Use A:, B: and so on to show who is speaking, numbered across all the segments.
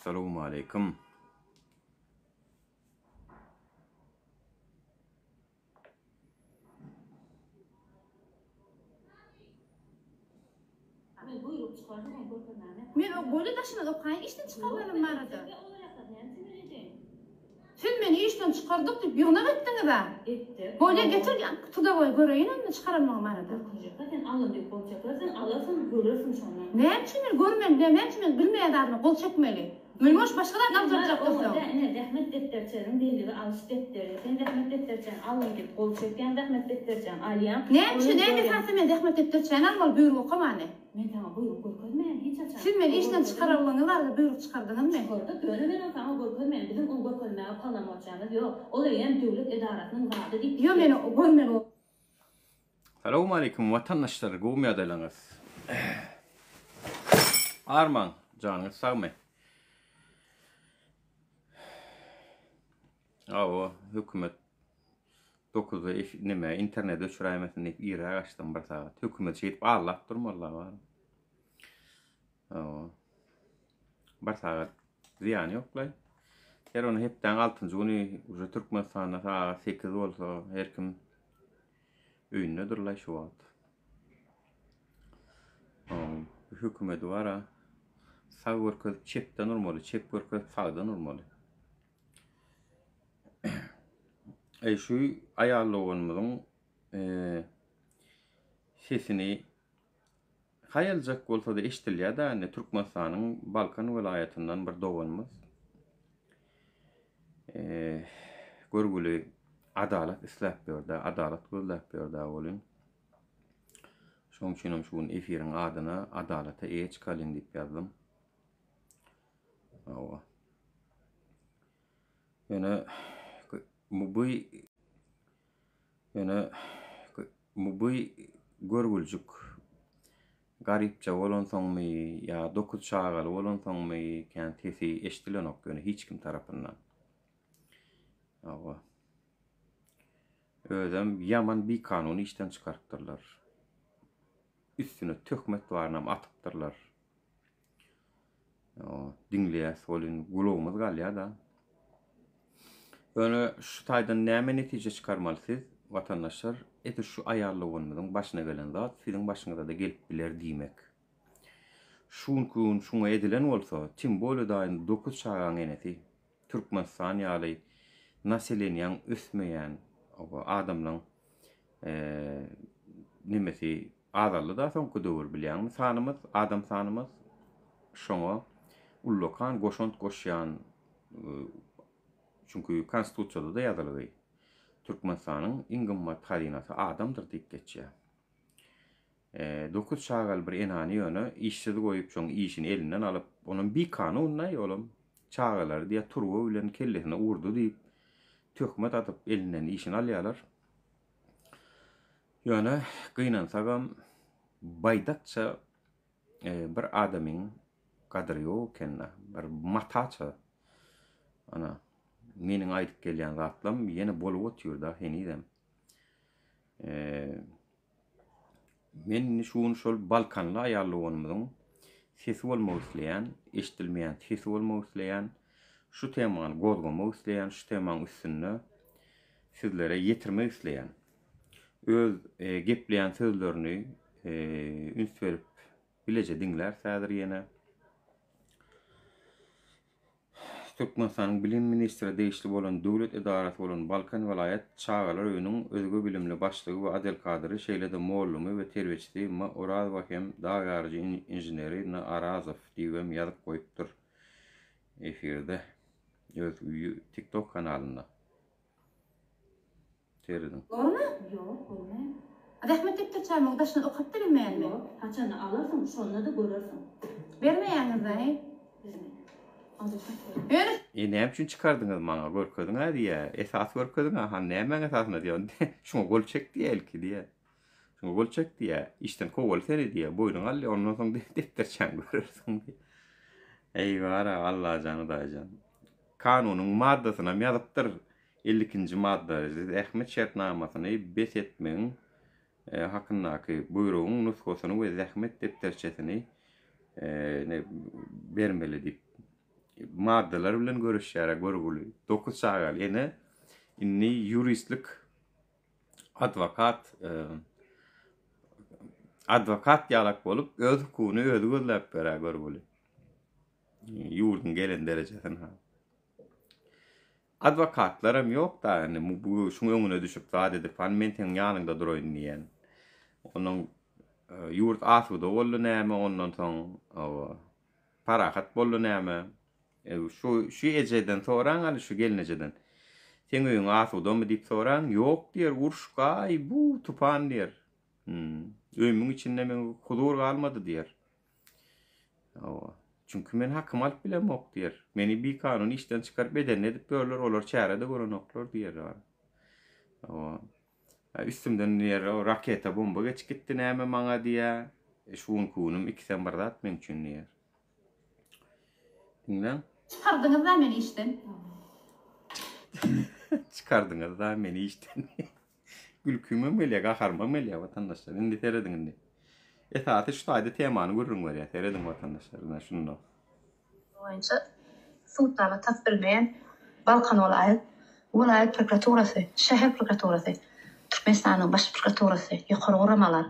A: Assalamu alaikum.
B: Men o golü taşımadı, o kayık işten çıkarmadım arada. Siz beni işten çıkardık deyip yığına gittiniz ha. Golü getirgen kutuda koy göreyim ama çıkaralım arada.
C: Zaten alın diye kol çekersen alasın görürsün sonra.
B: Ne için görmem, ne için bilmeyen kol çekmeli. Mülmoş başkadan kaldıracak kızım.
C: Ne rahmet defterçenin belli alış defteri. Sen rahmet defterçen alın diye kol çeken rahmet defterçen aliyam.
B: Ne için ne esası men rahmet defterçen almal buyruğu komanı.
C: Men tamam buyruğu görmem hiç açar.
B: Siz beni işten çıkaralımlar da buyruk çıkardınız mı?
C: Çıkardık böyle men tamam görmem bizim o görmeye parlamaçanız yok. Olay hem devlet idaresinin vaadi deyip.
B: Yo men o görmem o.
A: Assalamu alaikum vatandaşlar, go'mya dalanız. Arman, canınız sağ mı? Awa hükümet 9'da nime internete öçüräýmesin diýip ýere açdym bir saat. Hükümet şeýip allap durmalar var. Awa. Bir saat ziýan ýoklay. Her onu hepden 6-njy güni uje Türkmenistanda saat 8 bolsa her kim öýünde durlay şu wagt. Hükümet wara sağ görkezip çepden urmaly, çep görkezip sağdan urmaly. Şu ayarlawymyzyň sesini hayaljak bolsa da eşdilýär da indi Türkmenistanyň Balkan welaýatyndan bir doganymyz. Görgüli adalet isläp berdi, adalet gözläp berdi bolun. Şoň üçin şu efiriň adyna adalata eç kalyn diýip ýazdym. Awa. Bu görgülçük garipçe bolansoňmy ýa 9 çağaly bolansoňmy kän tesi eşdilenok ýöne hiç kim tarapyndan. Awa. Özüm yaman bir kanuny işten çykartdyrlar. Üstüne töhmet barnam atypdyrlar. Dinleýäs bolun gulawymyz galýar da. Öňe şu taýdan näme netije çykarmalysyz vatandaşlar? Eter şu ayarlawymyzyň başyna gelen zat siziň başyňyza da gelip biler diýmek. Şunkun şuňa edilen bolsa, tim bolu daýyn 9 çağaň eneti Türkmenistan ýaly naseleniň ösmeýän adamlaryň nimesi azally da soňky döwür bilýän sanymyz, adam sanymyz şoňa ullokan goşont goşýan çünkü konstitusiýada da ýazylydy. Türkmenistanyň iň gymmat hazinasy adamdyr diýip geçýär. 9 çağal bir enany ýöne işsiz goýup şoň işini elinden alyp onuň bir kanunyna ýolum çağalar diýe turwa bilen kellesine urdu diýip töhmet atyp elinden işini alýarlar. Ýöne gynansaňam baýdakça bir adamyň gadry ýok kenna, bir mataça. Ana meniň aýdyp gelýän zatlam ýene bolup otýur da henidem. Men şol Balkanly aýarlawymyzyň sesi bolmak isleýän, eşdilmeýän sesi bolmak isleýän, şu temany gozgamak isleýän, şu temanyň üstünde sizlere ýetirmek isleýän. Öz gepleýän sözlerini üns berip bileje diňler sädir ýene. Türkmenistanyň bilim ministri değişli bolan döwlet idarasy bolan Balkan welaýat çağalar öýüniň özgü bilimli başlygy we Adel Kadyry şeýlede mollamy we terbiçli Orazow hem dagarjy injeneri Arazow diýip ýazyp goýupdyr. Efirde öz TikTok kanalynda. Terdim.
B: Görme?
C: Yok görmem.
B: Rahmet defterçämiň başyna okap da bilmeýänmi?
C: Yok haçany alasın şonda da görürsün.
B: Bermeýäňiz-de.
A: Näme üçin çykardyňyz maňa görkezdiň diýe? Esas görkezdiň ha näme esasyna diýen. Şoňa gol çek diýel ki diýe. Şoňa gol çek diýe. İşten kowal seni diýe. Boýnuň ally ondan soň defterçäň görürsiň diýe. Eýwara Allah jany daýjan. Kanunyň maddasyna ýazypdyr 50-nji madda. Ähmet şertnamasyny besetmeň hakyndaky buýrugyň nusgasyny we zähmet defterçesini bermeli diýip maddeler bilen görüşýär görgüli. 9 sagal ene inni juristlik advokat ýalak bolup öz hukugyny özü gözläp berä görgüli. Ýurdun gelen derejesine ha. Advokatlarım yok da yani bu şunu öňüne düşüp zat edip men teň ýanynda duraýyn diýen. Onun yurt asuda bollu näme ondan soň parahat bollu näme. Şu ejeden soran ali şu gelinejeden. Sen öýüň asuda mı diýip soran? Ýok diýer, urşgaý bu tupan diýer. Öýümüň içinde men hudur galmady diýer. Çünkü men hakym alyp bilemok diýer. Meni bir kanun işten çykaryp beden edip böler olar çärede görenoklar diýer. Üstümden diýer o raketa bomba geçip gitdi näme maňa diýer. Şuň kunum 2-den bir zat men üçin diýer. Dinlen?
B: Çıkardyňyz da meni işden.
A: Çıkardyňyz da meni işten. Gülkümem mele, gaharmam mele vatandaşlar. Indi terediň indi. Esasy şu taýda temany görüň bar ýa, terediň vatandaşlar. Şunda.
D: Boýunça suwtala tap bilmeýän Balkan Vilayet prokuraturasy, şäher prokuraturasy, Türkmenistanyň baş prokuraturasy, ýokary goramalar.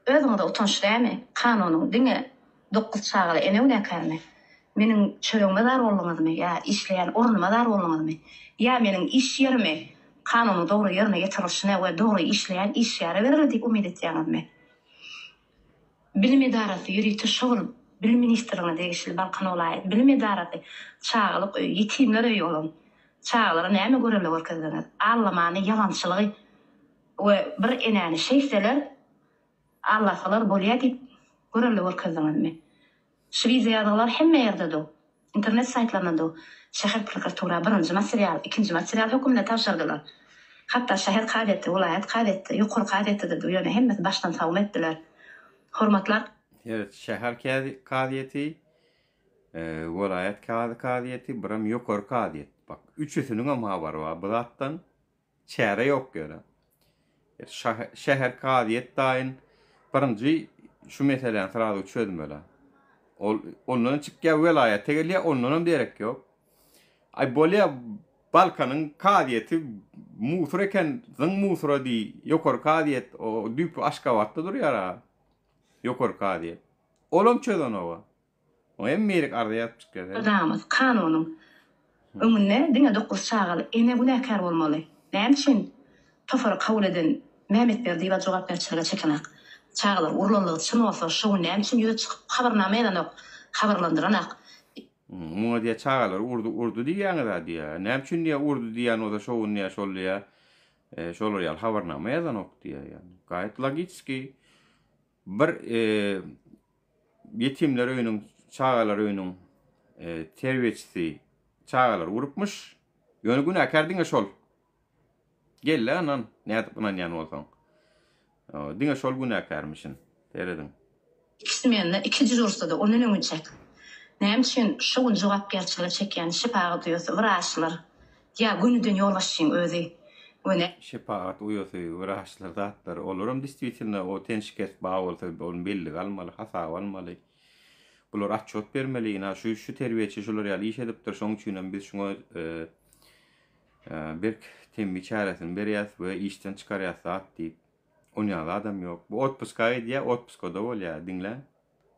D: Özüňde utançlymy? Kanunyň diňe 9 çagaly ene näkärmi? Meniň çöreňme dar bolmagymy ýa işleýän ornuma dar bolmagymy? Ýa meniň iş ýerimi kanuny dogry ýerine ýetirilişine we dogry işleýän iş ýary berildi diýip umyt etýärmi? Bilim idarasy ýürüýti şowul bilim ministrligine degişli Balkan Vilayet bilim idarasy çagalyk ýetimler öýü bolan çagalara näme görevler berýär? Allamany ýalançylygy we bir enäni şeýseler Allahlar bolýar diýip görevler berýärmi? Şwiziýadalar hemme ýerde do. İnternet saytlarynda do. Şäher prokuratura birinji material, ikinji material hökümle tapşyrdylar. Hatda şäher kadeti, vilayet kadeti, ýokary kadeti de ýöne hemmesi başdan sawum etdiler. Hormatlar.
A: Evet, şäher kadiyeti, vilayet kadiyeti, biram ýokary kadiyet. Bak, üçüsiniň hem habary bar. Bu zatdan çäre ýok görä. Şäher kadiyet daýyn birinji şu meseleni sırada çözüm öyle. Ondan çıkya vilayete gelýär, ondan derek ýok. Ay bolýa Balkanyň kadiyeti musur eken, zyň musura di, ýokary kadiyet, o düp Aşgabatda durýar. Ýokary kadiyet. Olam çözen owa. O hem merik arda ýatyp çykýar.
D: Adamyz kanunyň öňünde diňe 9 çagaly ene bu näkär bolmaly. Näme üçin tofary kabul eden Mehmet Berdi we jogap berçiligi çekenek. Çagalar urlanlygy çyn bolsa şu näme üçin ýüze çykyp habarnama edenek, habarlandyranak.
A: Muňa diýe çagalar urdu diýýäňi da diýär. Näme üçin diýär urdu diýýän o da şoň näme şolýar. Şolar ýal habarnama edenok diýär ýani. Gaýet logiki. Bir yetimler öýüniň, çagalar öýüniň terbiýeçisi çagalar urupmuş. Ýöne günäkär diňe şol. Gelle anan, näde bunan ýany bolsaň. Diňe şol günäkärmişin. Terediň.
D: İkisi mende ikinci jursta da onun öňüne çek. Näme üçin şoň jogap berçiligi çekýän şepagat diýýär, wraçlar. Ýa günüden ýolbaşyň özi. Öne
A: Şepagat uýasy wraçlar zatlar olaram distriktiňde o tenşiket baý bolsa onu belli galmaly, hasab almaly. Bular atçot bermeli, ina şu terbiýeçi şolar ýaly iş edipdir, şoň üçin biz şoňa bir temmi çäresini berýäs we işden çykarýas zat diýip. Onýa adam ýok. Bu otpuska diýär, otpuskada bolýar, diňle.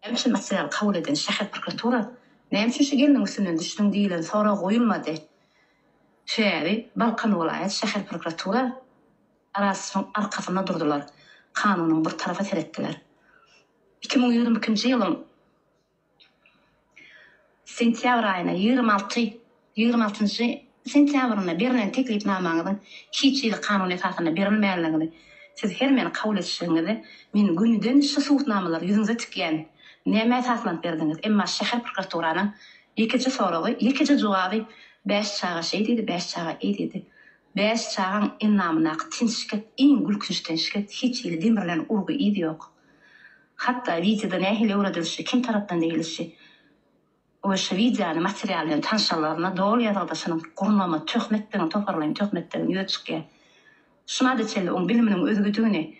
D: Näme material kabul eden şäher prokuratura näme üçin şu geliniň üstünden düşdüň diýilen sonra goýulmady. Şäheri Balkan Vilayet şäher prokuratura arasynyň arkasyna durdular. Kanunyň bir tarafa teretdiler. 2022-nji ýylyň sentýabr aýyna 26-njy sentýabryna berilen teklipnamaňyň hiç ýyl kanun esasyna berilmeýänligini siz her meni kabul etişiňizde men günüden şu suwtnamalar ýüzüňize tikýän näme esaslanıp berdiňiz. Emma şäher prokuraturasynyň ikinji soragy, ikinji jogaby 5 çaga şey dedi, 5 çaga dedi. 5 çağın innamına tinşket, en gülkünç tinşket hiç ili demirlen urgu idi yok. Hatta videoda nehile uğradılışı, kim taraftan değilişi. O şu videonun materyalinin tanışalarına doğru yadaldasının kurulmama, töhmetlerin, toparlayın, töhmetlerin yüze çıkıyor. Şuna da çeli, onun biliminin özgüdüğünü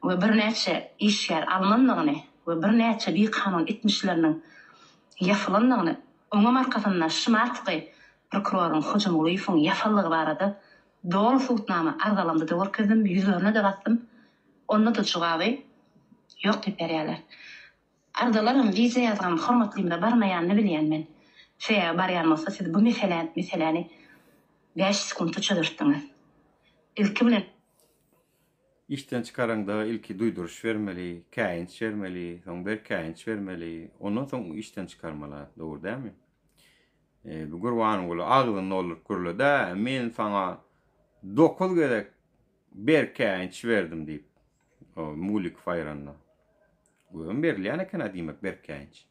D: ve bir neçe iş yer alınanlığını ve bir neçe bir kanun etmişlerinin yapılanlığını Onun arkasından şımartqı prokurorun hücumluýyň ýafallygy barada dol suutnama ardalamda da görkezdim, yüzlerine de battım. Onda da çugaby ýok diýip berýärler. Ardalarym wiza ýazgam hormatlymda barmaýanyny bilýän men. Şeýle barýan bolsa siz bu meseleni 5 sekund çözdürtdiňiz. İlki bilen
A: İşten çıkaranda ilki duyduruş vermeli, käýinç vermeli, soň bir käýinç vermeli, ondan soň işten çıkarmalar, dogry dämi? Bu gurwan goly aglyň olur gurla da men sana 9 gerek bir käýinç verdim diýip. O mulik fayranna. Bu berilýän eken diýmek bir käýinç.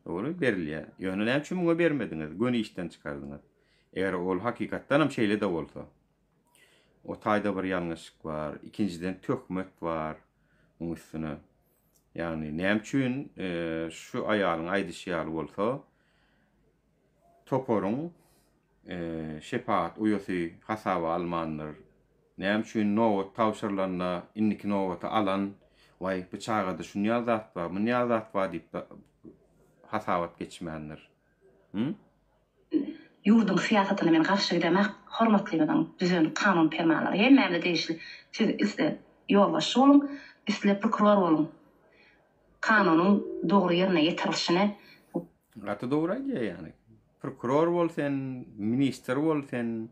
A: Dogry berilýär. Ýöne näme üçin muňa bermediňiz? Göni işten çıkardyňyz. Eger ol hakykatdan hem şeýle de bolsa. O taýda bir ýalňyşlyk bar, ikinciden tökmek bar onuň üstüne. Ýani näme üçin şu aýalyň aýdyşýaly bolsa, toporun şepaat uyosy hasaba almanlar. Näme üçin nowat tawşyrlarna inniki nowata alan, way bıçağa da şunu ýazat bar, bunu ýazat bar diýip hasabat geçmänler.
D: Yurdun siyasatyna men garşy gidemek hormatlydyň düzen kanun permanlary hemmede değişli. Siz iste ýolbaş bolun, iste prokuror bolun. Kanunun dogry ýerine ýetirilişine
A: Gaty dogry aýdýar ýani. Prokuror bolsan, minister bolsan,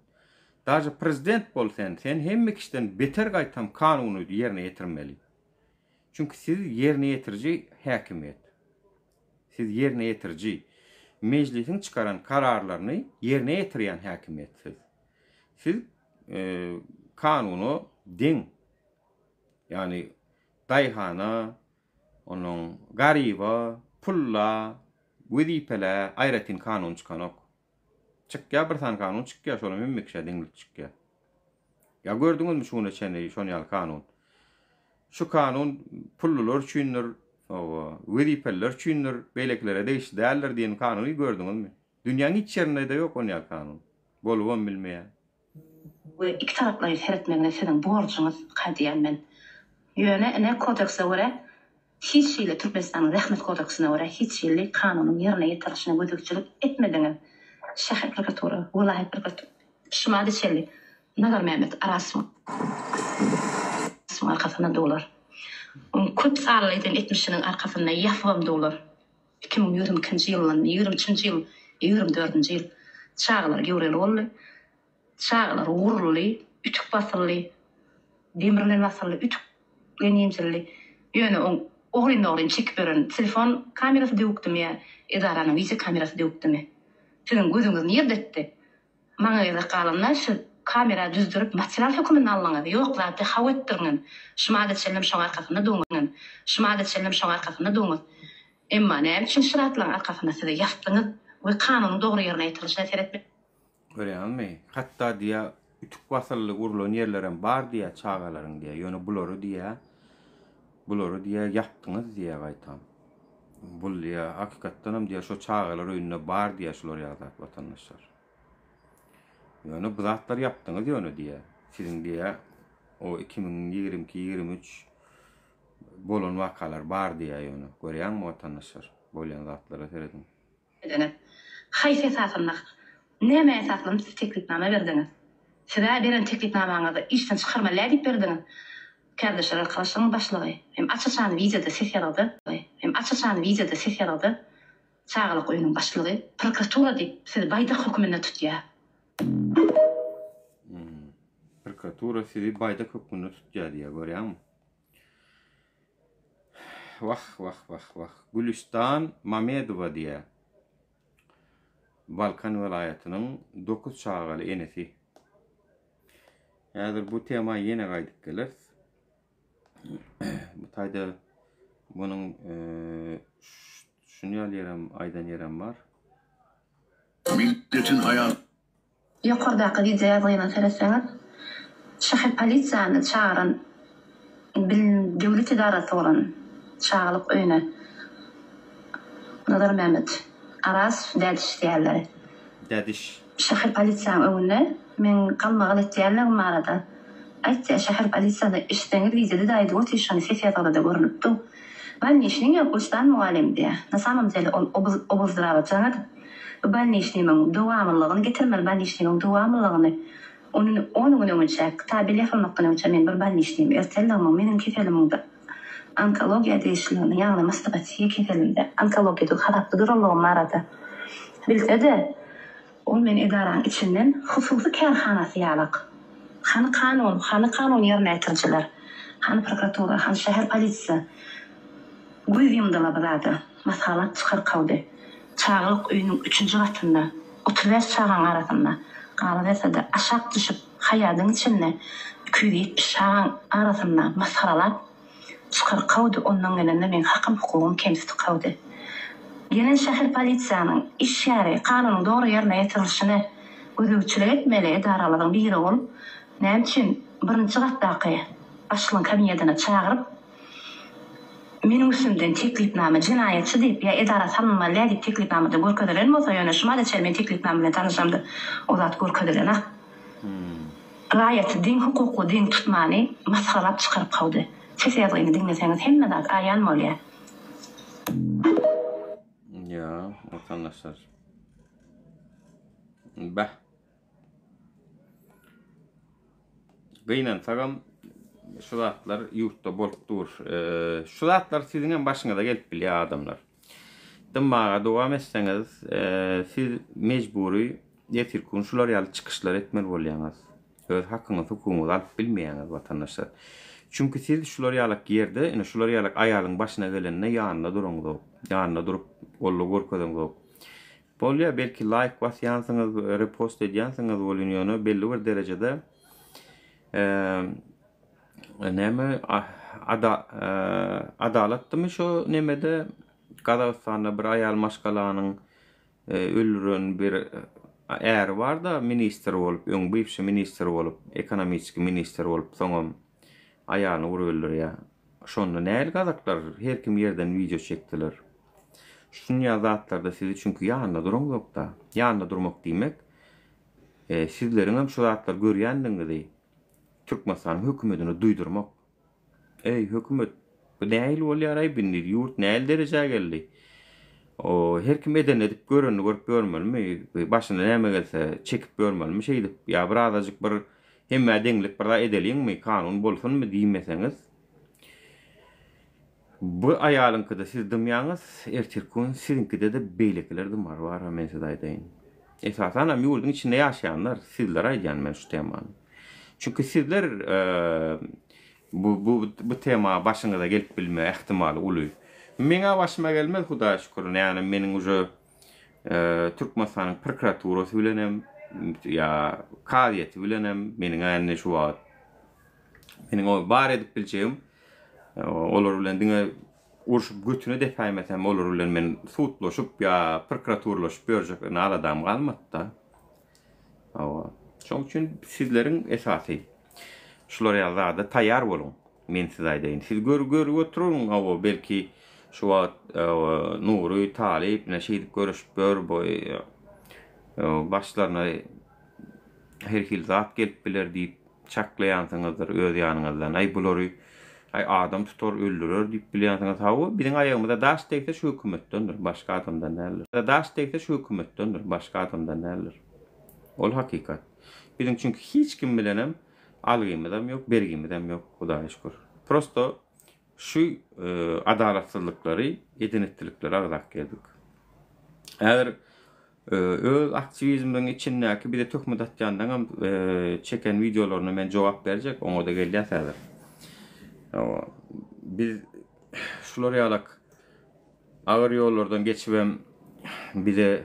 A: daja prezident bolsan, sen hemme kişiden beter gaýtam kanuny ýerine ýetirmeli. Çünki siz ýerine ýetirji häkimet. Siz ýerine ýetirji meclisin çıkaran kararlarını yerine getirýän häkimetsiz. Siz kanuny din, yani daýhana, onuň garyba, pulla, wezipele aýratyn kanun çıkanok. Çykýar bir tan kanun çykýar, şonu memmekşe diňlik çykýar. Ya gördüňizmi şunu çeni, şonu ýal kanun. Şu kanun pullular üçindir, wezipeliler üçindir, beyleklere değişik däller diýen kanuny gördüňizmi? Dünýäniň hiç ýerinde de ýok onýa kanun. Bolubam bilmeýär.
D: we iki taraply seretmegine senin borçuňyz kadýan men. Ýöne ne kodekse görä hiç şeýle Türkmenistanyň rahmet kodeksine görä hiç şeýle kanunyň ýerine ýetirilişine gödükçilik etmediňiz. Şäher prokuratura, vilayet prokuratura, şumady şeýle Nagar Mehmet Arasmy. Şuň arkasynda dolar. Köp sarlydyň etmişiniň arkasynda ýafam dolar. 2022-nji ýylyň 23-nji ýyl, 24-nji ýyl çağlar göreli boldy. Çağlar urully, ütük basylly, demirlen basylly, ütük lenýimçili. Ýöne oğlun çekip beren telefon kamerasy döwükdüm ýa, edaranyň wizi kamerasy döwükdüm. Sizin gözüňiz niýe detdi? Maňa ýa galanlar şu kamera düzdürüp material hökümini alňyz. Ýok, zaten hawetdirňiz. Şumada çellem şoň arkasynda duňyz. Şumada çellem şoň arkasynda duňyz. Emma näme üçin şaratlaryň arkasynda size ýapdyňyz? Bu kanunyň dogry ýerine ýetirilişine seretmek.
A: Görýänmi? Hatda diýä ütük basylly urulan ýerlerem bar diýä çağalaryň diýä, ýöne bulary diýä ýapdyňyz diýä gaýtam. Bul diýä hakykatdan hem diýä şo çağalar öýünde bar diýä şolar ýazat watandaşlar. Ýöne bu zatlar ýapdyňyz ýöne diýä. Sizin diýä o 2022-23 bolan wakalar bar diýä ýöne. Görýänmi watandaşlar? Bolýan zatlara seredin.
D: Haýsy esasynda näme esaslan siz teklipname berdiňiz? Size beren teklipnamaňyzy işden çykarma diýip berdiňiz. Kardeşler arkadaşlarımın başlığı. Hem açıçanı vizede ses yaradı. Çağılık oyunun başlığı. Prokuratura deyip sizi baydak hükümünde tutýar.
A: Prokuratura sizi baydak hükümünde tutýar diýe görýärmi? Vah. Gülistan Mamedowa diýe. Balkan welaýatynyň 9 çağaly enesi. Häzir bu tema ýene gaýdyp geler. Bu taýda bunyň şunu ýalyarym, aýdan ýerem bar.
E: Milletin hayat.
D: Ýokardaky diýýärdiňe seretseňiz, şäher polisiýany çağıran döwlet idarasy bolan çağalyk öýüne Nagar Mehmet Aras dädiş diýerler.
A: Dädiş.
D: Şäher polisiýanyň öňünde men galmagal etýärler marada. Aýtdy şäher polisiýada işdeňiz wizede daýdy o tişany sesiýada da görünipdi. Ben işiniň ýokuşdan muallim diýär. Na samym dele obuzdrawa çaňat. Ben işlemenin devamlılığını getirmeli, ben işlemenin devamlılığını onun önce tabi yapılmaktan önce men bir ben işleyeyim. Ertelama menin kefelimde onkologiya değişikliğini yani mastopatiye kefelimde onkologiyada haraplı durulduğum arada. Bilse de o men idaranın içinden hususi kârhanası yalak. Hanı kanun yerine getiriciler. Hanı prokuratura, hanı şehir polisi. Güýdüýümde barada masalat çykar kawdy. Çağlık öýünün 3-nji gatynda, 35 çağan arasynda galaverse aşak düşüp hayadyň içinde 270 çağan arasynda masalat çykar kawdy. Ondan gelende men hakym hukukym kemsiti kawdy. Genel şäher polisiýanyň iş ýary kanunyň dogry ýerine ýetirilişine gözegçilik etmeli edaralaryň biri bolup, näme üçin birinji gatdaky başlyň kabinetine çağıryp menin üstümden teklifname cinayetçi deyip ya edara tanınmalı deyip teklifnamada görkezdiren bolsa ýöne şuma da çelmen teklifname bilen tanışamdy. O zat görkezdiren ha. Gayet din hukuku din tutmany masalap çykaryp kawdy. Siz ýazyny dinleseňiz hemme zat aýan bolýar.
A: Ya, vatandaşlar. Bah. Gıynan sagam şu zatlar yurtda bolup dur. Şu zatlar sizin başına da gelip bilýär adamlar. Dymmaga dowam etseňiz, siz mejburi ýetirkün şular ýaly çykyşlar etmeli bolýaňyz. Öz hakyňyzy hukukyňyzy alyp bilmeýäňiz vatandaşlar. Çünkü siz şular ýalyk ýerde, ine şular ýalyk aýalyň başyna gelende ýanyna durungy, ýanyna durup golly gorkadyňyz. Bolýa belki like basýansyňyz, repost edýänsiňiz bolýany belli bir derejede näme adalatdymy şu nemede Gazagystanda bir aýal maşgalanyň öldüren bir äri bar da minister bolup, öň bivşi minister bolup, ekonomiski minister bolup, soňam aýalyny urup öldürýär. Şonda näil gazaklar her kim ýerden video çekdiler. Şunýa zatlarda sizi çünkü ýanyna durmakda, ýanyna durmak diýmek sizleriň hem şu zatlar görýändiňizi Türkmenistan hökümetini duydurmak. Ey hökümet, bu näil bolýar ay bindir, ýurt näil derejäge geldi. O her kim eden edip görünni görüp görmelmi, başyna näme gelse çekip görmelmi şey edip, ya birazajyk bir hemme deňlik bir da edeliňmi, kanun bolsunmy diýmeseňiz. Bu aýalyňkyda siz dymýaňyz, ertirkün sizinkide de beýlekler dymar bar, men size aýdaýyn. Esasan hem ýurdun içinde ýaşaýanlar sizler aýdýan men şu temany. Çünkü sizler bu tema başyňyza gelip bilme ihtimali uly. Meňe başyma gelmez Hudaýa şükür. Yani meniň uje Türkmenistanyň prokuraturasy bilenem, ya kadiýeti bilenem, meniň aýany şu wagt. Meniň o bar edip biljeğim, olar bilen diňe urşup götüne depäýmesem, olar bilen men sutlaşyp ya prokuraturlaşyp berjek naladam galmady da. Şoň üçin sizleriň esasy şular ýazada taýýar bolun. Men size aýdaýyn. Siz gör oturuň, awa belki şu wagt Nury Talip näşe görüşüp boy başlaryna her hil zat gelip biler diýip çaklaýansyňyzdyr öz ýanyňyzdan. Ay bulary ay adam tutar öldürür diýip bilýänsiňiz hawa biziň aýagymyzda daş tekde şu hökümetdendir, başga adamdan näler. Daş tekde şu hökümetdendir, başga adamdan näler. Ol hakikat. Bizim çünkü hiç kim bilenem algymydam yok, bergimidam yok, Hudaýa şükür. Prosto şu adalatsızlıkları, edenettilikleri agzak geldik. Eğer öz aktivizmden içindeki bir de tökmüt atýandan çeken videolarına men jogap berjek, oňa da gelýärdir. Biz şular ýalyk agyr ýollardan geçibem bir de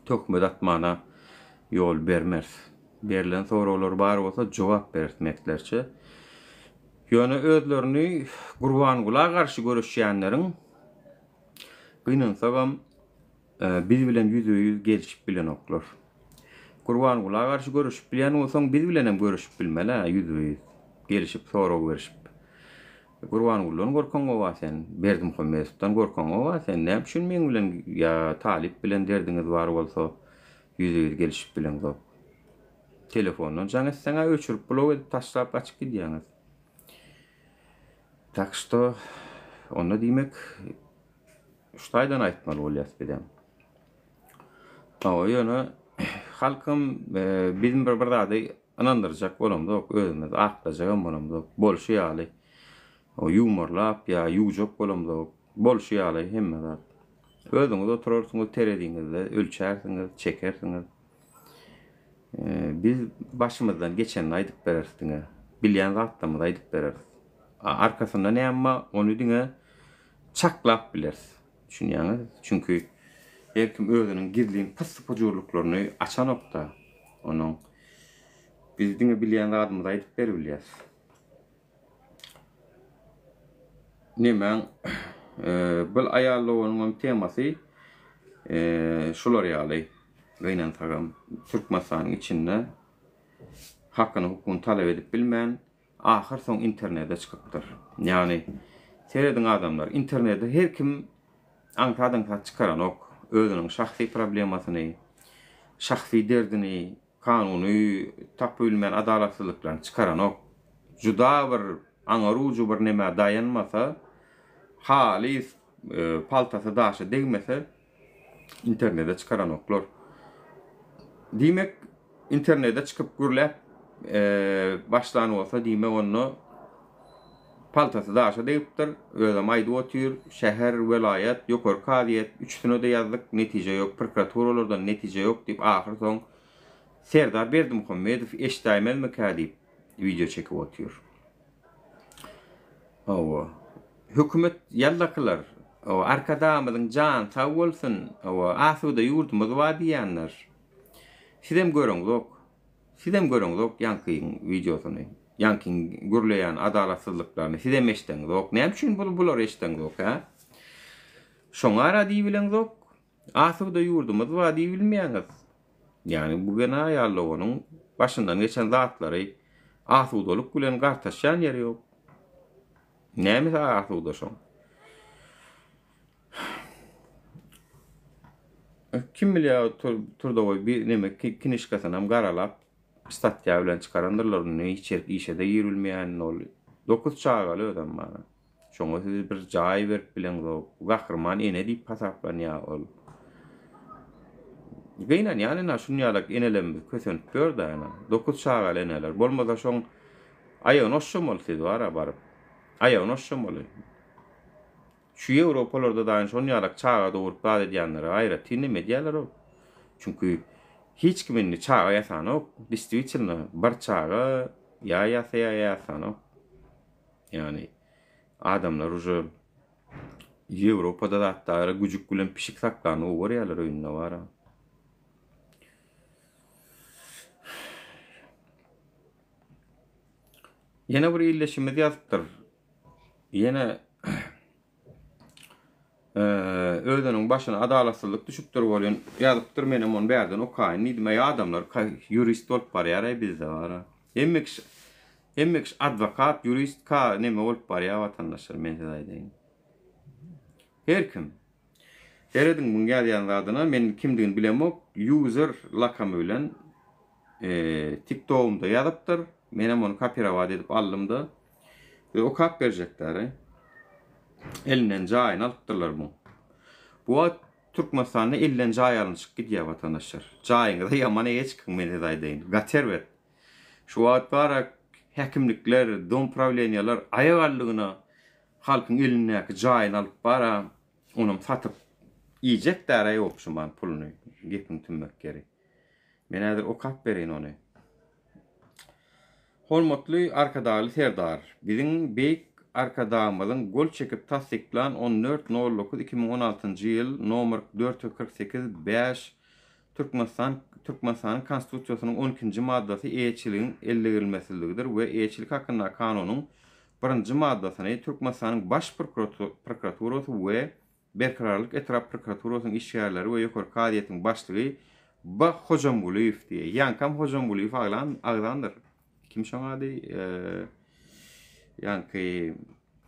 A: tökmüt atmana yol bermez. Berilen soralar bar bolsa jogap bermeklerçe. Ýöne özlerini Gurbangula garşy görüşýänleriň gynansaňam biz bilen yüz gelişip bilen oklar. Gurbangula garşy görüşüp bilen bolsaň biz bilen hem görüşüp bilmeli, yüz gelişip sorag berişip. Gurbangulanyň gorkaňy bar sen, Berdimuhammedowdan gorkaňy bar sen, näme üçin men bilen ya Talip bilen derdiňiz bar bolsa yüz gelişip bilen zor. Telefondan jaňa saňa öçürüp blog edip taşlap açyp gidýäňiz. Tak što onda diýmek şutaýdan aýtmaly bolýas bedem. O ýöne halkym bizim bir zady inandyrjak bolamda ok, özüňiz aklajagan bolamda ok, bolşýaly. O yumorlap ya ýuwjak bolamda ok, bolşýaly hemme zat. Özüňiz oturarsyňyz, terediňizde ölçärsiňiz, çekersiňiz. Biz başymyzdan geçen aýdyp berersiňiz. Bilýän zatlarymyzy aýdyp bereriz. Arkasynda näme onu diňe çaklap bilersiz. Düşünýäňiz? Çünki her kim özüniň gizli pyssypjurlyklaryny açan nokta. Onuň biz diňe bilýän zatymyzy aýdyp berilýär. Nämen bu aýallawanyň temasy şular ýaly. Gaynan tagam Türkmenistanyň içinde hakkını hukumu talep edip bilmän ahir soň internete çykypdyr. Yani seyrediň adamlar internete her kim aňtadan çıkaran ok, özüniň şahsy problemasyny, şahsy derdini, kanuny tap bilmän adalatsızlyklaryny çıkaran ok, juda bir aňaruju bir näme dayanmasa, halis paltasy daşy degmese internete çıkaran oklar. Dimek internete çıkıp gürläp başlany bolsa diýme onu paltasy daşa diýipdir. Özüm aýdyp otyr, şäher, welayat, ýokary kadiýet, üçsüne de ýazdyk, netije ýok, prokuraturalardan netije ýok diýip ahir soň Serdar Berdimuhammedow eşdaýmel mekadip video çekip otyr. O hökümet ýallakylar, o arkadamyzyň jan sag bolsun, o asuda ýurdumyz bar diýenler. Sidem görüňiz ok ýankyň videosyny. Ýankyň gürleýän adalatsızlyklaryny sidem eşdeňiz ok. Näme üçin bular eşdeňiz ok ha? Şoňara diýileňiz ok. Asuda ýurdumyz bar diýip bilmeýäňiz. Yani bu gene aýallawanyň başyndan geçen zatlary asudalyk bilen gartaşan ýeri ýok. Näme asuda şoň? Kim bilýär turda goý bir näme kinişkasyny garalap statýa bilen çykarandyrlar, ne işede ýerilmeýän ol. 9 çağaly ödem bana. Şoňa siz bir jaý berip bilen gahryman ene diýip hasaplanýar ol. Geynan ýani naşunýalak enelem kösenip gördi ana. 9 çağaly eneler. Bolmasa şoň aýagyny oşşamol siz bara baryp. Aýagyny oşşamol. Şu Ýewropalarda da şonýalak çağa dowurup bad edýänler aýra tinime diýerler o. Çünki hiç kimin çağa ýasan ok. Действительно bir çağa ýasan ok. Yani adamlar uje Ýewropada da hatda güjük bilen pişik saklany owarýarlar öýünde bara. Ýene bir illeşimiz ýazypdyr. Ýene özüniň başyna adalatsızlyk düşüpdir bolýan ýazypdyr, menem onu berden okaýyn diýme adamlar jurist bolup barýar bizde bara. Hemmek advokat, jurist ka näme bolup barýar watandaşlar men size aýdaýyn. Her kim erediň bu gelýän zadyna men kimdigini bilemok, user lakamy bilen TikTok'umda ýazypdyr. Menem onu kopýrawat edip aldymda we okap berjekler. Elinden jaýyny alypdyrlar bu. Bu Türkmenistanyň elinden jaý alınçyk gidýär watandaşlar. Jaýyňyza ýaman eçkin meni daýdaýyn. Gaterwet. Şu wagt barak häkimlikler, dom prawleniýalar aýagallygyna halkyň elindäki jaýyny alyp bara, onu satyp ýejekler ýokşuman puluny gepini tümmek gerek. Men häzir okap bereýin onu. Hormatly arkadaşlar, Serdar, biziň beýik arkadaşymyzyň gol çekip tasdiklan 14.09.2016 ýyl nomer 448-5 Türkmenistanyň konstitusiýasynyň 12-nji maddasy eýetçiligiň ellegirilmesizligidir we eýetçilik hakynda kanunyň 1-nji maddasyny Türkmenistanyň baş prokuraturasy we Berkararlyk etrap prokuraturasynyň işgärleri we ýokary kadiýetiň başlygy Ba Hojamguliýew diýe. Ýankam Hojamguliýew aglandyr. Kim şoňa diýi? Yani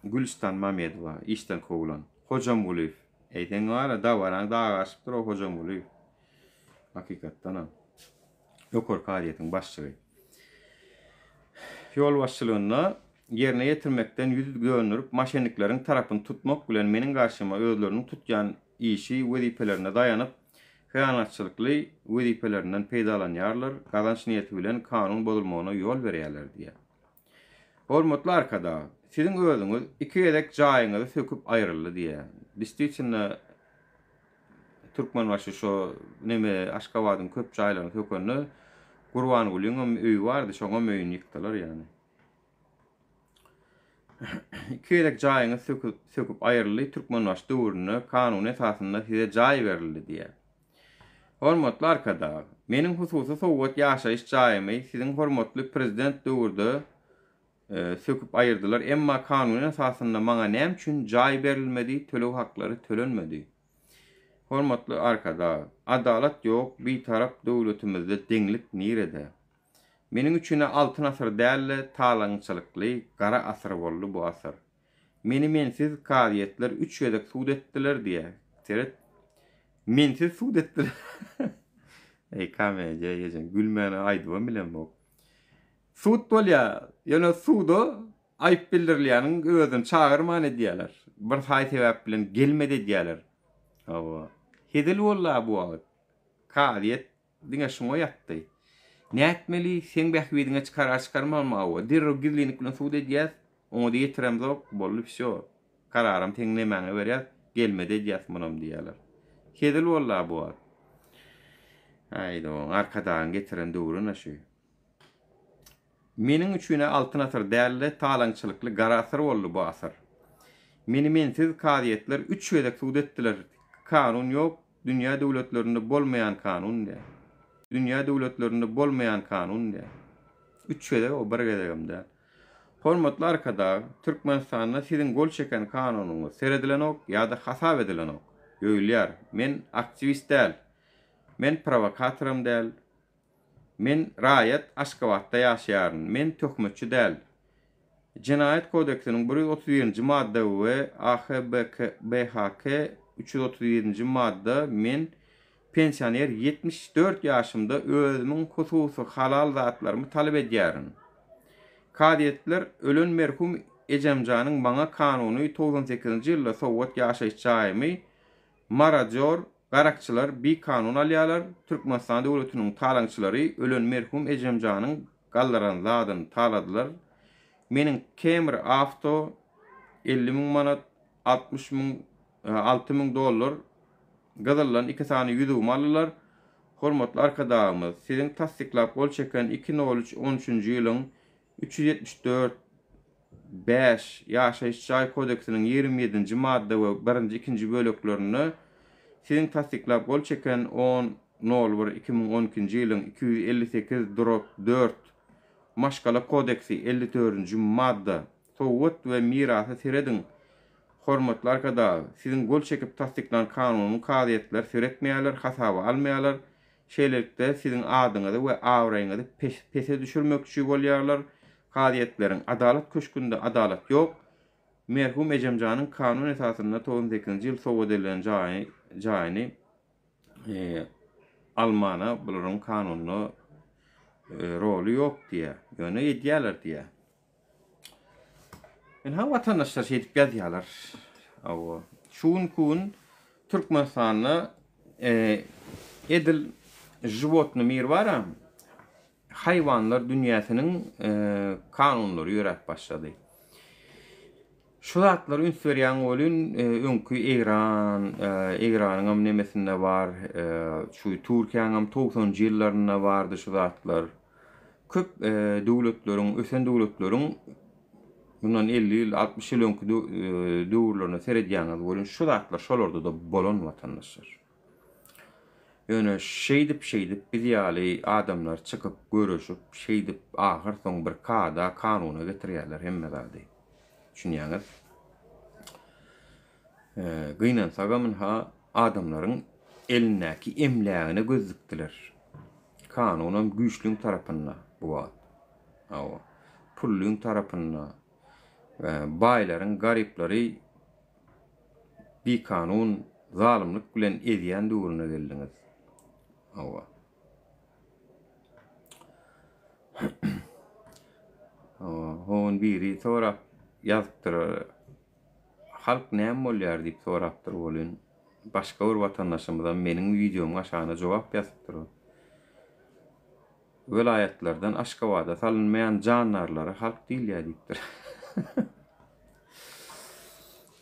A: Gülistan Mamedowa işten kovulan Hojamguliýew. Eýten gara da waran da aşypdyr o Hojamguliýew. Hakykatdan ham. Ýokary kadiýetiň başlygy. Ýol başçylygyna ýerine ýetirmekden ýüz görünürip maşenlikleriň tarapyny tutmak bilen meniň garşyma özleriniň tutýan işi wezipelerine daýanyp hıyanatçylykly wezipelerinden peýdalanýarlar, gazanç niýeti bilen kanun bozulmagyna ýol berýärler diýe. Hormatly arkada, siziň özüňiz iki edek jaýyňyzy söküp aýryldy diýe. Distriktiňde Türkmenbaşy şo neme Aşgabatyň köp jaýlaryny sökende Gurbangulyň öýü bardy, şoňa öýüni ýykdylar ýani. İki edek jaýyňy söküp aýryldy, Türkmenbaşy döwrüne kanun esasynda size jaý berildi diýe. Hormatly arkada, meniň hususy sowgat ýaşaýyş jaýymy siziň hormatly prezident döwürde söküp aýyrdylar, emma kanun esasynda maňa näme üçin jaý berilmedi, tölew haklary tölenmedi. Hormatly arkada, adalat ýok, bir tarap döwletimizde deňlik nirede. Meniň üçin altyn asyr däl, talaňçylykly, gara asyr boldy bu asyr. Meni mensiz kaziýetler 3 ýedek suud etdiler diýe. Teret mensiz suud etdiler. Ey kameje ýejen gülmäni aýdyp bilen bu. Suud bolýa, ýöne suudu aýyp bildirilýäniň özüni çağırman edýärler. Bir haý sebäp bilen gelmedi diýärler. Awa. Hedil bolla bu wagt. Kaziýet diňe şoňa ýatdy. Näetmeli sen bähwidiňe çıkarmaly awa. Dirro gizlinik bilen suud edýäs, oňa ýetirem zok, bolly şo. Kararam teňlemäňe berýär, gelmedi diýäs munam diýärler. Hedil bolla bu wagt. Aýdo, arkadan getiren döwrüne şu. Meniň üçin altyn asyr däl, talaňçylykly gara asyr boldy bu asyr. Meni mensiz kaziýetler 3 ýedek suud etdiler. Kanun ýok, dünýä döwletlerinde bolmaýan kanun diýe. Dünýä döwletlerinde bolmaýan kanun diýe. 3 ýedek o bir gedegimde. Hormatly arkada, Türkmenistanda siziň gol çeken kanunuňyz seredilen ok ýa-da hasap edilen ok. Ýöýülýär, men aktivist däl, men provokatorum däl, men raýat Aşgabatda ýaşaýaryn, men tökmekçi däl. Cinayet kodeksiniň 131-nji madda we AHBK 337-nji madda men pensioner 74 ýaşymda özümiň hususy halal zatlarymy talep edýärin. Kaziýetler ölen merhum Ejemjanyň maňa kanuny 98-nji ýylda sowgat ýaşaýyş jaýymy marajor garakçylar bir kanun alýarlar. Türkmenistan döwletiniň talaňçylary ölen merhum Ejemjanyň gallaran zadyny taladylar. Meniň Camry Auto 50.000 manat, 60.000 $6.000 gazallaryň 2 sany ýüzümi aldylar. Hormatly arkadaşlarymyz, siziň tasdiklap bol çeken 2013-13-nji ýylyň 374 5 ýaşaýyş jaý kodeksiniň 27-nji madda we 1-nji 2-nji böleklerini siziň tasdiklap bol çeken 10.01-2012-nji ýylyň 258-4 Maşgala kodeksi 54-nji madda sowgat we mirasy serediň. Hormatly arkadaşlar, siziň gol çekip tasdiklan kanunyň kaziýetler seretmeýärler, hasaba almaýarlar. Şeýlelikde siziň adyňyzy we awraýyňyzy pese düşürmekçi bolýarlar. Kaziýetleriň adalat köşkünde adalat ýok. Merhum Ejemjanyň kanun esasynda 98-nji ýyl sowgat edilen jaýyny almana bularyň kanunyny roli ýok diýe. Ýöne edýärler diýe. Men ha watandaşlar şeýdip gelýärler. Awa. Şuň kun Türkmenistanyň edil животный мир bara hayvanlar dünýäsiniň kanunlary ýöräp başlady. Şu zatlar üns berýän bolun öňkü Iranyň nemesinde bar, şu Türkiýanyň 90-njy ýyllarynda bardy şu zatlar. Köp döwletleriň, ösen döwletleriň bundan 50 ýyl, 60 ýyl öňkü döwürlerine seredýän bolun şu zatlar şolarda da bolan watandaşlar. Ýöne şeýdip biz ýaly adamlar çykyp görüşip şeýdip ahir soň bir kada kanuny getirýärler hemmezady. Düşünýäňiz? Gynansagamyn ha adamlaryň elindäki emlägine gözükdiler. Kanunun güýçlüň tarapynda bu wagt. Awa. Pullyň tarapynda baýlaryň garyplary bir kanun zalymlyk bilen edýän döwrüne geldiňiz. Awa. Hon biri sorap ýazdyr. Halk näme bolýar diýip sorapdyr bolun. başka bir vatandaşımızdan menin videom aşağına cevap yazıptır o. Velayetlerden Aşkabada salınmayan canlarları halk değil ya deyiptir.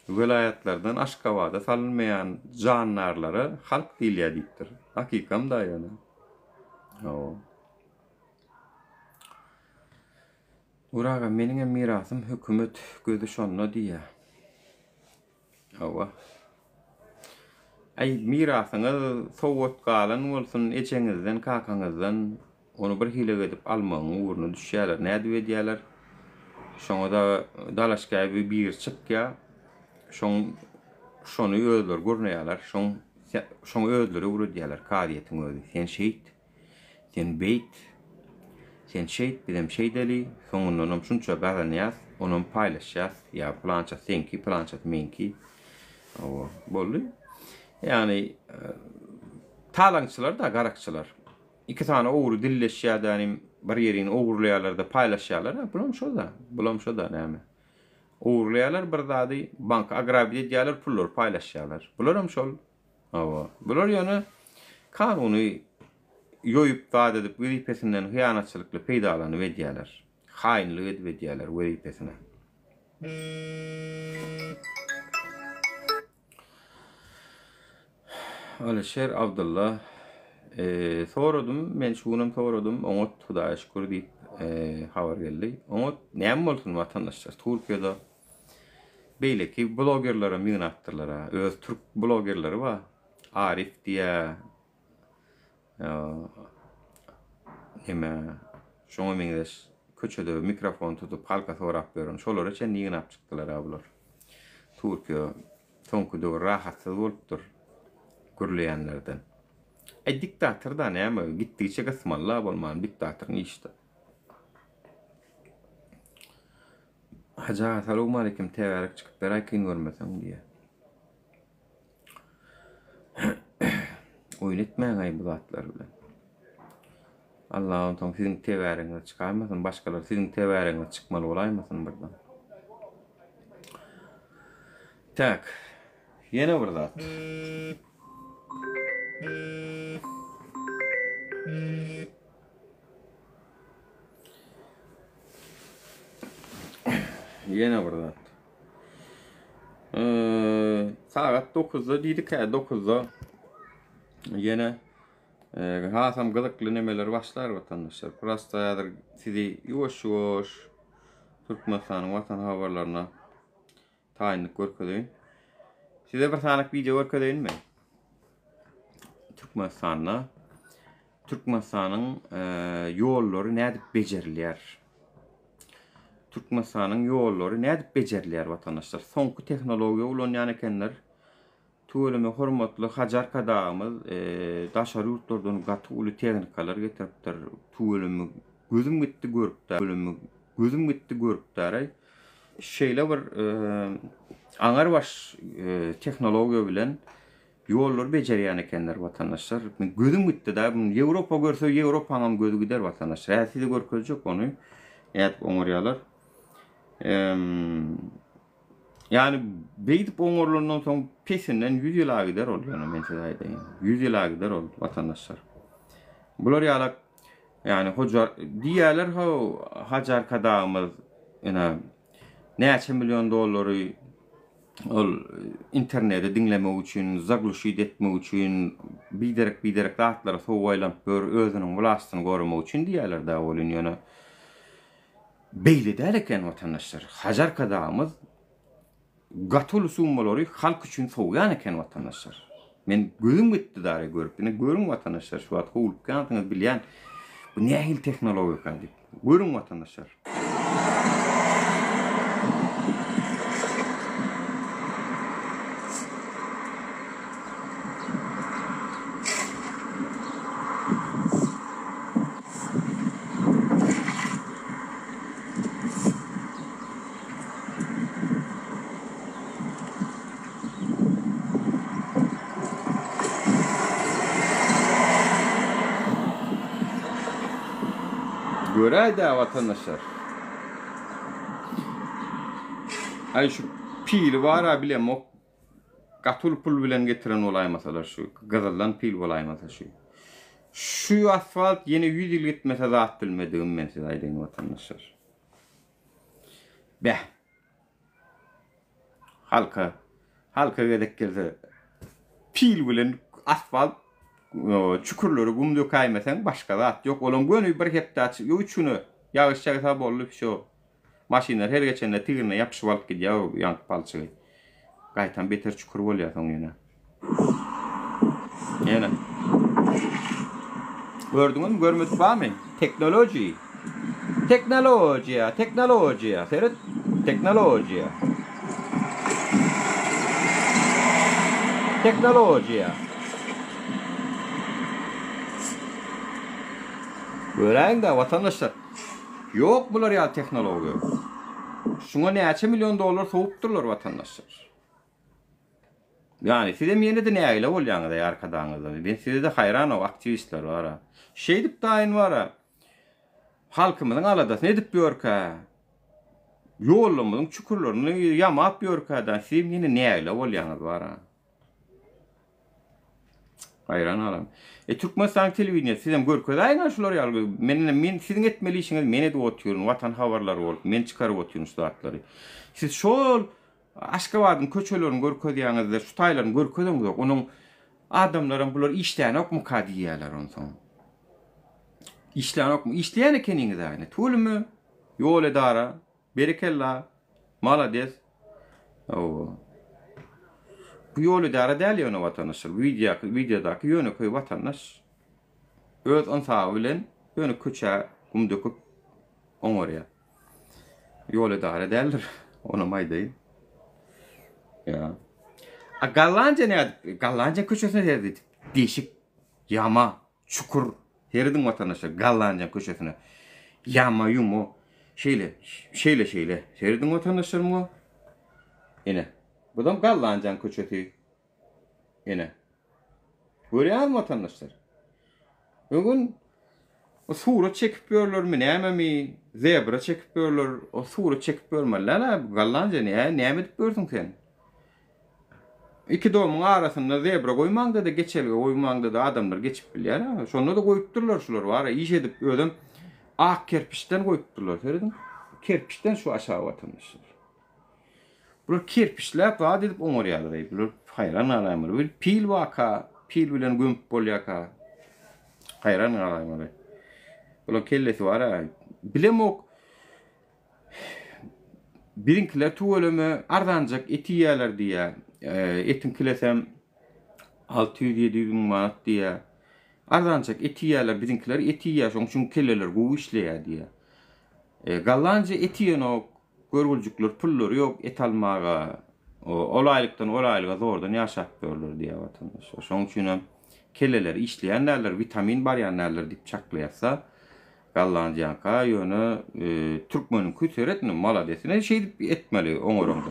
A: Velayetlerden Aşkabada salınmayan canlarları halk değil ya deyiptir. Hakikam da yani. O. Uraga menin mirasım hükümet gözü şonno diye. Ova. Ay mirasıňyz sowat galan bolsun, eçeňizden, kakaňyzdan onu bir hile edip almagyň uğruna düşýärler. Näde edýärler? Şoňa da dalaşka bir çykýa. Şonu özler gurnaýarlar. Şoň özleri urudýarlar. Kadiýetiň özü. Sen şeýit. Sen beyt. Sen şeýit bilen şeýdeli. Soňundan onam şunça baranýas, onam paýlaşýas. Ya plança senki, plança menki. O boldy. Yani talaňçylar da garakçylar. İki tane oğru dilleşýär dänim bir ýerini oğurlaýarlar da paýlaşýarlar. Bulam şo da näme? Oğurlaýarlar bir zady banka agrabiýet edýärler, pullar paýlaşýarlar. Bular hem şol. Bular ýöne kanuny ýoýup wada edip wezipesinden hyýanatçylykly peýdalanyp edýärler. Haýynlyk edip edýärler wezipesine. Alişer Abdullah soradym, men şunam soradym, oňa Hudaýa şükür diýip habar geldi. Oňa näme bolsun watandaşlar Türkiýede beýleki blogerlere miňnatdyrlar. Öz türk blogerleri bar. Arif diýe näme şoňa meňdeş köçede mikrofon tutup halka sorap beren. Şolary çen miňnap çykdylar bular. Türkiýe soňky döwür rahatsyz bolupdyr. Gürleyenlerden. Diktatör da näme gitdiçe gysmalla bolman diktatörň işte. Haja salamu alaykum täwärek çykyp beräkin görmeseň diýe. Oýnetmäň aý bu zatlar bilen. Allah'ın toň siziň täwäreňizi çykarmasyn, başgalar siziň täwäreňizi çykmaly bolaýmasyn birden. Tak. Ýene bir zat. Ýene bir zat. Saat 9-da diýdik, 9-da ýene hasam gyzykly nemeler başlar watandaşlar. Prosta ýadyr sizi ýuwaş-ýuwaş Türkmenistanyň watan habarlaryna taýinlik görkezýän. Size bir sanaky video görkezýänmi? Türkmenistanyň ýollary nädip bejerilýär? Türkmenistanyň ýollary nädip bejerilýär watandaşlar? Soňky tehnologiýa ulanýan ekenler. Töweleme hormatly Hajar kadamyz daşary ýurtlardan gaty uly tehnikalar getiripdir. Töweleme gözüm gitdi görüpdir. Şeýle bir aňar baş tehnologiýa bilen ýollar bejerýän ekenler watandaşlar. Men gözüm gitdi da Ýewropa görse Ýewropanyň gözü gider watandaşlar. Häsiz görkezjek onu. Ýat oňurýarlar. Yani beýdip oňurlandan soň pesinden 100 ýyla gider bolýar men size aýdaýyn. 100 ýyla gider ol watandaşlar. Bular ýalak yani hoca diýerler Hajar kadamyz ene näçe milyon dollary ol internette dinlemek üçin, zagluşyt etmek üçin biderek zatlara sowaýlanıp gör özüniň welastyny görmek üçin diýerler da bolyn ýöne. Beýle derken watandaşlar, Hajar kadamyz gatul summalary halk üçin sowaýan eken watandaşlar. Men gözüm gitdi dara görüp, görüň watandaşlar şu wagt howlup kantyňyz bilýän bu nähil tehnologiýa kan diýip. Görüň watandaşlar. Göreydi vatandaşlar. Ay şu pil var ha bilem o gatul pul bilen getiren olaymasalar şu, gazaldan pil olaymasa şu. Şu asfalt yeni 100 yıl gitmese zat bilmediğim men size aydın vatandaşlar. Be. Halka gedek gelse pil bilen asfalt çukurları gumdu kaymasan başka zat yok. Olan gönü bir hepde açık. Yo üçünü yağış çağısa bollu şu. Maşinler her geçende tigirine yapışıp alıp gidiyor yanıp balçığı. Gaytan beter çukur bolýar soň ýene. Ýene. Gördüňizmi, görmedi barmy? Teknoloji. Teknoloji. Seyret. Teknoloji. Göreň da vatandaşlar. Yok bular ya teknoloji. Şuna näçe milyon dolar soğupdurlar vatandaşlar. Yani size miyene de ne aile olyanı da arkadanızda. Ben size de hayran o aktivistler var ha. Şey dip dain var ha. Halkımızın aladas ne dip diyor ka? Yolumuzun çukurlarını yamap diyor ka da. Size miyene ne aile olyanı var ha. Hayran alam. Türkmenistan televizyon sizem görköz ayna şular ýaly. Men sizin etmeli işiniz mene de otuýaryn, watan habarlary bolup, men çykaryp otuýaryn şu zatları. Siz şol Aşgabat'ın köçelerini görködýäňizde, şu taýlaryny görködüňiz ýok. Onuň adamlaryň bular işleýän okmy kadiýýärler onsoň. İşleýän okmy? Işleýän ekeniňiz aýny. Tulmy? Ýol edara, berekella, malades. Bu ýol edara däl ýöne watandaşlar. Videodaky ýöne köý watandaş öz ansagy bilen ýöne köçä gum döküp oňarýar. Ýol edara däldir. Ona maýdaýyn. Ya. Gallanca ne? Gallanca köşesine derdi. Değişik yama, çukur. Herdin vatandaşlar Gallanca köşesine. Yama yumu. Şeyle. Herdin vatandaşlar mı? Yine. Bu da Gallanca köşesi. Yine. Görüyor vatandaşlar? Bugün o sura çekip görürler mi? Näme mi? Zebra çekip görürler. O sura çekip görürler. La Gallanca ne? Näme edip gördün sen? İki domun arasında zebra koymaňda da geçeli koymaňda da adamlar geçip bilýär ha. Şonu da koyupdurlar şular var. İş edip ödüm ak kerpiçten koyupdurlar. Gördün? Kerpiçten şu aşağı atılmışlar. Bu kerpiçler vaat edip oňarýarlar. Bu hayran alamlar. Bir pil vaka, pil bilen gömüp bolýaka. Hayran alamlar. Bu kellesi var ha. Bilemok birinkiler tuweleme ardanjak etiýärler diýär. Etin kilesem 600-700 manat diye. Ardançak etiýärler bizinkiler etiýär, şoň üçin kelleler gowy işleýär diye. Gallanca etiýän o görgüljükler pullary ýok et almaga. Olaýlykdan olaýlyga zordan ýaşap görler diye vatandaş. Şoň üçin kelleler işleýänler, vitamin barýanlar dip çaklaýasa Gallanca ýöne türkmeniň küseretini maladesine şey dip etmeli oňorunda.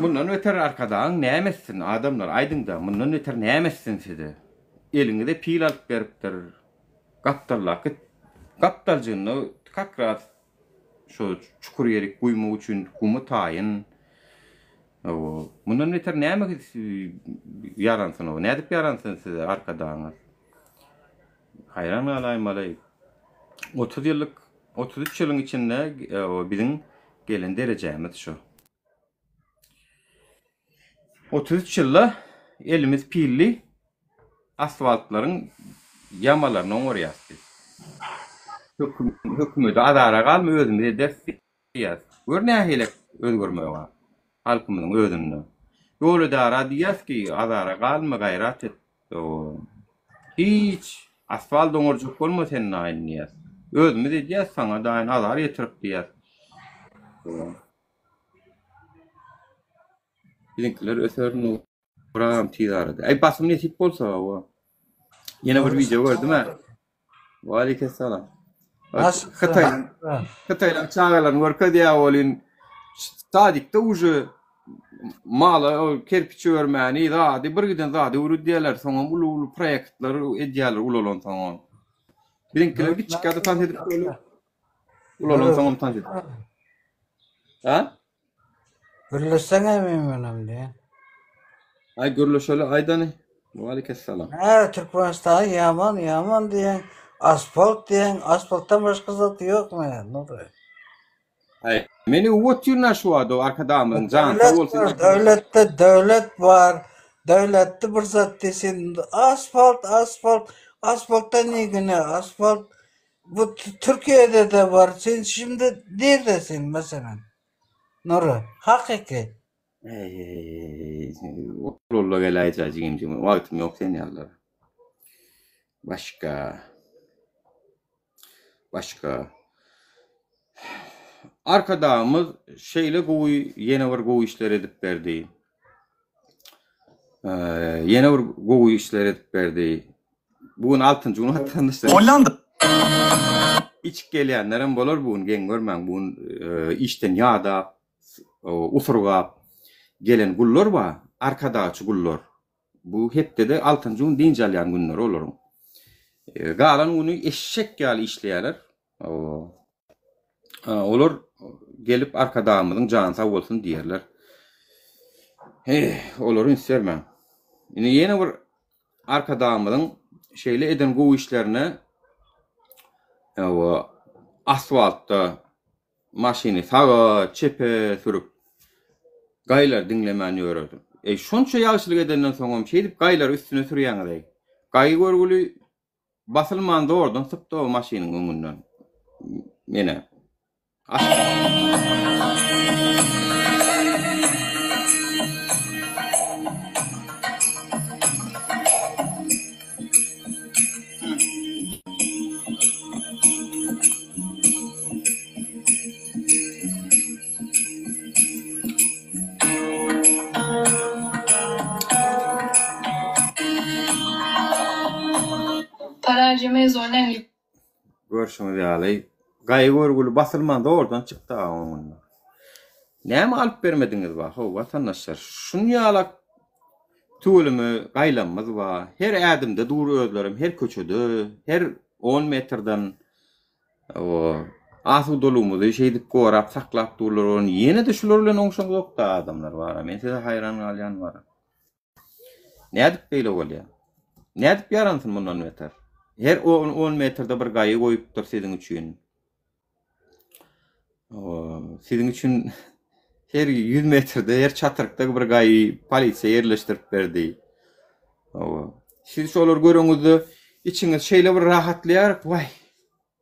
A: Bundan öter arkadan nämesin adamlar aydynda bundan öter nämesin size. Eliňizde pil alyp beripdir. Gaptarjyny kakrat şu çukur ýerik guýmak üçin gumy taýyn. Bundan öter näme ýaransyn o? Nädip ýaransyn size arkadan? Hayran alaýmalay. 30 ýyllyk 33 ýylyň içinde biziň gelen derejemiz şu. 33 ýylda elimiz pilli asfaltlaryň yamalarına oňarýar. Hökümeti adara galmy özümizde destekleýär. Görnä helek özgörmegi halkymyzyň özünden. Ýol edara diýär ki adara galmy gaýrat et. Hiç asfalt oňarjak bolmasa sen näýär. Özümizde diýär saňa daýyn adar ýetirip diýär. Linkler ösörünü program tiýardy. Ay basym netip bolsa o. Yine bir video gördüm ha. Wa aleykum salam. Xitaylan çağalan görke diýä bolyn Sadik de ucu mala o kerpiçi örmeni zadi bir giden zadi uru diyorlar sonra ulu proyektler ediyorlar ulolon tamam. Bizimkiler bir çıkardı tan edip böyle ulolon tamam tan edip. Ha?
E: Birleşsene memnunum diye.
A: Ay görülü şöyle aydanı. Aleykümselam.
E: Her Türkmenistan yaman diyen asfalttan başka zatı yok mu ya? Nuri?
A: Ay meni uvot yurna şu adı arkadamın can sağ
E: Devlet
A: olsun.
E: var, devlet var. Devlette bir zat desin. Asfaltta ne güne? Asfalt bu Türkiye'de de var. Sen şimdi neredesin mesela? Nuri? Hakiki.
A: Otururla gelayacağız cimcim. Vaktim yok sen yallara. Başka. Arkadağımız şeyle yeni var goğu işler edip verdi. Yeni var goğu işler edip verdi. Bugün 6. gün vatandaşlar.
F: Hollanda.
A: İç geleyenlerin bolar bugün gen görmem bugün işten yağda usurga gelen gullar var. Arkadaşı gullar. Bu hepte de 6. gün dincalayan günler olur. Galan günü eşek gali işleyenler. Olur gelip arkadağımızın canı sağ olsun diyerler. Olurun istermem. Yine bir arkadağımızın şeyle eden bu işlerini asfaltta maşini sağa çepe sürüp gaylar dinlemeni öğrendim. Şonça yağışlık edenden sonra şey deyip gaylar üstüne sürüyen aday. Gayı görgülü basılmandı oradan sıptı o maşinin önünden. Yine
G: Para harcamayı zorlayan
A: görüşümüz yağlay. Gayı görgülü basılmandı oradan çıktı onunla. Ne mi alıp vermediniz var? Vatandaşlar. Şun yağlak tuğulümü gaylanmaz var. Her adımda dur özlerim, her köçödü, her 10 metreden asıl dolumuzu şeydik korap, saklap durlar onu. Yine de şularla onşan yok da adamlar var. Men size hayran alayan var. Ne edip böyle ol ya? Ne edip yaransın bundan metre? Her 10 metrede bir gayı koyup dur sizin için. Sizin için her 100 metrede her çatırıkta bir gayı polisiye yerleştirip verdi. Siz şolar görüňüzde içiniz şeyle bir rahatlayarak vay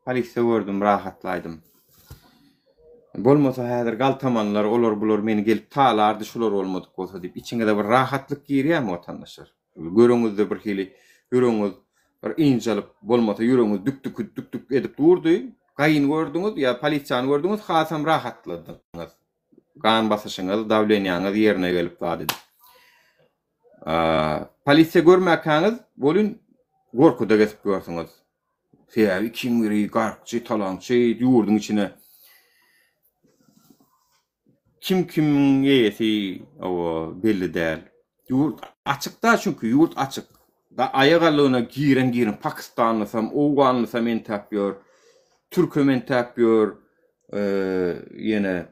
A: polisiye gördüm rahatlaydım. Bolmasa häzir galtamanlar olar bular meni gelip talardy şular olmadyk bolsa dip içiňe de bir rahatlyk girýärmi watandaşlar. Görüňüzde bir hili yüreğiniz bir injalyp bolmasa yüreğiniz dük edip durdy. Gaýyn gördüňiz ya polisiýany gördüňiz hasam rahatladyňyz. Gan basışyňyz dawlenýäňiz ýerine gelip gady. Polisiýa görmäkäňiz bolun gorkuda geçip görseňiz. Seýäbi kim giri garçy talançy ýurdun içine kim ýesi o belli däl. Ýurt açykda çünkü ýurt açyk. Da ayagalyna giren Pakistanlysam, Owganlysam men tapýar. Türkmen tapýar. Ýene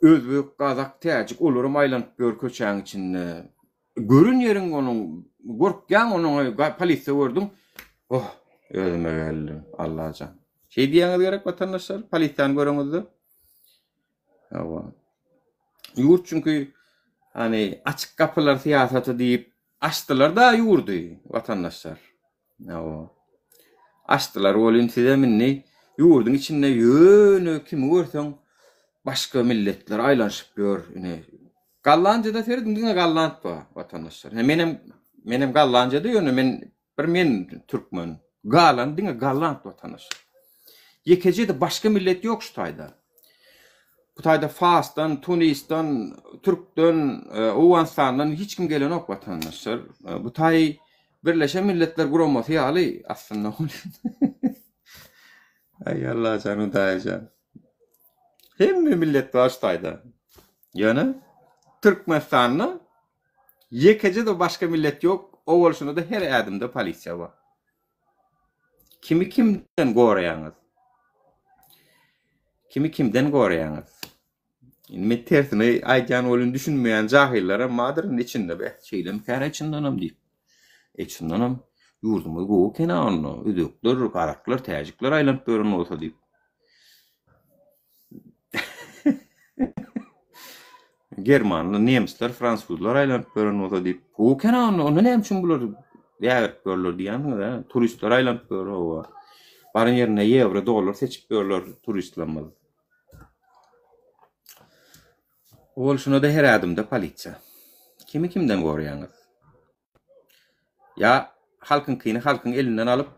A: özbek, gazak, täjik olaram aýlanyp gör köçäň içinde. Görün ýeriň onuň gorkýan onuň polisiýa gördüm. Özüme geldi. Allah'a. Şey diýäňiz gerek vatandaşlar, polisiýany göreňizde. Yurt çünkü hani açık kapılar siyaseti deyip açtılar da yurdu vatandaşlar. Açtılar olun size minni yurdun içinde yönü kimi görsen başka milletler aylanışıp gör. Gallanca'da seyredin dine gallant var vatandaşlar. Menem Gallanca'da yönü men Türkmen. Galan dine gallant vatandaşlar. Yekece'de başka millet yok şu tayda. Bu tayda Fas'tan, Tunis'tan, Türk'ten, Oğuzhanistan'dan hiç kim gelen yok vatandaşlar. Bu tay Birleşen Milletler Kurulması ýaly aslında. Ay Allah canı dayacan. Hem millet var şu tayda. Yani Türkmenistan'ı yekece de başka millet yok. O oluşunda da her adımda polisiya var. Kimi kimden gorayanız? Kimi kimden gorayanız? Men tersine aycan olun düşünmeyen cahillere madırın içinde be. Şeylem kara içindanam deyip. İçindanam yurdumu goğu kenarına. Ödökler, karaklar, tecikler aylanıp börün olsa deyip. Germanlı, Nemsler, Fransuzlar aylanıp börün olsa deyip. Goğu kenarına, onu ne için bular? Yağırıp börülür diyen de. Turistler aylanıp börün olsa. Barın yerine euro, dolar seçip börülür turistlanmaz. Ol şuna da her adımda polisiya. Kimi kimden gorayanız? Ya halkın kıyını halkın elinden alıp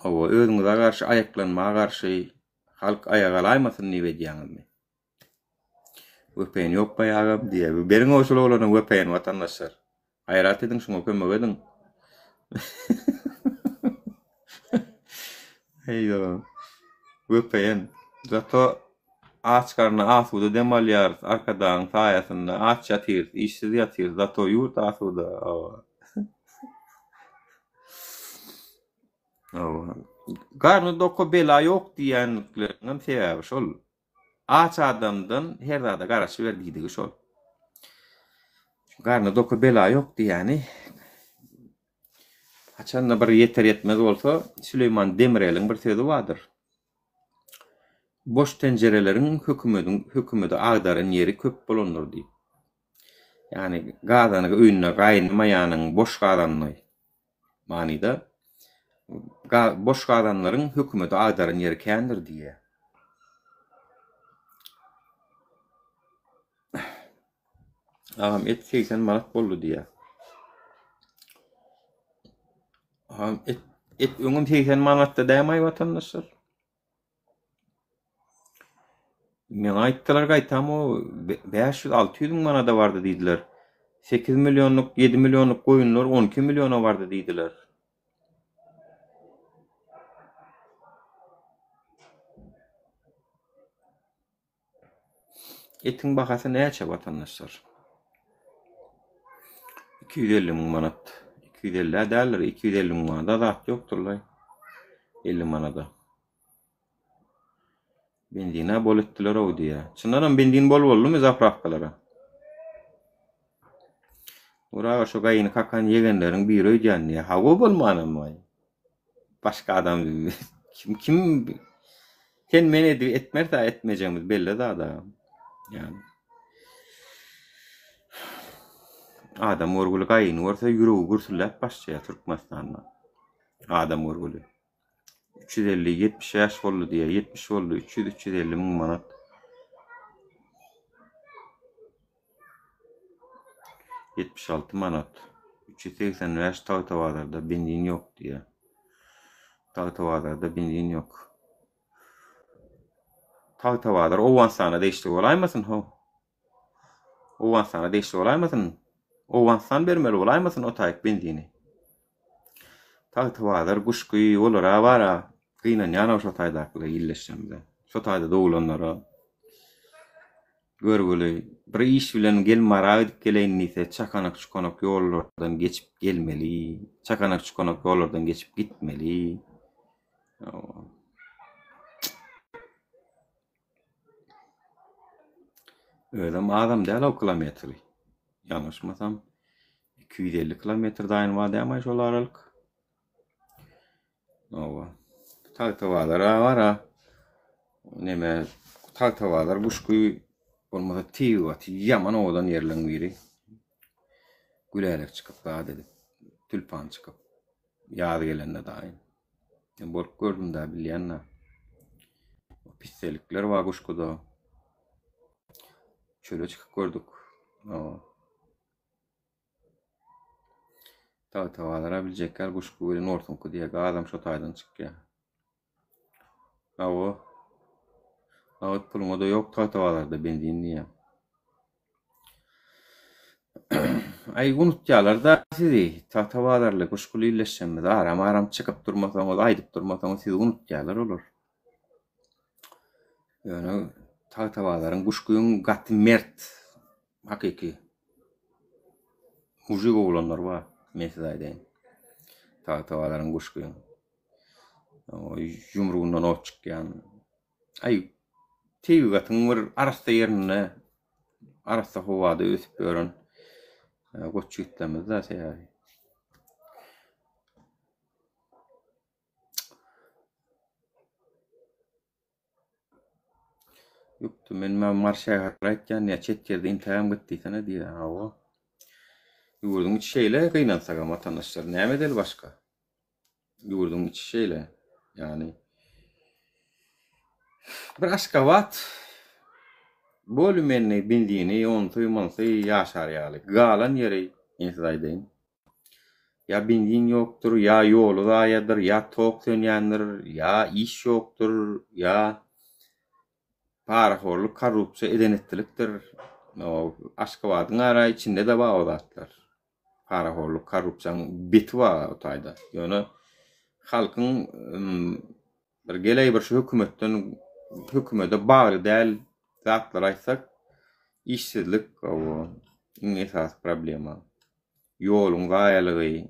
A: o özüňize garşy ayaklanmaga garşy halk ayagalaymasyn niwe diýäňizmi? Öpeň ýok baýagam diýe. Beriň oşul olanyň öpeň watandaşlar. Hayrat ediň şoňa kömek ediň. Heýdo. Öpeň. Zato aç karnına asuda demalýar, arkadan saýasynda aç ýatyr, işsiz ýatyr, zato ýurt asuda. Garny doko bela ýok diýenlikleriň sebäbi şol. Aç adamdan her zada garaşy berdiýdigi şol. Garny doko bela ýok diýeni haçanda bir yeter yetmez bolsa Süleyman Demirel'in bir sözi vardır. Boş tencerelerin hökümeti agdarın yeri köp bolundur diýip. Yani gazanyň öýüne gaýnamaýanyň boş gazanyny manida boş gazanlaryň hökümeti agdaryn yeri kendir diýe. Agam et 80 manat boldy diýe. Agam et öňüm 80 manatda däýmay watandaşlar. Men aýtdylar gaýtam o 500-600 manada bardy diýdiler. 8 milyonluk 7 milyonluk goýunlar 12 milyona bardy diýdiler. Etin bahasy näçe watandaşlar? 250 manat. 250 däller, 250 manada zat ýokdurlar. 50 manada. Bendina bol etdiler o diye. Çındanam bendin bol bollumy zapravkalara. Ora şu gaýyny kakan yegenleriň biri öýdýändiýe. Hawa bolmanamy. Başga adam kim sen meni etmer da etmejemiz belli da adam. Yani adam orgulu gaýyny görse ýüregi gursulap başlaýar Türkmenistanda. Adam orgulu 350-70 yaş boldy diye 70 boldy 300-350 min manat. $76 manat. 380 yaş tawtawalarda benzin yok diye. Tawtawalarda benzin yok. Tawtawalar owan sana değişti olaýmasyn ho. Owan sana değişti olaýmasyn. Owan san bermeli olaýmasyn o taýyk benzini. Tawtawalar guşky olara bara. Gynan ýana şo taýdakly illeşjemde. Şo taýda dowlanlara görgüli bir iş bilen gelmara edip geleýin ise çakanak çukanak ýollardan geçip gelmeli. Çakanak çukanak ýollardan geçip gitmeli. Ödem adam däl o kilometri. Ýanlaşmasam 250 kilometr daýyn wa däme şol aralyk. Owa. Tawtawalara bara. Neme tawtawalar guşky bolmasa tiýat ýaman odan ýerleň biri. Gülelek çykyp da dedi. Tülpan çykyp ýaly gelende daýyn. Ben bolup gördüm da bilýänler. Pisselikler wa guşkuda. Çöle çykyp gördük. Tawtawalara biljekler guşku bilen ortunku diýe adam şo taýdan çykýar. Awat puluma da yok tawtawalarda benzin diýe. Ay unutýarlar da sizi tawtawalarla guşkulu illeşýänmiz. Aram çykyp durmasaňyz, aýdyp durmasaňyz sizi unutýarlar olar. Yani Tağtavaların kuşkuyun gatı mert. Hakiki. Mujik oğlanlar var. Mesela aydayın. Tağtavaların kuşkuyun. O yumruğundan ot çıkyan. Ay, tegi gatın var arasta yerine. Arasta hovada ötüp görün. Koçu gitlemez da seyahat. Yoktu, men marşaya qaraytgan ya chet yerde imtihan gitdiysene diye. Awa. Yurdun içi şeyle kıynansak vatandaşlar. Näme del başka? Yurdun içi şeyle. Yani bir aşkavat bölümeni bildiğini on tuymansı yaşar ýaly. Galan yeri insaýdyn. Ya bildiğin yoktur, ya yolu zayadır, ya tok dönýändir, ya iş yoktur, ya paraxorluk, korrupsiýa edenettilikdir. O aşkawatyň ara içinde de bar o zatlar. Paraxorluk, korrupsiýanyň beti bar o taýda. Ýöne halkyň bir gelej bir şu hökümete bagly däl zatlar aýtsak, işsizlik o iň esas problema. Ýoluň gaýalygy.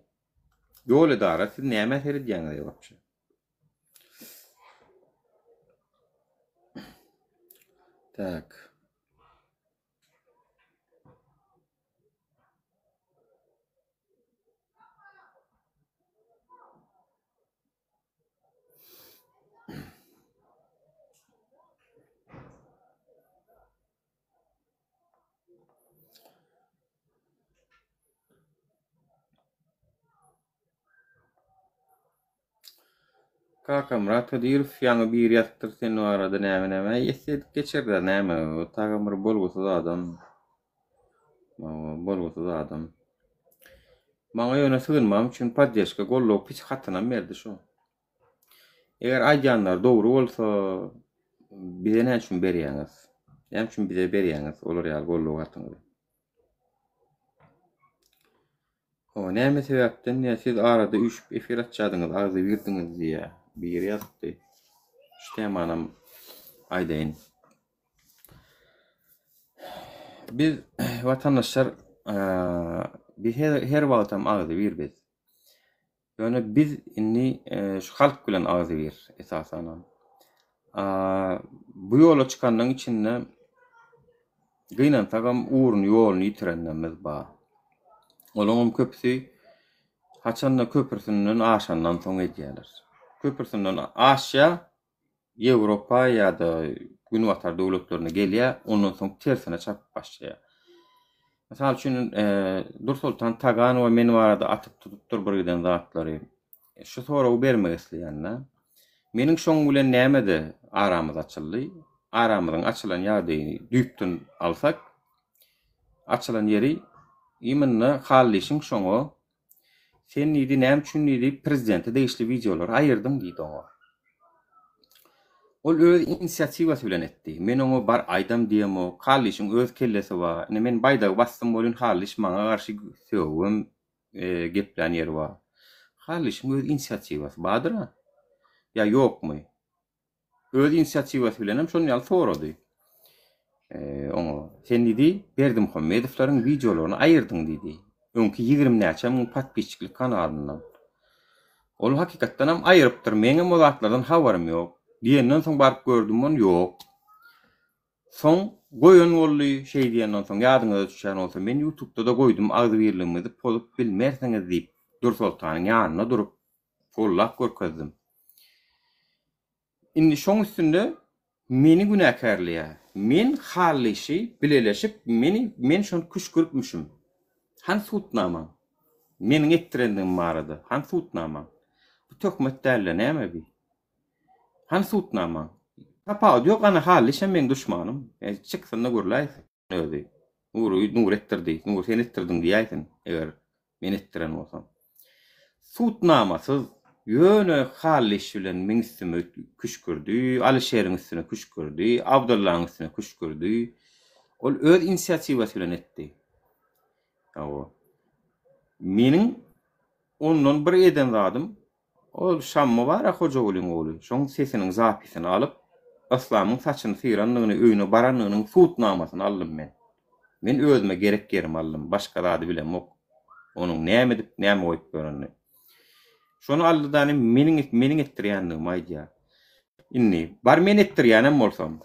A: Ýol edara siz näme edýäňiz ýokça. Tak. Kaka Murat Kadirov ýaňy bir ýatdyr sen o arada näme ýetdik geçirdi näme o tagamyr bolgusa da adam. Bolgusa da adam. Maňa ýöne sığınmam üçin poddeşka gollok piç hatyna berdi şu. Eger aýdanlar dogry bolsa bize näme üçin berýäňiz? Näme üçin bize berýäňiz? Olar ýaly gollok hatyny. O näme sebäpden ýa siz arada üçüp efir atjadyňyz, agzy birdiňiz diýe. Bir ýatdy. İşte manam aýdaýyn. Biz vatandaşlar biz her wagtam agzy birbiz. Ýöne biz inni şu halk bilen agzy bir esasan. Bu ýola çykandan içinde gynan tagam uğrun ýoluny ýitirenlerimiz bar. Olaňam köpüsi haçanda köpürsünden aşandan soň edýärler. Köpürsünden Asya, Ýewropa ýa-da Günwatar döwletlerine gelýär, ondan soň tersine çapyp başlaýar. Mesal üçin Nursultan Taganow meni arada atyp tutup birden zatlary. Şu soraw bermek isleýänler. Meniň şoň bilen nämede aramyz açyldy? Aramyzyň açylan ýerdi düýpden alsak, açylan ýeri imanna hallyşyň şoňa sen nidi näme üçin nidi prezidente değişli videolar ayırdım diýdi o. Ol öz inisiativasy bilen etdi. Men oňa bar aýdam diýem o, hallyşyň öz kellesi bar. Men baýda bastym bolun hallyş maňa garşy söwüm geplen ýeri bar. Hallyşyň öz inisiativasy bardyr ha? Ya ýokmy? Öz inisiativasy bilen hem şonu ýaly sorady. Oňa sen nidi Berdimuhammedowylaryň videolaryny ayırdyň diýdi. Öňki 20 näçe müň patpisçilik kanalyndan. Ol hakykatdan hem aýrypdyr. Meňem o zatlardan habarym ýok. Diýenden soň baryp gördüm on ýok. Soň goýun boldy şey diýenden soň ýadyňyza düşýän bolsa men YouTube'da da goýdum agzy birligimizi polup bilmerseňiz diýip Nursultanyň ýanyna durup follap görkezdim. Indi şoň üstünde meni günäkärliýär. Men hallyşy bileleşip men şonu küşkürpmüşüm. Han tutnama. Meniň etdirendim barada. Han tutnama. Bu tökmet dälle näme bi? Han tutnama. Tapa ýok ana hallyşa men düşmanım. Çyksyna görläýär. Özi. Nur etdirdi. Nur sen etdirdin diýäýsin. Eger men etdiren bolsam. Tutnamasyz ýöne hallyş bilen men üstüme küşkürdi. Alişeriň üstüne küşkürdi. Abdullahyň üstüne küşkürdi. Ol öz inisiativasy bilen etdi. Awa. Meniň ondan bir eden zadım. Ol şammy bar, hoja bolyň oğlu. Şoň sesiniň zapysini alyp Aslamın saçını sıyranlığını, öýüne baranlığının suutnamasyny aldım men. Men özüme gerek yerim aldım. Başka zady bilem ok. Onun näme edip näme goýup göränni. Şonu aldydan meniň etdirýändigim aýdýa. Inni bar men etdirýänem bolsam.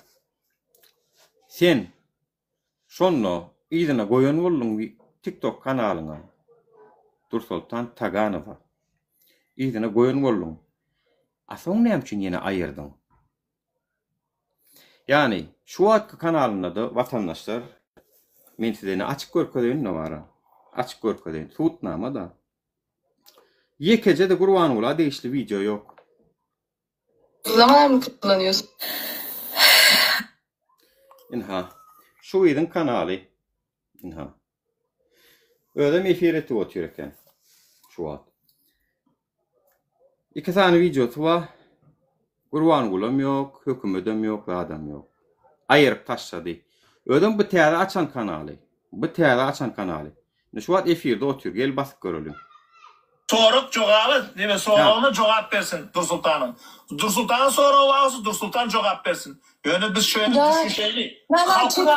A: Sen şonu ýygyna goýan boldun TikTok kanalyna. Dursultan Taganowa. Ýygyna goýan boldun. Asoň näme üçin ýene aýyrdyň? Yani şu wagtky kanalyna da watandaşlar men sizeni açyk görkezýän näwara. Açyk görkezýän suutnama da. Yekece de Gurbanogul deýişli video yok.
F: Uygulamalar mı kullanıyorsun?
A: Inha. Şu ýygyň kanaly. Inha. Ödem efir etip oturýarken. Şu wagt. İki tane videosu var. Gurbanogulum yok, hökümetim yok, adam yok. Ayırıp taşladı. Ödem bu täze açan kanaly. Bu täze açan kanaly. Şu wagt efirde otur, gel basyp görelim.
G: Sorup jogap, neme sorugyna jogap bersin Dursultan'ın. Dursultan'ın sorugy bolsa Dursultan jogap bersin. Ýöne biz şöyle düşünşeli.
F: Ben açık.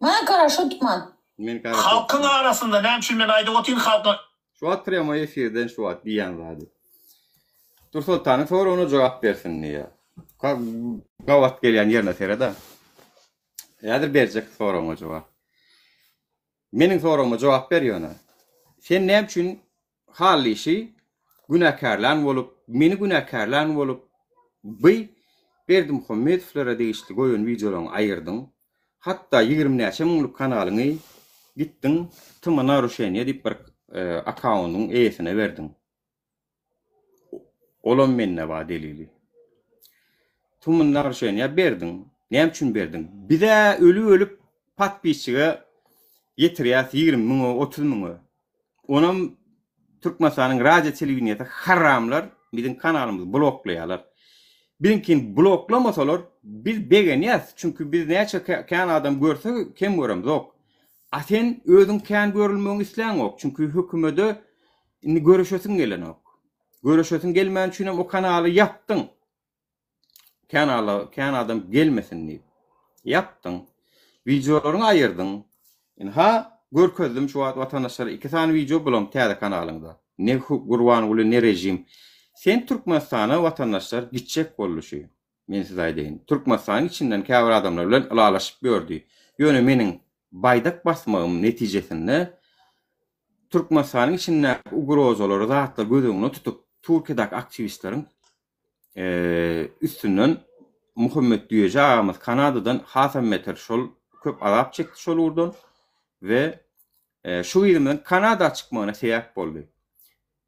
F: Ben karşı tutman.
G: Halkın arasında näme üçin men aýdyp otyryn halkyn.
A: Şu wagt prema efirden şu wagt diýen zady. Dursultan'ın sorugyna jogap bersin diýe. Gawat gelýän ýerine sereda. Ýadyr berjek sorugyna jogap. Meniň sorugyma jogap berýär. Sen näme üçin hal işi günahkarlan bolup, meni günahkarlan bolup, Berdim Muhammedowlara deýişli goýun videolaryny aýyrdyň. Hatta 20 näçe miňlik kanalyny gitdiň, Tymana Narushenýa diýip bir akkauntyň eýesine berdiň. Olam menne ba delili. Tymana Narushenýa berdiň. Näme üçin berdiň? Bize ölüp patbiçiga ýetirýär 20 miň, 30 miň. Onam Türkmenistanyň radio telewizionyny haramlar biziň kanalymyzy bloklaýarlar. Bizimkin bloklamasalar biz begenýäs. Çünki biz näçe kän adam görse kim görem yok. Asen özüň kän görülmegiň isleň ok. Çünki hökümede indi görüşesin gelen ok. Görüşesin gelmän üçin o kanaly yapdyň. Kän adam gelmesin diýip. Yapdyň. Videolaryny aýyrdyň. Ha görkezdim şu watandaşlara iki tane video bulam täze kanalyňda. Ne Gurbanogul ne rejim. Sen Türkmenistana watandaşlar gitjek boluşy. Men size aýdyn. Türkmenistanyň içinden käbir adamlar bilen alalaşyp gördü. Ýöne meniň baýdak basmagym netijesinde Türkmenistanyň içinden ugrozalary zatlar gözüňe tutup Türkiýedäki aktivistleriň üstünden Muhammed diýjämiz Kanadadan Hasan Meter şol köp azap çekdi şol urdan ve şu ýerden Kanada çykmagyna sebäp boldy.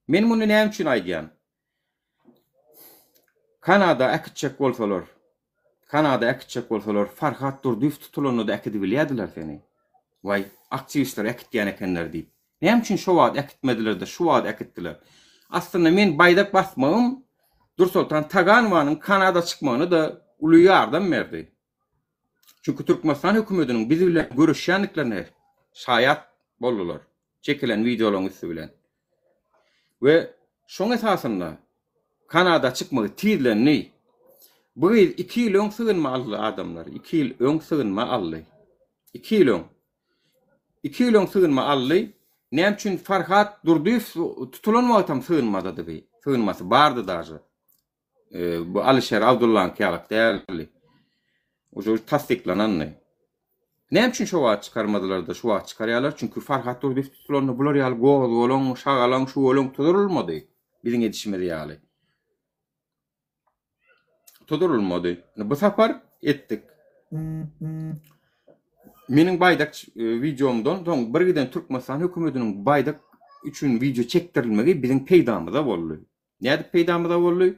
A: Men muny näme üçin aýdýan? Kanada akitjek bolsalar, Farhat Durduýew tutulanyny da akidi bilýärdiler seni. Vay, aktivistler akitýän ekenler diýip. Näme üçin şu wagt akitmediler de şu wagt akitdiler? Aslında men baýdak basmagym Dursultan Taganowanyň Kanada çykmagyny da uly ýardam berdi. Çünki Türkmenistan hökümetiniň bizi bilen görüşýänliklerine şaýat boldular. Çekilen videolaryň üstü bilen. Ve şoň esasında Kanada çykmagy tiýdilenni. Bu 2 ýyl öň sığınma aldy adamlar. 2 ýyl öň sığınma aldy. 2 ýyl öň. 2 ýyl öň sığınma aldy. Näme üçin Farhat Durduýew tutulanmagy tam sığınmadadyr. Sığınmasy bardy daşy. Bu Alişer Abdullahyň kälak däli. Ojo tasdiklananny. Näme üçin şu wagt çykarmadylar da şu wagt çykarýarlar? Çünki Farhat Durduýew tutulanny bular ýaly gowy bolan, şagalan şu bolan tudurulmady. Biziň edişmedi ýaly. Tudurulmady. Bu sapar etdik. Meniň baýdak videomdan bir giden Türkmenistan hökümetiniň baýdak üçin video çekdirilmegi biziň peýdamyzda boldy. Näde peýdamyzda boldy?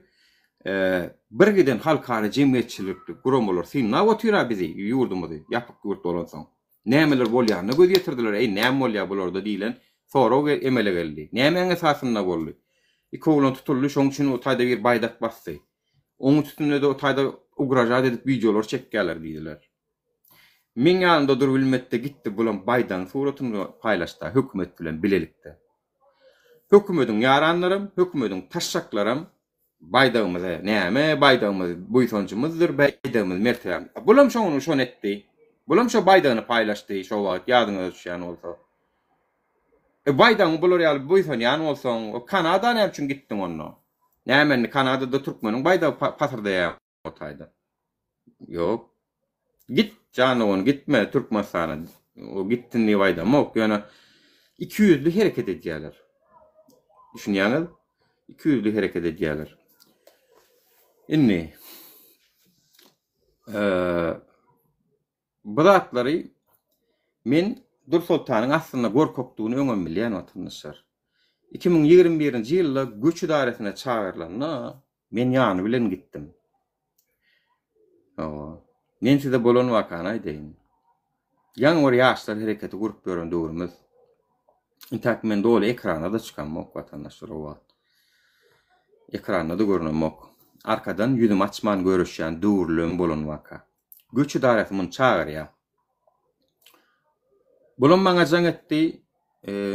A: Bir giden halkara jemgyýetçilikli gurumalar synap otyrar bizi ýurdumyzy ýapyp ýurt bolansoň. Nämeler bolýarny göz ýetirdiler. Näme bolýar bularda diýilen sorag emele geldi. Näme esasynda boldy? İki oğlan tutuldu, şoň üçin o taýda bir baýdak bastı. Onun üstünde de o taýda ugrajat edip videolar çekýärler diýdiler. Men ýanynda dur bilmetde gitdi bulan baýdan suratyny paýlaşdy hökümet bilen bilelikde. Hökümetiň ýaranlarym, hökümetiň taşşaklarym baydağımız näme baydağımız buýsoncumuzdur baydağımız mertebem. Bulam şonu şon etdi. Bulam şo baydağını paylaşdy şo wagt ýadyňyza düşýän bolsa. Baydağın bular ýaly buýson ýan bolsaň o Kanada näme üçin gitdiň onu? Näme Kanadada türkmeniň baýdagy pasarda ýa otaydy. Ýok. Git canım gitme Türkmenistan'a. O gittin ne vayda mok yani 200'lü hareket edýärler. Düşünýäňiz? 200'lü hareket edýärler. Inni bu zatları men Dursultanyň aslynda gorkokdugyny öňem bilýän watandaşlar. 2021-nji ýylda göç idaresine çağırylanyna men ýany bilen gitdim. Men size bolan wakany aýdaýyn. Ýaňy ýaşlar hereketi gurup görän döwrümüz. Intak men dolu ekrana da çıkan mok watandaşlar o wagt. Ekranda da görünen mok. Arkadan ýüzüm açman görüşýän döwürlüm bolan waka. Göç idaresi muny çağırýar. Bolan maňa jaň etdi.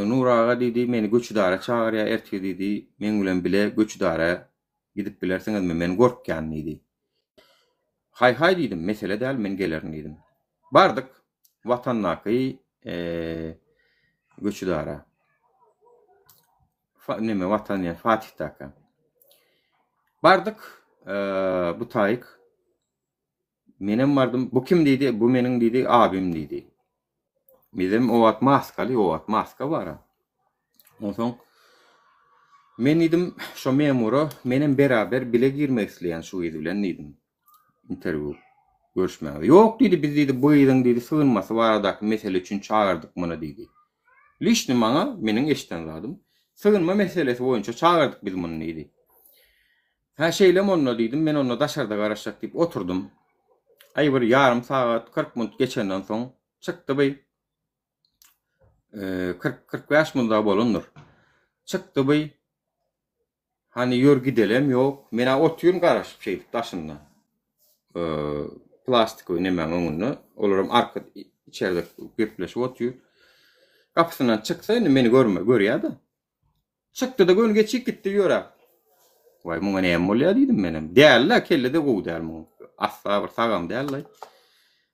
A: Nuraga dedi meni göç idare çağırýar, ertesi dedi men bilen bile göç idare gidip bilersiňiz men gorkýan idi. Hay dedim, mesele däl men gelerin dedim. Bardyk watannaky göç idare. Neme watanya Fatih taka. Bardyk bu taýyk menem bardım. Bu kim dedi? Bu meniň dedi, abim dedi. Bizim o wagt maskaly, o wagt maska bara. Onsoň men dedim şo memuru menen beraber bile girmek isleýän şu ýyzy bilen dedim. Interview görüşmäge. Ýok dedi, biz dedi bu ýylyň dedi sığınmasy baradaky mesele üçin çağırdyk muny dedi. Lişni maňa meniň eşden zadym. Sığınma meselesi boýunça çağırdyk biz muny dedi. Ha şeýlem onno dedim, men onno daşarda garaşak diýip oturdum. Aý bir ýarym saat 40 minut geçenden soň çykdy bu 40-45 minutda bolundur. Çykdy bu. Hani ýör gidelem ýok. Mena oturýan garaşyp şeýdip daşynda. Plastik oýnaman oňuny. Olaram arka içeride gepleşip oturýar. Kapısından çyksa meni görýär-de. Çykdy da gün geçip gitdi ýöre. Vay muňa näme bolýar diýdim menem. Däl kelle de gowdar muň. Asla bir sagam däl.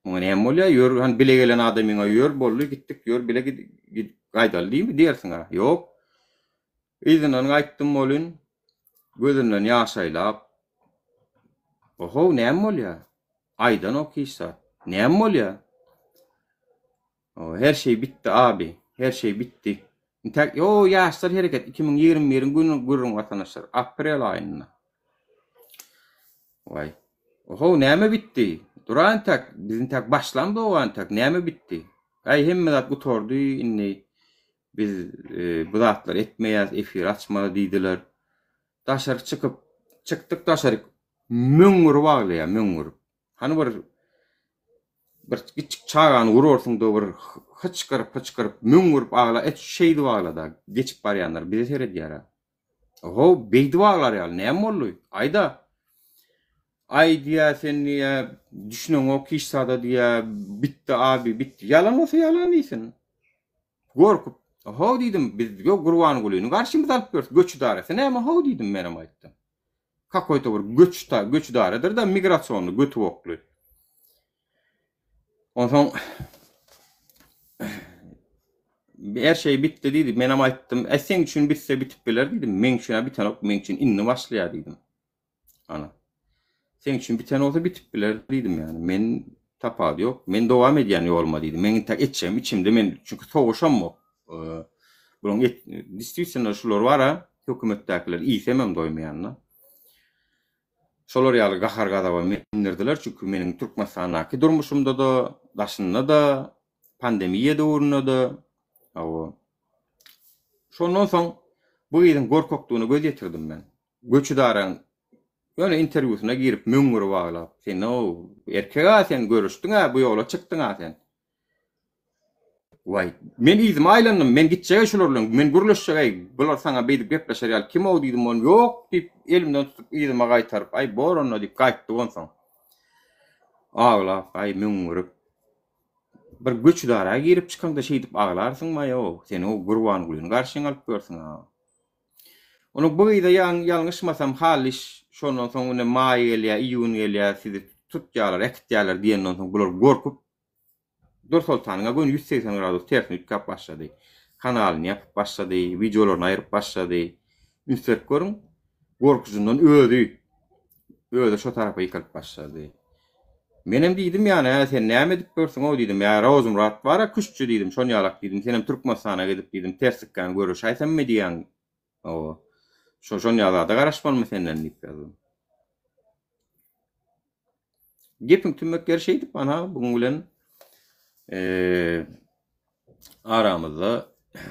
A: Muňa näme bolýar? Ýör han bile gelen adamyňa ýör boldy gitdik, ýör bile gaýdal diými diýersiň ha? Ýok. Ýzynyň aýtdym bolyn. Gözünden ýaşaýlap. Oho, näme bolýar? Aýdan okýsa. Näme bolýar? Her şey bitti abi. Her şey bitti. Intak ýaşlar hereket 2021 günü görüň watandaşlar. Aprel aýynda. Vay. Oho, näme bitti? Duran tak bizim tak başlandy o antak näme bitti? Ay hemme zat gutordy inni biz bu zatlar etmeýäs, efir açmaly diýdiler. Daşar çykdyk daşar müňür baglaýar, müňür. Hani bir kiçik çağan urursun da bir hıçkırıp müňür bagla et şeýdi baglada geçip barýanlar bize seredýär. Oho, beýdi baglar ýaly näme boldy? Aýda ay diýä sen diýä düşünüň o kişsada diýä bitti abi bitti. Yalan olsa yalan diýsin. Gorkup oho diýdim biz Gurban Gulyny garşymyza alyp görs göç idaresi näme ho diýdim menem aýtdym. Kakoýta bir göç idaredir da migrasiýonly götüp okly. Onsoň her şey bitti diýdi. Menem aýtdym, sen üçin bitse bitip biler diýdim. Men üçin biten ok, men üçin inni başlaýar diýdim. Ana. Sen üçin biten olsa bitip biler diýdim ýani. Men tapady ýok. Men dowam edýän ýolma diýdim. Men tak etjem içimde men çünkü sowuşam mok. Bulan distribüsiýonlar şular bara, hökümetdekiler iýsemem doýmaýanlar. Şolar ýaly gahar gadaba mendirdiler çünkü meniň Türkmenistanaky durmuşymda da, daşynda da, pandemiýa döwründe da, şondan soň bu ýylyň gorkokdugyny göz ýetirdim men. Göç idareň ýöne interwýusuna girip müňür baglap, sen o erkega sen görüşdiň ha, bu ýola çykdyň ha sen. Vay, men izim aýlandym, men gitjege şolarlaň, men gürleşjege, bular saňa beýdip gepleşer ýaly kim o diýdim on, ýok diýip elimden tutup izime gaýtaryp, ay boranna diýip gaýtdy onsoň. Aglap, ay müňürüp bir göç idara girip çykanda şeýdip aglarsyňmy ýok, sen o Gurban Gulyny garşyňa alyp görsiň ha. Onu bug'yda ýalňyşmasam haliş şondan soň ine may gelýär, iýun gelýär, sizi tutýarlar, ekitýärler diýenden soň bular gorkup Dur Sultanyňa gün 180 gradus tersine ütkap başlady. Kanalyny ýapyp başlady, videolaryny aýryp başlady. Ünsek görüň, gorkujundan öýde şo tarafa ýykylyp başlady. Menem diýdim ýani, sen näme edip görseň o diýdim, ýa rozum rat bara küççü diýdim, şonu ýalak diýdim, senem Türkmenistana gedip diýdim, terslikden görüş aýsam diýen. O. Şonu ýalada garaşmanmy senden diýip ýazdym. Gepim tümmek gerçeýdi bana bugun bilen aramızda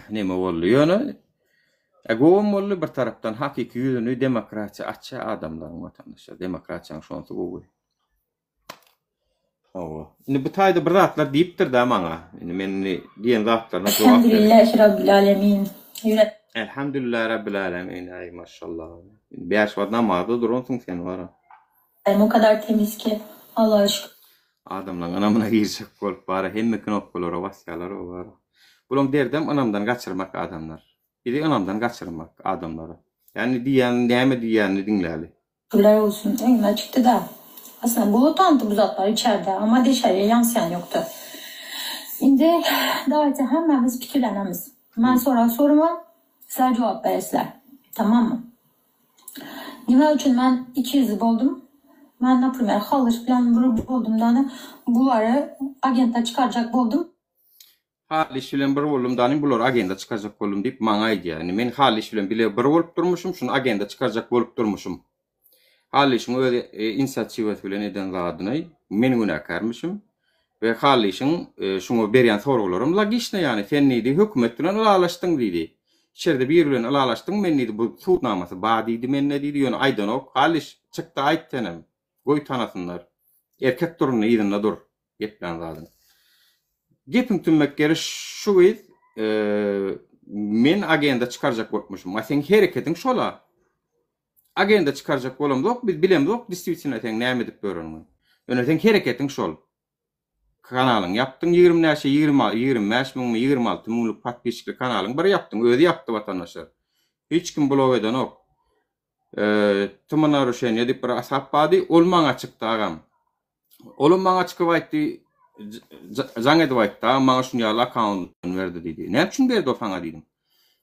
A: neme boldy ýöne egowum boldy bir tarapdan hakiki ýüzüni demokratiýa açça adamlaryň watandaşlar demokratiýanyň şonsy gowy. O. Indi bu taýda bir zatlar diýipdir da maňa. Indi men diýen zatlaryna jogap
F: Elhamdülillahi Rabbil Alemin.
A: Elhamdülillah Rabbil Alemin. Ay maşallah. Beş wagt namazda durunsun sen wara.
F: O kadar temiz ki Allah'a şükür.
A: Adamlaryň anamyna girsek bolup bara hemme knopkalara basýarlar o bara. Bulan derdem anamdan gaçyrmak adamlar. Biri anamdan gaçyrmak adamlara. Yani diýen näme diýenini dinläli.
F: Şükürler olsun. Engin çıktı da. Aslında bu tanıtı bu zatlar içeride ama dışarıya yansıyan yoktu. Şimdi davete hemmemiz fikirlenemiz. Ben soruma sizler cevap veresizler. Tamam mı? Nima üçün ben 200 boldum. Ben например halış bilen vurup boldumdan buları agenta çıkaracak boldum.
A: Haliş bilen bir bolumdan bular agenda çıkaracak bolum diýip maňa aýdy. Yani men haliş bilen bile bir bolup durmuşum, şunu agenda çıkaracak bolup durmuşum. Halişiň öz inisiatiwasy bilen eden zadyny men günakarmyşym we halişiň şunu berýän soraglarym logişne ýani sen nidi hökümet bilen alalaşdyň diýdi. İçeride bir bilen alalaşdyň men nidi bu suwnamasy ba diýdi men ne diýdi ýöne aýdanok haliş çykdy aýtdynem. Goý tanasynlar. Erkek duruny ýerinde dur. Geplen zadyn. Gepim tümmek geriş şu biz men agenda çıkaracak bolmuşum. Sen hereketiň şola. Agenda çıkaracak bolamdok, biz bilemdok, distribüsiýa teň näme edip görünmi. Öňe sen hereketiň şol. Kanalyň yapdyň 20 näçe 25 miň 26 miňlik patpisçilik kanalyň bir yapdyň, özi yapdy watandaşlar. Hiç kim blog eden ok. Tımana roşen edip bir asap bady, ol maňa çykdy agam. Olum maňa çykyp aýtdy, jaň edip aýtdy, maňa şunu ýaly account berdi diýdi. Näme üçin berdi o faňa diýdim.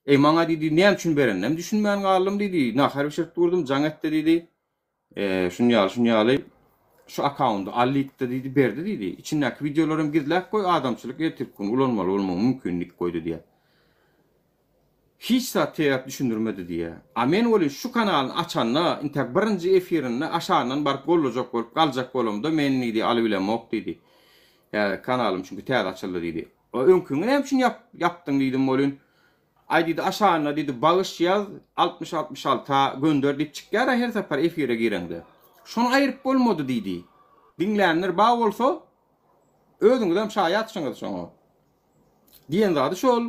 A: Maňa diýdi, näme üçin beren? Näme düşünmän galym diýdi. Nahar bir şert durdum, jaň etdi diýdi. Şunu ýaly şu account'u allypdy diýdi, berdi diýdi. İçindäki videolarym gizläp goý, adamçylyk ýetirkün, ulanmaly bolmagy mümkinlik goýdy diýe. Hiç saat düşündürmedi diye. Men oli şu kanalyny açanna, intak birinji efirini aşağıdan barıp bollajak bolup galjak bolumda men nidi alybilem ok diýdi. Kanalym çünkü täze açyldy diýdi. O öňküňi näme üçin yapdyň diýdim bolun. Ay diýdi aşağına diýdi bagyş ýaz 60-66 gönder diýip çykýar her separ efire gireňde. Şonu aýryp bolmady diýdi. Dinlänler ba bolsa özüňizem şaýat atşaňyz şoňa. Diýen zady şol.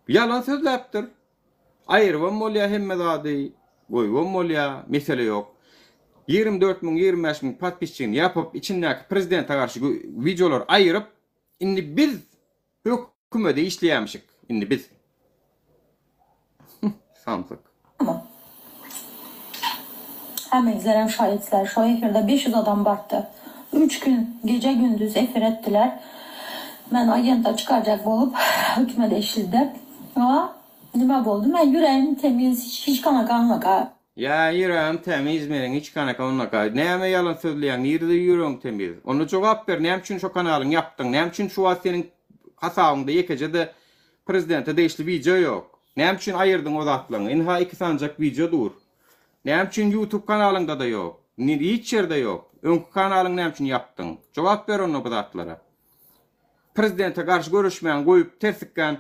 A: Yalan sözläpdir. Aýrywam bolýa hemme zady, goýwam bolýa, mesele ýok. 24 miň 25 miň patpisçini ýapyp içindäki prezidente garşy videolar aýryp, indi biz hökümete işleýämişik. Indi biz. Samsyk.
F: Tamam. Hemen izlenen şahitler şu efirde 500 adam baktı. 3 gün gece gündüz efir ettiler. Ben agenta çıkaracak bolup hükümete işledi. Ama nima boldu? Ben yüreğim temiz, hiç kana kalmaka.
A: Ya yüreğim temiz menen hiç kana kalmaka. Näme yalan sözleýän, ýerde yüreğim temiz. Onu jogap ber, näme üçin şu kanalyň yapdyň? Näme üçin şu wagt seniň hasabyňda ýekejede prezidente değişli video ýok? Näme üçin aýyrdyň o zatlaryny? Inha 2 sanjak video dur. Näme üçin YouTube kanalyňda da ýok? Hiç ýerde ýok. Öňkü kanalyň näme üçin yapdyň? Jogap ber onu bu zatlara. Prezidente garşy görüşmän goýup tersikken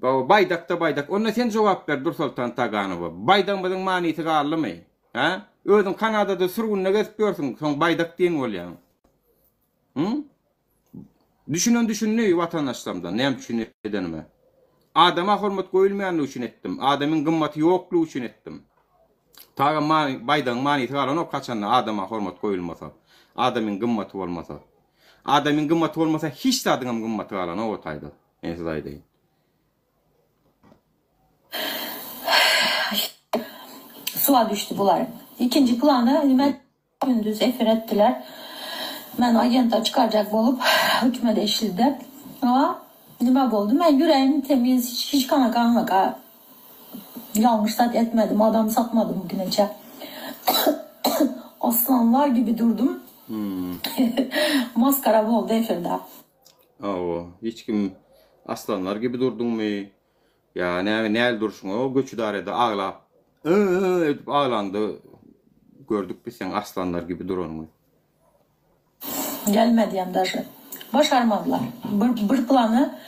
A: baydak. Onda sen jogap ber Nursultan Taganowa. Baydan biziň manysy galdymy? Ha? Özüň Kanadada sürgünne gezip ýörsiň, soň baydak diýen bolýan. Düşünni watandaşlarymdan, näme üçin edenime? Adama hormat goýulmaýanlygy üçin etdim. Adamyň gymmaty ýoklugy üçin etdim. Taga baydan manysy galan o kaçanna adama hormat goýulmasa, adamyň gymmaty bolmasa. Adamyň gymmaty bolmasa hiç zadyňam gymmaty galan o taýda. Men size aýdyň.
F: suya düştü bular. İkinci planı nime gündüz efir ettiler. Ben agenta çıkaracak bolup hükümede işledi. Ama nime oldu? Ben yüreğim temiz, hiç kana kalmak. Yanlış tat etmedim, adam satmadım bugünece. Aslanlar gibi durdum. Maskara oldu efirde.
A: Oo, hiç kim aslanlar gibi durdun mu? Ya ne duruşun o göçü darede ağla. Edip ağlandı. Gördük biz sen aslanlar gibi durun mu?
F: Gelmedi hem de. Başarmadılar. Bir planı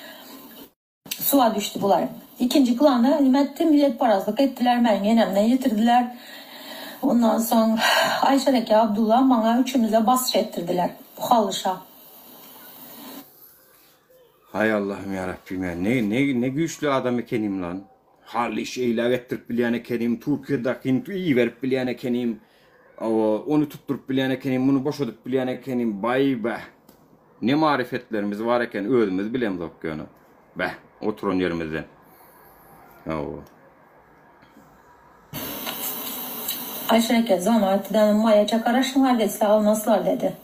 F: suya düştü bular. İkinci planı nimetti millet parazlık ettiler. Ben yenemden getirdiler. Ondan sonra Ayşe'deki Abdullah bana üçümüze basış ettirdiler. Bu halışa.
A: Hay Allah'ım yarabbim ya. Ne güçlü adam ekenim lan. Hali şeyler ettirip bilen ekenim. Türkiye'deki iyi verip bilen ekenim. Onu tutturup bilen ekenim. Bunu boşadıp bilen ekenim. Bay be. Ne marifetlerimiz var eken öldüğümüz bilemiz okuyonu. Be. Oturun yerimizde.
F: Ayşe'deki zamanetiden maya çakaraşınlar dedi. Silah almasılar dedi.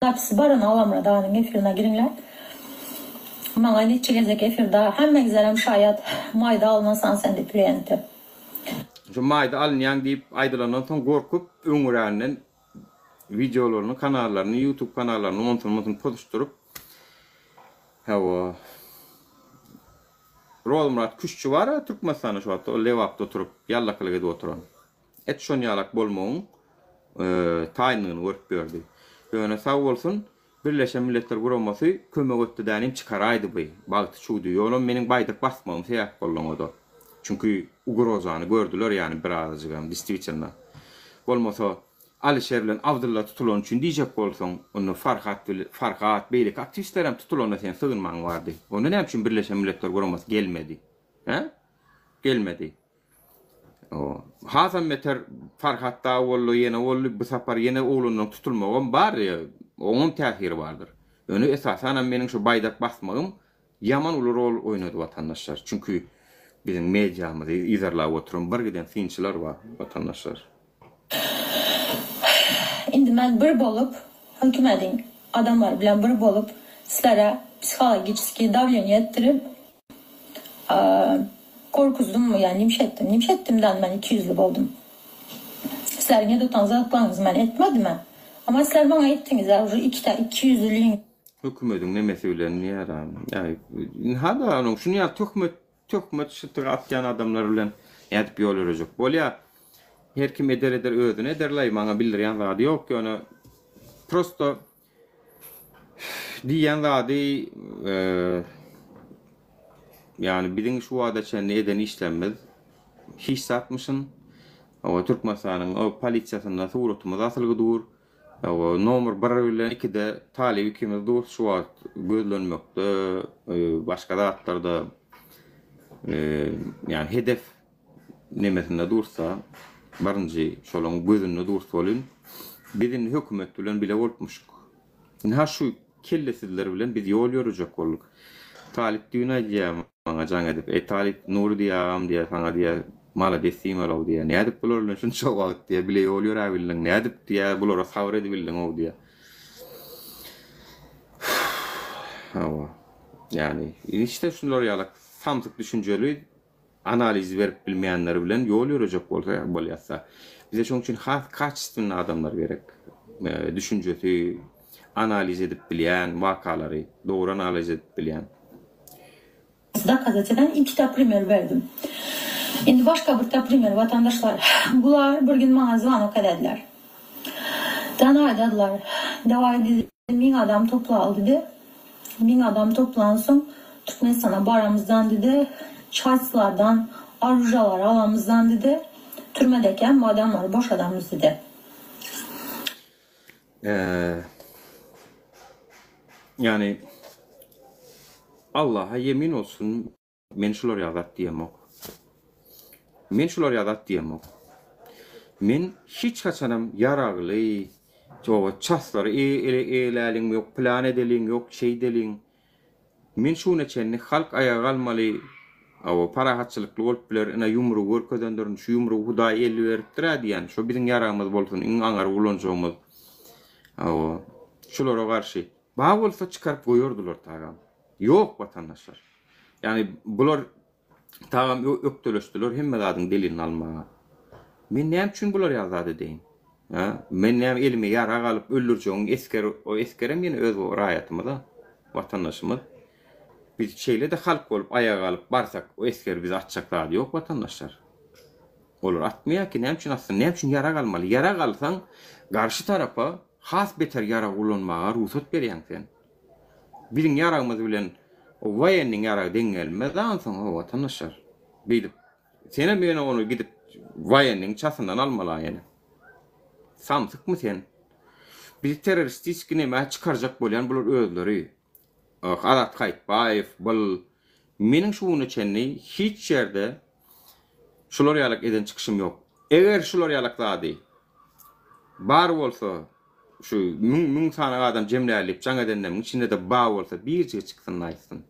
F: Hapsi barına alamra dağının efirine girinler. Bana ne çekecek efirde. Hem güzelim şayet mayda almasan sen de püreyenti.
A: Şu mayda alınyan deyip aydılarından sonra korkup öngüreninin videolarını, kanallarını, YouTube kanallarını montun pozuşturup Rol Murat Küşçü var ya Türkmenistan'da şu anda o levapta oturup yallakalı gibi oturan. Et şon yalak bolmağın tayinliğini görüp gördü. Yani sağ olsun Birleşen Milletler Kuruması kömek öttü denim çıkaraydı bu. Bağıtı çuğdu yolum menin baydık basmağım seyak bollamadı. Çünkü ugrozanı gördüler yani birazcık distribusyonda. Olmasa Alişer'le Abdullah tutulan için diyecek olsan onu Farhat beylik aktivistlerim tutulanla sen sığınman vardı. Onu ne için Birleşen Milletler Kuruması gelmedi? He? Gelmedi. Hasan Meter Farhat da ollu yine ollu bu sefer yine oğlunun tutulmağım var ya onun tehiri vardır. Onu esasen benim şu baydak basmağım yaman ulu rol oynadı vatandaşlar. Çünkü bizim medyamızda izarlar oturan bir giden sinçiler var vatandaşlar.
F: Şimdi ben bir bolup hükümetin adamlar bilen bir bolup sizlere psikolojik davleniye ettirip korkuzdum mu yani nimşettimden ben 200'lük oldum. Sizler ne tutan zatlarınızı ben etmedim mi? Ama sizler bana ettiniz ya 200'lüğün.
A: Hükümetin ne mesullerini yaram. Yani hada onun şunu ya tökmet şıtır atyan adamlar bilen edip yol olacak. Bolya her kim eder özüne ederler bana bilir yan vaadi yok ki onu prosto diyen vaadi yani bilin şu vada çen eden işlenmez hiç satmışın o Türkmenistan'ın o politsiyasında surutumuz asıl dur o numar 1 ile 2'de tali hükümet dur şu vada gözlenmekte başka da atlarda yani hedef nemesinde dursa barıncı şolun gözünde dursa olun bizim hükümet bilen bile olmuşuk. Ha şu kellesizler bilen biz yol yoracak olduk. Talip düğüne diyem bana can edip talip nur diyem diye sana diye mala deseyim ol diye ne edip bulurlar şunu çok vakit diye bile yol yorabilin ne edip diye bulur savur edebilin o diye. Yani işte şunlar yalak samtık düşünceli analiz verip bilmeyenler bilen yol yoracak olsa bize şunun için kaç adamlar gerek düşüncesi analiz edip bilen vakaları doğru analiz edip bilen.
F: Da gazeteden 2 ta primer verdim. Şimdi başka bir ta primer vatandaşlar bular bir gün bana zvanok edediler. Dana edediler. Davay dedi 1000 adam topla al dedi. 1000 adam toplansın Türkmenistan'a baramızdan dedi. Çayslardan arrujalar alamızdan dedi. Türmedeyken bu adamlar boş adamız dedi.
A: Yani Allah'a yemin olsun men şular yadat diyemok. Men şular yadat diyemok. Men hiç kaçanam yaraglı çoğu çasları eğlelim yok, plan edelim yok, şey edelim. Men şuna çenni halk ayağa almalı o parahatçılıklı bolup biler, ina yumru görkezendörün şu yumru Hudaý eli beripdir diýen, şo biziň ýaragymyz bolsun, iň aňar ulanjagymyz. O şulara garşy ba bolsa çıkaryp goýardylar tagam. Yok vatandaşlar. Yani bular tagam öpdüleşdiler, hemme zadyň delilini almaga. Men näme üçin bular ýazady deýin? Ha, men näme elime ýara galyp öldürjegim esker, o eskerem ýene öz raýatymyza, vatandaşymyz. Biz şeýle de halk bolup ayağa galyp barsak, o esker bizi atjaklar ýok vatandaşlar. Olar atmaýar ki, näme üçin atsyn, näme üçin ýara galmaly? Ýara galsaň, garşy tarapa has beter ýara ulanmaga ruhsat berýän sen. Biziň ýaragymyz bilen o waýenniň ýaragy deňelmez, ansaň o vatandaşlar. Bilip, sene meni onu gidip waýenniň çasyndan almaly ýene. Samsykmy sen? Biz terroristik näme çykarjak bolýan bular özleri. Adat Gaýtbaýew, bul meniň şuwuny çenni hiç ýerde şular ýalyk eden çykyşym ýok. Eger şular ýalyklady, bar bolsa, şu müň sana adam jemlälip jaň edenleriň içinde de ba bolsa bir ýere çyksyn aýtsyn.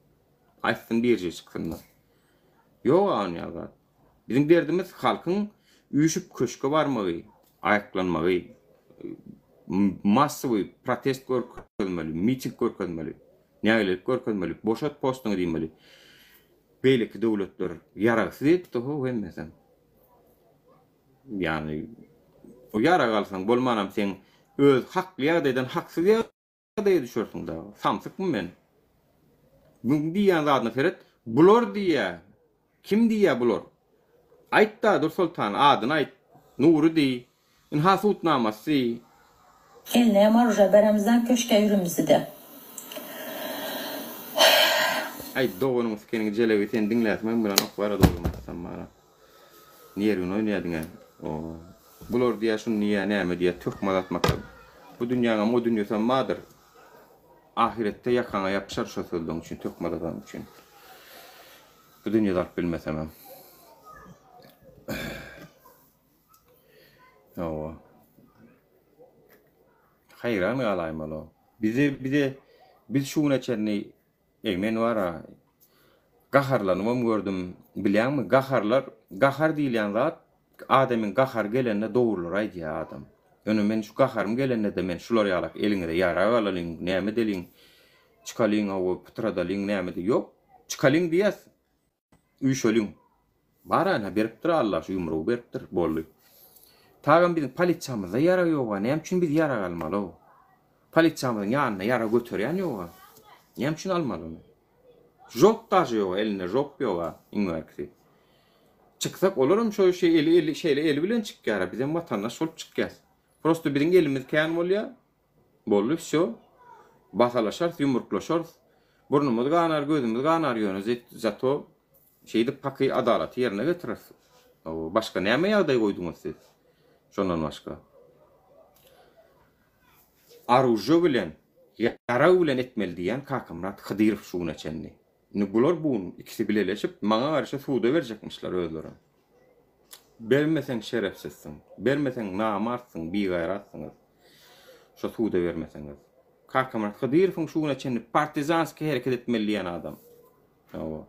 A: Aýtsyn bir ýere çyksyn. Ýok anýaga. Biziň derdimiz halkyň üýüşüp köşke barmagy, aýaklanmagy, massawy protest görkezmeli, miting görkezmeli. Nägelik görkezmeli, boşat postuny diýmeli. Beýleki döwletler ýaragsız etdi ho hemmesem. Yani o ýara galsaň bolmanam sen öz hakly ýagdaýdan haksyz ýagdaýa düşersiň da. Samsykmy men? Bu diýen zadyny Ferit, bular diýä. Kim diýä bular? Aýt da Dur Sultan adyny aýt. Nuri diýi. In hasutnamasy.
F: Eline marja beремizden köşke yürümüzü de.
A: Ay doğunun skening jelebi sen dinläsmen bilen okbara dolmasam bana. Niýe oýnaýadyň? O bular diýä şunu niýe näme diýe töhmet atmak. Bu dünýäňe o dünýä madyr. Ahiretde ýakana ýapşar şo sözüň üçin töhmet atmak üçin. Bu dünýäde bilmesem. O hayran galaýmaly. Biz şuna çenni egmen wara. Gaharlanmam gördüm. Bilýärmi? Gahar diýilen zat adamyň gahar gelende dowurlar aýdýar adam. Öňe men şu gaharym gelende de men şular ýalyk eliňde ýara alalyň, näme deliň? Çykalyň o putradalyň näme de ýok. Çykalyň diýäs. Üýşölyň. Barana beripdir Allah şu ýumrugy beripdir boldy. Tagam biziň polisiýamyzda ýara ýok, näme üçin biz ýara almaly? Polisiýamyzyň ýanyna ýara götürýän ýok. Näme üçin almaly? Jok daşy ýok, eline jok ýok, iňwerkdi. Çyksak olaram şo eli bilen çykýar, bizem vatandaş bolup çykýar. Prosto biziň elimiz kän bolýar. Bolup şo basalaşar, ýumruklaşar. Burnumuz ganar, gözümüz ganar ýöne zato şeýdi paky adalaty ýerine getirir. O başga näme ýagdaý goýduňuz siz? Şondan başga. Arujy bilen, ýara bilen etmeli diýen Kakamrat Hydyrow şuwuna çenni. Bular bu ikisi bileleşip maňa garşy suwda berjekmişler özleri. Bermeseň şerefsizsiň, bermeseň namartsyň, bigaýratsyň. Şo suwda bermeseňiz. Kakamrat Hydyrowyň şuwuna çenni partizanski hereket etmeli diýen adam. O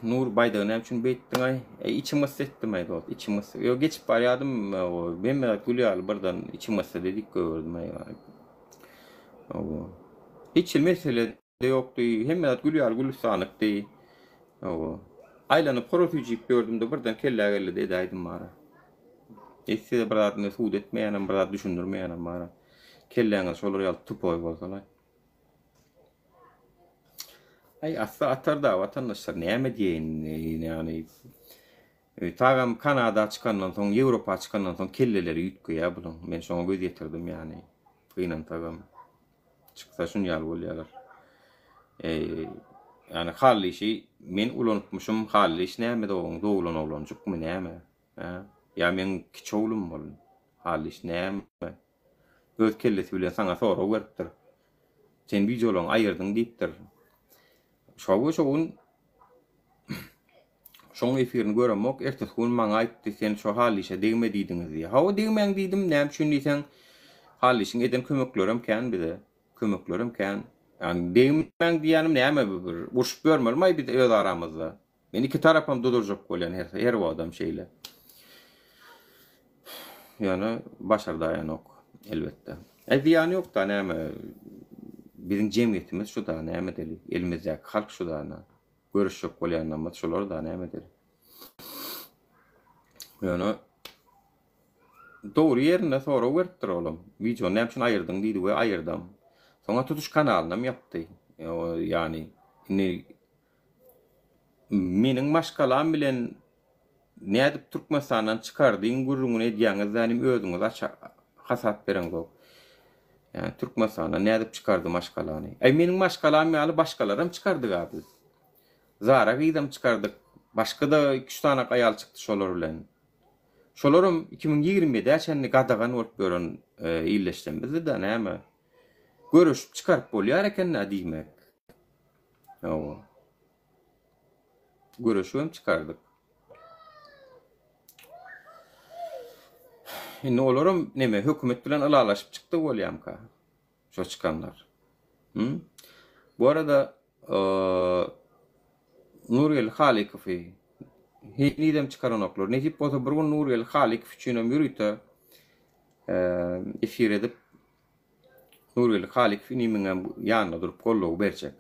A: Nur Baýda näme üçin beýtdiň ay? İçim ısıtdım ay dost, içim ısıtdım. Yo geçip barýadym, ben gülýär birden içim ısıtdy dedik gördüm ay. O hiç mesele de ýokdy, hemme gülýär gülsanypdy. O aýlanyp profijip gördüm de birden kelle geldi dedi aýdym bara. Esse de biratyny suwd etmeýänem, birat düşündirmeýänem bara. Kelleňiz şolar ýaly tupoy bolsalar. Ay asla atarda vatandaşlar näme diýen yani tagam Kanada çykandan soň Ýewropa çykandan soň kelleleri ýütgüýär bulan men şoňa göz ýetirdim yani gynan tagam çyksa şunu ýaly bolýarlar yani hally işi men ulanupmuşum hally iş näme doğulan olanjykmy näme ya men kiçi oglum bolun hally iş näme göz kellesi bilen saňa sora beripdir sen videolaryň aýyrdyň diýipdir. Şoňa şoň Şoň efirini göremok, ertesi gün maňa aýtdy, sen şo hal işe degme diýdiňiz diýe. Hawa degmeň diýdim, näme üçin diýsen, hal işiň eden kömeklerim kän bize. Kömeklerim kän. Yani degmeň diýenim näme bir urşup görmelmay biz öz aramyzda. Men iki tarapam dodurjak bolýan her adam şeýle. Yani başarda ýanok elbetde. Diýany ýok da näme bizim jemgyýetimiz şu da näme deli, elimizdäki halk şu da görüşjek bolýanlar şolar da näme deli. Yani doğru yerine sonra verdir oğlum. Video näme üçin aýyrdyň diýdi we aýyrdym. Soňra tutuş kanalyna mı yapdy? Yani meniň maşgalam bilen nädip Türkmenistandan çykardyň gurrungyny edýäňiz zanim özüňiz hasap beren gok. Yani Türkmenistandan nädip çykardy maşgalany? Meniň maşgalam ýaly başgalaram çykardy gaby. Zara giýdem çykardyk. Başga da 2 tane aýal çykdy şolar bilen. Şolarum 2020-de çenni gadagan bolup gören illeşden bizde da näme? Görüşüp çykaryp bolýar eken diýmek. Ýa. Görüşüp çykardyk. Indi olarum näme hökümet bilen alalaşyp çykdy bolýamka. Şo çykanlar. Bu arada Nuriyel Halikowy nidem çıkaranoklar. Netip bolsa bir gün Nuriyel Halikowy üçinem ýürüýte efir edip Nuriyel Halikowy nimeňe ýanyna durup gollaw berjek.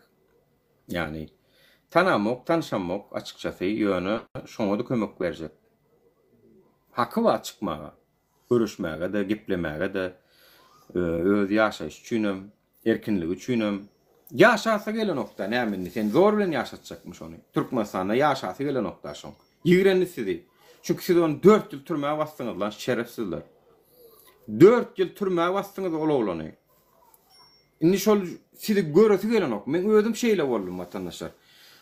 A: Yani tanamok, tanışamok açykçasy ýöne şoňa da kömek berjek. Haky var çykmaga, görüşmäge de, geplemäge de, öz ýaşaýyş üçinem, erkinligi üçinem. Yaşasa gelen nokta näme sen zor bilen yaşatacakmış onu. Türkmenistanda yaşasa gelen nokta şoň. Ýigrenlisi. Çünkü siz onu 4 ýyl türmäge basdyňyz lan şerefsizler. 4 ýyl türmäge basdyňyz olawlany. Indi şol sizi göresi gelen ok. Men özüm şeýle boldum vatandaşlar.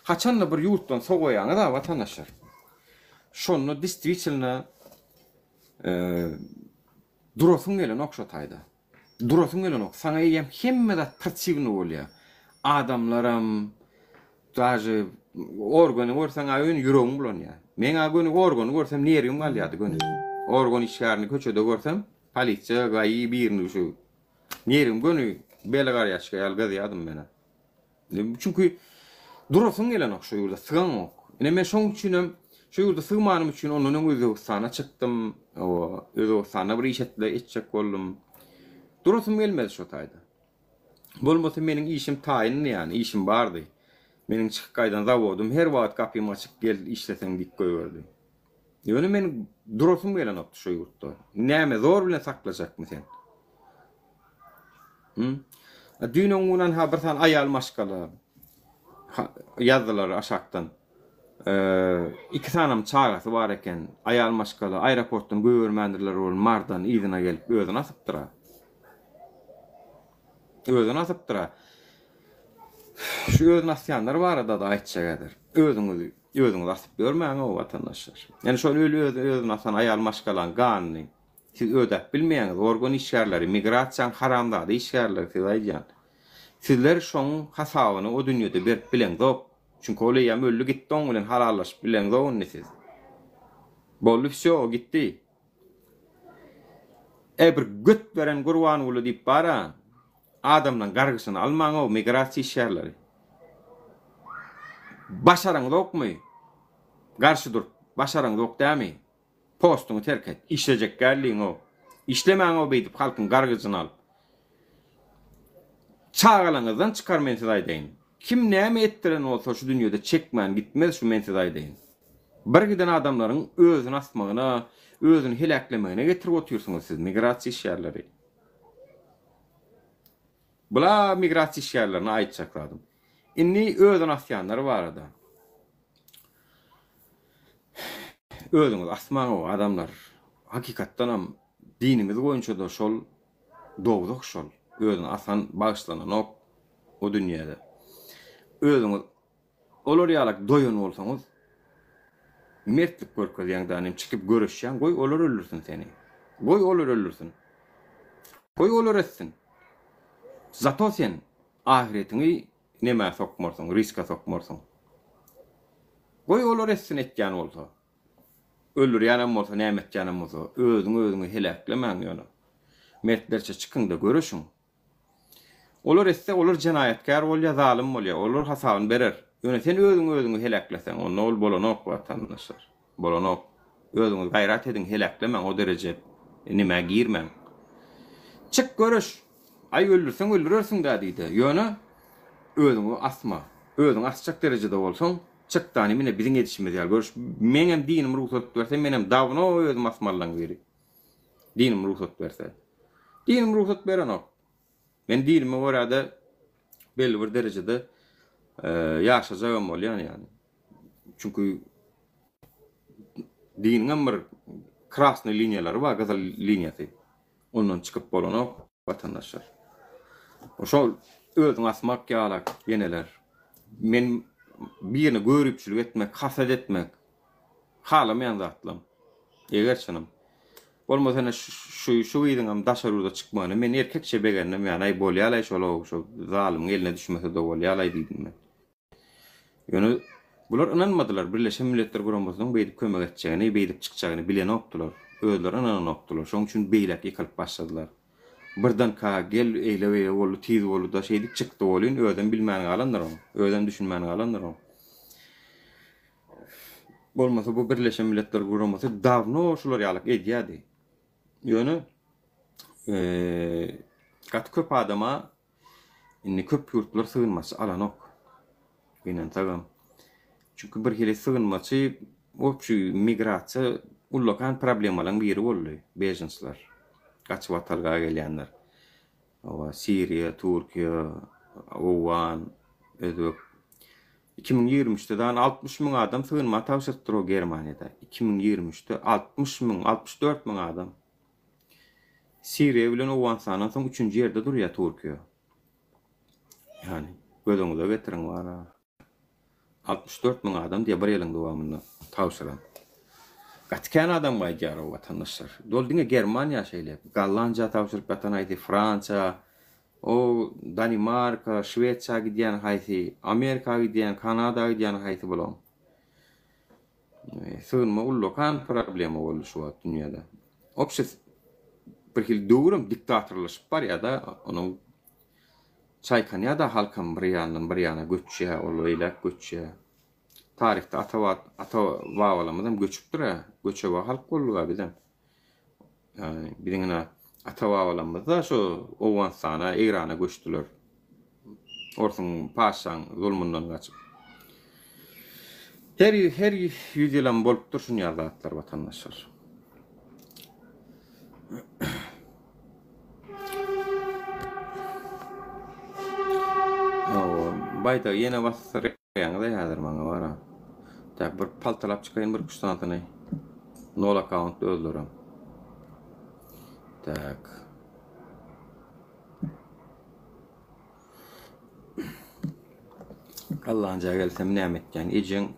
A: Haçanla bir ýurtdan soğuyaňa da vatandaşlar. Şonu distrikçilne durosun gelen ok şo taýda. Durosun gelen ok. Saňa ýem hemme de tartibini bolýar. Adamlaram daje organy görsäň aýyn ýüregim bulanýar. Men agony organy görsem nerem galýady göni. Organ işgärni köçede görsem polisiýa gaýy birini şu nerem göni belgar ýaşga ýalgaz ýadym mena. Çünkü durosun gelen ok şo ýurda sygan ok. Ene men şoň üçinem şu ýurda sygmanym üçin onuň Özbekistana çykdym. Özbekistana bir işetle etjek boldum. Durosum gelmedi şo taýda. Bolmasa meniň işim taýyn ýani işim bardy. Meniň çykyk gaýdan zawodum her wagt kapymy açyp gel işleseň dik goýberdi. Ýöne men durosum gelen okdy şo ýurtda. Näme zor bilen saklajakmy sen? Düňün unan ha bir tan aýal maşgala ýazdylar aşakdan. 2 tanam çagasy bar eken, aýal maşgala aeroportdan göýermendirler bolup mardan ýygyna gelip özüni asypdyra. Özüni asypdyra. Şu özüni asýanlar barada da aýtjagadyr. Özüňiz asyp görmäň o vatandaşlar. Yani şol özüni asan aýal maşgalan ganyny siz ödep bilmeýäňiz organ işgärleri, migrasiýa haramdady işgärleri siz aýdýan. Sizler şoň hasabyny o dünýede berip bilen zop. Çünkü öyle ýa öllü gitdi oň bilen halallaşyp bilen zowny siz. Bolly şo gitdi. Bir göt beren gurban bolu diýip bara. Adamdan gargysyny almaň o migrasiýa işgärleri. Başaraň dokmy? Garşy durup başaraň dok dämi? Postuňy terk et. İşlejek gelliň o. İşlemäň o beýdip halkyň gargysyny alyp. Çağalaňyzdan çykar men size aýdaýyn. Kim näme etdiren bolsa şu dünýede çekmän gitmez şu men size aýdaýyn. Bir giden adamlaryň özüni asmagyna, özüni helaklemegine getirip oturýarsyňyz siz migrasiýa işgärleri. Bula migrasiýa işgärlerini aýtjakladym. Inni özüni asýanlar barada. Özüňiz asmaň o adamlar hakykatdan ham dinimiz boýunça da şol dogduk şol. Özüni asan bağışlanan o dünýede. Özüňiz olar ýalak doýan bolsaňyz mertlik görkezýäňden çykyp görüşýän goý olar öldürsin seni. Goý olar öldürsin. Goý olar etsin. Zato sen ahiretiňi näme sokmarsyň, riska sokmarsyň. Goy olar etsin etken olsa. Öldür yanam olsa, nämet yanam olsa, özüňi helaklemäň ýöne. Mertlerçe çıkın da görüşün. Olar etse olar jenayatkar bolýar, zalim bolýar, olar hasabyny berer. Ýöne sen özüňi helakleseň, onda ol bolanok watandaşlar. Bolanok. Özüňi gaýrat edin, helaklemäň o derece nime girmeň. Çık görüş. Ay öldürsen öldürersin da diýdi. Ýöne özüňi asma. Özüň asjak derecede bolsaň, çıkdan mine biziň yetişmez ýal görüş. Menem dinim ruhsat berse, menem dawno özüm asmallaň beri. Dinim ruhsat berse. Dinim ruhsat berenok. Men dinime orada belli bir derecede yaşajagam bolýan ýani. Çünkü dinin bir krasny liniýalary bar, gazal liniýasy. Ondan çıkıp bolanok watandaşlar. Oşol özüň asmak ýalak yeneler. Men birini görüpçülük etmek, hasad etmek halamayan zatlam. Egerçinim. Bolmasana şu ýygyňam daşaruda çykmagyny men erkekçe begendim, ýani ay bolýarlar şo zalim eline düşmese de bolýarlar diýdim men. Ýöne bular inanmadylar, Birleşen Milletler Guramasynyň beýdip kömek etjegini, beýdip çykjagyny bilen opdylar. Özleri inanopdylar. Şoň üçin beýlek ýykylyp başladylar. Birden ka gel eýle bolu tiz bolu da şeýdik çykdy bolýan, öýden bilmäni galandyr, öýden düşünmäni galandyr. Bolmasa bu Birleşen Milletler Guramasy dawno şular ýalyk edýärdi. Ýöne gat köp adama inni köp ýurtlar sığınmasy alanok. Binen tagam. Çünkü bir hili sığınmasy opçy migrasiýa ullakan problemalaryň biri boldy. Bejensler. Kaçıp atalga gelýänler. Owa Siriýa, Türkiýe, Owan, Özbek. 2023'te dan 60.000 adam sığınma tawşyrdyr o Germaniýada. 2023'te 64.000 adam. Siriýa bilen Owan sanyň soň 3-nji ýerde durýar Türkiýe. Yani gözüňize getiriň bara. 64.000 adam diye bir ýylyň dowamynda tawşyran. Gatken adam gaýjar o watandaşlar. Doldyňa Germaniýa şeýle, Gollandiýa tawşyryp gatan aýdy, Fransa, o Danimarka, Şweçiýa gidýän haýsy, Amerika gidýän, Kanada gidýän haýsy bolan. Sığınma ullokan problemi boldy şu wagt dünýäde. Opşy bir hil döwrüm diktatorlaşyp bar ýa-da onuň çaýkanýa-da halkam bir ýana göçýär, olaýlak göçýär. Tarihte ata-babalarymyzdan göçüpdir ha. Göçebe halk boldular bizden. Yani biziňine ata-babalarymyz da şu Owganstana, Irana göçdüler. Orsun paşaň zulmundan gaçyp. Her ýüzýelam bolup dursun ýazatlar watandaşlar. Bayda ýene wasar ýaňda ýazyr maňa bara. Tak bir paltalap çykaýyn bir kuştanatyny. Nol account öldürüm. Tak. Gallanca gelsem näme etken? Ejeň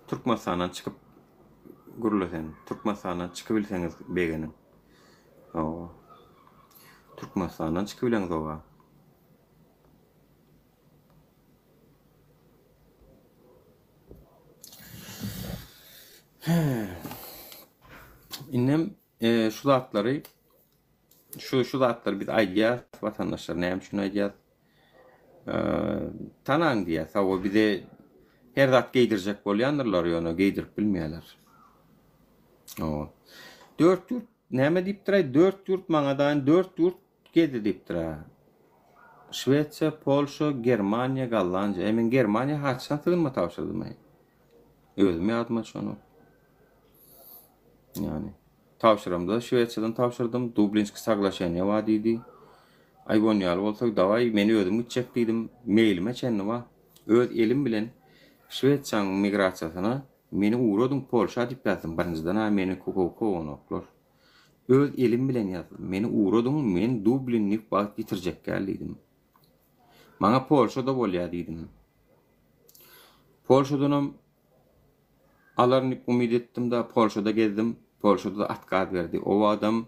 A: Türkmenistandan çykyp gurulasen, Türkmenistandan çykybilseňiz begenim. O. Türkmenistandan çykybileňiz oga. İnnem şu zatları biz aýdýar watandaşlar näme şunu aýdýar? Tanan diýär, sawwa bize her zat geydirjek bolýandyrlar ýöne geydirip bilmeýärler. O. 4 ýurt näme diýipdir? 4 ýurt maňadan 4 ýurt gedi diýipdir. Şweçiýa, Polşa, Germaniýa, Gollandiýa. Emin Germaniýa haçan sığınma tawşyrdymy? Özüme ýadyma şonu. Yani tawşyramda Şweçiýadan tawşyrdım. Dublinski saglaşanyňa wada idi. Aýgon ýaly bolsak daway meni özüm gitjek diýdim. Meýlime çenni wa. Öz elim bilen Şweçiýanyň migrasiýasyna meni uğradyň Polşa diýip ýazdym. Birinjiden ha meni kokowonoklar. Öz elim bilen ýazdym. Meni uğradyň, men Dublinni wagt gitirjek geldim. Maňa Polşada bolýar diýdim. Polşadanam alarny umid etdim da Polşada gezdim. Polşada atkaz berdi. O adam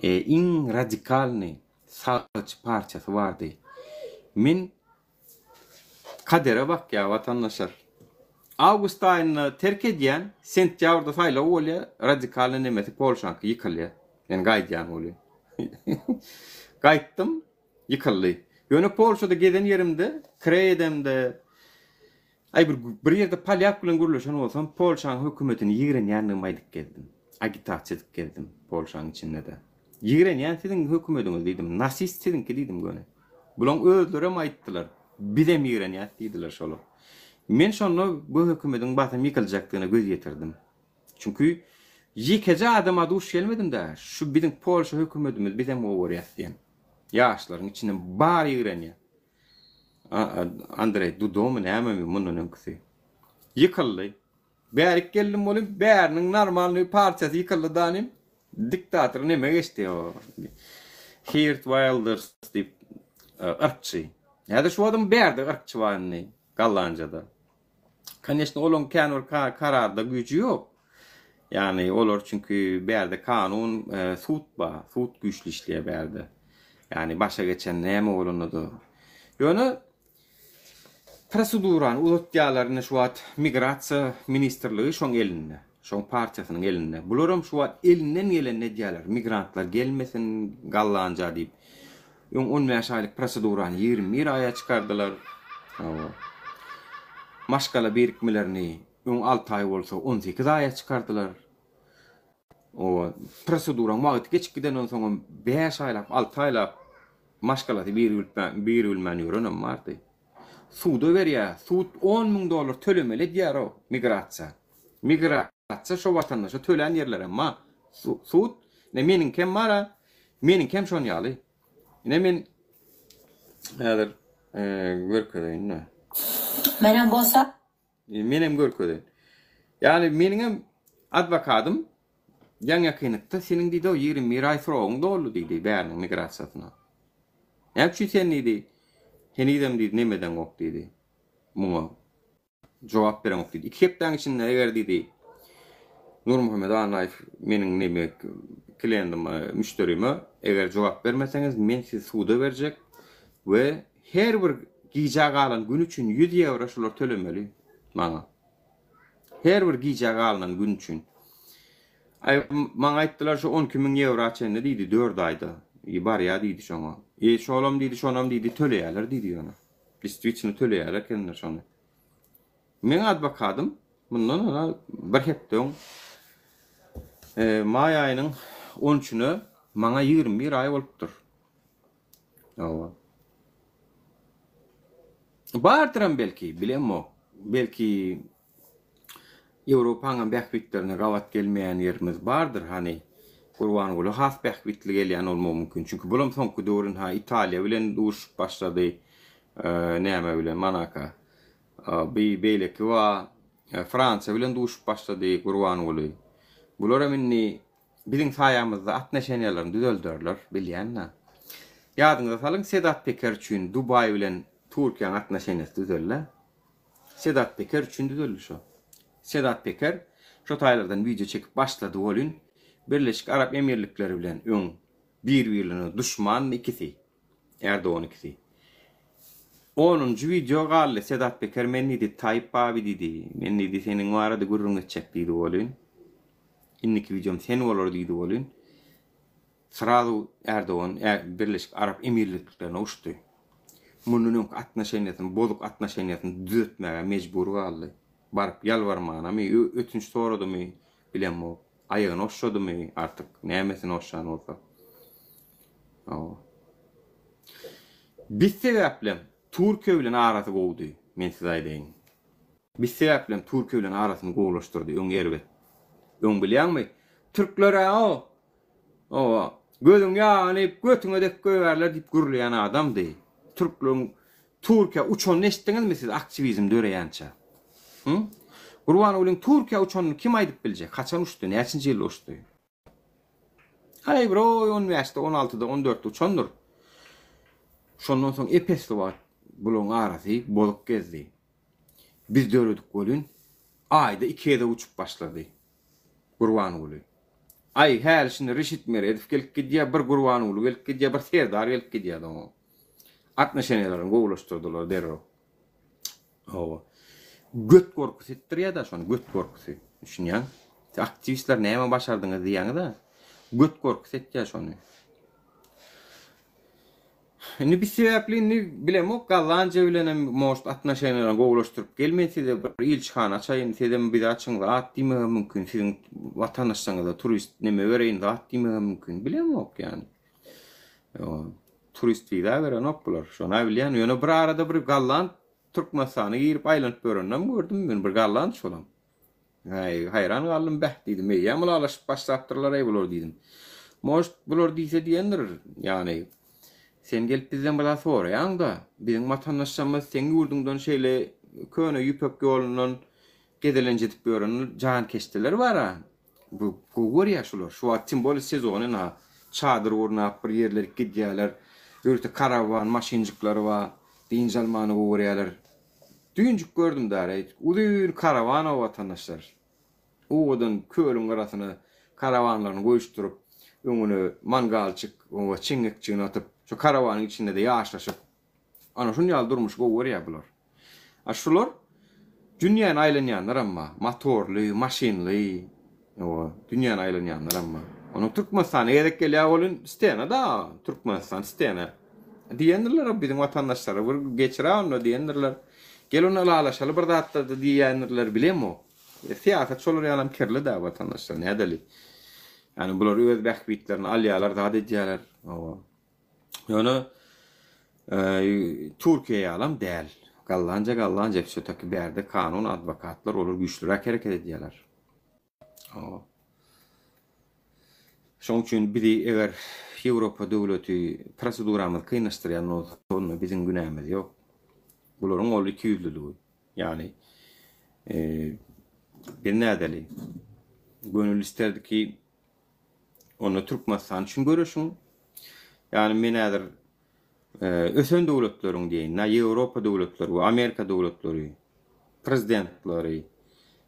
A: in radikalny sağçy parçasy bardy. Men kadere bak ya vatandaşlar. August ayını terk ediyen sentyavrda sayla olya radikal nemeti Polşankı yıkılya. Yani gaydiyan olya. Gayttım yıkıldı. Yönü Polşa'da geden yerimde Kreydem'de ay bir yerde palyak bilen guruluşan olsam Polşan hükümetini yigren yanımaydık geldim. Agitatsiya edip geldim Polşan içinde de. Yigren yan sizin hükümetiniz dedim. Nasist sizin ki dedim gönü. Bulan öldürem ayttılar. Bidem yigren yan dediler şolu. Men şonu bu hükümetin batım yıkılacaktığına göz getirdim. Çünkü yıkıcı adama duş gelmedim de şu bizim Polşa hükümetimiz bidem uğrayatdiyen. Yaşların içinden bar yigren ya. Andrei Dudomu näme munun önküsi. Yıkıldı. Bärik geldim bolim, bärinin normalny parçası yıkıldı danim. Diktatör näme geçti o. Geert Wilders dip ırkçı. Ya da şu adam bärde ırkçı varny Gallanca'da. Конечно, olon kanun kararda gücü yok. Yani olur çünkü bärde kanun sut güçlü işliye bärde. Yani başa geçen näme olunudu. Ýöne proseduran uzatýarlaryny şu wagt migrasiýa ministrligi şoň elinde, şoň partiýasynyň elinde. Bularam şu wagt elinden gelen edýärler, migrantlar gelmesin Gallanja diýip. 15 aýlyk prosedurany 21 aýa çykardylar. Maşgala birikmelerini 6 aý bolsa 18 aýa çykardylar. O proseduran wagt geçip gidenden soň 5 aýlap, 6 aýlap maşgalaty bir ülmen ýörenem bardy. Suda veriyor. Sud $10.000 tölemeli diýär o migrasiýa. Migrasiýa şo watandaşa tölen yerler ama sud ne meniň kem mara, meniň kem şon ýaly. Ne men häzir görkedeýin ne?
F: Menem bolsa
A: Menem görkedeýin. Yani meniň adwokatym ýan ýakynykda seniň diýdi o 21 aý soragyň doldy diýdi bärniň migrasiýasyna. Näçe sen diýdi? Henidem diýdi nemeden ok diýdi. Muňa jogap beren ok diýdi. 2 hepden içinde eger diýdi. Nurmuhammed Anaýew meniň neme klientim, müşterime eger jogap bermeseňiz men sizi suda berjek we her bir gijag alan gün üçin 100 euro şolar tölemeli maňa. Her bir gijag alan gün üçin. Ay maňa aýtdylar şu 12.000 euro açende diýdi 4 aýda. Bar ya diýdi şoňa. Şolam diýdi töleýärler diýdi ýöne. Listiçini töleýärler kendiler şonu. Men adwokatym mundan bir hepden may aýynyň 13-nü maňa 21 aý bolupdyr. Bardyram belki, bilem o. Belki Ýewropaňyň bähbitlerine rawat gelmeýän ýerimiz bardyr hani. Kurwan goly has bähbitli gelýän bolmagy mümkin. Çünki bulam soňky döwrün Italiýa bilen duş başlady. Näme bilen Manaka. Beýleki we Fransa bilen duş başlady Kurwan goly. Bulara minni biziň saýamyzda atnaşenýalaryny düzeldirler, bilýän. Ýadyňyza salyň Sedat Peker üçin Dubai bilen Türkiýanyň atnaşenýasy düzeldi. Sedat Peker üçin düzeldi şo. Sedat Peker şo taýlardan video çekip başlady bolun. Birleşik Arap Emirlikleri bilen birbirine düşman ikisi. Erdoğan ikisi. 10. video galle Sedat Peker men dedi Tayyip abi dedi. Men dedi senin arada gurrun geçecek dedi bolun. İnniki videom sen olur dedi bolun. Sırada Erdoğan Birleşik Arap Emirliklerine uçtu. Munun atnaşenýasyny, bozuk atnaşenýasyny düzeltmäge mecbur galdy. Barıp yalvarmagyna me ötünç soradymy bilem o. Ayağını oşşadı mı artık? Nämesini oşşan olsa. Bir sebeple Türkiye bilen arasy gowdy. Men size aýdaýyn. Bir sebeple Türkiye bilen arasyny gowlaşdyrdy. Öň erbet. Öň bilýärmi? Türklere gözüň ýanyp götüňe dek göýärler diýip gürleýän adamdy. Türkiye uçan eşitdiňizmi siz aktivizm döreýänçä? Kurwan bolun Türkiýe uçanyny kim aýdyp biljek? Kaçan uçdy? Näçinji ýyl uçdy? Hay bro, 16-da 14-de uçandyr. Şondan soň epesli wagt buluň arasy bolup gezdi. Biz döredik bolun aýda 2-de uçup başlady. Kurwan boly. Ay her şini Reşit Mer edip gelip gidýär, bir Kurwan boly gelip gidýär, bir Serdar gelip gidýär. Atnaşenýalaryny gowlaşdyrdylar derro. göt korkusu ettirýär da şonu göt korkusu. Düşünýän. Aktivistler näme başardyňyz diýäňi da göt korkusu etýär şonu. Indi bir sebäpli bilemok gallanca bilen most atnaşynyň gowlaşdyryp gelmesi de bir ilçhana açaýyn sedem bir açyň at diýmegi mümkin. Siziň watandaşlaryňyza turist neme bereýin at diýmegi mümkin. Bilemok ýani. Turist viza verenok bular. Şonu bilýän ýöne bir arada bir gallan Türkmenistan'a girip aýlanyp görenden gördüm men bir gallan şolam. Hayran galdym bäh diýdim. Meýem alaşyp başlapdyrlar ey bular diýdim. Most bular diýse diýendir ýani sen gelip bizden bala soraýaň da biziň watandaşlarymyz sen ýurdundan şeýle köne ýüpek ýolundan gedelen jetip görenen jan keşteler bar ha. Bu görýär şular. Şu wagt simbol sezonyň ha. Çadır ornap bir yerler gidýärler. Ýörte karavan, maşinjiklary bar. Dinjalmany görýärler. Düňjük gördüm däre. Uzun karavan o watandaşlar. Owadan köýlüň garasyna karavanlaryny goýuşturup, öňüne mangalçyk, o çiňekçiňi atyp, şu karavanyň içinde de ýaşlaşyp, ana şunu ýal durmuş görýär bular. Şular dünýäni aýlanýanlar amma, motorly, maşinly, o dünýäni aýlanýanlar amma. Onu Türkmenistana gerek gelýär bolun istene da, Türkmenistan istene. Diýendirler bizim watandaşlara bir geçirä onu diýendirler. Gel onu alaşaly bir zatda diýendirler bilemo. Siýasat şolar ýalam kirli da watandaşlar nädeli. Yani bular öz bähbitlerini alýarlar da edýärler. Ýöne Türkiýe ýalam däl. Gallanca hepsi berde kanun advokatlar olur güçlürak hareket edýärler. Şoň üçin biri eger Ýewropa döwleti proseduramy kynlaşdyrýan onu biziň günämiz ýok. Bularyň ol iki ýüzlüligi. Ýani bir nädeli. Gönül isterdi ki onu Türkmenistan üçin görüşün. Yani men näder ösen döwletleriň diýin, Ýewropa döwletleri, Amerika döwletleri, prezidentleri,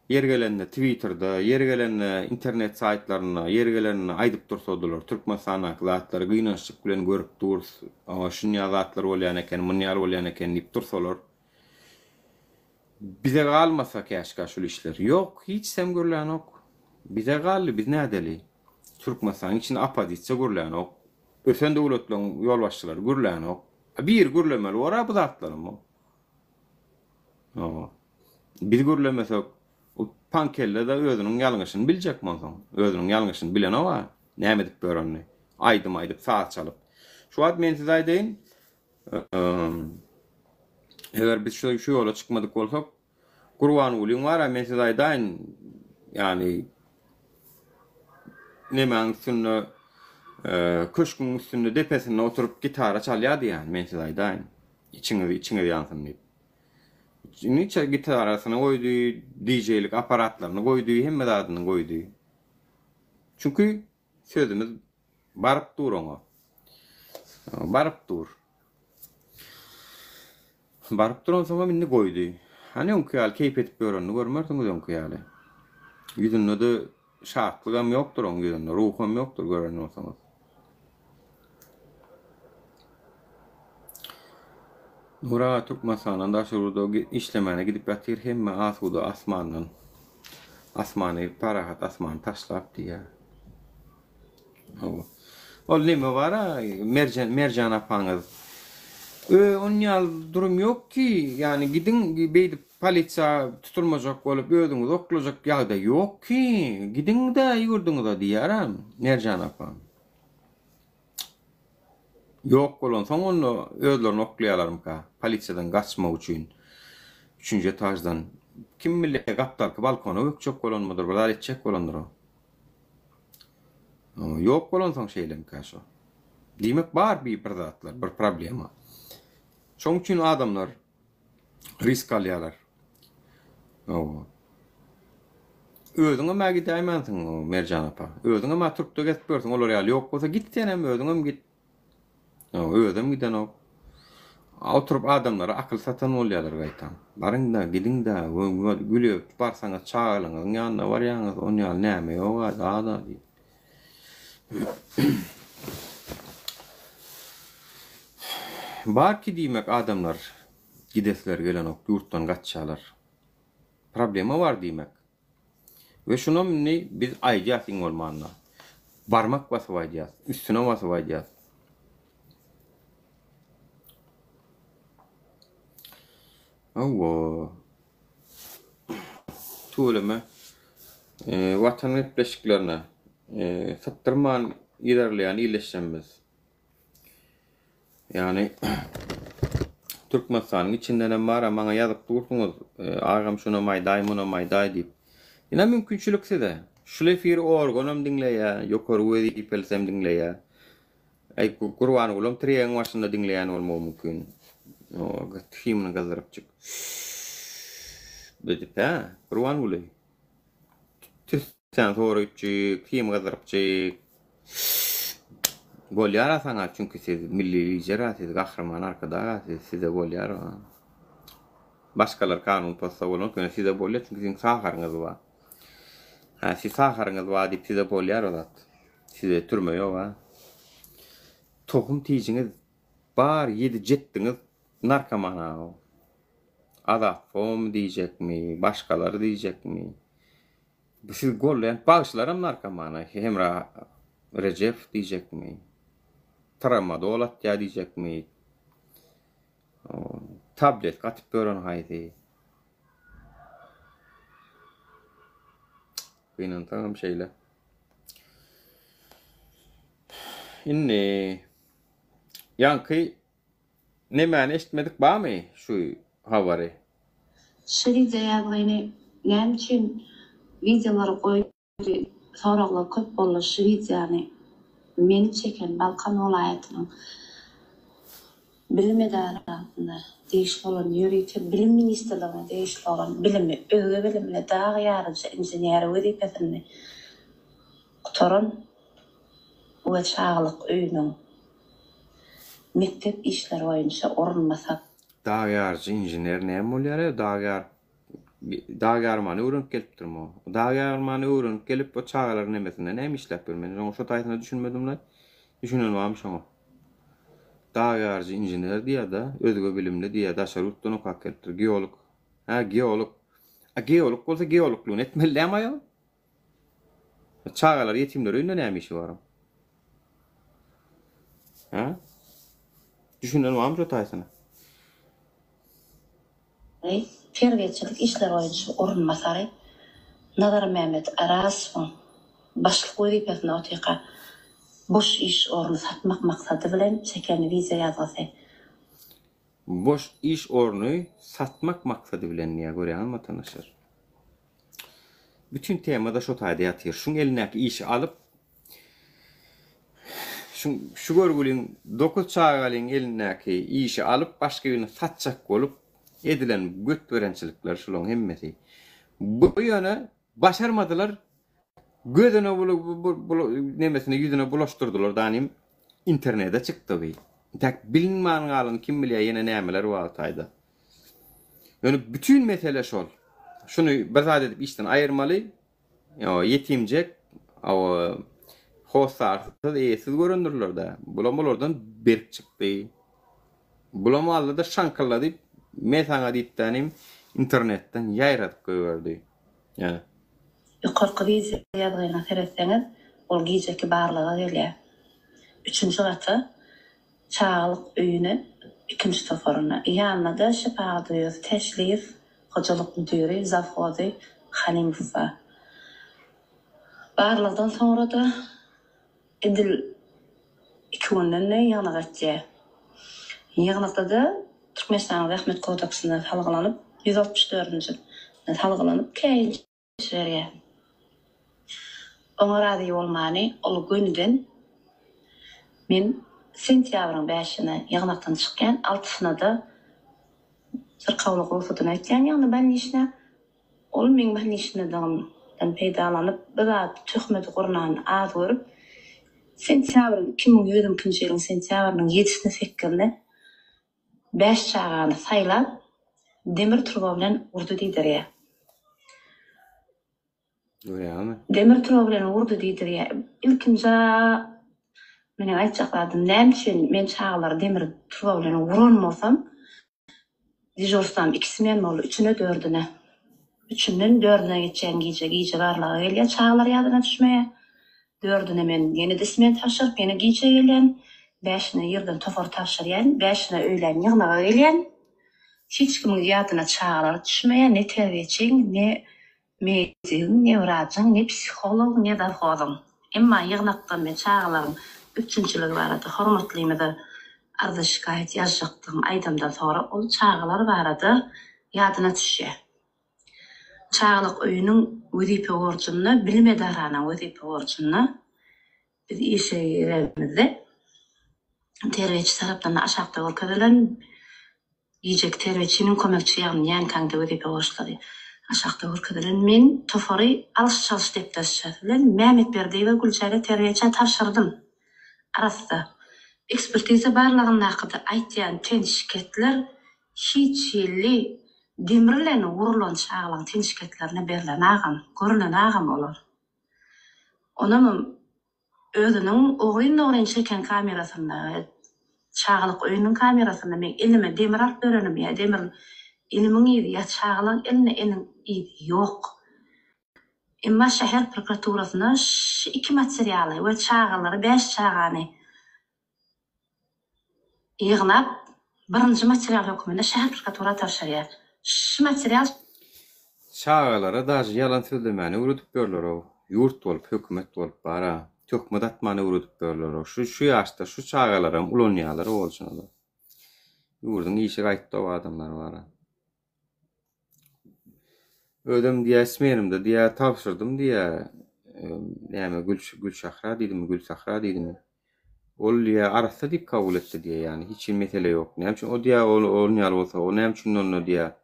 A: yergelenle Twitter'da, yergelenle internet saytlaryna, yergelenle aýdyp dursadylar. Türkmenistan aklatlary gynançlyk bilen görüp durur. Şunya zatlar bolýan eken, munyal bolýan eken diýip dursalar. Bize galmasa käşkä şol işler. Ýok, hiç sem görlän ok. Bize gally, biz nädeli? Türkmenistan için apozisiýa görlän ok. Ösen döwletleriň ýolbaşçylary görlän ok. Bir görlemeli wara bu zatlarym. Biz görlemesek o pankelle da özünün ýalňyşyny biljek bolsaň, özünün ýalňyşyny bilen ova, näme edip berenni, aýdyp saat çalyp. Şu wagt men size aýdyn, eger biz şu ýola çykmadyk bolsak, Gurban ulyň bar, men size aýdyn, ýani nemäň üstünde köşküň üstünde depesinde oturup gitara çalýardy ýani, men size aýdyn. İçiňe ýansyn diýip. Niçe gitarasyny goýdy, DJ-lik aparatlaryny goýdy, hemme zadyny goýdy. Çünkü sözümüz barıp dur ona. Barıp dur. Barıp duran sonra minni goýdy. Hani onky ýaly keyp etip göränni görmersiňiz onky ýaly. Ýüzünde de şatlygam ýokdur oň ýüzünde, ruhum ýokdur görenni bolsaňyz. Nura Türkmenistan'dan da şurada işlemene gidip yatır hemme asuda asmandan. Asmanı parahat asman taşlap diye. O neme var ha mercan apanız. Onun yal durum yok ki yani gidin beydi polisiya tutulmacak olup ödünüz okulacak ýagda yok ki gidin de yurdunuz da diýerim mercan apan. Yok bolan soň onu özlerini oklaýarlarmyka polisiýadan gaçmak üçin 3-nji etajdan kim bilir gapdarky balkona ökçek bolanmadyr, biler etjek bolandyr. Yok bolan soň şeýlemka şo. Diýmek bar bir zatlar, bir problema. Şoň üçin adamlar risk alýarlar. Özüňe mä gidäýmänsiň Merjan apa. Özüňe mä Türkde geçip görseň olar ýaly ýok bolsa gitsenem özüňem git. Ödüm giden o. Oturup adamlara akıl satan olýarlar gaýtan. Barıň da, gidin da, gülüp barsaňyz çağılaňyz, ýanyna barýaňyz, onu ýaly näme ýok da. Bar ki diýmek adamlar gidesler gelen ok ýurtdan gaçýarlar. problema var diýmek. Ve şunu biz aýdýas iň bolmanda. Barmak basyp aýdýas, üstüne basyp aýdýas. Awa. Tuğlama vatan repleşiklerine sattırman ilerleyen iyileşeceğimiz. Yani Türkmenistan'ın içinden var ama yazıp dursunuz. Ağam şuna mayday, buna mayday deyip. Yine mümkünçülükse de. Şulefir organım dinleye, yukarı vedi pelsem dinleye. Ay kurwan ulum triyen başında dinleyen olma mümkün. O gıtfimini gazırıp çık. Bedip ha, kurwan ulay. Sen sonra çık, kim gazırıp çık. Gol yara sana çünkü siz milli lider, siz kahraman arkada, size gol yara. Başkalar kanun pasta olun, size gol yara çünkü sizin saharınız var. Ha, siz saharınız var deyip size gol yara olat. Size türme yok ha. Tohum tiyiciniz bar yedi jettiniz narkomana. Adafom diyecek mi, başkaları diyecek mi? Siz gollayan bağışlarım narkomana. Hemra Recep diyecek mi? Travmada olat ya diyecek mi? Tablet katıp görün haydi. Benim tamam şeyle. İnne yankı ne mani eşitmedik bağ mı şu havari?
D: Şerice ýagdaýyny näme üçin videolar koyup soraglar köp bolýar. Şerice meni çeken Balkan welaýatynyň bilim edaratynda değişik olan ýöreýke bilim ministrligine değişik olan bilimi, öge bilimle dağı ýarjy inženýer wezipesini gutaran we çağlyk öýüniň mektep işleri boýunça orunmasa
A: Dağyarcı injiner näme bolýar? Dağyarmany öwrenip gelip durma. Dağyarmany öwrenip gelip o çağlar nemesinde näme işläp bermeli? Onu şu taýsyna düşünmedim lan. Düşünelmem şoňa. Dağyarcı injiner diýär da, özge bilimli diýär da, şarutdan okap gelipdir. Geolog. Ha, geolog. Geolog bolsa geologlugyny etmeli näme ýa? Çağlar ýetimler öýünde näme işi bar? Ha? Düşünelmem şu taýsyna.
D: Terbiýetçilik işler boýunça orunmasary Nazar Mehmet Arasow başlyk wezipesine otyka boş iş ornu satmak maksady bilen çeken wiza ýazgasy.
A: Boş iş ornu satmak maksady bilen niýe görýän vatandaşlar. Bütün temada şu taýda ýatyr. Şuň elinäki işi alıp şu görgülüň 9 çağalyň elinäki işi alıp başga birine satjak bolup edilen göt berençilikler şulan hemmeti. Bu ýöne başarmadylar. Gödüne nemesine yüzüne bulaştırdılar danim internete çıktı bi. Tak bilinmeýän galan kim bilýär ýene nämeler bar taýda. Ýöne bütün mesele şol. Şunu bazat edip işden aýyrmaly. Ýetimjek, hosarsyz eýsiz göründirler da. Bulamalardan berk çykdy. Bulamalar da şankallady. Men sana diýipdim internetten ýaýratyp goýberdi. Ýa.
D: Ýokarky wiza ýazgyna seretseňiz, ol giýjeki barlyga gelýär. 3-nji gaty çağlyk öýüne 2-nji toforuna. Ýanyna da şepaýat teşlif, hojalyk müdiri Zafody Halimowa. Barlydan sonra da edil 2 günden ýana gatjy. Ýagnakda da Türkmenistan Rahmet Kodeksyna halgalanyp 164-nji halgalanyp keýin şerýär. Oňa rady bolmany ol günden men sentýabryň 5-ine ýagnakdan çykkan, 6-syna da sırkawlyk ruhsatyny etken ýagny ben işine ol men ben işine dan peýdalanyp bir zat töhmeti gurnan az görüp sentýabryň 2020-nji ýylyň sentýabrynyň 7-sine sekildi. 5 çağany saýlap demir truba bilen urdu diýdirýär.
A: Görýärmi?
D: Demir truba bilen urdu diýdirýär. Ilkinja meni aýtjaklarym näme üçin men çağlar demir truba bilen uranmasam, dijorsam 2 men bolu 3-üne 4-üne. Üçünden 4'üne geçen giyce garlaga gelýär, çağlar ýadyna düşmeýär. 4'üne men ýene dismen taşyryp, ýene giyce gelýän. 5'ine ýerden tofor taşyrýan, 5'ine öýlen ýygnaga gelýän. Hiç kimin ýadyna çağlar düşmeýär, ne terbiýeçiň, ne mediciň, ne wraçyň, ne psikolog, ne darhozum. Emma ýygnakdan men çağlaryň 3-nçiligi barada hormatlymydy. Arda şikayet ýazjaktym aýdamdan sonra ol çağlar barada ýadyna düşýär. Çağlık öýüniň wezipe borçyny, bilmedi arana wezipe borçyny biz işe giremizde. Terbiýeçi tarapdan aşakda görkezelen ýejek terbiýeçiniň kömekçi ýagny ýani kaňda wezipe borçlary aşakda görkezelen men tofory alış dep taşýarlar. Mehmet Berdi we Gülçäge terbiýeçi tapşyrdym. Arasda ekspertiza barlygyny hakda aýtýan tenişketler hiç ýylly demirlen urulan çağlan tenişketlerine berilen ağam, görülen ağam olar. Onam özünün oğyun çeken kamerasında, çağlık öýüniň kamerasında men elime demir alıp berenim ya, demir elimin ýeri ya çağlan eline elin ýeri ýok. Emma şäher prokuraturasyna 2 materialy we çağlary 5 çağany ýygnap birinji material hökmünde şäher prokuratura tapşyrýar. Şu material
A: Çağalara da yalan söylemeni urutup görler o. Yurt olup, hükümet olup bara. Tökmet atmanı urutup görler o. Şu yaşta, şu çağalara, ulonyalara olsun o da. Yurdun işi gaytta o adamlar var. Ödüm diye esmeyerimde diye tapşırdım diye Gülşahra dedim, Gülsahra dedim. Ol diye arasa deyip kabul etti diye yani. Hiç mesele yok. Ne için o diye olnyal olsa, o ne için onu diye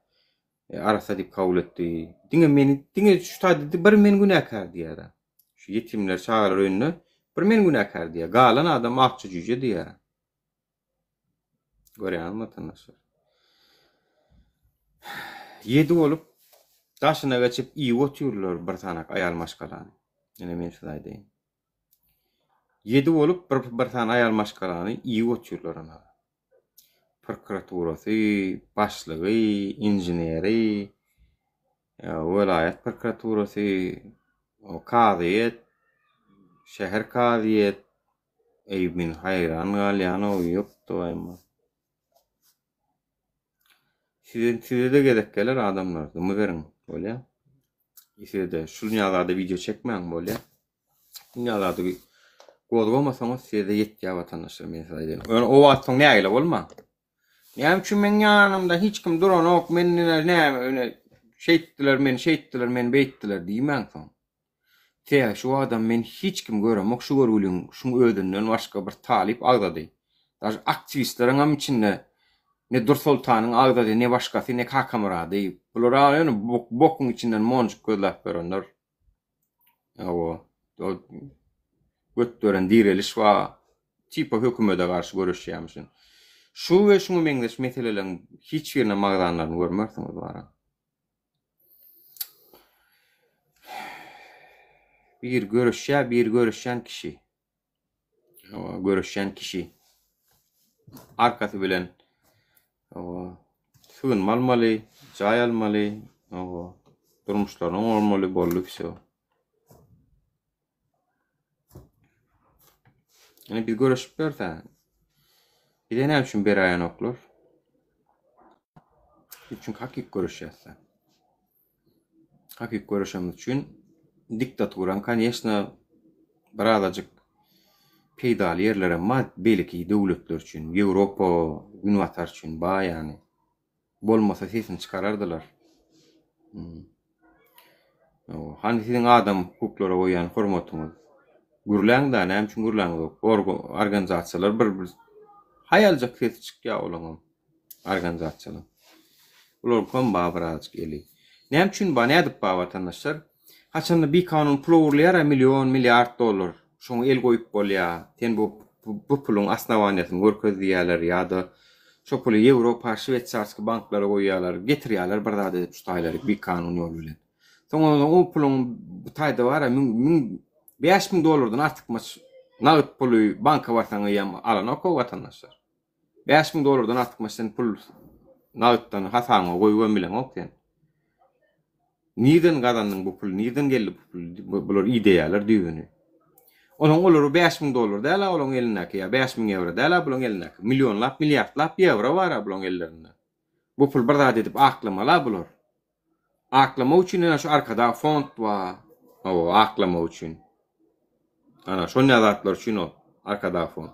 A: arasa deyip kabul etti. Dine şu tadı bir men günahkar diye da. Şu yetimler çağırır önüne bir men günahkar diye. Galan adam akçı cüce diye. Görýän vatandaşlar. 7 olup daşına geçip iyi otururlar bir tanak ayal maşkalany. Ene men şuday diýin. 7 olup bir tane ayal maşkalany iyi otururlar ona. Prokuraturasy, başlygy, injineri, vilayet prokuraturasy, kadyet, şäher kadyet, eýbin hayran galýan o ýokdy aýma. Size de gerek gelir adamlar, dumu verin, bolýa. Size de şu dünýalada video çekmeň bolýa. Dünýalada godgamasaňyz size de ýetýär vatandaşlar men saýdym. O wagtda nägile bolma. Näme üçin men ýanymda hiç kim duran ok, men näme öne şeýtdiler men beýtdiler diýmän soň. Te şu adam men hiç kim göremok, şu görülen şu ödünden başga bir talip agdady. Daş aktivistleriň içinde ne Dursultanyň agdady, ne başgasy, ne Kakamurady. Bular ýa-ni bokun içinden monjuk gözläp berenler. O götdören direliş wa tipa hökümete garşy görüşýärmişin. Şu we şuňa meňdeş meselelerin hiç birine magdanlaryny görmersiňiz bara. Bir görüşýän kişi. O görüşýän kişi. Arkasy bilen sığınmaly, jaý almaly, durmuşlaryň olmaly bolly kişi. Yani bir görüşüp berse, bir de näme üçin beraýan oklar? Çünkü hakik görüşýärse. Hakik görüşýän üçin diktaturan kanyesna baralajyk peýdaly ýerlere mat belki döwletler üçin, Ýewropa, Günwatar üçin ba ýani. Bolmasa sesini çykarardylar. Hani sizin adam hukuklara goýan hormatyňyz gürläň da näme üçin gürläň? Organizasiýalar bir hayalcak ses çykýar olaňam. Organizasiýalar. Ular kom babraç geli. Näme üçin bana edip ba vatandaşlar? Haçanda bir kanun pul uğurlayar milyon, milyard dolar. Şoňa el goýup bolýar. Sen bu pulun asnawaniýatyny görkezdiýärler ýa-da şo puly Ýewropa, Şwetsarski banklara goýýarlar, getirýärler bir zat edip tutaylar bir kanun ýol bilen. Soňra o pulun bu taýda bar 5.000 dolardan artyk nağıt pulu banka barsaňa ýam alan ok vatandaşlar. 5.000 dolardan artyk sen pul nağıtdan hasaňa goýgan bilen ok sen. Nirden kazandın bu pul? Nirden geldi bu pul? Bular ideyalar düýbüni. Onun olary $5.000 däl, olan elinäki ya €5.000 däl, bulan elinäki milyonlap, milyardlap euro bar bulan ellerinde. Bu pul bir zat edip aklamalar bular. Aklama üçin ana şu arkada fond var. O aklama üçin. Ana şu nezatlar üçin o arkada fond.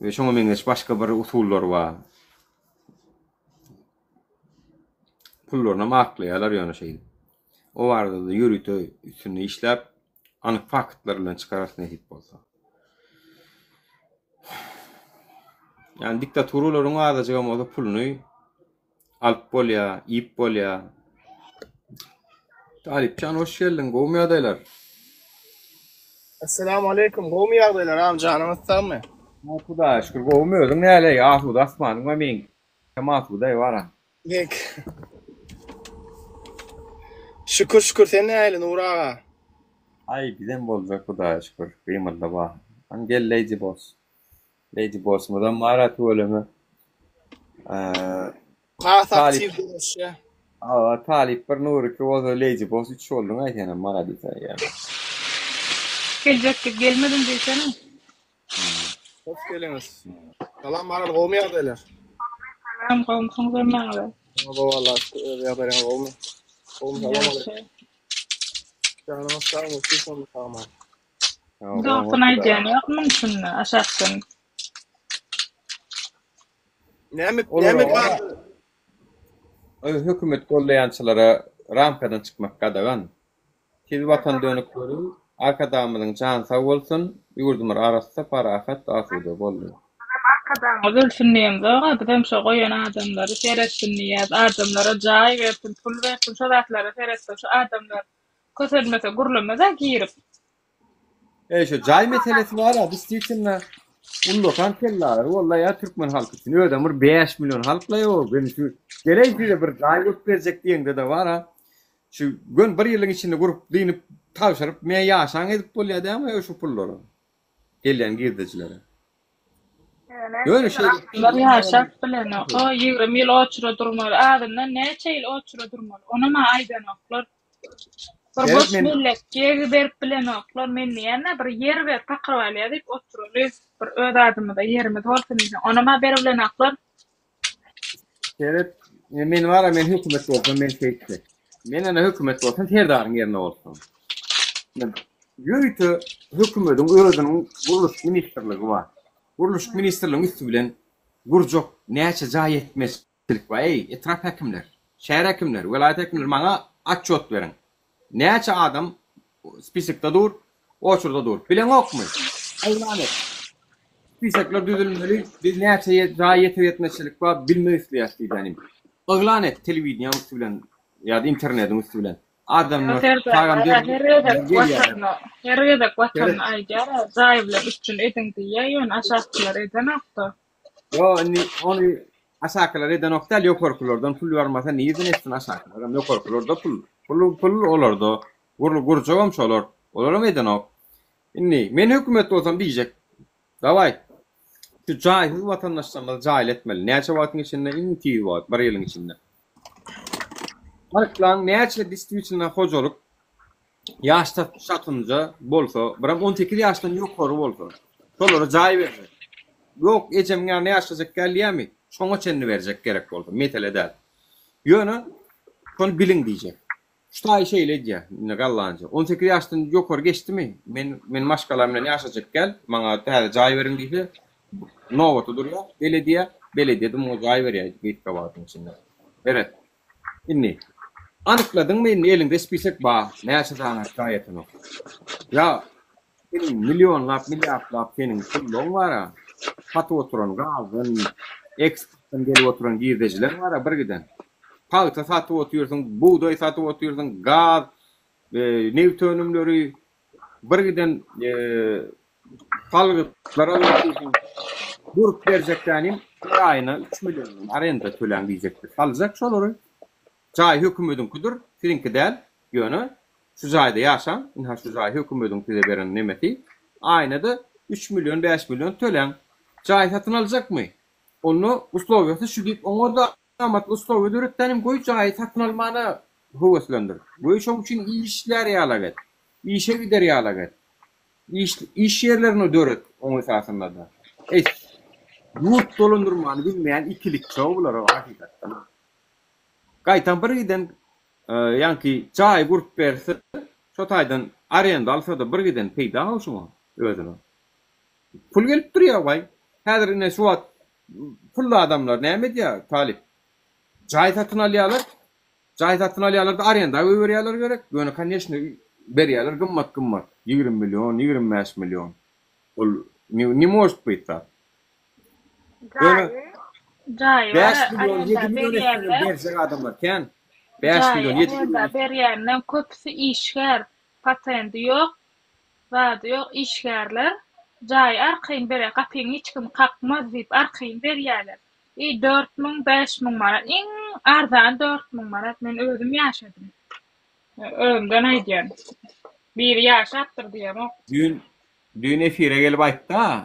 A: Ve şoňa meňe başga bir usullar var. Pullarna maklaýarlar ýöne şey. O arada da ýürütü üstüne işläp anyk faktlar bilen çykarasyn edip bolsa. Yani diktaturalaryň adajaga moda puluny alyp bolýa, ýip bolýa. Talipcan hoş geldin, gowmy adaylar.
H: Assalamu alaikum. Gowmy ýagdaýlar am janyňyz sagmy?
A: Huda şükür gowmy özüň näle asuda asmanyň we meň. Kematuda ýara.
H: Bek. Şükür sen näle Nur aga?
A: Ay bilen boljak huda şükür. Gymyrda ba. An gel Lady Boss. Lady Boss mudan mara tuolemy.
H: Aktiv dönüşe.
A: Talip bir Nuri ki o da Lady Boss 3 oldun aytana mara diýse ýa.
C: Gelecek gelmedim diýsene.
H: Hoş geliňiz. Salam maral gowmy ýagdaýlar.
C: Salam gowmyň görmäňe.
H: Oba wallahi ýagdaýlar gowmy. Gowmy salam aleykum. Janyňyz sagmy, siz-mi sagmy?
C: Doktan aýdýan ýokmy şunu aşakdan.
H: Näme bar?
A: Hökümet gollaýançylara ramkadan çykmak gadagan. Tez watan dönükleri arkadamyň jan sag bolsun, ýurdumar arasynda parahat asuda boldy.
C: Arkadan ölsünýän zaga bizim şu goýan adamlary seretsinýär, adamlara jaý berip, pul berip, şu zatlary seretip, şu adamlar köselmese, gurulmasa girip.
A: Şu jaý meselesi var ha, distriktinä undokan kellar. Wallahi ya Türkmen halky üçin ödemir 5 milyon halkla ýok. Ben şu gelençide bir jaý götürecek diýende de var ha. Şu gün bir ýylyň içinde gurup diýinip tawşaryp men ýaşaň edip bolýar ama şu pullary. Gelen girdicilere. Öyle şey.
C: Lar ýaşap bilen o 20 ýyl oçura durmaly. Adamdan neçe ýyl oçura durmaly. Ona ma aýdanoklar. Bir boş millet geri berip bilen oklar men ýene bir yer ber takyp alýar diýip oturýar. Bir öz adamyda ýerimiz bolsun diýip ona ma berip bilen oklar.
A: Evet, men var men hökümet bolsam men teýdi. Men ana hökümet bolsam terdaryň ýerine bolsam. Ýürütü hökümetiň öýrediň guruluş ministrligi bar. Guruluş ministrligiň üstü bilen gurjak näçe jaý etmezlik bar. Etraf häkimler, şäher häkimler, welaýat häkimler maňa atçot beriň. Näçe adam spisikde dur, oçurda dur. Bilen okmy? Aýlan et. Spisikler düzülmeli, biz näçe jaý etmezlik bar bilmeýär diýenim. Aýlan et telewizion üstü bilen ýa-da internetin üstü bilen. Adamlar sagam
C: herede kwatan aýdýar, jaýlar üçin edin diýýär, aşaklar edenokda.
A: Yo, onu aşaklar edenokda ýokarkulardan pul barmasa niýeden etsin aşaklar? Ýokarkularda pul olarda. Gurjagam şolar. Olaram edenok. Inni men hökümet bolsam diýjek. Daway. Şu jaýyl watandaşlarymyzy jaýyl etmeli. Näçe wagtyň içinde inti wagt, bir ýylyň içinde. Marklan näçe distribüsiýona hojalyk ýaşda satynja bolsa, biram 18 ýaşdan ýokary bolsa, şolara jaý berýär. Ýok, ejemňe näçe gelýärmi? Şoňa çenni berjek gerek bolsa, metele däl. Ýöne, şonu biliň diýjek. Şuday şeýle diýär, ne gallanjy. 18 ýaşdan ýokary geçdimi? Men maşgalar bilen ýaşajak gel, maňa täze jaý beriň diýse, nowaty durýar. Belediýede mo jaý berýär, gitke wagtyň içinde. Evet. Inni anykladyň men elinde spisek bar, näçe sana şaýatyň ok. Ya, senin milyonlap, milyardlap senin pullaň bar. Saty oturan gazyn, eksportdan gelip oturan girdejiler bar bir giden. Palta saty oturýarsyň, buğday saty oturýarsyň, gaz, neft önümleri bir giden palgıtlara alýarsyň. Gurup berjeklänim aýyna 3 milyon arenda tölen diýjekdir. Aljak şolary. Jaý hökümetiň kudur, siňki däl, ýöne şu jaýda ýaşan, inha şu jaý hökümetiň size beren nemeti, aýnada 3 milyon 5 milyon tölen. Jaý satyn aljakmy? Onu uslowiýasy şu diýip oňa da amatlı ustowy döretdenim goý jaý satyn almana höweslendir. Goý şoň üçin işler ýalagat. İşe gider ýalagat. İş yerlerini döret oň esasında da. Yurt dolundurmanı bilmeýän ikilik çoğ bular hakykatdan. Gaýtan bir giden ýanki jaý gurup berse, şo taýdan arenda alsa da bir giden peýda bolşumy özüne. Pul gelip durýar baý. Häzir ine şu wagt pully adamlar näme diýär talip? Jaý satyn alýarlar. Jaý satyn alýarlar da arenda berýärler gerek. Göni конечно berýärler gymmat 20 milyon, 25 milyon. Ol ne может быть так?
C: Jaý
A: 5 milyon, 7 milyon berse adamlar ken. 5 milyon, 7 milyon
C: berýärler köpüsi işgär, patenty ýok, wady ýok işgärler. Jaý arkaýyn berýär, gapyny hiç kim kakmaz diýip arkaýyn berýärler. 4000, 5000 manat, iň arzan 4000 manat men özüm ýaşadym. Öňden aýdýan. Bir ýaşapdyr diýem.
A: Düň efire gelip aýtdy.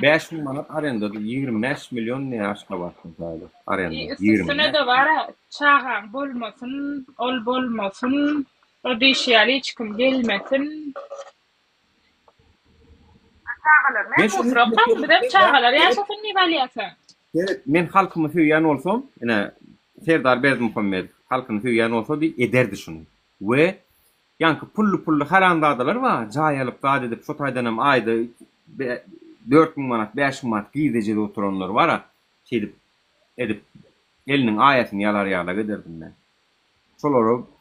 A: 5000 manat arenda 25 milyon ne aşka baktın zaten. Arenda 20.
C: Sene de var çağan bolmasın, ol bolmasın, o dişýäli hiç kim gelmesin. Çağalar ne oturup bir çağalar ýaşasyn ni balýasy.
A: Evet, men halkymy süýýän bolsam, ene Serdar Berdimuhammed halkyny süýýän bolsa di ederdi şunu. We ýanky pullu harandadalar wa jaý alyp gady edip şu taýdanam aýda 4000 manat, 5000 manat giýdejede oturanlar var. Şeýdip edip eliniň aýatyny ýalar giderdim men.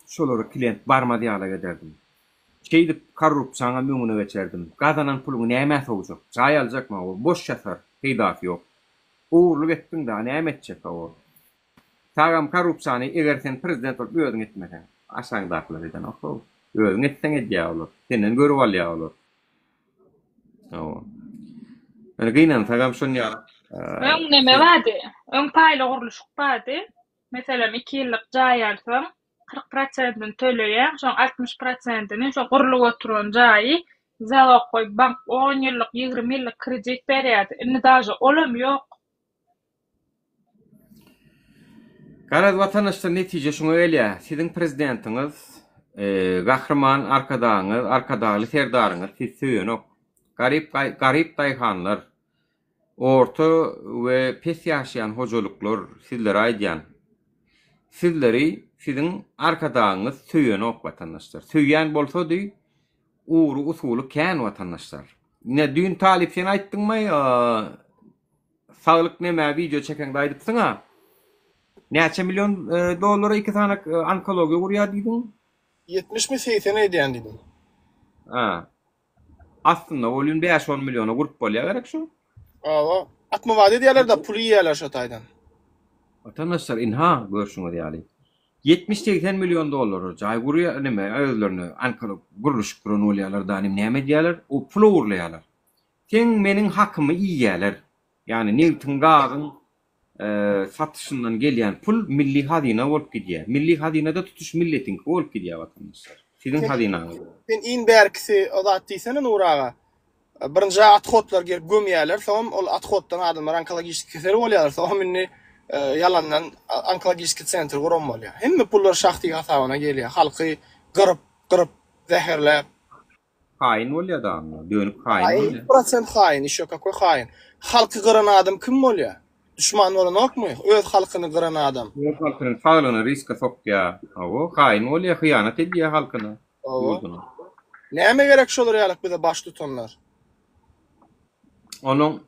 A: Şolary klient barmady ýala giderdim. Şeýdip korrupsiýaňa möňüne geçerdim. Gazanan puluny näme sowjak? Jaý aljakma, o boş ýatar, peýdasy ýok. Uğurluk ettin da näme etjek o? Sagam korrupsiýany eger sen prezident bolup özüň etmesen, aşaň daklar eden o. Özüň etsen edýär bolar. Senden görüp alýar bolar. O. Ana gynan sagam şonu ýa.
C: Öň näme wady? Öň paýly guruluş bady. Meselem 2 ýyllyk jaý alsam, 40%-ni töleýär, şoň 60%-ni şo gurulup oturan jaý zawak goý bank 10 ýyllyk, 20 ýyllyk kredit berýär. Indi daşy olam ýok.
A: Garaz vatandaşlar netije şunu elýär. Siziň prezidentiňiz, gahrman arkadagy serdaryňyz siz söýenok. Garip daýhanlar, orta we pes ýaşaýan hojalyklar sizlere aýdýan. Sizleri siziň arkadagyňyz söýenok vatandaşlar. Söýýän bolsady uğru usuly kän vatandaşlar. Ne dün talip sen aýtdyňmy? Saglyk näme video çekeňde aýdypsyňa? Näçe milyon dollara 2 tane onkologiýa gurýar diýdiň?
H: 70 mi 80 edýän diýdim.
A: Aslında olun 5-10 milyona gurup bolýar gerek şu.
H: Atma wady diýerler da puly ýerler şo taýdan.
A: Vatandaşlar inha görüşüňiz ýaly. 70-80 milyon dollar jaý gurýar näme özlerini onkolog guruluş kuran bolýarlar da näme diýerler? O pul urlaýarlar. Sen meniň hakymy iýýärler. Ýani newtin gagyň satışından gelýän pul milli hazina bolup gidýär. Milli hazinada tutuş milletiň bolup gidýär vatandaşlar. Sizin hazinaňyz.
H: Ben in berkisi o zat diýsene Nuraga. Birinji atxotlar gelip gömýärler, soň ol atxotdan adamlar onkologik keser bolýarlar. Soň minni yalandan onkologik sentr guram bolýar. Hemme pullar şahty hasabyna gelýär. Halky gyryp zäherläp.
A: Hain bolýar da, dönüp hain bolýar.
H: 100% hain, işe kakoy hain. Halky gyran adam kim bolýar? Düşman bolanokmy? Öz halkyny gyran adam.
A: Öz halkynyň saglygyny riske sokýar. O hain bolýar, hyýanat edýär halkyna.
H: Näme gerek şolar ýalyk bize baş tutanlar?
A: Onuň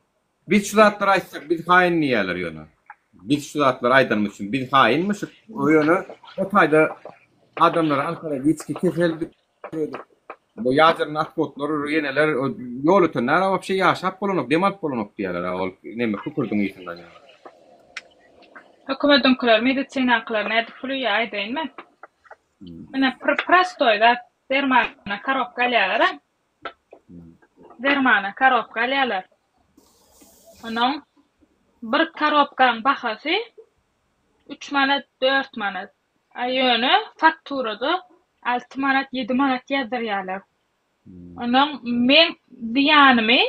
A: biz şu zatlar aýtsak biz hain niýeler ýöne. Biz şu zatlar aýdanmyşyň biz hainmişik. O ýöne o taýda adamlar Ankara giçki keseldi. Bu ýazyryň atkotlary ýeneler ýol ötenler ama bir şey ýaşap bolanok, demat bolanok diýerler. Ol näme kukurdyň ýetinden.
C: Hökümetin kurar medisinaklaryna näde puly aýdaýynmy? Mene prostoyda dermana karopka alýarlar. Dermana karopka alýarlar. Onuň bir karopkaň bahasy 3 manat, 4 manat. Aýöne fakturada 6 manat, 7 manat ýazarýarlar. Onuň men diýanymy,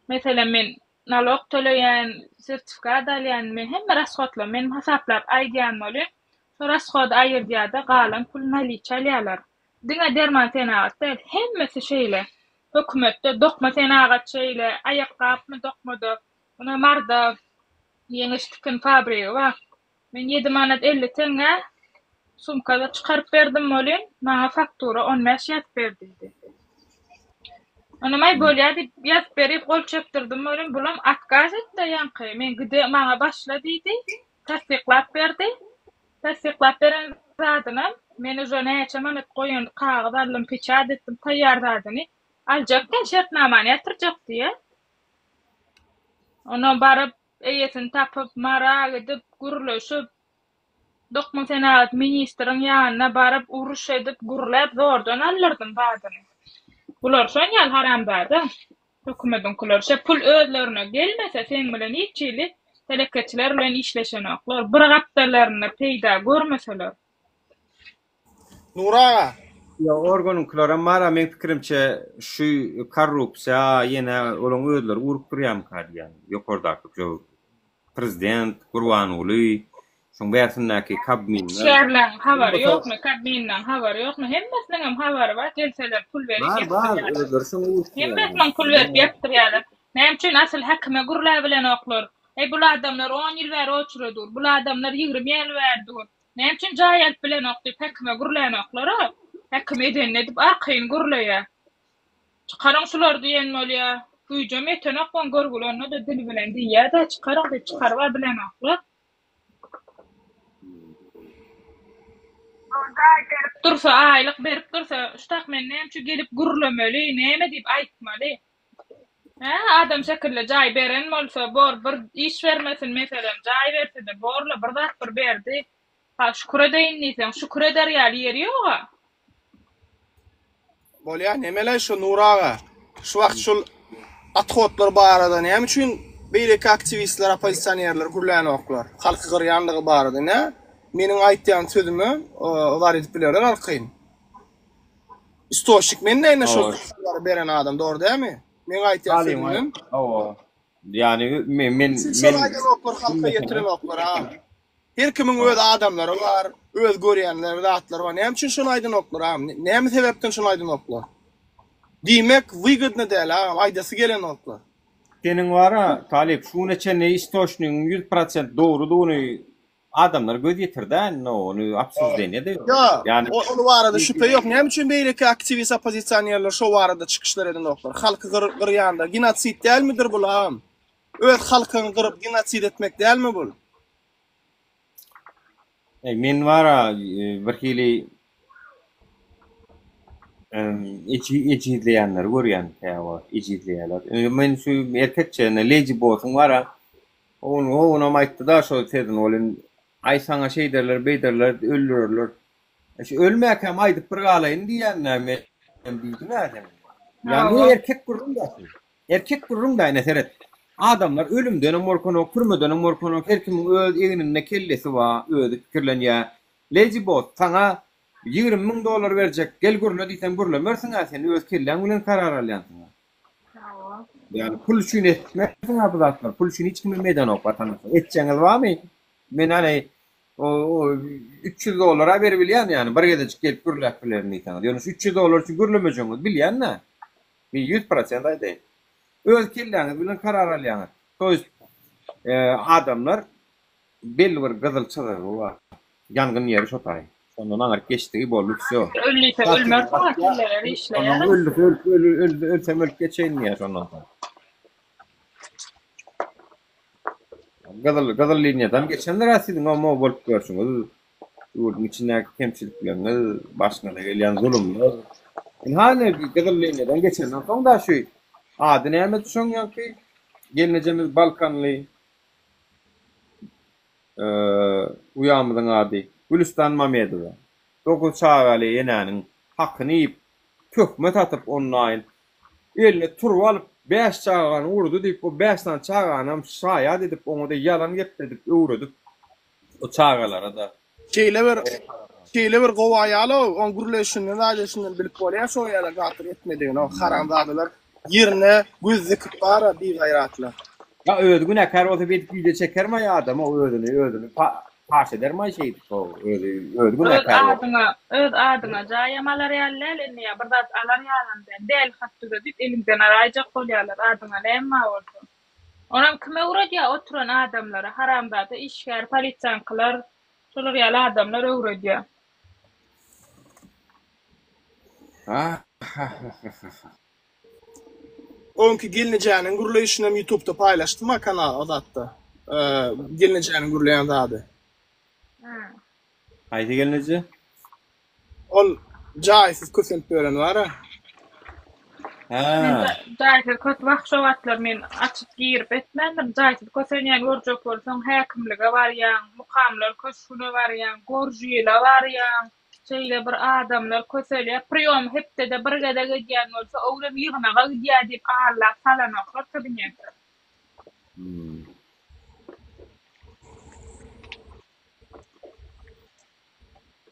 C: mesela men nalog töleýän, sertifikat alýan men hemme rashatlar men hasaplap aýdýan bolýar. Şu rashat aýyrdyada galan pul nali çalýarlar. Diňe derman tenagatda hemmesi şeýle. Hökümetde dokma tenagat şeýle, aýakgapmy dokmady. Ona marda ýeňiş tikin fabrika bar. Men 7 manat 50 teňe sumkada çıkarıp berdim bolýan. Maňa faktura 15 ýat berdi. Ona may bolýar diýip ýazyp berip gol çöpdirdim bolýan. Bulam atkaz etdi ýanky. Men gide maňa başla diýdi. Tasdiklap berdi. Tasdiklap beren zadyna men öňe näçe manat goýan kagaz aldım, peçat etdim, taýýar zadyny. Aljakda şertnamany ýatyrjak diýe. Ona barıp eýesini tapyp mara edip gurulşyp dokma tenagat ministriň ýanyna barıp uruş edip gurulap zordan alyrdım zadyny. Bular şoňal harambada. Hökümetiň kulary pul özlerine gelmese sen bilen içili telekeçiler bilen işleşenoklar bir gapdalaryny peýda görmeseler.
H: Nura,
A: Ya organyklara mara men pikirimçe şu korrupsiýa ýene olaň özleri urup durýan kadýan. Ýokardaky şu prezident Gurbanuly şoň bärsindäki kabminler.
C: Şerlen habary ýokmy, kabindan habary ýokmy, hemmesinden hem habary bar, gelseler pul berip ýapdyrýarlar.
A: Özleri şoň urup.
C: Hemmesinden pul berip ýapdyrýarlar. Näme üçin asıl hakime gurulap bilen oklar. Bu adamlar 10 ýyl bäri oçuradyr. Bu adamlar 20 ýyl bäridir. Näme üçin jaýal bilen okdyp hakime gurulayan oklar? Hakim edenine edip arkayn gurulaýar. Çıkaran şular diýen bolýar. Güýjem eten okman görgüleni de dil bilen diýär da çıkaran da çıkarwa bilen oklar. Dursa aylyk berip dursa, ştak men näme üçin gelip gurulamaly, näme diýip aýtmaly. Adam şekilde jaý beren bolsa, bor bir iş vermesin meselem, jaý berse de borla bir zat bir berdi. Ha şükür edeýin diýsen, şükür eder ýaly ýeri ýok.
H: bolýar nemeler şu Nuraga. Şu wagt şol atkotlar barada näme üçin beýleki aktivistler, opozitsionerler gurulayan oklar. Halky gyrýanlygy barada ne? Meniň aýtýan sözümi olar edip bilerler arkayn. Istoşik men näme şol beren adam, dogry dämi? Men aýtýan sözüm.
A: Yani men
H: halka getiren oklar ha. Her kimin öz adamlary bar, öz görýänler, zatlar bar. Näme üçin şonu aýdan oklar ha? Näme sebepden şonu aýdan oklar? Diýmek wygodny däl ha, aýdasy gelen oklar.
A: senin wara talip şu neçe istoşnyň 100% dogrudygyny adamlar göz ýetirdi, no onu absüzlenýär.
H: Yani onu barada şüphe ýok. Näme üçin beýleki aktivist opozitsionerler şu barada çykyşlar eden oklar? Halky gyrýanda genosit dälmidir bu ham? Öz halkyny gyryp genosit etmek dälmi bu?
A: Men wara bir hili ejidleýänler görýän täwä, ejidleýärler. Men şu erkekçe leji bolsun wara onu maýtdy da şol tedin olin ay sana şey derler, beyderler, öldürürler. Ölmek hem aýdyp bir galaýyn diýenler men diýdim adam. Yani erkek gurrunda ene seret. Adamlar ölümden morkono, kurmadan morkono, her kimin öz egininde kellesi var, özü fikirlenýär. Leji bol sana $20,000 verecek, gel gurla diýsen gurlamersin sen öz kellen bilen karar alýansyň. Yani pul üçin etmeksin ablatlar, pul üçin hiç kimin meydan ok vatandaş. Etçeňiz barmy? Men hani o $300 berip bilýän yani bir gedecik gelip gurlap bilerini diýsen. Ýöne $300 üçin gurlamajaňyz bilýän-ne? 100% aýdy. Öz kelläňiz bilen karar alýaňyz. Toýs adamlar belli bir gyzyl çygyry bar. Ýangyn ýeri şotay. Ondan aňar geçdigi bolup şo.
C: Öllüse ölmek hakimleri işleýär.
A: Ölsem ölüp geçeýin ondan. Gazal linýadan geçenler asydyň ama bolup görşüňiz. Ýurdun içindäki kemçilikler, başyna gelýän zulumlar. Hany gazal linýadan geçenden soň da şu ady näme düşünýär ki gelnejemiz Balkanly uyamydyň ady Gülistan Mamedowa. 9 çağaly ýenenin hakyny ýyp töhmet atyp onlaýyn eline turup alyp 5 çağany urdy diýip o 5 çağanam şaýat edip onu da ýalan gepdirip öwredip o çağalara da
H: Şeýle bir gowaýaly on gurleşinden aýdyşynyň bilip bolýar şo ýalar gatyr etmediň o haramzadalar ýerine göz dikip bara bir gaýratlar.
A: Ya ödgüne kar olsa bir video çeker mi ya adam o ödünü paş eder mi şeydi o ödgüne kar.
C: Öz adyna jayamalar ýaly ya bir zat alar ýalandan del hatda dip elimden arayjak bolýarlar adyna näme bolsa. Onam kime uğraýar oturan adamlara haramda da işgär polisiýankylar şolar ýaly adamlar uğraýar.
H: Onki gelineceğinin guruluşunu YouTube'da paylaştım ha kanal odatda. Gelineceğinin gurulayan adı.
A: Haydi gelince.
H: Ol caizsiz kösent bölen var ha.
C: Jaýsyz köt wagşowatlar men açyp girip etmendim. Jaýsyz kösenýän görjek bolsaň häkimlige barýan, mukamlar köşüne barýan, gorjyla barýan. Şeýle bir adamlar köselýär, priýom hepde de birgede gidýän bolsa, oglum ýygnaga gidýär diýip Allah salanoklar kabinetde.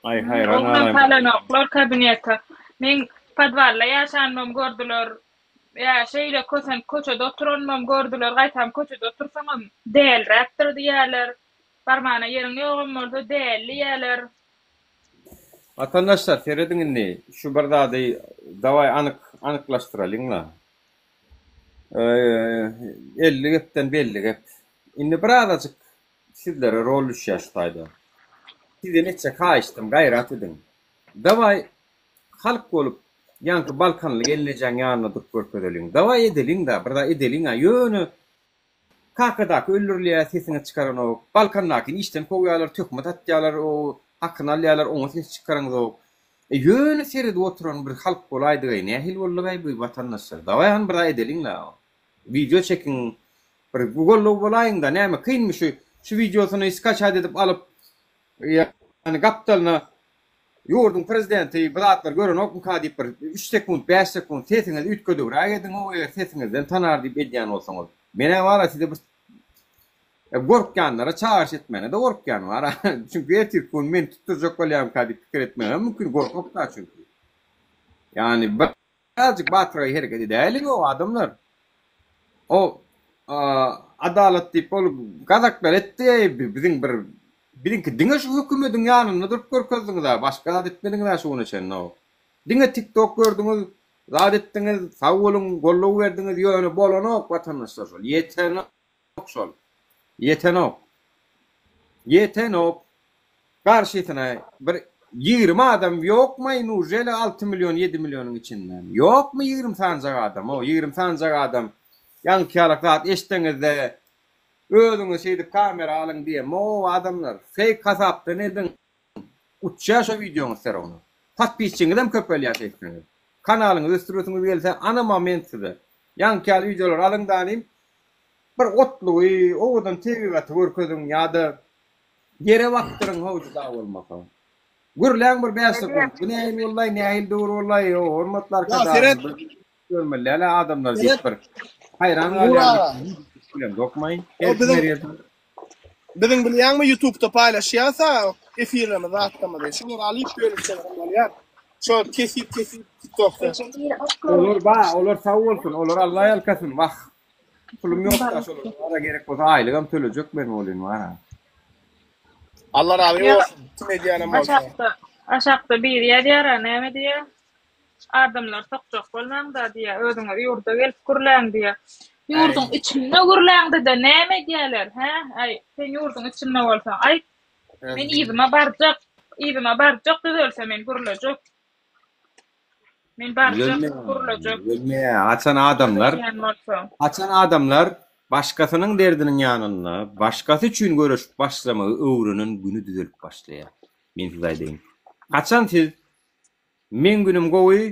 A: Ay hayran
C: Oglum salanoklar kabinetde. Men padwalla ýaşanmam gördüler. Ya şeýle kösen köçede oturanmam gördüler. Gaýtam köçede otursaňam dälräpdir diýerler. Barmana ýeriň ýogum bolsa dälli ýerler.
A: Vatandaşlar seyredin şu bardağı davay anıklaştıralım. 50 gepten belli gep. Indi birazcık sizlere rol yaştaydı. Size neçe kaçtım gayret edin. Davay halk olup yankı Balkanlı gelineceğin yanına durup görkedelim. Davay edelim da burada edelim ha yönü kakadaki öldürülüye sesini çıkaran o Balkanlakin işten kovuyalar tökmet atyalar o hakkını alyalar onu ses çıkaran o yönü seride oturan bir halk olaydı gay ne hil bolla bu vatandaşlar. Davay han burada edelim la. Video çekin bir Google'da olayın da ne mi kıyınmış şu videosunu iskaç edip alıp yani kaptalına yurdun prezidenti bıraklar görün okun kadip bir 3 sekund 5 sekund sesiniz ütködür ayedin o sesinizden tanar deyip edyan olsanız mene var size bu gorkyanlara çağırış etmene de gorkyan var çünkü etir kun men tutacak olayım kadip fikir etmene mümkün gorkup da çünkü yani birazcık batırayı hareket edelim o adamlar o adalet deyip olup kazaklar etti bizim birinki diňe şu hökümetin ýanyna durup görkezdiňiz başga zat etmediňiz şuny için o. Diňe TikTok gördüňiz, zat etdiňiz, sag bolun, gollaw berdiňiz ýöne bolanok watandaşlar şol. Yetenok. Karşysyna bir 20 adam ýokmy nujele 6 milyon 7 milyonyň içinden. Ýokmy 20 sanjak adam, o 20 sanjak adam. Ýanky zat eşdeňizde ödüňiz şeýdip kamera alyň diýe mo adamlar fake hasapdan edin uçýa şu videoňy ser onu tatbiçiňizem köpelýär etdiňiz kanalyňyzy östürýärsiňiz gelse ana momentde ýanky videolar alyňdanym bir otlugy owadan TV-ge görkezdiň ýa-da yere waktyryň howjda bolmasa gürläň bir 5 sekund bu näme bollay nähil dur bollay hormatlar kadar görmeler adamlar zetber hayran bolýar dokmayın.
H: Bizim bilýän mi YouTube'da paylaşýarsa efirlerimizi atdamady. Şunu alyp görüşýär. Şu kesip TikTok'ta.
A: Olur sağ olsun. Olur Allah yalkasın. Bak. Pulum yok da şöyle. Ara gerek olsa aylygam tölecek benim oğlum var ha.
H: Allah razı olsun. Kim edýänem bolsa.
C: Aşakda bir ýer näme diýär? Adamlar tokjak bolmaň da diýär. Özüňiz ýurda gelip gürläň diýär. Yurdun içinde gürläňde de näme diýerler, ha? Ay, sen yurdun içinde bolsaň, ay. Men ýygyma barjak dölse men gürlejek. Men barjak gürlejek.
A: Açan adamlar başkasynyň derdiniň ýanyna, başkasy üçin görüşip başlamagy öwrünün günü düzelip başlaýar. Men size aýdym. Kaçan siz men günüm gowy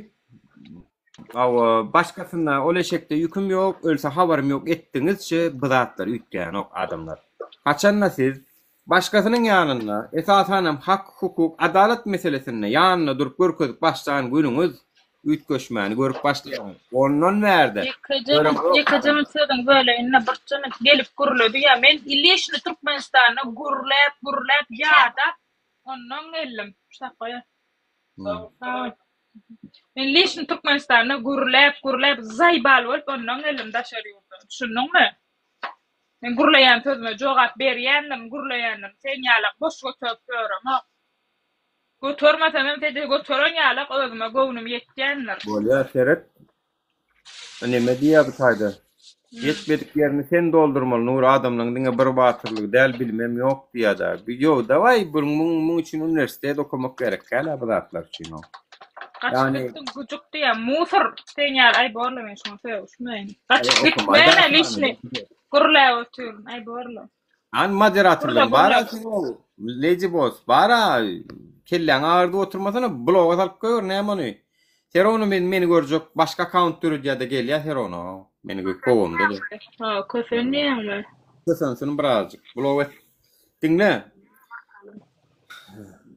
A: başkasına öyle şekilde yüküm yok, ölse haberim yok ettiğinizce bıraklar, ütleyen o adamlar. Kaçanla siz başkasının yanına, esasen hak, hukuk, adalet meselesine yanına durup görkezip başlayan gününüz ütköşmeni görüp başlayan. Ondan nerede?
C: Yıkacımı söyledim böyle inne bırçımı gelip gürledi ya men illeşini Türkmenistan'a gürlep yağda ondan geldim. Şaka men leşin Türkmenistan'a gürlep zaybal bolup ondan elim daşar ýurdu. Düşündiňmi? Men gurlayan sözüme jogap berýändim, gurlaýandım. Sen ýalak boş götürip görüm. Götürmesem hem tede götüren ýalak özüme göwnüm ýetgendir.
A: Bolýa seret. Neme diýär bu taýda? Yetmedik yerini sen doldurmaly. Nur adamlaryň diňe bir batyrlygy däl bilmem ýok diýär-de. Ýok, dawai buň üçin üniversitede okumak gerek. Gäle bu zatlar üçin.
C: Kaçtıktım küçük diye musor sen ýal ay borla men şunu söýüşmeýin. Kaçtık mene lişni gurla oturun ay borla.
A: An moderatorlar bara leji boss bara kelläň ağırda oturmasana bloga salyp goýur näme Teronu meni görjek başka account türüde gelýär Teronu. Meni goýum dedi.
C: Ha, kösen näme?
A: Kösen şunu birazcık blog dinle.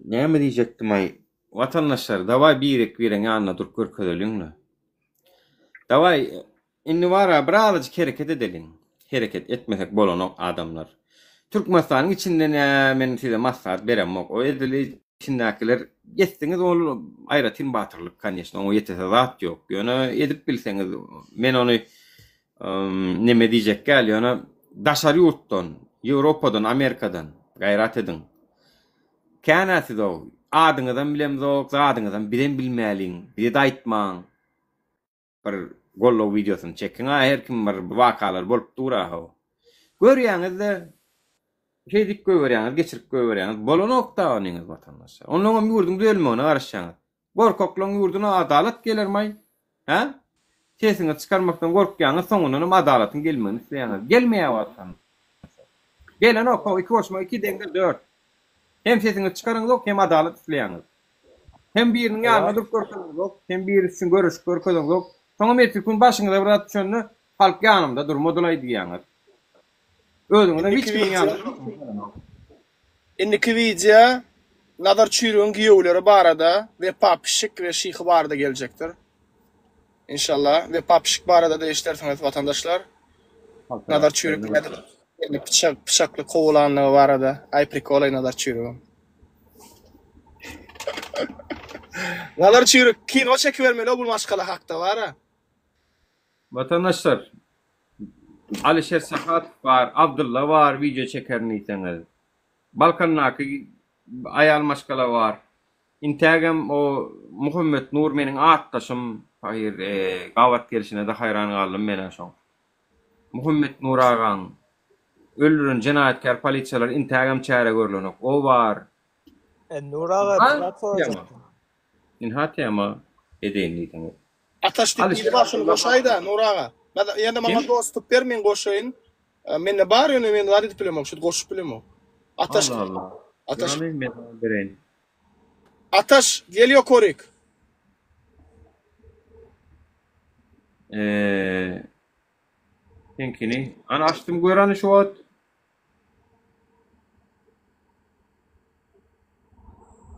A: Näme diýjekdim ay? Vatandaşlar davay birek bireňe anladyp görkezeliňle. Davay inni wara birazcık hereket edelim. Hereket etmesek bolanok adamlar. Türkmenistanyň içinde men size maslahat beremok. O edili içindekiler geçtiňiz ol aýratyn batyrlyk kanyşna o ýetese zat ýok. Ýöne edip bilseňiz men onu neme diýjek gel ýöne daşary ýurtdan, Ýewropadan, Amerikadan gaýrat edin. Känäsi dog adyňyzdan bilemzok, zadyňyzdan bilen bilmäliň, bir de aýtmaň. Bir gollo videosunu çekin. Her kim bir wakalar bolup duraha. Görýäňizde şey dip görýäňiz, geçirip görýäňiz. Bolanokda onyňyz vatandaşlar. Onuň ýurdun dölmegine garaşýaňyz. Gorkoklaň ýurduna adalet gelermay. Ha? Sesini çıkarmaktan gorkýaňyz, soňundan adalatyň gelmegini isleýäňiz. Gelmeýär watan. Gelen ok, 2 koşma 2 denge 4. Hem sesini çıkarın yok, hem adalet isleýäňiz. Hem birinin ýanyna durup görkezýäňiz yok, hem biri üçin görüşip görkezýäňiz yok. Soňa metrikün başyňyza bir at düşenni halk ýanymda durmadylaý diýäňiz. Özüňize hiç kim ýanyna.
H: Indiki video Nadar Çürüğün giýewleri barada ve papşik ve şyhy barada geljekdir. İnşallah ve papşik barada da eşlersiňiz vatandaşlar. Nadar Çürük pişakly kowulanlygy barada ay prikoly Nadar Çürüğün. Nadar Çürük kino çekivermeli bu maşgala hakda bara.
A: Vatandaşlar Alişer Sahat var, Abdullah var, video çekerini iteňiz. Balkannaky ayal maşgala var. Intagam o Muhammed Nur meniň atdaşym, hayır, gawat gelişine de hayran galdym menen şoň. Muhammed Nur agaň öldüren jenayetkar polisiýalar intagam çäre görlenok. O var.
I: Nur aga
A: İnhatiyama edeýin iteňiz.
H: Ataş diýip başyny goşaýda Nur aga. Ýa-da maňa dostluk bermeň goşaýyn. Men bar ýöne men wadi edip bilemok, şu goşup bilemok. Ataş.
A: Allah.
H: Ataş.
A: Men bereýin.
H: Ataş gelýär korik.
A: Tenkini. Ana açtım görany şu wagt.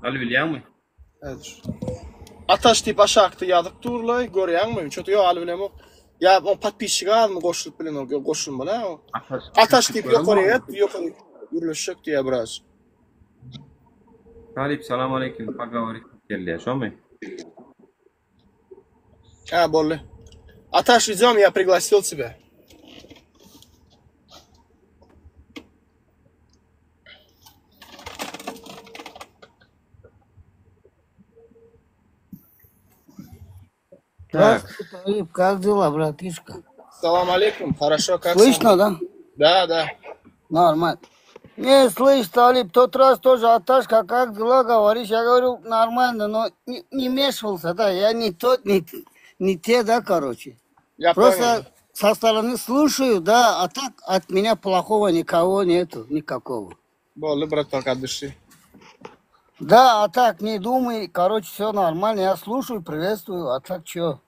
A: Ali bilýärmi?
H: Evet. Ataş diýip aşakdy ýazyp durlay, görýärmi? Çöti ýok ali bilemok. Ya on patpişik almy goşulyp bilen o goşulmaly ha. Ataş diýip ýokaryp, ýokaryp ýürleşek diýär biraz.
A: Talip salam aleyküm. Pagavary geldi. Şomy?
H: Ha, bolly. Ataş идём, я пригласил тебя.
E: Здравствуй, как дела, братишка?
H: Салам алейкум, хорошо, как
E: Слышно, да?
H: Да.
E: Нормально. Не, слышь, Талиб, тот раз тоже Аташка, как дела, говоришь? Я говорю, нормально, но не вмешивался, да, я не тот, не те, да, короче.
H: Я
E: Просто
H: понял.
E: со стороны слушаю, да, а так от меня плохого никого нету, никакого.
H: Болly, браток, от души.
E: Да, а так не думай, короче, все нормально, я слушаю, приветствую, а так что?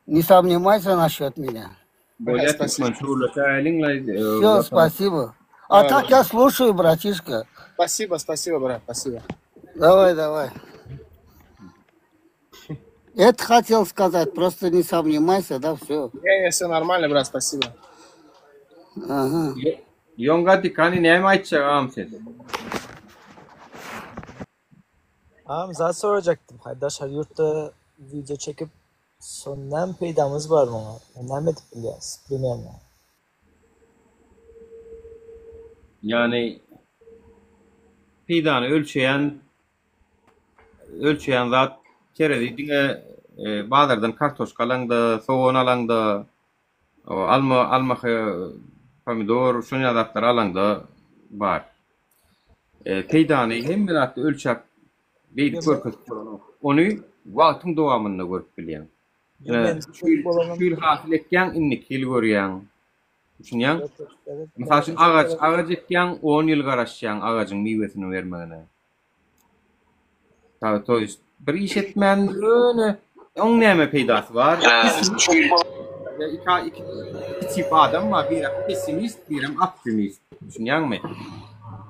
E: Не сомневайся насчет меня. Все, спасибо. А так я слушаю, братишка.
H: Спасибо, брат, спасибо.
E: Давай. Это хотел сказать, просто не сомневайся, да, все.
H: Не, все нормально, брат, спасибо.
E: Ага.
A: Yongati kani näme aýtjak siz?
I: Zat soracaktım. Haydaşlar yurtta video çekip sondan peydamız var bana. Ne edip biliyoruz? Bilmiyorum.
A: Yani peydany ölçeyen zat keredi diňe bazardan kartoşka alanda, soğan alanda, alma pomidor, şoňa zatlar alanda bar. Peydany hem bilatda ölçäp beýdi görkezip onu wagtyň dowamynda görüp bilýän. Şül hasyl etken innik ýyl görýän. Düşünýän? Mesela şu ağaç ekýän 10 ýyl garaşýan ağaçyň miwesini bermegine. Tabii toýst bir iş etmän öne oň näme peýdasy bar? İki tip adam var. Biri pessimist, biri optimist. Düşünýänmi?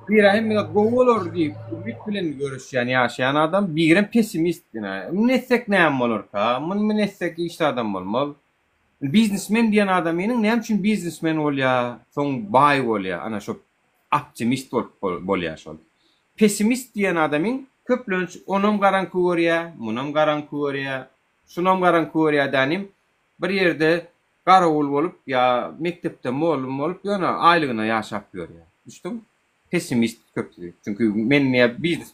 A: Biri hem gowy bolar diýip ümit bilen görüşýän ýaşaýan adam, biri pessimist dine. Netsek näme bolar ka? Men netsek işte adam bolmaly. Biznesmen diýen adam meniň näme üçin biznesmen bolýar, soň baý bolýar, ana şo optimist bolýar şol. Pessimist diýen adamyň köplönç onam garanky görýär, munam garanky görýär, şunam garanky görýär danym bir ýerde garawul bolup ya mektepde molum bolup ýana aýlygyna ýaşap ýörýär. Düşdüm? Pessimist köpdi. Çünkü men biznes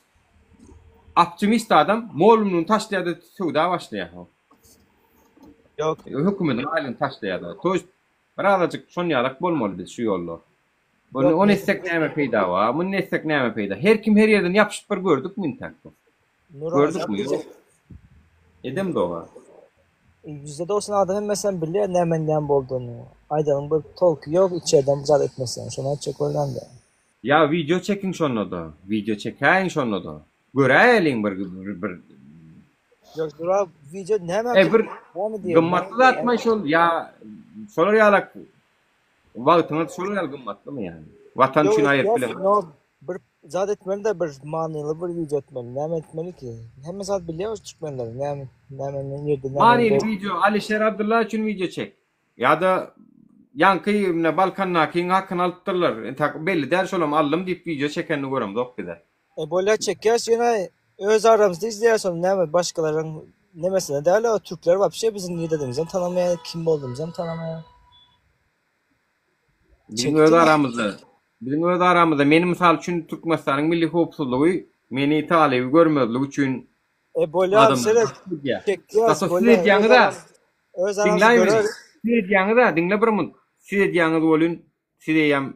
A: optimist adam molumyň taşlaýady suwda başlaýar.
I: Yok.
A: Hökümetin aýlygyny taşlaýady. Toýst bir azajyk şonýalak bolmaly biz şu ýolda. Bunu on etsek näme peýda wa? Bunu etsek näme peýda? Her kim her ýerden ýapyşyp bir gördük mü internetde? Gördükmü? Edem doga.
I: %90 adam mesela bilýär nämen bolduğunu. Aýdanyň bir tolky ýok, içeriden buzat etmesen. Şonu çek bolanda.
A: Ya video çekin şonda. Video çekäň şonda. Göräýin bir
I: Yok dura video näme?
A: bir gymmatly atma şol ya şolar ýalak. Wagtyňy şolar ýaly gymmatlymy yani? Watan üçin aýyp bilen.
I: Bir zat etmeli de bir manyly bir video etmeli. Näme etmeli ki? Hemme zat bilýär türkmenler. Näme ýerde näme.
A: Manyly video Alişer Abdullah üçin video çek. Ya da Yankı Balkannakyň hakyny alypdyrlar. Belli däl şolam allym diýip video çekenini görem dok bize.
I: Bola çekýäs ýene öz aramızda izleýärsin. Näme başgalaryň nemesine däl o türkler wapşe bizim ýerdediňizden tanamaýar, kim bolduğumyzdan tanamaýar.
A: Bizim öz aramızda meni misal üçin Türkmenistanyň milli howpsuzlygy meni talebi görmezligi üçin
I: bola sere çekýäs
A: bola.
I: Öz aramızda
A: Dinle bir mun. Siz diýäňiz bolun, siz ýam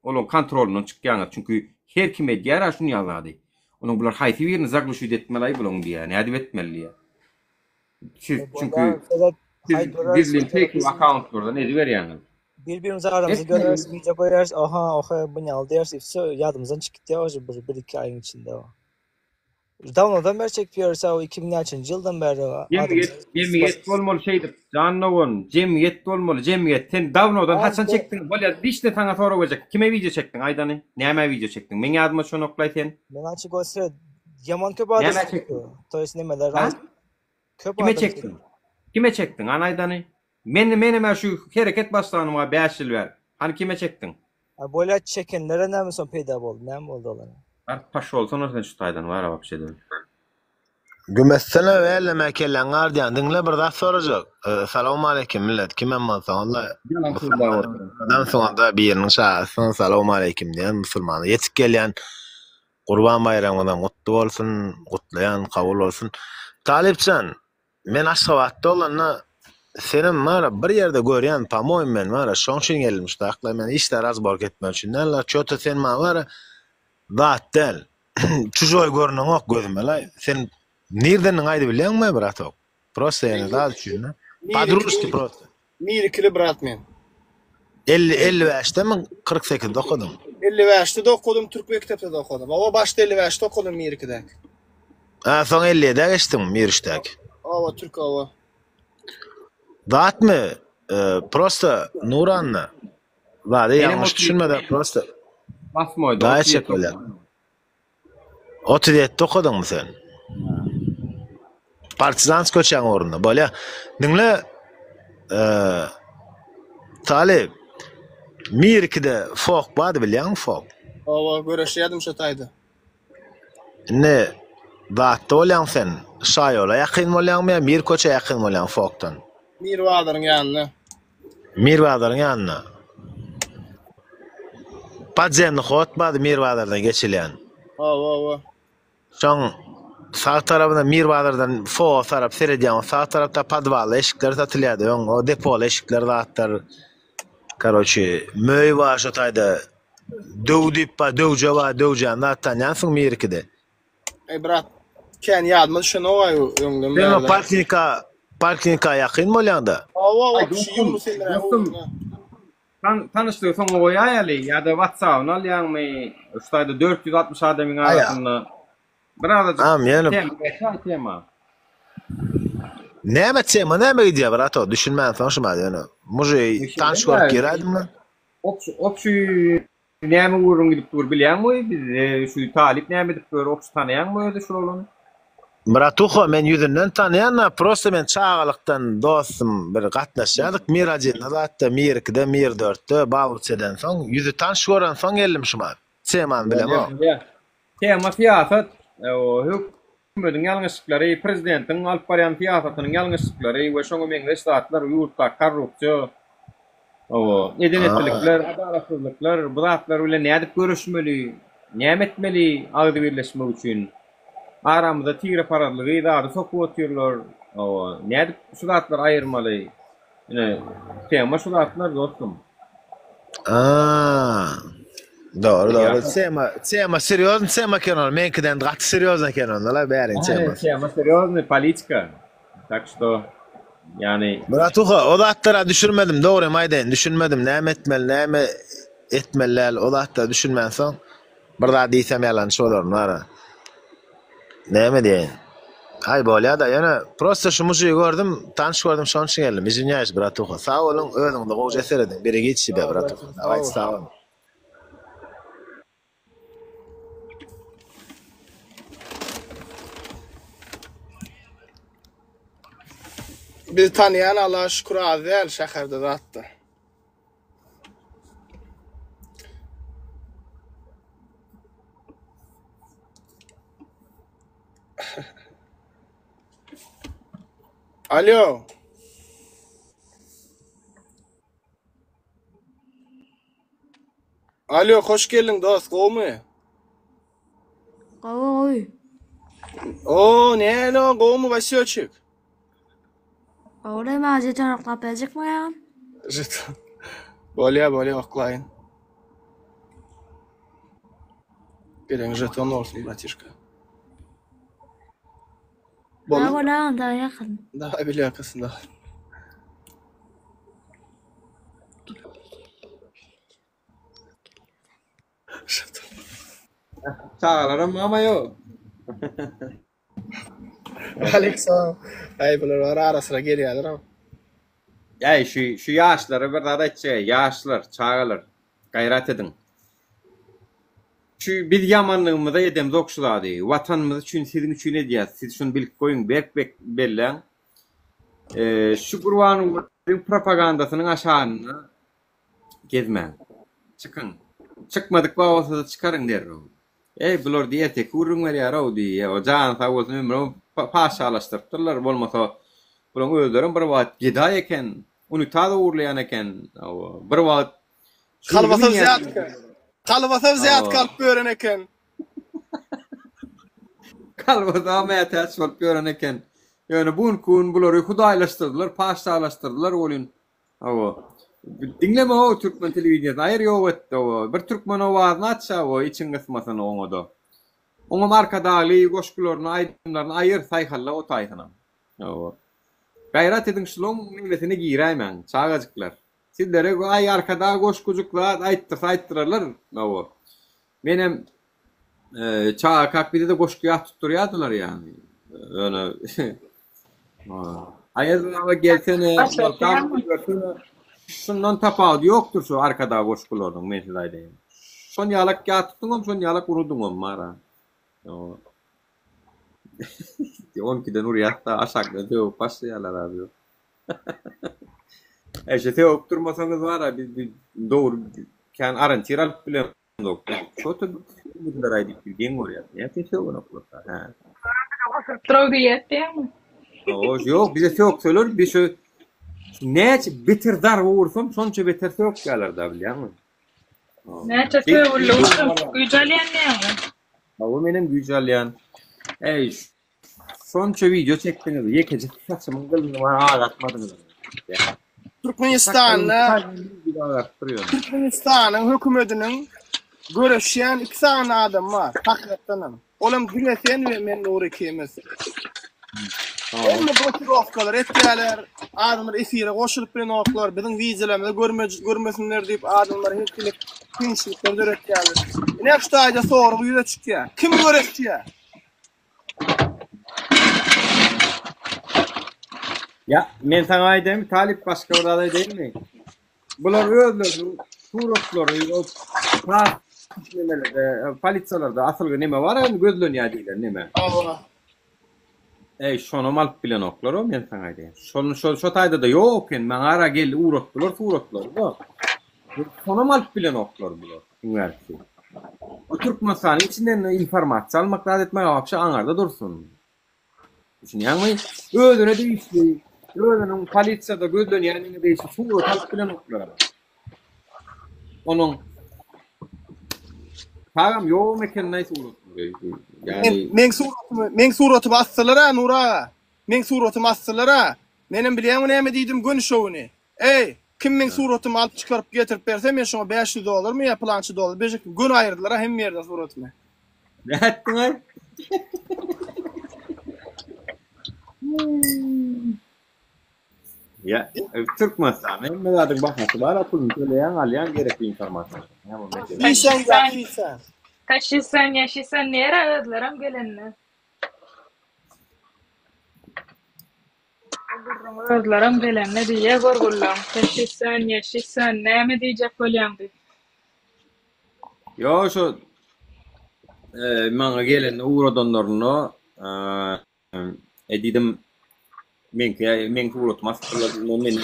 A: olon kontrolünden çykýaňyz. Çünkü her kim edýär şunu ýazady. Onuň bular haýsy birini zaglyşy etmeli bolan diýär. Näde etmeli? Siz çünkü bizden tek accountlardan edip berýäňiz.
I: Birbirimize aramızda görüyoruz, video koyarız, aha bu ne aldı dersi, yadımızdan çıktı ya bir iki ayın içinde o. Download'dan beri çekiyoruz o 2003 yıldan beri.
A: Cemiyet olmalı şeydir. Canlıvon, cemiyet olmalı, cemiyetten download'dan haçan çektin? Böyle işte sana soru olacak. Kime video çektin Aydan'ı? Näme video çektin? Men yadıma şunu oklay sen.
I: Men açık olsa yaman köp adam çekti. Toys nemeler
A: Kime çektin? Kime çektin Aydan'ı? Men şu hareket başlanıma 5 ýyl ber. Hani kime çektin?
I: Böyle çekenlere näme son peýda boldy? Näme boldy olar?
A: Paş olsan sen şu taýdan var bak şey diýip.
J: Gümessene ve mekellen gardiyan dinle bir daha soracak. Selamun aleyküm millet. Kim emmansan Allah. Ondan sonra da birinin şahsın selamun aleyküm diyen Müslümanı. Yetip gelen Kurban Bayramı'ndan kutlu olsun, kutlayan kabul olsun. Talipcan, men Aşgabatda olanna senin mara bir yerde görýän pamoýum men mara şoň üçin gelmişdi. Akla men işler az bork etmek üçin. Näla çöte sen mara zat del. Çujoy görnüň ok gözüme la. Sen nerden aýdy bilýärmi brat ok? Prosta ýene da düşünme. Padruski prosta.
H: Mirikli brat men.
J: 55'te mi 48'de okudum.
H: 55'te de okudum, Türk mektepde de okudum. Ama başta 55'te okudum Mirik'de.
J: Ha, son 50'de geçtim Miriş'teki.
H: Ava Türk ava.
J: Zat mı? Prosta Nuran'la. Vade yanlış düşünmeden prosta.
A: Basmoydu.
J: Daha çek öyle. 37'de okudun mu sen? Partizans köçen orunda. Böyle dinle Talip Mirik'de folk vardı bilýän mi folk?
H: Ava göreşýärdim şo taýda.
J: Ne? Zatda bolýan sen. Şaýola ýakyn bolýanmy? Mir köçe ýakyn bolýan folkdan.
H: Mirwadyryň ýanyna.
J: Mirwadyryň ýanyna. Padzemni hotmadı Mirbazardan geçilýän.
H: Ava.
J: Şoň sağ tarafında Mirbazardan fo taraf serediýän, sağ tarafta padwal eşikler satylýardy. O depol eşikler zatlar. Karoçi, möy var şu tayda. Dövdippa, dövjava, dövjan, natanyan soň Mirkide.
H: Ey brat, kän ýadyma düşen owaý öňden.
J: Benim parkinika ýakyn bolýanda.
H: Ava, kişi ýurmy senler.
A: Tanıştığı son o ýaly ýa-da WhatsApp'ını alýanmy? Şuýda 460 adamyň arasynda. Bir tema.
J: Näme diýär brat o? Düşünmän soňşyma ýöne. Muje tanış görüp giradymmy?
A: Opşu näme urun gidip dur bilýänmi? Biz şu talip näme dip gör, opşu tanaýanmy öýde şolany?
J: Bratuho men yüzünden tanıyan prosta men çağalıktan dostum bir gatnaşýadyk Mirajyna zatda Mirkide Mir 4'te Balıkçı'dan soň yüzü tanış gören soň geldim şuma. Seman bilem o.
A: Tema siyasat o hökümetiň ýalňyşlyklary, prezidentiň alyp barýan siýasatynyň ýalňyşlyklary we şoňa meňre statlar ýurtda korrupsiýa o edenetlikler, adalatsızlıklar, bu zatlar bilen nädip görüşmeli, näme etmeli agdy birleşmek üçin. Aramızda tigre paralygy da sokup otyrlar. O nädip şu zatlar aýyrmaly. Ine tema şu zatlar dostum.
J: Doğru. Tema seriozny tema kenar. Menkiden gat seriozny kenar. La berin tema.
A: Tema seriozny politika. Tak što yani
J: Bratuha o zatlara düşürmedim. Doğru maýdan düşünmedim. Näme etmeli, näme etmeliler o zatlara düşünmänsoň bir da diýsem ýalan şolar nara. Näme diýen? Ay bolýa da ýene prosta şu mujy gördüm, tanış gördüm şoň üçin geldim. Iziniýäs bratuha. Sağ olun, özüňde gowy eseredin. Biri geçişi be bratuha. Away sağ olun.
H: Biz tanıyan Allah'a şükür azəl şəhərdə zatda. Alo. Alo, hoş geldin dost, qowmy?
K: Qowy.
H: O, näme o qowmy başyçyk?
K: Ora maje taraqlap ejikmaýan.
H: Jeton. Bolýa oklaýyn. Gelen jeton olsun bratишка.
K: Bolan da ýakyn.
H: Daha bilýärsiň da. Jeton.
A: çağalaram ama ýok.
H: Alexa, ay bular ara-sıra gelýärler ama.
A: Ýa şu ýaşlary bir zat aýtjy, ýaşlar, çağalar, gaýrat edin. Şu biz ýamanlygymyza edem zokşulady. Watanymyz üçin, siziň üçin edýär. Siz şunu bilip goýun, bek belläň. Şu Gurbanyň propagandasynyň aşagyny gezmäň. Çykyn. Çykmadyk bolsa da çykaryň derler. Bular diýerdi, kurun berýär o diýär. O jan sag bolsun ömrüm paşalaşdyrdylar, bolmasa bular özlerim bir wagt geda eken, uny taýda urlaýan eken. Bir wagt
H: Kalbasa ziyat kalp gören eken.
A: Kalbasa mätäç bolup gören eken. Ýöne bunkun bulary hudaýlaşdyrdylar, paşalaşdyrdylar olyn. Dinleme o Türkmen televizyonu aýr ýok etdi o. Bir Türkmen owazyny açsa o için gysmasyny oňada. Oňa markadaly goşgularyny aýdymlaryny aýyr saýhalla o taýdyna. Gaýrat edin şolong milletini giýräýmän, çağajyklar. Sizlere ay arkada goşgucuklar aýtdyrlar. Menem çağa kakbide de goşguya tutturýardylar ýani. Öňe aýazlawa gelsene, şundan tapawdy ýokdur şu arkada goşgularyň men aýdaýyn. Şon ýalak ýatdyňam, şon ýalak urudyňam mara. 12'den urýatda aşakda töw başlaýarlar abi. Eşete okturmasanız var ya biz doğru kan arantir alıp bilen doktor. Şoto bunlar aydık bilgen oraya. Ne tese ona plota. Ha.
C: Trovdiyette mi?
A: O yok bize çok söyler bir şey ne bitirdar vursam sonça bitirse yok galar da biliyor musun?
C: Ne çatı ullu gücəliyən ne?
A: O benim gücəlyan. Ey sonça video çektiniz. Yekece saçımın kılını bana ağlatmadınız.
H: Türkmenistan'ın hükümetinin görüşen 2 tane adam var. Hakikaten. Olam Gülesen ve men Nuri Kemiz. Emmi blokirovkalar etdiler. Adamlar esire koşulup bilen oklar. Bizim vizelemede görmesinler deyip adamlar hepsilik kıyınçılıktan öğrettiler. Ne şu ayda sonra bu yüze çıktı ya. Kim öğretti ya?
A: Ya men sana aydem Talip başka orada değil mi? Bular öldürdü. Turukları o polisiyalarda asıl neme var ya gözlönüyor değiller neme.
H: Allah.
A: Şonu alıp bilen oklar o men sana aydem. Şu tayda da yok en men ara gel uğrattılar da. Şonu alıp bilen oklar bular. Üniversite. O Türkmenistan'ın içinden informasyon almak lazım etmek akşa anarda dursun. Şimdi yani öldüre değişti. Öldürün polisiya da gözlön yani değişti. Suğru talıp bilen oklar. Onun Tağam yo mekan neyse uğratıyor. Yani
H: men suratı bastılara Nura. Men suratı bastılara. Menin bilýän näme diýdim gün şowuny. Ey, kim men suratymy alyp çykaryp getirip berse men şoňa $500 mı ya plançy dolar berjek gün aýyrdylar hem ýerde suratymy.
A: Ne ettin ay? Ya, Türkmenistan hem de bakması var atılın söyleyen alyan gerekli informasyon.
H: Sen.
C: Kaçırsan yaşırsan nere ödlerim gelenler. Ödlerim gelenler diye gorgullam. Kaçırsan yaşırsan ne mi diyecek bolýan diye.
A: Yo şu maňa gelen uğradanlaryny edidim men uğratmaz men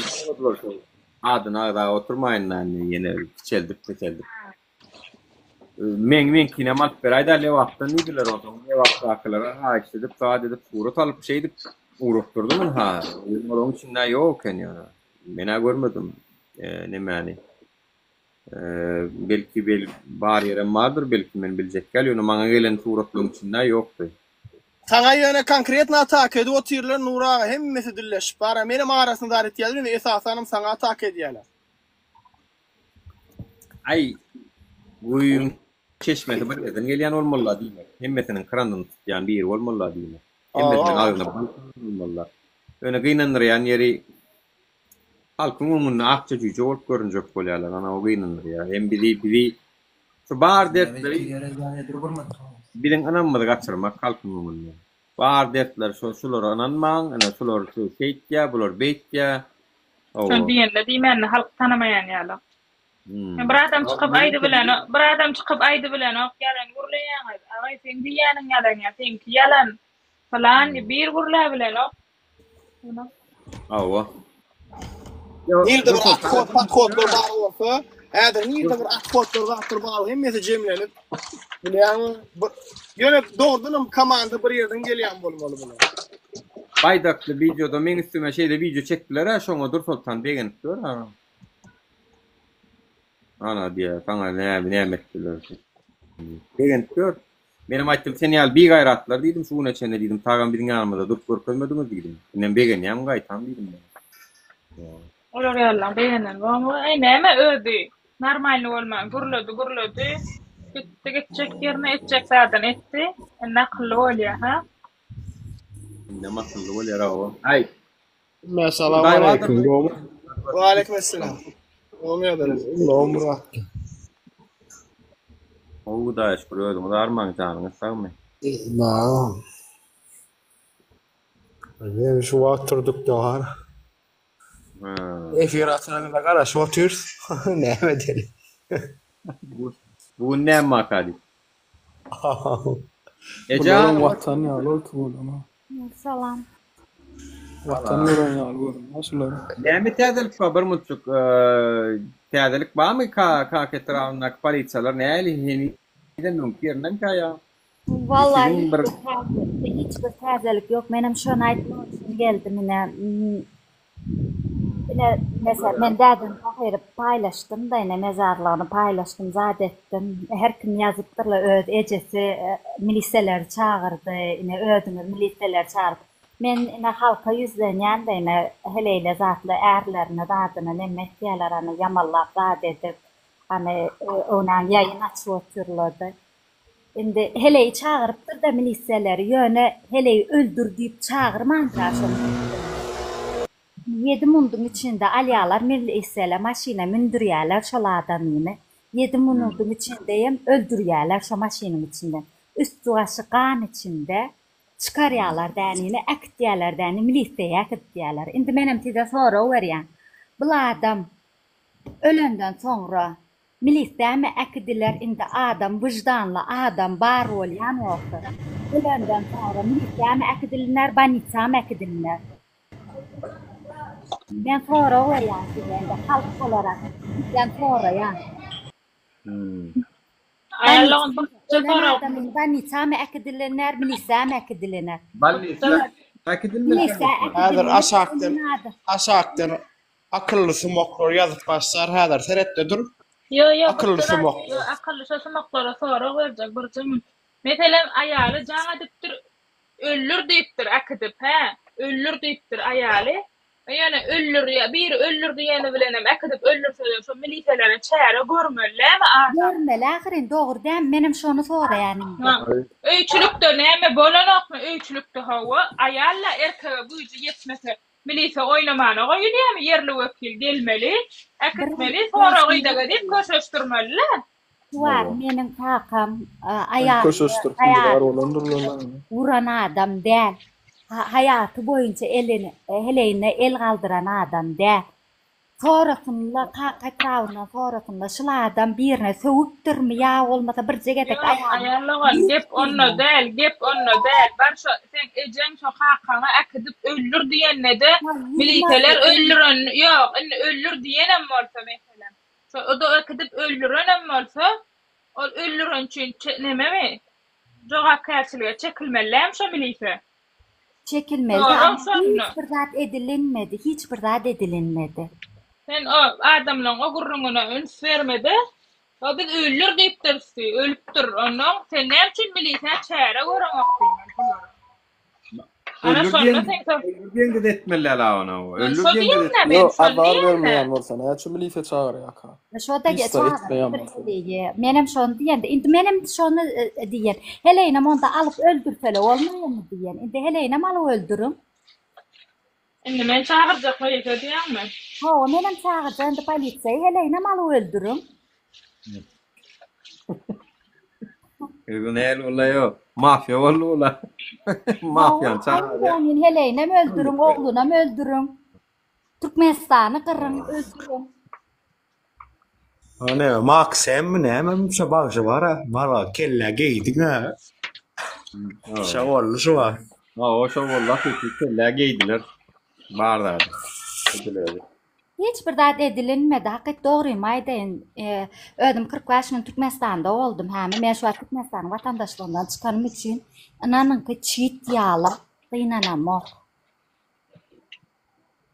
A: adyna da oturmaýan yine çeldip. Men kinem alıp berayda lewaktan nidiler oldum. Lewakta akılara ha istedip saat edip uğrat alıp şey edip uğrattırdım ha. Onun içinde yok yani. Mena görmedim. Ne mani. Belki bar yerim vardır belki men bilecek geliyor. Maňa gelen uğratlığım içinde yoktu.
H: Sana ýöne konkretna atak edip otirler Nura hemmesi dilleşip bara menim arasynda daret ýalyr we esasanym sana atak edýärler.
A: Ay bugün çeşmede bir yerden gelýän bolmaly diýmek. Hemmesiniň krandan tutýan bir yer bolmaly diýmek. Hemmesiniň agyna bolmaly. Öne gynanýan ýeri halkyň umumyny akça jüýje bolup görünjek bolýarlar. Ana o gynanýar. Hem biri şu bar dertleri bilen anammy gaçyrmak halkyň umumyny. Bar dertler şolara ananmaň, ana şolar şu şeýtýä, bular beýtýä.
C: Sen diýende diýmän halk tanamaýan ýaly. Bir adam çıkıp aydı bilen ok yalan gurlayan agay sen diýäniň yalan ya sen yalan falan bir gurla bilen ok.
A: Awa.
H: Nirde bir atkotlar bar bolsa, häzir nirde bir atkotlar bar hemmesi jemlenip bilýän ýöne doğrudan komanda bir yerden gelýän bolmaly bular.
A: Baydakly videoda men üstüme şeýle video çekdiler ha şoňa dur sultan begenipdir ha. Ana diye sana ne ettiler. Begenipdir. Benim aýtdym sen ýaly bir gaýratlar diýdim şuna çene diýdim tagam biriň ýanymda durup görkezmediňiz diýdim. Men begenýäm gaýtam diýdim.
C: Olar ýalan begenen ama näme ödi. Normal bolmaň gurlady. Gitjek ýerine etjek zaten etti. Nakly bolýar ha.
A: Ne makly bolýar o. Ay.
H: Assalamu alaykum. Wa alaykum assalam.
A: O da eşkürüyordum. O da armağan canını sağmı?
J: Naam. Ben şu oturduk doğar. Efiratına da kara şu otur. Ne edelim?
A: Bu ne makali?
L: Bunların vatanı yağlı oturma.
K: Salam.
L: Vatanı yağlı nasıllar?
A: Yani tedelik var bir mutluluk tedelik var mı ka etrafındaki polisiyalar ne eli neden mümkün ya?
K: Vallahi hiçbir tedelik yok. Benim şu an aytmam için geldim yine. mesela ben dedim paylaştım da yine mezarlığını paylaştım zat ettim. Her kim yazıptırla öd ecesi miliseler çağırdı yine ödünür miliseler çağırdı. Men yine halka yüzlenyen de yine heleyle zatlı erlerine dadına nemmet diyelerine yamallap zat edip hani onan yayın açı oturladı. Şimdi heleyi çağırıptır da miliseleri yöne heleyi öldür deyip çağırmandılar sonra. 7 mundun içinde alyalar miliseler maşina mündürüyorlar şol adamını. 7 mundun içindeyim öldürüyorlar şu maşinin içinden. Üst duası kan içinde çıkarıyorlar denini, ak diyorlar denini, miliseye ak diyorlar. Şimdi benim size soru var ya, bu adam ölünden sonra miliseye mi ak diler, şimdi adam vicdanlı, adam bar olayan olsa. Ölünden sonra miliseye mi ak dilinler, banitsa mı ak dilinler? Ben sonra var ya size, halk olarak, ben sonra ya. Banitsa mı ak dilinler, miliseye mi ak dilinler?
A: Banitsa ak dilinler.
H: Häder aşaktan akıllısı moklar yazıp başlar häder tereddüdür.
C: Yo
H: akıllı sumak.
C: Akıllı sumaklara sonra verecek bir zaman. Mesela ayalı cana diptir öllür deyiptir akıdıp he. Öllür deyiptir ayalı. Yani öllür ya bir öllür diyeni bilenem akıdıp öllür söylüyor. Şu miliselere çayara görmürler mi adam?
K: Görmeli ahirin doğru değil mi? Benim şunu sonra yani.
C: Öýçülükde näme bolanokmy öýçülükde hawa ayalla erkeğe buýjy yetmese milise oýnamany goýulýarmy yerli wekil gelmeli akıtmeli sonra goýdaga diýip köşeşdirmeliler.
K: Var menin kakam ayağı vuran adam değil. Hayatı boyunca eleğine el kaldıran adam değil. Sonrasında kakavına sonrasında şıla adam birine söğüktür mü ya olmasa bir cegetek
C: ayağını gep onunla değil gep onunla değil ben şu sen ecen şu kakana akıdıp öldür diyene de militeler öldürün yok öldür diyenem mi olsa mesela o da akıdıp öldürünem mi olsa o öldürün için neme mi cevap karşılığa çekilmeliler şu milite
K: çekilmeli hiçbir zat edilinmedi hiçbir zat edilinmedi.
C: Sen o adamla o gurruna üns vermedi. O biz öldür deyip dersi, ölüptür onun. Sen ne için milise çare göremezsin.
A: Öldürgen de etmeliler ona o.
C: Öldürgen de
L: yok, haber vermeyen olsa ne için milise çağırıyor ka.
K: Şoda benim şonu diyen de indi benim şonu diyen. Hele onda alıp öldürtele olmuyor mu diyen. Indi hele malı öldürün.
C: Indi men çağıracak mı diyen mi?
K: Ha, benim çağıracağım da polisiye hele malı öldürün.
A: Ne oluyor? Mafya oluyor. Mafyan çağırıyor.
K: Yani hele mi öldürün, oğluna mı öldürün? Türkmenistan'ı kırın, öldürün.
J: Ne Maksim mi ne mi şabak var var kelle giydik ne şavallı şu var
A: o şavallı kelle giydiler barda
K: hiçbir dert edilinmedi hakikat doğruyum aydayn ödüm 40 yaşının Türkmenistan'da oldum hem ben şu an Türkmenistan vatandaşlığından çıkanım için ananın ki çiğit yağla inanamam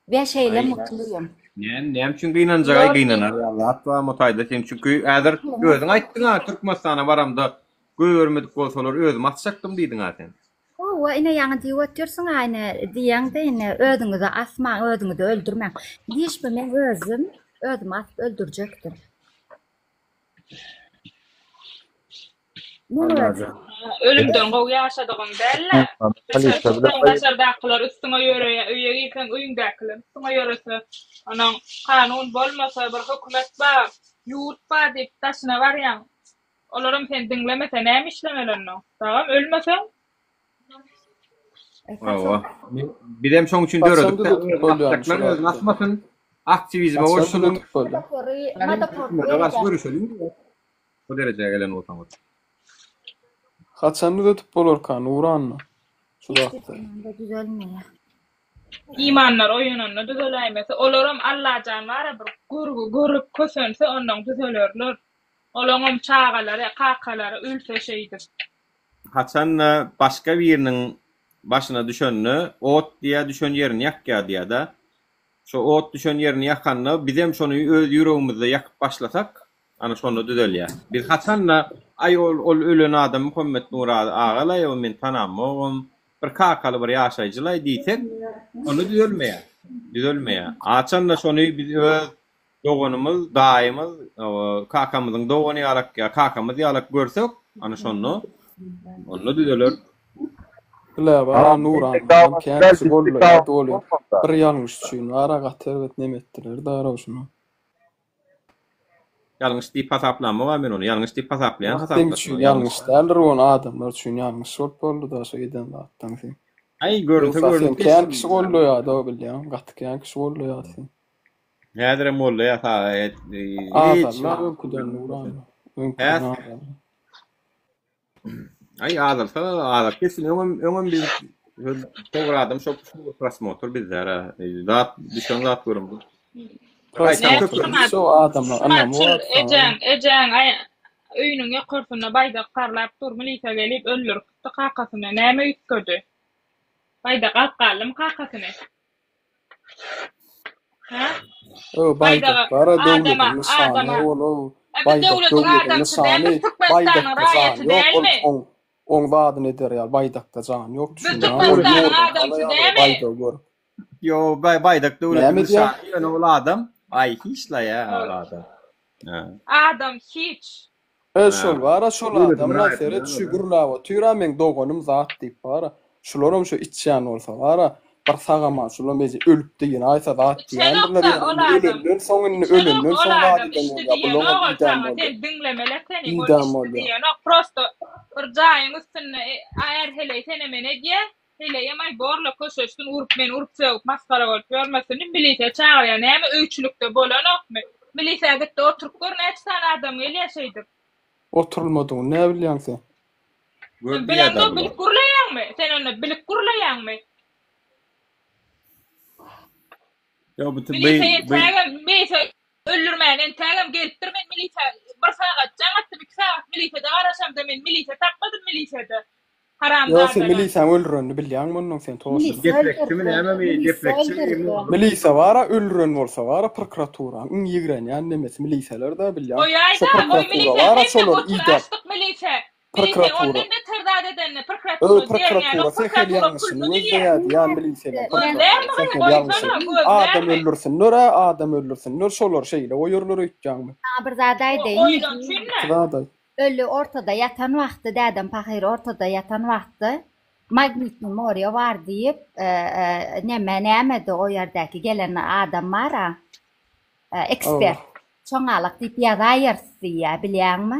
K: ve şeyle mutluyum.
A: Nem çünkü inanacak inanar ya hatta mutayda sen çünkü eğer gözün ayttın ha Türkmenistan'a varamda görmedik bolsalar özüm atsaktım diydin zaten.
K: O ine yani diyorsun aynı diyen de yine ödünüzü asma ödünüzü öldürmem. Hiç ben özüm ödüm atıp öldürecektim.
C: Ölümden gowy yaşadığın derler. Başardaklar üstüne yöre öýe gitsen öýüňdekiler üstüne yörese anan kanun bolmasa bir hökümet bar ýurt bar diýip taşına barýan. Olaram sen dinlemese näme işlemelerini? Tamam ölmesen
A: bir dem şoň üçin döredip taklar özüň asmasyn aktivizme bolşulun. O dereceye gelen otamaz.
L: Kaçanlı da tüp olur kan, uğranlı. Şu vakti.
C: İmanlar oyununu düzeleymese, olaram Allah canlara bir görüp kösönse ondan düzelörler. Olaram çağaları, kakaları ülse şeydir.
A: Kaçanla başka birinin başına düşönünü, ot diye düşön yerini yakya diye da Şu ot düşen yerini yakanna bizem şonu öz yüreğimizde yakıp başlasak ana şonu düzelýär. Biz haçanla ay ol ölen adam Muhammed Nur ağala ýa men tanamam bir kakaly bir ýaşaýjylay diýsek onu düzelmeýär. Açanla şonu biz öz dogonumuz, daýymyz, kakamyzyň dogony ýalak ýa kakamyzy ýalak görsek ana şonu onu düzeler.
L: Bile bara Nuran, ben kendisi gollu ya dolu. Bir yanlış düşün, ara gater vet nemettiler, dara şunu.
A: Yanlış diýip hasaplama men onu, yanlış diýip hasaplayan
L: Hasaplama. Yanlış dälir on adamlar üçin yanlış boldy da şu eden da atdan sen.
A: Ay görüntü.
L: Kendisi gollu ya da bilýän, gaty kendisi gollu ya sen.
A: Häzir hem boldy ya ta
L: Allah önküden Nuran. Önküden.
A: Ay ağlar kesin öňüm biz togradım şop prasmotor bizler zat düşen zat görüm.
L: Şu adamlar anam var.
C: Ejen ay öýünüň ýokursyna baýda qarlap dur milisa gelip öllür qaqasyna näme ýetgedi. Baýda qalqalym qaqasyna. Ha?
L: O baýda bara döwlet nysany ol. Baýda döwlet nysany baýda yok. On vaadın eder ya baydakta can yok düşünüyor.
A: Yo baydakta öyle ol adam. Ay hiç la ya adam.
C: Adam hiç.
L: Şol var şol adamlar seret şugurlawa türamen dogonum zat diýip bara. Şolarum şu içýän bolsa bara bir sagama şolum bezi ölüp diýen aýsa zat diýenler ölümden soňyny ölümden soňa diýen
C: dinlemeler seni diýen prosto bir jaýyň üstüne aýar hele sene mene diýe hele ýamay borla köşeşdin urup söýüp maskara bolup görmesin milise çağırýar näme öýçülükde bolanokmy milise gitdi oturup gör näçe tane adam gelýärşeýdir
L: oturulmady ne bilýän sen
C: bilen bilip gurlaýarmy sen onu bilip gurlaýarmy
A: yo bu
C: milise öldürmäden tägem gelipdir men milise bir sagat jaňatdy bir sagat milisede garaşam da men milise tapmadım milisede haramda
L: yo sen milise öldürýändi bilýän munyň sen toşy
A: deflektimi näme mi deflektimi
L: milise bara öldüren bolsa bara prokuratura ýigren ýa nemes miliseler da bilýän
C: şu prokuratura
L: bara şolar ýa
C: milise
L: prokuratura prokuratura sen ýalňyşyň öýdäýär ýa miliseler adam öldürsin nöre adam öldürsin nör şolar şeýle oýurlar öýtjäňmi
K: bir zaday diýip ölü ortada yatan wagty dädem pahyr ortada yatan wagty magnitni morya var diýip näme de o ýerdäki gelen adamlara ekspert çoňalyk diýip ýazaýarsy bilýänmi?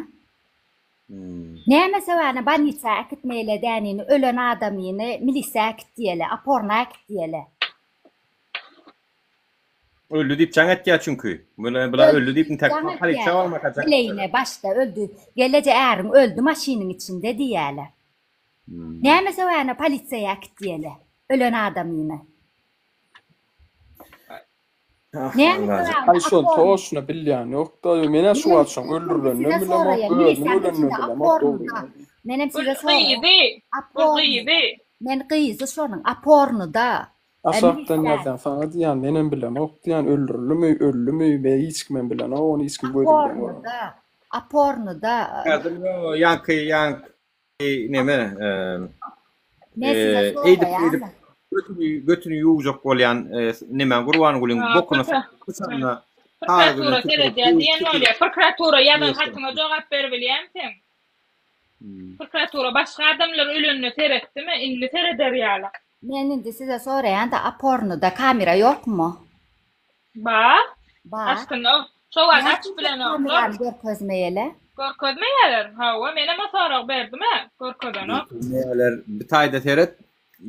K: Näme sebäne banitsa akitmeýle dänini ölen adamyny milisa akitdiýele, aporna akitdiýele.
A: Öldü diýip jaň etýär çünki. Bula öldü diýip tek politsiýa almakajak.
K: Leýine başda öldü. Gelece äriň öldü maşynyň içinde diýäler. Näme sebäne politsiýa akitdiýele ölen adamyny.
L: Ay şol toşna bilýän ýokda mene şu açsam öldürlen ne bilem
K: menem size men gyzy şonuň apornuda
L: asapdan ýazan sana diýen menem bilem ok diýen öldürlümi we hiç kim bilen onu hiç kim görmedi
K: apornuda
A: yankı neme götünü ýuwjak bolýan neme gurwan gulun bokuna kusanna
C: prokuratura ýa-da hatyňa jogap berbilýän sen prokuratura başga adamlar ölünni teretdimi indi tereder ýaly
K: men indi size soraýan da apornuda kamera ýokmu
C: ba aslında şoňa açyp bilen oklar
K: görkezmeýele
C: görkezmeýler hawa menem sorak berdim görkezen ok
A: meýler bir taýda teret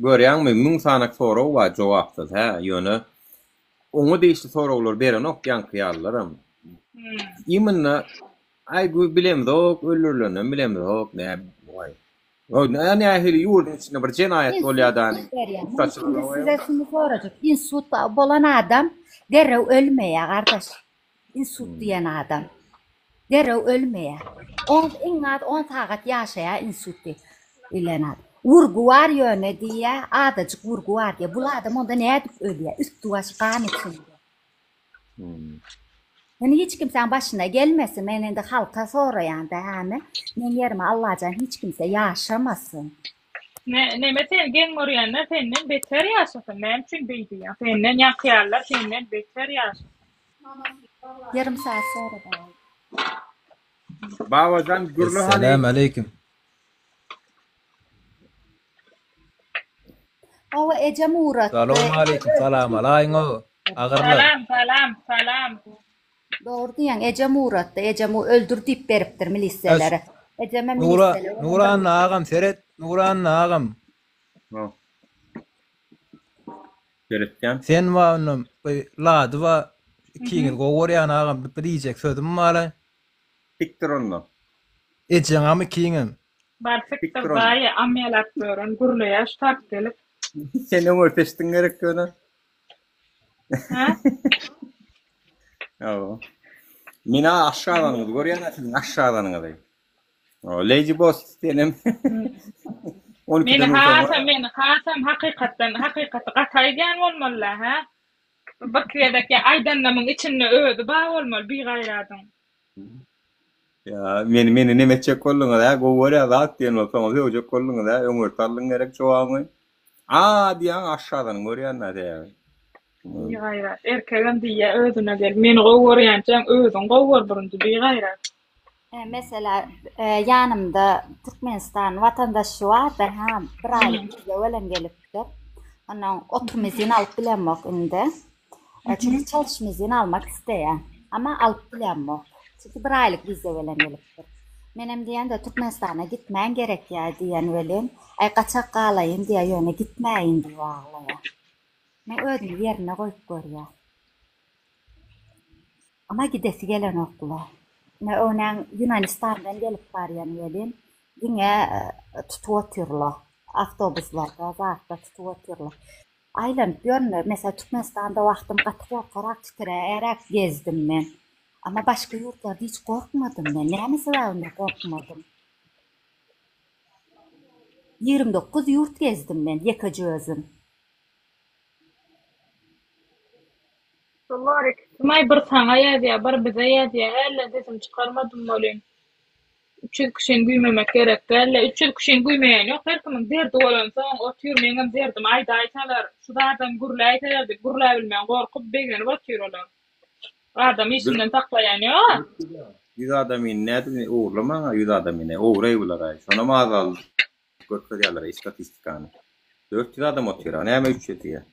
A: görýänmi müň sanak soraw we jogapsy ha ýöne oňa diýişli sorawlar beren ok ýanky ýallaram imna ay bilemdok öldürülen bilemdok ne vay o ne ahli ýurdun içinde bir jenaýat bolýardan
K: size şunu sorajak insut bolan adam derrew ölmeýär gardaş insut diýen adam derrew ölmeýär 10 sagat ýaşaýar insut diýen adam Vurgu var yöne diye, adacık vurgu var diye. Bu adam onda ne edip ölüyor? Üstü başı kan içinde. Yani hiç kimsenin başına gelmesin. Ben de halka sorayan da yani. Ben yerime Allah'can hiç kimse yaşamasın.
C: Ne mesela gen oryanlar senden beter yaşasın. Ne için beydi ya? Senden yakıyarlar, senden beter yaşasın.
K: Yarım saat sonra da.
A: Babacan gurlu hani.
M: Esselamu aleyküm.
K: O Ece Murat.
M: Selamu aleyküm. Salam alaykum. Ağırlar.
C: Salam.
K: Doğru diyen Ece Murat da Ece öldür deyip beriptir miliselere. Eceme miliselere.
M: Nuran ağam seret. Nuran ağam.
A: Seretken.
M: Sen var onun ladı var. Kiğil goğuryan ağam bir diyecek sözüm mü ala?
A: Piktir onunla.
M: Ecen ağamı kiğim.
C: Barfıktır bayi amyalat börün. Gurlu yaş takdilik.
A: Sen onu öteştin gerek ona.
C: Ha?
A: Oo. Mina aşağıdan görüyor musun? Aşağıdan geliyor. O Lazy Boss diyelim.
C: Men hatam hakikaten qataygan bolmaly ha. Bakıyadaki aydannamın içinde ödü bağ olmalı bir gayradın.
A: Ya meni ne metçek kollunga da goğurya zat diyen olsa hocak kollunga da ömür tarlın gerek çoğamı. Diyan aşağıdan görüyorlar ya.
C: Bir gayrat. Erkegem diye ödüne gel. Men goğuryançam ödün goğur burundu bir gayrat.
K: Mesela yanımda Türkmenistan vatandaşı var da bir aylık ölen gelipdir. Onun oturma izni alıp bilenmok indi. Çünkü çalışma izni almak isteyen. Ama alıp bilenmok. Çünkü bir aylık vize ölen gelipdir. Benim diyen de Türkmenistan'a gitmeyen gerek ya diyen ölen. Ay kaçak kalayın diye yöne gitmeyin diye ağlaya. Ben ödüm yerine koyup görüyor. Ama gidesi gelen okula. Onun Yunanistan'dan gelip barayan ölen. Yine tutup oturlar. Avtobuslarda, zaten tutup oturlar. Aylanıp görünür. Mesela Türkmenistan'da vaktim katı titreyerek gezdim ben. Ama başka yurtlarda hiç korkmadım ben. Ne sebebinde korkmadım? 29 yurt gezdim ben, yakacı özüm.
C: Vallahi may bir sana ya bir bize ya elle dedim çıkarmadım molin. 300 kişinin giymemek gerek. Elle 300 kişinin giymeyen yok. Her kimin derdi olan son oturuyor meňem derdim. Ayda aytalar. Şu da adam gurlaytalar dep gurlayabilmeýän gorkup begenip oturýarlar. Adam işinden taklayan yok.
A: Yüz adamın ne uğurlama, yüz adamın ne uğrayıbılar. Şuna mazal görkediyorlar istatistikanı. 400 adam oturuyor. Ne ama 300 ya.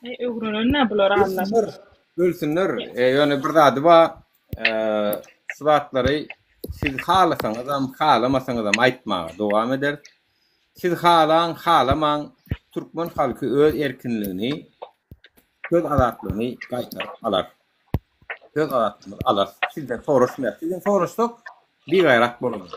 C: Uğrunun ne bular Allah.
A: Gülsünler. Yani bir adı var. Sıfatları siz halasanız ama halamasanız ama aytmağa devam eder. Siz halaman Türkmen halkı öz erkinliğini, söz azadlığını kaytar alar. Söz azadlığını alar. Sizden soruşmayar. Sizden soruştuk bir gayrak bulunur.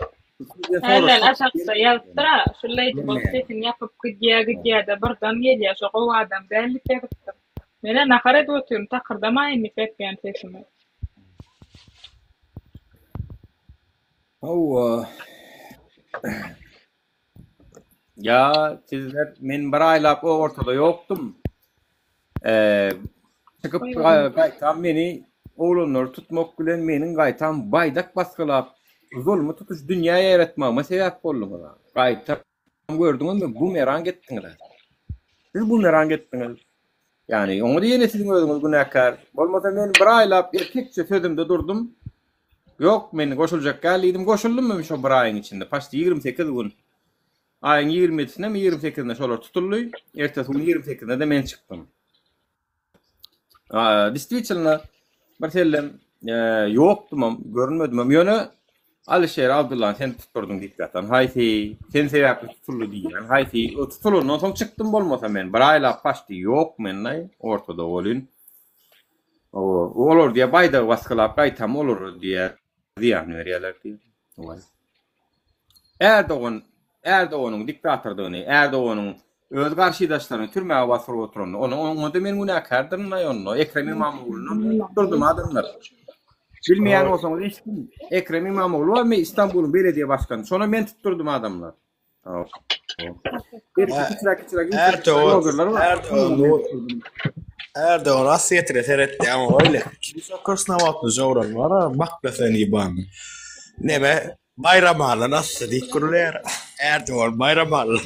C: Helen aşaksa yazdıra. Şulaydı bu sesin yapıp gidiya da birden geliyor. Şu o adam belli tepkir. Mene nakaret oturum takırdamayın nifetmeyen sesimi.
A: Ya sizler men bir aylap o ortada yoktum. Çıkıp gaytam meni oğlunlar tutmak bilen menin gaytam baydak baskılap zulmü tutuş dünyaya yaratmama sebep boldum. Gaytam gördüňiz mi bumerang etdiňiz. Siz bumerang etdiňiz. Yani onu diýene sizin özüňiz günäkär. Bolmasa men bir aylap erkekçe sözümde durdum. Yok men goşuljak geldim goşuldum mu şu bir ayın içinde. Paşty 28 gün. Ayın 27'sinde mi 28'inde şolar tutuldy. Ertesi gün 28'inde de men çykdym. Действительно Barselem yoktum görünmedim. Ýöne Alişer Abdullah sen tuturdun dikkatdan. Haýsy sen sebäpli tutuldy diýen. Haýsy o tutulundan soň çykdym bolmasa men bir aýla paşty yok men ortada bolyn. Olur diye bayda vaskılap kaytam olur diye ziyan veriyorlar diye. Erdoğan'ın diktatörlüğünü, Erdoğan'ın öz karşıdaşlarını türmeye basıp oturan, onu da men günahkardırın onu. Ekrem İmamoğlu'nu durdum adamlar. Bilmeyen olsanız Ekrem İmamoğlu ve İstanbul'un belediye başkanı. Sonra men tutturdum adamlar.
J: Erdoğan asiyetine seyretti ama öyle. Şimdi sokursuna bakmış oğlan var. Bak da seni gibi anı. Ne be? Bayram ağlı nasıl dik kurulayar? Erdoğan bayram ağlı.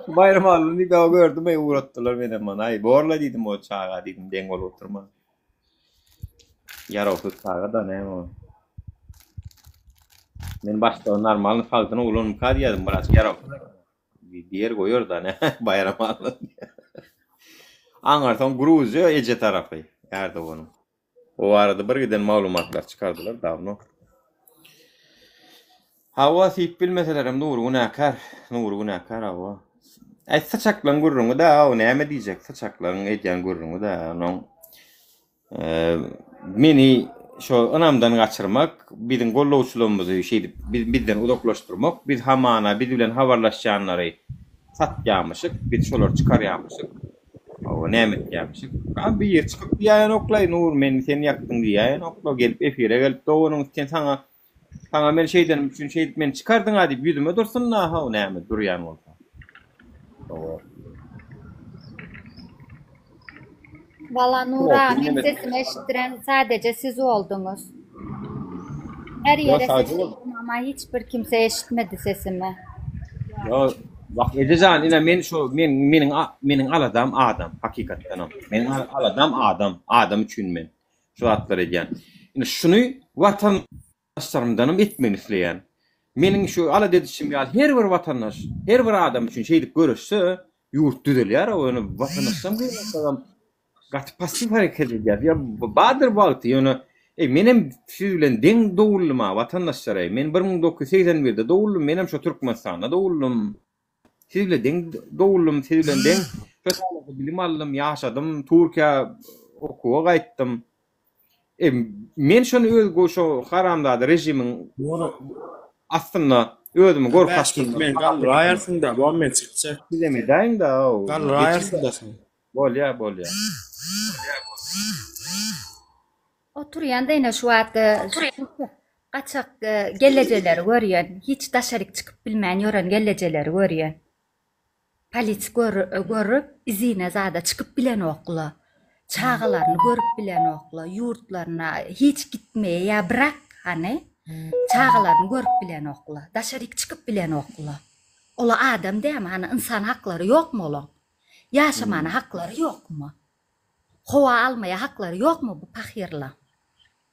A: Bayram alın diye ben gördüm ey uğrattılar beni bana. Ay borla dedim o çağa dedim dengol oturma. Yara otur çağa da ne o. Men başta normal faltını ulun kad yadım biraz yara. Bir diğer koyuyor da ne bayram alın. Angartan Gruzya Ece tarafı Erdoğan'ın. O arada bir giden malumatlar çıkardılar davno. Hava sip bilmeselerim nuru nakar hava. Ay saçaklan gurrunu da o ne diyecek saçaklan ediyen gurrunu da onun meni şu anamdan kaçırmak bizim gollovçuluğumuzu bizden uzaklaştırmak biz hamana biz bilen havarlaşanları satyamışık biz şolar çıkaryamışık. O nemet yapmışık. Abi bir yer çıkıp diye noklay nur men sen yaktın diye nokla gelip efire gelip doğunun sen sana men şeyden üçün men çıkardın hadi büyüdüme dursun ha o nemet duruyan olsa. Doğru.
K: Valla Nura, benim sesimi eşittiren sadece siz oldunuz. Her yere seslendim ama hiçbir kimse eşitmedi sesimi.
A: Ya bak Edecan ina menin aladam adam hakikaten o. Menin aladam adam üçün men. Şu atlar ediyen. Ina şunu vatandaşlarımdanım etmen isleyen. Menin şu ala dedişim ya her bir vatandaş, her bir adam üçün şeydik görüşse yurt düzelýär onu vatandaşlarım adam gat pasif hareket edýär. Ya badır wagty ýöne menem siz bilen deň dowulma vatandaşlara men 1981-de dowuldum menem şu Türkmenistanda dowuldum. Siz bilen deň dowuldum siz bilen deň şo bilim aldım ýaşadym Türkiýe okuwa gaýtdym. Men şonu öz goşo haramda rejimiň aslında özümü gorkaçtım.
H: Men gal raýarsın da bu men çykjak.
A: Bilemi daýyn da o.
H: Gal raýarsın da sen.
A: Bolya.
K: Oturýanda ine şu wagtda gaçak geleceleri görýän, hiç daşaryk çykyp bilmän ýören geleceleri görýän. Polis görüp izine zada çykyp bilen okula. Çağalaryny görüp bilen okula, yurtlaryna hiç gitmeýe ýa bırak hani çağalaryny görüp bilen okula, daşaryk çykyp bilen okula. Ola adam däme hani insan haklary ýokmu ola? Ýaşamana haklary ýokmu? Howa almaya haklary ýokmu bu pahirla?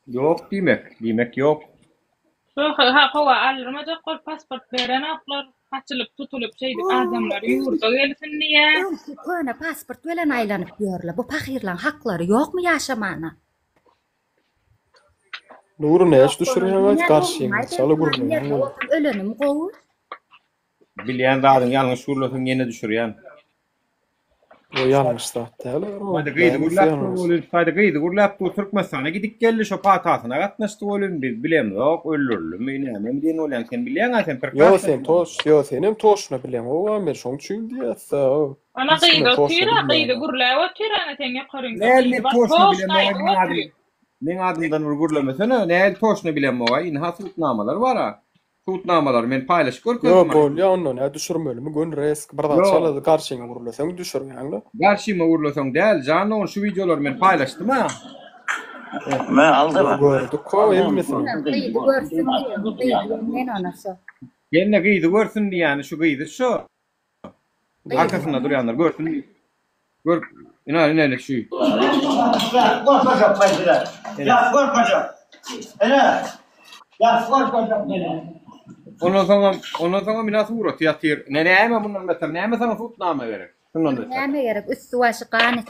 A: Yok demek yok.
C: Howa almajak kol pasport beren aklar kaçılıp tutulup şeydi adamlar yurda gelsin diye.
K: Köne pasport bilen aylanyp ýörler. Bu pahirlaň haklary ýokmu ýaşamana?
L: Nuru näş düşürýär garşyň? Çaly gurulýar.
K: Ölenim gowy.
A: Bilýän zadyň ýalňyş gurulasyň ýene düşürýän.
L: O yanlış da değil.
A: Fayda gıydı gurlap bu Türkmenistan'a gidip geldi şu patasına katnaştı olun biz bilem yok öldürülüm inemem diyen olan sen bilyen sen
L: Yo sen toş yo senem toşna bilem o men şoň üçin diýär.
C: Ana gıydı gurlap tirana sen ýakaryn.
A: Ne toşna bilem men adımdan gurlamasana ne toşna bilem o in hasutnamalar var ha. Tutnamalar men paylaşıp görüyorum.
L: Yok bol ya ondan ya düşürmeli gün resk barda çaladı karşıya vurulasan düşürýäň.
A: Karşıma vurulasan däl janly onu şu videolar men paylaşdym ha.
G: Men aldım.
L: Gördük ko emmesin.
K: Men anasy.
A: Genne gıydı görsün diýäni şu gıydı şu. Arkasında durýanlar görsün. Gör ina şu.
G: Korkacak mesela. Ya korkacak. Hele. Ya korkacak beni.
A: Ondan sonra bir nasıl uğrat yatır. Näme bundan mesela näme sana tutnama gerek. Şundan da.
K: Näme gerek üstü başı ganyt.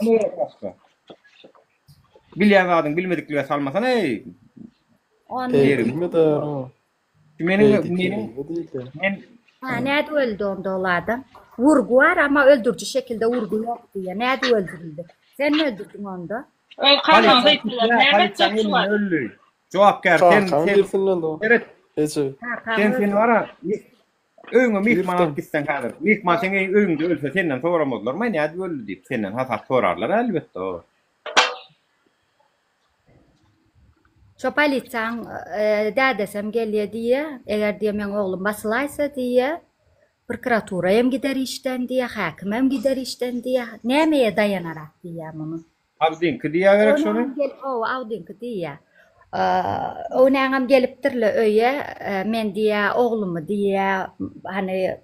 A: Bilýän zadyň bilmedikleri salmasana ey.
K: Onu
L: bilmedi o.
A: Men
K: näde öldü onda olardan? Vurgu var ama öldürücü şekilde vurgu yok diye. Näde öldürüldü? Sen mi öldürdün onda?
C: Kanalda etdiler. Näme çekdiler?
A: Öldü. Cevapkar sen sen var ha. Öňe mihman alıp gitsen häzir. Mihman seni öňde ölse senden soramazlar. Men näde öldü diýip senden hasat sorarlar elbetde o.
K: Şu polisiýaň dädesem gelýär diýe, eger diýe men oglum basylaýsa diýe, prokuraturayam gider işten diye, hakimem gider işten diye. Nämeye dayanarak diye bunu.
A: Avdinki diye gerek şonu.
K: O avdinki diye. O näňem gelipdirle öýe, men diye oğlumu diye hani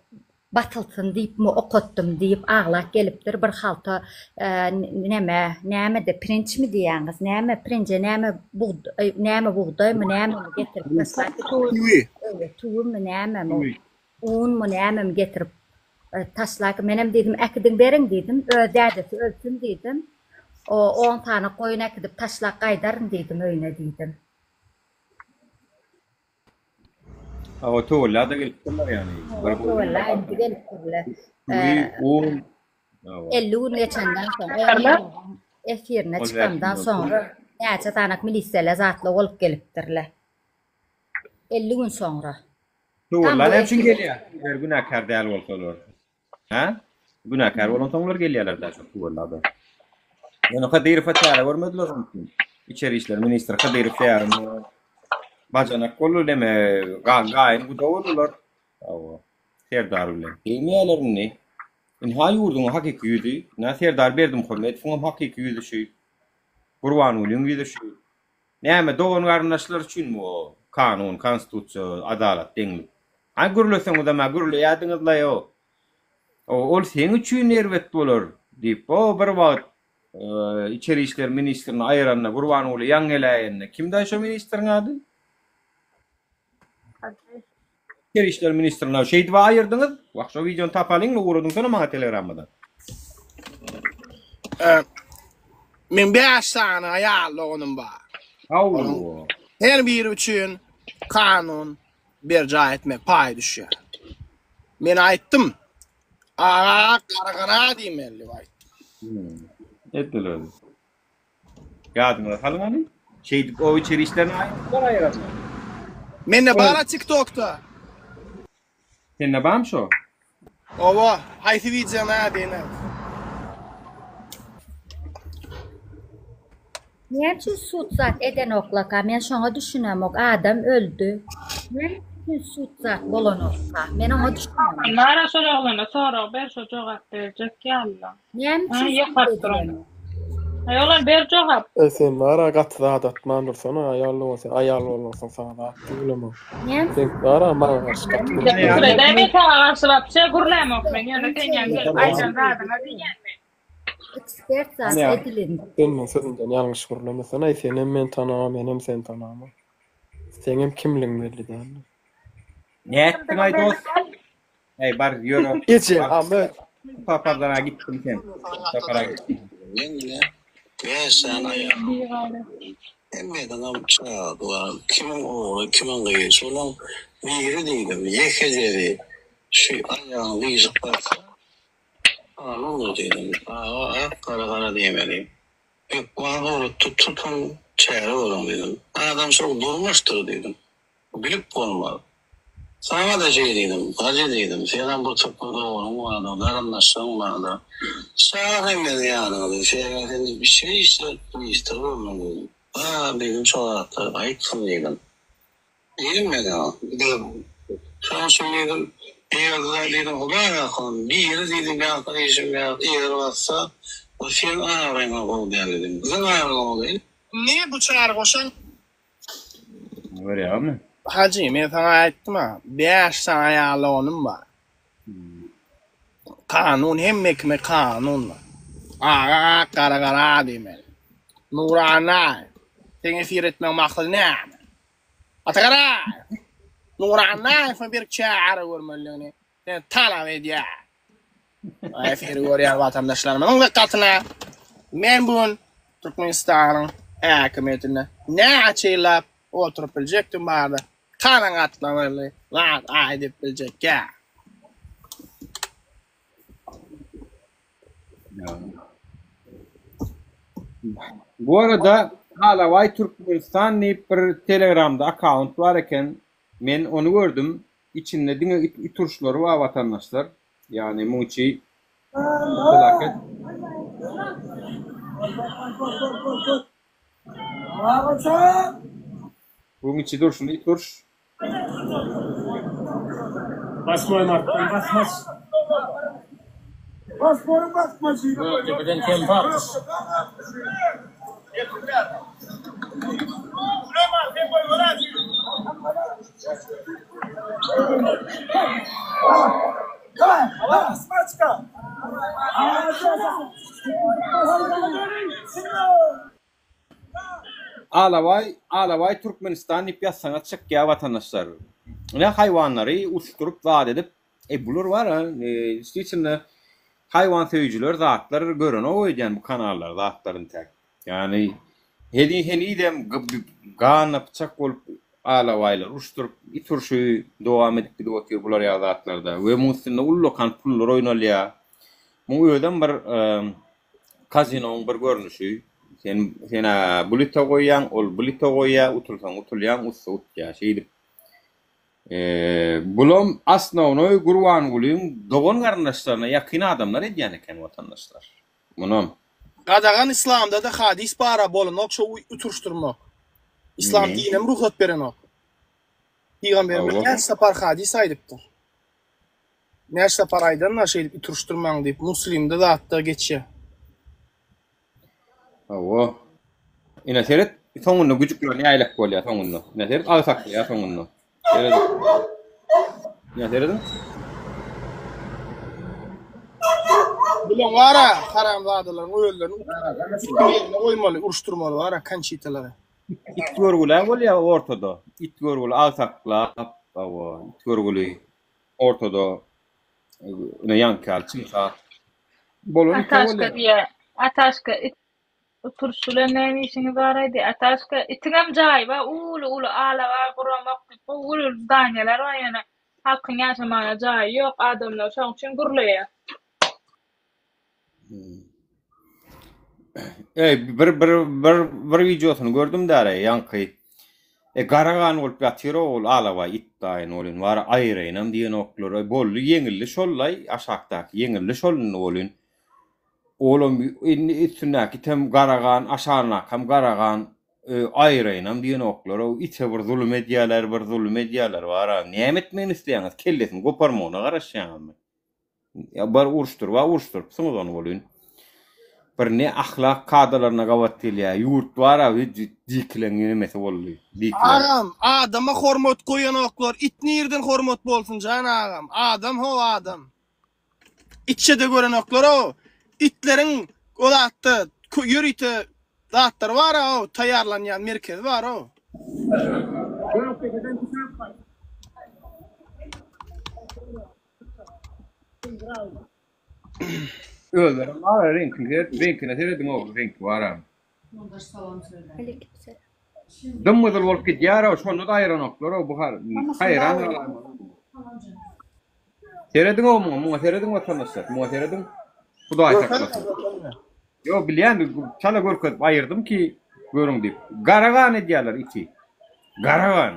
K: batılsın deyip mi okuttum deyip ağlak gelipdir bir halta näme de pirinç mi diýäňiz, näme pirinçe, näme buğday mı, näme getirip taşlaky tuğum mu, näme mi, un mu, näme mi getirip taşlaky menem dedim äkidin beriň dedim, dädesi ölsün dedim. O 10 tane koyun äkidip taşlak gaýdaryn dedim öýüne dedim.
A: O tuğla da gelipdirler yani.
K: Tuğla indi gelipdirler.
A: Un.
K: 50 gün geçenden sonra efirine çıkandan sonra näçe tanak miliseler zatly bolup gelipdirler. 50 gün sonra.
A: Tuğla ne için geliyor? Her günahkar däl bolsalar. Ha? Günahkar bolan soňlar gelýärler da çok tuğlada. Yani Kadirov atara görmediler mümkün. İçeri işler ministri Kadirov ýarym bacanak kolu deme gaýyn bu dowurlar. Awa. Serdar bilen. Eýmeýärlerini. In ha ýurdun hakiki ýüzi, na Serdar berdim hormet, şoňam hakiki ýüzi şu. Gurban ulyň ýüzi şu. Näme dogan garnaşlar üçin bu kanun, konstitusiýa, adalet, deňlik. Ha gürleseň da ma gürle ýadyňyzda ýok. Ol seň üçin nerwet bolar diýip o bir wagt İçeri işler ministrini ayıranına, Gurban uly ýaň eläýänine. Kimde şo ministriň ady? İçeri işler ministrini şeýdi we ayırdyňyz. Wagt şo videony tapalyň, ugrudun sana maňa telegrammadan.
H: Men 5 tane aýallygym bar. Her biri üçin kanun berja etmek pay düşýär. Men aýtdym. Garagana diýmeli aýtdym.
A: Etdiler. Ýadyňa halmany? Şeýdi o içeri işlerini ayırdylar.
H: Menne bara TikTok'ta.
A: Senne bam şo?
H: Owa, haýsy video nädene?
K: Näçe suçsat eden oklaka, men şoňa düşünem, ok adam öldü. Näçe suçsat bolan okla, men oňa düşünem.
C: Nara soragyna sorag ber şo jogap berjek ýalla.
K: Näçe
C: ýokatdyr. Aýolar ber jogap.
L: Sen nara gatda adatman dursana aýaly bolsa, aýal bolsa sana bilemem. Sen nara maňa gaşgat.
C: Däme taýaşlap gurlamak men ýöne teňen gelip aýdan radyna diýenmi?
K: Ekspert zat edilin.
L: Ben sözünden ýalňyş gurlamasana, sen men tanam, menem sen tanama. Senem kimliň belli däl.
A: Näetdiň aý dost? Hey bar ýöre.
L: Geçe Ahmet.
A: Papardan gitdim sen. Papara gittim.
N: 왜 사나야? 엠메다나 차도와 김은 김은의 소랑 위르디가 예해제리 시 아야 리즈파 너도되는 가라가라 되면이 과거로 투투통 채로 되는 adam durmuştur dedim. Bilip olmalı. Sana da şey dedim, hacı dedim. Senin bu tıpkıda olan daranlaşsın bana. Sana hemen yanıldı. Senin bir şey istedim dedim. Dedim çoğalttı. Ayıksın dedim. Dedim ben ya. Sonra söyledim. Eğer dedim o da yakın. Bir yeri dedim ben arkadaşım ya. Eğer varsa o senin ağrına oldu dedim. Kızın ağrına oldu.
H: Ne bu çağrı koşan?
A: Var ya mı?
H: Hacı, men sana aýtdym ha, 5 tane aýallygym bar. Kanun hemmekme kanun. Gara diýmeli. Nurana. Teňe fir etmek maksady näme? Atagara. Nurana fa bir çağrı görmeliňi. Sen talap edýär. Ay fir görýär watandaşlarym. Onuň dikkatyna men bugün Türkmenistanyň häkimetine näçe ýyllap oturup biljekdim barda. Kanan atlamalı, lan aydip bilecek ya.
A: Bu arada hala Vay Türkmenistan deyip bir Telegram'da account var eken men onu gördüm. İçinde dine iturşları var vatandaşlar. Yani muçi felaket. Bunun içi durşunu iturş.
O: Basmayın artık. Basmaz. Basmayın basmaz. Tepeden kim var?
A: Alavay Türkmenistan ipya sanatçık ya vatandaşlar. Ne hayvanları uçturup vaat edip bulur var ha. İşte içinde hayvan seviciler zatlar görün o yani bu kanallar zatların tek. Yani heni dem gan yapacak olup alavaylar uçturup iturşu devam edip de oturuyor bular ya zatlarda. Ve muhsinne ullo kan pullar oynalya. Bu öden bir kazino bir görünüşü. Sen bulita koyan, ol bulita koya, utulyan, usut ya şeydi. Bulum aslında onu gurvan guluyum, doğun kardeşlerine yakın adamlar ediyen eken vatandaşlar. Bunun.
H: Qadağan İslam'da da hadis bara bolun, okşa uturşturmak. İslam dinem ruhsat beren ok. Peygamberimiz näçe par hadis aydypdyr. Näçe par aydan näçe edip uturşturmaň diýip Muslimde zatda geçýär.
A: Awa. Ina seret soňunda güjüklerini aýlak bolýar soňunda. Ina seret alsak ya soňunda. Seret. Ina seret.
H: Bulan wara haramzadalar öýlerini goýmaly, uruşturmaly wara kançytalara.
A: İt görgüler bolýar ortada. İt görgüler alsaklar, awa, it görgüler ortada. Ina ýankal çymsa. Bolun
C: Ataşka diýe, ataşka turşular näme işiniz bar edi? Ataşka itigem jaý we ulu alaba guramak, ulu danyalar we ýene halkyň ýaşamagyna jaý ýok, adamlar şoň üçin gurulýar. Bir
A: videosunu gördüm däre ýanky. Garagan bolup ýatyr ol alaba itdaýyn bolyn bar aýrynam diýen oklar bolly ýeňilli şollay aşakdaky ýeňilli şolun bolyn. Oğlum üstündeki tem garagan aşağına kam garagan ayrıyla diyen oklar o ite bir zulüm ediyorlar var ha nimet men isteýäňiz kellesin goparmağına garaşýarmy ya bar uruştur soňuz onu bolýan bir ne ahlak kadalaryna gawat edýär ýurt var ha diklen ýemesi boldy
H: Agam adama hormat goýan oklar it nirden hormat bolsun jan agam adam ho adam içe de gören oklar o itlerin olatda yürüte zatlar var o tayarlanyan merkez var o.
A: Öldürüm var renkine seyredin o renk var. Dımızıl bolup gidýär o şonu da aýran oklar o buhar hayran. Seyredin o mu seyredin vatandaşlar mu seyredin. Hudaý saklasın. Yo bilýän çala görkezip aýyrdım ki görüň diýip. Garagan edýärler iki. Garagan.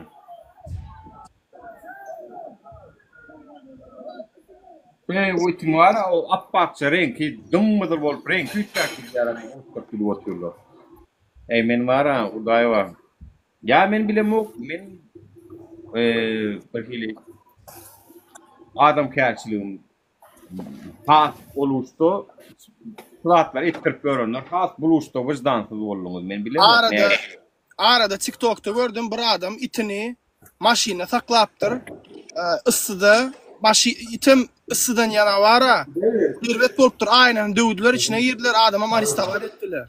A: O itimara o appaçça renki dımmadyr bolup renk üýtmäkdi ýaraly oturýar oturýar. Men mara hudaý var. Ya men bilemok men bir adam kärçiligim has oluştu. Suratlar ettirip görünür. Has buluştu vicdansız bolluňyz men bilemem.
H: Arada TikTok'ta gördüm bir adam itini maşina saklapdyr. Issyda itim ıssydan yana wara. Birwet bolupdyr aýnan döwdüler içine girdiler adama maristalat etdiler.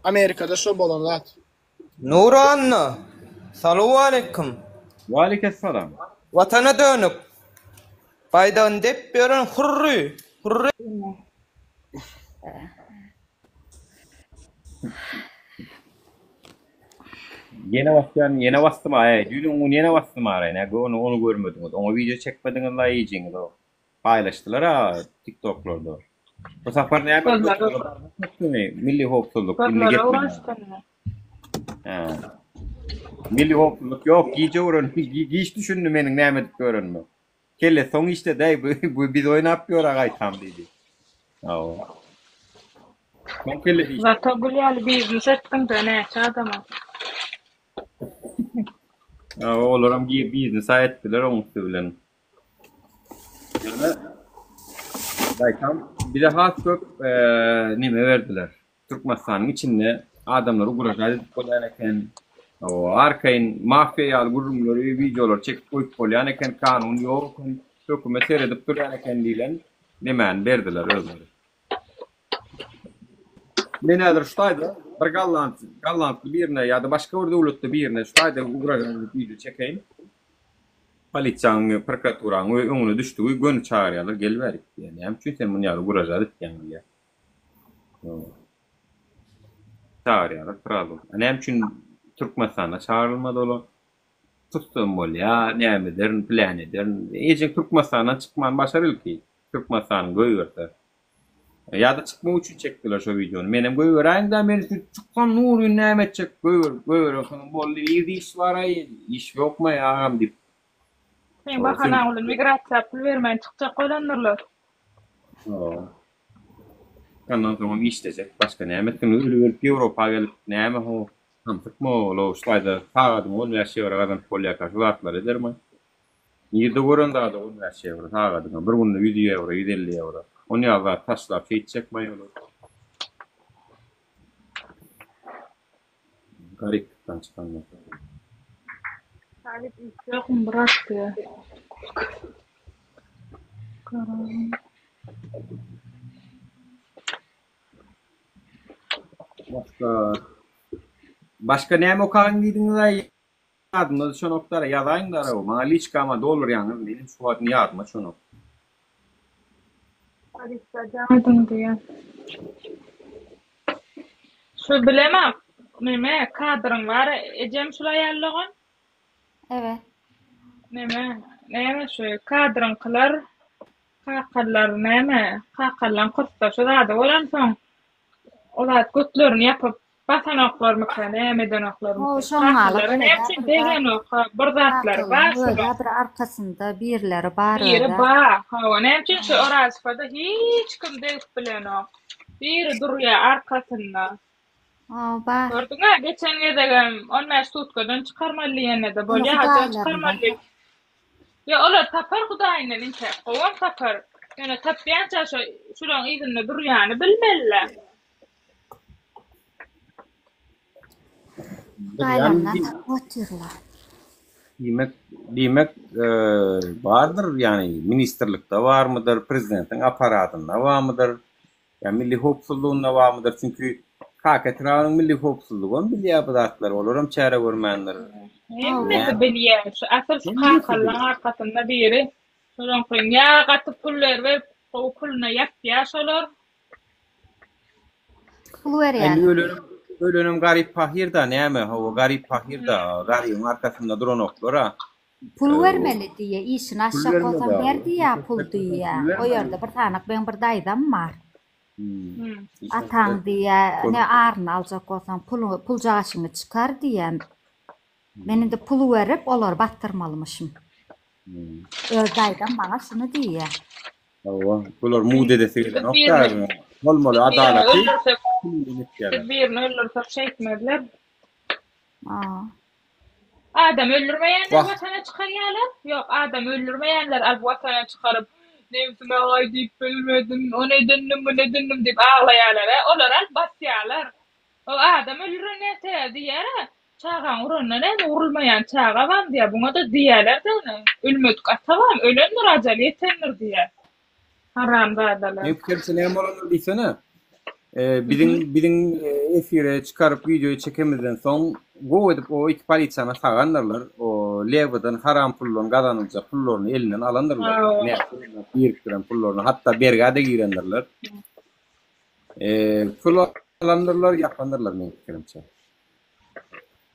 H: Amerika'da şu bolar zat.
P: Nuranna. Salamu aleyküm.
A: Wa aleykümselam.
P: Vatana dönüp baydan dep beren hurry.
A: Yine bastım ay. Dünün onu yine bastım arayna. Onu görmediniz. Onu video çekmediniz la iyiciniz o. Paylaştılar ha TikTok'larda. Bu sefer ne yapıyorlar? Milli hopluluk. Milli hopluluk yok. Giyici uğrun. Giyiş düşündü menin ne emedik görünmü. Kelle son işte dey bu biz oynap yor agay tam dedi. Oo. Ben kelle değil.
C: Zaten bu yani bir ettin de ne adama.
A: Olaram biznes ettiler onu bilen. Yani Baykan bir de hasköp nime verdiler. Türkmenistan'ın içinde adamları uğraşadı kolaneken o arkayın mafya gurumları videolar çekip koyup kolaneken kanun yok hükümet seyredip duraneken dilen nimen verdiler özleri. Nedir şutaydı? Bir gallant birine ya da başka bir devlette birine şutaydı uğraşadı video çekeyim. Polisiýanyň, prokuraturaň öňüne düşdügi gönü çağırýarlar, gelberik. Yani hem çünkü sen bunu ýaly gurajadyk ýa. Çağırýarlar, problem. Hem çünkü Türkmenistana çağrylmady olar. Tutdum bolýa, näme derin, plan ederin. Eje Türkmenistana çykman başaryl ki. Türkmenistanyň göýürdi. Ya da çıkmak üçin çekdiler şu videonu. Menem göýüräň da men çykkan nury näme çek göýür. Bolly iş var ay, iş ýokma ýagam dip.
C: Men bahana ulan migrasiýa pul bermän çykjak bolandylar.
A: Ondan sonra işleyecek. Başka näme etdim? Ölüp Ýewropa gelip näme ho? Hamtykmy olo şaýda taýdym üniversiteye gadan polýa karşılatlar edermi? Ýerde görende da üniversiteye taýdym. Bir günde 100 euro, 150 euro. Onu ýaly taşlap çekmeýär olur. Garipdan çykanlar.
C: Talip ýokmy bıraktı.
A: Başka näme okaň diýdiňiz? Ýadymda şu noktalara ýazaýynlar o. Maňa liçkama dolur ýaňyz benim şu wagtny ýadyma şonu.
C: Adamdım diye. Şu bilemem. Neme kadrın var. Ejem şulay ýallagan.
K: Evet.
C: Neme şu kadrın kılar. Kakallar neme? Kakallan kurtda şu da bolan soň. Olar götlerini yapıp basanoklar mı kan, emedenoklar mı?
K: O şoňaly.
C: Hepsi degen ok, bir zatlar bar.
K: Bir arkasında birleri bar.
C: Biri bar. Ha, nämçe şu Orazfada hiç kim deyip bilen ok. Biri durýar arkasında.
K: Bar.
C: Gördüňe geçen gedegem 15 tutkadan çykarmaly ýene de bolýar, haja çykarmaly. Ya olar tapar Hudaýynyň inçe, gowan tapar. Ýene tapýança şuraň ýerinde durýany bilmeliler.
K: Bayramdan oturlar.
A: Demek vardır yani ministerlikte var mıdır, prezidentin aparatında var mıdır, yani milli hopsulluğunda var mıdır? Çünkü Kaketranın milli hopsulluğun bilýär budatlar olurum çare görmändir.
C: Hemme bilýär. Şu asıl kakallan arkasında biri. Şoň koyun ya gatyp pullar we o puluna ýapýaşalar.
K: Pul berýär.
A: Ölünüm garip pahirda näme? O garip pahirda garyň arkasında duranoklara.
K: Pul vermeli diye işini aşağı koysam berdi ya pul diye. O yerde bir tanak ben bir daýdam bar. Ataň diye ne arny aljak bolsam pul jaşyny çykar diye. Menin de pulu verip olar battırmalymyşym. Daýdam maňa şunu diye.
A: Bular mude desegler nokta. Bolmaly adalaty.
C: Birini öldürsek çekmediler. Adam öldürmeyenler vatana çıkarıyorlar. Yok adam öldürmeyenler vatana çıkarıp nefsime ay deyip bilmedim, o nedendim, bu nedendim deyip ağlayalar. Onlar basyalar. O adam öldüren nefse diyere çağan uğruna ne uğrulmayan çağa var diye buna da diyeler de ölmedik atavam, ölenler acele yetenler diye. Haram da adalar.
A: Ne fikirsin hem olanlar diysene? Birin efire çıkarıp videoyu çekemeden son go edip o iki polisiýana saganlarlar. O lewadan haram pullun kazanınca pullarını elinden alandırlar. Ne biriktiren pullarını hatta bergade girenlerler. Pul alandırlar, yapandırlar ne fikrimçe.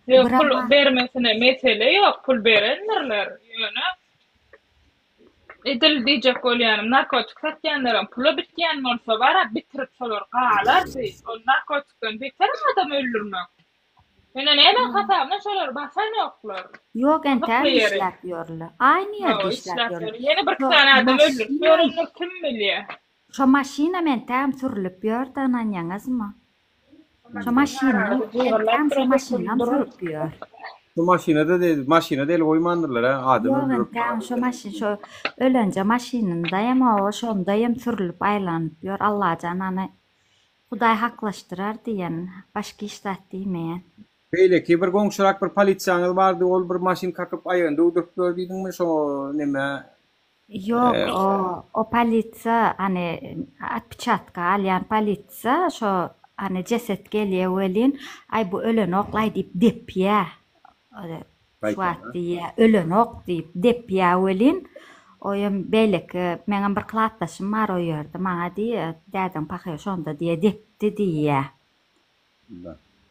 C: Yok pul bermesine mesele yok. Pul berenlerler. Yani edil diyecek bolýanym narkotik satýanlaram pula bitýän bolsa bara bitirip solar galar o narkotikden beter adam öldürmek. Ene näme hatamna solar basanoklar.
K: Yok enter işläpýärler. Aýny ýerde işläpýärler.
C: Ýene bir tane adam öldürýär, kim bilýär.
K: Şo maşina men täm sürülip ýördi anan ýaňyzmy? Şo maşina sürüp ýör.
A: Şu maşinada el koymandırlar ha. Adamı
K: Yo'q,
A: öldürüp.
K: endi şu maşin şu ölünce maşinindayım o şondayım sürülüp aylanıp yor Allah cananı Hudaý haklaşdyrar diýen başga işlet diýmeýän.
A: Beýleki bir goňşurak bir polisiýaňyz bardy, ol bir maşin kakıp aýandy udurup gördüňmi şo neme?
K: Yok o polisiýa hani atpiçatka alýan polisiýa şo hani ceset gelýär welin ay bu ölen oklay diýip depýär. Şu atdy ölen ok diýip depýär welin. Oyum beýleki meňem bir klatdaşym bar o ýerde maňa diýär dädem paky şonda diýe depdi diýär.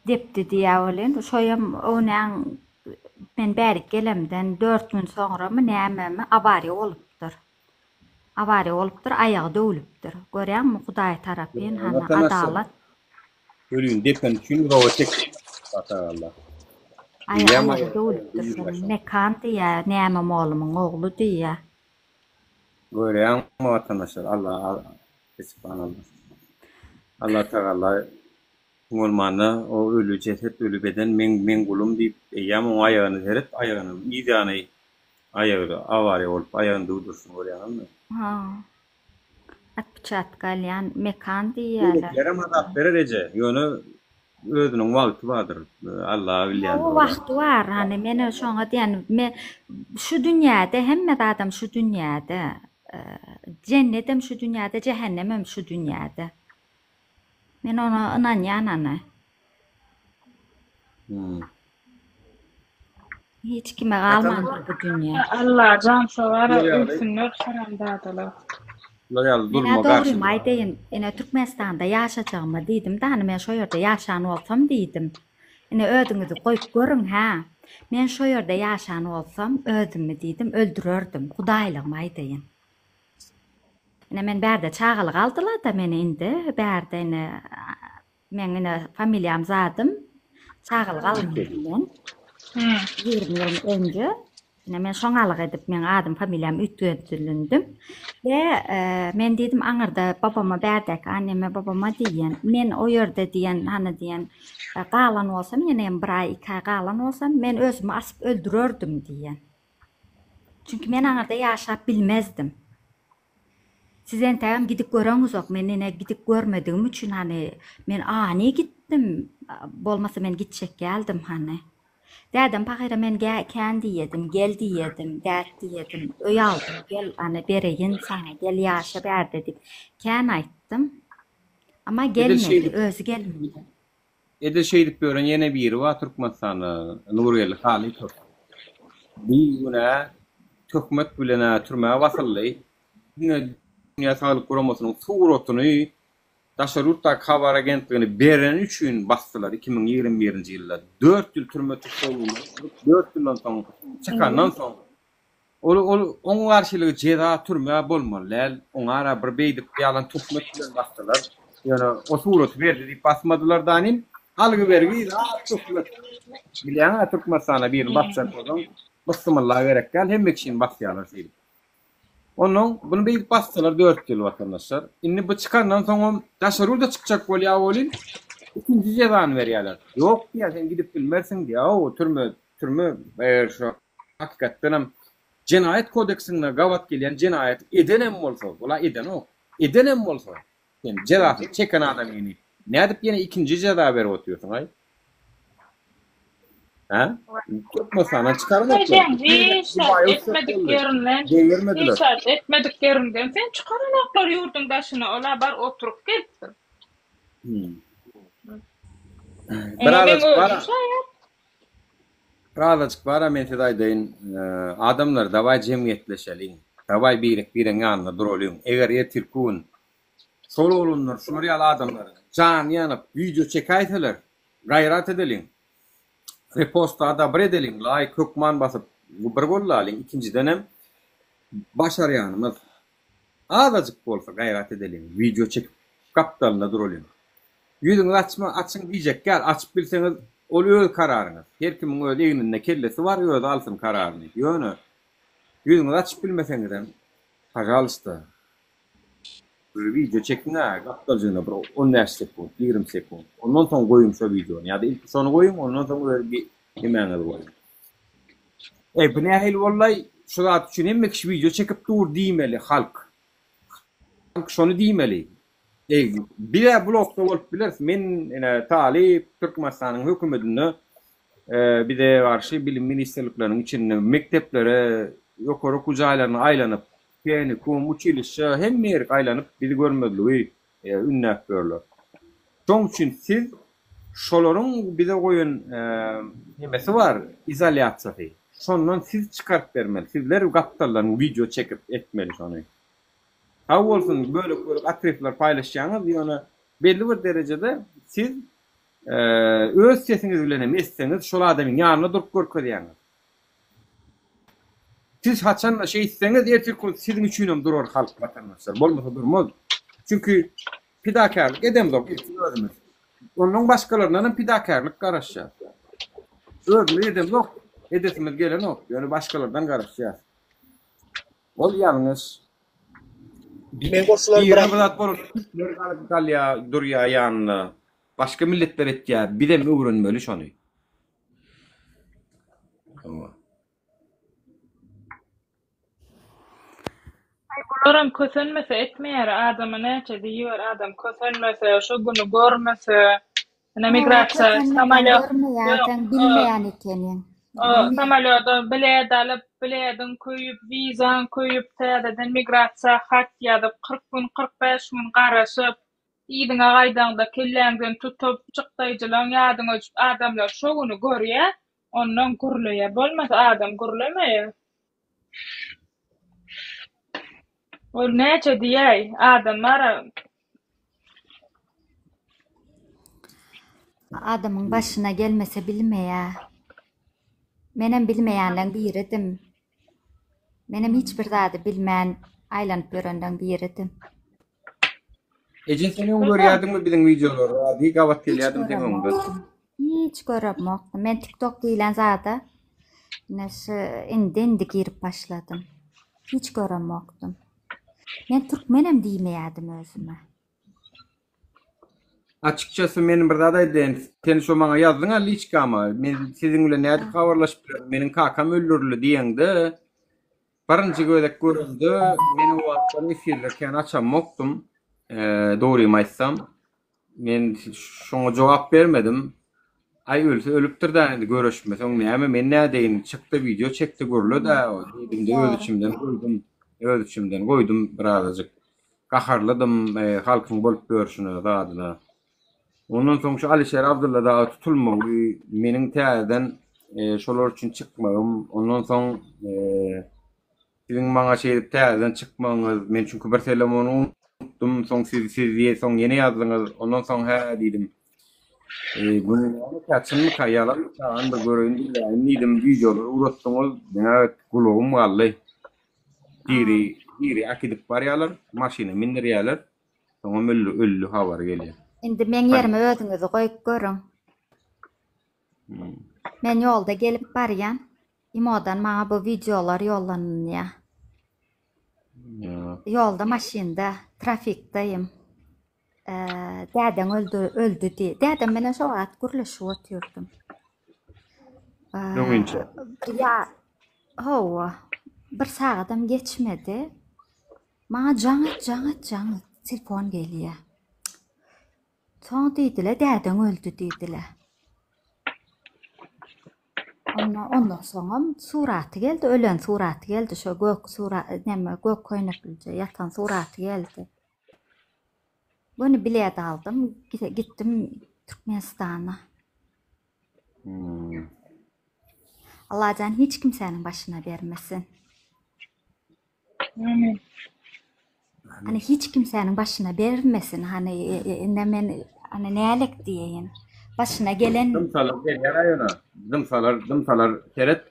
K: Depdi diýär welin şoýam oňaň men bäri gelemden 4 gün soňra näme awariýa bolupdyr. Awariýa bolupdyr, aýagy döwülüpdir. Görýärmi Hudaý tarapyn hana adalat.
A: Ölüň depen üçin rowa çek. Allah.
K: Aýagy döwülüpdir. Mekan diýär, näme molumyň oglu diýär.
A: Görýän vatandaşlar Allah subhanallah. Allah Taala olmanda o ölü ceset ölü beden men gulum diýip ýa o aýagyny herip aýagyny ýa-ni aýagy awariýa bolup aýagyny durdursun görýärmi?
K: Ha. Atpiçatka alýan mekan diýerler.
A: Yaram adap bererece. Ýöne özüniň wagty bardyr. Allah bilýär.
K: O wagty var. Hani men şoňa diýen şu dünýäde hemme adam şu dünýäde cennetem şu dünýäde, cehennemem şu dünýäde. Men ona inanýan ana. Hiç kime galmandyr bu dünýä.
C: Allah can sowara ölsünler haramdadylar.
K: Men dogry aýdyn, ene Türkmenistanda ýaşajagymy diýdim da, men şo ýerde ýaşan bolsam diýdim. Ene ödüňizi goýup görüň ha. Men şo ýerde ýaşan bolsam ödümi diýdim, öldürerdim. Hudaýlygym aýdyn. Ene men bärde çagalyk aldylar da meni indi. Bärde ene men ene familiýam zadym. Çagalyk almadım men. 20 ýyl önce. Ene men şoňalyk edip men adym familiýam ütgedildim. Ve men diýdim aňyrda babama bärdek, anneme babama diýen. Men o ýerde diýen, hany diýen, galan bolsam, ýene bir ay 2 ay galan bolsam, men özümi asyp öldürerdim diýen. Çünki men aňyrda ýaşap bilmezdim. Siz entäm gidip göreňiz ok, men ene gidip görmedigim üçin hani men ani gitdim. Bolmasa men gitjek geldim hani. Dädem pakyra men kendi ýedim, geldi ýedim, därt ýedim, öý aldym, gel hani bereýin saňa, gel ýaşa bär dedik. Kän aýtdym. Ama gelmedi, özü gelmedi.
A: Ede şeýdip gören ýene biri wa Türkmenistanyň Nuriyeli Haly Türk. Bir güne tökmek bilen türmäge wasyldy. Dünya Sağlyk Guramasynyň suratyny Daşarutta Habar Agentligini beren üçin bastılar 2021-nji ýylda. 4 ýyl türme tutuldy. 4 ýyldan soň çykandan soň oň garşylygy jeda türme bolmaly. Oňara bir beýdip ýalan tutmak bilen bastılar. Ýöne o suraty berdi diýip basmadylar danym. Algy bergi tutmak. Bilýän Türkmenistana bir bassan bolýan. Basmalar gerek gal hem ekşin basýarlar diýip. Onun bunu bir bastılar 4 yıl vatandaşlar. Inni bu çıkandan sonra Daşarurda çıkacak bolýar bolin. İkinci cezanı berýärler. Yok diýär, sen gidip bilmersin diýär. O türme şu hakikaten hem Cinayet kodeksinde gawat gelýän cinayet edenem bolsa, ola eden o. Edenem bolsa. Sen cezasy çeken adam ýene. Nädip ýene ikinci ceza berip oturýarsyň ay? Ha? Tutmasana çıkarmak yok.
C: Etmedik yerinden sen çıkaranaklar yurdun başına ola bar oturup gittin.
A: Birazcık bara men size adamlar davay cemiyetleşelin. Davay birin ýanyna duralyn. Eger etirkun şol olunlar, şurýaly adamlar can ýanyp video çekäýseler, gaýrat edeliň. Reposta da bredeling, like hukman basıp bir bollalyn. İkinciden hem başarýanymyz azajyk bolsa gaýrat edelim. Video çekip kaptalynda duralyn. Ýüzüňizi açyň diýjek, gel açyp bilseňiz ol öz kararyňyz. Her kimiň öz eňinde kellesi bar, öz alsyn kararyny. Ýöne ýüzüňizi açyp bilmeseňiz hem pajalsta bir video çekine kaptalyna bir 10 sekund, 20 sekund. Ondan soň goýun şu videony. Ýa-da ilk şonu goýun, ondan soň bir hemen goýun. Bu nähil bollay şu zat üçin hemme kişi video çekip dur diýmeli halk. Halk şonu diýmeli. Bir blokda bolup bilersiz, men Talip Türkmenistanyň hökümetine bir de garşy bilim ministerliklerining içinde mekteplere, ýokary okuw jaýlaryna aýlanyp, kum, uçilişe hemme ýerge aýlanyp bizi görmediligi ünnäp berler. Şoň üçin siz şolaryň bize goýan nemesi var, izolýasiýasy. Şondan siz çıkarıp bermeli. Sizler gaptallaryň video çekip etmeli şonu. Ha bolsun böyle atrifler paylaşýaňyz, ýöne belli bir derejede siz öz sesiňiz bilen hem esseňiz şol adamyň ýanyna durup görkezýäňiz. Siz haçan şey isseňiz ertesi sizin üçin hem durar halk vatandaşlar. Bolmasa durmaz. Çünkü pidakarlyk edemzok özümüz. Onun başkalarından pidakarlyk garaşýar. Özümüz edemzok. Edesimiz gelen ok. Yani başkalardan garaşýar. Ol ýalňyş.
H: Men goşular
A: birazat bolur. Galya durýa ýanyna. Başka milletler etýär. Bir de öwrenmeli şonu.
C: Bularam kösenmese etmeýär, adama näçe diýýär, adam kösenmese, şu güni görmese, migrasiýa samalyot
K: bilmeýän ekeniň.
C: Samalyota bilet alyp, biledin köýüp, wizan köýüp, täzeden migrasiýa hat ýazyp 40 gün, 45 gün garaşyp, ýydyňa gaýdaňda kelläňden tutup çykdaýjylaň ýadyňa düşüp adamlar şu güni görýär, ondan gürleýär. Bolmasa adam gürlemeýär. Ol näçe diýäý, adamlar
K: Adamın başına gelmese bilmeýär. Menem bilmeýänleň biridim. Menem hiç bir zady bilmän aýlanyp görenden biridim.
A: Eje seni görýärdiňmi biziň videolary? Adi gawat gelýärdim deňňde.
K: Hiç görepmokdum. Men TikTok diýilen zada indi girip başladım. Hiç görepmokdum. Men türkmenem diýmeýärdim özüme.
A: Açıkçası menin bir zada edin. Sen şu maňa ýazdyň ali hiç gama. Men siziň bilen näde habarlaşyp meniň kakam öldürüldü diýeňde. Barynjy gödek göründü. Meni o wagtda efirlerken açamokdum. Doğruyu aýtsam. Men şoňa jogap bermedim. Ay ölüpdir da görüşmese oň näme men nädeýin çykdy video çekdi görüldü da diýdim öz içimden goýdum birazajyk. Gaharladım halkyň bolup görüşüne zadyna. Ondan soň şu Alişer Abdulla da tutulmagy meniň täzeden şolar üçin çykmagym. Ondan soň siziň maňa şeýdip täzeden çykmagyňyz men çünki bir telefonu unutdum. Soň siz soň ýene ýazdyňyz. Ondan soň ha diýdim. Bunu kaçınmı kayalar çağın da göründü de nidim videolar uğraştığımız bana kulağım gallı. Diri akidip baryalar, maşina mindiryalar, sonra öllü havar geliyor.
K: Indi men yerime özüňizi goýup görüň. Men ýolda gelip barýan, imodan maňa bu videolar ýollanýar. Ýolda maşinda, trafikdeyim. Däden öldü diye. Däden menen şu wagt gürleşip oturdum. Ya, howa. Bir sagadam geçmedi. Maňa jaňat telefon gelýär. Soň diýdiler, däden öldü diýdiler. Ondan soň suraty geldi, ölen suraty geldi. Şu gök gök koýnaklyja ýatan suraty geldi. Bunu bilet aldım, gittim Türkmenistan'a. Allah'tan hiç kimsenin başına vermesin. Hani hiç kimsenin başına vermesin. Hani neylik diyeyin. Başına gelen...
A: Dımsalar keret.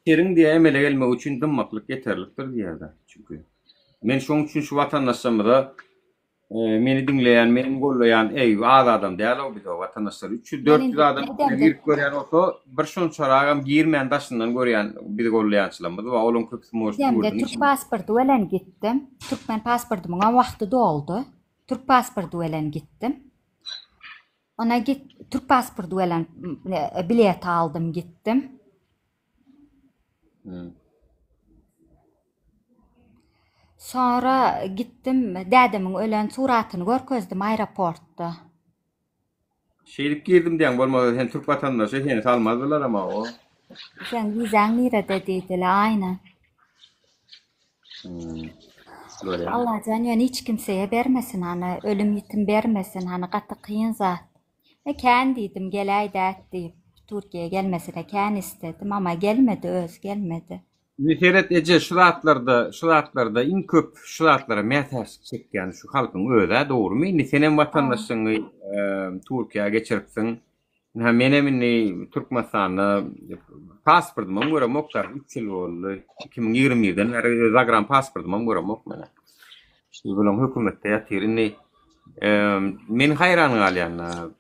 A: Kerin diye emele gelme üçün dımmaklık yeterliktir diye de. Çünkü men şoň üçin şu vatandaşlarıma da meni dinleyen, meni gollayan az adam değil o bir de vatandaşlar. 300-400 adam girip görýän olsa, bir şon çoragam girmeýän daşyndan görýän bir gollayançylarymyz we olum köpüsü
K: Demde Türk pasportu bilen gittim. Türkmen pasportumyň wagty doldy. Türk pasportu bilen gittim. Ona Türk pasportu bilen bilet aldım gittim. Sonra gittim, dädemin ölen suratyny görkezdim aeroportda.
A: Şeylik girdim diyen bolmadı. Sen Türk vatandaşı seni salmadılar ama o.
K: Sen vizaň nerede dediler, aynen.
A: Böyle.
K: Allah canyon hiç kimseye bermesin, hani ölüm yitim bermesin, hani katı kıyın zat. Kän diýdim gelay dät diýip Türkiýe'ye gelmesine kän istedim ama gelmedi, öz gelmedi.
A: Neferet ece şuratlarda in köp şuratlara mätäs çekýän şu halkyň öze dogrumy? Indi senem vatandaşyňy Türkiýe'ye geçiripsiň. Menemini Türkmenistanyna pasportuma göre moktar 3 ýyl boldy. 2020-den beri Zagram pasportuma göre mokmana. Şu bilen hökümetde ýatyr. Men hayran galýan.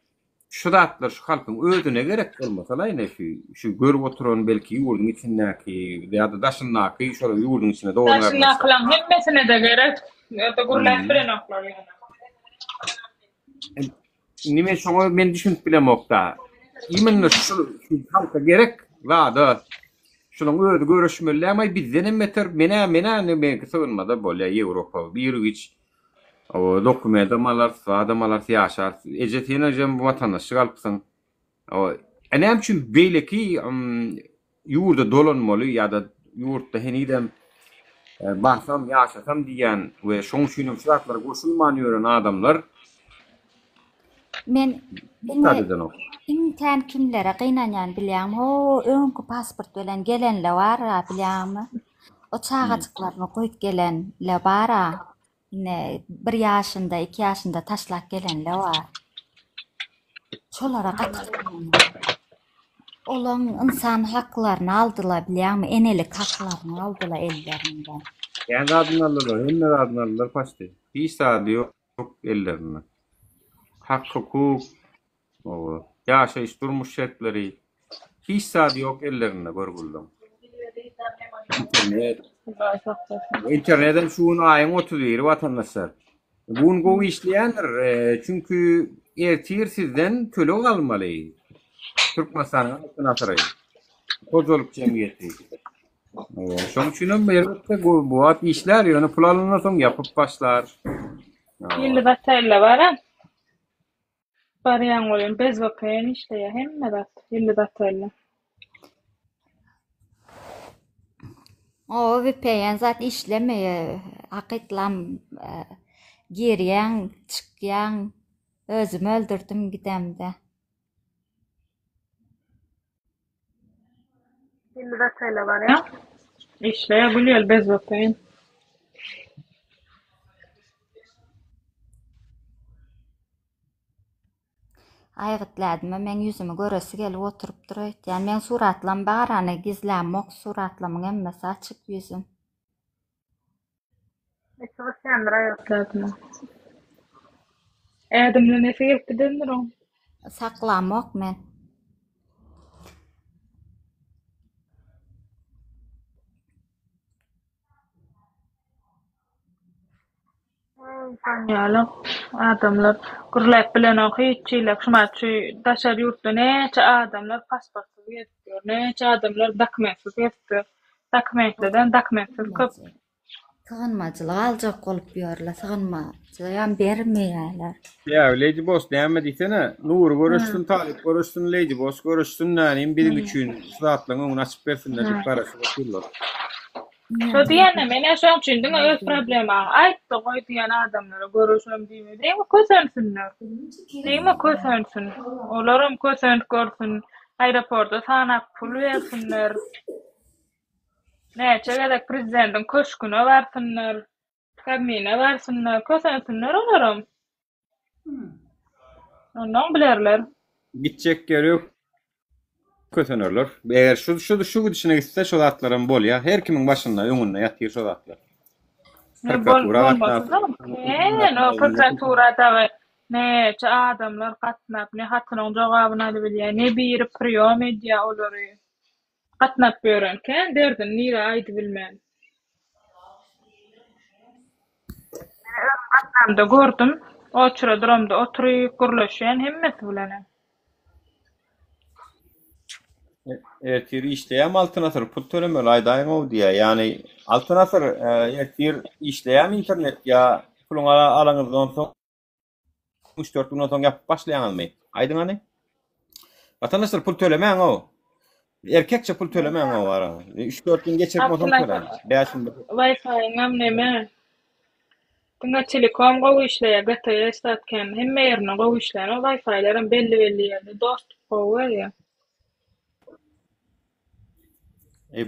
A: Şuratlar şu halkyň özüne gerek bolmasa ine şu görüp oturan belki ýurdun içindäki ýa-da daşyndaky şola ýurdun içine dogranlar.
C: Daşyndakylaryň hemmesine de gerek. Ýa-da gurulap bilen oklar ýa-da.
A: Nime şoňa men düşünüp bilemokda. Imen şu halka gerek wada. Şonuň özi görüşmeli ama bizden emmeter mene sığınmada bolýa Ýewropa bir hiç o dokumentamalar, adamalar ýaşar. Ejetine jem bu vatandaşlyk alypsyň. O enem üçin beýleki ýurda dolanmaly ýa-da ýurtda henidem barsam ýaşasam diýen we şoň üçin şartlara goşulman ýören adamlar
K: men imkan kimlere gynanýan bilýän, o öňkü pasport bilen gelenler bar bilýänmi? O çağaçyklaryny goýup gelenler bar. Ne 1 ýaşynda, 2 ýaşynda taşlap gelenler bar. Şolara gatyrýan. Olaň insan haklaryny aldylar bilýänmi? Enelik haklaryny aldylar ellerinden.
A: Kendi adını alırlar, hemme adını alırlar paştı. Hiç saadı yok ellerine. Hak, hukuk, yaşayış, durmuş şartları. Hiç saadı yok ellerine görgüldüm. İnternetten şuun ayın 30 vatandaşlar. Bunu bu işleyenler çünkü ertir sizden töle almalı. Türkmenistan'ın altına atırayı. Kozoluk cemiyeti. Şoň üçin beripde bu at işler ýöne pul alyndan soň yapıp başlar.
C: Ýylda batayla bara. Barýan bolan bez wakaýan işleýär hemme bat. Ýylda batayla.
K: O VPN zat işlemeýär. Hakyklam girýän, çykýan, özüm öldürdim gidemde.
C: Ýylda batayla barýan. İşleýär bilýär bez wakaýan.
K: Aýgytladım, men ýüzümi göresi gelip oturup duruýt. Ýani men suratlam bar, ana gizlämok suratlamyň emmesi açyk ýüzüm.
C: Ekosyandyr aýgytladım. Ädimle näse gelipdir o?
K: Saklamok men.
C: Sanýalyk adamlar gurulap bilen okyýçylar şumaçy daşar ýurtda näçe adamlar pasportsyz gezipdir, näçe adamlar dokumentsiz gezipdir. Dokumentlerden dokumentsiz köp.
K: Sığınmacılık aljak bolup ýörler, sığınmacılık bermeýärler.
A: Ya Lady Boss näme diýsene? Nur görüşdün, Talip görüşdün, Lady Boss görüşdün, näme biri üçin zatlaryň öňüni açyp bersinler diýip garaşyp oturlar.
C: Şo diýene mene şoň üçin diňe öz problema. Aýtdy goý diýen adamlara görüşüm diýme. Diňe kösönsinler. Diňe kösönsin. Olaram kösönt görsün. Aeroportda sanap pul bersinler. Näçe gedek prezidentin köşküne bersinler. Kabine bersinler. Kösönsinler olaram. Ondan bilerler.
A: Gitjek ýeri ýok. Kösönerler. Eger şu gidişine gitse şol atlaryň bolýa. Her kimiň başynda öňünde ýatyr şol atlar.
C: No prokuraturada we näçe adamlar gatnap, ne hatynyň jogabyny alyp bilýär, ne biri priýom edýär olary. Gatnap berýärken derdin nire aýdy bilmän. Gatnamda gördüm, oçura duramda oturyp gurlaşýan hemmesi bilen.
A: Ertir işleyen altın asır pul tölemeli aydayın o diye. Yani altın asır ertir işleyen internet ya pulun alanızdan son 3-4 günden sonra yapıp başlayan almayı. Aydın hani? Vatandaşlar pul tölemeyen o. Erkekçe pul tölemeyen o var. 3-4 gün geçirip o zaman tölen.
C: Wi-Fi ngam neme. Tinga telekom gowy işleýär, GTS statken hemme ýerine gowy işleýär. O Wi-Fi'lerin belli ýerde dostupy gowy ýa.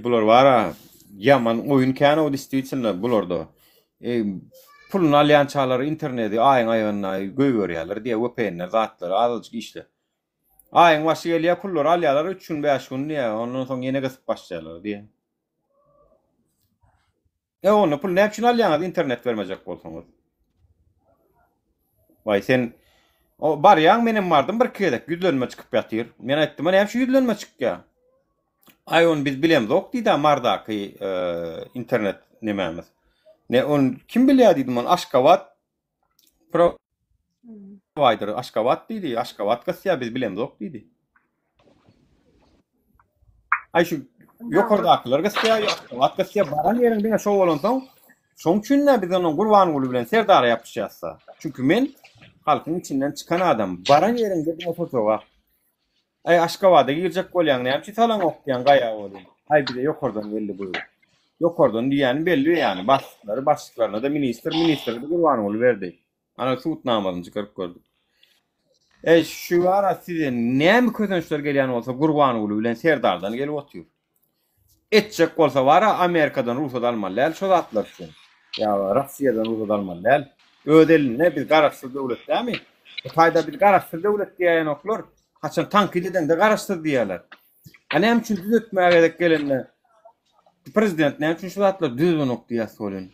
A: Bular var yaman oyun kâna o distiýetsinler bularda. Pulun alýançalary interneti aýyň aýanyna göýberýärler diýe VPN-ler zatlar azajyk işle. Aýyň başy gelýär pullar alýarlar 3 gün 5 gün diýe ondan soň ýene gysyp başlaýarlar diýe. Onu pul näme üçin alýaňyz internet bermejek bolsaňyz? Vay sen o barýaň menem bardym bir kedek yüzlenme çykyp ýatyr. Men aýtdym näme şu yüzlenme çykýar? Ay onu biz bilemzok diýdi mardaky internet nemämiz. Ne on kim bilýär diýdim on Aşgabat provider Aşgabat diýdi. Aşgabat gysýa biz bilemzok diýdi. Ay şu ýokardakylar gysýa Aşgabat gysýa baran ýeriňde şo bolansoň şoň üçin biz onuň Gurban Guly bilen serdara ýapyşýarsa. Çünkü men halkyň içinden çykan adam baran ýeriňde bir fotowa ay Aşgabat'a girecek bolýan näme üçin salan okýan gaýa bolýan. Ay bir de ýokardan belli bu. Ýokardan diýäni belli ýani başlyklaryna da minister Gurban Guly berdi. Ana tutnamalyny çykaryp gördük. Şu ara size näme közençler gelýän bolsa Gurban Guly bilen serdardan gelip otýur. Etjek bolsa wara Amerikadan, Russiýadan almanlar şo zatlar üçin. Ya Russiýadan, Russiýadan almanlar ödeline bir garaşsyz döwlet dämi? Taýda bir garaşsyz döwlet diýen oklar haçan tankiden de garaşsyz diýerler. Näme üçin düzeltmäge gerek gelenler? Prezident näme üçin şu zatlar düzgün diýär solen?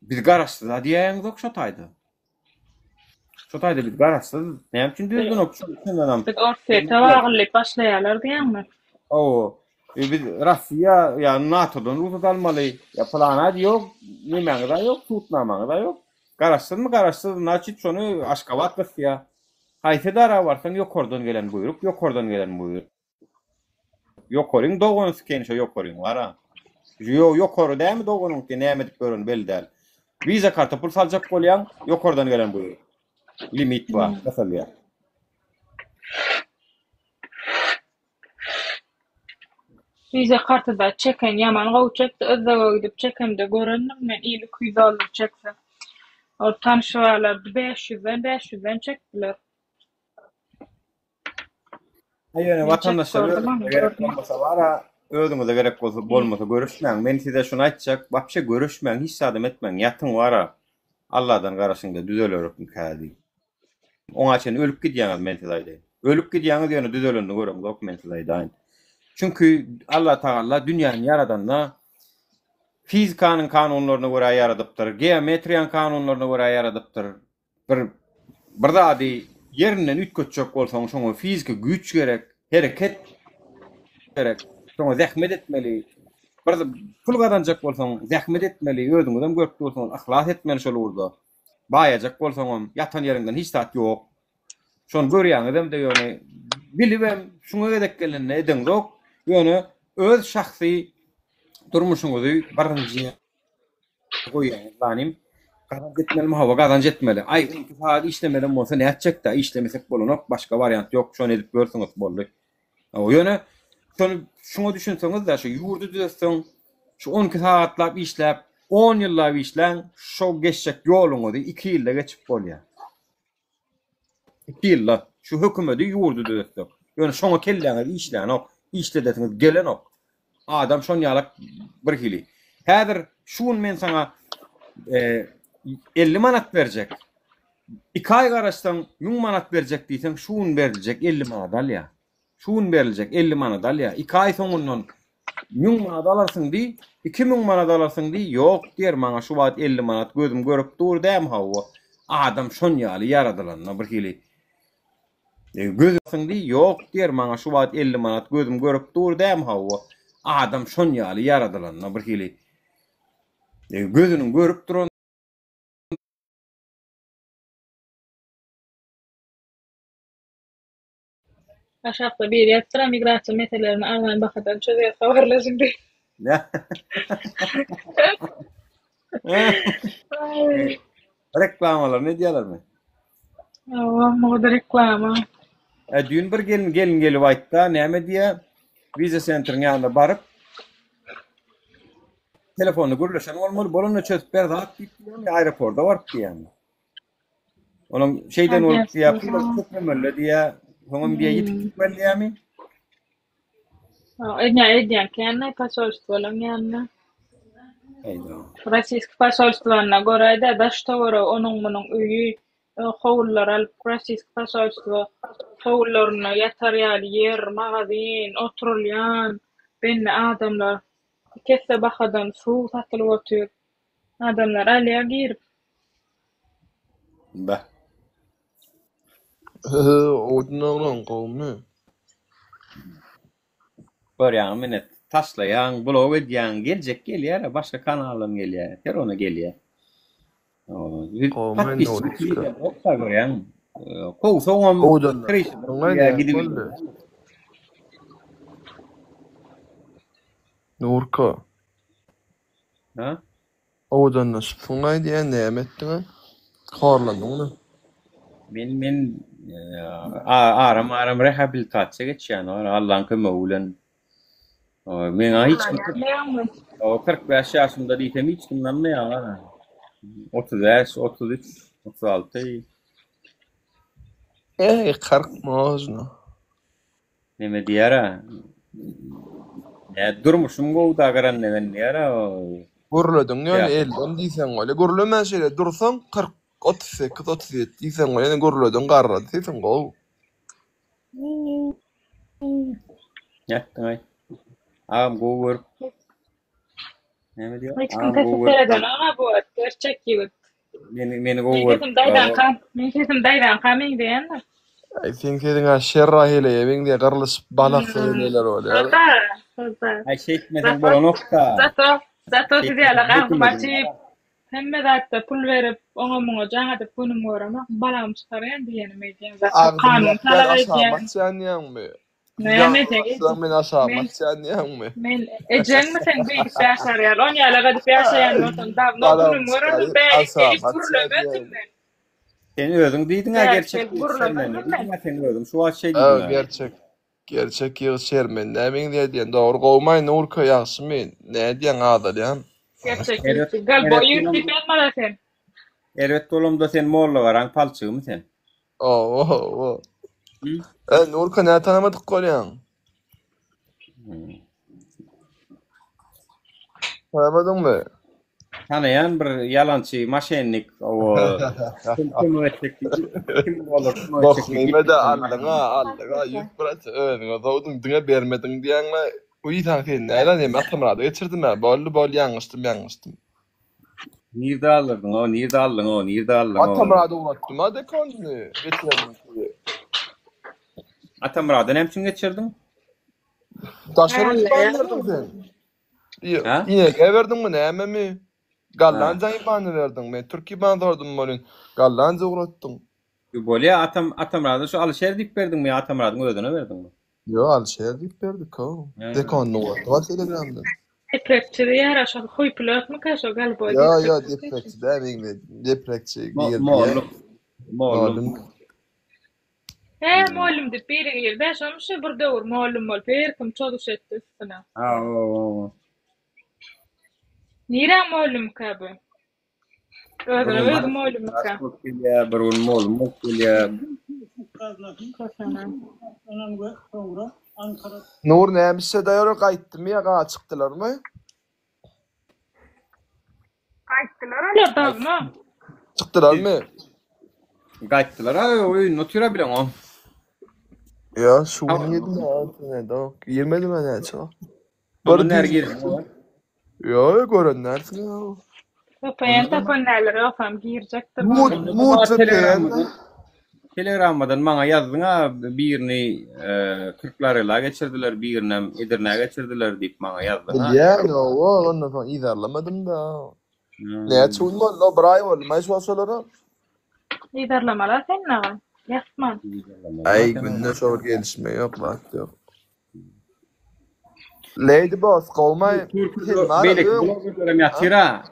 A: Bir garaşsyz diýen zok şo taýda. Şo taýda bir garaşsyz näme üçin düzgün okşan adam?
C: Bir ortaya waglyp başlaýarlar diýäňmi?
A: O biz Russiýa ya NATO'dan Rusya'dan almaly. Ya plana ýok, nimäge da ýok, tutnamagy da ýok. Garaşsyz naçyp şonu Aşgabat gysýa. Haýsy dara barsaň ýokardan gelen buyruk, ýokardan gelen buyruk. Ýokaryň doganyň şo ýokaryň wara. Ýokary dämi doganyň näme dip görün belli däl. Viza karta pul saljak bolýan ýokardan gelen buyruk. Limit var, nasıl ya?
C: Viza kartada çeken yaman gowy çekdi, özdeге gidip çekemde görendim men iyli $200 çekse. O tanşylarlar 500'den çekdiler.
A: Aýyny vatandaşlar gerek bolmasa wara özüňize gerek bolmasa görüşmäň. Men size şunu aýtjak, wapşe görüşmäň, hiç sadam etmäň. Ýatyn wara. Allahdan garaşyňda düzelerokmy kädi. Oňa çen ölüp gidýäňiz men size aýdaýyn. Ölüp gidýäňiz ýöne düzelende görüň dokument size aýdaýyn. Çünkü Allah Taala dünýäni ýaradanna fizikanyň kanunlaryna görä ýaradypdyr, geometriýanyň kanunlaryna görä ýaradypdyr. Bir zady ýerinden ütkötjek bolsaň şoňa fizika güç gerek, hereket gerek. Şoňa zähmet etmeli. Bir pul gazanjak bolsaň zähmet etmeli, özüňizden görüp bolsaň ahlas etmeli şol urda. Baýajak bolsaň ýatan ýerinden hiç tat ýok. Şonu görýäňizem de ýöne bilibem şuňa gedek gelende edeňok. Ýöne öz şahsy durmuşuňyzy barynjy goýýan zanim gazanj etmeli, hava gazanj etmeli. Ay saat işlemeden bolsa ne etjek da işlemesek bolanok başga variant ýok. Şonu edip görseňiz boldy. O ýöne şunu düşünseňiz da şu ýurdu düzeltseň şu 12 saatlap işläp 10 ýyllap işläň şo geçjek ýoluňyzy 2 ýylda geçip bolýar. 2 ýylda şu hökümeti ýurdu düzeltdik. Ýöne şoňa kelläňiz işläň ok, işledetiňiz gelen ok. Adam şon ýalak bir hili. Häzir şuň men saňa 50 manat berjek. 2 ay garaşsaň 100 manat berjek diýseň şuň beriljek 50 manat alýa. Şuň beriljek 50 manat alýa. 2 ay soňundan 100 manat alarsyň diýip 2000 manat alarsyň diýip ýok diýer maňa şu wagt 50 manat gözüm görüp dur däm hawa. Adam şon ýaly ýaradylanna bir hili. Gözüm diýip ýok diýer maňa şu wagt 50 manat gözüm görüp dur däm hawa. Adam şon ýaly ýaradylanna bir hili. Gözüniň görüp duran
C: Aşağıda bir yatıra migrasyon meselelerini online bakadan çözüyor haberleşim diye.
A: Ne?
C: Ay.
A: Reklamalar ne diyorlar mı?
C: Ama da reklama.
A: Dün bir gelin gelip aytdı. Näme diye Visa Center'ın yanına barıp telefonu gürleşen olmalı. Bolunu çözüp berdi. Aeroporda varıp diye. Onun şeyden olup diye çok memnunlu diye onun bir yitip gitmeli diye mi?
C: Edyan kendine посольстволам yanına. Российский посольство'na göre de daştavara onun bunun üyü hovullar alıp Российский посольство hovullarına yatar yer, magazin, oturulyan, benli adamlar kesse bakadan su satılıp otur. Adamlar alaya girip.
A: Bah.
Q: Odunağlan qawmy.
A: Görýän mene taşlayan, blog edýän geljek gelýär, başga kanalym gelýär, her ona gelýär. Okta görýän. Kow soňam gidip.
Q: Nurka.
A: Ha?
Q: Odanna şuňa diýen näme etdiň? Harlandyňmy?
A: Men aram rehabilitasiýa geçýän, Allah'ın kömegi bilen. Men hiç 45 ýaşymda diýsem hiç kim anlaýar. 35, 33, 36.
Q: 40 mozna.
A: Neme diýär? Durmuşum gowda garan neben diýär.
Q: Gurladyň ýa elden diýsen gole gurlaman şeýle dursaň 40 38 37 diýsen gole ýene gurladyň garra diýsen gow.
A: Ýatdyň ay. Ağam gower. Neme diýär?
C: Hiç kim teseleden ama bu gerçek gibi.
A: Meni gower.
C: Men kesim daýran kamyň diýen.
Q: Ay sen kedin aşerra hele ýeň diýe garlyşyp balak söyleler bolýar.
A: Ay şeýtmeden bolan okta.
C: Zato diýerler gaýgy başyp hemme zatda pul berip oňa muňa jaňa da punum görama balam çykarýan diýenim eýdin. Zato kanun talap etýän.
Q: Men aşamak ýanýarmy?
C: Men ejenmi sen bilgisayar şarýar. On ýalaga dip ýaşaýan bolsam davno punum görüp
A: Sen özüň diýdiň gerçek sen özüň şu şey diýdiň.
Q: Gerçek ýygy şermen. Nämeň diýen dogry gowmaý Nurka ýaşmy. Nädýän adalýam?
C: Gerçek. Galbo ýürüp bilmeli sen.
A: Evet dolumda sen molla garaň palçygymy sen?
Q: Nurka näme tanamadyk golýan? Tanamadyňmy?
A: Tanayan bir yalançy maşennik o kim öteki kim bolar
Q: bak nimede allığa yükbrat özüňe dowduň diňe bermediň diýenme uý taňky näle näme atamrady geçirdim ben bol ýaňyşdym
A: Nirde aldyň
Q: atamrady ulatdym hadi kondy geçirdim
A: atamrady näme geçirdim
Q: taşary bandyrdym sen ýa geberdimmi näme mi Gallanca ibanı verdim men. Türkiye banı sordum bolun. Gallanca uğrattım.
A: Bolya atamrada şu alşer dip verdin mi atamradın ödüne verdin mi?
Q: Yo alşer dip verdik o. Dekon no. Var telegramda.
C: Deprekçi ýa aşa huy pilot mu kaşo galbo.
Q: Yo deprekçi de eňde deprekçi giýer. Malum.
C: Malum dip bir ýerde şoňşy bir dowr malum bol per kim çoduş etdi sana. Nira malum kabe. Öyle malum ka.
A: Ya barun malum ya.
Q: Nur nämişse daýar gaýtdym ýa gaçykdylarmy?
C: Gaýtdylar alýarmy?
Q: Çykdylarmy?
A: Gaýtdylar, oýun notira bilen o.
Q: Ya şu ýedim ne dok. Ýermedim men näçe.
A: Bir nergir.
Q: Yo görenler ya.
C: Papayan tapanlar ofam girecekdir.
A: Telegramdan maňa ýazdyňa birini 40'larla geçirdiler, birini Edirne'ye geçirdiler diýip maňa ýazdyňa.
Q: Yani o ondan sonra idarlamadım da. Ne çuğunma lo bray ol, maýş wasalara.
C: İdarlamalar sen näme? Yapma.
Q: Ay günde şov gelişme yok vakti yok. Lady Boss kolmay.
A: Belki bloggerlarım yatira.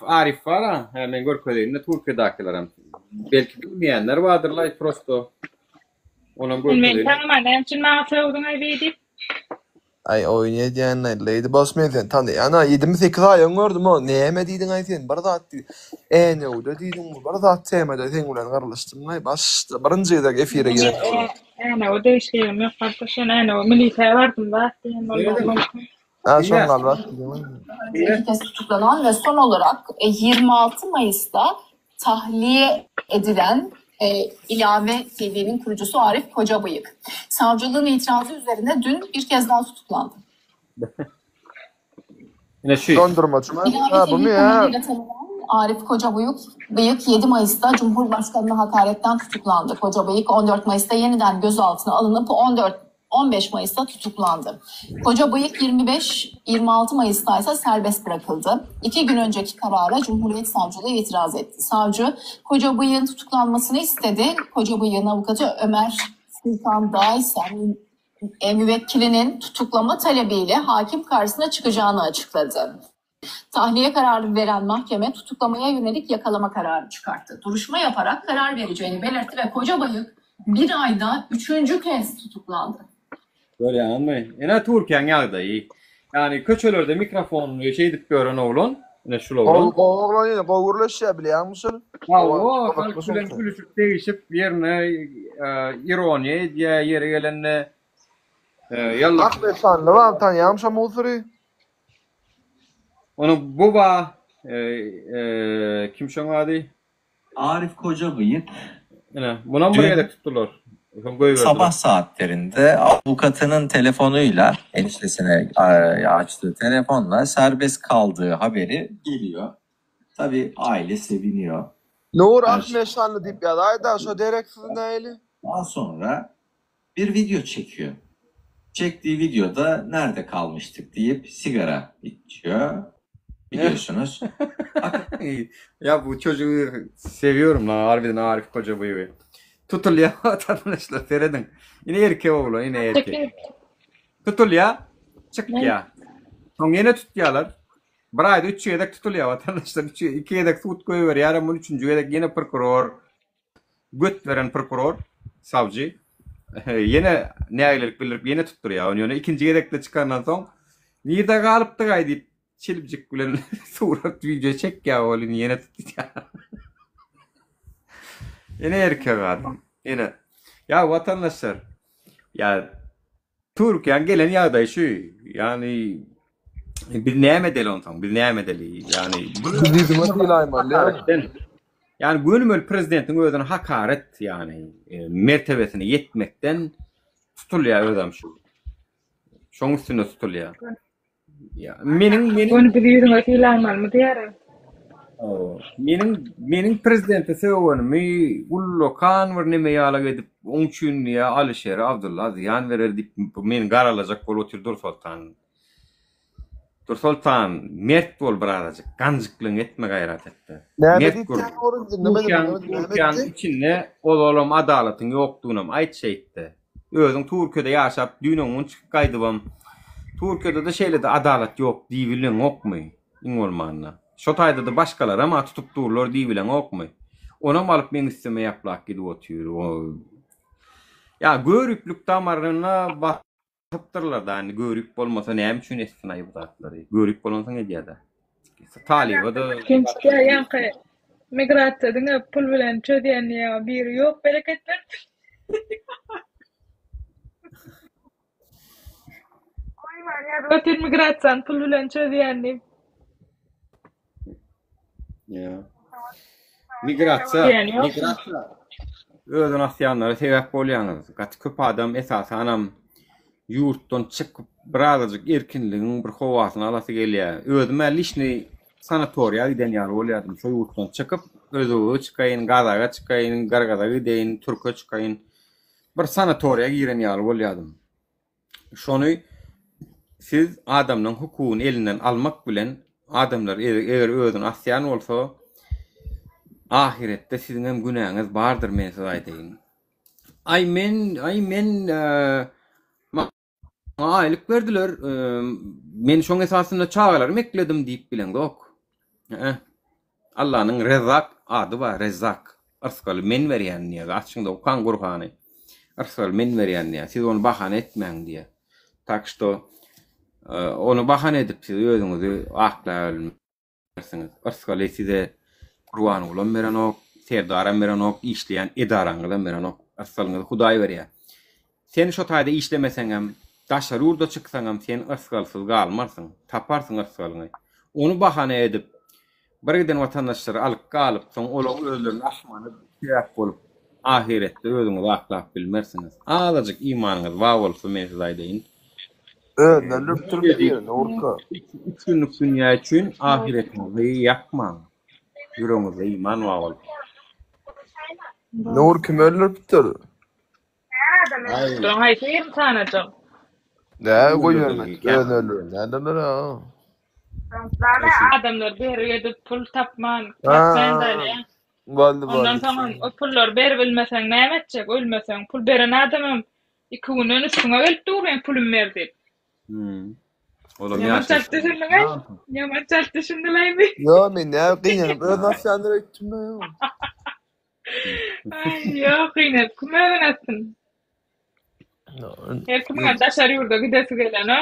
A: Arif var ha. Hemen görköleyinde Türkiye'dakilerim. Belki bilmeyenler vardırlar prosto. Onun
C: Men
A: görköleyinde.
C: tanımadan için bana sövdün ay deyip.
Q: Ay oynayacağın Lady Boss men sen tanı. Ana 28 ay gördüm o. Neyeme diydin ay sen? Barda attı. Ne oldu diydin bu? Barda attı sen ulan karıştım. Ay başta birinci de efire girdi.
C: Ana o değişiyorum yok arkadaşlar. Ana o militer vardım da.
Q: Son galiba.
R: İki kez tutuklanan ve son olarak 26 Mayıs'ta tahliye edilen İlave TV'nin kurucusu Arif Kocabıyık. Savcılığın itirazı üzerine dün bir kez daha tutuklandı.
A: Yine şey.
Q: Dondurmacı mı?
R: İlave
Q: Bu
R: TV
Q: mu ya?
R: kanalıyla tanınan Arif Kocabıyık 7 Mayıs'ta Cumhurbaşkanı'na hakaretten tutuklandı. Kocabıyık 14 Mayıs'ta yeniden gözaltına alınıp 15 Mayıs'ta tutuklandı. Kocabıyık 25-26 Mayıs'ta ise serbest bırakıldı. 2 gün önceki karara Cumhuriyet Savcılığı itiraz etti. Savcı Kocabıyık'ın tutuklanmasını istedi. Kocabıyık'ın avukatı Ömer Sultan Dağ ise müvekkilinin tutuklama talebiyle hakim karşısına çıkacağını açıkladı. Tahliye kararı veren mahkeme tutuklamaya yönelik yakalama kararı çıkarttı. Duruşma yaparak karar vereceğini belirtti ve Kocabıyık bir ayda 3. kez tutuklandı.
A: Böyle anlayın. Yine Türkiye'nin yağdayı. Yani köçelerde mikrofonu şey edip gören oğlun. Yine şu oğlun.
Q: Oğlan yine kavurlaşıyor biliyor musun?
A: O kalkülen külüsüp değişip yerine ironi diye yere gelenle yallah.
Q: Ahmet Sanlı var tanıyam şamuzuri.
A: Onun baba kim şun adı?
S: Arif Kocabıyık.
A: Yine buna buraya da tuttular.
S: Sabah saatlerinde avukatının telefonuyla eniştesine açtığı telefonla serbest kaldığı haberi geliyor. Tabii aile seviniyor.
Q: Nur Ahmet Sanlı deyip ya da şu direksiz neyli?
S: Daha sonra bir video çekiyor. Çektiği videoda nerede kalmıştık deyip sigara içiyor. Biliyorsunuz.
A: Ya bu çocuğu seviyorum lan harbiden Arif Kocabıyık. Tutul ya arkadaşlar Feridun. Yine erkek oğlu yine erkek. Tutul ya. Çık ya. Son yine tutyalar. Bir ayda 3 yedek tutul ya vatandaşlar. 2 yedek tut koyuver. Yarın bunun 3. yedek yine prokuror. Göt veren prokuror. Savcı. Yine ne aylık bildirip yine tuttur ya. Onu 2. yedekle çıkardan son. Niye de kalıp da gaydi. Çelipcik gülen surat video çek ya oğlum yine tut ya. Yine erkek adam. Yine. Ya vatandaşlar. Ya Türkiye'nin gelen yağday şu. Yani bir neyem edeli ondan. Bir neyem edeli. Yani yani günümül prezidentin ödün hakaret yani mertebesine yetmekten tutuluyor ödem şu. Şunun üstüne tutuluyor. Ya menin
C: Bunu biliyorum atıylanmal mı diyarım.
A: Menin prezidenti sevönümü ullo kan var neme yala gedip onçun ya Alişer Abdullah Ziyan verir dip men garalacak bol otur Dur Sultan mert bol baralacak gancıklığın etme gayret etti. Mert kur. Türkiye'nin içinde oğlum adaletin yoktuğunu aytşeytti. Özün Türkiye'de yaşap dünyanın çıkaydıbam. Türkiye'de de şeyle de adalet yok diyebilen yok mu? İngolmanla. Şotayda da başkalar ama tutup dururlar diyebilen yok mu? Ona alıp men isteme yaplak gidip oturuyor. Ya görüklük damarına bakıptırlar da hani görük olmasa neyim için etsin ayıbıdatları. Görük olmasa ne diye de. Taliba da...
C: Kimse yankı migratta dine pul bilen çödeyen ya bir yok bereketler. Rotin migratsan pul bilen çödeyen
A: ya. Migratsa. Ödün asyanları sebep bolýanyz. Gat köp adam esasy anam yurtdan çıkıp birazcık erkinliğin bir howasyny alasy gelýär. Özüme lişni sanatoriýa giden ýaly bolýardym. Şo yurtdan çıkıp özüňi çıkaýyn, gazaga çıkaýyn, gargaza gidin, türkçe çıkaýyn. Bir sanatoriýa giren ýaly bolýardym. Şonu siz adamlaryň hukugyny elinden almak bilen adamlar eger özüni asyan bolsa ahirette sizin hem günahınız bardır men size aýtaýyn. Ay men aylık verdiler. Men şoň esasında çağalarym ekledim diýip bilen dok. Allah'ın Rezzak adı var, Rezzak. Arskalı men berýän diýär. Açyňda okan Gurhany. Arskalı men berýän diýär. Siz onu bahane etmeň diýär. Tak što onu bahane edip siz özüňizi aklaýarsınız. Arskalı size Kur'an ulan beren ok, serdaran beren ok, işleyen edaraňyzdan beren ok. Arskalyňyzy Hudaý berýär. Sen şo taýda işlemeseň hem, daşar urda çyksaň hem sen arskalsyz galmarsyň. Taparsyň arskalyňy. Onu bahane edip birden vatandaşlar alyp galyp, soň olar özlerini aşmanyp ýap bolup ahiretde özüňizi aklap bilmersiniz. Azajyk imanyňyz wa bolsa men size aýdaýyn.
Q: Näler türlü Nurka.
A: Üç günlük dünýä üçin ahiretinizi ýakmaň. Ýüregiňizde iman wa bol.
Q: Nur kimler bitir?
C: Don hay film tanıdım.
Q: Ne goýarlar? Näler? Näler ha?
C: Adamlar berýärdi pul tapman, tapmandaly. Ondan soň o pullar berilmeseň näme etjek? Ölmeseň pul beren adamym 2 günden üstüne gelip durýan pulum berdi.
A: Olam
C: ýaşaşdy. Ýaman çaşdy şundalaymy?
Q: Yo men näme gynanyp öňe etdim yo.
C: Ay ýok gynap, kime öňetsin? Her kimge daşar ýurda gidesi gelen o.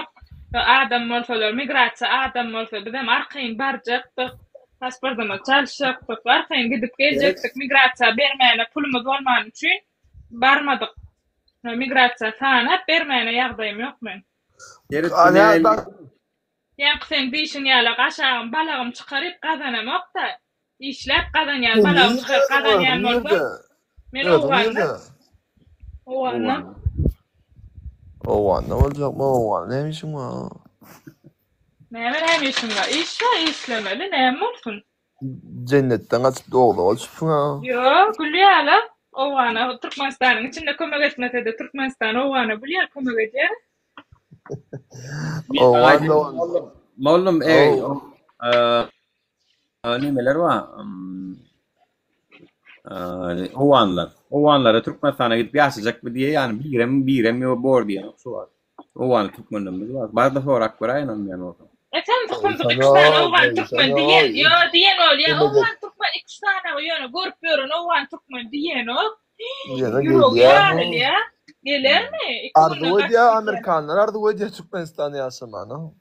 C: Adam bolsalar, migrasiýa adam bolsa, bizem arkaýyn barjakdyk. Pasportuma çalşakdyk, arkaýyn gidip geljekdik. Migrasiýa bermäne pulumuz bolmany üçin barmadyk. Migrasiýa sanap bermäne ýagdaýym ýok men. Ýa sen diýişiň ýaly gaşagym, balagym çykaryp gazanamokda. İşlep kazanýan, balagym çykaryp gazanýan bolsa. Men
Q: Owan, ne olacak mı owan? Ne işin var?
C: Näme işin var? İşlemeli, näme bolsun?
Q: Cennetten açıp doğdu olsun ha.
C: Yo, gülýärler. Owana Türkmenistanyň içinde kömek etmese de Türkmenistan owana gülýär kömek edýär.
Q: Owan.
A: Mollum nemeler var? Owanlara Türkmenistan'a gidip ýaşajak diye yani birem yo bor diýen şu var. Owan Türkmenlerimiz var. Barda sorak var aýnanmaýan olsa.
C: Sen Türkmenistan owan Türkmen diýen, yo diýen ol ya owan Türkmen 2 tane ýöne görüp ýörün owan Türkmen diýen o. Ya. Gelermi?
Q: Arduwa Amerikanlar arduwa Türkmenistan'a ýaşaman.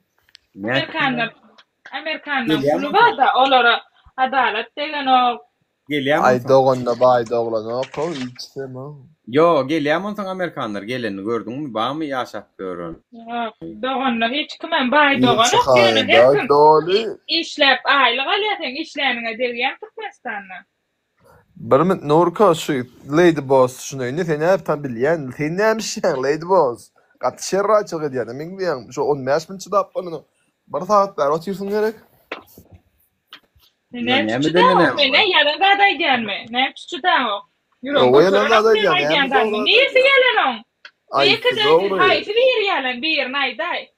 C: Amerikanlar pulu var da olara adalet degen o.
Q: Ay doğanda bay doğlan o koy içsem o.
A: Yo gelýärmi soň Amerikanlar geleni gördüňmi? Bamy ýaşap görün.
C: Doğanda hiç kimem bay doğan. İşlep aýlyk alýasyň işlerine derýän Türkmenistan'a.
Q: Bir min Nurka şu Lady Boss şunu indi sen näpden bilýän? Sen nämişsin Lady Boss? Gatşerra açyk edýär. Men bilen şu 15 min çydap boluny. Bir saat ber otursun gerek.
C: Ne çydap mene ýa-da gaday gelme. Ne çydap o?
Q: O ýa-da gaday gelme.
C: Niýesi gelen o? Ay, bir ýalan bir naýday.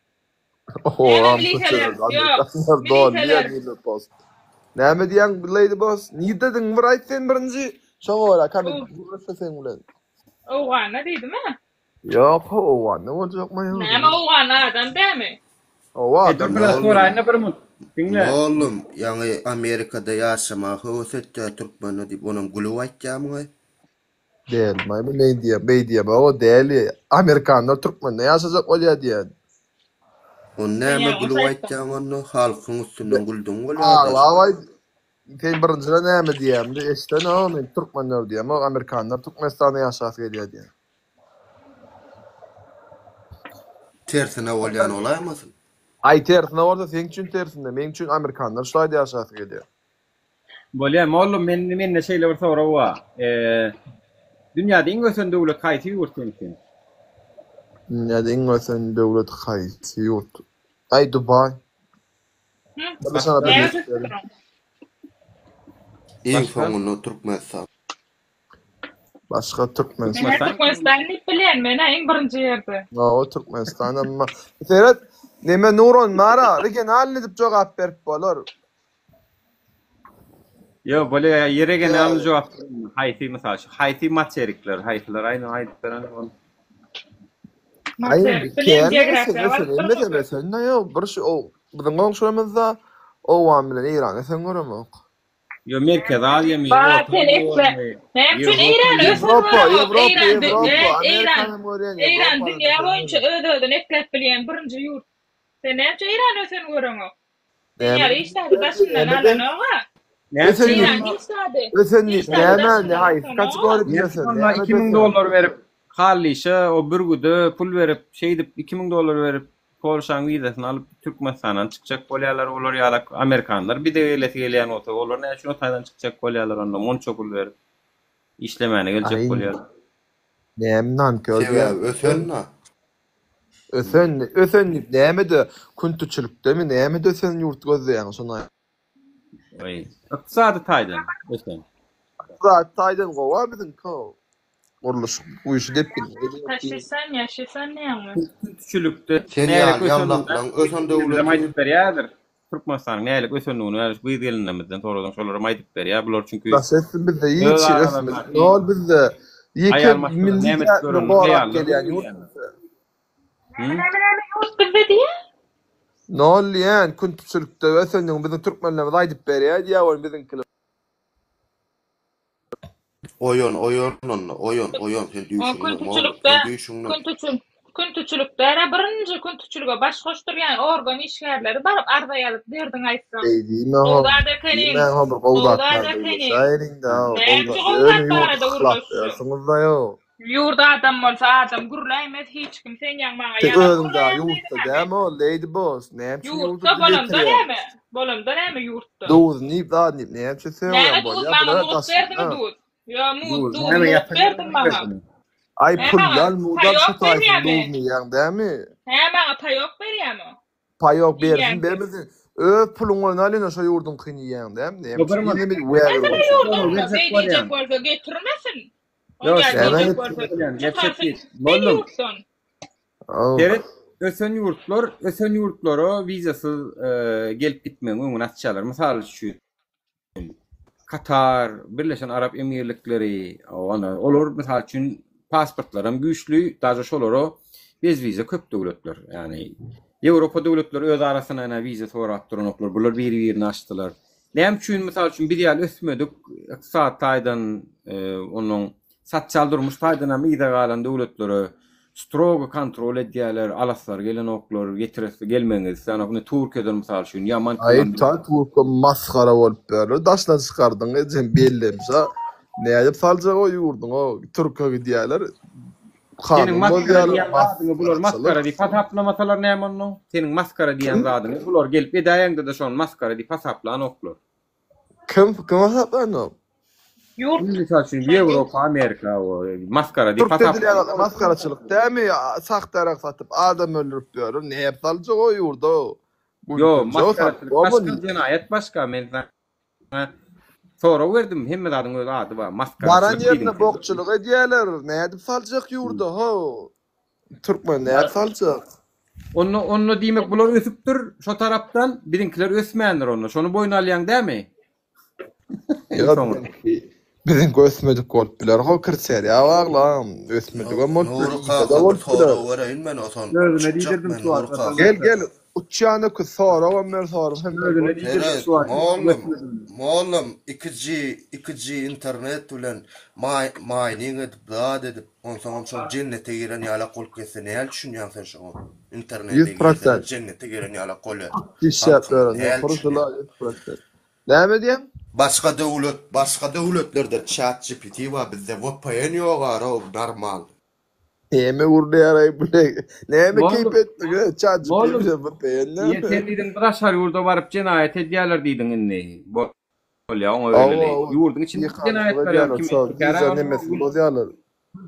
Q: Näme diýen Lady Boss? Niýe dediň bir aýtsan birinji? Şoňa kan sen bilen.
C: Owana diýdimi?
Q: Ýok, owana boljakmy?
C: Näme owana adam dämi?
T: Oğlum, yani Amerika'da yaşama, Hıvıset'te Türkmen'e deyip onun gülü aýtjamyň.
Q: Değil, ne diyeyim, o değil. Amerikanlar Türkmen'de yaşayacak olya diyen.
T: O näme gülü aýtjamyň onu halkyň üstünden güldüň bolýar.
Q: Ağlaway, sen birincide näme diyeyim, işte o men Türkmenler diyeyim, o Amerikanlar Türkmenistan'da yaşaýar gelýär diyen.
T: Tersine bolýan olaýmasyn?
Q: Ay tersine orada sen üçün tersinde, men üçün Amerikanlar şulayda yaşaýar gelýär.
A: Bolýar, oğlum men ne şeýle bir sora wa. Dünýäde iň ösen döwlet kaýsy ýurtdyň?
Q: Dünýäde iň ösen döwlet kaýsy ýurt? Ay Dubai.
T: Iň soňuny Türkmenistan.
Q: Başka Türkmenistan.
C: Türkmenistan'ı bilen men iň birinji ýerde.
Q: O Türkmenistan amma. Ferhat, neme Nuron mara, regional edip jogap berip bolar.
A: Yo böyle yere gene alın cevap. Hayti mesela şu hayti materyikler, haytiler aynı haytlar onu.
Q: Hayır, mesela yok. Bir şey o. Bizim konuşmamızda o amile İran sen göremok.
A: Yo merkez aliyem
C: Baten ekle. Hem için İran İran dünya boyunca ödödün eklep bilen birinci yurt. Sen hem için İran ösen göremok. Dünya işte başından alan oğa.
Q: Ne hayır kaç gol diyorsun.
A: $2000 verip hallişe o bürgüde pul verip şeydip $2000 verip Polşan vizasını alıp Türkmenistan'dan çıkacak kolyalar olur ya Amerikanlar bir de öyle gelen olur ne şu Tay'dan çıkacak kolyalar onda monço pul verip işlemene gelecek kolyalar.
Q: Nemnan kördü. Ösen nemede kuntuçuluk değil mi? Nemede ösen yurt gözleyen sonra.
A: Oy. İktisadi Tay'dan ösen.
Q: İktisadi Tay'dan kova bizim kov. Orluş bu işi dep
C: Yaşasan ne yapma?
A: Küçülükte
T: Sen yanlaklan ösen devlet
A: maydıp beryadır. Türkmenistan'ın neylik ösenliğini bu yediğinden doğrudan şolara maydıp berya. Bular çünkü
Q: Bahsetsin bizde iyi için ne ol bizde yeke milli olarak gelen yurt.
C: Yurt bizde diye?
Q: Ne ol yani küçülükte ösenliğin bizim Türkmenler maydıp berya diye var bizim kılıp.
T: Oyun sen
C: Kuntuçulukda birinci kuntuçuluğa baş koşturgan organ işgärleri barıp arda yalıp derdin aýtsam. Oğlarda kenin. Yurda adam bolsa adam gurulaýmaz hiç kim sen ýagmaga
Q: ýa. Yurtda däme o Lady Boss. Näme
C: yurtda bolamda näme? Bolamda näme yurtda?
Q: Doz nip näme söýýär bolýar.
C: Ya mut verdim bana.
Q: Ay pullar mudar şu taýsy dozny ýa dämi?
C: Hemen payok berýärmi?
Q: Payok bersin bermesin. Puluňy nalyna şu ýurdun kyny ýa dämi? Näme bir
C: weýär getirmesin.
A: Yo, gerçek bollum. Deret ösen yurtlara vizasız gelip gitmeň öňüne açýarlar. Mysal şu Katar, Birleşen Arap Emirlikleri, olur misal üçün pasportlarım güçlü, daha şolary bez viza köp döwletler. Yani Ýewropa döwletleri öz arasynda viza sorak duranoklar, bular bir-birini açdylar. Näme üçin misal üçün bir ýaly ösmedik, iqtisad taýdan onuň satçal durmuş taýdan ýa-da galan döwletleri strogo kontrol edýärler, alaslar gelen oklar getiresi gelmeňiz. Sana bunu Türkiýeden misal üçin ýaman
Q: Türkiýe maskhara bolup berdi. Daşdan çykardyň, ejem bellemse näde saljak o ýurdun o Türkiýe diýerler.
A: Senin maskara diýen zadyňy bular maskara diýip hasaplamasalar näme onu? Senin maskara diýen zadyňy bular gelip edaýaňda da şol maskara diýip hasaplan oklar.
Q: Kim hasaplan?
A: Yurt misal üçün Ýewropa, Amerika o maskara diýip
Q: hasaplan. Maskaraçylyk dämi? Saktarak satyp adam öldürüp berýär. Näme saljak o ýurda?
A: Yo, maskaraçylyk başga jenaýat başga men sonra verdim hemme zadyň öz ady bar. Maskara.
Q: Baran ýerine bokçylyk edýärler. Näde saljak ýurda ho? Türkmen näde saljak?
A: Onu diýmek bular ösüpdir. Şo tarapdan birinkiler ösmändir onu. Şonu boýuna alýan dämi?
Q: Bizim gösmedik bolup biler. Ho kirser ýa baglam. Ösmedik bolup biler. Gel. Uçağına kız sonra ama ben sonra
T: Mollum 2G internet bilen mining edip da edip ondan sonra cennete giren ýala kol kesse näme düşünýän sen şu internette cennete giren ýala kol.
Q: Näme diýem?
T: Başga döwletlerde ChatGPT var, bizde VPN ýok, normal.
Q: Näme urdy ýaray bu? Näme keypetdi? ChatGPT VPN näme?
A: Ýeterlidiň başar ýurda baryp jenaýat edýärler diýdiň indi. Bolýa oňa öyle. Ýurdun içinde jenaýatlar ýa-da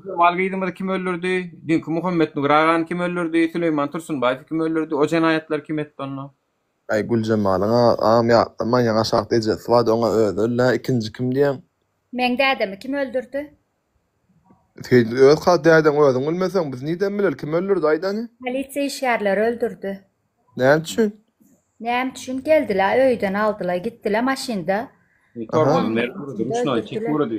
A: Walgydymda kim öldürdi? Dinki Muhammed Nuragan kim öldürdi? Süleyman Tursunbaýew kim öldürdi? O jenaýatlar kim etdi onu?
Q: Ay Gülcemalyňa am ýatman ýaňa şart edýär. Swad oňa öldürler. Ikinji kim diýem?
K: Meňde adamy kim öldürdi?
Q: Öz kadäden özüň bilmeseň biz niden biler kim öldürdi aýdany?
K: Polisiýa işgärleri öldürdi.
Q: Näme üçin?
K: Näme üçin geldiler, öýden aldylar, gitdiler maşynda.
A: Torbadan merkuru şuna çek vurdu.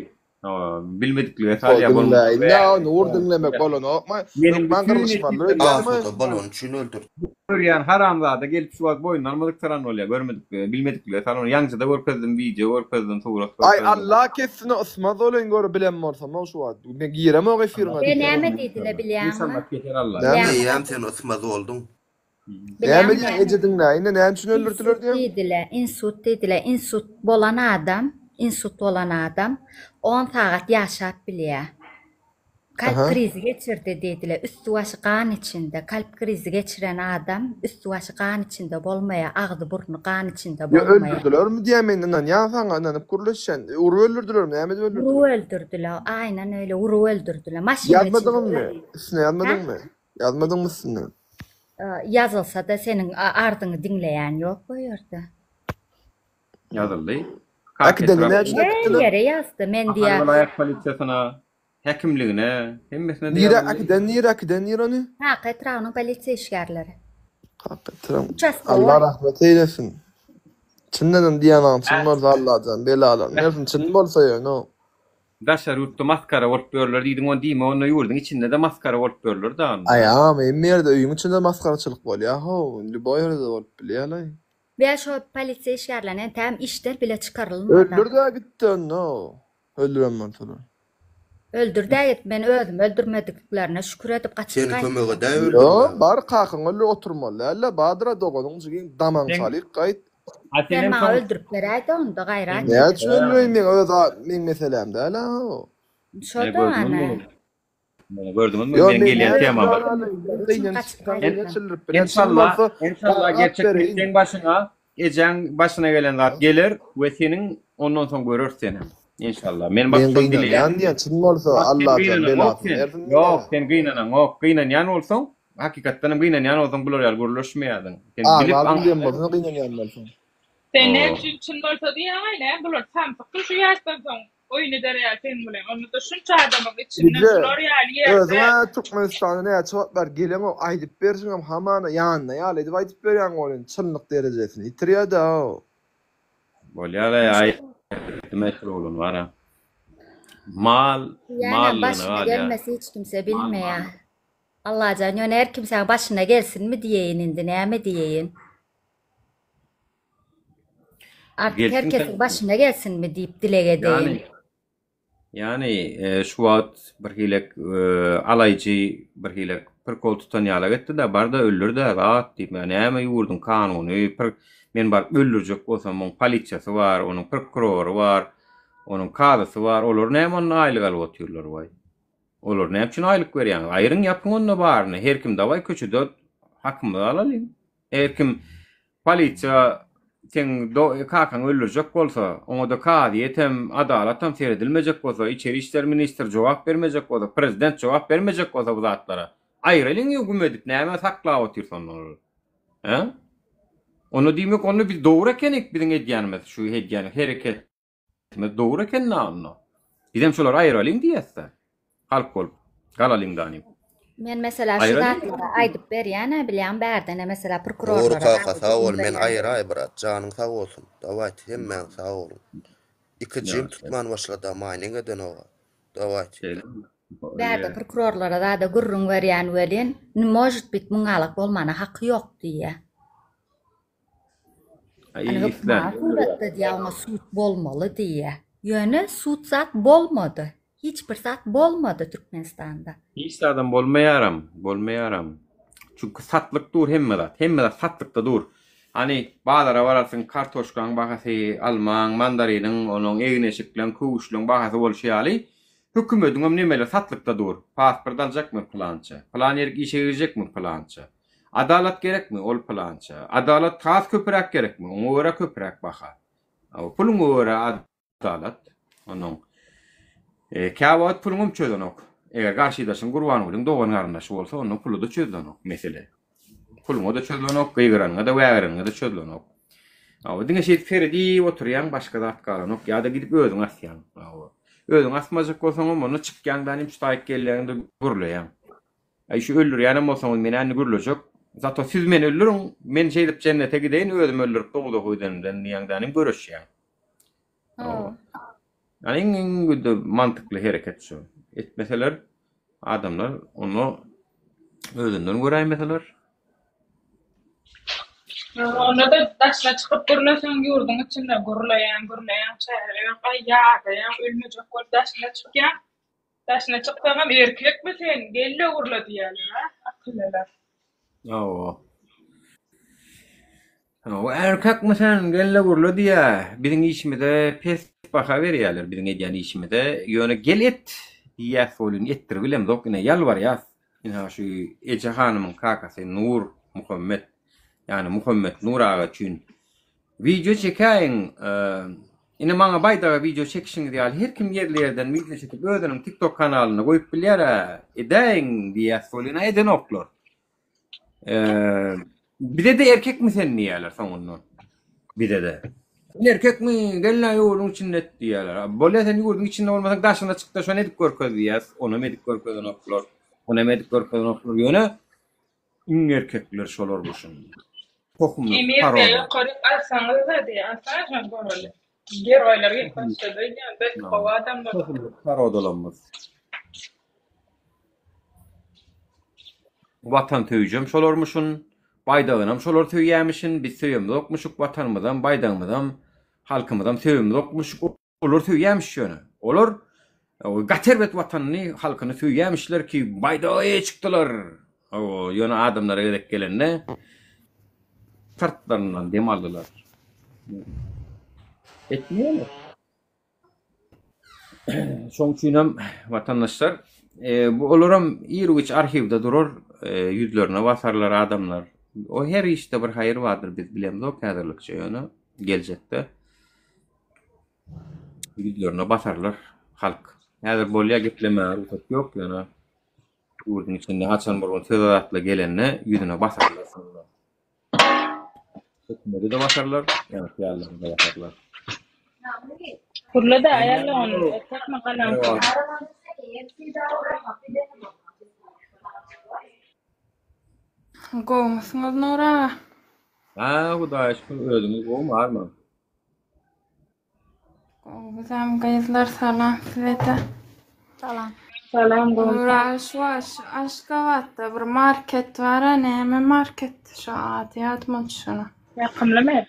A: Bilmedikleri etaliye
Q: Kodun la
A: bolmadı.
Q: illa nur dinlemek bolon okma.
A: Benim
Q: Ben karışmam. Öyle
T: Afata balon için öldür.
A: Yani haramzada gelip şu an boyun almadık taran oluyor. Görmedik, bilmedikleri taran. Yancıda görkezdim video, görkezdim tuğrak.
Q: Ay Allah kesine osmaz olun gör bilen morsam o şu an. Ben girem o gefirma.
K: Deneme dediler biliyor musun?
A: İnşallah geçer Allah.
T: Ne yiyem sen osmaz oldun.
Q: Ne bileyim ecedin la yine ne için öldürdüler diyor.
K: Insut dediler. Insut bolan adam. Insut olan adam 10 saat yaşap biliyor. Kalp krizi geçirdi dediler. Üstü başı kan içinde. Kalp krizi geçiren adam üstü başı kan içinde bolmaya, ağzı burnu kan içinde
Q: Ya
K: bolmaya.
Q: öldürdüler mi diyemeyin lan ya sana ananıp kuruluşan. Uru öldürdüler mi? Yemin öldürdüler.
K: Uru öldürdüler. Aynen öyle. Uru öldürdüler. Maşin
Q: Yazmadın mı? Üstüne yazmadın mı? Yazmadın mı üstüne?
K: Yazılsa da senin ardını dinleyen yok buyurdu.
A: Yazıldı.
K: Her yere yazdı. Men diye.
A: Ayak politsiyasına, hekimliğine, hemmesine de
Q: Akiden nirani?
K: Hak etrafının polisiye işgərləri.
Q: Allah rahmet eylesin. Çinlenin diyanan çınlar Allah'tan belalar. Nersin çın bolsa ya no.
A: Daşar yurtta maskara olup görürler dedim on değil mi onu yurdun içinde de maskara olup görürler da.
Q: Ayağım emmerde öyün içinde maskaraçılık bol ya. Ho, bu yerde olup biliyorlar.
K: Ve şu polisiye işgərlərindən tam işler bile çıkarılmadan.
Q: Öldür de gitti no. Öldüremem sana.
K: Öldür de ben öldüm. Öldürmediklerine şükür edip kaçıp
T: Seni kömöge de öldür.
Q: Yo, bar kakın öldür oturmalı. Alla badıra doğanın çıkın daman salik kayıt.
K: Sen bana öldürüp vereydi onu da gayret.
Q: Ne açın öldüreyim ben öyle da benim meselem de ala o.
K: Şu da ana.
A: Gördüm onu ben geliyen tema var. İnşallah gerçekten sen başına ecen başına gelen zat gelir ve senin ondan sonra görür seni. İnşallah. Men bak son dile.
Q: Yani ya çın olsa Allah'tan belasın.
A: Yok sen gıynanan yok. Gıynanan olsan hakikaten gıynanan olsan gloryal görülüşmeyadın. Sen bilip
Q: anlayın. Gıynanan olsan.
C: Sen ne için olsa diye aynen bulur. Tam fakir şu yaştan sonra oyunu da real sen bilen. Onu da şunca adamın içinden gloryal yer.
Q: Özüme Türkmenistan'a ne cevap ver gelen o aydıp versin ama hamana yanına ya ledi aydıp veren onun çınlık derecesini itiriyor da o.
A: Bolyala ya meşhur olun var ha.
K: Yani başına gelmesi hiç kimse bilmiyor. Allah can yani her kimsenin başına gelsin mi diyeyin indi ne mi diyeyin. Artık herkesin başına gelsin mi deyip dile edeyim.
A: Yani şu an bir hilek alaycı bir hilek bir kol tutan yala gitti de barda öldür de rahat deyip yani hemen yurdun kanunu men bar öldürecek olsam onun politsiyası var, onun prokuroru var, onun kadısı var, olur ne onun aylık alıp otuyorlar vay. Olur ne için aylık veriyor yani. Ayrın yapın onunla barını. Her kim da vay köçüde hakkımı alalım. Her kim polisiya sen kakan öldürecek olsa, onu da kadı yetem adaletten seyredilmeyecek olsa, İçeri İşler Ministri cevap vermeyecek olsa, Prezident cevap vermeyecek olsa bu zatlara. Ayrılın hüküm edip ne hemen sakla otursan olur. He? Onu demek onu biz doğru ekenik bizim hediyanımız şu hediyanı hareketimiz doğru eken ne anla. Bizim şolar ayrılın diyese. Halk ol. Galalın danim.
K: Men mesela şu zatlara aydıp berýän bilen berdene mesela prokurorlara.
T: Doğru kaka sağ ol men ayır brat canın sağ olsun. Davat hemen sağ olun. İkicim tutman başladı maynine dön o. Davat.
K: Berde prokurorlara da gurrun berýän welin nimojit bit muňalyk bolmana haqqy ýok diýe. Suratda diye ona suç bolmalı diye. Yani suç zat bolmadı. Hiçbir zat bolmadı Türkmenistan'da.
A: Hiç adam bolmayaram. Çünkü satlık dur hemme satlıkta dur. Hani bağlara varasın kartoşkan bahası, alman, mandarinin, onun eğneşiklen, kuşlun bahası bolşayalı. Hükümetin nemele satlıkta dur. Pasport alacak mı plança? Plan yerik işe girecek mi plança? Adalet gerek mi ol plança? Adalet tas köprek gerek mi? Oňa köprek baha. Pulun oňa adalet. Onun. Kawat pulun çödenok. Eger garşydaşyň gurban bolyň dogan garyndaşy bolsa, onun pulu da çödenok mesele. Pulun da çödenok, gıygıranyňa da wägiriňe da çödenok. Diňe şeýle ferdi oturýan başga zat galanok ýa-da gidip özüň asýan. Özüň asmajak bolsaň onu çykýandan hem şutaýyk gelýärinde gurlaýan. Şu öldürýän bolsaň meni anny gurulajak. Zato siz meni öldürün, men şeýdip cennete gideýin, özüm öldürüp doňda goýdandan diýendanym görüşýän. Yani en güde mantıklı hareket şu. Etmeseler adamlar onu özünden görýänmeseler.
C: Onda da taşla çıkıp gürlesen yurdun içinde gürleyen çaylayan ayyayan ölmeyecek ol taşla çıkyan. Taşla çıkpagam erkek mi sen? Gelle gürle diýerler ha. Akıllılar.
A: O erkek mi sen gelle gürle diye. Bizim işimizde pes baka berýärler. Bizim edýän işimizde ýöne gel et diýä solun ettir bilem dok ine yalvar ýaz. Ina şu Ece hanymyň kakasy Nur Muhammed. Yani Muhammed Nur ağa üçin video çekäň. Ine maňa baýdaga video çekişiňi diýär. Her kim ýerlerden video çekip özüniň TikTok kanalyna goýup bilýär. Edeň diýä soluna eden oklar. Bir de erkek mi sen diýerler soňundan. Bir de. Erkek mi gelle ýolun içinde diýerler. Bolle sen ýolun içinde bolmasaň daşyna çykda şonu edip görkezdi diýär. Onu medik görkezden oklar. Onu medik görkezden oklar ýöne in erkekler şolar bolsun. Tohumlu
C: Emirde ýokary alsaňyz da diýär. Göreli. Geroylar ýetmişde ýa-da bir gowa adamlar.
A: Tohumlu parodolanmaz. Vatan töýjem şolarmuşun. Baydağınam şolar töýýämişin, biz töýýämde okmuşuk vatanymyzdan, baydağymyzdan, halkymyzdan töýýämde okmuşuk, olar töýýämiş ýöne. Olar gaterbet watanyny, halkyny töýýämişler ki baydağa çykdylar. Ýöne adamlara gerek gelende tartlarından dem aldylar. Etmiýärler. Şoň üçin vatandaşlar bu olaram ýerüç arhivde durur, ýüzlerine basarlar adamlar. O her işte bir hayır vardır biz bilemiz o kadarlıkça ýöne geljekde. Ýüzlerine basarlar halk. Häzir bolýa gepleme ruhsat ýok ýöne. Ýurdun içinde haçan bir söýatla gelenne ýüzüne basarlar sonra. Hükümeti de basarlar, yani ýallarına da basarlar.
C: Kurla da ayarlan, takma kalam.
U: Goňsyňyz Nura?
A: Hudaý şükür özüňiz goňarmy?
U: Goňsam gaýslar salam sizete.
K: Salam.
C: Salam
U: Nura, şu Aşgabatda bir market var, näme market? Şu aty ýatmady şuna.
C: Ýakymlymy?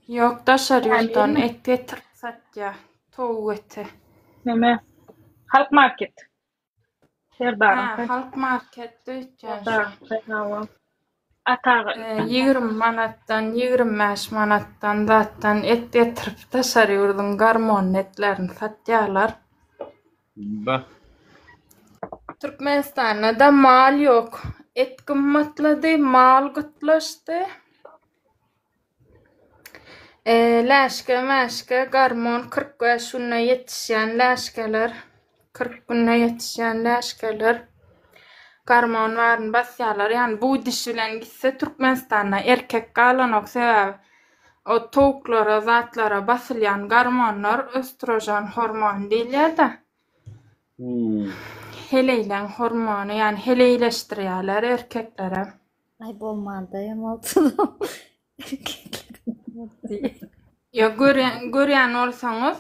U: Ýok, daşar ýurtdan et getirip satýar, towuk eti.
C: Näme? Halk market.
U: Halk marketde ötýär.
C: Atağı
U: 20 manatdan, 25 manatdan zatdan et getirip daşar ýurdun garmon etlerini satýarlar. Türkmenistanda da mal ýok. Et gymmatlady, mal gutlaşdy. Läşke garmon 40 ýaşyna ýetişýän läşkeler, 40 günne ýetişýän läşkeler garmon baryn basýarlar. Ýani bu diş bilen gitse Türkmenistanda erkek galanok sebäbi o towuklara, zatlara basylýan garmonlar östrojen hormon diýilýär-de. Heleýlen hormonu, ýani heleyleşdirýärler erkeklere.
K: Ay bolmanda ýamaltyda.
U: Ya görýän bolsaňyz,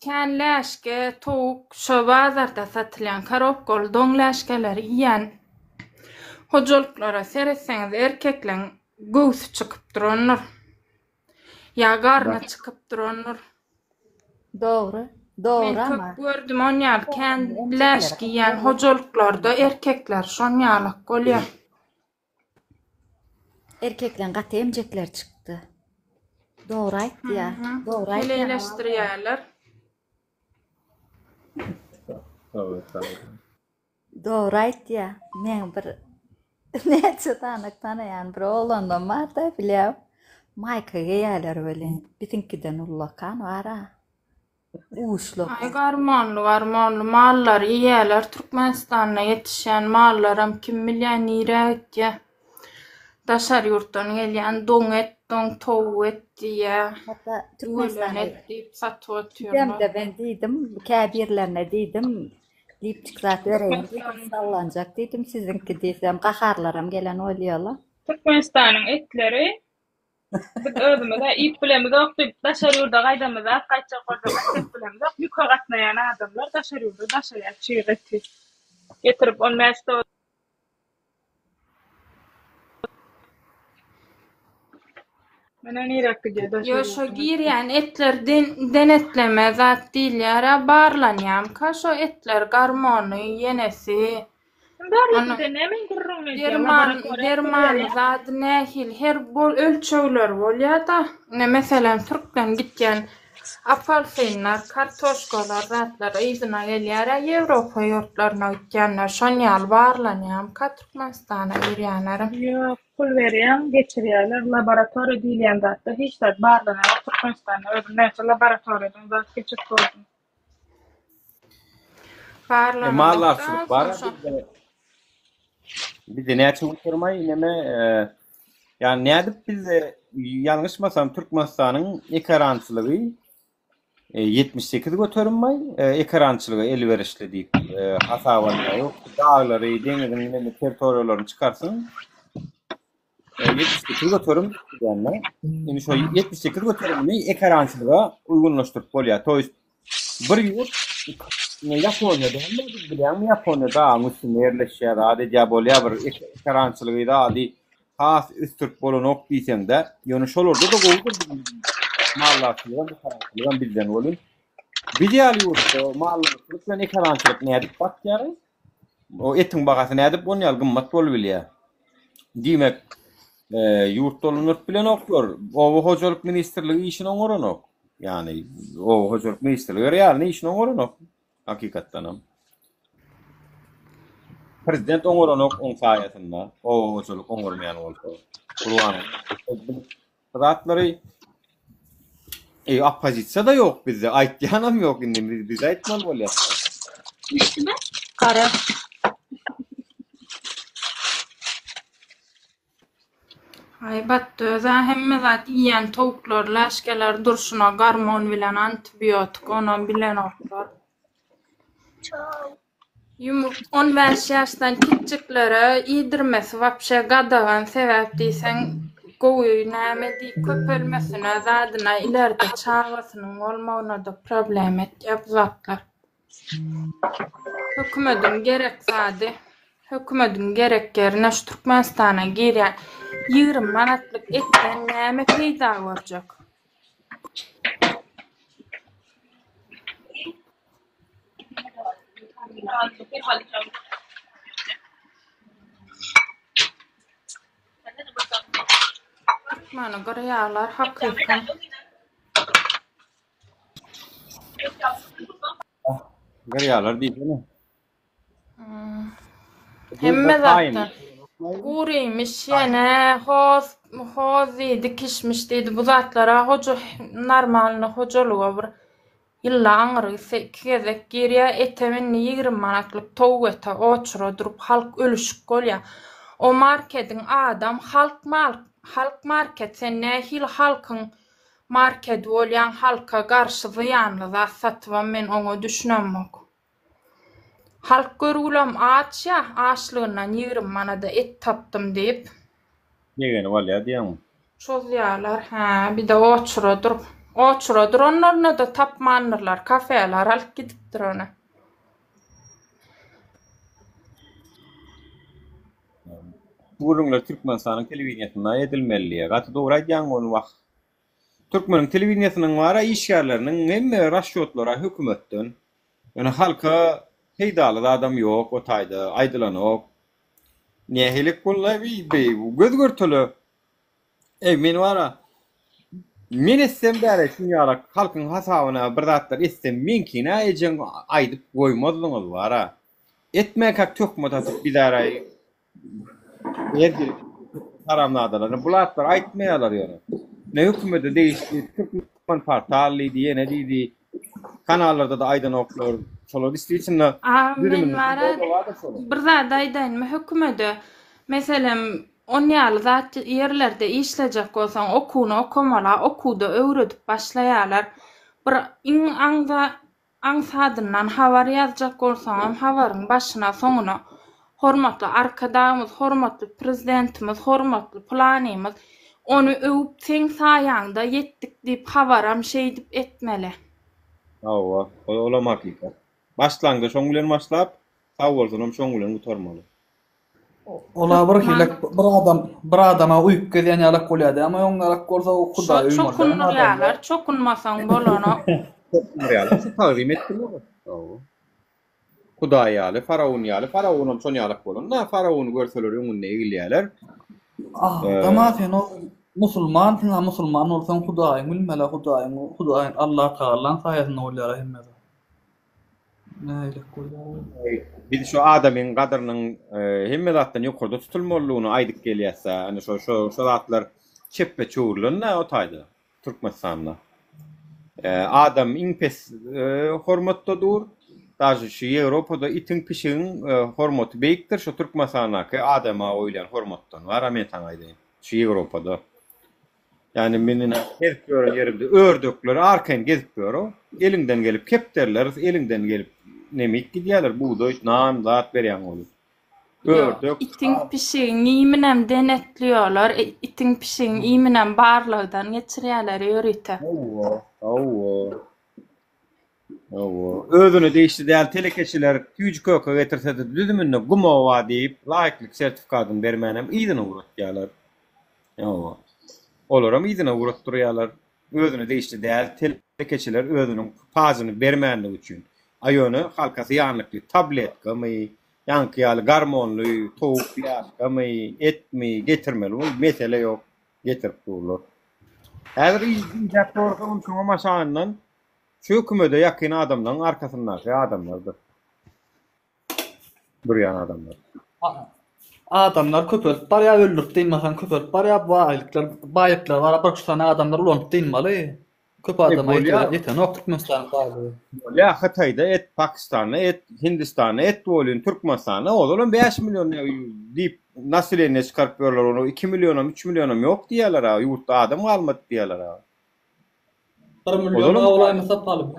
U: kän läşke, towuk şo bazarda satylýan karobkol doň läşkeleri ýen. Hojoluklara seretseňiz erkekleň göwsü çykyp duranlar. Ya garny çykyp duranlar.
K: Doğru ama.
U: Gördüm onýal kän läşke ýen hojoluklarda erkekler şonýalyk bolýar.
K: Erkekleň gaty emjekler çykdy. Doğru aýtdy ýa. Doğru aýtdy.
U: Heleyleşdirýärler.
K: Doğru aýtdy ýa. Men bir neçe tanaýan bir oğlandan barda bilýär. Maýka giýerler bilen. Bitinkiden ullakan wara. Uçluk.
U: Ay garmonlu mallar ýerler Türkmenistanda ýetişýän mallarym kim bilýän nirä. Daşar ýurtdan gelýän doň et, doň towuk et diýe.
K: Hatta Türkmenistanda
U: et diýip satyp oturýarlar.
K: Ben ben diýdim, käbirlerine diýdim. Diýip çykzat bereýin, sallanjak diýdim, sizinki diýsem gaharlaram gelen bolýarlar.
C: Türkmenistanyň etleri Biz özümüze ip bilemiz yok, daşar yurda gaydamız at, kaçça koyduğumuz ip bilemiz yok. Yuka katlayan adamlar daşar yurda daşar çiğgeti. Getirip on mesle Mene nirekti daşar
U: Yo şo girýän etler denetleme zat diýilýär, barlanýam. Ka şo etler garmony ýenesi. Derman zat nähil her bol ölçöwler bolýar da. Meselem Türkden gitýän apelsinler, kartoşkalar, zatlar ýygyna gelýär, Ýewropa ýurtlaryna gitýänler şonýal barlanýam. Ka Türkmenistana ýerýänler.
C: Yo, pul berýän, geçirýärler, laboratoriýa diýilýän zatda hiç zat barlanýar. Türkmenistanda özüm näçe laboratoriýadan zat geçip koydum.
A: Mallarçylyk bar. Bir de näçe uturmay neme yani nädip biz ýalňyşmasam Türkmenistanyň ekrançylygy 78 götürünmay, ekrançylygy elverişli diýip hasabanda ýok. Dağlary, deňiziň territoriýalaryny çykarsyn. 78 götürüm diýenler. Indi şo 78 götürümni ekrançylyga uygunlaşdyryp bolýar. Toýst bir ýurt Japonya'da hem bilen Japonya'da Müslüman yerleşýär, adetja bolýar bir ekrançylygy da adi has üstürk bolanok diýsen de, ýöne şolarda da goldur mallarçylygan ekrançylygan bilden bolýar. Bidial ýurtda mallarçylyk bilen ekrançylyk nädip bakýar? O etiň bagasy nädip bolýar, gymmat bolup bilýär. Diýmek, ýurt dolanyp bilen okýar. O hojalyk ministrligi işini oňoranok. Yani o hojalyk ministrligi real işini oňoranok. Hakikatdan hem. Prezident oňoranok oň saýatynda, o hojalyk oňormaýan bolsa. Kurwan. Ratlary opozisiýa da ýok bizde, aýtýanam ýok indi biz aýtmal bolýar.
C: Kara.
U: Aybat öza hemme zat ýen towuklar, läşkeler durşuna garmon bilen antibiotik onan bilen oklar. 15 ýaşdan kiçiklere ýedirmesi wapşe gadagan sebäp diýsen gowy näme diýip köpelmesine zadyna ilerde çağasynyň bolmagyna da problem etýär zatlar. Hökümetiň gerek zady, hökümetiň gerek yerine şu Türkmenistana girýän 20 manatlyk etden näme peýda bolajak? Mana görýärler hakykatan.
A: Görýärler diýipmi?
U: Hemme zatda guriymiş ýene hoz dikişmiş diýdi bu zatlara hoja normalny hojalyga bir illa aňyry gezek girýär etemin 20 manatlyk towuk ete oçura durup halk ölüşük bolýar. O marketiň adam halk market sen nähil halkyň market bolýan halka garşy zyýanly zat satyp men oňa düşünemok. Halk görülem açya, açlığından 20 manada et tapdım deyip.
A: Yegeni bolýar diýeňmi?
U: Şolýarlar, bir de oçuradyr, onlarna da tapmanyrlar, kafeler alyp gidipdir ona.
A: Gurulňlar Türkmenistanyň telewiziýasyna edilmeli. Gaty dogry aýdýan ol wagt. Türkmeniň telewiziýasynyň wara işgärleriniň hemme raşýotlara hökümetden, ýani halka heýdaly adam ýok, o taýda aýdylanok. Nähelik bolla bir göz görteli. Men wara men etsem bäre şunýara halkyň hasabyna bir zatlar etsem menkine ejen aýdyp goýmadyňyz wara. Etmek hak tökmet atyp bidaray. Ýerdi haramladalar. Bulatlar aýtmaýarlar ýöne. Ne hökümeti değişdi. Türkmen portaly diýe ne diýdi. Kanallarda da aýdan oklar. Şolar isleýçinde
U: Men wara bir zat aýdaýyn hökümeti. Meselem on ýaly zat ýerlerde işlejek bolsaň okuny okumala, okuda öwredip başlaýarlar. Bir aňsadyndan habar ýazjak bolsaň habaryň başyna soňuna hormatly arkadaşymyz, hormatly prezidentimiz, hormatly planymyz onu öwüp seň saýaňda yetdik diýip habaram şey dip etmeli.
A: Hawa, olam hakikat. Başlangyç şoň bilen başlap, sag bolsunam şoň bilen gutarmaly.
B: Ola bir adama uyup gelýän ýalak bolýardy, ama oňlara bolsa o Hudaý uýmaly.
U: Çok kunurýarlar, çok kunmasaň bolany.
A: Kunurýarlar, taýdim etdiler. Hudaý ýaly, faraon ýaly, faraonam şoň ýalak bolan. Na faraony görseler öňünde egilýärler.
B: Dama sen o musulman, sen musulman bolsaň Hudaýyň bilmeli, Hudaýyň Allah Taala saýasynda bolýar hemmede. Näyle bolýar?
A: Biz şu adamın gadrynyň hemme zatdan ýokurda tutulmalygyny aýdyp gelýärse, hani şu zatlar çeppe çuwurlanna o taýda Türkmenistanda. Adam iňpes hormatdadyr. Daşy şu Ýewropada itin pişiň hormaty beýikdir, şu Türkmenistanaky adama oýlan hormatdan bar men taň aýdym. Şu Ýewropada. Yani meniň gezip gören ýerimde ördökler arkaň gezip görüp, elinden gelip kepderler, elinden gelip nemik gidýärler, buğday, nan, zat berýän bolar. Ördök.
U: Itin pişiň ýyminem denetliyorlar, itin pişiň ýyminem barlygdan geçirýärler ýörüte.
A: Özüni değişti däl telekeçiler küçük köke getirse de düzümünde gumowa diýip laýyklyk sertifikatyny bermänem ýygyny uratýarlar. Olaram ýygyny uratdyrýarlar. Özüni değişti däl telekeçiler özüniň pazyny bermänligi üçin. Aýony halkasy ýanlykly tablet gamy, ýankyýaly garmonly, towuk ýaş gamy, etmi getirmeli. Bu mesele ýok. Getirip durlar. Häzir ýa torgum şoňa maşandan şu hükümede yakın adamdan arkasındaky adamlardır. Durýan adamlar.
B: Adamlar köpelip barýa öldürip diýmesen köpelip barýa baýyklar bar, bir tane adamlar ulanıp diýmeli. Köp adama ýeten ok Türkmenistanyň daly.
A: Ya Hataýda et, Pakistan'da et, Hindistan'da et bolýan, Türkmenistanyň oğlum 5 milyon diýip nasylyny çykaryp berler onu 2 milyonam, 3 milyonam ýok diýerler ha, ýurtda adam galmady diýerler ha.
B: 1 milyon awlaýmasa palyp.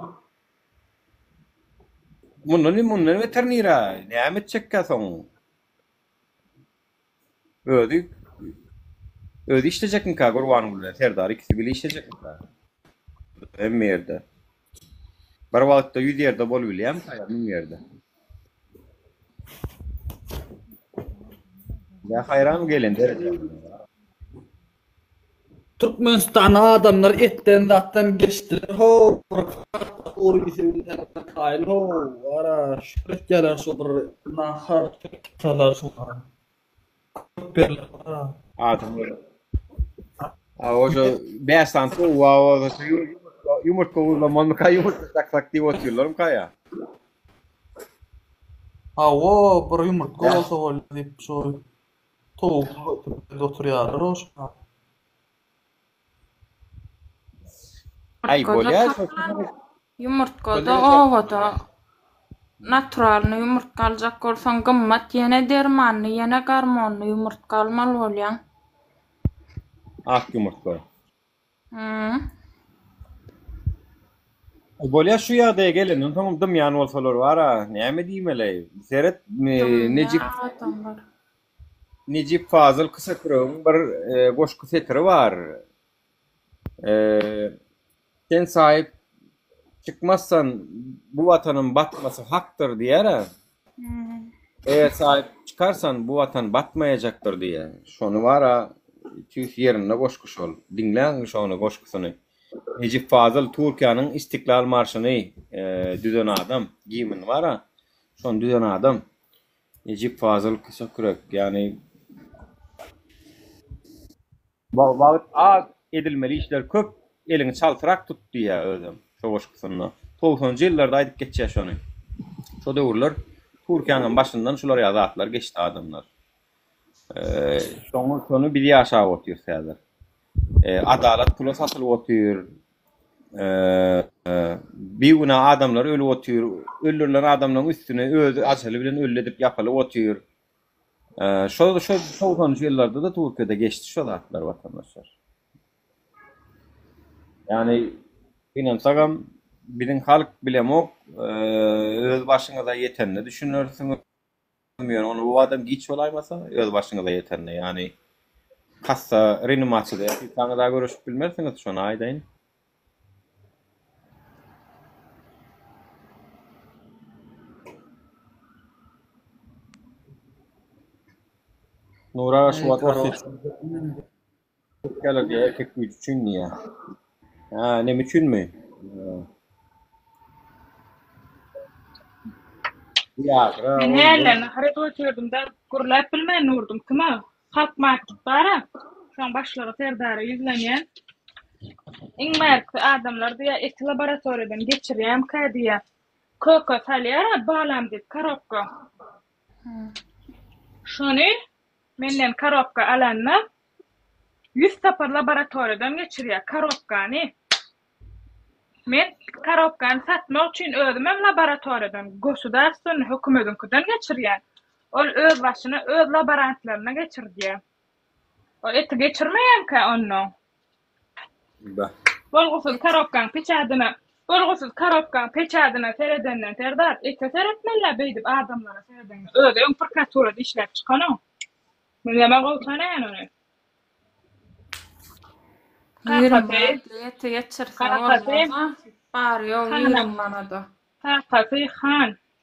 A: Mundan veterinera, näme çekkäsoň? Ödi işlejekmi ka gurban bilen, serdar ikisi bile işlejekmi ka. Hem ýerde. Bir wagtda 100 ýerde bolup bilýär, hem ýerde. Ya hayran gelenler.
B: Türkmenistan adamlar etten zattan geçtiler. Ho, orgisi kayl ho, ara şükretler şu bir nahar talar şu.
A: Adamlar. Ojo besan tu wow, yumurta ulan mı kayıyor tak diyorlar kaya.
B: O bir yumurta olsa oldu şu tavuk oturuyor roş.
A: Ay bolýar.
U: Yumurtkada owada naturalny yumurtka aljak bolsaň gymmat ýene dermanly, ýene garmonly yumurtka almaly bolýan.
A: Ak yumurtka. Bolýar şu ýagdaýa gelen, tamam dymýan bolsalar bara, näme diýmeli? Seret Necip Fazıl Kısakırı'nın bir goşku setiri var. Sen sahip çıkmazsan bu vatanın batması haktır diye. Eğer sahip çıkarsan bu vatan batmayacaktır diye. Şonu var ha, tüf yerine goşkuş ol. Dinlen şonu goşkusunu. Necip Fazıl Türkiye'nin İstiklal Marşı'nı düzen adam. Giyimin var ha. Şonu düzen adam. Necip Fazıl Kısakırı yani edilmeli işler köp elini çaltırak tuttu ya özüm. Şu goşkusunu. 90-njy ýyllarda aýdyp geçýär şonu. Şu döwürler Türkiýanyň başyndan şular ýazatlar geçdi adamlar. Şonu bir ýaşap otýar häzir. Adalet pula satylyp otýar. Biwna adamlar ölüp otýar. Öldürilen adamlaryň üstüne özü ajaly bilen ölledip ýapalyp otýar. Şu 90-njy ýyllarda da Türkiýede geçdi şu zatlar vatandaşlar. Yani inansagam bilen halk bilemok öz başyňyza ýetenini düşünürsiňiz. Onu bu adam giç olaýmasa öz başyňyza ýetenini yani Kassa reanimasyada sana daha görüşüp bilmersiniz şonu aydayın. Nura şu vakit gelir erkek gücü için niye? Ha ne için mi? Ya,
C: Men helen haret oturdum da gurlap bilmeyen nurdum kima halk market bara. Şoň başlara terdara yüzlenýän iňmerkli adamlar diýe et laboratoriýadan geçirýän ka diýe koko talyara balam diýip karobka. Şonu menden karobka alanna 100 tapar laboratoriýadan geçirýär karobkany. Men karobkany satmak üçin özüm hem laboratoriýadan gosudarstyn hökümetinikinden geçirýän. Ol öz başyna öz laborantlaryna geçirdi. O eti geçirmeýän ka onu. Bolgusuz karobkan peçadyna seredenden terdat eti seretmeler beýdip adamlara sereden. Öz öň prokuraturada işläp çykan o. Men näme gowtanaýan onu?
U: Eti geçirsen olmasa bar ýol ýerim manada.
C: Kakasy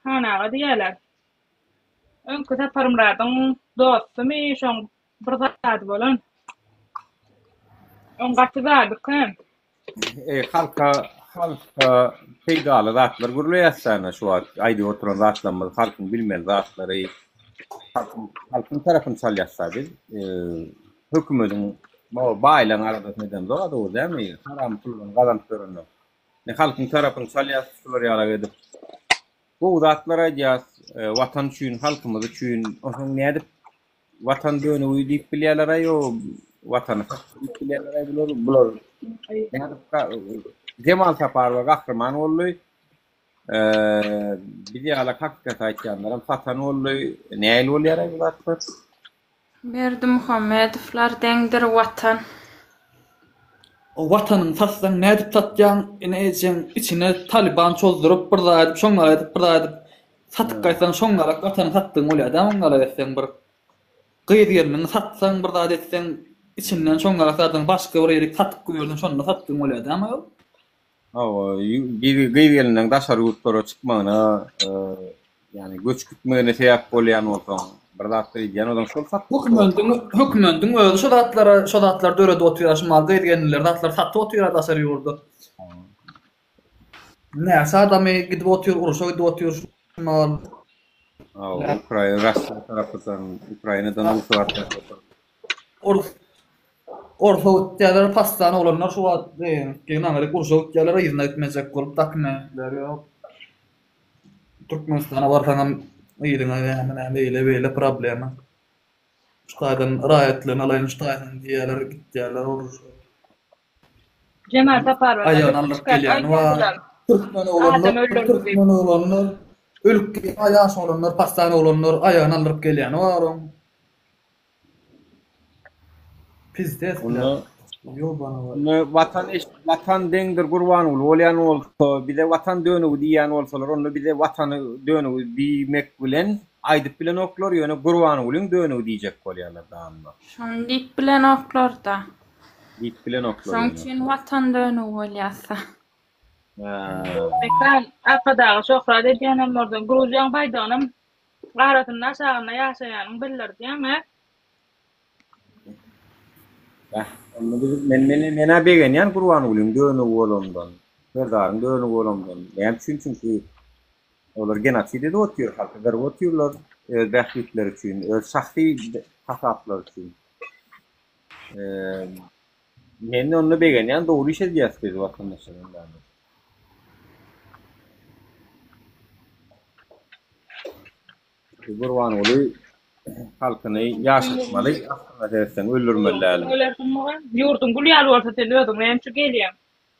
C: hanaga diýerler. Öňkü taparymlaryň dostumy şoň bir zat bolan. On gatyzady kim?
A: Halka peýdaly zatlar gurulýarsana şu aýdy oturan zatlar, halkyň bilmeýän zatlary halkyň tarapyny çalýarsady, hökümetiň baýlan arada neden zor o demi? Haram pulun gazanıp görünür. Ne halkyň tarapyny çalýarsalar ýaly edip. Bu zatlara diýär watan üçin, halkymyz üçin, onuň nädip watan döni uýdyp bilýärler aýo watany bilýärler bular. Cemal Sapar we Gahryman boldy. Bilýärler hakykat aýtýanlar, satan boldy. Näil bolýar bu zatlar?
U: Berdi Muhammedowlar deňdir watan.
B: O watanyň satsaň nädip satýan, enejem içine Taliban çozdurup bir zat şoňlar edip bir zat satyp gaýsan şoňlara watany satdyň bolýar da oňlara etsen bir gyýr ýeriniň satsaň bir zat etsen içinden şoňlara satdyň başga bir ýeri satyp goýurdun şonda satdyň bolýar da ama ýok.
A: Gyýr ýerinden daşary ýurtlara çykmagyna ýani göç gitmegine sebäp bolýan bolsaň bir zatly ýan adam şol sat.
B: Hökümetiň özü şo zatlar döwlet oturýarşymal gyýrgenler zatlar satyp oturýar daşary ýurtda. Näse adamy gidip oturýar, uruşa gidip oturýar.
A: Ukraina Rusya tarafından Ukraina'dan uluslararası.
B: Orta ýerler pastany olanlar şu wagt genellik uruşa ýerlere ýerine gitmejek bolup takmekler ýok. Türkmenistana barsaňam ýylyna beýle problema. Şaýdan raýatlygyny alaýyn şaýdan diýerler gitýärler uruşa.
C: Cemal Sapar we
B: Aýan alyp gelýän wa Türkmen olanlar ölüp aýaş olanlar pastany olanlar aýan alyp gelýän var. Pizdes
A: Vatan deňdir gurban bolýan bolsa, bize vatan döni diýen bolsalar, onu bize watany döni diýmek bilen aýdyp bilen oklar, ýöne gurban bolyň döni diýjek bolýarlar daýymly.
U: Şoň diýip bilen oklar da.
A: Diýip bilen oklar.
U: Şoň üçin watan döni bolýarsa.
C: Mekan apadagy şohrat edýänlerden Gruziýan baýdanym garatyny aşagyna ýaşaýanyň bildirdiňmi?
A: Men begenýän gurban bolyň döni bolandan. Berdaryň döni bolandan. Näme üçin? Çünki olar genosid edip oturýar, halka garip oturýarlar, öz bäxtlikleri üçin, öz şahsy hasaplary üçin. Men onu begenýän dogry iş edýärsiz watandaşlardan. Gurban boly halkyny ýaşatmaly, aslında dersen öldürmeler.
C: Ýurdun gülýär bolsa sen özüň näme gelýär?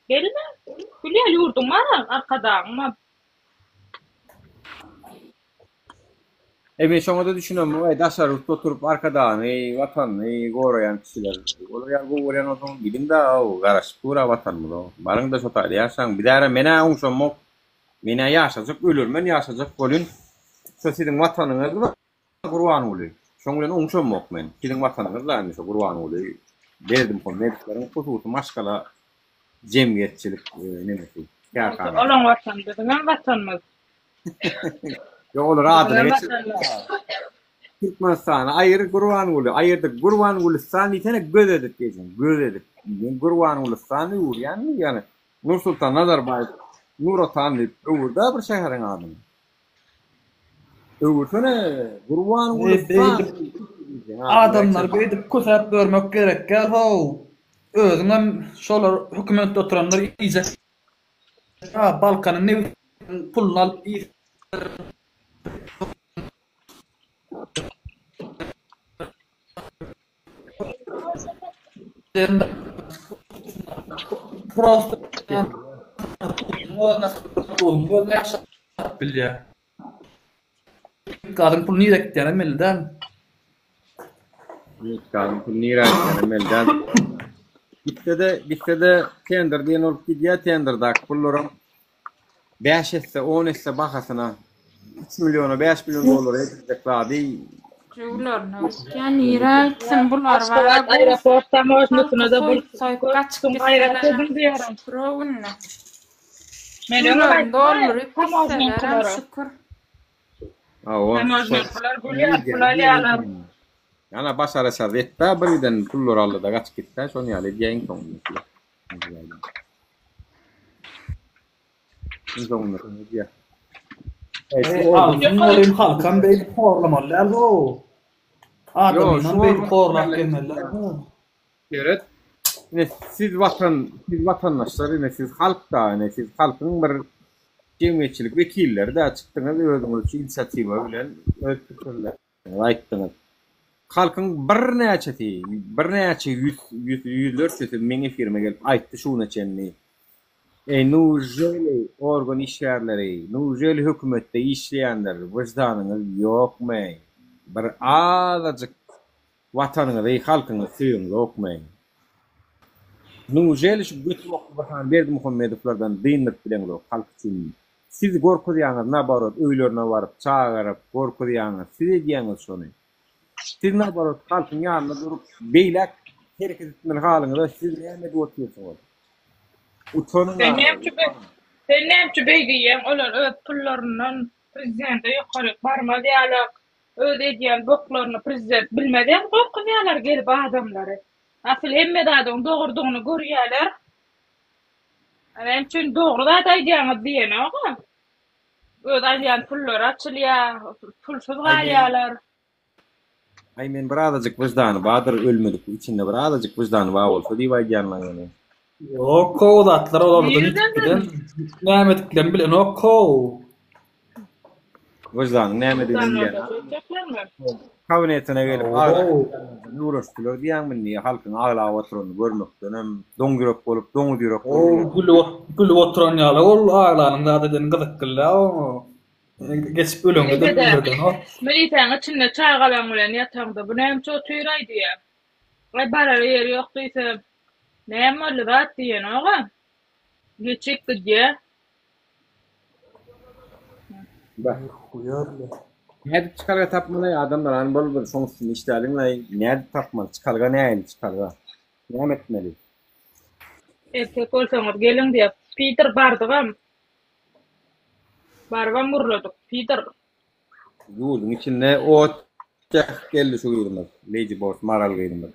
C: Gelme. Gülýär ýurdun mara arkadagyma.
A: Men şoňa da düşünýärm, daşary oturup arkadagyny, watanyny goraýan kişiler. Olar ýa goraýan adam bilimde o garaş pura watanmy o. Baryň da şo taýda ýaşaň, bir däre mene oňşamak, mene ýaşajak ölürmen ýaşajak bolyn. Şo siziň watanyňyz gurban bolýar. Şoň bilen oňşamak men. Kiziň watanymyzlar şu Gurban uly. Berdim kommentlerin hususy maşgala jemgyýetçilik nemesi.
C: Olan vatan dedim, ben vatanmaz.
A: Ýok olar adyny Türkmenistan'a ayrı Gurban uly. Ayrıda Gurban Ulystan'y ýetene göz edip diýen. Göz edip. Gurban Ulystan'y ýurýan ýani Nursultan Nazarbayew Nuratan diýip öwürde bir şäheriň adyny. Öwürsene Gurban Ulystan
B: Adamlar beýdip kösäp görmek gerek gel ho. Özüňem şolar hökümetde oturanlar iýje. Ha Balkanyň ne pulunu alyp Prosto bilýär. Kadın pul niye gittiğini melden.
A: Kadın pul niye gittiğini melden. Bitte de tender diyen olup gidiyor tenderdak pullarım 5 etse 10 etse bakasına 3 milyonu 5 milyon dolar edecekler değil.
U: Jewlarna yani irak sen bular var.
C: Aeroportda mojnusuna da bul.
U: Kaçkın
C: ayraktım diyorum.
U: Provunna.
C: Milyon
U: dolar isteler şükür.
A: Yana başarasa vetta birden pullar aldı da kaç gitti şonu yalı diyen konu.
B: Olayım halkan bey porlamalar o. Adamın bey porlak gelmeler.
A: Evet. Siz vatandaşlar, siz halk da, siz halkın bir cemiyetçilik vekilleri de çıktınız, özünüz inisiyativa bilen fikirler aytdınız. Halkın bir neçe yüzlerce meni firma gelip aytdı şunu çenni. Nujeli organ işyerleri, nujeli hükümette işleyenler vicdanınız yok mu? Bir azıcık vatanını ve halkını suyun yok mu? Nujeli şu bütün vatanı Berdi Muhammedovlardan dinlik bilen yok halk için. Siz gorkudiyanız nabarot öýlerine varıp çağırıp gorkudiyanız siz ediýäňiz şonu. Siz nabarot halkyň ýanynda durup beýlek hereket etmeli halyňyzda siz näme diýip oturýarsyňyz?
C: Sen näme beýdiýän olar öz pullarynyň prezidente ýokary barma diýerler. Öz edýän boklaryny prezident bilmeden gorkudiýarlar gelip adamlary. Asyl hemme adam dogurdugyny görýärler. Ana üçin dogry da aýdýaňyz diýen oga. Öz aýdýan pullar açylýar, pulsuz galýarlar.
A: Ay men bir azajyk vicdany badyr ölmedik, içinde bir azajyk vicdany bar bolsa diýip aýdýanlar ýene.
B: Yok o zatlar olardan gitden. Näme ediklerini bilen ok o.
A: Vicdan näme diýen? Kabinetine gelip Nuruştular diýen men halkyň agla oturuny görmekden hem doňgyrok bolup doňudyrok
B: gül oturan ýaly ol aglanyň zadydan gyzykdylar o. Geçip ölüňe döndürden o.
C: Militaň içinde çaýgalan bilen ýatagda bu näme çok tüýraý diýär. Ay barar ýeri ýok diýse näme boldy zat diýen oga. Geçip diýär.
A: Bak uyarlı. Näde çıkarga tapmaly adamlar an bol bir soňsuz işlerini näde tapmaly çıkarga näme çıkarga näme etmeli?
C: Erkek bolsaňyz gelin diýip Peter bardygam. Bargam burladyk Peter.
A: Ýolun içinde o geldi şu ýerime. Lady Boss maral geldi.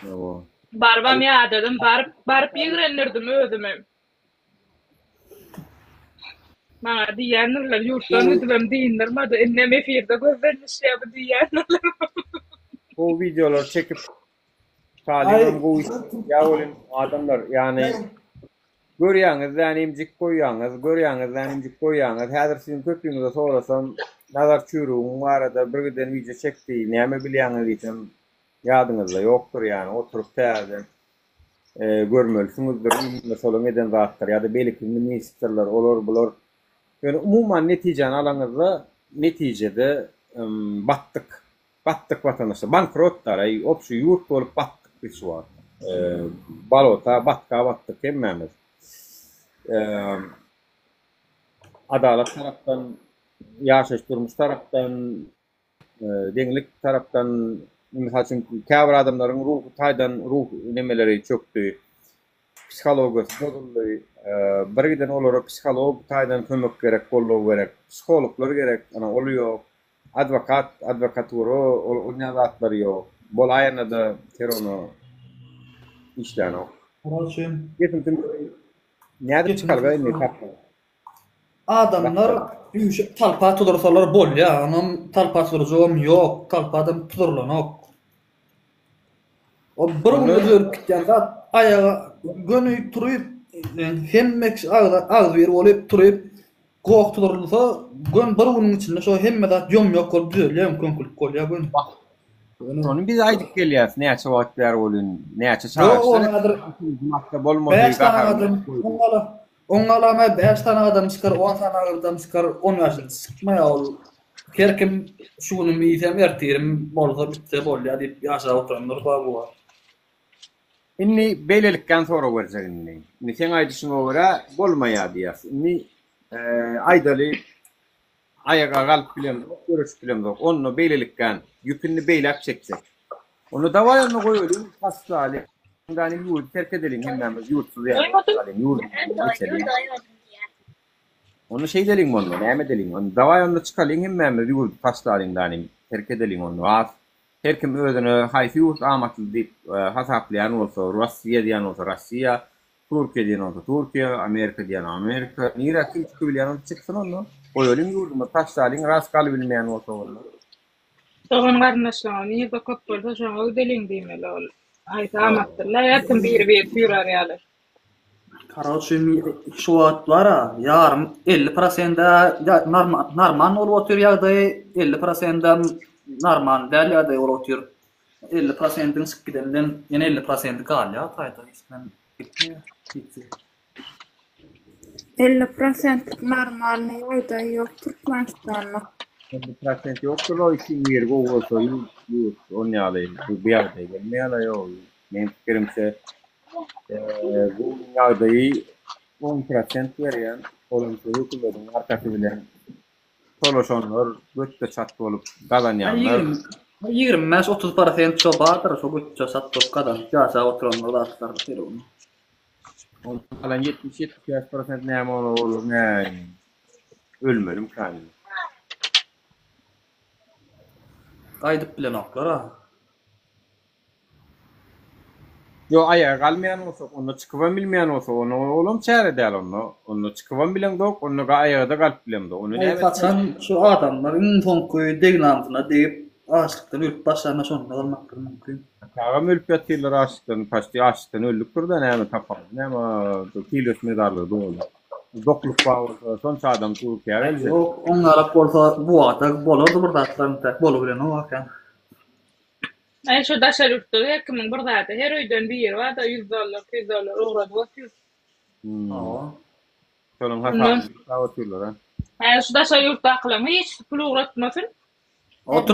A: Yo.
C: Barbam ýa-dedim, barıp ýigrendirdim özüme. Bana diýenler ýurtdan ötübem diýinler, ennem efirde gözlenişýär bu diýenler.
A: O videolar çekip talimden bu ýa-olim adamlar ýani görýäňiz, emjik koýýaňyz, häzir sizin köpüňizde sorasam nazar çürüğüm barada birden video çekdi, näme bilýäňiz diýsem ýadyňyzda ýokdur ýani oturup täze görmelisinizdir, şolan eden zatlar ýa-da belki ministrler olar bular. Yani umuman neticeni alanızda neticede battık vatandaşlar, bankrotlar, opşu yurt olup battık bir şu an. Balota, battık emmemiz. Adalet taraftan, yaşaş durmuş taraftan, Deňlik tarapdan misal üçin käbir adamlaryň ruhy taýdan ruh nemeleri çökdi. Psikologiyasy bozuldy. Birgiden olara psikolog taýdan kömek gerek, gollaw gerek, psikologlar gerek, ana ol ýok. Advokatura, o näzatlary ýok. Bolaýana da terono işlän ok.
B: Kardeşim.
A: Getim näde çıkarga indi tapma.
B: Adamlar talpa tudursalar bol ya. Anam talpa tudurjagam yok. Talpadan tudurlanok. O bir görüp gitýän zat ayağa gönüýüp turup hemmek ağız berip olyp turup gok tudurulsa gön bir günüň içinde şo hemme zat ýom-ýok bolup düzelýär könkülük bolýar gön.
A: Onu biz aýdyp gelýäs, näçe wagtlar bolun, näçe çağırşlar.
B: Ongalama 5 tane adam çıkar, 10 tane adam çıkar, 10 yaşında çıkmaya ol. Herkim şunu miýsem ertirim bolsa bitse bolýar diýip ýaşap oturanlar bar bu.
A: Inni beýlelikden sonra berjek inni. Inni sen aýdyşyňa görä bolmaýar diýäs. Inni aýdaly ayaga galyp bilen, görüş bilen dok. Onu beýlelikden ýükünni beýläp çeksek. Onu dawaýyny goýuly, hastaly. Dani ýurt terk edelim hemmemiz ýurtsuz ýaly. Onu şey edelim onu, näme edelim? Onu dawaýyny çykalyň hemmemiz ýurt hastalyň dani terk edelim onu. Her kim özüni haýsy ýurt amatly diýip hasaplaýan bolsa, Russiýa diýen bolsa Russiýa, Türkiýe diýen bolsa Türkiýe, Amerika diýen Amerika, nire kim çykybilýän çyksyn onu. Oýalyň ýurdumy taşlalyň rast galy bilmeýän bolsa bolýar.
C: Soňun garnaşlaryny ýerde köp bolsa şoňa ödeliň diýmeli ol. Aýta amatdylar, ýatyň bir ýürer ýaly.
B: Kardeşim şu atlara yarım 50% normal olup otur ýagdaý 50% normal däl ýagdaý olup otur. 50%-iň sıkgidenden ýene 50% galýar taýda ismen gitmeýär.
U: 50% normal ýagdaý ýok Türkmenistanda.
A: 50% ýokdur o işin ýeri bolsa ýurt onu ýaly bu ýagdaý gelmeýär ýok. Men pikirimçe bu ýagdaý 10% berýän olumsuz ýokularyň arkasy bilen soluşonlar göçde çat bolup galanýanlar.
B: 20-30% çobadır, şo göçde çat bolup galan ýaşap oturanlar atlar teronu.
A: Onu kalan 70-75% näme olur, näme ölmedim kandy.
B: Aýdyp bilen oklar ha.
A: Yo ayağa galmayan olsa, onu çıkıvan bilmeyen olsa, onu oğlum çare değil onu. Onu çıkıvan bilen dok, onu ayağa da galp bilen dok. Onu ne
B: kaçan şu adamların fonkuyu degnantına deyip aşıktan ölüp başlarına sonuna kalmak mümkün.
A: Kağım ölüp yatırlar aşıktan, paştı aşıktan ölüktür da neyme tapamız. Neyme kilos medarlı doğru. Dokluk bağı olsa, son çağdan Türkiye'ye gelecek.
B: Onlara bolsa bu atak bolurdu burada atlarını tek bolu bilen o vakan.
C: Ay şu daşar yurtda ýakynyň bir zady her öýden bir ýeri bar da $100, $200 uğradyp otyr.
A: Şonuň hasapy oturlar ha.
C: Ay şu daşar yurtda aklym hiç pul uğratmasyn.
B: O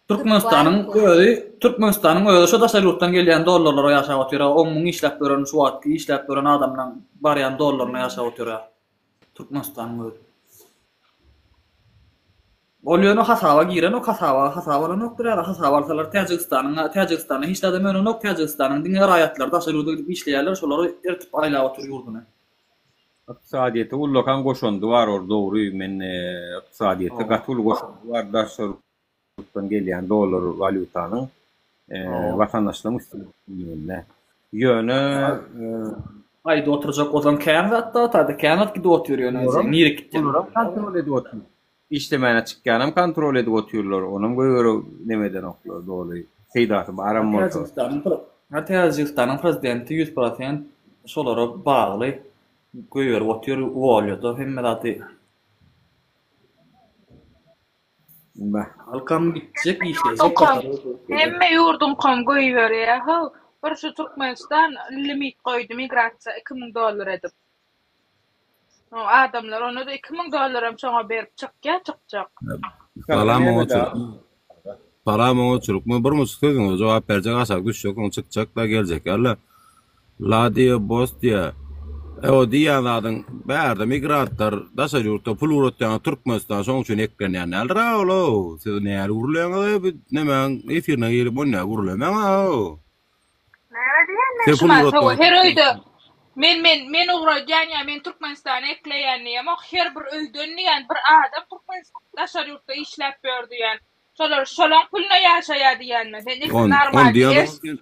B: Türkmenistanyň öýde şu daşar yurtdan gelýän dollarlara ýaşap otyr. 10 000 işläp gören şu wagtky işläp gören adamdan barýan dollaryna ýaşap otyr. Türkmenistanyň öýde. Olýany hasaba giren, o hasabalar noktalar, hasabalar Täjikistanyň hiç adam öňe nok Täjikistanyň diňe raýatlar daşar ýurda gidip işleýärler, şolary ertip aýlap otur ýurduny.
A: Iqtisadiýete ullakan goşundy bar or dogry men iqtisadiýete gatul goşundy bar daşar ýurtdan gelýän dollar valyutanyň watandaşlaryň üstünde. Ýöne
B: aýda oturjak bolan Kanada taýda Kanada gidip oturýar ýöne. Nire gitdi?
A: Kontrol edip otur. İşlemene çıkkanım kontrol edip otuyorlar. Onun göre nemeden oklar doğru. Seydatı baran motor.
B: Täjikistanyň prezidenti 100% şolara bagly göýür otur bolýar. Hemme zady. Halkam gitjek işlejek.
C: Hemme ýurdun kom göýberýär. Ha, bir şu Türkmenistan limit goýdy migrasiýa $2000 edip. O adamlar onu da $2000 şoňa berip çykjak.
F: Paramı oturup mu bir musluk sözüňe jogap berjek aşak düşjek, onu çykjak da geljek. La diye boss diye O diýen zadyň bärde migrantlar daşa ýurtda pul uratýan Türkmenistan şoň üçin eklenýän näldira olo. Siz näle urulýaňyz nämen efirine gelip onu urulmaň o. Sen pul uratýan.
C: Her öýde men uğraýan ýa men Türkmenistana ekleýän ýa her bir öýden ýa bir adam Türkmenistan daşa ýurtda işläp berdi ýa. Şolan pulna ýaşaýar diýenme. Sen normal.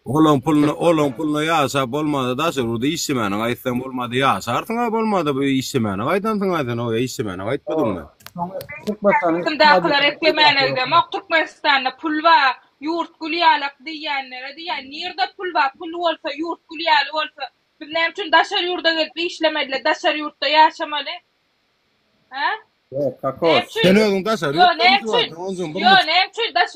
F: Olan puluna ýaşap bolmady daşa ýurtda işlemän aýtsan bolmady ýaşarsyň bolmady bu işlemän aýdansyň aýdan o işlemän aýtmadyňmy?
C: Türkmenistandakylar eklemänerge Türkmenistanda pul var, ýurt gulýalyk diýenlere diýen nerede pul var, pul bolsa ýurt gulýaly bolsa biz näme üçin daşa ýurtda gelip işlemediler, daşa ýurtda ýaşamaly? Ha?
A: Yok, kakao.
F: Sen özüň daşa ýurtda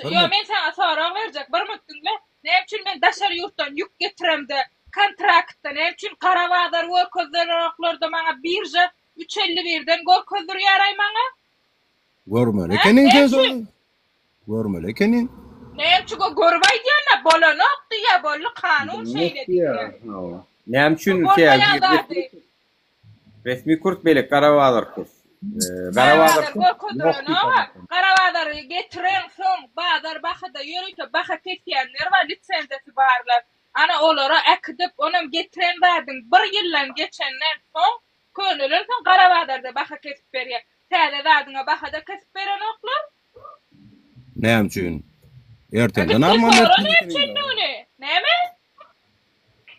C: Yo, men sana soraň berjek, bir mutdunla. Näme üçin men daşar ýurtdan ýük getiremde, kontraktda, näme üçin Karabağdar workozlarlarda maňa birja 351-den gorkozlar ýaray maňa?
F: Görmeli kenin sen soň. Görmeli kenin.
C: Näme üçin görbaý diýenler bolanok diýe bolly kanun şeýle diýe.
A: Näme üçin resmi kurt belek Karabağdar kurs. Karabağdar getiren soň bazar bahada ýörüýte baha ketýänler bar, lisensiyasi barlar. Ana olara akdyp onam getiren bardyň. Bir ýyldan geçenden soň könüler soň Karabağdarda baha kesip berýär. Täze zadyňa bahada kesip beren oklar.
F: Näme üçin? Ertenden arman etmeli.
C: Näme?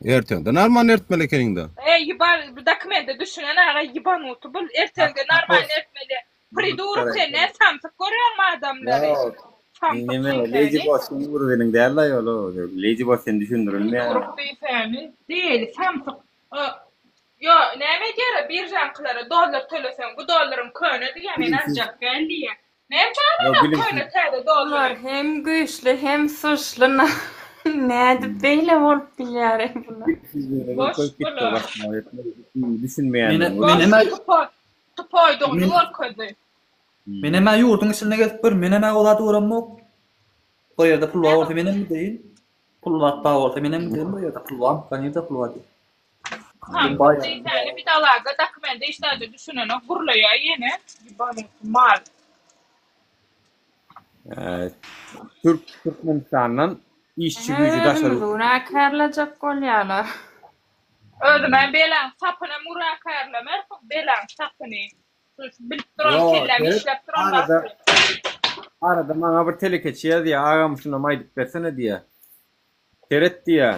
F: Ertenden arman etmeli keninde.
C: Yiban dokumente düşünen ara yiban otu bul ertenden arman etmeli. Priduruk sene samsak görýärmi adamlary?
A: Neme leji boşun urvenin derler ýolo. Leji boşun düşündürülmeýär.
C: Grup beyfäni değil samsak. Yo näme gere bir janklara dollar төлesen bu dollaryň köni diýen azjak geldi. Näme çağırýar köni täze dollar
U: hem güýçli hem suçly. Näde beýle bolup bilýär bunu.
C: Boş
A: düşünmeýän.
C: Tupoýdyň ýolkady.
B: Meneme ýurduň içinde gelip bir meneme olady uramok. Bu ýerde pul bar, menem diýil. Pul bar, menem diýil, bu ýerde pul bar, kanýda pul bar.
C: Bir dalaga dokumente işlerde düşünen gurlaýar ýene mal.
A: Türkmenistan'dan işçi gücü daşar.
U: Murakarlajak bolýarlar.
C: Özümen belan sapyna murakarlamer, belan sapyny. Bilip duran kellämi işläp duran.
A: Arada maňa bir telekeçiýär diýär, agam şuna maýdyp bersene diýär. Teret diýär.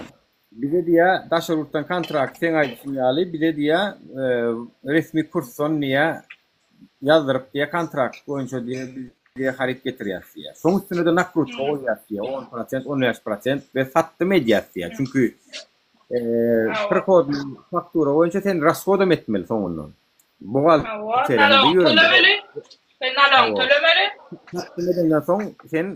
A: Bize diýär daşar urtdan kontrakt sen aýdypsyň ýaly, bize diýär resmi kurson niýe ýazdyryp diýär kontrakt boýunça diýär harit getirýär. Soň üstüne de nakrutka goýýar, 10%, 15% we sattym edýär. Çünki prihodny faktura boýunça sen raschodam etmeli soňundan. Buhalterinde ýörenmeli.
C: Sen alan tölemeli.
A: Sattym edenden soň sen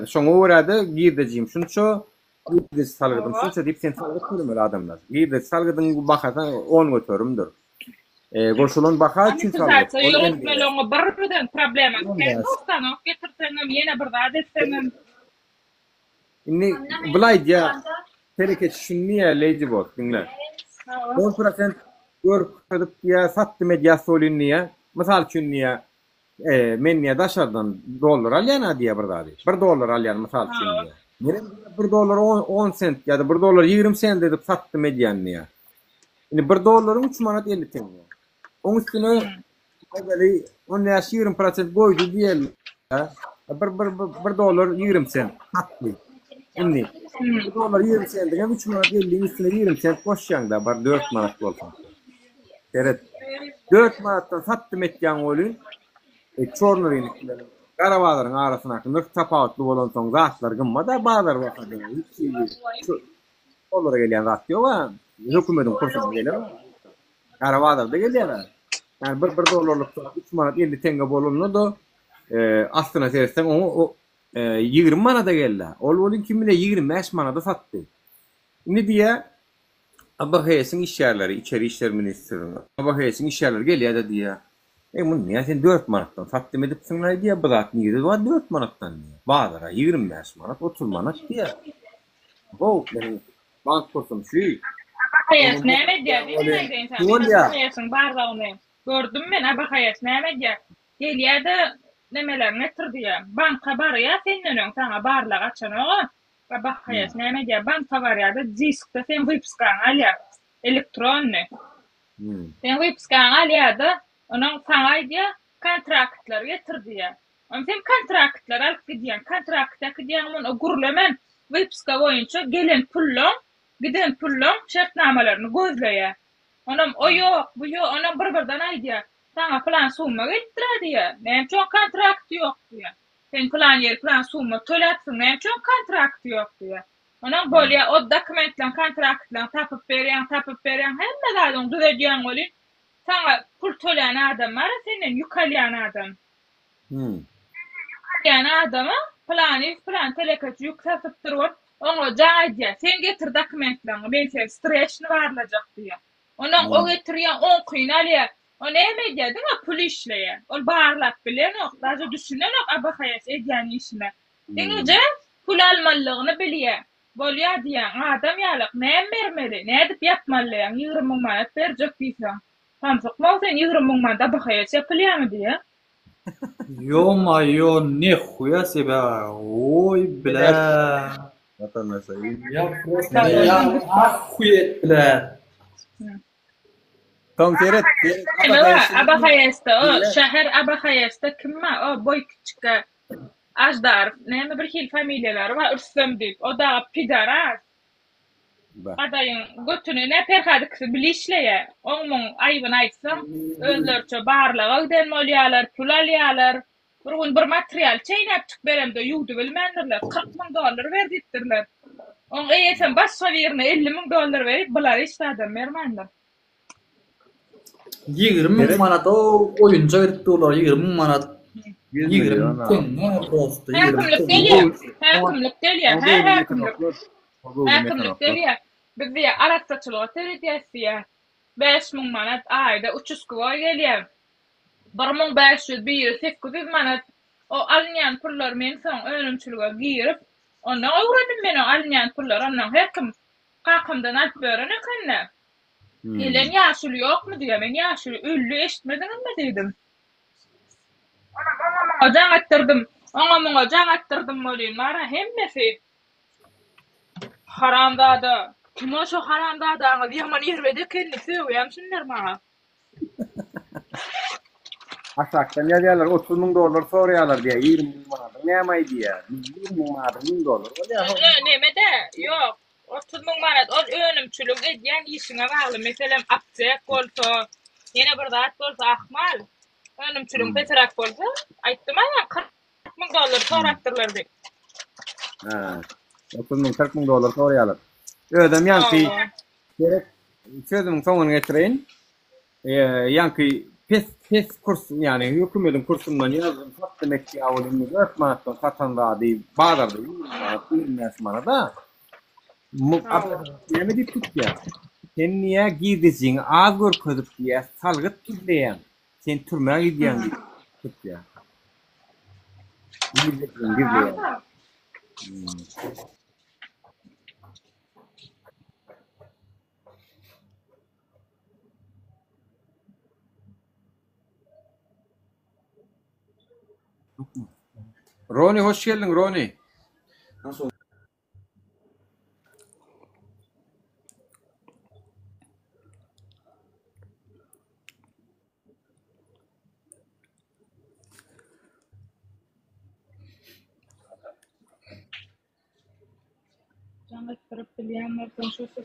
A: şoňa görä-de girdejim şunça girde salgydym şunça diýip sen tölemeli adamlar. Girde salgydyň bahasy 10 götürümdir. Goşulan baha üçin salgyp.
C: Ýöretmeli oňa birden problema. Dostan getirsenem ýene bir zat etsenem.
A: Indi bulay diýär. Tereket şunniýa leji bol, diňle. 10% görüp diýär satdy mediýasy bolýandyýa. Mysal üçin niýe men niýe daşardan dollar alýan diýär bir zat. 1 dollar alýan mysal üçin diýär. Nerem 1 dollar 10 sent ýa-da 1 dollar 20 sent edip satdy mediýany diýär. Indi 1 dollaryň 3 manat 50 tenge. Oň üstüne ägeri 10% goýdy diýelim. 1 dollar 20 sent satdy. Indi 1 dollar 20 sent diýen 3 manat 50 üstüne 20 sent goşýanda bar 4 manat bolsa. Evet. 4 manatdan satdym etýän bolýan. Çornurynykiler Karabağdaryň arasyna nırk tapawatly bolan soň zatlar gymma da bazar wagtda. Olara gelýän zat ýok. Hökümetiň kursyna gelýär. Karabağdarda gelýär. Yani 1 dollarlyk 3 manat 50 tenge bolanyny da aslına sersen o 20 manata geldi. Ol bolyn kimine 25 manata satdy. Ne diýär? Abahesin işyerleri, içeri işler ministrliğine. Abahesin işyerleri gelýär da diýär. Mun niýe sen 4 manatdan satdym edipsiň diýär, bu zat niýe 4 manatdan diýär. Bazara 25 manat, 30 manat diýär. Bu benim bank kursum şu.
C: Abahayas näme diýdi? Insan
Q: Ol ya.
C: Abahayasyň bardagyny gördüm men. Abahayas näme diýär? Gelýärde nemeler getirdi ya. Banka barýa senden sana barlag açanaga. Abahayas näme diýär? Banka barýarda diskde sen wypskan alýar. Elektronny. Sen wypskan alýarda, onuň sana diýär kontraktlar getirdi ya. Sen kontraktlar alyp gidýän, kontraktdaky diýän o gurlemen wypska boýunça gelen pullum, giden pullum şertnamalaryny gözleýär. Onam o ýok, bu ýok, onam bir-birden aýdýar. Sana plan summa getirdi ya. Näme üçin kontrakt ýok diýär. Sen plan ýer, plan summa tölätsin, näme üçin kontrakt ýok diýär. Onam bolýa o dokumentlaryň, kontraktlaryň tapyp berýän, hemme zadyň düzedýän boli. Sana pul tölän adam bar, senden ýukalýan adam. Yani adama plan telekatı yükseltip duruyor. Onu caydya. Sen getir dokumentlerini. Ben sen streçini varılacak diye. Onun o getiriyor 10 kıyın alıyor. O neyme ediyordun o pul işleye. O bağırlap bilen o. Daha düşünen o abahayas ediyen işine. Denice pul almalığını biliyor. Bolya diyen adam yalık. Neyem vermeli? Ne edip yapmalıyan? 20 manat verecek diysen. Tamsak mı sen 20 manat abahayas yapılıyor mu diye?
B: Ё-моё, нихуя себе. Ой, бля.
F: Это на сайт.
B: Я просто охуеть, бля.
F: Tam seyret.
C: Abahayas'ta o şehir Abahayas'ta kimma o boy küçük ajdar näme bir hil familyalar var ürsem deyip o da pidara adayın götünü ne perhadıksı bilişleye onun ayıbın aytsam özlerçe barlağa giden molyalar pul alyalar bir materyal çeynepçik beremde yuğdu bilmendirler $40,000 verdittirler on eýesen başga birine $50,000 verip bular işte adam vermendir
B: 20 manat o oyunca veripdiler 20 manat 20 ne prosto 20
C: Hakimlik delýär. Hakimlik delýär. Bizde araççylyk teretiýär. 5,000 manat aýda 300 gowy gelýär. 1500 800 manat o alynýan pullar men soň önümçülüge girip onda öwrendim men o alynýan pullar ondan her kim kakymdan alyp beren ekenler. Gelen ýaşuly ýokmy diýär. Men ýaşuly öllü eşitmediňmi diýdim. Ocaň attırdım. Ona ocaň attırdım bolýan. Mara hemmesi haramdada. Kim o şu haramdada ýaman ýerbede keldi söýýär şunlar maňa.
A: Aşakdan ne diyorlar? $30,000 soruyorlar diye. 20 manat. Ne may diye? 20 manat, $1,000.
C: Neme de? Yok. 30,000 manat. O önümçülük edýän işine bagly. Meselem aptek bolsa, ýene bir zat bolsa ahmal. Önümçülük petrak bolsa, aýtdym ya $40,000 soratdyrlar diýip.
A: Ha. $40,000 soruyorlar. Ödem yankı gerek sözümün sonuna getireyin. Yankı pes kurs yani hükümetin kursundan yazdım sat demek ki avlumuz 4 manattan satanda değil bağlarda 20 manada yemedi tut ya sen niye girdin az görködüp diye salgıt tüzleyen sen turmaya gidiyen tut ya girdin Roni hoş geldin Roni.
B: Nasıl?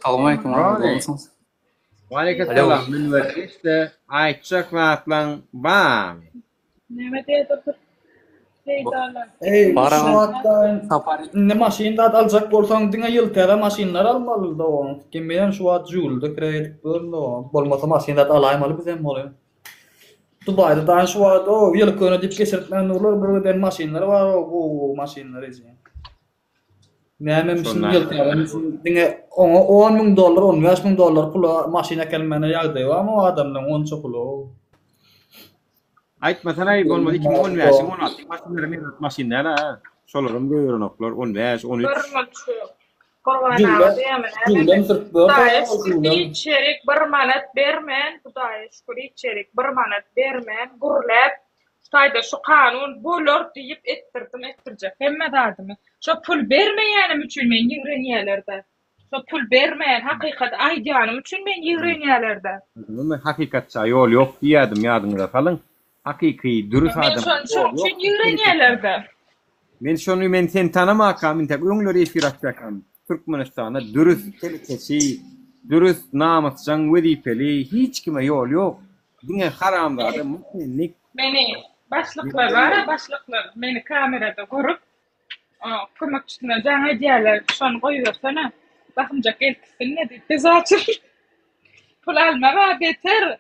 D: Assalamualaikum
A: Roni. Waalaikumsalam. Minwer işte ayçak rahatlan bam.
C: Neme diýip
B: Ey, şu hatta ne maşinda alacak bolsaň diňe ýyltyra maşinlar almaly da o. Kimden şu hat julda kredit boldy. Bolmasa maşinda alaýmaly bizem bolýar. Dubayda da şu hat o ýylkyny dip geçirtlen nurlar birden maşinlar bar o bu maşinlar eje. Näme misin ýyltyra diňe $10,000 $15,000 pula maşina kelmene ýagdaý bar ama adamdan onça pulu.
A: Aytmasan ayıp olmadı. 2015-16 maşinleri merak maşinler ha. Şolarum görüyorum oklar. 15, 13.
C: Kurban diyemin.
B: Cümlem sırtlar.
C: Daesh içerik bir manat bermen. Daesh içerik bir manat bermen. Gurlap. Stayda şu kanun bolor deyip ettirjek. Hemme dadymı. Şu pul bermeýänim üçin men ýigrenýärlerde. Şu pul bermeýän hakykat aýdýanym üçin men ýigrenýärlerde.
A: Men hakykatça ýol ýok diýädim ýadyňyza salyň. Hakyky dürüst
C: Men
A: adam.
C: şonu üçin ýigrenýärlerde.
A: Men sen tanamakam, men tek öňleri efir atjakam. Türkmenistana dürüst kelkesi, dürüst namusçan wezipeli hiç kime ýol ýok. Diňe haramda adam mümkinlik.
C: Meni başlıklar var, başlıklar meni kamerada görüp kömekçisine jaňa diýerler, şonu goýursana. Bakymjak elkisin ne diýip zaten. Pul almaga beter.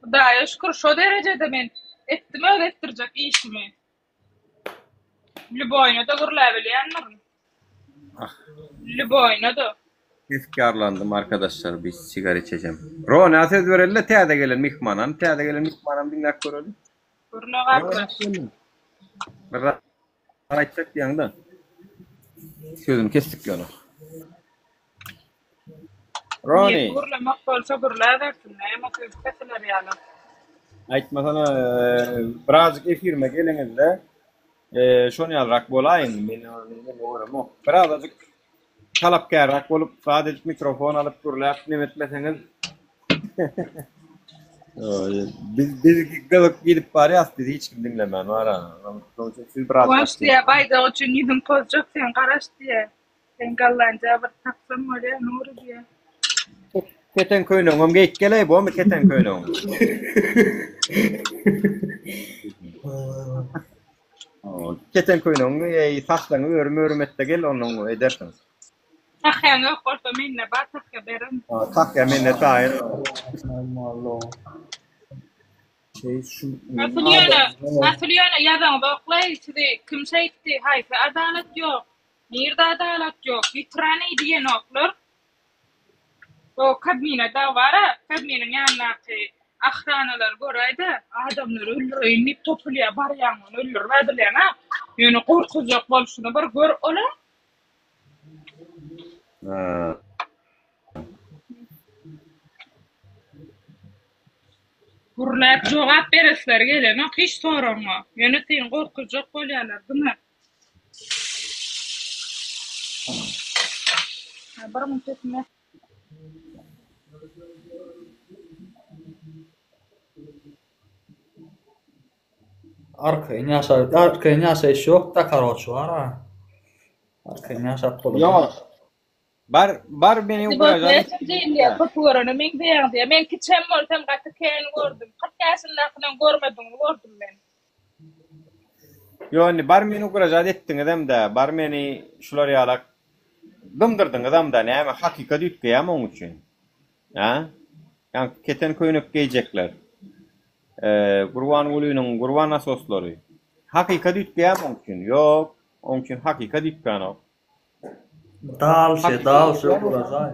C: Daýa şükür şo derejede men etdim öğrettirjek işimi. Lüboyna da gurlabilýänmiň. Lüboyna da.
A: Efkarlandım arkadaşlar, bir sigara içeceğim. Rona söz verelle täze gelen mihmanan dinlek görelim.
C: Gurla arkadaş.
A: Aytsak diýäňde. Sözüm kestik ýonu. Roni.
C: Gurla makbolsa gurla dersin. Näme köpetler ýaly.
A: Aýtmasana birazcık efirme geleňizde şonu ýalrak bolaýyn. Men görem. Birazcık talapkärrak bolup sadece mikrofon alıp gurlap nemetmeseňiz. Biz galıp gidip barýas dedi, hiç kim dinlemän wara. Siz biraz.
C: Başlaýa baýda üçin ýüzüň pozjak sen garaş diýe. Sen gallanja bir taksam bolýar, nuri diýe.
A: Keten köýnöňüm geýik geley, bu keten köýnöňüm. Keten köýnöňü saçlaryňy örmörmette gel, onuň edersiň.
C: Takýaňy gorsa menne batakka berin.
A: Takya menne taýyr.
C: Masuliyana ýadan doklay, sizi kim şeýdi? Haýsy adalet ýok. Nirde adalet ýok. Bitrani diýen oklar. O kabine da wara, kabineniň ýanynaky ahranalar goraýdy. Adamlar öldürýän, topulýa barýan, öldürmediler ha. Ýöne gorkujak bolşuny bir gör ola. Gurlap jogap beresler gelen, hiç soraňa. Ýöne sen gorkujak bolýarlar, diňe? Bir müddetme.
B: Arkaya ýaşaýyş ýok da karoçu var ha. Arkaya ýaşap bolýar.
A: Ýok. Bar beni ugrajan.
C: Men kiçem bolsam gaty keni gördüm. 40 ýaşyndakyny görmedim, gördüm men.
A: Ýöne bar meni ugrajan etdiň edem-de, bar meni şular ýalak dymdyrdyň edem-de, näme hakykat ýetgeýär onuň üçin. Ha? Ýa keten köýnüp geýjekler. Gurban Ulynyň gurban asoslary. Hakykat ýetgeýär onuň üçin. Ýok, onuň üçin hakykat ýetgän.
B: Dalşy gurajay.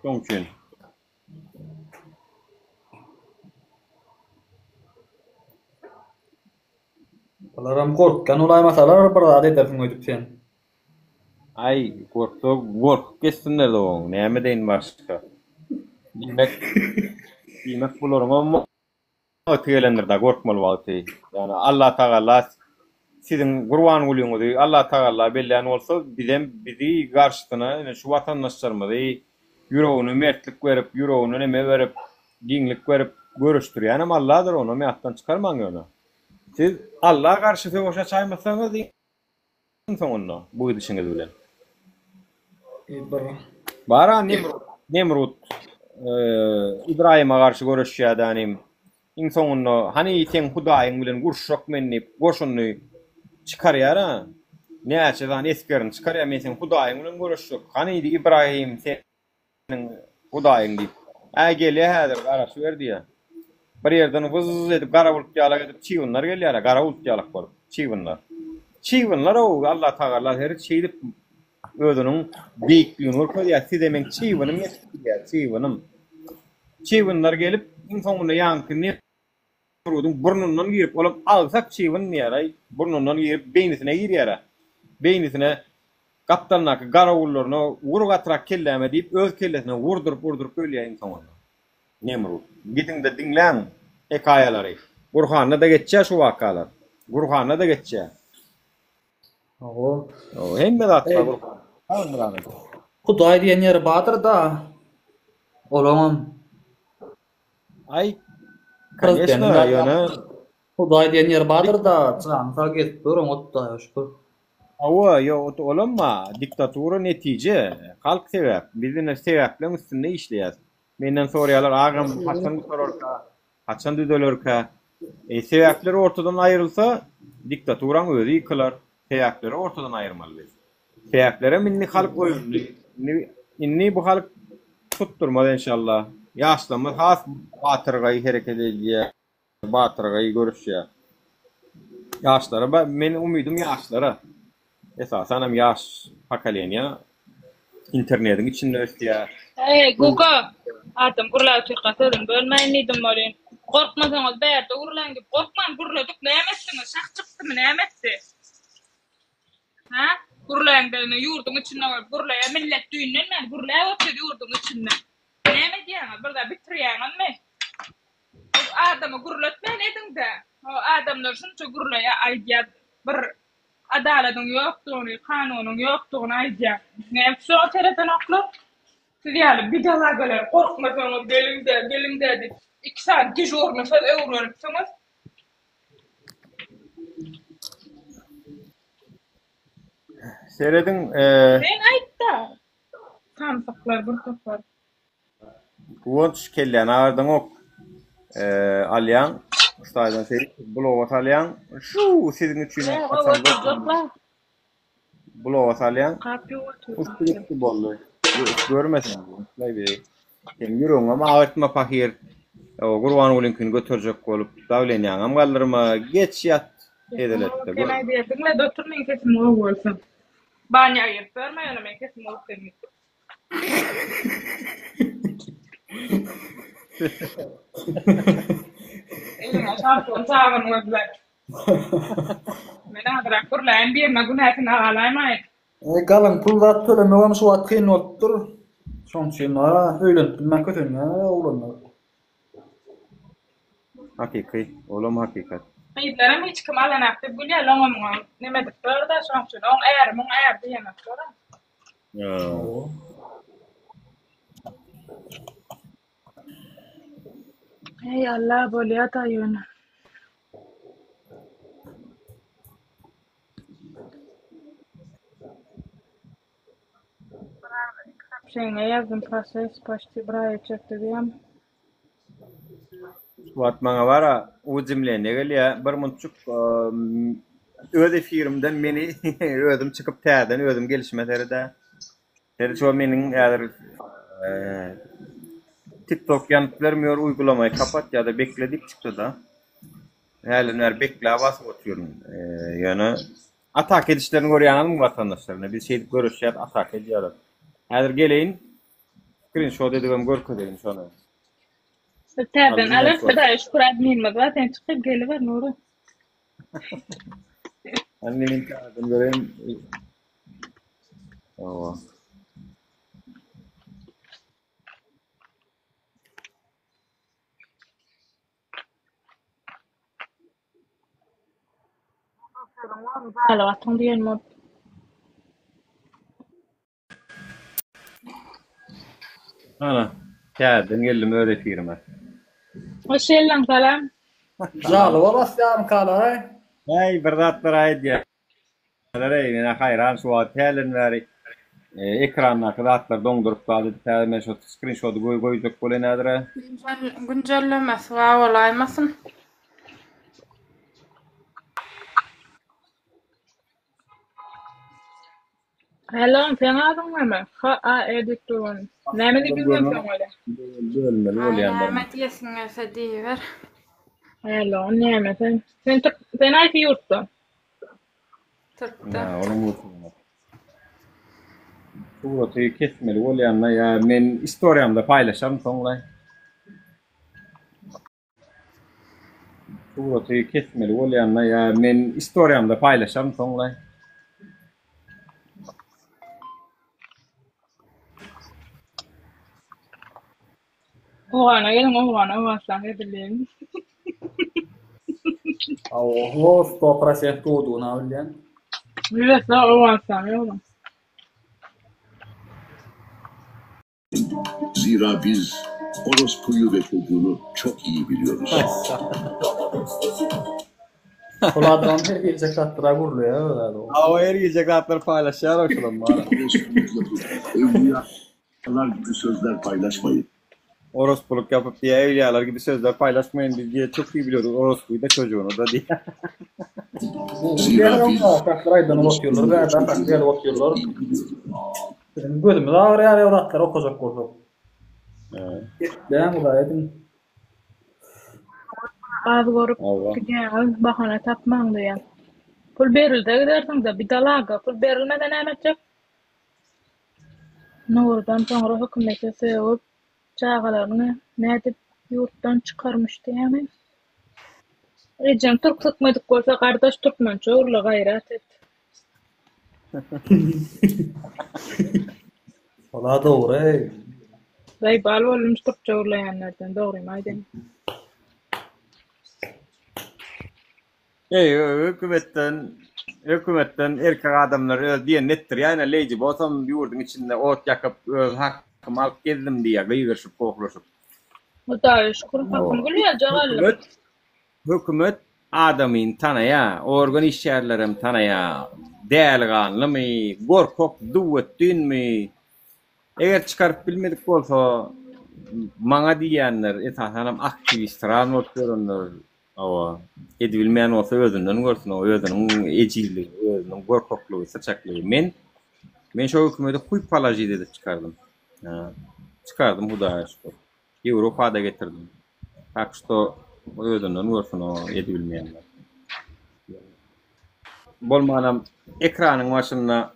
A: Onuň üçin.
B: Olaram gorkkan olaýmasalar bir zat edersiň öýdüp sen.
A: Ay, gork kessinler de oň. Näme deýin başga? Diýmek bularyň amma ötegelenlerde gorkmaly wagty. Yani Allah Taala sizin Gurban Ulyňyzy Allah Taala belläni bolsa bizi garşyna şu watandaşlarymyzy ýüregine mertlik berip, ýüregine neme berip, giňlik berip görüşdirýän ama Allah'dır onu meýatdan çykarmaň ýöne. Siz Allah garşy söwüşe çaýmasaňyz soňunda bu gidişiňiz bilen. Bara Nemrut İbrahim'e garşy görüşýärdiň. İň soňunda hani sen Hudaýyň bilen gurşak mennip goşuny çykarýar ha. Näçe eskerin çykarýar men sen Hudaýyň bilen görüşjek. Hani İbrahim senin Hudaýyň diýip. Gele häzir garaş berdiýär. Bir ýerden wyz edip gara bulup ýalak edip çiwinler gelýär, gara bulup ýalak bolup çiwinler. Çiwinler o Allah Taala her çeýdip özüniň beýikligini görkezýär. Siz demek çiwinim ýetdiýär, çiwinim. Çiwinler gelip soňunda ýanky Nemrut'un burnundan girip olup alsak çiwin ýaray, burnundan girip beýnisine girýär. Beýnisine
F: kaptanlaky garawullaryna wurg atrak kelleme diýip öz kellesine vurdurup öýleýän soňra. Nemrut. Gidin de dinläň hekaýalary. Gurhanda da geçýär şu wakalar. Gurhanda da geçýär.
B: O
F: hemme zatlar Gurhan. Haňylaryny.
B: Hudaý diýen ýeri badyr da. Olamam.
F: Ay, конечно, ýöne
B: Hudaý diýen ýeri badyr da, çansa getip durum otda şükür.
F: Awa, yo olamma. Diktatura netije. Halk sebäp. Bizden sebäpleň üstünde işleýär. Menden soraýarlar, agam haçan sorarka, haçan düzelörka. Sebäpleri ortadan aýrylsa, diktaturan özi yıkılar. Sebäpleri ortadan aýyrmaly. Sebäplere minni halk goýuldy. Inni bu halk tutturmaly inşallah. Ýaşlamy has batyrgaý hereket edýär. Batyrgaý görüşýär. Ýaşlara men umydym ýaşlara. Esasen hem yaş pakalenya internetin içinde ötüyor.
C: Google adam gurla tüqatırın bölmeyin idim molin. Korkmasanız berde urlan gibi korkman gurladık ne emetsiniz? Şak çıktı mı ne emetsi? Ha? Gurlayan beni yurdun içinde var. Gurlaya millet düğünden mi? Gurlaya oturuyor yurdun içinde. Ne emediyorsunuz? Burada bitiriyorsunuz mu? Adamı gurlatmayın edin de. O adamlar şunca gurlaya aydiyat bir adaletın yoktuğunu, kanunun yoktuğunu aydiyat. Ne şu telefon oklu? Siz yani bir dalagalar korkmasanız gelin dedi. 2 saat dijurunu söz öğrenipsiniz.
F: Seyredin.
C: Ben aytta. Samsaklar, burkaklar.
F: Kuvanç kellen ağırdan ok. Alyan. Ustaydan seyredin. Bulovat alyan. Şu sizin için. Bulovat alyan. Ustulikli bollu. Görmesin. Sen yürüyün ama ağırtma pahir. Gurvan olinkini götürecek olup davlenyan. Ama kaldırma geç yat. Edelette.
C: Kenay diyordum. Doktorun kesin o olsun. Banya ayıp verme yana men kesin o demek. Elime şarkı çağırın webler. Men adrak kurlayan bir magunatın alamayın.
B: Galan pulda tölemegem şu atqyn bolupdyr. Şonçyn öýlendirmek kötün ya olanlar.
F: Hakiki, olam hakikat.
C: Qeýdlerim hiç kim alanapdy bilýär laňam nemedik berdi şonçyn on eýer diýemek sonra. Ey Allah bolýar da ýöne. Şeyine yazdım proses почти braya çekti diyem.
F: Vatmana vara o cümle ne gelýär bir munçuk öz efirimden meni özüm çıkıp täden özüm gelişmelerde. Her şu menin TikTok yanıt vermiyor uygulamayı kapat ya da bekledik çıktı da. Haliler bekle basıp oturuyorum. Yani atak edişlerini görýänüm vatandaşlarına bir şey görüşýär atak edýärler. Häzir geleyin. Screenshot edegem görkedeyin şonu.
C: Täden alyp da şükür adminime zaten çıkyp geliber Nuru.
F: Annemin täden göreyim. Awa.
C: Hala atın diyen mod.
F: Ana, täden geldim öğretirime.
C: Hoş geldin salam.
B: Jaly bolasýarym kalay.
F: Hey, bir zatlar aýdýar. Alary, mene hayran şu tälen bäri. Ekranna zatlar doňdurup galdy. Tälen şu screenshoty goýjak bolan nädire?
U: Güncellemäs gawalaýmasyn.
C: Hello, sen adın mı? Ha, editörün. Näme diýdiňiz öňe?
F: Bölmeli bolýanlar.
U: Ahmet ýesine diýer.
C: Hello, näme sen? Sen aýty ýurtda.
U: Türkde.
F: Onun Suratı kesmeli bolýanlar ya men istoriýamda paýlaşarym soňlay. Suratı kesmeli bolýanlar ya men istoriýamda paýlaşarym soňlay.
C: Oğana gelin oğana varsan edelim.
B: Oho, 100% doğduğuna ölen.
C: Bilirse oğansan oğlan.
D: Zira biz orospuyu ve çocuğunu çok iyi biliyoruz.
B: Ulardan her gelecek attıra gurluyor.
A: O her gelecek atları paylaşıyor o şulan bana.
D: Evliyalar gibi sözler paylaşmayın.
A: Orospuluk yapıp diye evliyalar gibi sözler paylaşmayın diye çok iyi biliyoruz. Orospuyu da çocuğunu da diye.
B: Zira biz takraydan bakıyorlar. Ben takraydan bakıyorlar. Gözümü daha oraya evlatlar okuyacak kurdu. Ben buradaydım.
C: Az görüp gidiyoruz. Bahane tapmam diye. Pul berildi dersin de bir dalaga. Pul berilmeden emetecek. Nurdan sonra hükümete sevip çağalarını ne edip yurttan çıkarmış diye mi? Ecem Türk sıkmadık olsa kardeş Türkmençe uğurla gayret et.
B: Valla doğru ey.
C: Raybal olmuş Türkçe uğurlayanlardan doğruyum aydın.
A: Hükümetten erkek adamlar öyle diye nettir yani leyci bolsam yurdun içinde ot yakıp hakkım alıp geldim diye gıyırışıp koklaşıp.
C: Bu da şükür hakkım gülüyor cağalım.
A: Hükümet adamın tanaya, organ işyerlerim tanaya, değerganlı mı, korkok duvettün mü? Eğer çıkarıp bilmedik olsa bana diyenler esasen aktivistler notlaronlar o edilmeyen olsa özünden görsün o özünün ecilliği, özünün korkokluğu, saçaklığı. Men şu hükümeti kuy palajı dedi çıkardım. Çıkardım bu da şükür. Avrupa'da getirdim. Tak što özünden görsün o edilmeyenler. Bolmanam ekranın başına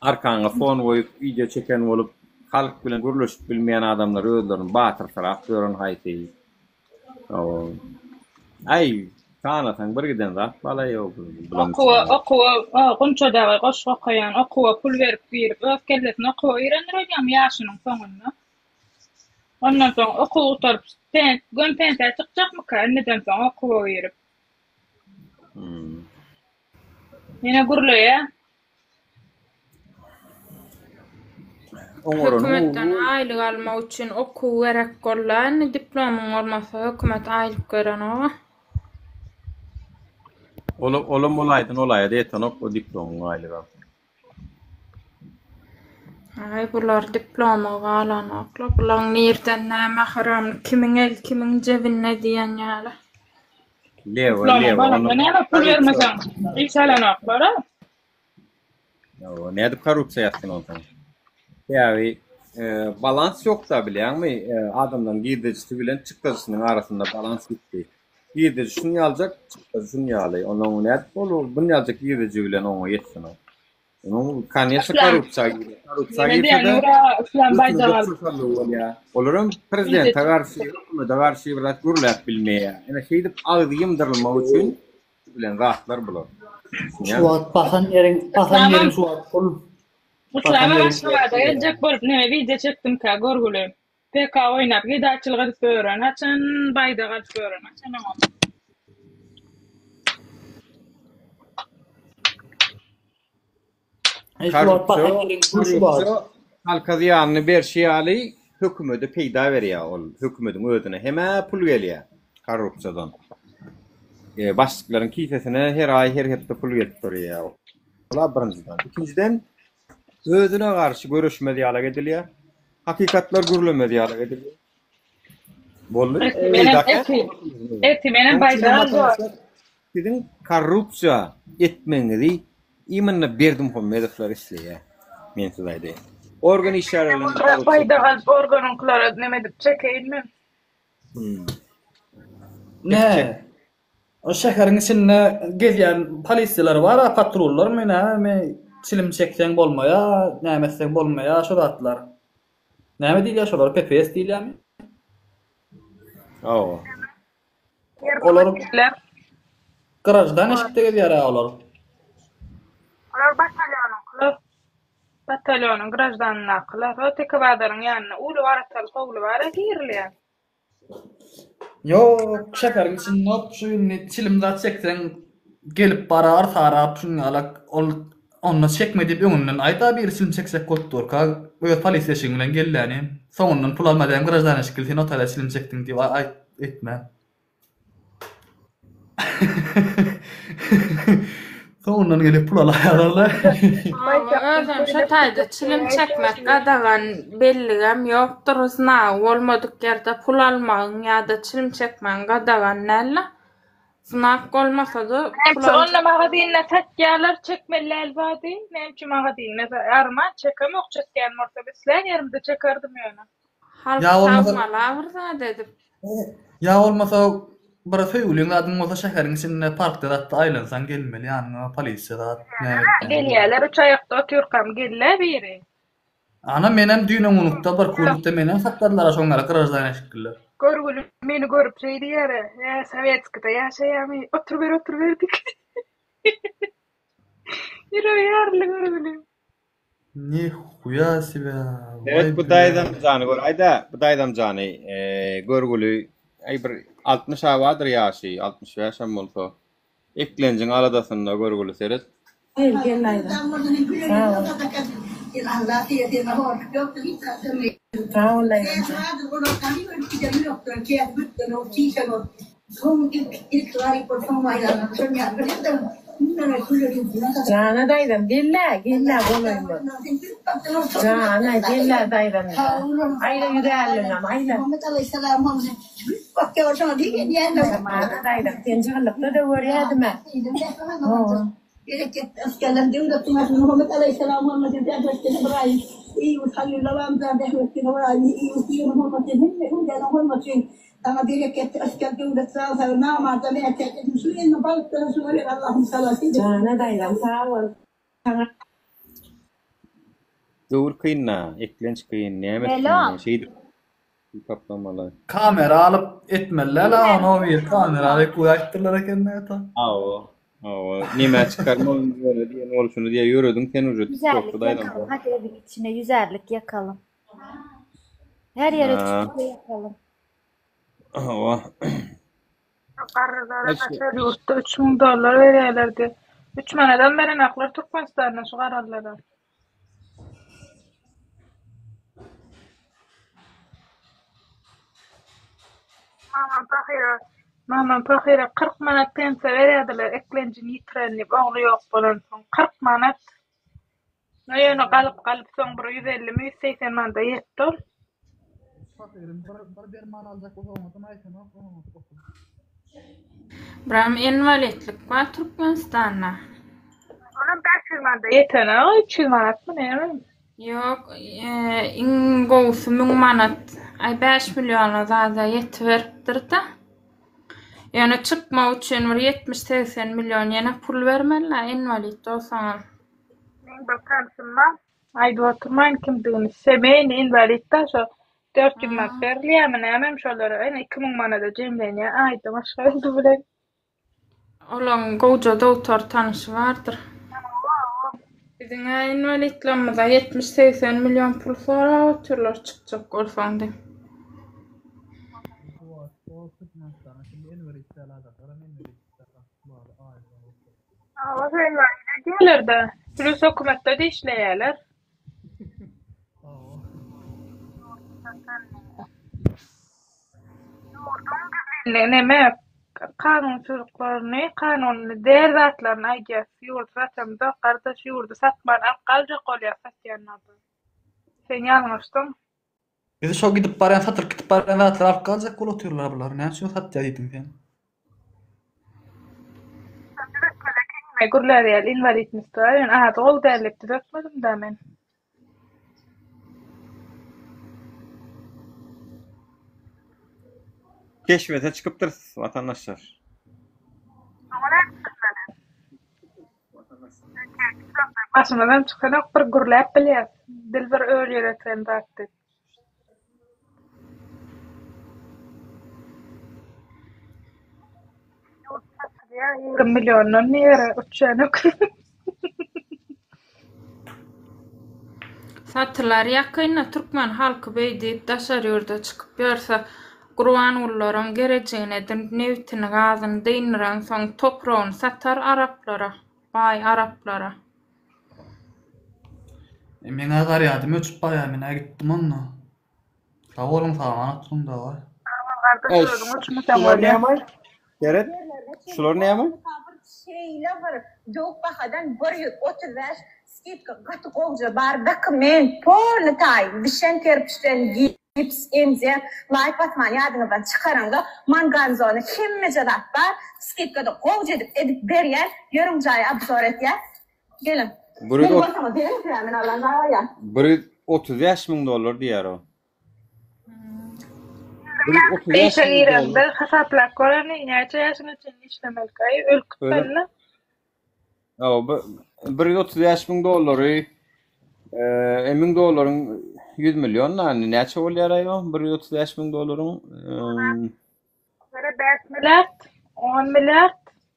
A: arkana fon koyup video çeken olup halk bilen guruluşup bilmeyen adamlar özlerini batırsalar aktörün hayteyi. Ay tanatan bir giden rahat bala yok.
C: Okuwa qunça dağı qoş qoyan okuwa pul verip öfkelletini okuwa öğrendireceğim yaşının sonunda. Ondan sonra okul oturup gün pensiye çıkacak mı ki? Neden sonra okuwa verip. Yine guruluyor ya. Hükümetten aylık almak için oku gerek gollan diplomun olmasa hükümet aylık veren o.
A: Olum olaydın olaydı etan o diplomun aylık al.
C: Ay bular diploma alan akla bulan nereden näme haram kimin el kimin cebine diyen yala.
A: Levo.
C: Näme pul vermesen iş alan aklara.
A: Ne edip korrupsiya yaptın ondan. Yani balans yok da bile yani adamdan girdicisi bilen çıktıcısının arasında balans gitti. Girdici şunu alacak, çıktıcı şunu alay. Onun ne olur bunu alacak girdici bilen onu yetsin. Onun kaniyası korrupsiya gibi. Korrupsiya gibi de olurum prezident karşı biraz gurulap bilmeye. Yani şeydip ağzıyım darılma için bilen rahatlar bulur.
B: Suat pasan yerin suat kol.
C: Mutlama başlamadı. Gelecek bolup ne video çektim ka gorguluyum. PK oynap gidaçılığı gören. Açın bayda kaç gören. Açın ama.
A: Halka ziyanını bir şey alı hükümeti peyda veriyor. Hükümetin ödüne hemen pul geliyor. Korrupsiyadan. Başlıkların kisesine her ay her hepte pul getiriyor. Ola birinciden. İkinciden özüne karşı görüşme diyalog ediliyor. Hakikatler gurulma diyalog ediliyor. Bollu.
C: Benim bayda
A: sizin korrupsiya etmenizi imanla berdim homedifler istiyor. Men sizaydı. Organ işlerinin
C: bayda kalp organlar nemedip çekeyim mi?
B: Ne? O şehrin içinde gezen polisler var, patrollar mı ne? Silim çeksen bolmaya, nämesen bolmaya şoratlar. Näme diýýär şolar? PPS diýýärmi? Olar garajdan eşikde gelýär olar.
C: Olar batalyon. Batalyonun grajdanını akılar. O teki badarın yanına ulu var atalık oğlu var girliyor.
B: Yok şekerin için not şunu çilimde çeksen gelip barar sarap şunu alak onu çekmedi bir onun ayda bir için çeksek kottur ka böyle polis yaşından geldi sonundan pul almadan garajdan çıkıldı notala çilim çektin diye ay etme. Sonundan gelip pul alayarlar.
U: Özüm şu tayda çilim çekmek qadağan belligem yoktur. Sınav olmadık yerde pul almağın ya da çilim çekmeğin qadağan näle? Sınav olmasa da
C: Nemçi onunla mağadiyinle takyalar çekmeler vardı. Nemçi mağadiyinle arman çekem yok çeken mortabesler yerimde çekerdim yani.
U: Halk
B: Ya olmasa-
U: savmalar burada dedim.
B: Ya olmasa bara söylüyorsun adın olsa şekerin içinde parkta da aylansan gelmeli yani polise da
C: Geliyorlar üç ayakta oturkam gelle biri.
B: Ana menem düğünüm unukta bir kulüpte menem saklarlar şonlara garajdan eşkiller.
C: Görgülü beni görüp şey diyor ya Sovetsk'ta yaşayamay otur verdik. Yürü yarlı görgülü.
B: Ne huyası be.
A: Evet bu daydam canı gör. Ayda bu daydam canı görgülü ay bir 60 vardır yaşı 60 yaşam olsa. Eklencin aladasında görgülü seret.
E: Hayır gelmeydi. Sağ ol Leyla. Cana daydım gelle olayım ben. Cana gelle daydım. Ayla yüderliğim ayla. Cana daydım tencalıkta da var ya deme.
V: Askerler devletine Muhammed Aleyhisselam Muhammed'in devletine İbrahim iyi usalli lavam da devletine İbrahim iyi Muhammed'in Muhammed'in ama direkt asker devlet sağ namazda ne tekrar Müslüman balıkları söylüyor Allah'ın salası.
E: Cana daydım sağ ol.
A: Doğru kıyınna, eklenç kıyın, nimet kıyın, şeydir. Kaplamalar.
B: Kamera alıp etmeler lan o bir kamera alıp koyaktılar kendine ta.
A: Nimet çıkarma böyle diye ne olur şunu diye yürüdün sen ucu.
K: Yüzerlik yakalım. Hadi evin içine yüzerlik yakalım. Her yere çıkıp yakalım.
C: Kararlar yurtta $3.000 veriyorlardı. 3 maneden beri naklar Türkmenistan'dan şu kararlara. Mamam Pahira 40 manat pensa veriyordular. Eklencini yitirenip oğlu yok bolan son 40 manat. Neyini kalıp son bir 150 mi 180 manada yetti ol.
U: Bram invalidlik var Türkmenistan'da.
C: Onun 500 manada yetene 300 manat mı ne?
U: Yok, ingosu 1000 manat. Ay 5 milyona zaten yetiverdir de. Yani çıkma için var 70-80 milyon yana pul vermeliler invalid olsan.
C: Ben bakarsın ben. Ayda oturmayın kim düğünü. Semeyin invalidden şu 400 manat veriliyor ama hemen şöyle 2000 manada cemleniyor. Ayda maşallah bile.
U: Olan koca doktor tanışı vardır. Bizim invalidlanmada 70-80 milyon pul sonra oturlar çıkacak olsan de.
C: Ama invalide gelir de. Plus hükümette de işleyeler. Neme kanunsuzluklarını, kanunlu değer zatlarını aygaz yurt zatemde kardeş yurdu satman alkalca kolya satyanlardı. Sen yanmıştın.
B: Bizi şu gidip barayan satır gidip barayan zatlar alıp kalacak kol otuyorlar bunlar. Ne şu sat dedim ben.
C: Gurlar ya invalid mister. Aha dol derlepti dökmedim de ben.
A: Keşfete çıkıptır vatandaşlar.
C: Başımdan çıkan bir gurlap bile. Dilber öyle yöneten baktı. Ya 20 milyonun nere uçanık.
U: Satılar yakayna Türkmen halkı beydip daşar yurda çıkıp görse Kurban ullarım geleceğine nevtini gazını deyinirən son toprağını satar Araplara, bay Araplara.
B: Mene garyadım öçüp baya mene gittim onunla. Sağ olun falan anlattım da var.
A: Şular ne yapay? Geret? Şular ne yapay?
E: Şeyle var. Dok bahadan barıyor oturlar. Skip katı kovca bardak men poltay. Dişen terpişten gips emze. Layık batman yadınıdan çıkaranga manganzonu hemmece dat var. Skip katı kovca edip beriyen yorumcaya absor et ya. Gelin.
A: Biri 30 yaş mı dolar diyor o.
C: Eşe giren bir hesapla koranı neçe yaşını için işlemek kayı ülkütlerle.
A: Biri 30 yaş mı doları emin doların 100 milyon yani neçe oluyor ya? Biri 30 yaş mı doların?
C: Böyle 5 milyar, 10 milyar,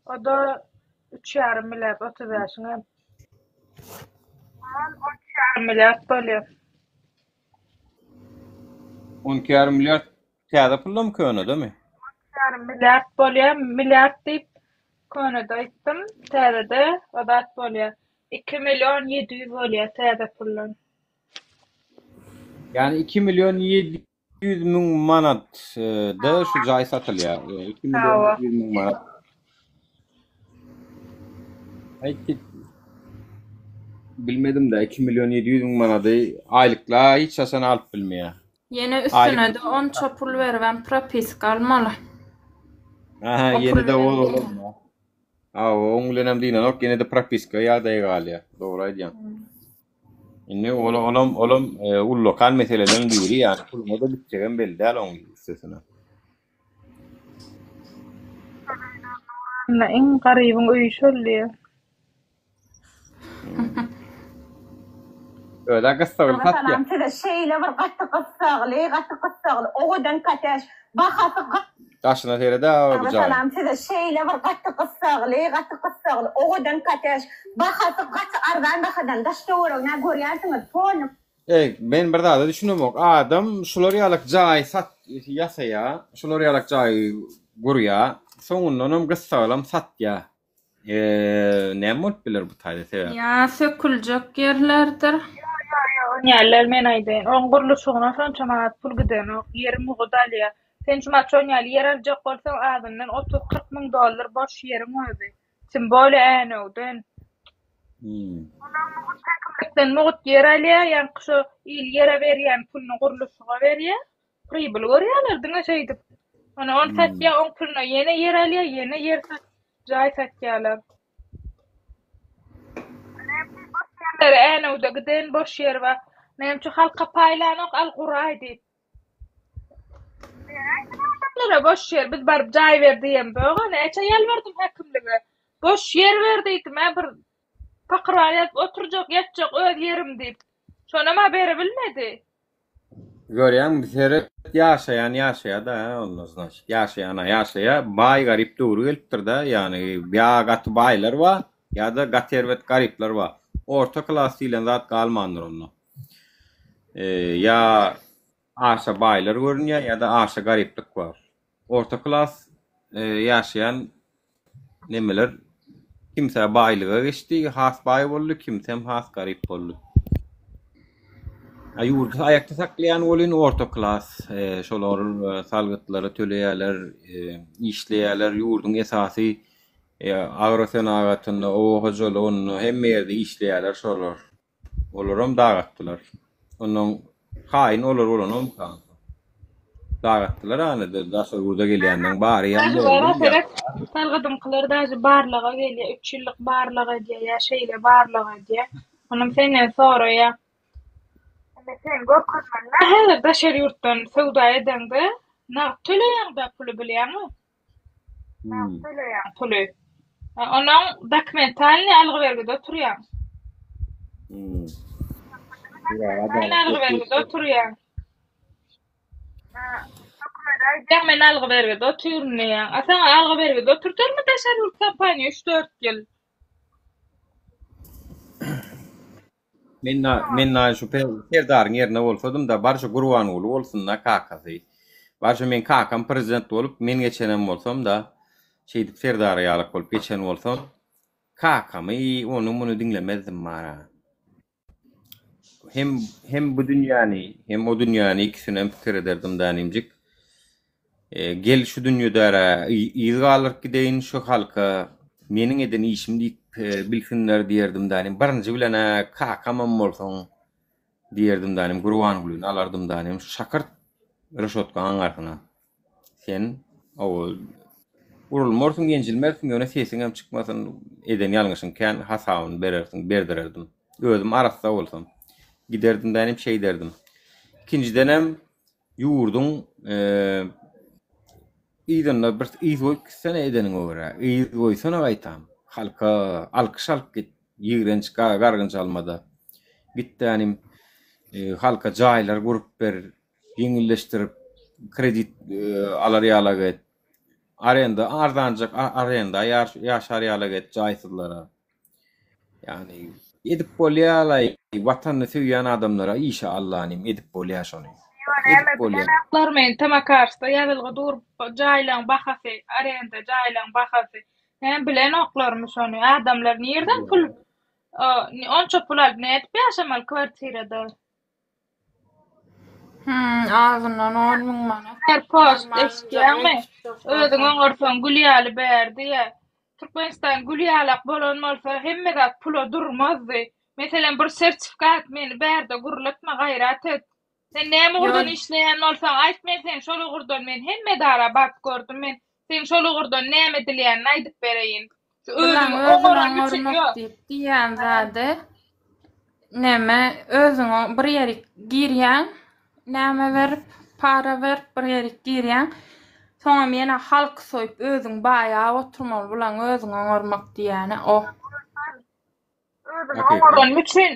C: o da 3,5 milyar 30 yaşına. 10 milyar böyle.
A: 12,5 milyar kağıda pulla mı köyüne değil mi?
C: 10 milyar böyle milyar deyip köyüne de gittim. TL'de o da böyle 2 milyon 700 böyle TL'de pulla.
A: Yani 2 milyon 700 bin manat da şu cay satılıyor. 2 milyon 700 bin manat. Bilmedim de 2 milyon 700 bin manadı aylıkla hiç asan alıp bilmiyor.
U: Yine üstüne de 10 çapul verven propis kalmalı.
A: Aha yine de o olur mu? Ongulenem dinen ok yine de propiska ya da egal ya. Doğru aydiyan. Yine olam ullokal meselelerin biri yani. Kulmada biteceğim belli değil onun istesine.
C: En garibin uyuşulluyor.
A: Öyle kıstağıl kat ya.
E: Mesela size şeyle var gattı kıstağlı. Oğudan kateş. Bakatı
A: Taşına terede o bir cay.
E: Mesela size şeyle var gattı kıstağlı. Oğudan kateş. Bakatı ardan bakadan daşta uğrağı. Ne görüyorsunuz? Tonum.
A: Ben bir daha da düşünüyorum ok. Adam şularyalık cay sat yasaya. Şularyalık cay gurya. Sonundan kıstağılam sat ya. Ne mut bilir bu tayda sever.
U: Ya sökülecek yerlerdir.
C: Yerler men aydın. On kuruluşuna son çamaat pul giden o. Yerim uğudalya. Sen şu maçon yer alacak olsan ağzından 30-40 bin dolar boş yerim oydu. Sen böyle aynı oldun. Sen muğut yer alya, yani şu il yere veriyen pulunu kuruluşuna veriyen. Ribul görüyorlar dına şeydi. Ona 10 satya 10 pulunu yine yer alya, yine yer sat. Cay satyalar. Aynı oda giden boş yer var. Nem şu halka paylanok al quray deyip. Nere boş yer biz barıp cay verdiyem böyle. Neçe yel verdim hakimlige. Boş yer verdiydim. Bir pakrayat oturacak yatacak öz yerim deyip. Sonra ma beri bilmedi.
A: Görüyen bir seyret yaşaya da ondan sonra yaşaya bay garip doğru geliptir da yani ya gat baylar var ya da gat servet garipler var. Orta klas ile zat kalmandır onunla. Ya aşağı baylar görünüyor ya da aşağı gariplik var. Orta klas yaşayan nemeler kimse baylığa geçti, has bay oldu, kimse has garip oldu. Yurda ayakta saklayan olun orta klas, şolar salgıtları, töleyeler, işleyeler, yurdun esası agrasyon ağatında o hocolu onu hem yerde işleyeler şolar. Olurum dağıttılar. Onun hain olur onun kan. Dağıttılar anı da sonra burada gelenden bari yandı.
C: Salgıdım kılar da barlığa geliyor, 3 yıllık barlığa diye ya şeyle barlığa diye. Onun sene sonra ya. Sen gorkosman ne daşer yurttan sevda eden de na töleyen da pulu biliyor mu? Na töleyen pulu. Onun dokumentalini algıvergide oturuyor. Algıvergide oturuyor. Dokumental algıvergide oturuyor. Asan algıvergide oturtur mu daşer yurt kampanya 3-4 yıl?
A: Men şu perdarın yerine bolsadım da barşa Gurban oğlu bolsun da kakasy. Barşa men kakam prezident bolup men geçenem bolsam da şeydi Serdar ýalyk bolup geçen bolsam kakamy onu muny dinlemezdim mara. Hem bu dünýäni hem o dünýäni ikisini hem pikir ederdim danymjyk. Gel şu dünýädära ýygalyk gideýin şu halka meniň eden işim diýip bilsinler diýerdim danym. Birinji bilen kakamam bolsaň diýerdim danym. Gurban gülün alardım danym. Şakart reşotkaň arkyna. Sen o urulmorsun gençilmersin ýöne sesin hem çykmasyn eden ýalňyşyň kän hasabyny berdirerdim. Özüm arasda bolsam giderdim danym şey derdim. İkinciden hem ýurdun ýa-da bir ýa-da sene edenin öwre. Ýa-da sana gaýtam. Halka alkyş alyp git. Ýigrenç gargynç almada. Gitdanym halka jaýlar gurup ber, ýeňilleşdirip kredit alarýalar get. Arenda ardanjak arenda ýaşarýalar get jaýsızlara. Yani edip bolýaly watanyny söýýän adamlara inşallahyň edip bolýar şonu. Edip bolýar.
C: Aklar men tama karşıda ýazylgy dur jaýlaň bahasy, arenda jaýlaň bahasy. Hem bilen oklarmy şonu adamlar nerden pul onça pul alyp ne edip ýaşamal kwartirada.
U: Ağzından 10.000 manat.
C: Her post eşkiyami. Özüň oňarsan gülýäli berdi ýa. Türkmenistan gülýälek bolan bolsa hemme pula durmazdy. Meselen bir sertifikat meni berdi gurulma gaýrat et. Sen näme gurdan işleýän bolsaň aýtma sen şol gurdan men hemme dara bak gördüm men. Sen şol gurdan näme dilýän aýdyp bereýin.
U: Özüň oňarmak diýen zady. Näme özüň bir ýere girýän, näme berip para berip bir ýere girýän. Soňra meni halk soýup özüň baýa oturmaly bilen özüň oňarmak diýäni o.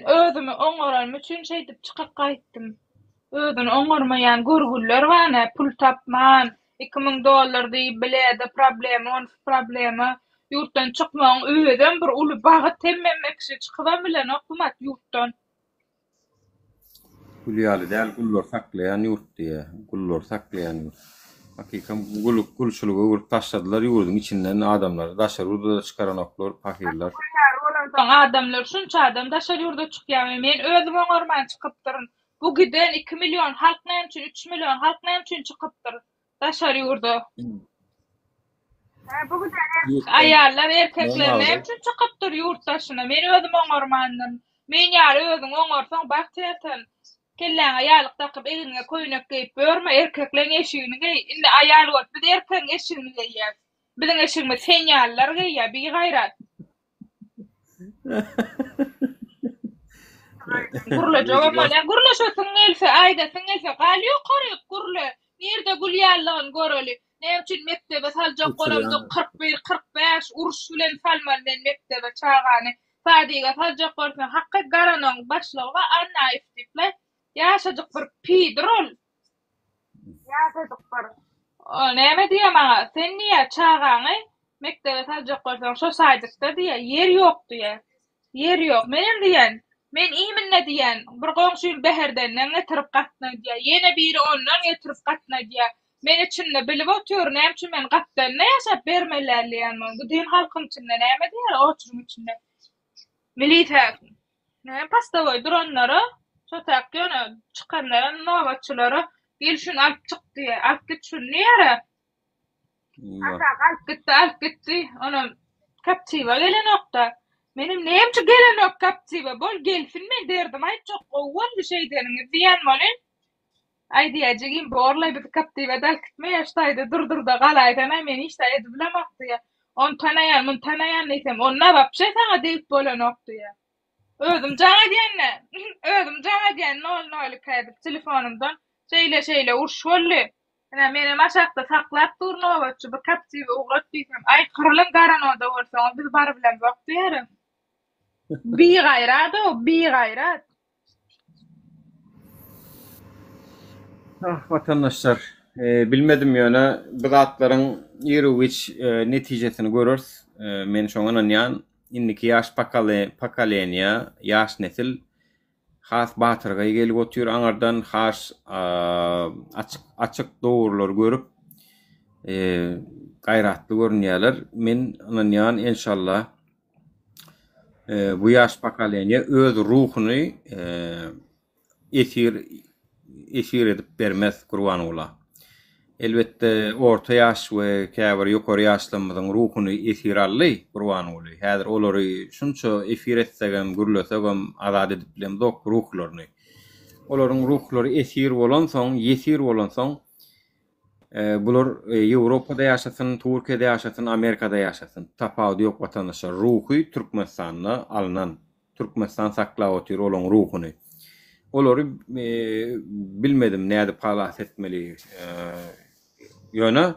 C: Özümi oňaran üçin şey dip çykyp gaýtdym. Özüni oňarmaýan gurgullar bana pul tapman, $2000 diýip bilede problema, ýurtdan çykmaň öýden bir uly bagy temmemekçi çykyban bilen okumat ýurtdan.
A: Gülýäli däl gullor saklayan ýurt diýe. Gullor saklayan ýurt. Hakykam gulçulugy urup taşladylar ýurdun içinden adamlar. Daşar urda çykaran oklar, pakirler.
C: Adamlar şunça adam daşar ýurda çykýar. Men özüm oňarman çykypdyryn. Bu giden 2 milyon halk näme üçin 3 milyon halk näme üçin çykypdyr. Daşar ýurda. Bu giden aýallar erkekler näme üçin çykypdyr ýurtdaşyna. Men özüm oňarmandym. Men ýa özüň oňarsaň bakçyatan. Kellen aýalyk takyp eline koýunak geýip görme erkeklerin eşigini geý. Indi aýal bolup bir erkeň eşigini geýýär. Biziň eşigimiz sen ýallar geýýär, bir gaýrat. Gurla jogamaly, gurla şu siňelse aýda siňelse galy ýokary gurla. Nerede gulýarlygyny göreli. Näme üçin mektebe saljak golamdy 41-45 uruş bilen salmalyň mektebe çağany. Sadiga saljak bolsa hakky garanyň başlygy Annaýew diýipler. Ýaşajyk bir pidrol. Ýaşajyk bir. O näme diýýär? Sen niýe çağany mektebe saljak bolsaň şo saýdykda diýär, ýer ýok diýär. Yer ýok. Menem diýen, men iýminne diýen, bir goňşy beherden getirip gatna diýär. Ýene biri ondan getirip gatna diýär. Men içinde bilip otur, näme üçin men gatdanna ýaşap bermelerliýän. Bu din halkyň içinde näme diýär? Oturum içinde. Militer. Näme pastawoy duranlara, şotak ýöne çykanlara, nowaçylara gelşin alyp çykdy. Alyp gitşin näre? Alyp gitdi. Ona kapçyba gelen nokta. Menim näme gelen ok kapçyba bol gelsin men derdim. Ay çok owal bir şey deriniz diýen bolen. Ay diýejegim borlay bir kapçyba dal gitmeýär şaýda durdurda galaýdan men hiç de edip bilemakdy. On tanayan, mun tanayan diýsem, onna bapşe sana diýip bolan ok diýär. Özüm jaňa diýen, nol kaýdyp telefonumdan şeýle uruş boldy. Meni maşakda saklap durnowaçy bir kapçyba ugrat diýsem, ay kyrlyň garanoda bolsaň biz bar bilen bak diýerim. Bir gayrat.
A: Vatandaşlar, bilmedim ýöne bu zatlaryň ýerüwiç netijesini görürs. Men şoňa ýan indiki ýaş pakaleniýa, ýaş nesil has batırga gelip otur aňardan has açık doğrular görüp gayratly görünýärler. Men onuň ýan inşallah bu ýaş pakalenya öz ruhuny esir edip bermez Kurban ola. Elbette orta yaş we käbir ýokary ýaşlamyň ruhuny esir ally Kurban oly. Häzir olary şunça esir etsegem, gürlesegem azad edip bilem dok ruhlaryny. Olaryň ruhlary esir bolan soň, yesir bolan soň bular Ýewropada ýaşasyn, Türkiýede ýaşasyn, Amerikada ýaşasyn. Tapawdy ýok watandaşlar ruhy Türkmenistanda alynan. Türkmenistan saklap otyr olaň ruhuny. Olary bilmedim näde palas etmeli. Ýöne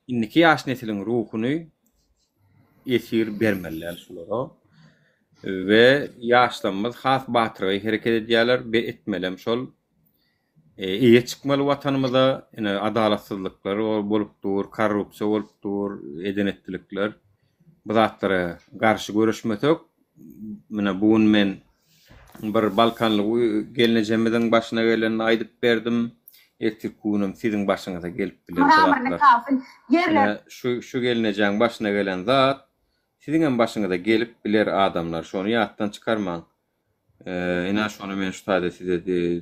A: indiki ýaş nesiliň ruhuny esir bermeliler şulara. Ve ýaşlanmaz has batyrgy hereket edýärler, etmelem şol iyi çıkmalı vatanımıza adalatsızlıklar bolupdur, korrupsiýa bolupdur, edenetlikler. Bu zatlara garşy görüşmesek, mena bugün men bir Balkanly gelinejemden başına gelenini aýdyp berdim. Ertirkunum siziň başyňyza gelip bilen zatlar. Şu gelinejäň başyna gelen zat siziň başyňyza gelip biler adamlar. Şonu ýatdan çykarmaň. Ina şonu men şu taýda size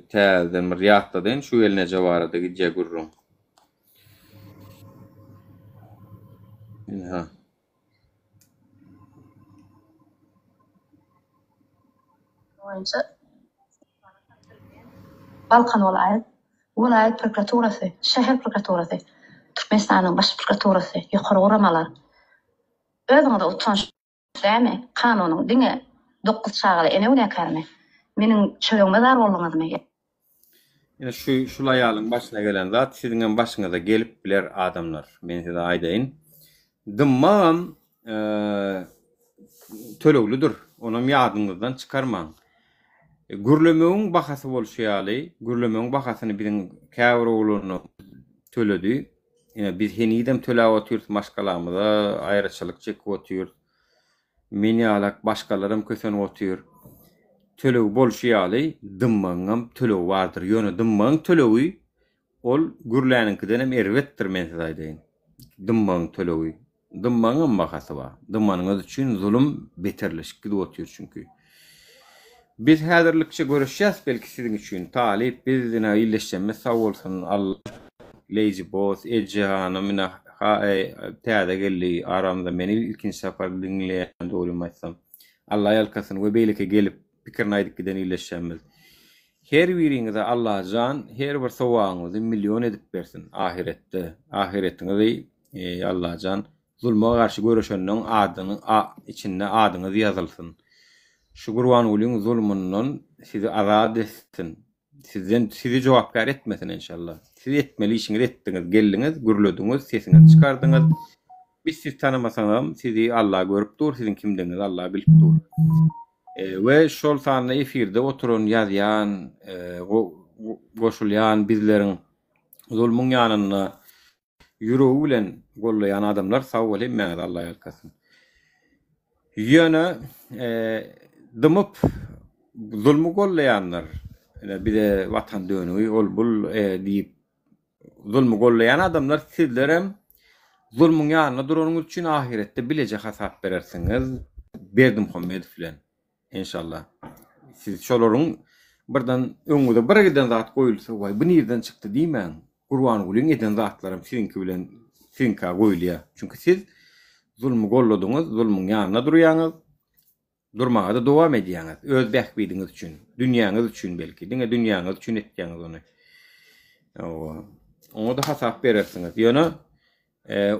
A: täzeden bir ýatdan şu gelinejä barada gidje gurrun. Ha.
R: Balkan vilayet prokuraturasy, şäher prokuraturasy, Türkmenistanyň baş prokuraturasy, ýokary goramalar. Özüňde utanç däme, kanunyň diňe 9 şagaly ene unakarmy. Meniň çöreňme zar bolmaňyzmy?
A: Ýa şu laýalyň başyna gelen zat siziň başyňyza gelip biler adamlar. Men size aýdaýyn. Dymmam töleglidir. Onu ýadyňyzdan çykarmaň. Gürlemeğin bahası bolşaýaly, gürlemeğin bahasyny biziň käbir ogluny töledi. Ýa biz henidem töläp otyrys maşgalamyza, aýryçylyk çekip otyrys. Meni alak başgalarym kösenip otyr. Töleg bolşaýaly, dymmaňam töleg bardyr. Ýöne dymmaň tölegi ol gürlänikinden hem erwetdir men size aýdaýyn. Dymmaň tölegi. Dymmaňam bahasy bar. Dymmanyňyz üçin zulüm beterleşik gidip otyr çünki. Biz häzirlikçe görüşýäs belki siziň üçin. Talip bizden illeşjemme sag bolsun. Allah Lazy Boss, Ejhanam mina täze geldi aramda meni ilkin safar dinleýän dolmaýsam. Allah ýalkasyn we beýleke gelip pikirini aýdypdan illeşjämiz. Her biriňize Allah jan her bir sowaňyzy milyon edip bersin ahiretde. Ahiretiňizi Allah jan zulma garşy görüşeniň adyny içinde adyňyz ýazylsyn. Şu Kurban olyň zulmundan sizi azad etsin. Sizi jogapkar etmesin inşallah. Siz etmeli işinizi etdiňiz, geldiňiz, gürlediňiz, sesiňizi çykardyňyz. Biz siz tanamasaňam sizi Allah görüp dur, siziň kimdiňizi Allah bilip dur. Ve şol sanda efirde oturan ýazýan, goşulýan bizleriň zulmüň ýanyna ýüregi bilen gollaýan adamlar sag bolayım meňe Allah ýalkasyn. Ýöne dymyp zulmü gollaýanlar bir de watan dönügi ol bul diýip zulmü gollaýan adamlar sizlerem zulmüň ýanyna duranyň üçin ahiretde bilejek hasap berersiňiz. Berdim Muhammedow bilen inşallah. Siz şolaryň birden öňüňde bir giden zat goýulsa, "Way, bu nerden çykdy?" diýmän. Kurban bolyň eden zatlarym siziňki bilen siziňka goýulýar. Çünki siz zulmü golladyňyz, zulmüň ýanyna durýaňyz. Durmaga da dowam edýäňiz. Öz bähbediňiz üçin, dünýäňiz üçin belki, diňe dünýäňiz üçin etýäňiz ony. Oňa da hasap berersiňiz. Ýöne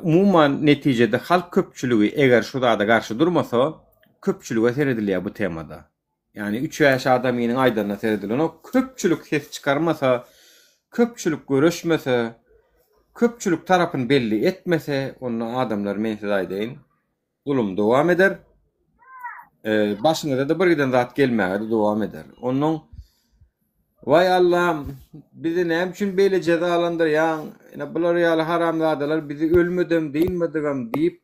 A: umuman netijede halk köpçüligi eger şu da garşy durmasa, köpçülüge seredilýär bu temada. Yani 3 ýaş adamynyň aýdaryna seredilýär. O köpçülük ses çykarmasa, köpçülük görüşmese, köpçülük tarapyny belli etmese, onu adamlar men size aýdaýyn, zulüm dowam eder. Başyňyza da bir giden zat gelmäge dowam eder. Onuň "Vay Allah, bizi näme üçin beýle cezalandyrýan? Ene bular ýaly haramzadalar bizi ölmedem diýmedigem" diýip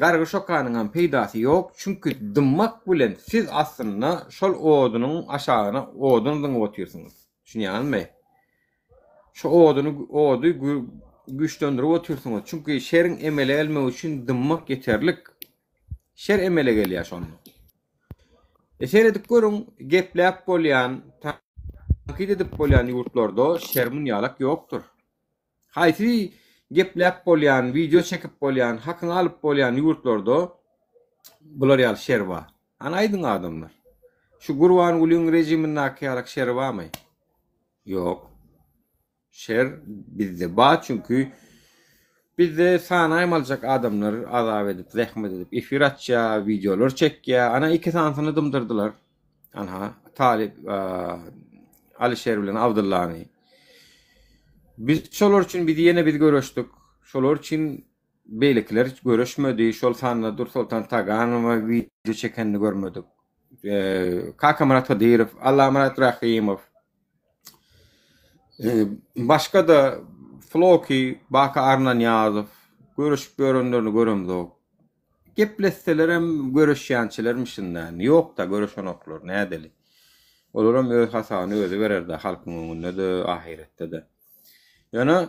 A: gargy şokanyň peýdasy ýok. Çünki dymmak bilen siz aslında şol odunyň aşagyna oduny dyňyp oturýarsyňyz. Şuňýanmy? Şu odu güçlendirip oturýarsyňyz. Çünki şeriň emele gelmek üçin dymmak yeterlik. Şer emele gelýär şonu. Şer edip görüň, gepläp bolýan, tankit edip bolýan ýurtlarda şermin ýalak ýokdur. Haýsy gepläp bolýan, video çekip bolýan, hakyny alyp bolýan ýurtlarda bular ýaly şer bar. Ana aýdyň adamlar. Şu Gurban Gulyň rejimine ýalak şer barmy? Ýok. Şer bizde bar çünkü bizde sana aymaljak adamlar azap edip, zähmet edip, efir atja, videolar çekýär. Ana iki tanesini dımdırdılar. Ana Talip Alişer bilen Abdullahny. Biz şolar üçin biz ýene bir görüşdük. Şolar üçin beýlikler görüşmedi. Şol sanna Dursultan Taganow video çekenini görmedik. Kaka Murat Kadirov, Allah Murat Rahimov. Başka da Floki, Baka Arnan Yazov, görüşüp görünlerini görümdük. Gepleseler hem görüşýänçilermişinden. Ýok da görüşen oklar, nädeli. Olaram öz hasany özü bererdi halkyň öňünde de, ahirette de. Ýöne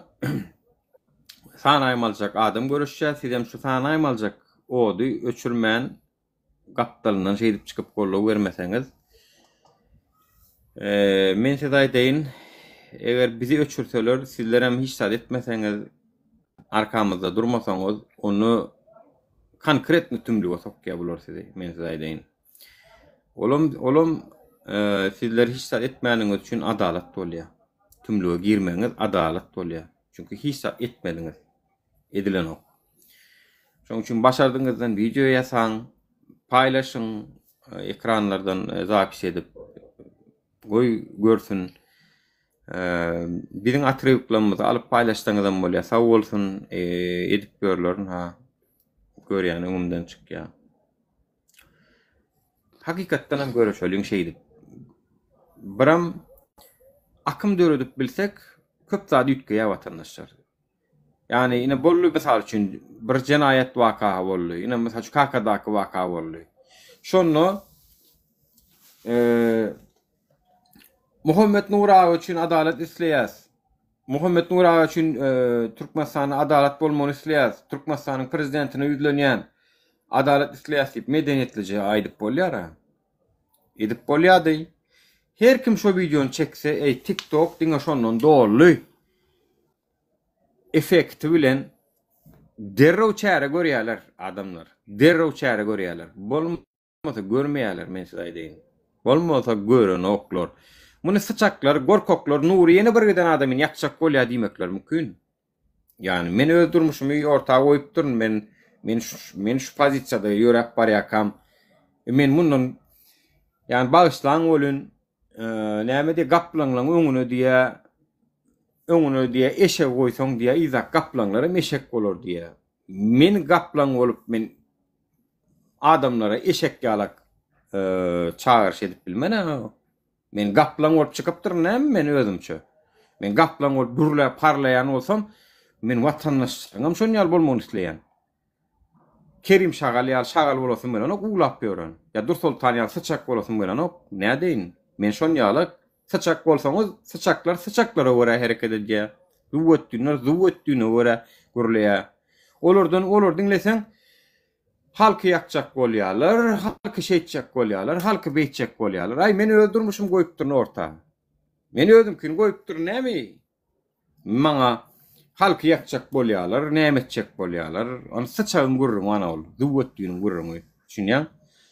A: sana aýmaljak adam görüşýär, siz hem şu sana aýmaljak odu öçürmän gapdalyndan şeýdip çykyp gollaw bermeseňiz. Men size aýdaýyn, eger bizi öçürseler, sizler hem hiç sad etmeseňiz, arkamızda durmasaňyz, onu konkretni tümlüge sokýar bolar sizi, men size aýdaýyn. Olum sizler hiç sad etmäniňiz üçin adalat bolýar. Tümlüge girmeňiz adalat bolýar. Çünkü hiç sad etmediňiz. Edilen ok. Şoň üçin başardyňyzdan video ýasaň, paýlaşyň, ekranlardan zapis edip goý görsün. Biziň atributlarymyzy alyp paýlaşdyňyzdan bolýar. Sag bolsun, edip görlerin ha. Görýän öňümden çykýar. Hakykatdan hem görüşeliň şeýdi. Biram akym döredip bilsek, köp zat ýetgeýär watandaşlar. Yani ine bolly mesal üçin bir jenayet waka bolly, ine mesal şu Kakadaky waka bolly. Şonu Muhammed Nuraga üçin adalet isleýäs. Muhammed Nuraga üçin Türkmenistana adalet bolmagyny isleýäs. Türkmenistanyň prezidentine ýüzlenýän adalet isleýäs diýip medeniýetlice aýdyp bolýar. Edip bolýardy. Her kim şu videonu çekse, TikTok diňe şondan dolly efekti bilen derrew çäre görýärler adamlar. Derrew çäre görýärler. Bolmasa görmeýärler, men size aýdaýyn. Bolmasa gören oklar. Muny sıçaklar, gorkoklar, nuru ýene bir giden adamyn ýakşak bolýar diýmekler mümkin. Yani men öz durmuşymy ortaga goýup durun, men şu pozisiýada ýörep barýakam. Men mundan yani bağışlaň bolun, näme gaplanlaň öňüne diýe eşek goýsaň diýe izak gaplanlara meşek bolar diýe. Men gaplan bolup men adamlara eşek ýalak çağırış edip bilmene. Men gaplan bolup çykyp durnam men özümçe. Men gaplan bolup gürle parlayan bolsam men watandaşlygyň şonu ýal bolmagyny isleýän. Kerim Şagal ýal şagal bolasyn bilen ok ulap ýören. Ya Dursultan ýal sıçak bolasyn bilen ok nädeýin? Men şonu ýaly sıçak bolsaňyz sıçaklara görä hereket edýär. Zuwetdüne görä gürleýär. Olar dinleseň halky ýakjak bolýarlar, halky şeýtjak bolýarlar, halky beýtjak bolýarlar. Ay meni öldürmüşüm goýup durun orta. Meni özümkin goýup durun näme? Maňa halky ýakjak bolýarlar, nämetjek bolýarlar. Onu sıçagyň gurrun ana ol. Zuwetdüne gurrun. Şunýan?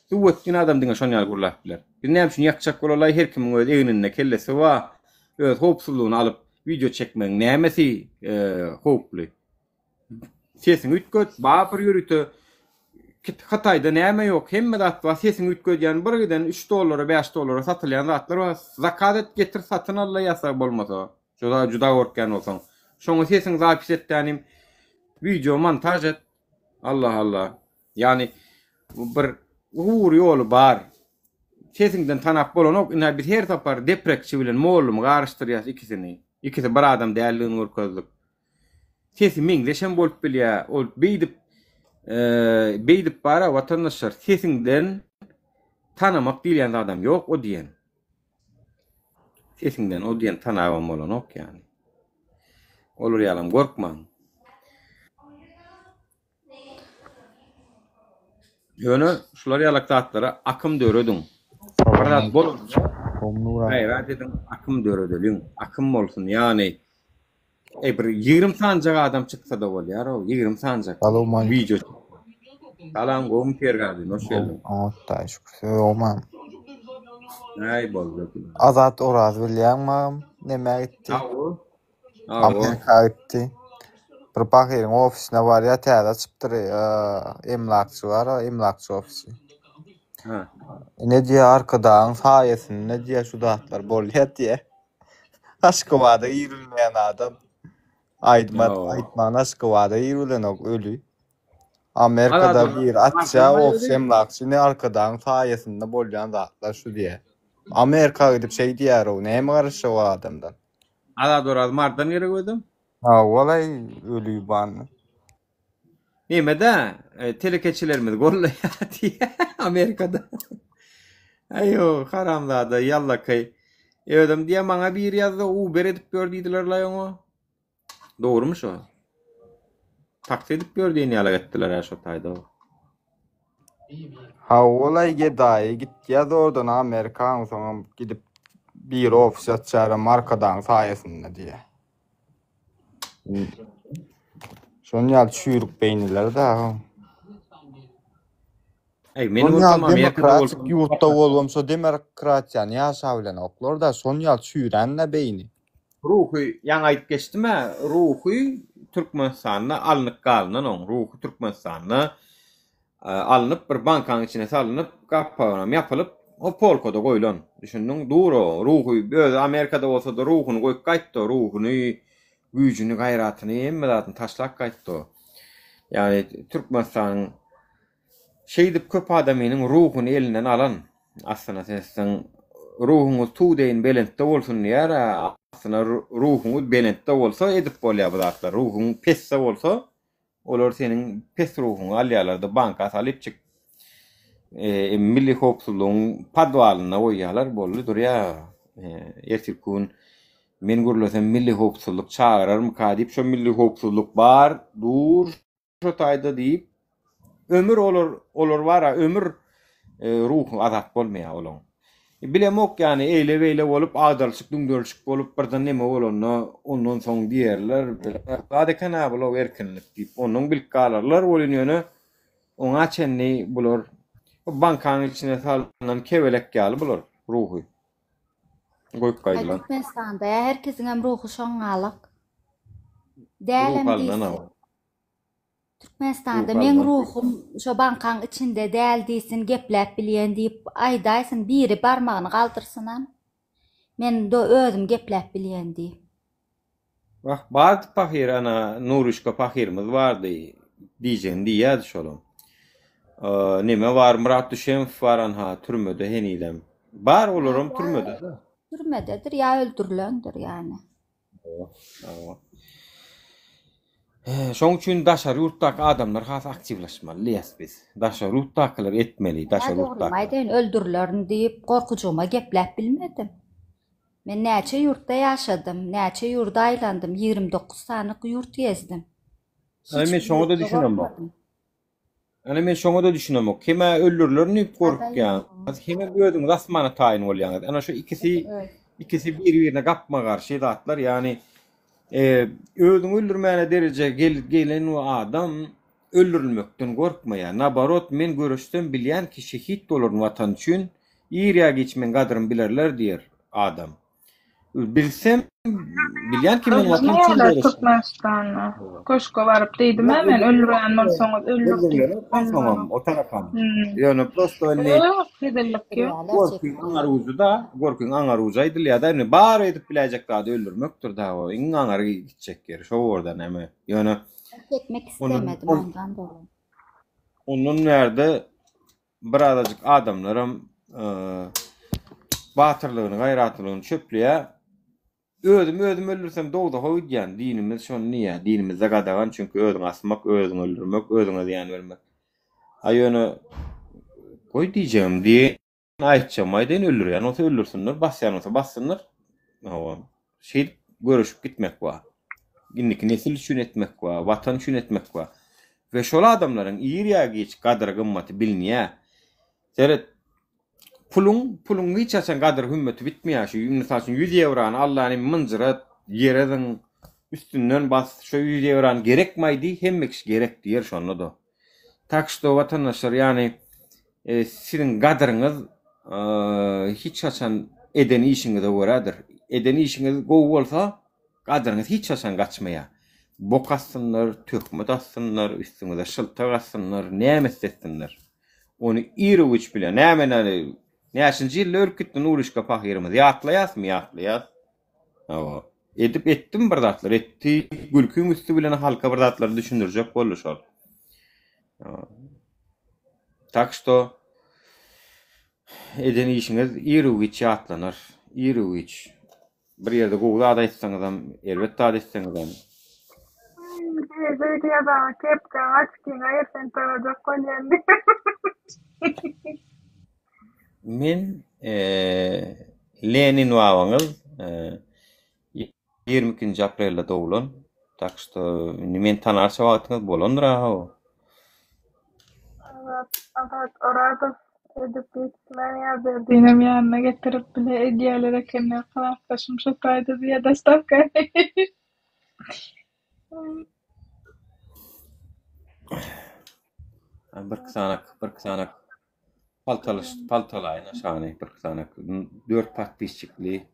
A: Zuwetdüne adam diňe şonýal gurlapdylar. Bir näme üçin ýakjak bolarlar her kimiň öz egninde kellesi wa öz hopsuzlugyny alyp video çekmek nämesi hoply. Sesin ütgöt, bapır ýürüti Hatayda näme ýok, hemme zat wa sesin ütgödýän bir giden $3, $5 satylýan zatlar wa zakatat getir satyn alýasa bolmasa. Juda gorkän bolsaň. Şoňa sesin zapis etdiňim video montaj et. Allah. Yani bir uğur ýolu bar. Sesinden tanap bolan ok, ina bir her tapar deprekçi bilen mollum garıştyrýas ikisini. İkisi bir adam dälligini görkezdik. Sesi meňdeşem bolup bilýär, ol beýdip beýdip bara watandaşlar sesinden tanamak diýen adam yok o diýen. Sesinden o diýen tanabam bolanok yani. Olur ýalam gorkmaň. Ýöne şular ýalak zatlara akym döredin. Birazat bolur. Hayır, dedim akım döredilin. Akım bolsun yani. Bir 20 sancak adam çıksa da bolýar o 20 sancak. Video. Salam gom pergadi no şeldin.
I: Otaý şükür. Omam.
A: Ay boldu.
I: Azat Oraz bilýärmem näme etdi? Amerika etdi. Bir pahyryň ofisine barýa täze çypdyr. Emlakçy bar, emlakçy ofisi.
A: Ha.
I: Ne diye arkadan sayesin, ne diye şu dağıtlar bolýar diye. Aşkıvada yürülmeyen adam. Aytman aşkıvada yürülen o ölü. Amerika'da bir atça ofis emlakçı ne arkadan sayesinde bolýan dağıtlar şu diye. Amerika gidip şey diyer o, neye mi karışı o adamdan?
A: Ala doraz mardan yere koydum.
I: Ha, olay ölü banı.
A: Nime de telekeçilerimiz golla diye Amerika'da. Ayo haramlada yallakay. Ödüm diye bana bir yazda Uber edip gördüydüler la onu. Doğrumuş o. Taksi edip gördüğünü yalak ettiler ya şu tayda o.
I: Ha olay gedayı git ya da oradan Amerikan sonra gidip bir ofis açarı markadan sayesinde diye. Şonu yal çürük beyniler de.
A: Benim ortam Amerika'da
I: demokratik yurtta olmamsa demokratiyanı yaşabilen oklar da son yal çürenle beyni.
A: Ruhu yan ayıp geçti mi? Ruhu Türkmenistan'da alınıp kalınan on. Ruhu Türkmenistan'da alınıp bir bankanın içine salınıp kapağına yapılıp o polkoda koyulan. Düşündün doğru. Ruhu böyle Amerika'da olsa da ruhunu koyup kayıttı. Ruhunu, gücünü, gayratını emmelatin taşlak kayıttı. Yani Türkmenistan'ın şeydip köp adamının ruhunu elinden alan. Aslında sen ruhunuz tuğdeyin belentde olsun diye aslında ruhunuz belentde olsa edip bolýar bu zatlar. Ruhun pesse olsa olar senin pes ruhunu alýarlar banka salyp çık. Milli howpsuzlygyň padwalyna goýýarlar boldy durýar. Ertirkün men gurlasam milli howpsuzlyk çağırarym ka diýip şo milli howpsuzlyk bar dur şo taýda diýip ömür olur wara ömür ruhu azat bolmaýar olan. Bilemok yani eyle beyle olup ağdalçık düngörçük olup birden neme olanna ondan soň diýerler. Ady kana bula erkinlik diýip onuň bilip galarlar bolýan ýöne oňa çenni bular bankanyň içine salynan kebelek ýaly bular ruhu. Goýup gaýdylar.
K: Türkmenistanda herkesiň hem ruhu şoňalyk. Dälem diýsin. Türkmenistanda men ruhum şo bankanyň içinde däl diýsin, gepläp bilýän diýip aýdaýsyn biri barmagyny galdyrsynan. Men de özüm gepläp bilýän diýip.
A: Bak pahir ana Nuruşka pahirimiz vardı diýjen diýýär şolum. Neme var Murat Düşemow var anha türmede henilem. Bar olurum türmede.
K: Türmededir ya öldürülendir yani.
A: Şoň üçin daşary ýurtdaky adamlar has aktivleşmeli biz. Daşary ýurtdakylar etmeli, daşary ýurtdaky.
K: Maýdan öldürülerin diýip gorkujuma gepläp bilmedim. Men näçe ýurtda ýaşadym, näçe ýurda aýlandym, 29 sanyk ýurt gezdim.
A: Men şoňa da düşünem bak. Men şoňa da düşünem. Kime öldürülerini diýip gorkýan. Kime gördüň rasmana taýyn bolýan. Ana şu ikisi bir-birine gapma garşy zatlar yani özüň öldürmäne derece gelen o adam öldürülmekden gorkmaýar. Nabarot men görüşden bilýän ki şehit bolan watan üçin ýerýä geçmen gadryn bilerler diýer adam. Bilsem bilýän ki men watan üçin görüşdim.
C: Türkmenistan'a köşke baryp diýdim men öldürýän bolsaňyz öldürdim.
A: Tamam, o tarafam. Ýöne prosto ne? Gorkuň aňar uzaýdy ýa-da bar edip biläjek zady öldürmekdir da o. Iň aňar gitjek ýeri şo orda näme? Ýöne
K: etmek istemedim ondan dolayı.
A: Onun nerede bir adacık adamlarım batırlığını, gayratılığını çöplüye özüm öldürsem doğdu hoy diyen dinimiz şonu niye? Dinimizde gadagan çünkü özüň asmak, özüň öldürmek, özüňe ziýan bermek. Aýony koy diýjem diye aýtjam, aýdan öldürýän olsa öldürsünler, basýan olsa bassınlar. Şey görüşüp gitmek wa. Ginniki nesil üçin etmek wa, watan üçin etmek wa. Ve şol adamlaryň ýer ýa geç gadar gymmaty bilmeýär. Seret pulun hiç açan kadar hümmeti bitmiyor. Şu mesela 100 €'ını Allah'ın mınzıra yereden üstünden bas şu 100 €'ını gerekmeydi hemmek gerek diyor şu anda da. Takşto vatandaşlar yani sizin kadarınız hiç açan edeni işiniz de varadır. Edeni işiniz go olsa kadarınız hiç açan kaçmaya. Bok atsınlar, tökmet atsınlar, üstünüze şıltak atsınlar, nemet etsinler. Onu İroviç bile nemen näçinji ýyl örkitden uruşka pahyrymy ýatlaýas mı ýatlaýas? Edip etdim bir zatlar etdi. Gülküm üstü bilen halka bir zatlary düşündirjek boldy şol. Tak što edeni işiniz İroviç ýatlanar. İroviç bir ýerde gowda ada etseňizem, elbetde ada etseňizem. Men Lenin wawaňyz 22 aprelde dowulan. Tak što men tanarsa wagtyňyz bolandyr ha.
C: Evet, orada edip gitmeni ýazardym ýanyna getirip bile ediýalara kenne kalaşym şu taýda diýe dastavka.
A: Bir kısanak paltalayna şany bir kısanak 4 patpisçikli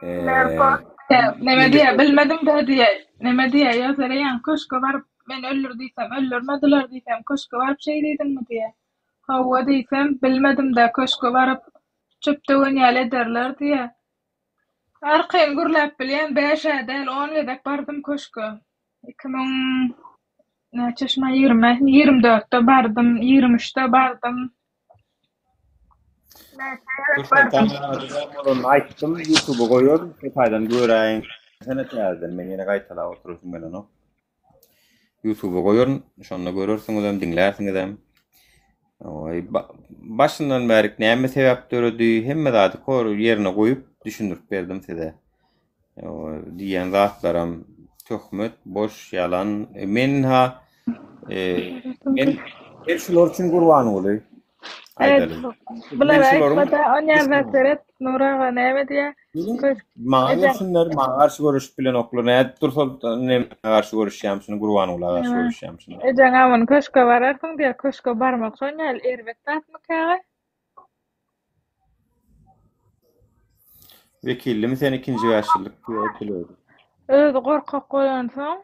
C: Neme diye bilmedim de diye. Neme diye ýazaryan köşke barıp men öllür diýsem öllürmediler diýsem köşke barıp şey diýdim mi diye. Hawa diýsem bilmedim de köşke barıp çöpde oynýal ederler diye. Arkayn gürläp bilýän 5 ädel 10 edek bardym köşke. 2024'te bardım, 23'te bardım.
A: Aýtdym YouTube'a goýýar, taýdan göräýin. Senet ýazdyň, men ýene gaýtalap oturýum bilen o. YouTube'a goýýar, şonda görürsiňiz hem diňlersiňiz hem. Başyndan bäri näme sebäpdir ödi, hemme zady kor ýerine goýup düşündirip berdim size. Diýen zatlaram töhmet, boş, yalan. Men şular üçin gurban bolýar.
C: Evet, bular aýtmada oňa wäseret Nuraga näme diýe?
A: Maňa şunlar maňa garşy görüş bilen oklar näde dursal näme garşy görüşýär şunu gurban bolar garşy görüşýär şunu.
C: Jaňamyň köşke bararsyň diýe köşke barmak soňal erbet tatmykaga?
A: Vekillim sen ikinci ýaşlyk diýip
C: Özü gorkak bolansaň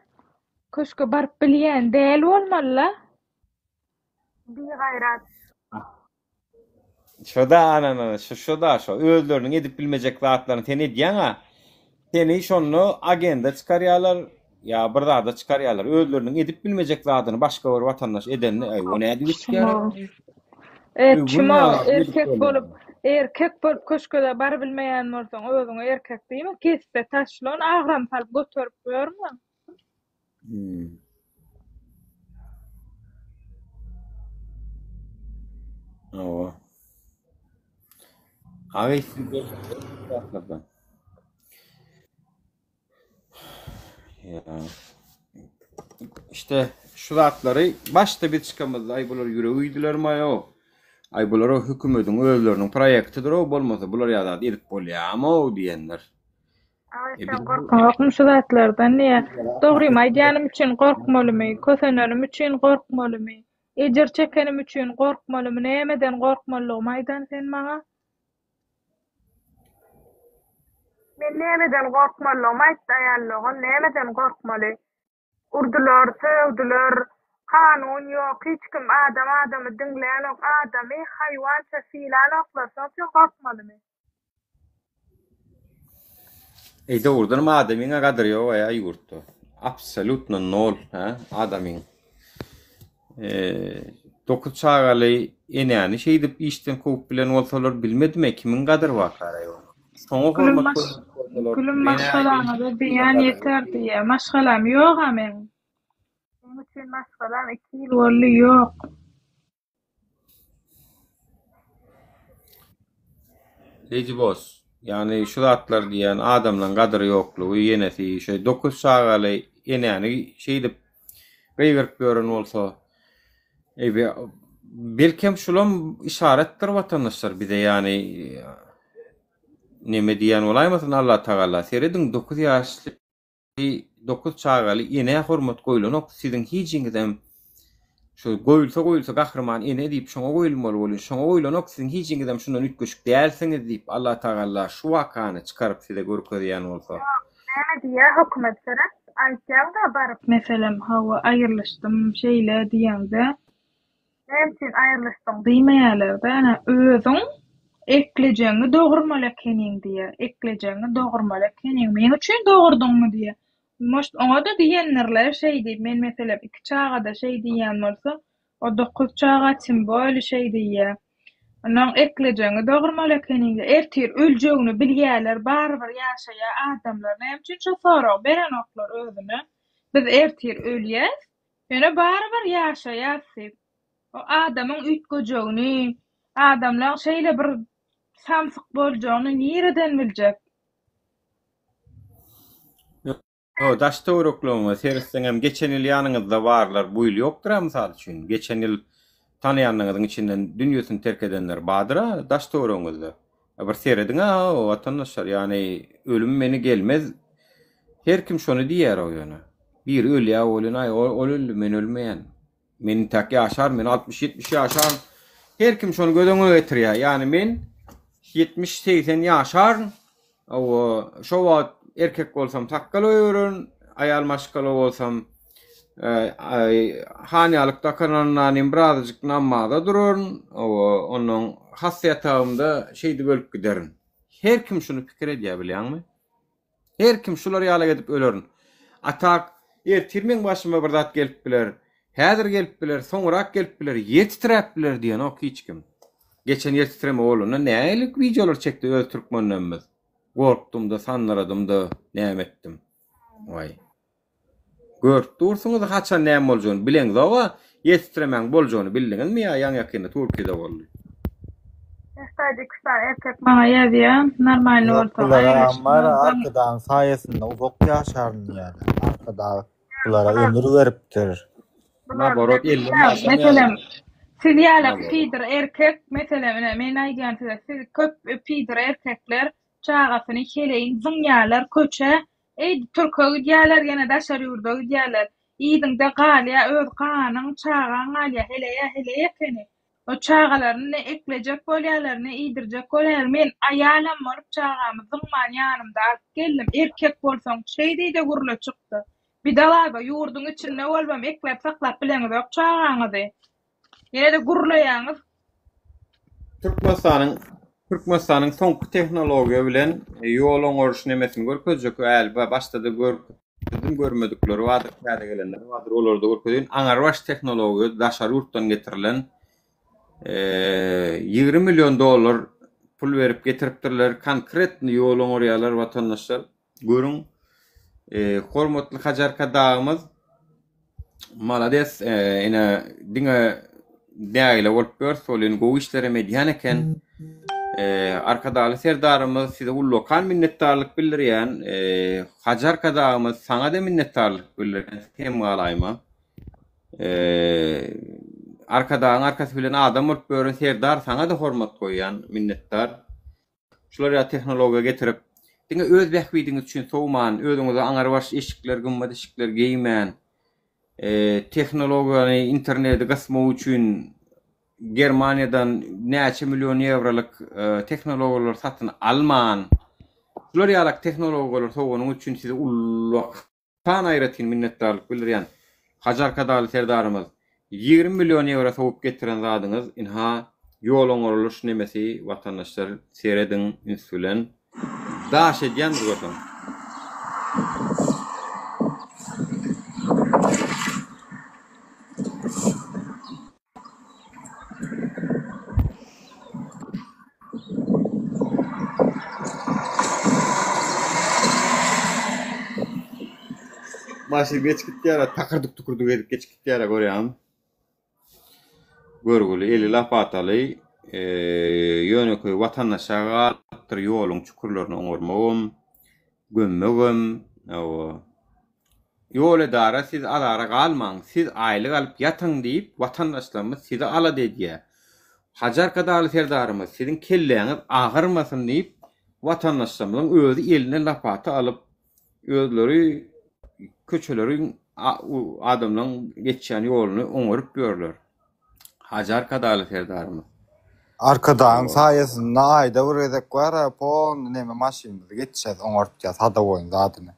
C: köşke barıp bilýän däl bolmaly. Bir gaýrat.
A: Şoda özleriniň edip bilmejek zatlaryny sen edýän ha. Seni şonu agenda çykarýarlar, ýa bir zada çykarýarlar. Özleriniň edip bilmejek zadyny başga bir watandaş edenni, o näde bitýär?
C: Erkek bolup köşkede bar bilmeýän bolsaň özüňe erkek diýme, kesipde taşlan agram salyp götürüp goýarmy?
A: İşte şu zatlary başda bir çıkamaz. Ay bular ýüregidiler maýa. Ay bular hökümetiň özleriniň proýektidir o bolmasa bular ýa-da edip bolýarmy diýenler.
C: Korkmam şu zatlardan niye? Dogrymy aýdýanym üçin gorkmalymy, kösenenim üçin gorkmalymy, ejer çekenim üçin gorkmalymy, nämeden gorkmalygym aýdan sen maňa? Men nämeden gorkmalygym aýtdaýanlygym, nämeden gorkmaly? Urdular, söwdiler, kanun ýok, hiç kim adamy diňleýän ok, adamy haýwança filan oklarsa gorkmalymy?
A: Doğrudan adamın kadar yok ya yurtta. Absolutno nol ha adamın. Dokuz çağalı yani şey de işten kovup bilen olsalar bilmedim kimin kadar vakara yok. Soňa hormat koýmalar.
C: Gülüm maşgalana da diýen ýeter diýe. Maşgalam ýok men. Şoň üçin maşgalam 2 ýyl boldy ýok.
A: Leji boss. Yani şu zatlar diýen adamlaryň gadry ýoklugy ýenesi şeý 9 sagaly ýene şeýdi beýgirip görün bolsa. Belkem şulam işaretdir watandaşlar bize yani neme diýen olaýmasyn Allah Taala seredin 9 ýaşly 9 çagaly ýene hormat goýulanok siziň hiçiňizem şu goýulsa gahrman ene diýip şoňa goýulmaly bolýar. Şoňa goýulanok siziň hiçiňizem şundan ütgeşik dälsiňiz diýip Allah Taala şu wakany çykaryp size görkezýän bolsa.
C: Näme diýär hökümet tarap aýtýanda baryp meselem hawa aýrylışdym şeýle diýende sen aýrylışdyň diýmeýärler de ana özüň eklejeňi dogurmaly ekeniň diýär. Eklejeňi dogurmaly ekeniň men üçin dogurdyňmy diýär. Moş oňa da diýenlerler şeý diýip men meselem 2 çağada şeý diýen bolsa o 9 çağa simbol şeý diýär. Onuň eklejeňi dogurmaly ekeniň ertir öljegini bilýärler bar-bir ýaşaýa adamlar näme üçin şu sorag beren oklar özüne biz ertir ölýäs ýöne bar-bir ýaşaýasy o adamyň ütgejegini adamlar şeýle bir samsyk boljagyny nireden biljek?
A: O daşta uruklama serisiňem geçen ýyl ýanyňyzda barlar bu ýyl ýokdur mysal üçin. Geçen ýyl tanıyanlarının içinden dünýäsini terk edenler badyra daşta uruňyzda. Bir serediň o watandaşlar yani ölüm meni gelmez. Her kim şonu diýär o ýöne. Bir ölýä bolýan ol men ölmeýän. Men tak ýaşar men 60-70 ýaşar. Her kim şonu gödüňe getirýär. Yani men 70-80 ýaşar. O şo wagt erkek bolsam takkal öýürün, aýal maşgal bolsam hanýalykda kanandan birazjyk namazda dururun, onuň hassýatygynda şeýdi bölüp giderin. Her kim şunu pikir edýär bilýärmi? Her kim şulary ýaly edip ölerin. Atak ertirmeň başyma bir zat gelip biler, häzir gelip biler, soňrak gelip biler, ýetitirip biler diýen ok hiç kim. Geçen ýetitirme boluna nälik videolar çekdi öz türkmenlerimiz. Gorkdum da sanlaradym da näme etdim. Vay. Görüp dursunuz haçan näme boljagyny bileňiz aga ýetiremäň boljagyny bildiňizmi ýa ýan ýakynda Türkiýede boldy.
C: Ýa-da erkek maňa ýazýan normal bolsa.
I: Bulara arkadan saýasynda uzak ýaşaryn ýaly. Arkada bulara ömür beripdir.
A: Naborot 50 ýaşa.
C: Meselem siz ýaly pidir erkek meselem men aýdýan siz köp pidir erkekler çağasyny heleýin zıňýalar köçe Türkiýe gidýärler ýene daşar ýurda gidýärler. Ýygyňda galya öz ganyň çağaň galya heleýe ekeni. O çağalaryny ne eklejek bolýarlar, ne ýydirjek bolýar. Men aýalam bolup çağamy zıňman ýanymda alyp geldim. Erkek bolsaň şeýdi-de gurula çykdy. Bir dalaba ýurduň içinde bolbam eklep saklap bileňiz ok çağaňyzy. Ýene de gurulaýaňyz.
A: Türkmenistanyň soňky tehnologiýa bilen ýol oňaryş nemesini görkezjek äl başda da görmedikleri wadyr käde gelenler wadyr olarda görkezýän aňarbaş tehnologiýa daşary ýurtdan getirilen $20 milyon pul berip getiripdirler konkretni ýol oňarýarlar watandaşlar görüň hormatly Hajarka dagymyz malades ene diňe däýle bolup görsolen gowy işlere medýan eken arkadaşlar serdarymyz size ullokan minnetdarlyk bildirýän Hajarka dagymyz saňa da minnetdarlyk bildirýän hem galayma arkasy bilen adam bolup görün serdar saňa da hormat goýýan minnetdar şulara tehnologiýa getirip diňe öz bähwidiňiz üçin sowman özüňize aňarbaş eşikler gymmat eşikler geýmän tehnologiýany internetde gasmak üçin Germaniýadan näçe milyon euroluk tehnologiýalar satyn alman. Şular ýalak tehnologiýalar sowanyň üçin size ullokan aýratyn minnetdarlyk bildirýän Hajarka daly serdarymyz 20 milyon euro sowup getiren zadyňyz inha ýol oňarylyş nemesi watandaşlar seredin insulen daş edýän bolýar. başı geç gitti yara takırdık tukurduk edip geç gitti yara göreyim. Görgülü eli laf atalı yönükü vatandaşa galıktır yolun çukurlarını oňurmagam, gömmegem, yol edara siz alara galmaň, siz aýlyk alyp ýatyň diýip vatandaşlarymyz sizi ala diýär. Hajar kadaly serdarymyz sizin kelleňiz agyrmasyn diýip vatandaşlarymyň özü eline laf alyp özleri köçelerin adamlaryň geçýän ýoluny oňurup görler. Hajar kadaly serdarymyz.
I: Arkadan sayesinde ayda vuracak var pon neme maşinada geçeceğiz oňurtýas hada boýunda adyny.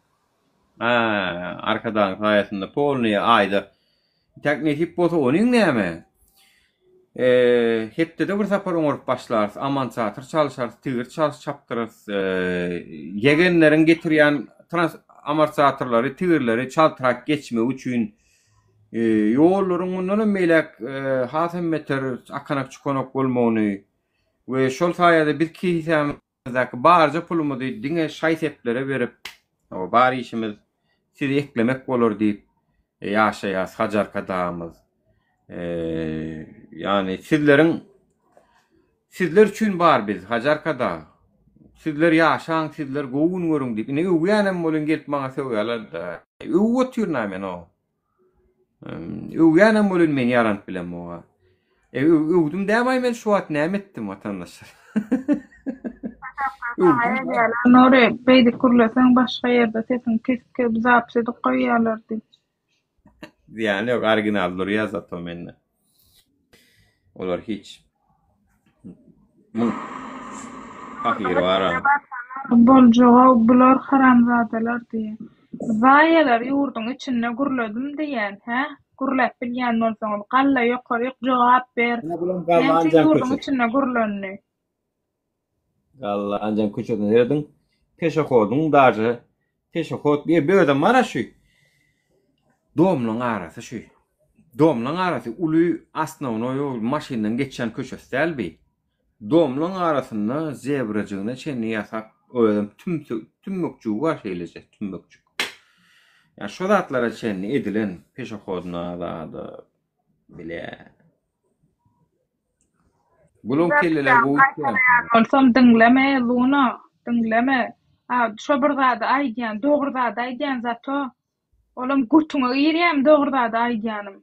A: Arkadan sayesinde polny ayda teknik bolsa onuň näme? Hepde de bir sapar oňurup başlar, aman çatır çalışar, tigir çapdyrar, yegenlerin getirýän amortisatörleri, tigirleri çaltyrak geçme üçin ýollaryň mundan meýlek hasemmeter akanak çukonak bolmagyny we şol saýada bir kisemdäki barja pulumudy diňe şaýsetlere berip o bar işimiz sizi eklemek bolar diýip ýaşaýas Hajar kadamyz. Yani sizler üçin bar biz Hajar kada. Sizler ýaşaň, sizler goýun görüň diýip ne uýanam bolan gelip maňa söýýärler da. Uýatýar men o. Uýanam bolan men ýarant bilen moga. Uýdum dämay men şu wagt näme etdim vatandaşlar.
C: Nore beýdi kurlasaň başga ýerde tesin kesip zapsy goýýarlar diýip.
A: Yani yok originallar ýazat o menne. Olar hiç. Hakir var.
C: Boljoga bular haramzadalar diýe. Zaýalar ýurduň içinde gurladym diýen, ha? Gurlap bilýän bolsaň, galla ýokary jogap ber. Näçe ýurduň içinde gurlandy.
A: Galla anjan köçeden ýerden peşahodyň daşy, peşahod bir böde mara şu. Domlaň arasy şu. Domlaň arasy uly asnawny ýol maşynyň geçýän köçesi dälbi. Domlaň arasynda zebrajygyna çenli ýasak öýdüm tümmükçü var şeýleje tümmükçü. Ya şu zatlara çenli edilen peşahodna da bile. Bulun kelleler bu.
C: Olsam dinleme Luna, dinleme. Şu bir zada aýdýan, dogry zada aýdýan zato. Olam gutuňa girýän dogry zada aýdýanym.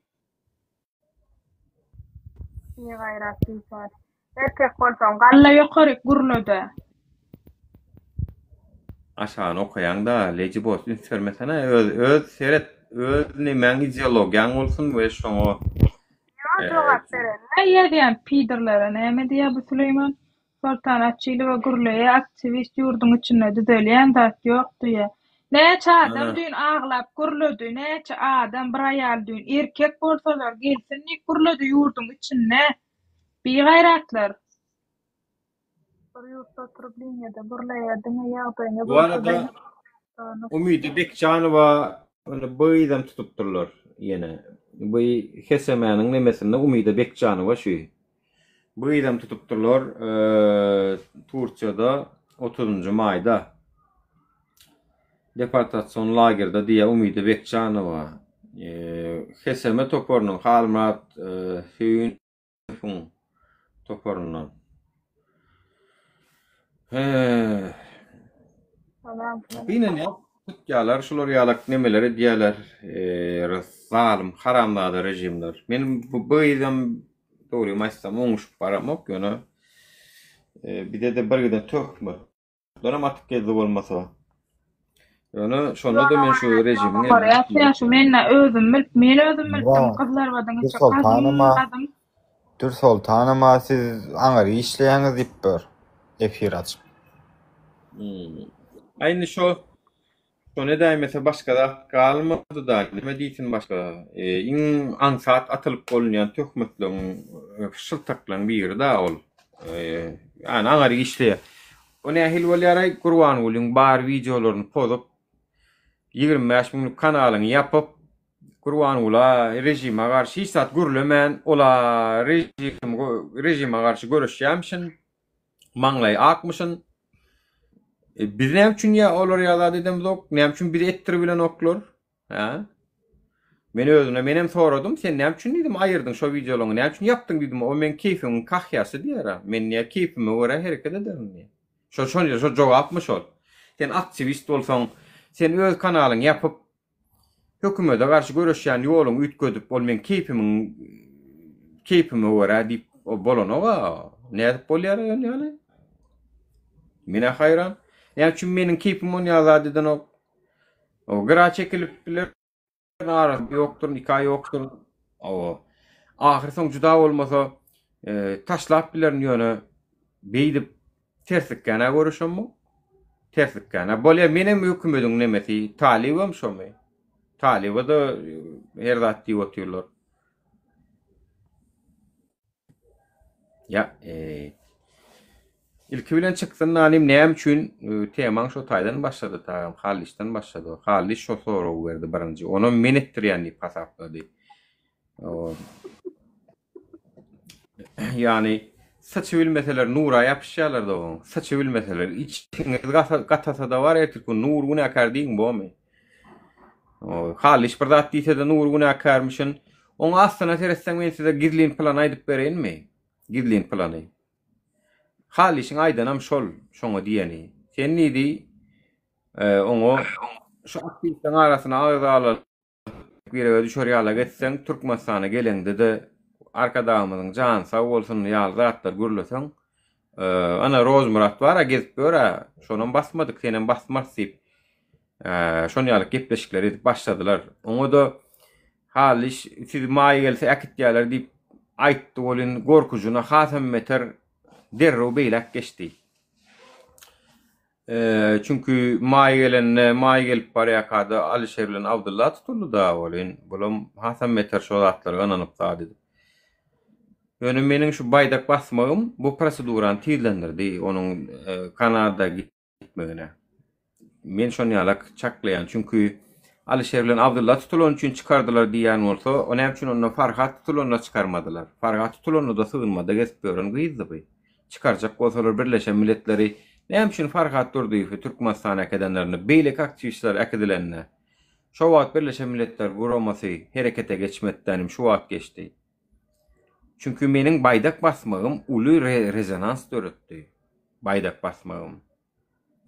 C: Ýa gaýratly var. Erkek bolsam galla ýokary gurlada.
A: Aşağı okuyan da leji boş ünsörmesene öz seret öz nimeň ideologiýaň bolsun we şoňa
C: jogap beren. Näme diýen piderlere näme diýär bu Süleyman? Sultanatçyly we gurlaýa aktivist ýurduň içinde düzelýän zat ýok diýär. Näçe adam dün aglap gurlady, näçe adam bir aýal dün erkek bolsalar gelsinlik gurlady ýurduň içinde. Bir gaýratlar. Bir ýurtda turup liňede gurlaýardyň ýagdaýyna.
A: Bu arada Umidi Bekjanowa onu boýdam tutupdurlar ýene. Bu Hesemäniň nemesinde Umidi Bekjanowa şu. Boýdam tutupdurlar Turkiýada 30-njy maýda. Deportasiýon lagerda diýe Umidi Bekjanowa. Heseme topornyň Halmat Hüýün toporundan. Binen ya, tutyalar, şular ýalak nemeleri diýerler, zalim, haramlada rejimler. Men bu boýdam dogry maýsam oňuşup baramok ýöne. Bide de birgeden tökme. Doram atyp geldi bolmasa. Ýöne şonda da men şu rejimini...
C: Ya şu men özüm bildim, kızlar badyň
I: çykadım. Dürsol tanıma siz aňary işleýäňiz diýip ber. Efir açyp.
A: Aynı şu ne däýim mesela başga da galmady da nime diýsin başga. Iň ansat atılıp bolýan töhmetleň şyltaklaryň biri da ol. Yani aňary işleýär. O nähil bolýar Gurban bolyň bar videolaryny pozup 25 minutlyk kanalyny ýapyp Gurban ola rejime garşy isat gürlemän ola rejime garşy görüşýärmişin maňlaý akmışyn. Biz näme üçin ýa olar ýaza dedem dok, näme üçin bir ettir bilen oklar? Ha? Men özüne menem soradym, sen näme üçin diýdim aýyrdın şo videolaryny, näme üçin yapdyň diýdim. O men keyfimiň kahyasy diýär. Men näme keyfime görä hereket ederim diýär. Şo jogapmy şol. Sen aktivist bolsaň, sen öz kanalyň ýapyp hökümete garşy göreşýän ýoluň ütgedip, bol men keyfime görä diýip bolanoga näde bolýar ýaly? Mene hayran. Näme üçin meniň keyfim onu ýazadydan o gra çekilip biler. Arasında yoktur, nikah yoktur. Ahir son juda olmasa taşlap bilerin ýöne beýdip terslikkäne görüşemmi? Terslikkäne. Bolýa menem hökümetiň nemesi talibim şomy. Talibi da her zat diýip oturýarlar. Ya, ilki bilen çıksın nalim näme üçin temaň şo taýdan başlady taýam, Halişden başlady. Haliş şo soraw berdi birinji. Onu men etdirýän diýip hasaplady. Yani saçı bilmeseler nura yapışýarlar da o. Saçı bilmeseler içiňiz gatasa da var ertir ku nur günäkär diýin bomy. Haliş bir zat diýse de nur günäkärmişin. Oňa aslına teresseň men size gizlin plan aýdyp berenmi? Gizlin plany. Halişin aydanam şol, şoňa diýeni. Sen nidi? Oňa şu aktivistleň arasyna aýza alyp bir düşürýärler getseň Türkmenistana gelende de arkadamyň jan sag bolsun ýaly zatlar görleseň ana Rozmurat bara gezip böre. Şonuň basmadyk, senen basmaz diýip şonu ýaly gepleşikler edip başladylar. Oňa da Haliş siz maýa gelse akitýärler diýip aýtdy bolyn gorkujuny hasam meter derrew beýlek geçdi. Çünkü maýa gelip barýakada Alişer bilen Abdullah tutuldy da bolyn. Bulam hasam meter şo zatlar ananyp zady. Ýöne meniň şu baýdak basmagym bu prosedurany tizlendirdi onuň Kanada gitmegine. Men şonu ýalak çaklaýan çünkü Alişer bilen Abdullah tutulan üçin çıkardılar diýen bolsa, o näme üçin onu Farhat tutulanna çıkarmadylar. Farhat tutulanna da sığınmada geçip görün gyýdy. Çıkarjak bolsalar Birleşen Milletleri näme üçin Farhat durdy Türkmenistana kedenlerini beýlek aktivistler akedilenne. Şo wagt Birleşen Milletler guramasy herekete geçmekdenim şu wagt geçdi. Çünkü meniň baýdak basmagym uly rezonans döretdi. Baýdak basmagym.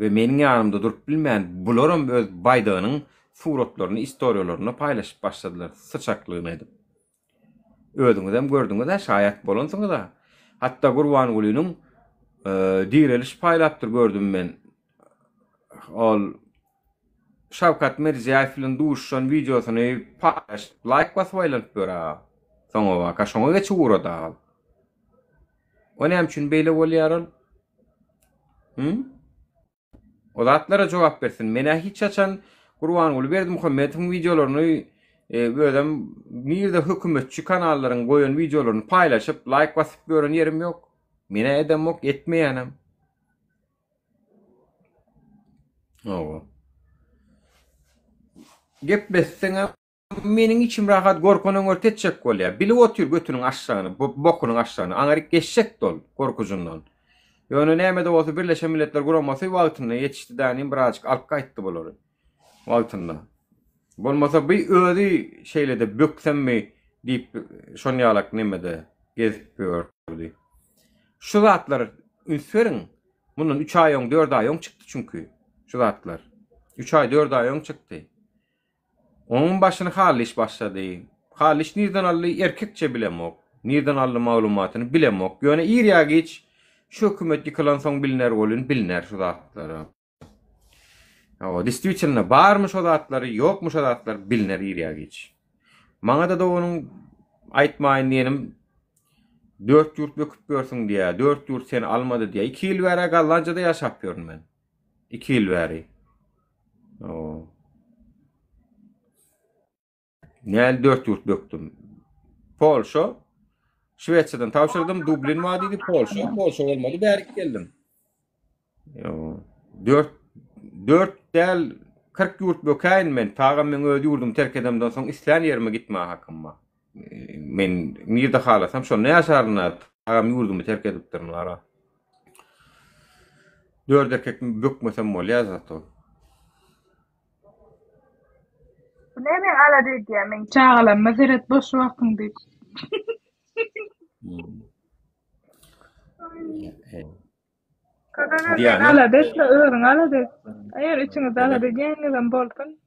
A: Ve meniň ýanymda durup bilmän bularam öz baýdagynyň suratlaryny, istoriýalaryny paýlaşyp başladylar sıçaklygyny edip. Ödüňizem gördüňiz de şaýat bolansyňyz da. Hatta Gurban Gulynyň direliş paýlapdyr gördüm men. Ol Şawkat Mirziýew bilen duşan videosyny paýlaşyp like basyp bera. Soňa waka şoňa geçip urada. O näme üçin beýle bolýar? O zatlara jogap bersin. Mene hiç açan Gurban Guly berdi Muhammediň videolaryny böyle birde hökümetçi kanalların goýan videolaryny paýlaşyp like basyp gören yerim ýok. Mene edem ýok, etmeýänem. Gep besseňe meniň içim rahat gorkunyň örtetjek bolýar. Bilip otur götüniň aşagyny, bokunyň aşagyny, aňaryk geçecek dol gorkujundan. Ýöne näme de bolsa Birleşen Milletler guramasy wagtyna ýetişdi dänim birazjyk alyp gaýtdy bolar. Wagtynda. Bolmasa bir özi şeylede böksemmi diýip şonu ýalak nemede gezip gördi. Şu zatlar ünseriň bunun 3 ay 4 ay çıktı çünkü. Şu zatlar 3 ay 4 ay çıktı. Onun başyny Haliş başlady. Haliş nirden aldy erkekçe bilemok. Nirden aldy maglumatyny bilemok. Ýöne ýerýä geç şu hökümet ýykylan soň biliner bolyn biliner şu zatlary. Действительно barmyş o zatlary, ýokmuş o zatlar biliner ýerýä geç. Maňa da onuň aýtmaýyn diýenim 4 ýurt böküp görsün diýä, 4 ýurt seni almady diýä. 2 ýyl bäri Gallanjada ýaşap ýörün men. 2 ýyl bäri. Näl 4 ýurt böktüm. Polşa, Şweçýadan tapşyrdym, Dublin wadi Polşa bolmady, bärik geldim. 4 del 40 ýurt bökäýin men, taýam men öz ýurdum terk edemden soň isleýän ýerime gitme hakymma. Men nirde halasam şonu ýaşarna, taýam ýurdumy terk edip durnalar. 4 erkek bökmesem bolýar zatda.
C: Ne men ala dedi ya men çağalan mazeret boş vaktin dedi. Kadın
A: Diana.
C: ala dedi, öğren ala dedi. Eğer içiniz ala dediğinizden bolsun.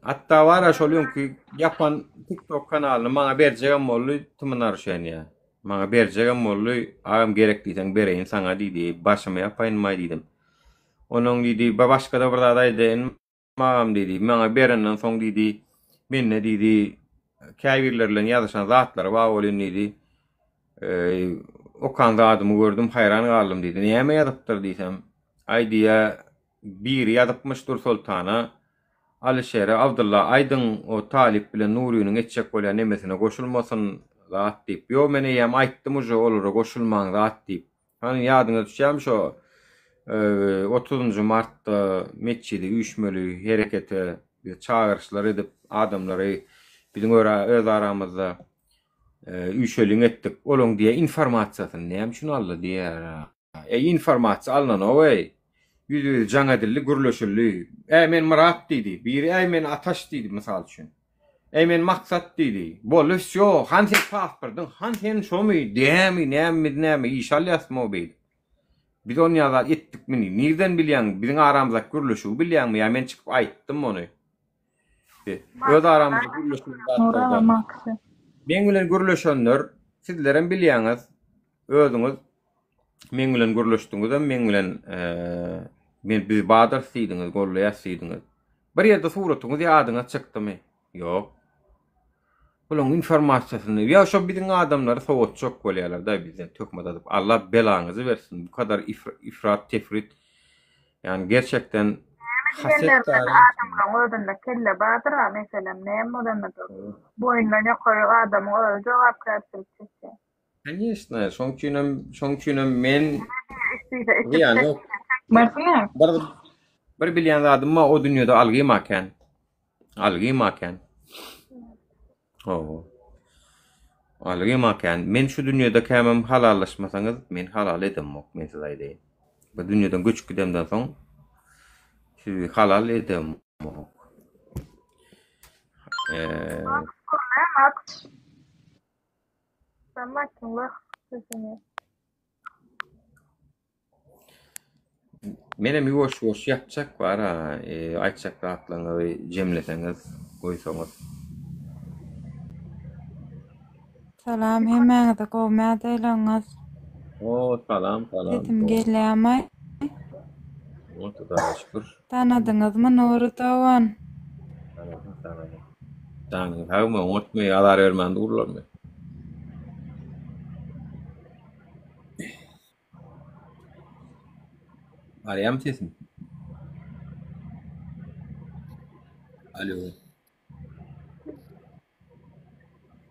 A: Hatta var ya şoluyum ki yapan TikTok kanalını bana bereceğim mollu tımınar şeyin ya. Bana bereceğim mollu ağam gerekliysen bereyim sana dedi. Başıma yapayın mı dedim. Onun dedi başka da burada dedi. Mağam dedi. Bana berenden son dedi. Ben ne dedi. Kayvirlerle yazışan zatları var olun dedi. O kanda adımı gördüm hayran kaldım dedi. Niye mi yazıptır desem. Ay diye bir yazıpmıştır sultana. Alişere Abdullah Aydın o Talip bilen Nuri'nin etçek bolyan nemesine koşulmasın rahat deyip. Yo mene yem ayttım ucu olur koşulman rahat deyip. Hani yadına düşeceğim şu 30. Mart'ta Meçhidi Üçmölü harekete çağrışlar edip adamları bizim öz aramızda üçölün ettik. Olun diye informasiyasını neyem şunu aldı diye. İnformasyon alınan o vey. Yüzü cana dilli gürleşirli. Men marat dedi. Biri men ataş dedi misal için. Men maksat dedi. Bolus yo. Hansen paspırdın. Hansen şomu. Demi nemi. İşal yasma beydi. Biz onu yazar ettik mini. Nereden bilyan? Bizim aramızda gürleşu bilyan mı? Ya men çıkıp ayttım onu. Öz aramızda gürleşu. Men bilen gürleşenler sizlerin bilyanız. Özünüz men bilen gürleşdüňizde men bilen men biz badar siýdiňiz, golleýär siýdiňiz. Bir ýerde suratyňyz ýadyňa çykdymy? Ýok. Bulan informasiýasyny ýa şo biziň adamlar sowat çok bolýarlar da bizden tökmät adyp Allah belaňyzy bersin. Bu kadar ifrat tefrit. Yani gerçekten haset
C: adamlar ödünde kelle badıra mesela näme odanda boyunlaňa koýup adamy jogap berýär.
A: Конечно, şoňçunam men ýani bir bilýän adam o dünýede algy makan. Algy makan. Men şu dünýede kämem halallaşmasaňyz men halal edemok, men size aýdaýyn. Bu dünýeden göçüp gidemden soň sizi halal edemok. Menem ýoş ýapjak var ha, aýtjak rahatlaňy jemleseňiz, goýsaňyz.
U: Salam, hemeňizde gowmät eýleňiz.
A: Salam.
U: Sesim gelýärmi?
A: Hudaga şükür.
U: Tanadyňyzmy Nuri Tavan?
A: Tanıdım. Hawma unutmy, alar ermende urlarmy? Arayam sesim. Alo.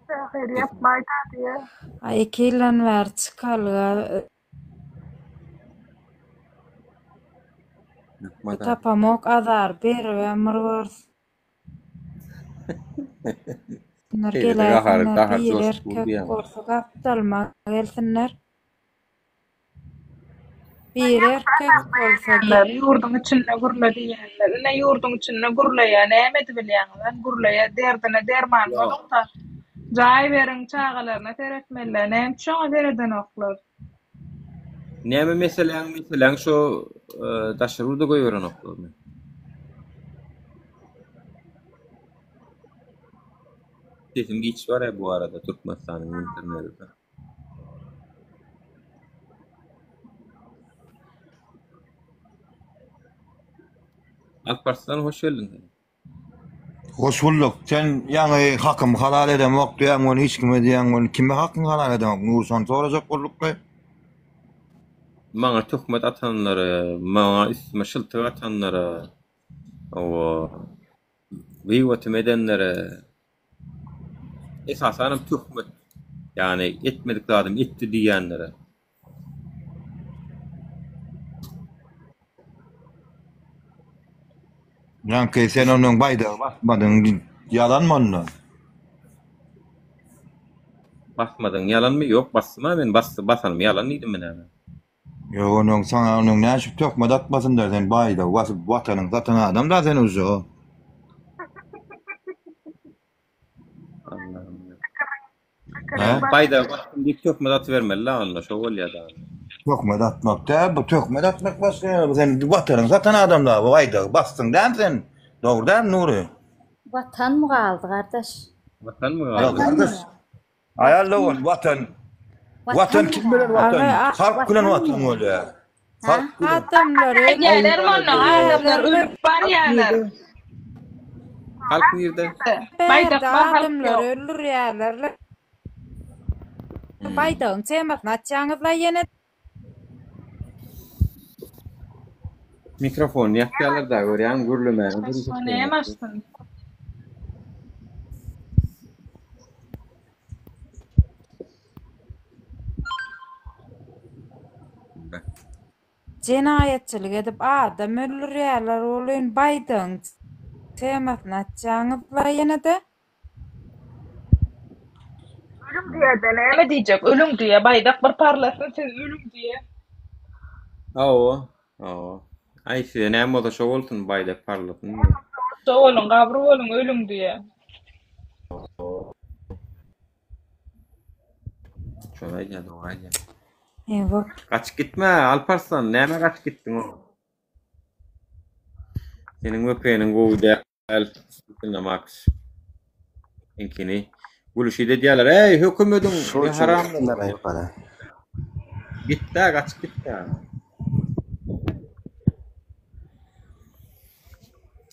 C: Ahir yapmaydı diye.
U: Ay, 2 ýylan bäri çykalga. Tapamok azar berýär gör. Bunlar geläýär, korsa gapdalma gelsinler. Bir erkek bolsa
C: ýurdun içinde gurla diýenler. Ne ýurdun içinde gurlaýar, näme bilýäňler, gurlaýar, derdine derman bolsa. Jaý beriň çağalaryna teretmeler, näme şoňa bereden oklar.
A: Näme meseleň şo taşyruda goýuran oklar. Sesim giç var ya bu arada Türkmenistan'ın internetinde. Alparslan hoş geldin.
J: Hoş bulduk. Sen yani hakkım halal edemek diýen onu hiç kime diýen onu kime hakkın halal edemek? Nursan sorajak bolduk be.
A: Maňa töhmet atanlara, maňa isme şyltyk atanlara, gıybet edenlere esasen töhmet. Yani etmedik adam etti diýenlere.
J: Yani sen onun baydağı basmadın, yalan mı ondan?
A: Basmadın, yalan mı? Yok, basma ben basanım, yalan neydim ben hemen.
J: Yo onun sana onun ne şu tökme atmasın dersen bayda vatanın zaten adam da sen uzu. He?
A: Bayda dik tökme atı vermeli la anla şu ol ya da.
J: Tökme atmak da bu tökme atmak başka sen vatanın zaten adam da bayda bastın den sen. Doğrudan Nuri.
K: Vatan mı kaldı kardeş?
A: Vatan mı
J: Ya kardeş. Ayarla ol vatan. Vatan kim bilir vatan? Halk bilen vatan öyle. Halk bilen.
U: Adamlar
C: Gelir mi onu? Adamlar ölüp var yerler.
A: Halk nerede?
U: Adamlar ölür yerler. Baydağın temat natçağınızla yine.
A: Mikrofon yakyalar da görüyen gürlüme.
C: Ne yemezsin?
U: Cinayetçilik edip adam ölür yerler olayın baydağın temat natçağınızla yine de.
C: Ölüm diye de ne diyecek? Ölüm diye. Baydak bir parlasın siz ölüm diye.
A: Oo. Ay size ne moda şov olsun baydak parlatın.
C: Şov olun, kabru olun, ölüm diye.
A: Şöyle geldi o aynen.
U: Evet.
A: Kaç gitme Alparslan. Neme kaç gittin o? Senin öpeğinin govu değil. Sıkılma Max. İnkini. Gülüşü de diyorlar. Ey hükümedin. Haram. Gitti kaç gitti.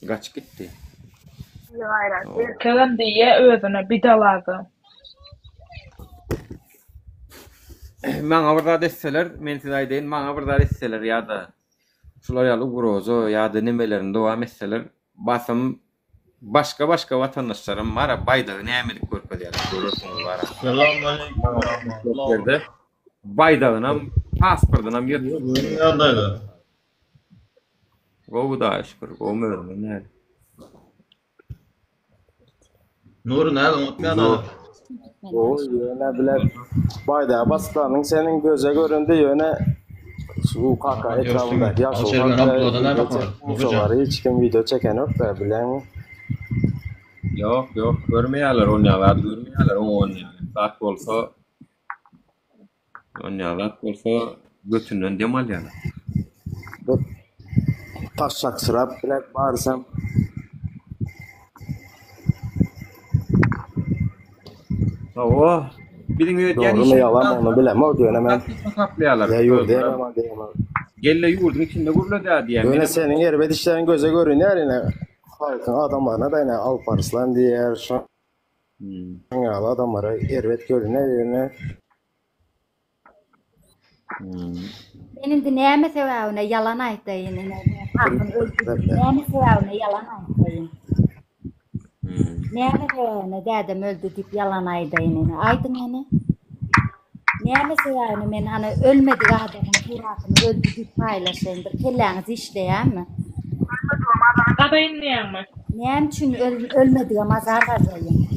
A: Kaç gitti.
C: Erkelen diye özüne bir daladı.
A: Bana burada deseler, men size aydeyin, bana burada deseler ya da şular yalı gurozo ya da nemelerin devam etseler, basım başka vatandaşlarım var, baydağı ne emedik görüp ediyorlar, görürsünüz var. Selamünaleyküm. Baydağına, pasportuna yırtıyor.
J: Yandaydı.
A: Govu da şükür, govu mu öğrendim, ne?
J: Nuri nerede unutmayana?
H: O yöne bile bayda baskanın senin göze göründü yöne şu kaka etrafında yaş olan hiç kim video çeken yok da bilen
A: Yok görmeyenler oynayanlar o oynayanlar saat olsa oynayanlar olsa götünden demal yani.
H: taşak sırap bile bağırsam
A: Oo. Birin ödeyeni
H: doğru mu yalan onu bilemem o diyor hemen
A: saklayalar.
H: ya yurt diyemem.
A: Gelle yurdun içinde gurla da diye.
H: Öyle senin erbet işlerin göze görünüyor yani halkın adamlarına da yine Alparslan diğer şu Şangalı adamlara erbet görünüyor yani.
K: Benim de neyme sevavına yalan aytayın. Hakkın öldü. Neyme sevavına yalan aytayın. Neyme sevavına dedem öldü deyip yalan aytayın. Aydın yani. Neyme sevavına men hani ölmedi adamın kurakını öldü deyip paylaşayım. Bir kellenizi işleyen mi?
C: Adayın niyen mi?
K: Neyem için ölmedi ama zarar kazayım.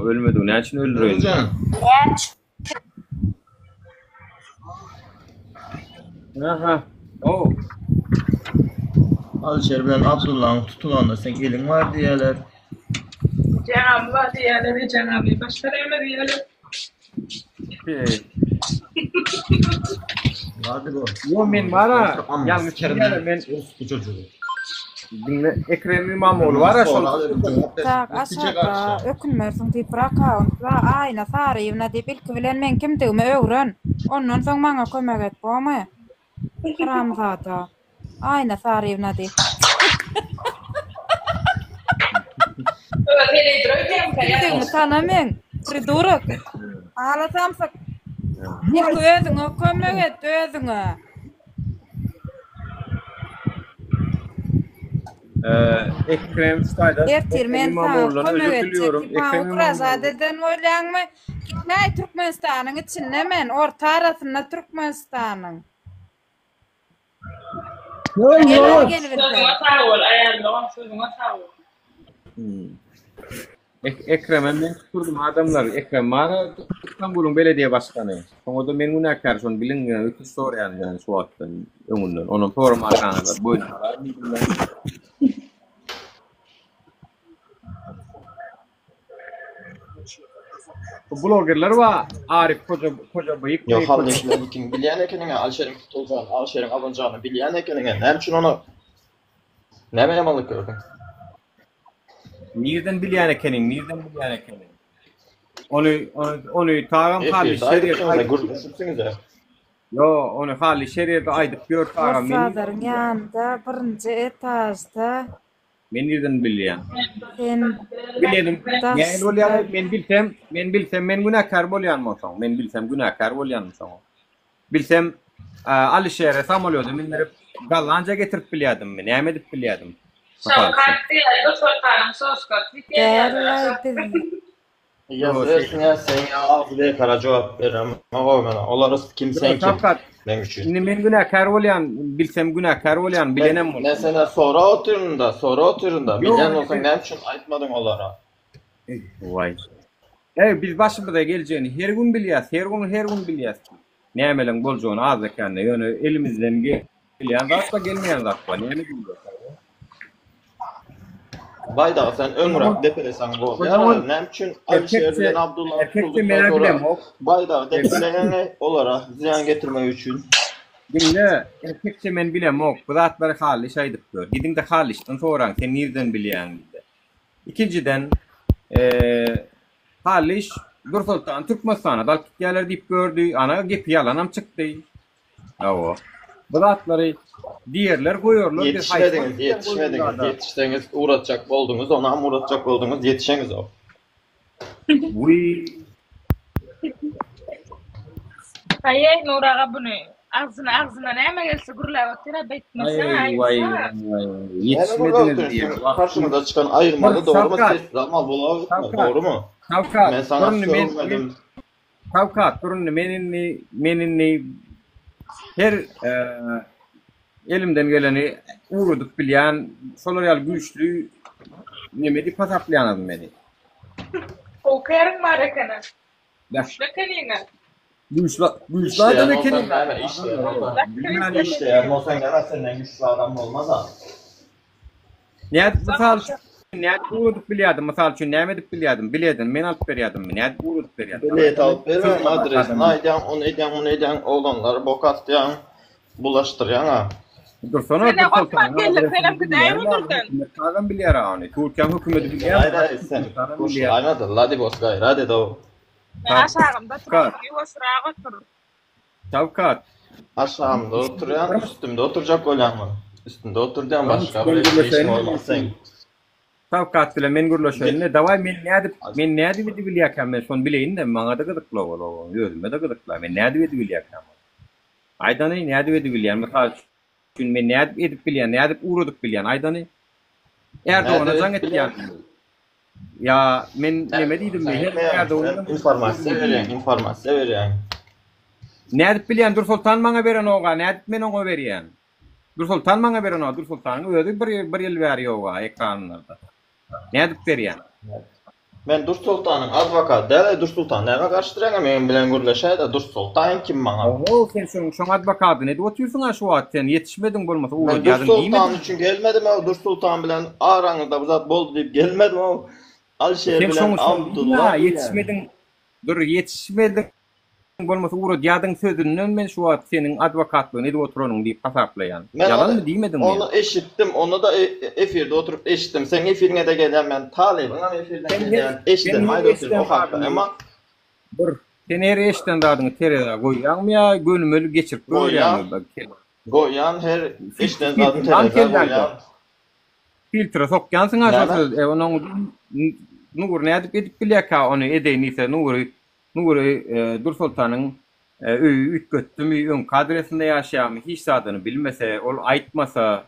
A: Ölmedi. Ne için öldürüyor?
K: Neyem için?
A: Aha. Oh.
J: Alişer bilen Abdullah'ın tutulanında sen elin var diyeler.
C: Cenab-ı var diyeler, Cenab-ı başlarına diyeler.
J: Hadi bu.
A: Yo men var yanlış diyeler men
J: bu çocuğu.
A: Dinle Ekrem İmamoğlu var ya
U: Tak aşağıda ökünmersin deyip rakağınızda ayna sarıyımna deyip ilk bilen men kimdiğimi öğren. Ondan sonra bana kömek et bu ama. Ramzada. Ayna sarıyımna deyip. Kimdiğimi tanımın. Prидuruk. Ağlatamsak. İlk özüne kömek et özüne.
A: Ekrem Stayda
U: İmamoğlu'na özür diliyorum. Ekrem İmamoğlu'dan oylayanma. Ne Türkmenistan'ın içinde men orta arasında Türkmenistan'ın.
C: Sözüne sağ ol, ayarlı sözüne sağ ol.
A: Ekrem'e men tuturdum adamlar. Ekrem bana İstanbul'un belediye başkanı. Sonra da men günahkar son bilin ötü soruyan yani şu attan ömünden. Onun forma kanada boyunlar. Bloggerlar var. Arif koca bıyık.
Q: Yok halleşler için bilyen ekenine Alşer'in tutulacağını, Alşer'in alınacağını bilyen ekenine ne için onu ne yamanlık gördün?
A: Nereden bilyen ekenin? Onu tağam hali şeriyet. Yo, onu hali şeriyet aydıp gör tağam.
K: Orsadarın yanında birinci etajda.
A: Men nereden bilyen?
K: Sen
A: Biledim. Yani olyan men bilsem men günahkar bolyanmasam. Men bilsem günahkar bolyanmasam. Bilsem Alişehir'e samolyodu minleri gallanca getirip bilyadım men. Yemedip bilyadım.
Q: Yazırsın sen ya ağzıya kara cevap veririm. Olar kimsen kim?
A: Şimdi men günahkar bolyan bilsem günahkar bolyan bilenem bol.
Q: Ne sana sonra oturunda bilen olsan ne için aytmadın olara?
A: Vay. Biz başımıza geleceğini her gün bilyas, her gün bilyas. Nämeleň boljagyny az ekende, ýöne elimizden gelýän zatla gelmeýän zat bar. Näme diýýär?
Q: Bayda sen öňrak deperesaň bol. Ýa-ni näme üçin Alşer bilen Abdullah Abdullah Bayda depereýän olara ziyan getirmek üçin.
A: Dinle, erkekçe men bilem ok. Bu zatları haliş aýdyp gör. Gidin de halişden soraň sen nerden bilýän diýdi. İkinciden haliş Nursultan Türkmenistan'a dalk gitýärler diýip gördü. Ana gep yalanam çykdy. Awa. Bu zatları diğerler koyuyorlar.
Q: Yetiştiniz, uğratacak oldunuz, ona ham uğratacak oldunuz, yetişeniz o.
C: Hayır, Nurağa bunu ağzına näme gelse gurlap otira betmesene.
A: Vay. Yetişmediniz diye.
Q: Karşımıza çıkan ayırmalı doğru mu? Sessiz ama bu doğru mu? Ben sana sormadım.
A: Kavkat, durun menini her elimden geleni uğradık bilýän solaryal güýçlü nemedi pasaplayan adam meni.
C: O kärň bar ekene.
A: Daşla
C: kenine.
A: Güýçlü adam ekeni.
Q: İşte olsan gene senden güçlü adam olmaz ha.
A: Näde uğradık bilýärdim, mysal üçin näme edip bilýärdim, men alyp berýärdim, näde uğradyp berýärdim.
Q: Bilet alyp bermem adresini aýdýan, onu edýän, oğlanlar bokatýan, bulaşdyrýan ha.
A: Dursana, Kırgızistan bilýär any. Türkiýe hökümeti bilýär.
Q: Hayır, sen Kuşlaynadır, Ladibos gayra dedi o.
C: Aşağımda Yugoslavya oturur.
A: Tavkat.
Q: Aşağımda oturuyan, üstümde oturacak olan mı? Üstünde oturduğun başka bir işin olmaz sen.
A: Tavkat bilen men gurlaşaýyn. Daway men näde edip bilýärkäm men şonu bileýin de maňa da gyzykla bolar. Özüme de gyzykla. Men näde edip bilýärkäm. Aýdany näde edip bilýär? Mysal üçin men näde edip bilýär, näde uğradyp bilýär? Aýdany Erdoğan'a jaň etýär. Ya men näme diýdim? Erdoğan
Q: informasiýa berýän.
A: Näde bilýän Nursultan maňa beren oga, näde men oňa berýän? Nursultan maňa beren oga, Nursultan öýde bir ýyl berýär oga ekranlarda. Näde berýän?
Q: Men Nursultanyň advokat, däle Nursultan näme garşydyraňa men bilen gürleşäýdi. Nursultan kim maňa?
A: Oho, sen şoň advokaty näde oturýarsyň şu wagt sen yetişmediň bolmasa uğra
Q: diýdim. Nursultan üçin gelmedim o Nursultan bilen araňyzda bu zat boldy diýip gelmedim o. Alşer bilen Abdullah
A: yetişmediň bolmasa uğra diýdiň sözünden men şu wagt seniň advokatlygyny näde oturanyň diýip hasaplaýan. Yalan mı diýmedin mi?
Q: Onu eşitdim, onu da efirde oturup eşitdim. Sen efirine de gelen ben talibim ama efirden gelen eşitdim. Haydi oturup o hakta ama
A: sen her eşitten dadyňy terede goýýan ya gönümeli geçirip goýýan.
Q: Goýýan her eşitten dadyň terede goýýan.
A: Filtre sokýansyň aşağı onuň nur näde edip bilýärkä onu edeýnise nur Nursultanyň üýt götdümi öň kadresinde ýaşaýarmy hiç zadyny bilmese, ol aýtmasa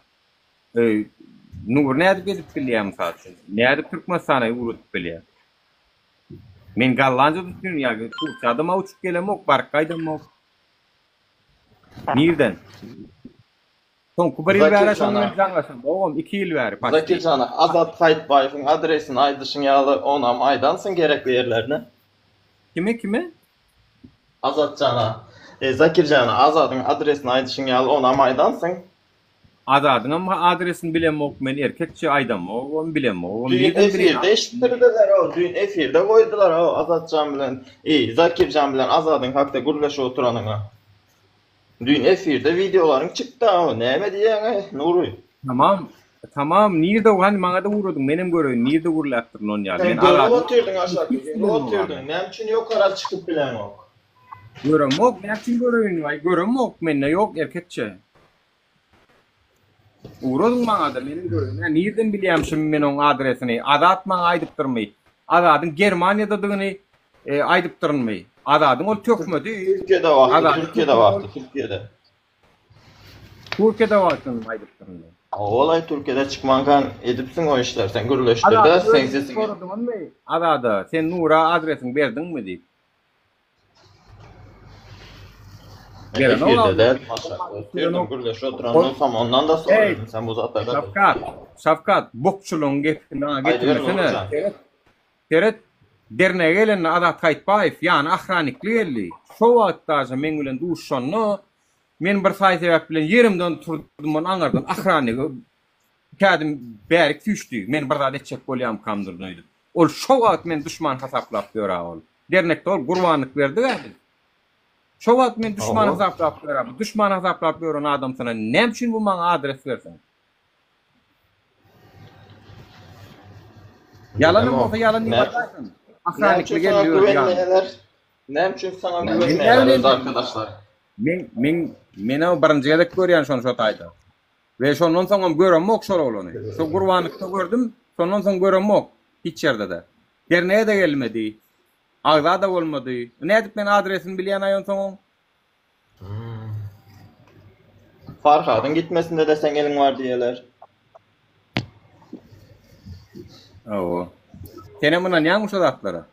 A: nur näde edip bilýär saçyn. Näde Türkmenistana urup bilýär. Men gallanca tutýan ýa-da Türkçe uçup gelem ok, barkaýdam ok. Nerden? Son bir yıl bäri şoňa janlaşam. Oğlum 2 ýyl bäri.
G: Zakirjana, Azat Haýtbaýewiň adresini aýdyşyň ýaly onam aýdansyň gerekli ýerlerine.
A: Kime?
G: Azatjana, Zakirjana, Azadyň adresini aýdyşyň ýaly onam aýdansyň.
A: Azadyň adresini bilemok, men erkekçe aýdam, onu bilemok. Onu
G: Dün efirde eşitdirdiler o, dün efirde koydular o Azatjan bilen, Zakirjan bilen Azadyň hakda gürleşip oturanyňa. Dün efirde videolaryň çykdy o, näme diýeň Nuruy?
A: Tamam, nirde o hani maňa da uradın, menem göröýün, nirde gurulapdyr on ýaly.
G: Men görüp oturdun aşağı, oturdun, näme üçin ýokara çykyp bilen o?
A: Göremok, näme üçin göröýün, ay göremok, menne ýok erkekçe. Uradın maňa da menem göröýün, nirden bilýämşim men oň adresini, Azat maňa aýdypdyrmy? Azadyň Germaniýadadygyny aýdypdyrmy? Azadyň ol tökmedi.
G: Türkiýede wagty, Türkiýede
A: aýdypdyrmy?
G: Olay Türkiýede çykmangan edipsiň o işler, sen gürleşdirdi, sen sesini.
A: Azada, sen Nura adresini berdiňmi diýip.
G: Efirde de, maşallah, gürleşip oturan olsam ondan da sorarydın, sen bu zatlarda.
A: Şafkat, bokçuluğun gepini getirmesine. Teret, derne gelen Azat Haýtbaýew, ýani ahranikli geldi. Şo wagtda men bilen duşşanny, men bir saýt sebäp bilen yerimden turdum, onu aňardan ahranik kädim bärik düşdi. Men bir zat etjek bolýam kamdyrdydy. Ol şo wagt men düşman hasaplap ýöra ol. Dernekde ol gurbanlyk berdi gädi. Şo wagt men düşman hasaplap ýöra. Düşman hasaplap ýören adam sana näme üçin bu maňa adres bersen? Yalan olsa yalan diýip ahranikli gelýär.
G: Näme üçin sana güvenmeýärler arkadaşlar?
A: Men o birinji gedek görýän şonu şo taýda. Ve şondan soňam göremok şol bolany. Şo gurbanlykda gördüm, şondan soň göremok hiç ýerde de. Derneye de gelmedi. Agza da bolmady. Nädip men adresini bilýän aýan soň?
G: Farhadyň gitmesinde de sen eliň bar diýerler.
A: Awa. Sene mundan ýaňy şo zatlara?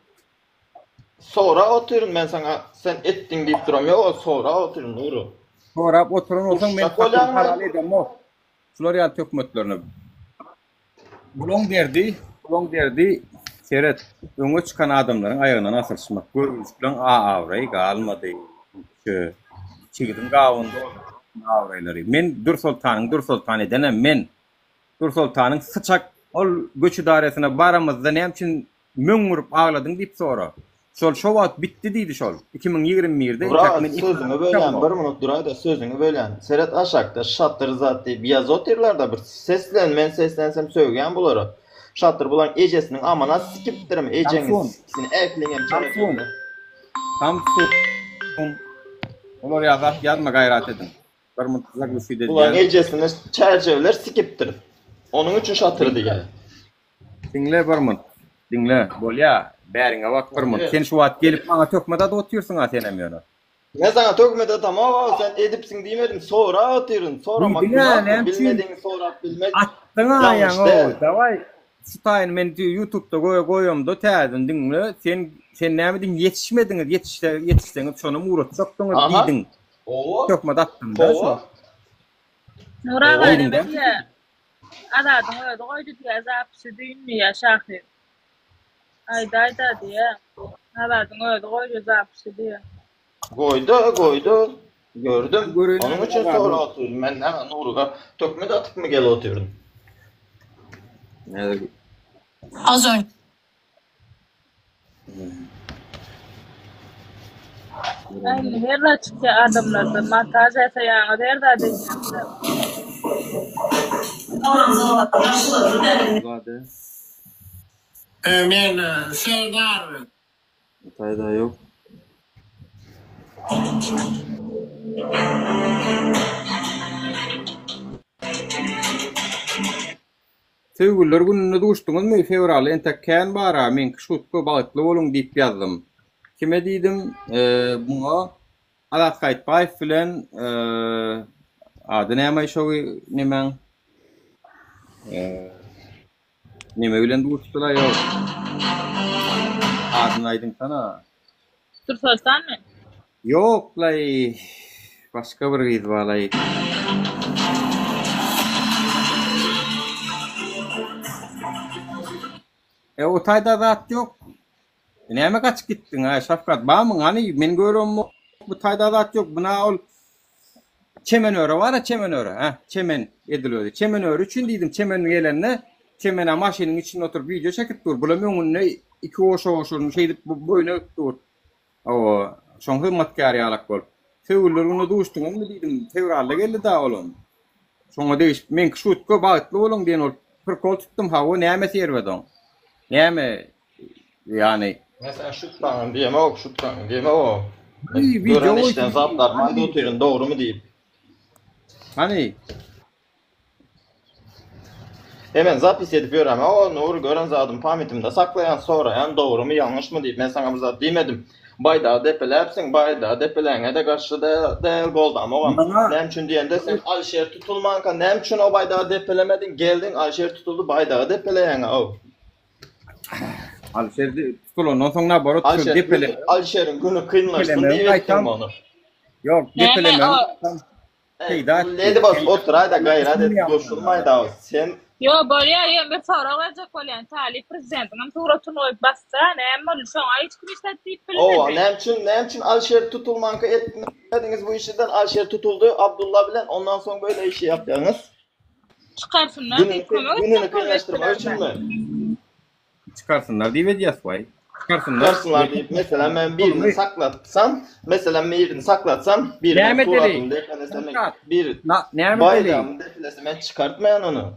G: Sonra oturun ben sana, sen ettin deyip duram, yok sonra oturun Nuru.
A: Sonra oturun olsan men halal edemok. Şular ýaly tökmetlerini. Bulong derdi, seret, öňe çykan adamlaryň aýagyna asyrşmak. Görüş bilen awray galmady. Çigidin gawynda awraylary. Men Dur Sultan edenem men. Dur Sultanyň sıçak ol göç daresine baramyzda näme üçin möňürüp agladyň diýip sonra. Şol şo wagt bitdi diýdi şol. 2021-de
G: sözüňi bölän, bir minut durayda sözüňi bölän. Seret aşakda şatır zat diýip ýaz oturlarda bir seslen, men seslensem söýgen bulara. Şatır bulan ejesiniň amana sikipdirim, ejeňiz seni ekleňem çarekendi.
A: Tamsun. Olar ýazma gaýrat edin. Bir minut zaglysy
G: bulan ejesini çerçeveler sikipdir. Onun üçin şatır diýär.
A: Dinle bir minut. Dinle, bolýa. Bäriňe wagt bir minut. Sen şu wagt gelip maňa tökmede de oturýarsyň atenem ýöne.
G: Ne sana tökmede tamam, sen edipsiň diýmedim. Sonra oturun, sonra makul bilmediğini sonra bilmek.
A: Atdyň aýaň o. Daway. Şutaýyn men YouTube'da goýam da täzin dinle. Sen näme diň ýetişmediňiz, ýetişseňiz şonu muratjakdyňyz diýdiň. Tökmede atdyň da şo.
C: Nura gaýdy. Adadyň öýde goýdy diýär, zapsy diýinmi ýa Ayda diye. Adadyň öýde goýdy zapsy diýär.
G: Goýdu. Gördüm. Onun için sonra oturdum. Ben hemen Nuru'ga tökmede atıp mı gel oturdum.
R: Az önce.
C: Her açıkça adamlarda montaj etaýan derdi diýär.
O: Men Serdar.
A: Fayda yok. Sevgililer gününe duştuňyzmy? Fevral entekän bara men kışutky bagtly boluň diýip ýazdym. Kime diýdim? Buňa Azat Haýtbaýew bilen ady näme şo nimeň nime bilen duşdylar ýok. Adyny aýdyň sana.
C: Dur Sultanmy?
A: Yok lay. Başka bir gyz balay. O tayda zat yok. Näme kaçıp gittin ha Şafkat? Bamın hani men görüm bu tayda zat yok. Buna ol çemenöre var ya çemenöre. Ha çemen ediliyordu. Çemenöre üçün dedim çemenin gelenine çemene maşinin içinde oturup video çekip dur. Bulamıyorum ne iki oşurun şeydi boyuna dur. O son hizmetkar yalak bol. Sevullarını duştun mu dedim. Fevralda geldi da oğlum. Sonra deyiş men şutko bağıtlı olun diyen ol. Bir kol tuttum ha o näme servedon. Näme yani
G: Mesela şutlanın diyeme o, şutlanın diyeme o.
A: video
G: Gören işten zaptlar, mayda oturun doğru mu deyip.
A: Hani?
G: Hemen zap hissedip görem, o Nuri gören zadım pamitimde saklayan sorayan doğru mu yanlış mı deyip. Ben sana bu zat demedim. Baydağı depelersin, baydağı depelerine de karşı değil goldam oğam. Nemçün diyende sen Alişer tutulmanka, nemçün o baydağı depelemedin, geldin Alişer tutuldu baydağı depeleyene o.
A: Alişer tutulun, ondan sonra baro tutuldu depele.
G: Alişer'in günü kıyınlaştın diye ettim onu.
A: Yok, depelemem.
G: Neydi bas, otur hayda gayr, hadi coşulmaydı o. Sen...
C: Yo, böyle ya, bir sonra olacak olan tali prezidentin turatını oyup bassa, ne şu an hiç kim istedip
G: bilmedi. Nemçün Alişer tutulmanka etmediniz bu işten, Alişer tutuldu, Abdullah bilen, ondan sonra böyle işi yaptınız.
C: Çıkarsınlar.
G: Gününü kıyınlaştırma, ölçün mü?
A: Çıkarsınlar diye diyeceğiz vay.
G: Çıkarsınlar deyip mesela ben birini saklatsam birini suratını defileslemek bir bayrağımı defileslemek çıkartmayan onu.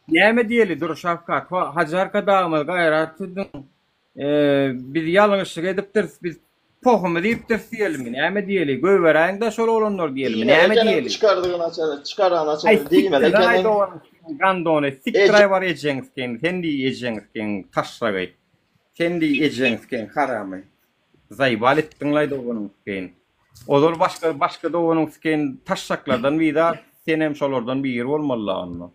A: Näme diýeli dur Şafkat, Hacı arkadaşımız gayratydyň. Biz ýalňyşlyk edipdir, biz pohum diýipdir diýelim. Näme diýeli? Göweräň da şol olanlar diýelim. Näme diýeli?
G: Çıkaran açar diýme lekin
A: gandony sikray var ejeňizken, kendi ejeňizken taşragay. Kendi ejeňizken haramy. Zaýbal etdiňlaýdy onuňken. Olar başga doňyňken taşşaklardan vida sen hem şolardan biri bolmalydyň.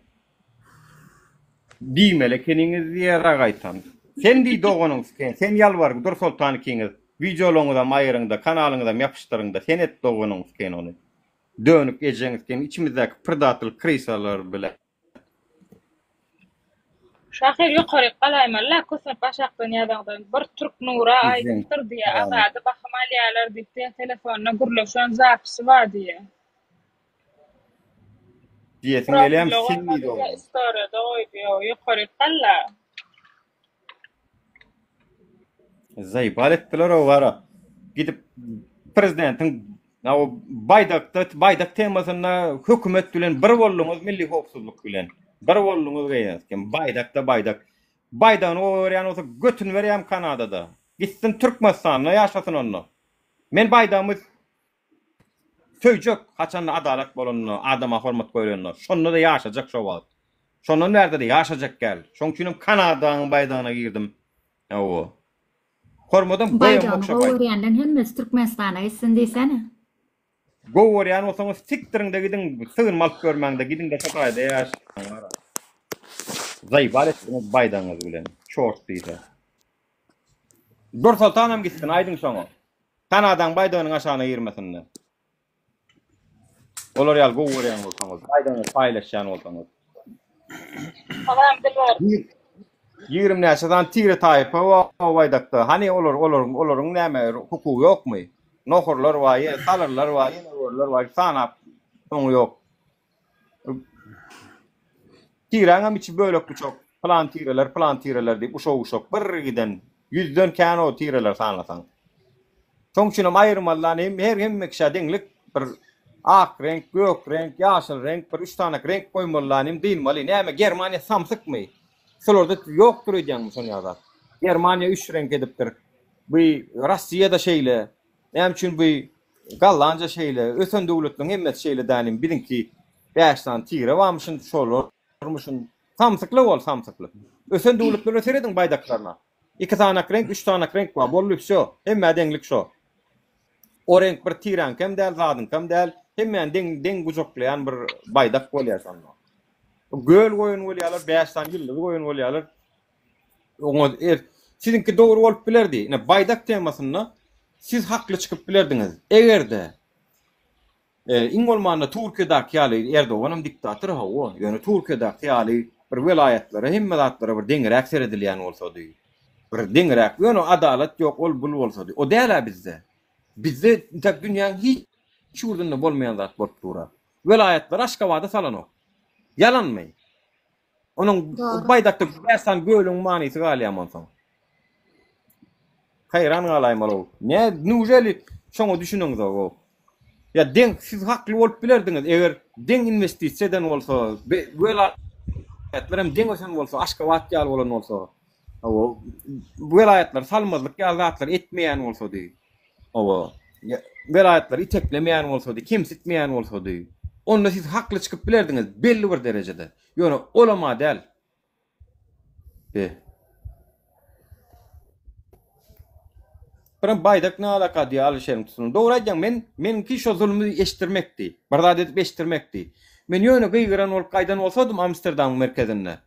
A: Diýmele keniniz ýere gaýtan. Sen diýdi doňyňken, sen ýalbar dur sultany keniz. Videolaryňda, maýryňda, kanalyňda ýapyşdyryňda sen et doňyňken onu. Dönük ejeňizken içimizdäki predator krisalar bilen.
C: Şahir yukarı qalaymanlar, kösep başaqdan ýadagdan bir Türk Nura aýdypdyr diýe, agady bahamalyalar diýip telefonyna gürleşen zapysy bar diýe.
A: Diyesin gelem sinmiydi o.
C: Istoriýada oýdy, yukarı qalla.
A: Zaýbal etdiler o wara. Gidip prezidentin o baydak temasyna hökümet bilen bir bolluňyz milli howpsuzlyk bilen. Bir bolluňyz gaýasken baydak. Baydan o ýany olsa götün berýär Kanadada. Gitsin Türkmenistanyna ýaşasyn onu. Men baydamyz söýjek haçan adalet bolanyny, adama hormat goýanyny. Şonu da ýaşajak şo wagt. Şonun näde de ýaşajak gel. Şoň üçin Kanadaň baydağına girdim. O. Hormadan
K: baýdan goýandan hemmesi Türkmenistana gitsin diýsene.
A: Goýan olsaňyz siktirinde gidin, sığınmalyk görmäňde gidin de şoňda ýaşaýar. Zaýbal etdiňiz baydaňyz bilen. Şort diýse. Dursaltanam gitsin aýdyň şoňa. Kanadaň baydağynyň aşagyna girmesinler. Olar ýal goýan bolsaňyz, baydağyny paýlaşýan bolsaňyz.
C: Tamam, bilýär.
A: 20 näçeden tire taýpa o baydakda. Hani olaryň näme hukuky ýokmy? Nohurlar var, salırlar var, orlar var, sanap onu yok. Tiranam içi böyle çok plan tireler deyip uşak bir giden 100'den kan o tireler sanlasan. Sonuçta ayrımalar hem mekşadinglik bir ak renk, gök renk, yaşıl renk, bir 3 tane renk koymalarım değil mali. Näme Germaniya samsyk mı? Şolorda yokdur diýen son ýazar. Germaniya 3 renk edipdir. Bu Russiýada şeýle näme üçin bu Gallanca şeýle, ösen döwletiniň hemmet şeýle danym bilinki 5 tane tire barmyşyn şolar, barmyşyn samsykly bol samsykly. Ösen döwletleri serediň baýdaklaryna. 2 tane renk, 3 tane renk bar, bollyk şo, hemme deňlik şo. O renk bir tiran kem däl, zadyň kem däl, hemme deň gujoklayan bir baýdak bolýar şonda. Göl goýun bolýarlar, 5 tane ýyllyk goýun bolýarlar. Oňa sizinki dogry bolup bilerdi. Ine baýdak temasyna siz haklı çıkıp bilerdiniz. Egerde İngolman'da Türkiye'daki ýaly Erdoğan'ın diktatörü o. Yani Türkiye'daki ýaly bir welaýatlary, hemmedatlara bir deňir aksir edilýän bolsady. Bir deňirek, ýöne adalet ýok, ol bul bolsa. O däl bizde. Bizde tak dünýäň hiç ýurdunda bolmaýan zat bolup durar. Velayetler Aşgabatda salanok. Yalanmy? Onuň baýdakda bersan göýlüň manysy galýaman soň. Hayran galayım ol. Ne nujeli şoňa düşünüňiz o. Ya deň siz hakly bolup bilerdiňiz. Eger deň investisiýadan bolsa, velayetler hem deň ösen bolsa, Aşgabat ýaly bolan bolsa, o velayetler salmazlyk ýazatlar etmeýän bolsa diýip. O velayetler iteklemeýän bolsa diýip, kimsitmeýän bolsa diýip. Onda siz hakly çykyp bilerdiňiz belli bir derejede. Ýöne olama däl. Biram baýdak ne alaka diýe alşerim tutun. Dogry aýdýan men ki şo zulmy eşdirmekdi. Birdad edip eşdirmekdi. Men ýöne gyýgyran olup gaýdan bolsadym Amsterdam merkezinde.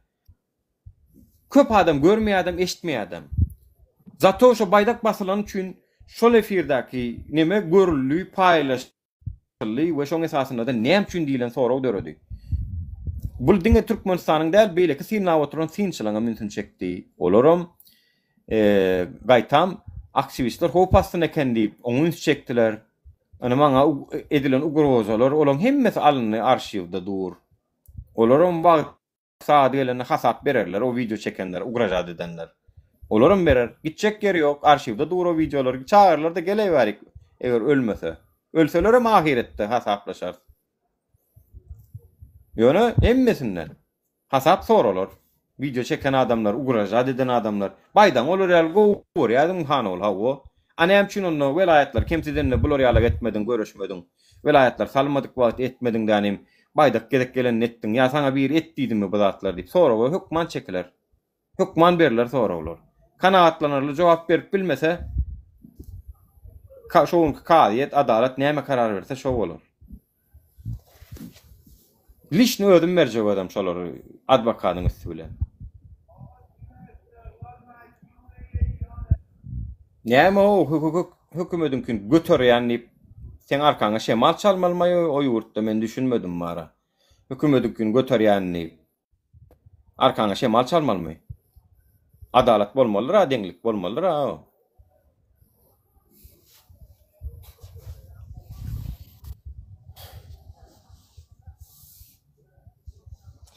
A: Köp adam görmeýär adam, eşitmeýär adam. Zato şo baýdak basylan üçin şol efirdäki neme görülýi, paýlaşylýy we şoň esasynda da näme üçin diýilen soraw döredi. Bul diňe Türkmenistanyň däl beýleki sinna oturan sinçilaňa mümkin çekdi. Olaram gaýtam aktivistler hopasyn eken diýip oňun çekdiler. Ana maňa edilen ugrozalar olan hemmesi alınny arşivde dur. Olaram bag saatlerine hasap bererler, o video çekenler, ugrajat edenler. Olaram berer, gitjek ýeri ýok, arşivde dur o videolar, çağırlar da geleýärik eger ölmese. Ölseler hem ahiretde hasaplaşar. Ýöne hemmesinden hasap soralar. Video çeken adamlar, ugrajat eden adamlar, baýdan olar ýaly gowy ýa-da han ol hawa. Ana hem üçin onu velayetler kimsidenle bular ýaly etmedin, görüşmedin. Velayetler salmadyk wagt etmedin dänim. Baýdak gedek gelen etdiň. Ya sana bir etdiýdimi bu zatlar diýip soraw hukman çekiler. Hukman berler sorawlar. Kanaatlanarly jogap berip bilmese şoň kaýet adalet näme karar berse şo bolar. Lişni ödüm berjek adam şolary adwokatyň üstü bilen. Näme o hökümetiň götürýän sen arkaňa şemal çalmalmagy o ýurtda men düşünmedim mara. Hökümetiň götürýänni arkaňa şemal çalmalmy. Adalet bolmalydyr, deňlik bolmalydyr.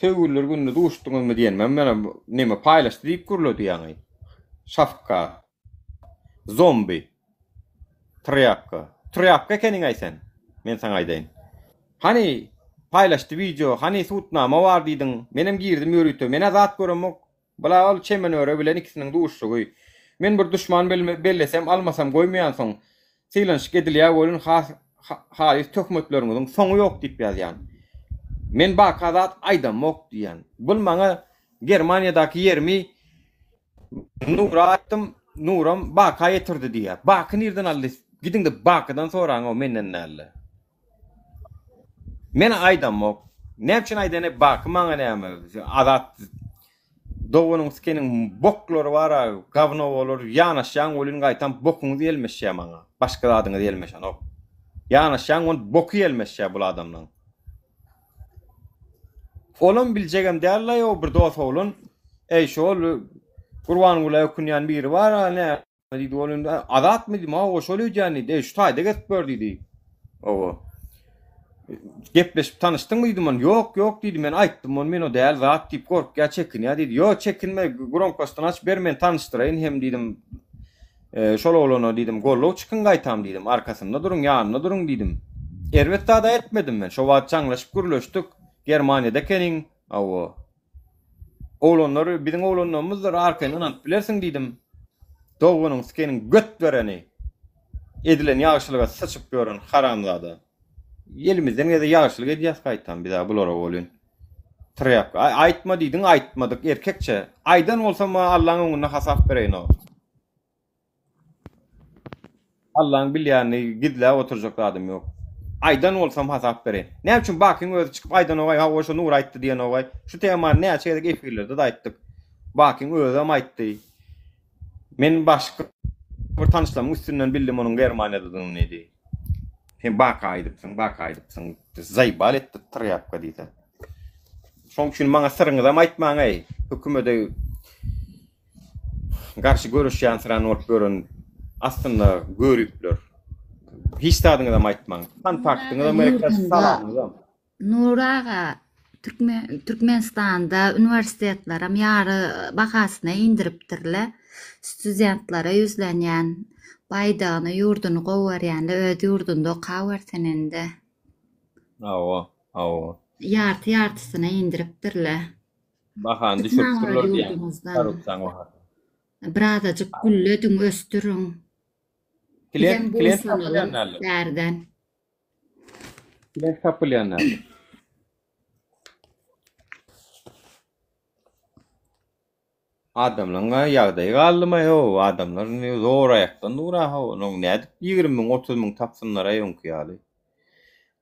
A: Söwürler günde duşdyňyzmy diýenmem, mena näme paýlaşdy diýip gürledi ýaňy. Şafka, zombi, Trapka kenin aýsan. Men saňa aýdaýyn. Hani paýlaşdy video, hani sutnama bar diýdiň. Menem girdim ýörüýte, mene zat göremok. Bula ol çemen öre bilen ikisiniň duşşugy. Men bir düşman bellesem, almasam goýmaýan soň sylanşyk edilýär bolun haýys töhmetleriňiň soňy ýok diýip ýazýan. Men bakazat aýdamok diýen. Bul maňa Germaniýadaky ýerimi Nuram baka ýetirdi diýär. Baky nerden aldy? Gidin de bakydan soraň o menden näle. Men aýdamok. Näme üçin aýdany baky maňa näme? Azat dowunyň skeniň boklary bar, gawno bolar, ýanaşan bolun gaýtan bokuňy diýelmeşýär maňa. Başga adyny diýelmeşän ok. Ýanaşan on boky diýelmeşýär bu adamlaň. Olan biljegem däl ýa bir dost bolun. Ey şol Kurban ulay kunyan biri var ne diýdi bolun azat mı diýme o şol ýany de şu taýda getip berdi. O gepleşip tanışdyňmy diýdim, ýok diýdi, men aýtdym, men o däl zat diýip korkýa çekinýär diýdi. Ýok çekinme, Gronkostdan aç ber, men tanışdyraýyn hem diýdim. Şol olana diýdim, gollow çykyn gaýtam diýdim, arkasynda duruň, ýanyna duruň diýdim. Elbetde da etmedim men. Şo wagt çaňlaşyp gürleşdik. Germaniýada keniň, oğlanlar, bizim oğlanlarımızlar arkadan anıp bilersin diýdim. Dowunyň skeniň göt bereni edilen ýagşylyga sıçyp gören haramzada. Elimizden ýa-da ýagşylyk edýäs gaýtan bir daha bulara bolun. Trapka aýtma diýdiň, aýtmadyk erkekçe. Aýdan bolsa Allahyň öňünde hasap bereýin o. Allahyň bilýäni gidläp oturjak adam ýok. Aýdan bolsam hasap bereýin. Näme üçin bakyň özi çykyp aýdan ogay, ha şo nur aýtdy diýen ogay. Şu tema näçe edek efirlerde de aýtdyk. Bakyň özüm aýtdy. Men başga bir tanışlamyň üstünden bildim onuň Germaniýada durýan edi. Hem baka aýdypsyň. Zaýbal etdi Trapka diýdi. Şoň üçin maňa syryňyzy aýtmaň ey. Hökümete karşı görüşýän sıran olup görün aslında görüpler. Hiç tadyňyza aýtmaň. Kontaktyňyza merkez salamyňyza.
L: Nuraga Türkmenistanda üniversitetlerim yarı bakasyna indiripdirler. Studentlara yüzlenýän baýdagyny ýurdunu gowarýanlar öz ýurdunda okawersenende.
A: Awa.
L: Yartysyna indiripdirler.
A: Bahan düşürpdirler diýen. Tarupsaň wagt.
L: Birazajyk gülledin östürün.
A: Klient tapylýanlar.
L: Derden.
A: Klient tapylýanlar. Adamlaryň ýagdaýy galdymy ho, adamlar zor aýakdan dura ho, noň nädip 20.000-30.000 tapsynlar aýonky ýaly.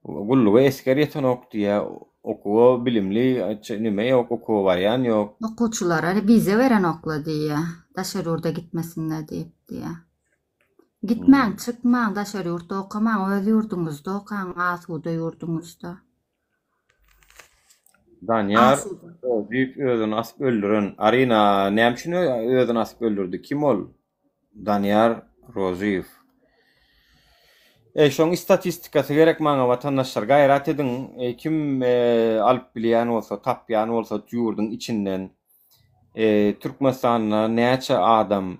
A: Gulluga eskerýeten okdyýa, okuwa bilimli nime ýok, okuwa barýan ýok.
L: Okuwçylara bize beren okla diýe, daşary ýurda gitmesinler diýip diýe. Gitmäň, çykmaň, daşary ýurtda okamaň, öz ýurduňyzda okaň, asuda ýurduňyzda.
A: Danyar büyük özüni asyp öldüren Arina näme özüni asyp öldürdi? Kim ol? Danyar Roziyev. Şoň istatistikasy gerek maňa watandaşlar gaýrat edin. Kim alyp bilýän bolsa, tapýan bolsa ýurdun içinden Türkmenistanda näçe adam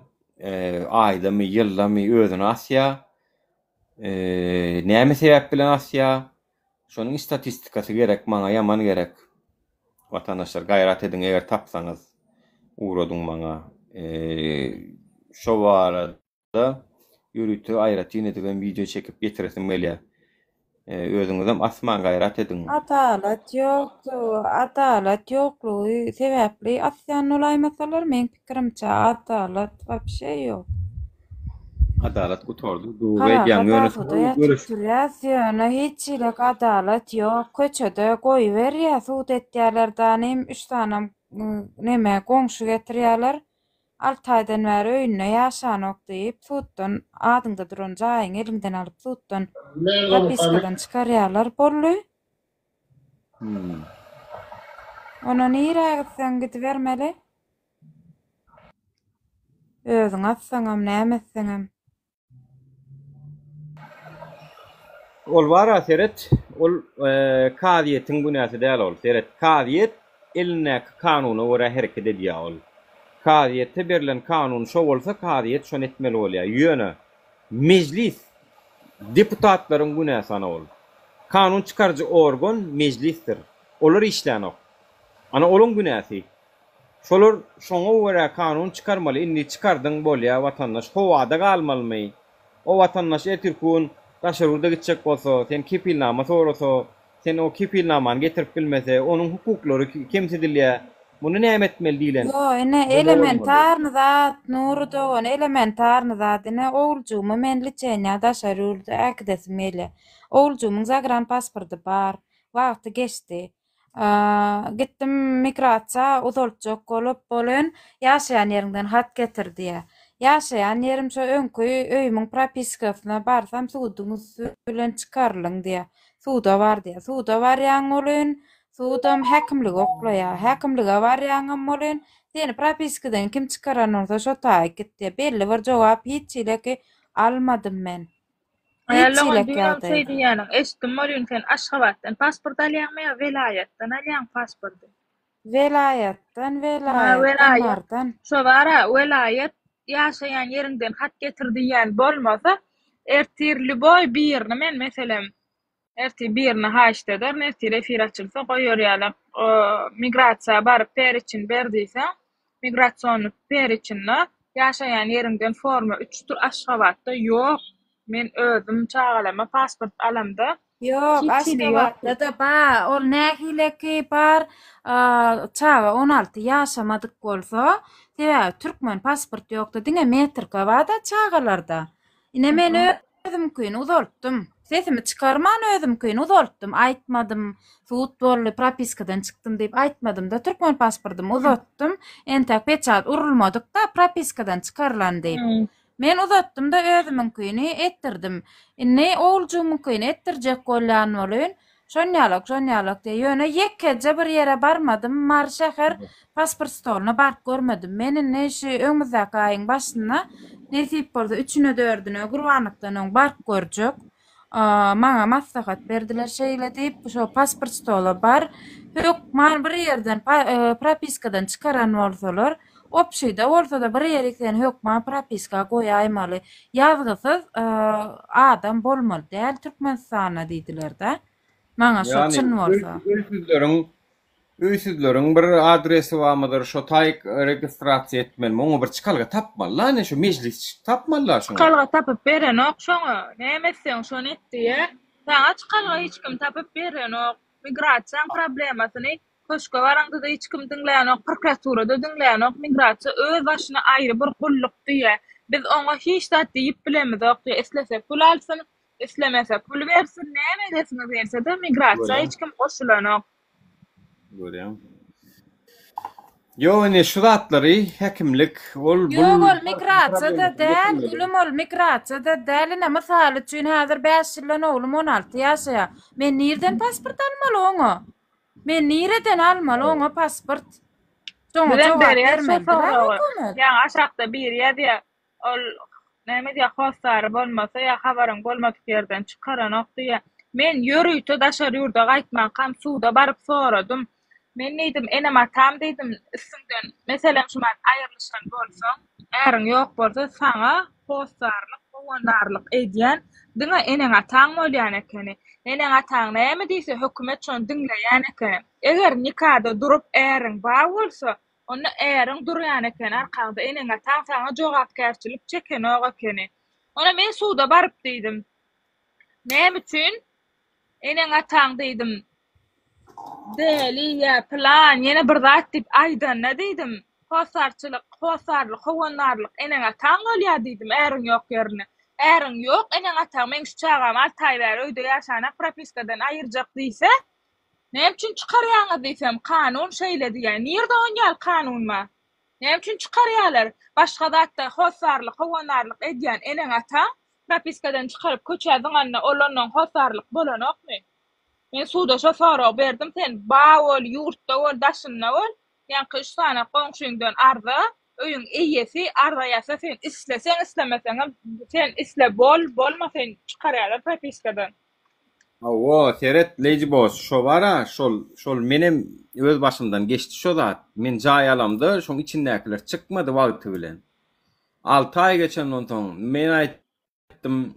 A: aýdamy, ýyldamy özüni asýa? Näme sebäp bilen asýa? Şonuň istatistikasy gerek maňa, ýaman gerek. Vatandaşlar gayret edin eğer tapsanız uğradın bana. Şo barada yürütü ayrıt yine de ben video çekip getiresim melya. Özüňizem asman gayret edin.
U: Adalet yokluğu sebäpli asýan olaýmasalar men pikirimçe adalet wapşe ýok.
A: Adalet gutordu. Duwe ýan
U: ýöne hiç ilek adalet ýok. Köçede goýberýär, suwt etýärlerden 3 tane neme goňşy getirýärler. 6 aýdan bäri öýüne ýaşanok diýip suwtdan adyňda duran jaýyň elinden alyp suwtdan propiskadan çykarýarlar bolly. Ona nire sen gidip vermeli? Özüň atsaňam näme etseňem.
A: Ol bara seret, ol kadiyetin günäsi däl ol. Seret kadiyet elne kanuny göre hereket edýär ol. Kadiyette berilen kanun şo bolsa kadiyet şon etmeli bolýar. Ýöne meclis deputatlaryň günäsi ana ol. Kanun çykarjy organ meclisdir. Olar işlänok. Ana olun günäsi. Şolar şoňa göre kanun çykarmaly. Indi çykardyň bolýar watandaş howada galmalymy. O watandaş etirkun daşarurda gitjek bolsa, sen kepilnama sorasa, sen o kepilnamanı getirip bilmese, onuň hukuklary kemsedilýär. Muny näme etmeli diýilen?
U: Ene elementarny zat, nuru dogan elementarny zat, ene oğulcumy men liçenýa daşarurda äkidesimeli. Oğulcumyň zagran pasporty bar, wagty geçdi. Gittim migrasiýa uzaltjak bolup bolan ýaşaýan ýerinden hat getirdi. Ýaşaýan ýerim şo öňkü öýümiň propiskasyna barsam suwduňyz bilen çykarlyň diýe. Suwda bar diýe. Suwda barýan bolan, suwdam häkimlik oklaýar. Häkimlige barýan bolan, seni propiskadan kim çykaran bolsa şo taýyk gitdi. Belli bir jogap hiç ileki almadym men.
C: Ayarlaman diýen şey diýenim. Eşdim bolýan sen Aşgabatdan pasport alýanmy ýa velayatdan alýan pasporty?
U: Velayatdan, velayatdan.
C: Şo bara velayat ýaşaýan ýerinden hat getirdiýän bolmasa ertirli boy birini men meselem birini haýşdadar ertir efir açylsa goýarýarlar. Migrasiýa baryp per için berdiýse migrasiýony per içinde ýaşaýan ýerinden forma 3 tur Aşgabatda ýok. Men özüm çağalama pasport alamda.
U: Yok, Aşgabatda da ba, ol nähileki bar çağa 16 ýaşamadyk bolsa, sebäbi türkmen pasport ýokda diňe metrika bada çağalarda. Ine men özüm kyn uzaltdym. Sesimi çykarman özüm kyn uzaltdym, aýtmadym. Suwt bolly propiskadan çykdym diýip aýtmadym da türkmen pasportumy uzatdym. Entek peçat urulmadyk da propiskadan çykarlan diýip. Men uzatdym da özümiň kyny ettirdim. Ne oğulcumyň kyny ettirjek bolýan bolan, Şonýalak diye. Ýöne ýekece bir ýere barmadım. Marşäher pasport stoluna bark görmedim. Menin näşe öňüzdäki aýyň başyna nesip bolsa 3-üne 4-üne Gurbanlykdan öň bark görjek. Maňa maslahat berdiler şeýle diýip şo pasport stola bar. Yok, man bir ýerden propiskadan çıkaran bolsalar, opşyda bolsa da bir ýerikden hökma propiska goýaýmaly. Ýazgysyz adam bolmaly däl Türkmenistana diýdiler-de. Maňa şo çyn bolsa.
A: Üýsüzleriň bir adresi barmydyr, şo taýyk registrasiýa etmeli, oňa bir çykalga tapmaly, ne şo meclis tapmalylar şoňa.
C: Çykalga tapyp beren ok şoňa. Nämetseň şonu etdi. Saňa çykalga hiç kim tapyp beren ok. Migrasiýa problemasyny köşke baranda da hiç kim dinleýän ok, prokuraturada dinleýän ok, migrasiýa öz başyna aýry bir gulluk diýe. Biz oňa hiç zat diýip bilemiz ok, eslese pul alsyn, eslemese pul bersin, näme edesini berse de migrasiýa hiç kim goşulan ok.
A: Görýän. Ýöne şu zatlary hekimlik ol
U: migrasiýada däl, gülüm ol migrasiýada däl. Mesal üçin häzir 5 ýylan oglum 16 ýaşa. Men nirden pasport almaly oňa? Men nireden almaly oňa pasport? Soňa jogap bermediler.
C: Ýa aşakda bir ýa ol näme diýär hostar bolmasa ýa habaryň bolmadyk ýerden çykaran ok diýär. Men ýörüýte daşary ýurda gaýtman, kam suwda baryp soradym. Men nedim enem atam dedim üstünden meselem şu man aýrylşan bolsaň äriň ýok bolsa saňa hostarlyk, howandarlyk edýän diňe eneň ataň bolýan ekeni. Eneň ataň näme diýse hökümet şonu dinleýän ekeni. Eger nikada durup äriň bar bolsa onu äriň durýan ekeni arkada eneň ataň saňa jogapkärçilik çeken ok ekeni. Ona men suwda baryp diýdim. Näme üçin? Eneň ataň diýdim. Deli ya plan yine bir zat dip aydan ne dedim hosarçılık, hosarlyk, howandarlyk eneň ataň bolýar dedim äriň ýok ýerine. Äriň ýok eneň ataň men şu çağam 6 aý bäri öýde ýaşana propiskadan aýyrjak diýse, näme üçin çykarýaňyz diýsem kanun şeýle diýär. Nirde oňal kanunma? Näme üçin çykarýarlar? Başga zatda hosarlyk, howandarlyk edýän eneň ataň propiskadan çykaryp köçädiň anna olanyň hosarlyk bolanokmy? Men suwda şoföre berdim sen bawol ýurtda bol daşynda bol ýa-ni 3 tane goňşuňdan arda öýüň eýesi arda ýasa sen isleseň islemeseň sen isle bolmasaň çykarýarlar propiskadan.
A: Awa seret leji boş şo bara şol menem öz başymdan geçdi şo zat. Men jaý alamdy, şoň içindekiler çykmady wagty bilen. 6 aý geçen ondan men aýtdym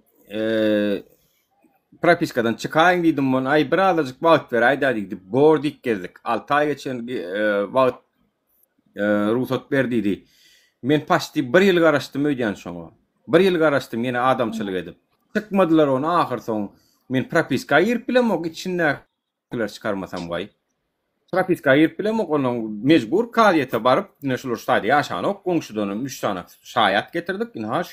A: propiskadan çıkaýyn diýdim, mon ay bir azajyk wagt ber, aýda diýdi. Bordik gezdik. 6 aý geçen wagt ruhsat berdi. Men paşty 1 ýyl garaşdym öýdän şoňa. 1 ýyl garaşdym ýene adamçylyk edip. Çykmadylar onu ahir soň. Men propiska ýerip bilemok içindekiler çykarmasam gaý. Propiska ýerip bilemok onuň mejbur kaýata baryp näşeler stadiýa ýaşanok goňşudan 3 tane şaýat getirdik. Ha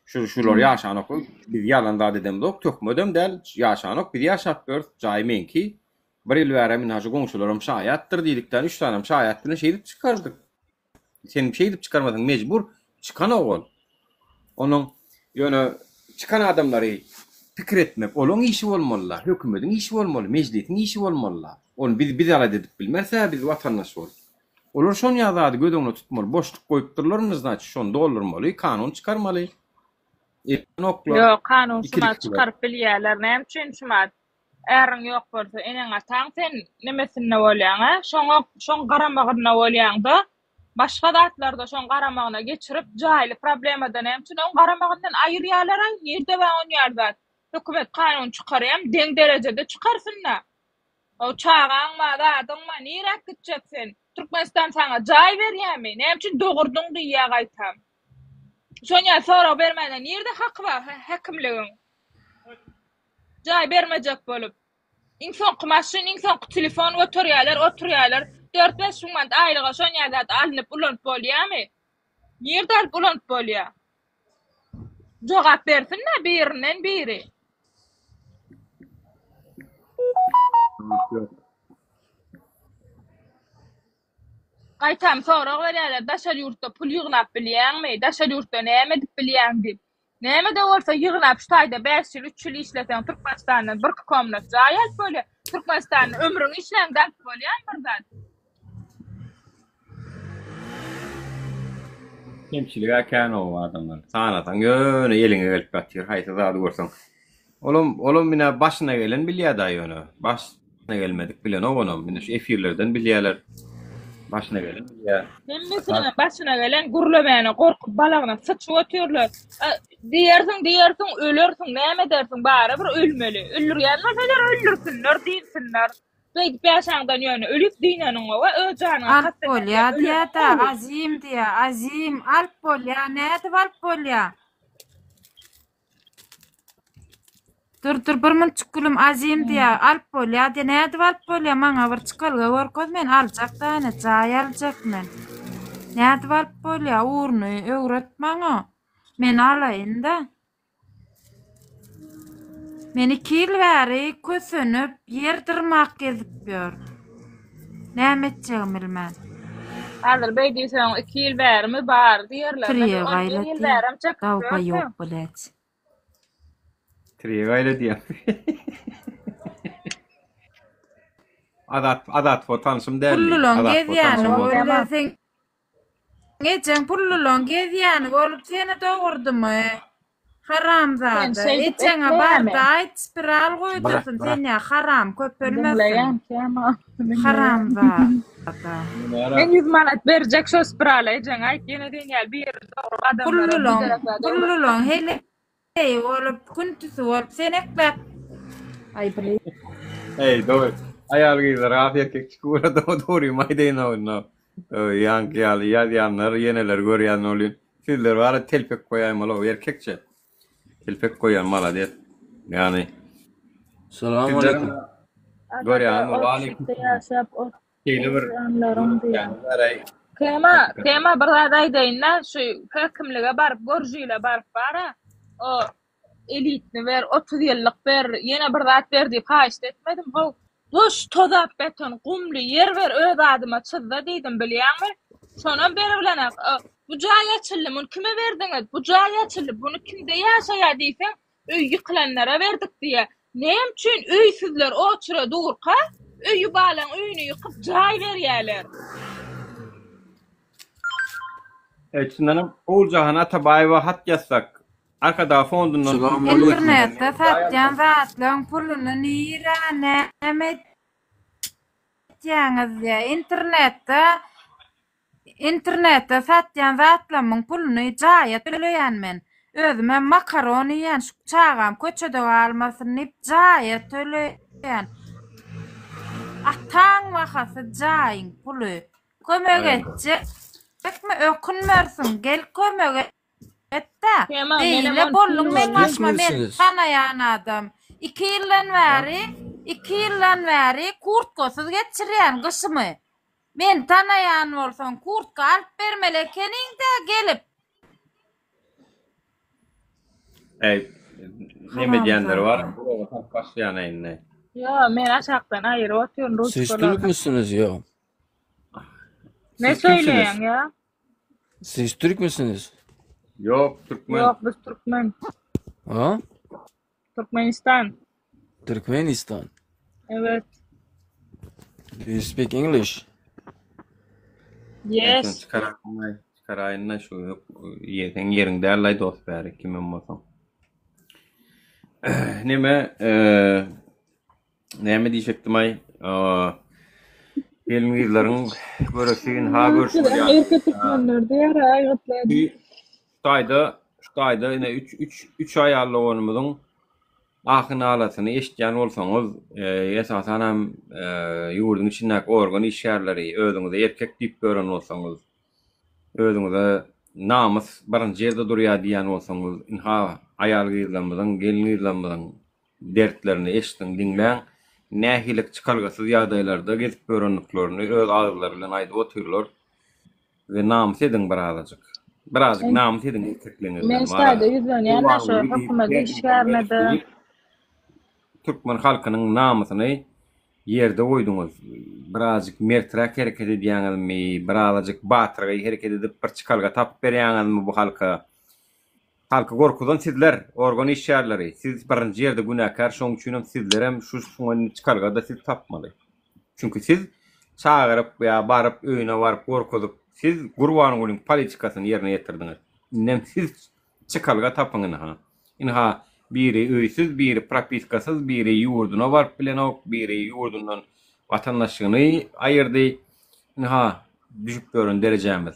A: şular ýaşanok biz ýalanda dedem dok tökmedem del ýaşanok bir ýaşap gör jaý menki 1 ýyl bäri men haşy goňşularym şaýatdyr diýdikden 3 tane şaýatdyny şeýdip çykardyk. Sen şeýdip çykarmasaň mejbur çykan ogul. Onuň ýöne çykan adamlary pikir etmek olaň işi bolmalylar, hökümetiň işi bolmaly, meclisiň işi bolmalylar. Onu biz ala edip bilmerse biz watandaş bol. Olar şon ýazady gödüňe tutmaly, boşluk goýupdyrlar naçy şonda bolmaly, kanun çykarmaly.
C: Yok, kanun şuma çıkarıp bilýärler. Näme üçin şuma äriň ýok bolsa eneň ataň sen nemesine bolýan, şoň garamagyna bolýan-da. Başga zatlarda şoň garamagyna geçirip jaýly problemadan näme üçin oň garamagyndan aýyrýarlar, ýerde we oňar zat. Hökümet kanun çykarýam, deň derejede çykarsynlar. O çağaňma, zadyňma nirek gitjeksin? Türkmenistan saňa jaý berýärmi? Näme üçin dogurdyň diýýär gaýtam? Şoňa sora bermeden ýerde hak bar hekimligiň. Jaý bermejek bolup. İnsan maşyn, insan telefon oturýarlar. 4-5 şuňman aýlyga şoňa zat alınıp ulanyp bolýarmy? Ýerde alınıp ulanyp bolýar? Jogap bersinler birinden biri. Gaýtam sorak berýärler, daşary ýurtda pul ýygnap bilýärmi? Daşary ýurtda näme edip bilýärmi? Näme de bolsa ýygnap şu taýda 5 ýyl 3 ýyl işleten Türkmenistandan bir komnat jaýal böyle Türkmenistanın ömrüni işlän däp bolýan birden.
A: Kemçilik äken o adamlar. Sanatan ýöne eliňe gelip gatýar, haýta zady görseň. Olum mine başyna gelen bilýär-da ýöne. Başyna gelmedik bilen ogonam. Mine şu efirlerden bilýärler. Başyna gelen bilýär.
C: Hemmesine başyna gelen gurulamäne gorkup balagna sıçyp ötýärler. Diýersiň ölersiň, näme dersiň bara bir ölmeli. Öldürýän bolsalar öldürsünler, diýsinler. Beýdip ýaşaňdan ýöne ölüp diýneniň we öz janyny
U: Alp bolýa diýär-de, azim diýär, azim, alp bolýa, näde alp bolýa? Dur, bir minçik gülüm azim diýär, alp bolýa, näde alp bolýa? Maňa bir çykalga görköz men aljak daýny, jaý aljak men. Näde alp bolýa? Urny öwret maňa. Men alaýyn-da. Men 2 ýyl bäri kösünüp ýerdirmak gezip ýör. Näme etjegim bilmän.
C: Hazır beýdiýsen 2 ýyl bärmi bar diýerler.
U: Triýe
C: Men 10 ýyl
U: gaýlat
C: bärim çekip
U: dawga
C: ýörsem.
U: ýok bolat.
A: Triýe gaýlat diýär. Adat fotanşym däl.
U: Pullulon gezýäni bolýasyň. Geçen pullulon gezýäni bolup seni dogurdymy? Haramzada. Eçeňe barda aýt spiral goýdursun seni haram köpelmesin. Haramzada.
C: Men 100 manat berjek şo spirala ejeň aýt ýene diýär bir dogry adamlar.
U: Pullulon hele bolup küntüsü bolup seni ekläp. Ay bilýär.
A: Hey, doğru. Ayal gider, afiyet kekçikura doğru maydayın oyunu. Yankı yalanlar, yeneler görüyen oluyor. Sizler var telpek koyayım alo erkekçe. Telpek koyayım mala diye. Yani.
M: Selamun aleyküm.
A: Görüyen aleyküm. Şeyli bir.
C: Kema bir adaydayın şu hekimlige barıp gorjuyla barıp bara. O elitni ver 30 yıllık ver yine bir zat ver deyip haşt etmedim. Boş tozap beton kumlu yer ver öz adıma çızda deydim bilýärmi? Şonan beri bilenek bu jaý açyldy bunu kime berdiňiz? Bu jaý açyldy bunu kimde ýaşaýar diýsen öý ýykylanlara berdik diýe. Näme üçin öýsizler oçura durka öýü balan öýüni ýykyp jaý berýärler.
A: Şundan Oğulcahan Atabaýewa hat ýazsak. Arkada fondundan
U: internetde satýan zatlaryň pulunu nira näme etýäňiz ýa internetde satýan zatlaryň pulunu jaýa töleýänmen. Özüme makaroni ýan şu çağam köçede almasyny jaýa töleýän. Ataň wahasy jaýyň pulu. Kömek etjek mi ökünmersin gel kömek etta. Eyle bollum men açma men tanayan adam. 2 ýyldan bäri kurtkasyz geçirýän gyşymy. Men tanayan bolsam kurtka alyp bermelekening-de gelip.
A: Neme diýenler bar? Bu başlayan aýynda.
C: Ya men aşakdan aýyr oturuň Rusça.
M: Siz Türk müsünüz ya?
C: Ne söyleyen ya?
M: Siz Türk müsünüz?
A: Yok, Türkmen.
C: Yok, biz Türkmen.
M: Ha?
C: Turkmenistan.
M: Turkmenistan.
C: Evet.
M: Do you speak English?
C: Yes.
A: Çıkarayınla şu yok. Yerinde Allah'ı dost beri. Kimin bakalım. Neme diyecektim ay? Gelmeyizlerin görüşün ha görüşün ya.
C: Erkek Türkmenler diğer ayetler.
A: Şutayda yine 3 ayarlı olmudun ahın alasını eşitýän bolsaňyz esasen hem ýurdun içindäki organ iş ýerleri özüňize erkek diýip gören bolsaňyz özüňize namys birinji ýerde durýar diýen bolsaňyz inha aýal gyzlamyň gelin gyzlamyň dertlerini eşitdiň diňläň nähilik çykalgasyz ýagdaýlarda gezip görenliklaryny öz ağızlary bilen aýdyp oturýarlar we namys ediň birazcık namys ediň erkekliňiz.
C: Men şaýda ýüzden ýa-da şu hökümet işgärmedi.
A: Türkmen halkynyň namysyny ýerde goýduňuz. Birazcık mertrak hereket edýäňizmi, birazcık batyrga hereket edip bir çykalga tap berýäňizmi bu halka? Halka gorkudan sizler, organ işyarları, siz birinci yerde günahkar, şoň üçin sizler hem şu şuňany çykargada siz tapmaly. Çünkü siz çağırıp ya barıp öýüne barıp gorkudyp, siz Gurbanyň politikasyny ýerine ýetirdiňiz. Nem siz çykalga tapyňyň ha. Inha biri öýsiz, biri propiskasyz, biri ýurduna barıp bilen ok, biri ýurdundan vatandaşlygyny aýyrdy. Inha düşüp görün derejemiz.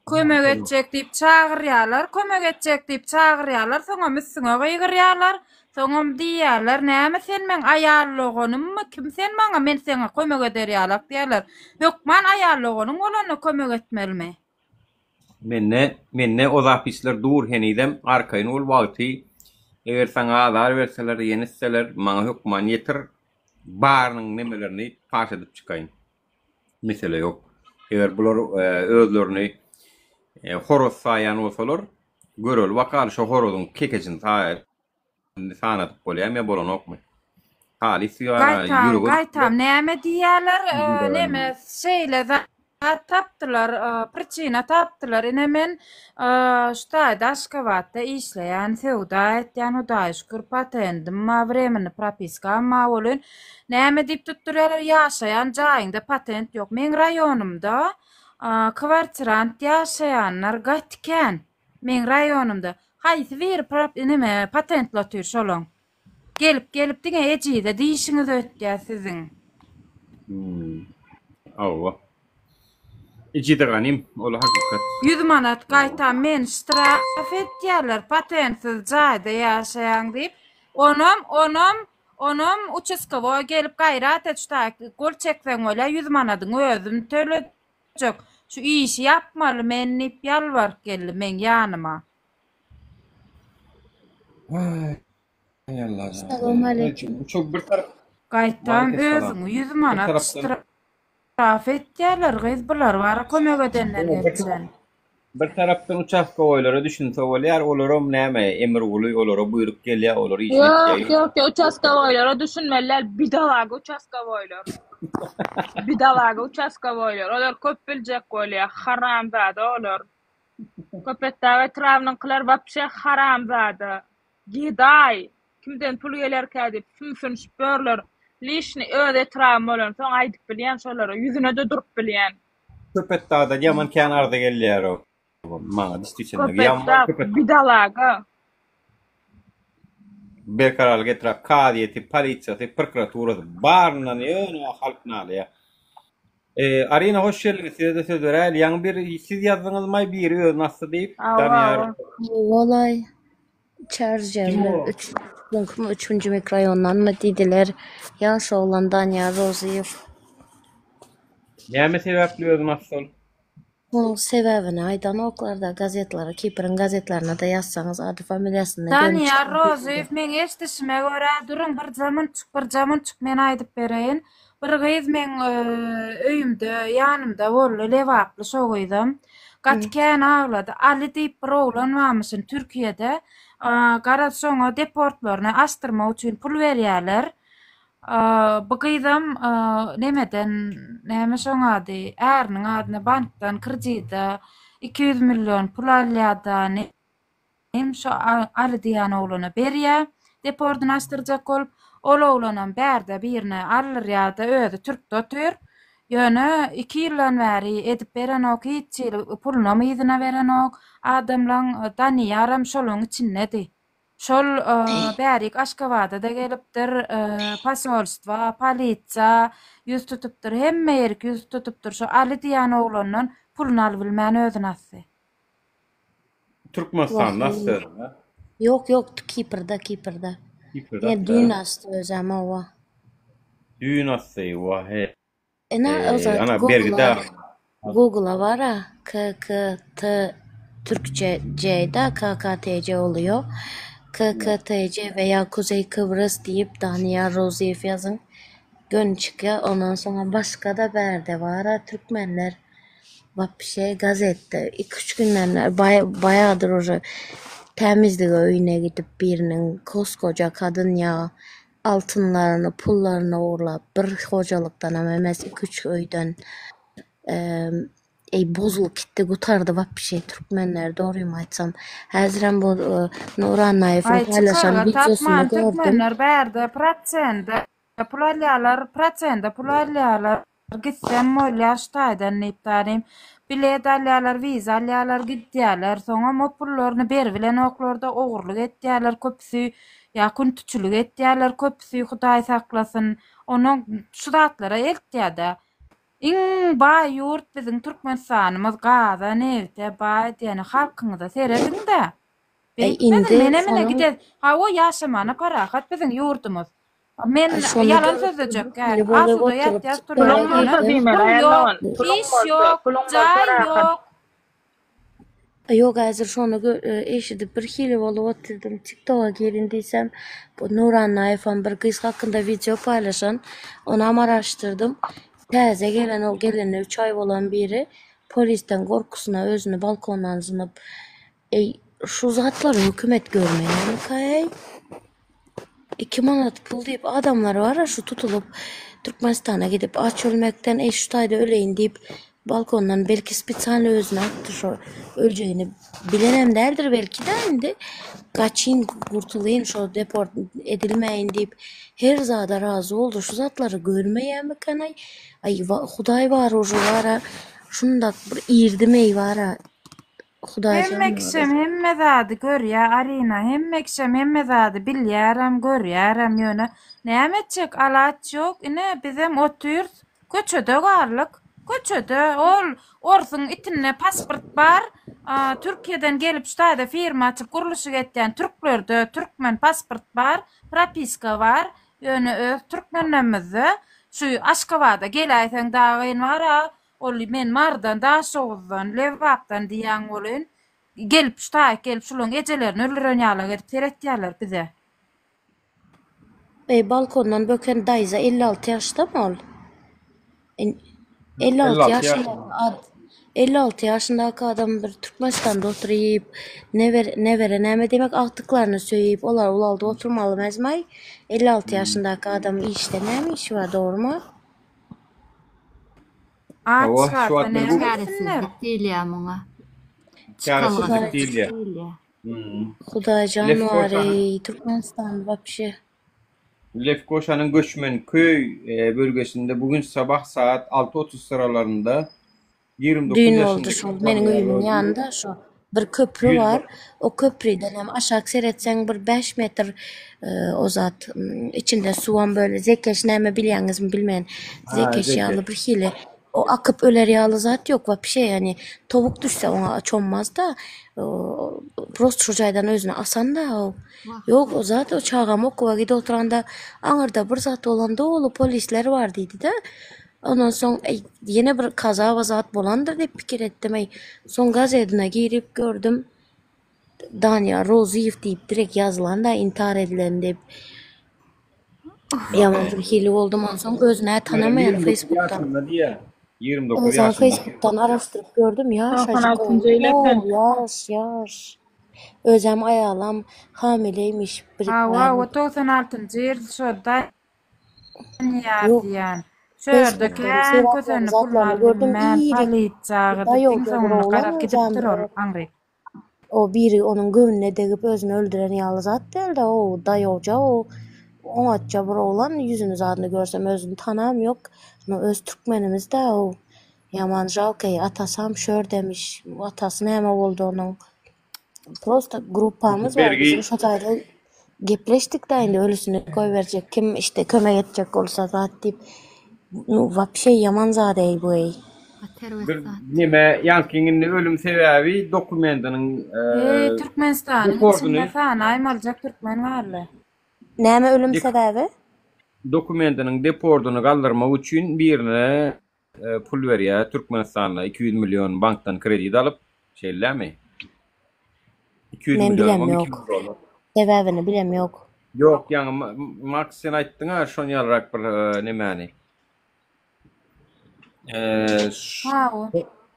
U: Kömek edecek diýip çagyrýarlar, kömek edecek diýip çagyrýarlar, soňa müsüňe gyýgyrýarlar, soňa diýýärler, näme sen men aýallygynymmy, kim sen maňa men seňe kömek ederýärler diýerler. Ýok, men aýallygynyň bolany kömek etmelimi?
A: Menne o zapisler dur henidem arkayn ol wagty. Eger saňa azar berseler, ýenisseler, maňa hökman ýetir, barnyň nemelerini paş edip çykaýyn. Mesele ýok. Eger bular özlerini horoz sayan olsalar, görül vakal şu horozun kekecin sanatıp bolýar, me bolan okmy. Halis ýa
U: Gaytam, näme diýerler, näme şeýle tapdylar, prичина tapdylar. Ine men şta daşkavatda işleýän sewda etýän udaýşkyr patentim, ma временный прописка, ma bolun näme diýip tutturýarlar, ýaşaýan jaýynda patent ýok. Men raýonumda kvartirant ýaşaýanlar gatken, men raýonumda haýsy bir patentlatyr şolaň. Gelip diňe ejide diýişiňiz ötýär siziň.
A: Awa. Ejide ganym, ol hakykat.
U: 100 manat gaýta men ştraf etýärler patentsiz jaýda ýaşaýan diýip. Onam uçaskowa gelip gaýrat etdi. Gol çekseň bolýar 100 manatyň özüm töledjek. Şu işi yapmaly, men nip ýalbar geldi men ýanyma.
A: Assalamu alaykum. Çok bir taraf.
U: Gaýtam özüň 100 manat ştraf etýärler, gyz bular bara kömek edenler etsen.
A: Bir taraftan uçaska oýlara düşünse bolýar, olaram näme emir uly, olara buyruk gelýär, olar iş etýär.
C: Yok, uçaska oýlara düşünmeler, bidalaga uçaska oýlar. Bidalaga uçaska oýlar. Olar köp biljek bolýar, haram zada olar. Köpetde travnyň kılar wapşe haram zada. Giday, kimden pul gelerkä diýip sümsün şüpörler. Lişni öde trav bolan, soň aýdyp bilýän şolara, ýüzüne de durup bilýän.
A: Köpetde da ýaman kenarda gelýär o. Maňa diýişinde
C: ýaman bidalaga.
A: Berkaral getirip kadiýeti, polisiýasy, prokuraturasy barnyny ýöne halknaly. Arina hoş geldiniz. Size de söz vereyim. Yan bir siz yazdınız mı bir öz nasıl diýip Danyar.
N: Olay Çarjerler 3. mikrorayondan mı dediler? Yaş olan Danyar Roziyev.
A: Näme sebäpli öz nasıl?
N: Bunun sebebini aydan oklarda gazetlere, Kipr'in gazetlerine de yazsanız adı familyasını
U: Danyar Roziyev men eşdişime görä durun bir zaman çık men aýdyp bereýin. Bir gyz men öýümde, ýanymda bolly lewaply şoýdym. Gatken ağladı. Ali diýip bir oglan barmyşyn Türkiýede. Garat soňa deportlaryny astyrmak üçin pul berýärler. Bu gyzym näme soňady? Äriň adyna bankdan kreditde 200 milyon pul alýardy. Hem şu Ali diýen oglana berýär. Deportdan astyrjak bolup, ol oglanam bärde birine alýar ýa-da özü Türkde otur. Ýöne 2 ýyldan bäri edip beren ok, hiç puluna myzyna beren ok, adamlaň Danyaram şoluň içindedi. Şol bärik Aşgabatda gelipdir, pasolstva, polisiýa ýüz tutupdyr, hemme ýerki ýüz tutupdyr. Şu Ali diýen oglanyň pulunu alyp bilmän özü nasy.
A: Türkmenistan nasy?
N: Yok, Kipr'da. Ne dünasty özüm o.
A: Dünasty o he.
N: Ana Google'a var ha, KKT Türkçe'de KKTC oluyor. KKTC veya Kuzey Kıbrıs deyip Danyar Roziyev yazın. Gün çıkıyor. Ondan sonra başka da berde var ha, Türkmenler. Vapşe gazette 2-3 günlerler bayağıdır orada temizlik öğüne gidip birinin koskoca kadın ya altınlarını, pullarını uğurlap bir hocalıktan ama emez 2-3 öyden bozulup gitti gutardı vap bir şey Türkmenler doğruyum aytsam. Hazırım bu Nuran Naif'in
U: Ay
N: paylaşan
U: çıkarga
N: videosunu
U: tapman
N: gördüm.
U: Türkmenler berde pulalyalar gitsem molya ştaydan niptarim. Biledalyalar, vizalyalar gitdiyalar. Soňa mopullarını berbilen oklarda oğurluk etdiyalar köpsü. Ya küntüçülük etdiyalar köpsü Hudaý saklasın. Onun şudatlara eltdiýada. İň baý ýurt biziň Türkmenistanymyz Gaza, Nevte, baý diýeni halkyňyza seredin-de.
N: Indi
U: Mene gide. Ha o yaşamana parahat biziň ýurdumyz. Men yalan sözlejek. Asuda ýat durýar. Iş ýok, jaý ýok.
N: Yok hazır şonu eşidip bir hili bolup oturdum. TikTok'a girindiysem bu Nuran Naif'an bir kız hakkında video paylaşan. Onu araştırdım. Täze gelen o gelene 3 ay bolan biri polisten korkusuna özünü balkondan zınıp şu zatları hükümet görmeyen kay 2 manat pul deyip adamlar var ya şu tutulup Türkmenistan'a gidip aç ölmekten şu tayda öleyin deyip balkondan belki spitsanlı özüne attı şu öleceğini bilenem derdir belki de indi kaçayım kurtulayım şu deport edilmeyin deyip her zada razı oldu şu zatları görmeyen mi kanay Hudaý var o juvara şunda bir irdimey var
U: Hemmekşem hemmezadi görýär arina hemmekşem hemmezadi bilýärem görýärem ýöne nämetjek alat ýok ine bizem otur köçede garlyk köçede orsun itine pasport bar Türkiýeden gelip ştaýda firma açyp guruluşy etýän türklerde türkmen pasport bar propiska var ýöne öz türkmenlerimizi şu Aşgabatda gelaýsaň dagyn var ol men mardan da soğuzdan levapdan diýen bolyn gelip gelip şulun ejelerini öldüren ýalar edip teretýärler bize.
N: Balkondan böken dayza 56 ýaşda mı ol? 56 ýaşyndaky adam bir Türkmenistan'da oturyp näme demek aktyklaryny söýüp olar ulalda oturmaly mezmay 56 ýaşyndaky adam işte näme işi var doğrumu? Hudaýjan var Türkmenistan vapşe.
A: Lefkoşa'nın Göçmen köy bölgesinde bugün sabah saat 6:30 sıralarında 29
N: düğün
A: yaşındaki
N: oldu şu benim evimin yanında şu bir köprü var. O köprüden hem aşağı seyretsen bir 5 metre o zat içinde suvan böyle zekeş näme bilýäňiz mi bilmeyen zekeş ýaly bir hili. O akıp öler yağlı zat yok va bir şey yani tavuk düşse ona açolmaz da prost şojaydan özüne asan da o yok o zat o çağam okuwa gide oturanda aňyrda bir zat olanda olu polisler var dedi de ondan soň yine bir kaza vazat bolandır dep pikir etdim son gazetine girip gördüm Danya Roziyev deyip direkt yazılan da intihar edilen dep yaman bir hili oldum ondan soň özüne tanamayan Facebook'tan
A: 29 yaşında.
N: Facebook'tan araştırıp gördüm yaş. Özem ayalam hamileymiş.
U: O 96-njy ýerde şurada ýaýan. Şördeki köseni pullar gördüm. Polisiýa gydyp garap gidipdir ol aňry.
N: O biri onun göwnüne degip özüni öldüren ýaly zat delde o daýowja o oňatja bir oglan ýüzüni zadyny görsem özüni tanam yok. Öz Türkmenimiz de o yaman jalkay atasam şör demiş. Atası näme boldu onun. Prosta grupamız var. Bizim şu taýda gepleşdik de indi ölüsünü koyberjek. Kim işte kömek etjek bolsa zat diýip. Vapşe yaman zady bu ey.
A: Nime Yankin'in ölüm sebebi dokumentynyň
U: Türkmenistanyň içinde sana aýmaljak Türkmen barly.
N: Näme ölüm sebebi?
A: Dokumentynyň deportuny galdyrmak üçin birine pul berýär Türkmenistan'a 200 milyon bankdan kredi alıp şeylämi? 200 milyon
N: yok. Sebäbini bilem yok.
A: Yok yani Max sen aýtdyň şon ýalyrak bir nemeni.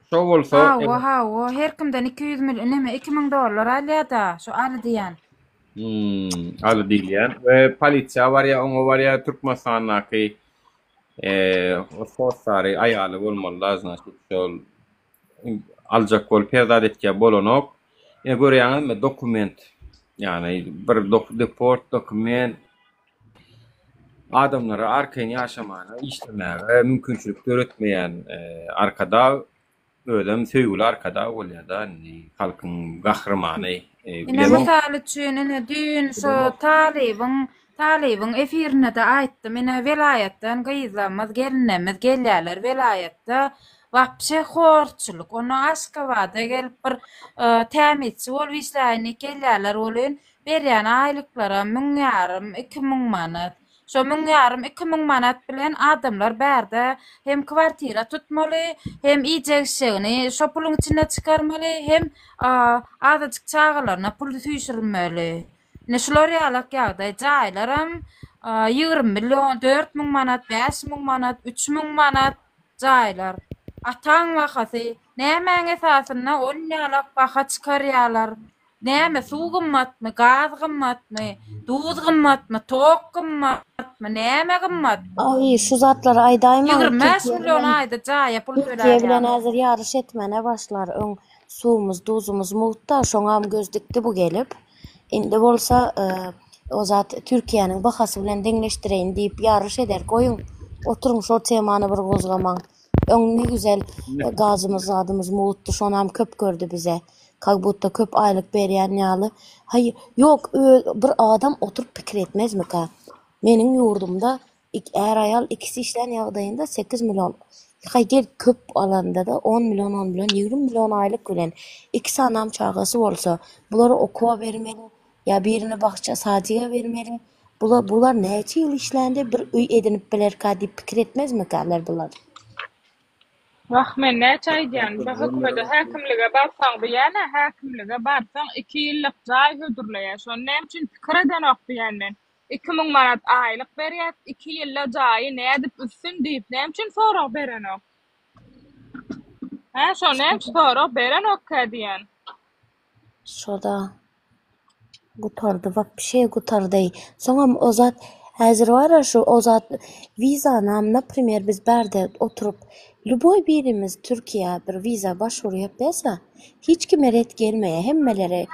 A: Şo bolsa
U: o her kimden 200 milyon neme 2000 dolar alýada şu aly diýen.
A: Aly diýen we polisiýa var ya oňa var ya Türkmenistan'daky o sosary aýaly bolmaly lazım şol aljak bolup perdad etjä bolanok. Ine görýäňizmi dokument. Yani bir deport dokument adamlara arkayn ýaşamana, işlemäge mümkinçilik öretmeýän arkada ödem söýgüli arkada bolýar-da, halkyň gahrymany.
U: Ine misal üçin ine dün şu Talibin efirine de aýtdym. Ine velayetden gyzlamaz gelinemiz gelýärler velayetde vapşe horçuluk. Onu Aşgabatda gelip bir tämitçi bolup işläýän gelýärler bolyn berýän aýlyklara 1 ýarym 2000 manat. Şo 1 ýarym 2000 manat bilen adamlar bärde hem kwartira tutmaly, hem iýjekşegini şo pulun içinde çykarmaly, hem azajyk çağalaryna pul tüýşürmeli. Ne şolar ýalak ýagdaý jaýlaram 20 milyon, 4000 manat, 5000 manat, 3000 manat jaýlar. Ataň wagty näme esasyna ol ýalak baha çykarýarlar. Näme suw gymmatmy, gaz gymmatmy, duz gymmatmy, tok gymmatmy, näme gymmat?
N: Ay şu zatlar aýdaýmy
U: 25 milyon aýda jaýa pul
N: Türkiýe bilen
U: töläýär.
N: häzir ýarış etmene başlar. Öň suwumuz, duzumuz mutda, şoňam gözdikdi bu gelip. Indi bolsa o zat Türkiýanyň bahasy bilen deňleşdireýin diýip ýarış eder goýun. Oturuň şo temany bir gozgamaň. Öň ne güzel gazymyz, adymyz mutdy, şonam köp gördü bize. Kagbutta köp aýlyk berýän ýaly. Hayır, yok bir adam oturup pikir etmezmi ka? Meniň ýurdumda er aýal ikisi işlän ýagdaýynda 8 milyon. Haýger köp alanda da 10 milyon, 20 milyon aýlyk bilen ikisi anam çağası bolsa, bulary okuwa bermeli, ya birini bakça saatiga bermeli. Bular näçe ýyl işländi bir öý edinip biler ka diýip pikir etmezmi kalar bular?
C: Rahmen näçe aýdýan, bu hökümete häkimlige barsaň diýene, häkimlige barsaň 2 ýyllyk jaý hödürleýär. Şo näme üçin pikir edenok diýenden. 2000 manat aýlyk berýär, 2 ýylda jaý nädip üstün diýip näme üçin sorak berenok? Şo näme üçin sorak berenok diýen.
N: Şoda gutardy, bak bir şey gutardy. Soňam o zat häzir bar şu o zat viza nam, naprimер, biz berde oturup Luboy birimiz Türkiye bir viza başvuru yapysa hiç kime ret gelmeye hemmelere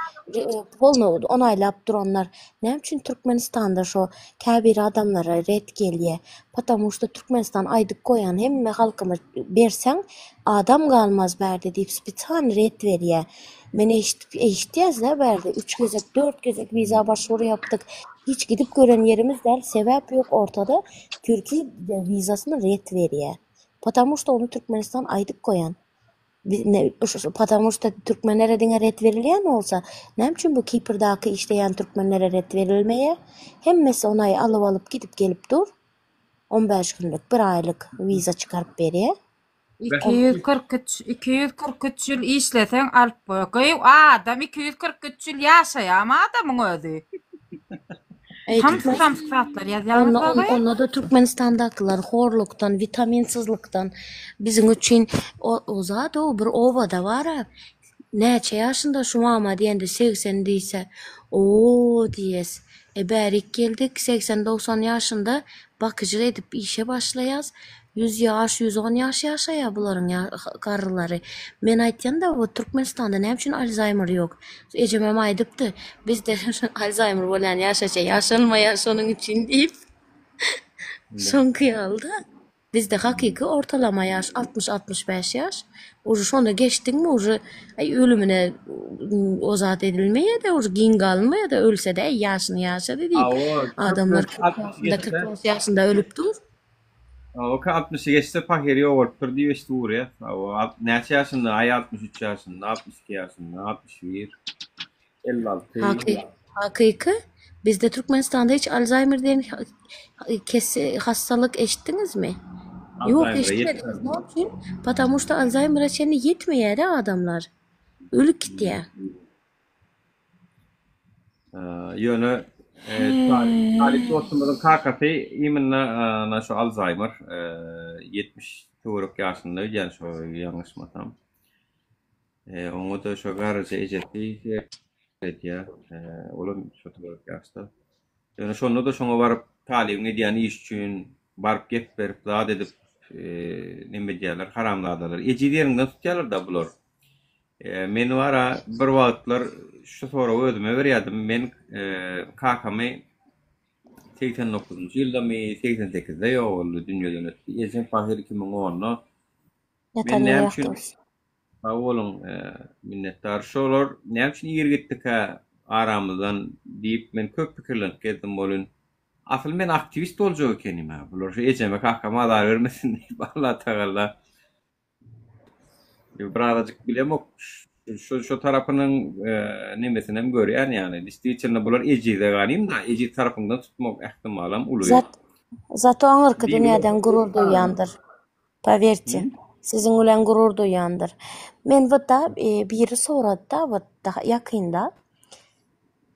N: polno onaylap duranlar näme üçin Türkmenistanda şo käbir adamlara ret gelýär. Потому что Türkmenistan aýdyk goýan hemme halkyma berseň adam galmaz berde diýip spiçan ret berýär. Men eşitdiýäzler berde 3 gezek 4 gezek viza başvuru yaptık. Hiç gidip gören yerimiz däl, sebäp ýok ortada. Türkiye vizasyny ret berýär. Потому что onu Türkmenistan aýdyk goýan. Потому что Türkmenlere diňe ret berilýän bolsa, näme üçin bu Kiprdaky işleýän Türkmenlere ret berilmeýär? Hemmesi onaý alyp gidip gelip dur. 15 günlük, 1 aýlyk viza çykaryp berýär.
U: 243 ýyl işleseň alyp goýy. Adam 243 ýyl ýaşaýar adamyň özü. Hamsy satlar ýazýarlar.
N: Onda da Türkmenistandakylar horlukdan, vitaminsizlikden bizim üçin o zat o bir obada bar. Näçe ýaşynda şu mama diýende 80 diýse, o diýes. Bärik geldik 80-90 ýaşynda bakyjyk edip işe başlaýas. 100 yaş, 110 yaş yaşaya buların karıları. Men aýtýanda bu Türkmenistanda näme üçin Alzheimer ýok? Ejemem aýdypdy. Bizde Alzheimer bolan ýaşaça ýaşalmaýar şonuň üçin diýip. Soňky aldy. Bizde hakyky ortalama yaş 60-65 yaş. Uje şonu geçdiňmi uje ölümine ozat edilmeýär de uje giň galmaýar da ölse de ýaşyny ýaşady diýip. Adamlar 40 ýaşynda ölüp dur.
A: O 60 geçse paheri olup durdy ýeşdur ýa. O näçe ýaşynda, 63 ýaşynda, 62 ýaşynda, 61, 56.
N: Hakyky bizde Türkmenistanda hiç Alzheimer diýen hastalyk eşitdiňizmi? Ýok, eşitmediniz. Ne için? Потому что Alzheimer'a çeni yetmeýär adamlar. Ölüp gitýär.
A: Ýöne Talip dostumuzun kakasy iminna şu Alzheimer 74 ýaşynda öýän şu ýalňyşmasam. Oňa da şu garajy ejetdi etýär. Olam şu ýaşda. Ýöne şonu da şoňa baryp talygyny diýen iş üçin baryp gep berip zat edip neme diýerler, haramladalar. Eci derinden tutýarlar da bular. Men wara bir wagtlar şu sora özüme berýärdim. Men kakamy 89-njy ýylda me 88-de ýoly dünýeden ötdi. Ejem pahir 2010-da. Men näme üçin awolun minnetdar şolar, näme üçin ýer gitdik aramyzdan diýip men köp pikirlenip geldim bolun. Asıl men aktivist boljak ekenim ha. Bular şu ejeme kakama azar bermesin diýip Allah tagalla. Birazcık bilemok. Şu tarafının nemesini hem görýän ýani. Disti içinde bular ejide ganym da eji tarapyndan tutmak ähtimalam uly.
N: Zato aňyrky dünýäden gurur duýandyr. Paverti. Sizin bilen gurur duýandyr. Men wata biri sorady da wata ýakynda.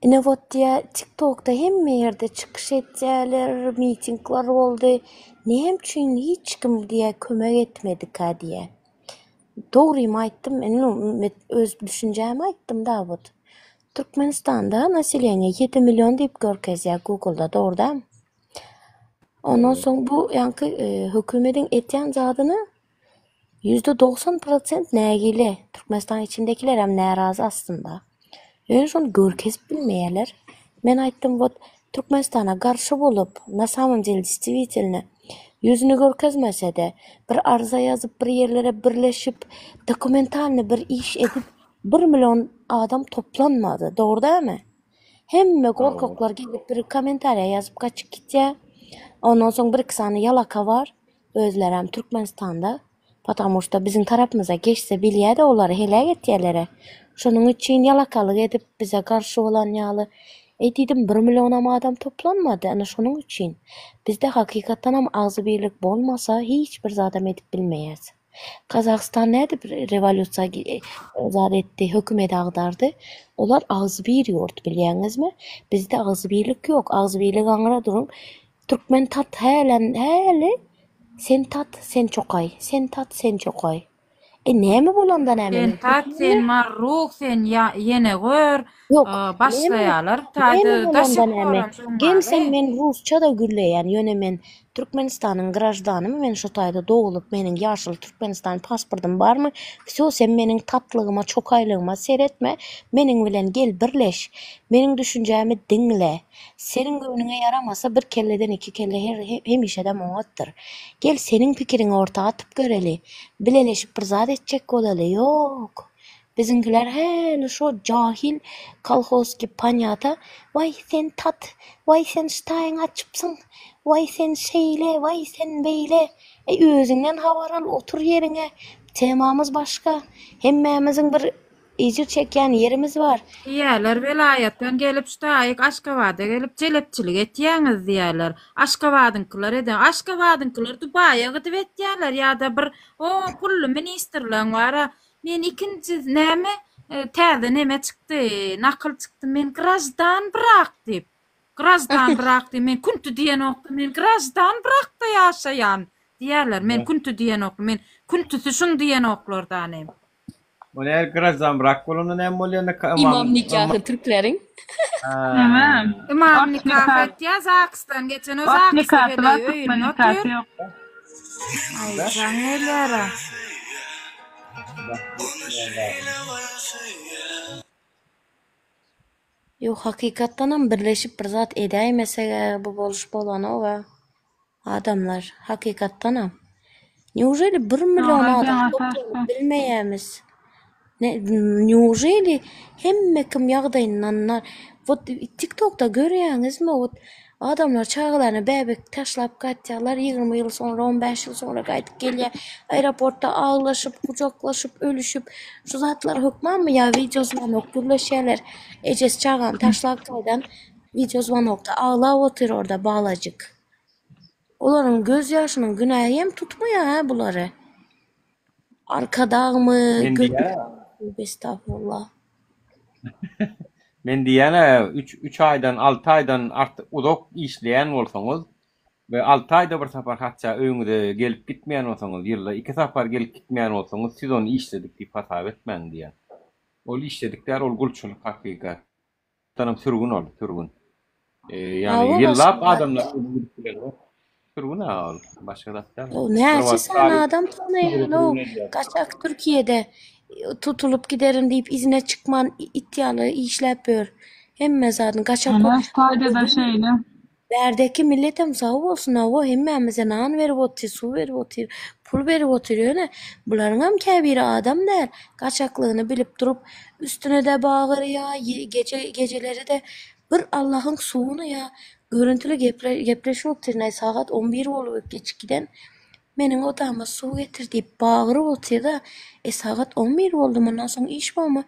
N: Ine wata TikTok'da hemme ýerde çykyş etýärler, mitingler boldy. Näme üçin hiç kim diýe kömek etmedik ha diýe. Doğruyu aýtdym, men öz düşünjämi aýtdym da bu. Türkmenistanda nasileniýe 7 milyon diýip görkezýär Google'da, doğruda. Ondan soň bu ýanky hökümetiň etýän zadyny %90% nägili. Türkmenistan içindekiler hem närazy aslında. Ýöne şonu görkezip bilmeýärler. Men aýtdym, bu Türkmenistana garşy bolup, na samym деле действительно yüzünü görkezmese de bir arza yazıp bir yerlere birleşip dokumentalny bir iş edip 1 milyon adam toplanmadı. Doğru değil mi? Hemme korkaklar gelip bir komentarya yazıp kaçıp gitýär. Ondan soň bir sany yalaka var. Özleri hem Türkmenistan'da. Потому что bizim tarapymyza geçse bilýär de olary helak etýärler. Şonuň üçin yalakalyk edip bize garşy bolan ýaly diýdim 1 milyon adam toplanmadı. Ana şonuň üçin bizde hakykatdan hem agzy birlik bolmasa hiç bir zadam edip bilmeýäs. Kazakistan näde bir revolýusiýa zat etdi, hökümet agdardy. Olar agzy bir ýurt bilýäňizmi? Bizde agzy birlik ýok. Agzy birlik aňyra durun. Türkmen tat häle sen tat sen çokay. Sen tat sen çokay. Näme bolanda näme?
U: Sen tat sen marruk sen yene gör. Başlaýarlar.
N: Gel sen men rusça da gürleýän ýöne men Türkmenistanyň grajdanymy, men şu taýda dogulup meniň ýaşyl Türkmenistan pasportum barmy? Всё sen meniň tatlygyma, çokaýlygyma seretme. Meniň bilen gel birleş. Meniň düşünjämi diňle. Senin göwnüňe yaramasa bir kelleden iki kelle hemişe de moňatdyr. Gel seniň pikiriňi ortaga atyp göreli. Bileleşip bir zat etjek bolaly. Ýok. Bizimkiler hele şu cahil kolhozki panyata vay sen tat, vay sen ştaýyň açypsyň, vay sen şeýle, vay sen beýle. Özüňden habar al, otur ýeriňe. Temamyz başga. Hemmemiziň bir ejir çekýän yerimiz var.
U: Ýalar velayatdan gelip ştaýyk Aşgabatda gelip jelepçilik etýäňiz diýerler. Aşgabatynkylar eden, Aşgabatynkylar Dubaýa gidip etýärler ýa-da bir pully ministerler bar. Men ikinci näme täze näme çykdy, nakıl çykdy. Men grajdan bırak diýip. Grajdan bırak diýip men kuntu diýen okdy. Men grajdan bırakda ýaşaýan diýerler. Men kuntu diýen okdy. Men kuntu şuň diýen oklardan hem.
A: O näme grajdan bırak bolany näme bolýar?
N: İmam nikahı Türkleriň.
U: İmam nikahı etýär Zakistan geçen o Zakistan öýüne. Ay canelere.
N: Yok hakykatdan hem birleşip bir zat edäýmesege bu boluş bolany we adamlar hakykatdan hem. Neужели 1 milyon adam bilmeýämis? Neужели hemme kim ýagdaýyndan TikTok'da görýäňizmi? Adamlar çağlarını bebek taşlap gatýarlar 20 ýyl sonra 15 ýyl sonra gaýtyp gelýär. Aeroportda ağlaşyp, kucaklaşyp, ölüşüp şu zatlar hökmanmy ýa videosuna gürleşýärler. Ejes çağan taşlap gaýdan videosuna ağlap otur orada balajyk. Olaryň göz ýaşynyň günahy hem tutmaýar ha bulary. Arkadagmy? Estağfurullah.
A: Men diýene 3 aýdan 6 aýdan artyk uzak işleýän bolsaňyz we 6 aýda bir sapar hatça öňüňde gelip gitmeýän bolsaňyz, ýylda 2 sapar gelip gitmeýän bolsaňyz, siz onu işledik diýip hasap etmeň diýen. Ol işledikler ol gulçulyk hakykat. Tanam sürgün oldu, sürgün. Yani ýyllap adamlar Türgüne ol. Başka da değil.
N: O näçe sana adam tanıyan o kaçak Türkiye'de tutulup giderim deyip izine çıkman iddialı işlep bör. Hemme zaten kaçak
C: Ana stayda da şeyle.
N: Berdeki milletem sağ olsun o hemmemize nan verip otur, su verip otur, pul verip oturuyor ne? Buların hem kebir adam der. Kaçaklığını bilip durup üstüne de bağır ya, geceleri de bir Allah'ın suunu ya. Görüntülü gepleşip oturun saat 11 olup geç giden. Menin odama su getir deyip bağırıp otur da saat 11 oldu ondan sonra iş var mı?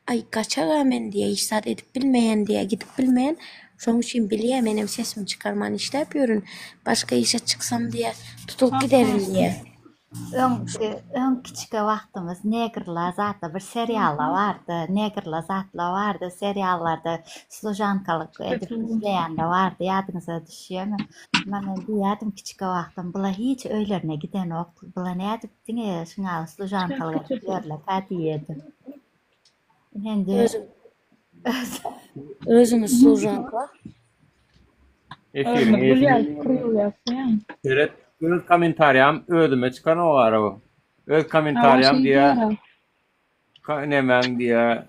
N: Ay kaçak hemen diye işsat edip bilmeyen diye gidip bilmeyen. Şoň üçin bilýär benim sesimi çıkarman işte yapıyorum. Başka işe çıksam diye tutup giderim diye.
L: Ön kiçike wagtymyz negerler zatda bir seriallar vardı. Negerler zatlar vardı. Seriallarda slojankalyk edip izleýände vardı. Ýadyňyza düşýärmi? Mana diýärdim kiçike wagtym bular hiç öýlerine giden ok. Bular nädip diňe şuňa slojankalyk edýärler diýerdim. Endi
N: Özümüz slojanka.
A: Evet, öz kommentariyam ödüme çıkan o var o. Öz kommentariyam diye nemen diye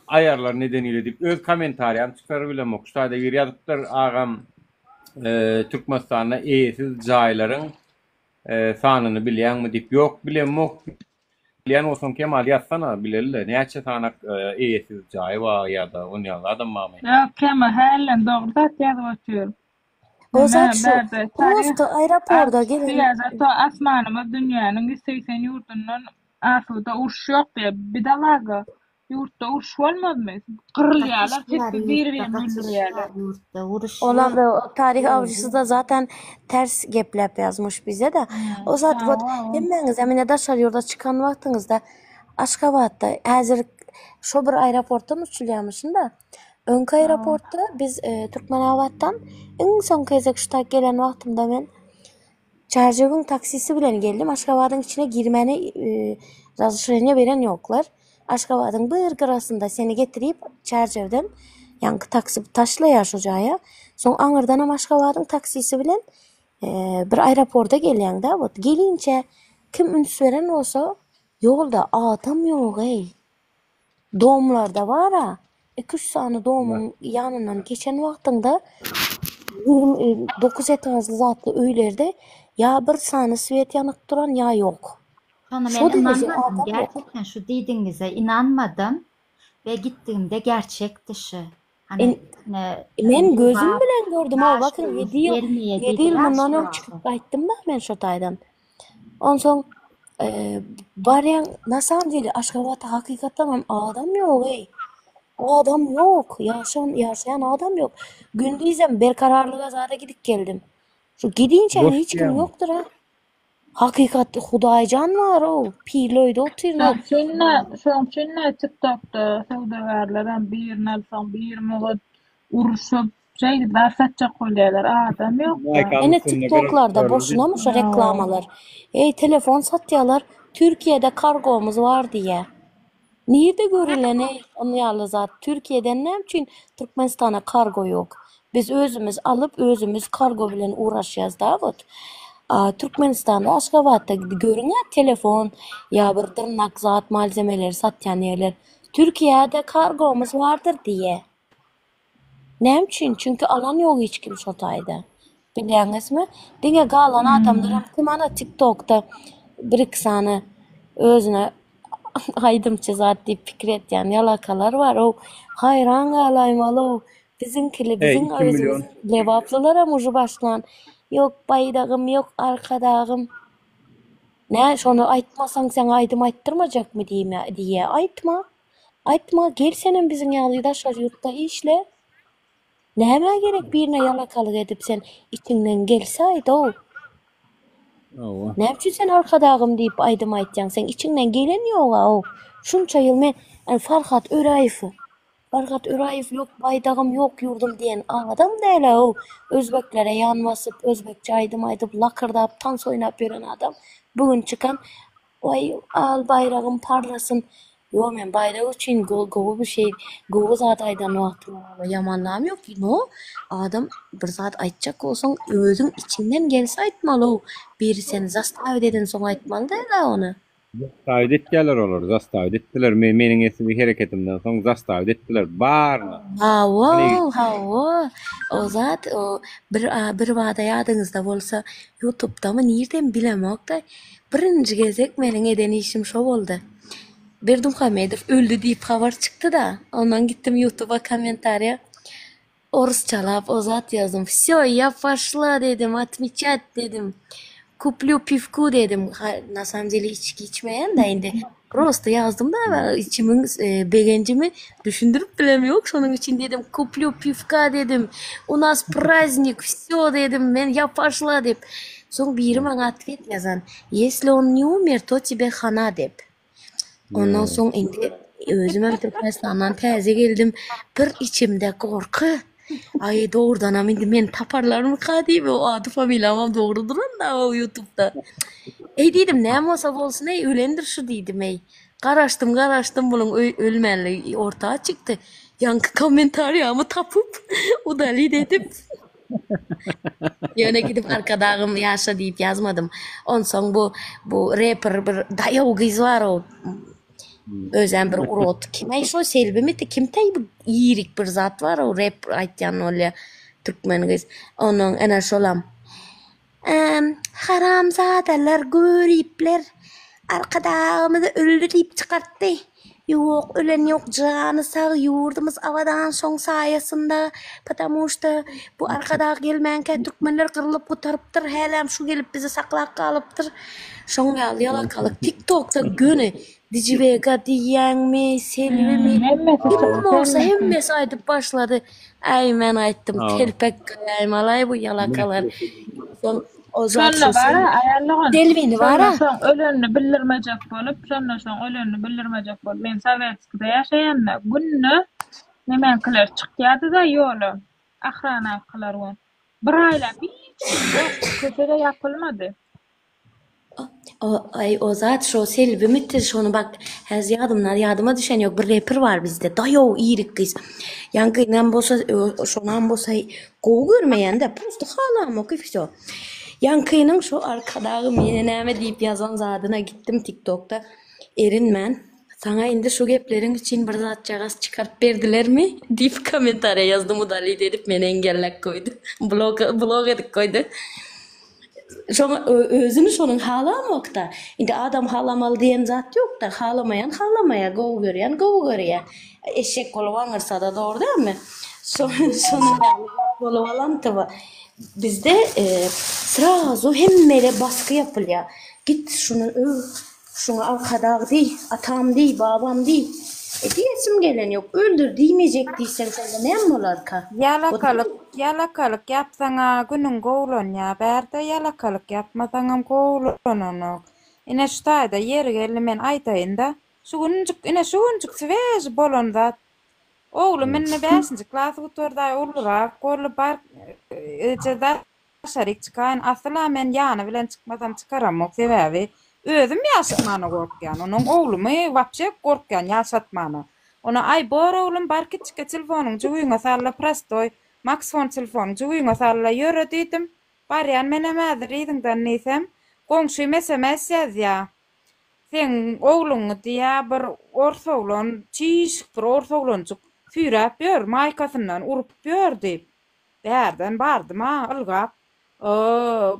A: ayarlar nedeniyle deyip öz kommentariyam çıkarıbilem o. Kuştada bir yazıptır ağam Türkmenistan'da eğesiz cayların sanını bilýän mi deyip yok bilem yok. Bilýän olsun Kemal yazsana bilerler. Näçe sanak eğesiz cay var ya da onu adam mı?
C: Ya Kemal halen doğru da yazıp oturuyor.
N: O zat şu, Ulus'ta aeroporda gelin.
C: Zaten asmanımız dünyanın 180 yurtundan Asuda uruş yok diye bir de laga. Yurtta uruş olmaz mı? Kırılıyorlar, hepsi birbirine öldürüyorlar.
N: Onlar da tarih avcısı da zaten ters geplep yazmış bize de. O zat hemmeniz emine daşar yurda çıkan vaktinizde Aşgabat'ta hazır şu bir aeroporttan uçulýarmyşyn da. Önkü aeroportda biz Türkmenabat'tan en son kezek şu tak gelen vaktimde ben Çarjev'in taksisi bilen geldim. Aşgabat'ın içine girmeni razışrenya beren yoklar. Aşgabat'ın bir kırasında seni getirip Çarjev'den yankı taksi taşlayar şocaya. Son Aňyrdan hem Aşgabat'ın taksisi bilen bir aeroporta gelýän da. Gelince kim üns veren olsa yolda adam yok ey. Doğumlarda var ha. 2-3 sany doğumun yanından geçen wagtynda 9 etajlı zatly öýlerde ya bir sany swet ýanyp duran ya yok.
L: Sonra ben inanmadım. Gerçekten şu diýdiňize inanmadım ve gittiğimde gerçek dışı. Hani
N: men gözüm bilen gördüm ha bakın 7 yıl bundan öň çıkıp gaýtdym da men şu taýdan. Ondan soň baryan nasam diýdi Aşgabatda hakykatdan adam ýok ey. O adam yok. Yaşayan adam yok. Gündüzem berkararlığa zada gidip geldim. Şu gidince hiç kim yoktur ha. Hakikat Hudaýjan var o. Pirloyda oturýar.
C: Şoňçunna TikTok'da sowdagarlardan birini alsam bir mugad uruşup şeydi barsatça koýýarlar. Adam yok.
N: Ene TikTok'larda boşuna mı şu reklamalar? Ey telefon satýarlar. Türkiye'de kargomuz var diye. Nerede görülen onu ýaly zat Türkiye'den näme üçin Türkmenistana kargo yok. Biz özümüz alıp özümüz kargo bilen uğraşýarys da bot. Türkmenistan'da Aşgabat'ta görünen telefon ya bir tırnak zat malzemeleri satýan ýerler. Türkiye'de kargomuz vardır diye. Näme üçin? Çünkü alan yok hiç kim şo taýda. Bilýäňizmi? Diňe galan adamlar kim ana TikTok'ta bir sany özüne aydımçı zat diýip pikir etýän ýalakalar var. O hayran galaýmaly o. Bizimkili bizim özümüz lewaplylar hem uju başlan. Yok baýdagym, yok arkadagym. Ne şonu aýtmasaň sen aýdym aýttyrmajak mı diýe aýtma. Aýtma gel senem biziň ýaly daşar ýurtda işle. Näme gerek birine ýalakalyk edip sen içinden gelse aýda o. Näme üçin sen arkadagym diýip aýdym aýtjaň? Sen içinden gelen ýok o. Şunça ýyl men Farhat Öraýew yok baýdagym yok yurdum diýen adam däl o. Özbeklere ýanmasyp, özbekçe aýdym lakırdap, tans oýnap beren adam. Bugün çıkan "Oy al bayragym parlasyn, Yo men bayrak üçün gowy bir şey, gowy zat aydan wagty yamanlam yok ki. No, adam bir zat aýtjak bolsaň özüň içinden gelse aýtmaly. Biri seni zastav eden soň aýtmaly da onu.
A: Zastav etdiler olur. Zastav etdiler. Meniň esli hereketimden soň zastav etdiler. Barna.
N: Ha, o zat o bir wada ýadyňyzda bolsa YouTube'da mı nerden bilemok da birinji gezek meniň eden işim şo boldy. Berdimuhamedow öldü diýip habar çykdy da, ondan gittim YouTube'a kommentariýa orusçalap o zat yazdım. Всё, я пошла dedim, отмечать dedim. Kuplю pivku dedim. Na samом деле içki içmeyen de indi. Prosto yazdım da içimin begencimi düşündürüp bilemiyor. Şonun için dedim kuplю pivka dedim. У нас праздник, всё dedim. Ben я пошла dep. Soň biri maňa atwet yazan. Если он не умер, то тебе хана dep. Ondan soň indi özüme Türkmenistandan täze geldim. Bir içimde korku. Ay doğrudan indi men taparlarmı kadibi o adı familiyam doğrudur da o YouTube'da. Dedim näme bolsa bolsun ölendir şu dedim Garaştım bulun ölmenli ortağa çıktı. Yankı komentariyamı tapıp udali dedim. Yöne gidip arkadağım yaşa deyip yazmadım. On soň bu rapper bir dayaw gyz var o. Özem bir urot. Kim şo selbimiti kim taý bir iýrik bir zat var o rap aýtjan olya türkmen gyz. Onuň ana şolam. Haramzadalar göripler arkadağımyzy öldü diýip çykartdy. Yok ölen yok canı sağ yurdumuz avadan soň sayasında потому что bu arkada gelmenke türkmenler kırılıp kotarıptır helam şu gelip bizi saklap kalıptır şoň ýalakalyk TikTok'ta göne Dijibega diýenmi Selvimi olsa hemmesi aýdyp başlady ay men aýtdym telpek aýmalay bu ýalakalar o zat delvini bara
C: ölenini bildirmejek bolup şonda ölenini bildirmejek bolup men Sowetskide ýaşaýanda günni nemenkiler çykýardy da ýolu ahrana kılar won bir aýlap hiç köşede ýapylmady.
N: O zat şo selbimiti şonu bak hez yadıma düşen yok bir rapper var bizde dayo iyirik kız yankıyla bolsa şonan bolsa gow görmeyen de prosto halam o kifso yankıyının şu arkadağı mene näme diýip yazan zadyna gittim TikTok'ta erinmen sana indi şu geplerin için bir zat jagas çıkarıp berdilermi diýip komentarya yazdım udali edip meni engellep koydu blog edip koydu. Özünü şonun halamokda. Indi adam halamalı diyen zat yok da halamayan halamaya, gow görýän gow görýär. Eşek bolup aňyrsa da doğru değil mi? Şonun bolup alantyba. Bizde srazu hemmele baskı yapılýar. Git şunu arkadağı diý, atam diý, babam diý. Diyesim gelen yok. Öldür diýmejek diýsen sende näme bolar ka?
U: Yalakalyk yapsaňa günüň gowlanýar. Bärde yalakalyk yapmasaňam gowlanok. Ine şu taýda ýeri geldi men aýtaýyn da. Şugunjuk svež bolan zat. Oğlum menne 5-nji klasy guturda ulrak, gorly bar jeda şarik çykan. Asla men ýana bilen çykmasam çykaramok sebäbi özüm ýaşatmana gorkýan. Onuň oglumy wapşe gorkýan ýaşatmana. Ona ay bor oglum barky çyka telefonuň juýuňa salla prestoy, Maxfon telefon juýuňa salla ýöre diýdim. Barýan men nämädir diýdiňden nesem, goňşy SMS ýazýar. Sen ogluňy diýä bir orsoglan, çiş bir orsoglanjyk fürap ber, maýkasyndan urup ber diýip. Bärden bardym ha, ylgap.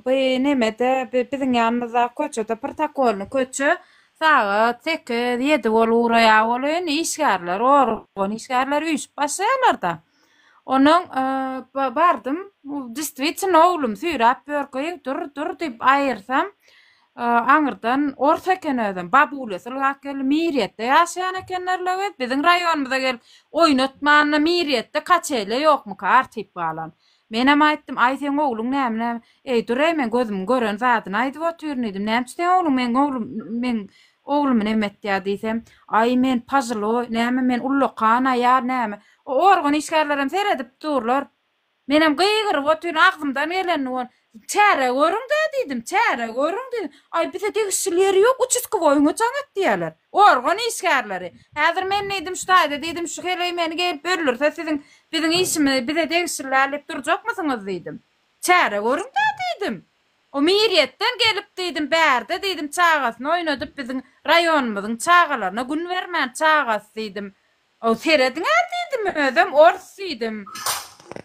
U: Bu nemede bizim ýanymyzda köçede protokolny köçü saat 8-7 bolup uraýar bolýan işgärler, organ işgärler üýş başlaýarlar da. Onuň bardym, действительно oglum sürap börkeýi dur diýip aýyrsam, aňyrdan orta ekeneden babuly sylgak gel Miriýetde ýaşaýan ekenler bizim raýonymyzda gel oýnatmany Miriýetde kaçele ýokmu kartyp balan. Men hem aýtdym, ay sen oglum näme? Dur men gözüm gören zadyny aýdyp otyrnydim. Näme sen oglum men oglum nämetdiýär diýsem, ay men puzzle näme men ulluqan aýar näme? O organ işgärlerim seredip durlar. Men hem gyýgyryp otyrn agdymdan gelen
C: Çäre görüň da diýdim, çäre görüň diýdim. Ay bize degişleri ýok, uçusk boýuňa jaňat diýerler. Organ işgärleri. Häzir men diýdim şu taýda diýdim şu heley meni gelip berilirse siziň biziň işimi bize degişler alip durjakmysyňyz diýdim. Çäre görüň da diýdim. O Miriyetten gelip diýdim, bärde diýdim çağasyny oýnadyp biziň raýonumyzyň çağalaryna gün bermän çağas diýdim. O serediňer diýdim özüm ors diýdim.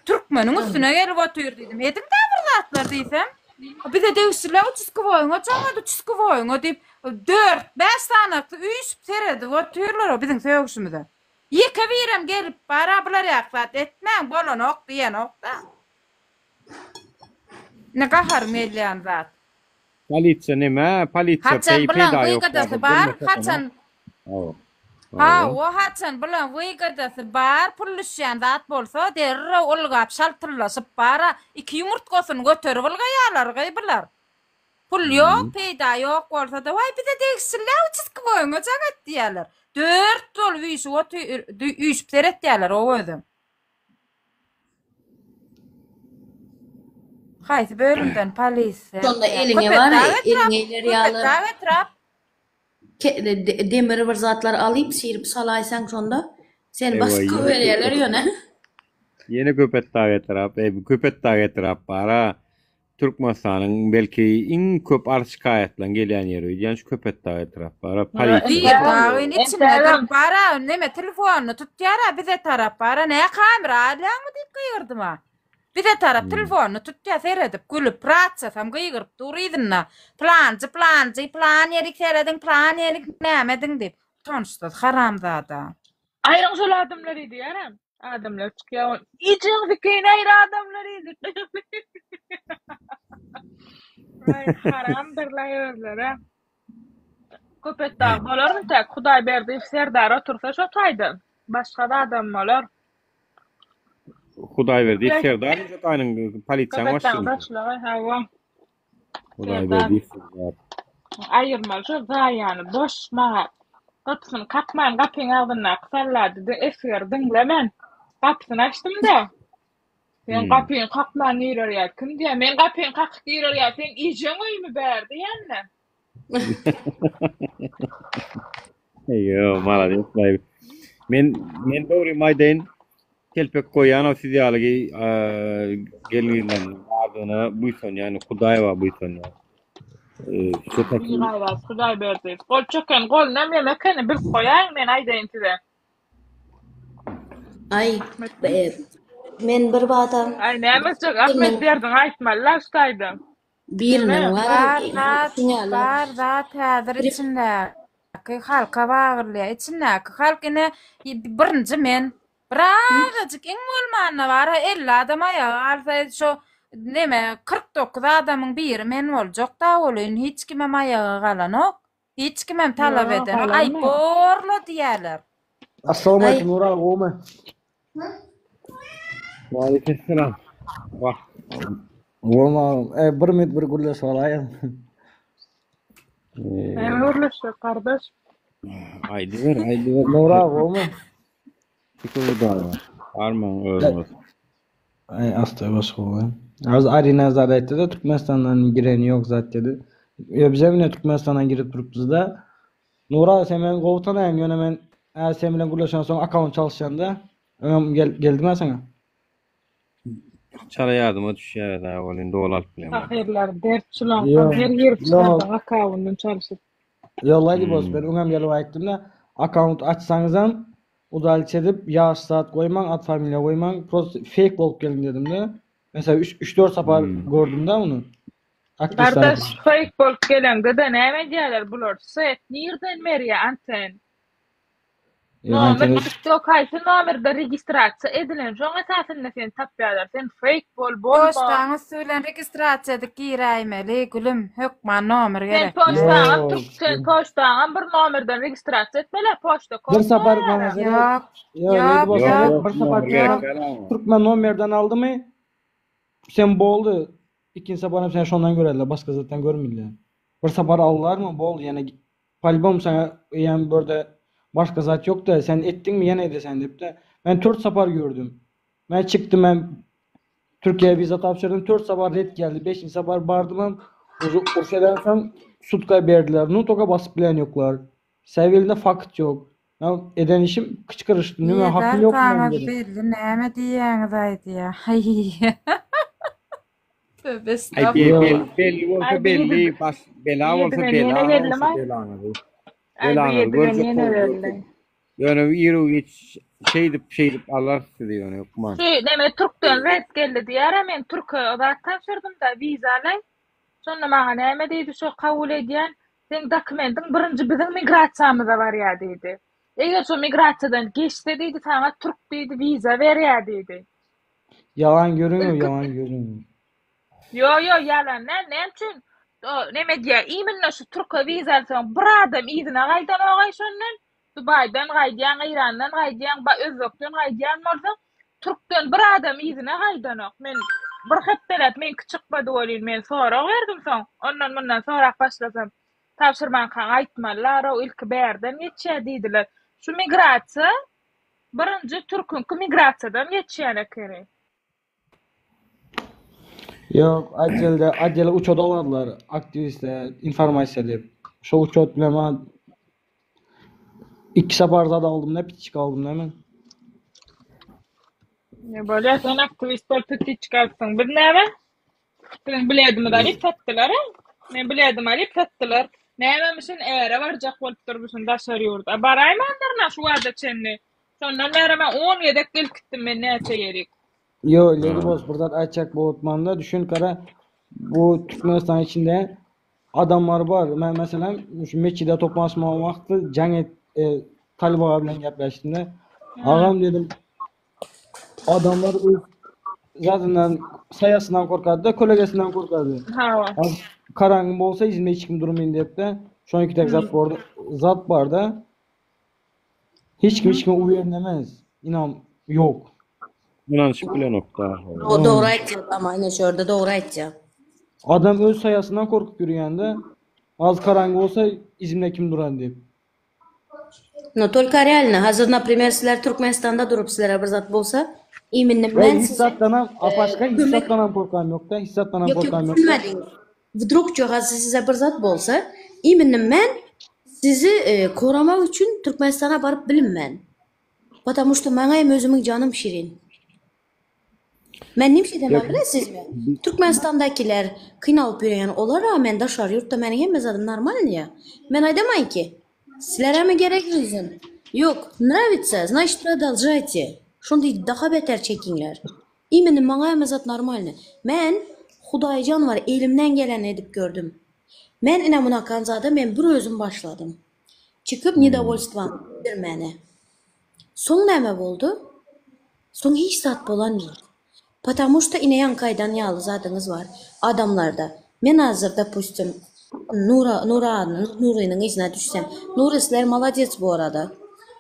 C: Türkmeniň üstüne gelip otyr diýdim. Edim da bir zatlar diýsem. Bize degişler uçusk boýuňa jaňat uçusk boýuňa diýip 4-5 tanakly üýüp seredip otyrlar biziň söýüşimize. Ýeke birem gelip bara bular ýaklat etmäň bolan ok diýen okda. Ne kahar melyan zat.
A: Politsiya nima? Politsiya
C: Haçan bilan
A: peyda ýok.
C: wygadasy bar, haçan. O haçan bilan wygadasy bar, pullyşýan zat bolsa derre olgap şaltyrlaşyp bara iki ýumurtgasyny göterip algaýarlar gaýbylar. Pul ýok, peyda ýok bolsa da way bize degişler uçusk boýuňa jaňat diýerler. 4 dol üýüp seret diýerler o özüm. Haydi bölümden polis.
N: Sonda eline var ya, eline ileri alır. Demir bir zatlar alıp sıyırıp salaysan sonda. Sen baskı verirler yöne.
A: Yeni köpet dağı etrap, köpet dağı etrap bara. Türkmenistan'ın belki en köp arşikayetle gelen yeri. Yani şu köpet dağı etrap bara.
C: Bir dağın içinde bara. Neme telefonunu tut yara bize taraf bara. Ne kamera alyan mı deyip kıyırdım ha. Bir de taraf telefonunu tuttu seyredip gülüp rahatsam gıyırıp durydynna. Plan yerik seyredin, plan yerik nämedin deyip. Tanıştı haramzada. Ayrıň şol adamlar idi yaram. Adamlar çıkýan. İçiň fikrin aýry adamlar idi. Ay haramdyrlar ýerler. Köpet dağ bolarmy tek Hudaý berdi Serdar otursa şo taýda. Başga da adam bolar.
A: Hudaý berdi Serdar aýnyň polisiýa başlaýar. Hudaý berdi Serdar.
C: Aýyrmal şo zaýany boş maha. Kapysyny kapman kapyň aldyna kysallady. Efer diňlemen. Kapysyny açdym da. Sen kapyň kakman ýerler kim diýär? Men kapyň kakyp ýerler sen iýjeň öými berdi ýanna.
A: Yo, malades. Men dogry maýdaýyn kelpek koýan o sizi alygy gelýän adyna buýsan ýani Hudaýewa buýsan ýani.
C: Hudaý berdi. Gol çöken gol näme mekeni bir koýaň men aýdaýyn size.
N: Ay, men bir bada.
C: Ay näme çök Ahmet berdiň aýtmalar ştaýdy.
N: Birine var.
C: Var zat häzir içinde. Halka bagyrlýar. İçindäki halkyny birinji men biragajyk iň bolmany bar 50 adam aýaga alsa şo neme 49 adamyň biri men boljak da bolýan hiç kimem aýaga galanok. Hiç kimem talap eden. Ay borla diýerler.
P: Assalamu alaykum Nura gomy.
A: Wa alaykum selam. Wah.
P: Goma, bir minut bir gürleş olaýan.
C: Urluşy kardeş.
A: Aýdy ber.
P: Nura gomy.
A: Şükürler. Arman ölmez.
P: Ay asta baş gowy. Az Arina zat aýtdy da Türkmenistandan gireni ýok zat dedi. Bize mine Türkmenistandan girip durupyz da. Nura sen men gowtanaýan ýöne men sen bilen gürleşen soň akaunt çalşanda geldime sana.
A: Çalaýardyma düşýär da bolyn dolar bilen.
C: Ahirler dertçilan her yer çıkardı akauntdan çalışıp.
P: Yollaýdy boz ben öňem gelip aýtdym da akaunt açsaňyzam udalç edip ýaş saat goýmaň, at familiýa goýmaň, prost fake bolup gelin dedim de. Mesela 3-4 sapar gördüm da onu.
C: Kardeş fake bolup gelende de näme diýerler bular? Set nirden merýä anten. Nomer TikTok haýsy nomerde registrasiýa edilen şoň esasyny sen tapýarlar. Sen fake bolma. Poçtaňy söýlen registrasiýada giräýmeli gülüm. Hökman nomer gerek. Sen poçtaňa bir nomerden registrasiýa etmeli. Poçta kod.
P: Bir sapar bana bir sapar Türkmen nomerden aldymy? Sen boldy. İkinci sapar sen şondan görerler, başga zatdan görmürler. Bir sapar allarmy? Boldy, ýene palbom sana ýa berde başka zat yok da sen ettin mi yine de sen deyip de ben 4 sapar gördüm. Ben çıktım ben Türkiye'ye viza tapşırdım. 4 sabah red geldi. 5. sabah bardım. Urfa'dan sonra sutka verdiler. Nutoka basıp bilen yoklar. Sevilinde fakt yok. Ya eden işim kıçkırıştı. Nüme hakkım yok mu
U: Yeter
P: dedim.
U: belli näme diýäňiz aýdy ya. Hay. Tövbe
A: Ay
U: estağfurullah.
A: belli olsa
C: Ay,
A: belli, bas bela olsa
C: Yedime
A: bela
C: yine verildim ay.
A: belanı bu.
C: Ay bu
A: Belanı
C: yedime
A: görecek
C: yine
A: oldu.
C: verildi.
A: Yani yürü hiç şeydip Allah diyor yani kuman.
C: Şu deme Türk'ten red geldi diyara men Türk oda tapşırdım da vizalay. Sonra bana näme diýdi şu kabul edýän sen dokumentin birinji bizim migrasiýamyza bar ýa diýdi. Eger şu migrasiýadan geçdi diýdi sana Türk diýdi viza berýär diýdi.
P: Yalan görünüyor, yalan görünüyor.
C: Yo yalan ne üçin? Neme diýär? Iminle şu Türk vizasyň bir adam izine gaýdan ogay şondan Dubaydan gaýdýan, Irandan gaýdýan, Özbekden gaýdýan bolsa Türkden bir adam izine gaýdan ok. Men bir hepdelet men çıkmady bolýan men sorak berdim soň. Ondan bundan sorak başlasam tapşyrman kan aýtmalar, o ilk berden geçýär diýdiler. Şu migrasiýa birinji Türkünki migrasiýadan geçýär kerek.
P: Yok, acele uçot oladılar. Aktivistler, informasiya dep. Şu uçot bilen bana 2 sefer zada aldım ne piçik aldım ne men.
C: Ne böyle sen aktivistler piti çıkartsın. Bir näme? Ben biledim da ip tattılar ha. Men biledim ip tattılar. Nämemişin ere varjak bolup durmuşsun daşary ýurda. Baraýmandyr şu wada çenni. Sondan beri ben 10 yedek gittim men näçe gerek.
P: Yo, Lady Boss buradan açacak bu otmanda düşün kara bu Türkmenistan içinde adamlar var. Ben mesela şu meçhide toplanma vakti Taliban bilen gaplaştığında ağam dedim adamlar zaten sayasından korkardı da kolegasinden korkardı.
C: Ha.
P: Karangı olsa izinde hiç kim durmayın deyip de şu an iki tek zat var da hiç kim uyarlamaz. İnan yok.
A: İnanç bile nokta.
N: O doğru aytdı ama yine şurada doğru aytdı.
P: Adam öz sayasından korkup yürüyende az karangı olsa izimde kim duran deyip.
N: No только реально. Hazır например sizler Türkmenistan'da durup sizlere bir zat bolsa eminim ben
P: hissatlanan apaçka hissatlanan korkan yok da hissatlanan korkan yok.
N: Vdруг çoğası size bir zat bolsa eminim ben sizi korumak için Türkmenistan'a barıp bilinmen. Потому что bana hem özümün canım şirin. Ben ne şey demem bilesiz mi? Türkmenistan'dakiler kıynalıp yürüyen ola rağmen daşar yurtta beni yemez adım normal ya. Ben aydamayın ki. Sizlere mi gerek reason? Yok, nравится, значит продолжайте. Şonda daha beter çekinler. Eminim bana yemez adım normal. Ben Hudaýjan var elimden gelen edip gördüm. Men ina buna kanzada men bir özüm başladım. Çıkıp недовольством bermeni. Soň näme boldu? Soň hiç zat bolan yok. Потому что ineyan kaydan ýaly zadyňyz var. Adamlarda. Men hazır допустим Nuri'nin izine düşsem. Nuri sizler молодец bu arada.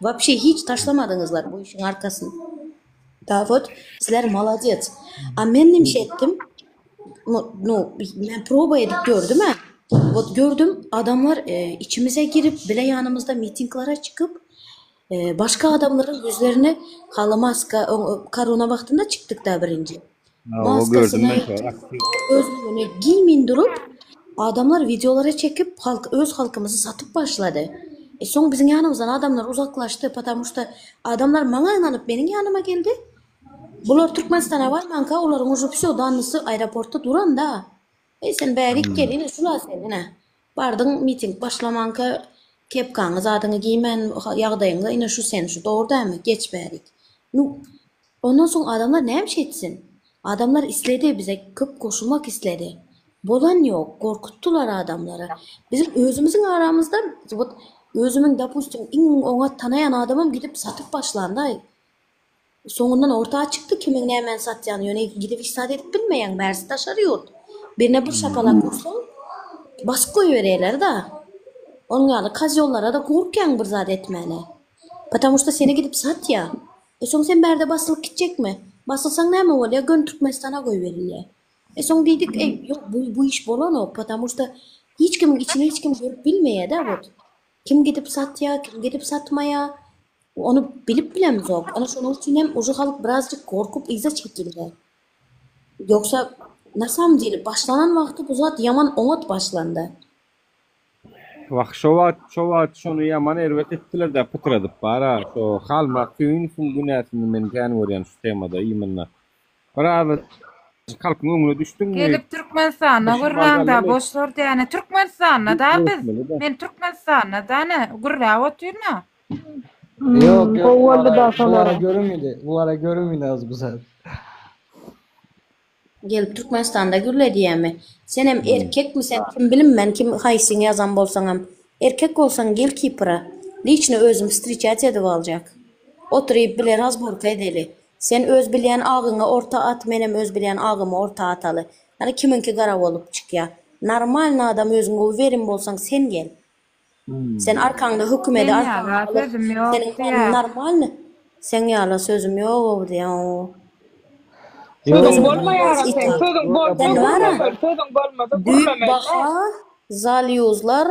N: Вообще hiç taşlamadınızlar bu işin arkasını. Da вот sizler молодец. A men nimşe ettim. Ben proba edip gördüm ha. Вот gördüm adamlar içimize girip bile yanımızda mitinglara çıkıp başka adamların yüzlerini halı maska korona vaktinde çıktık da birinci. Maskasını gözlüğünü giymeyin durup adamlar videolara çekip öz halkımızı satıp başladı. Son bizim yanımızdan adamlar uzaklaştı. Потому что adamlar bana inanıp benim yanıma geldi. Bular Türkmenistan'a var manka onların ucu psio danlısı aeroportta duran da. Sen bärik gelin şula sen ne? Bardın miting başlamanka kepkanı zadyňy giymen ýagdaýyňda ine şu sen şu doğru dämi? Geç bärik. Ondan soň adamlar näme etsin? Adamlar isledi bize köp koşulmak isledi. Bolan yok, korkuttular adamları. Bizim özümüzün aramızda özümün допустим oňa tanayan adamım gidip satıp başlandı. Soňundan ortağa çıktı kimin näme satýany ýöne gidip istat edip bilmeýän bärsi taşarýar. Birine bir şapalak vursaň basyp goýberýärler da. Onun ýaly kaz ýollara da gorkýan bir zat etmeli. Потому что seni gidip sat ya. Soň sen berde basılıp gitjekmi? Basılsaň näme bolýar? Gön Türkmenistana goýberilýär. Soň diýdik, yok bu iş bolan o. Потому что hiç kimin içine hiç kim görüp bilmeýär da bot. Kim gidip satýar, kim gidip satmaýar. Onu bilip bilemiz ok. Ana şonuň üçin hem uju halyk birazcık korkup iza çekildi. Yoksa nasam değil, başlanan vakti bu zat yaman onat başlandı.
A: Bak şu vaat şonu yaman ervet ettiler de pıtradıp bara. Şu halma köyün fungunasını men kan görýän şu temada imanna. Bara kalkın ömrüne düştün mü?
U: Gelip Türkmenistan'a gurranda boşlar diýeni Türkmenistan'a da biz. Men Türkmenistan'a da ne gurra oturna.
P: Yok yok.
U: Kovuldu da
P: Bulara görünmedi. Bulara görünmedi az bu sefer.
N: Gelip Türkmenistan'da gürle diýemi. Sen hem erkek misin? Kim bilim men kim haýsyn yazan bolsaňam. Erkek bolsaň gel Kipra. Liçne özüm встречать edip aljak. Oturyp biler razborka edeli. Sen öz bilýän agyňy orta at, menem öz bilýän agymy orta ataly. Hani kiminki gara bolup çykýa. Normal adam özüňe werim bolsaň sen gel. Sen arkaňda hükümede arkaňda. Senin normalmy? Sen ýala sözüm ýok diýen.
C: Sözün bolmaýaram sen. Sözün bolmady.
N: Büyük baha zalyuzlar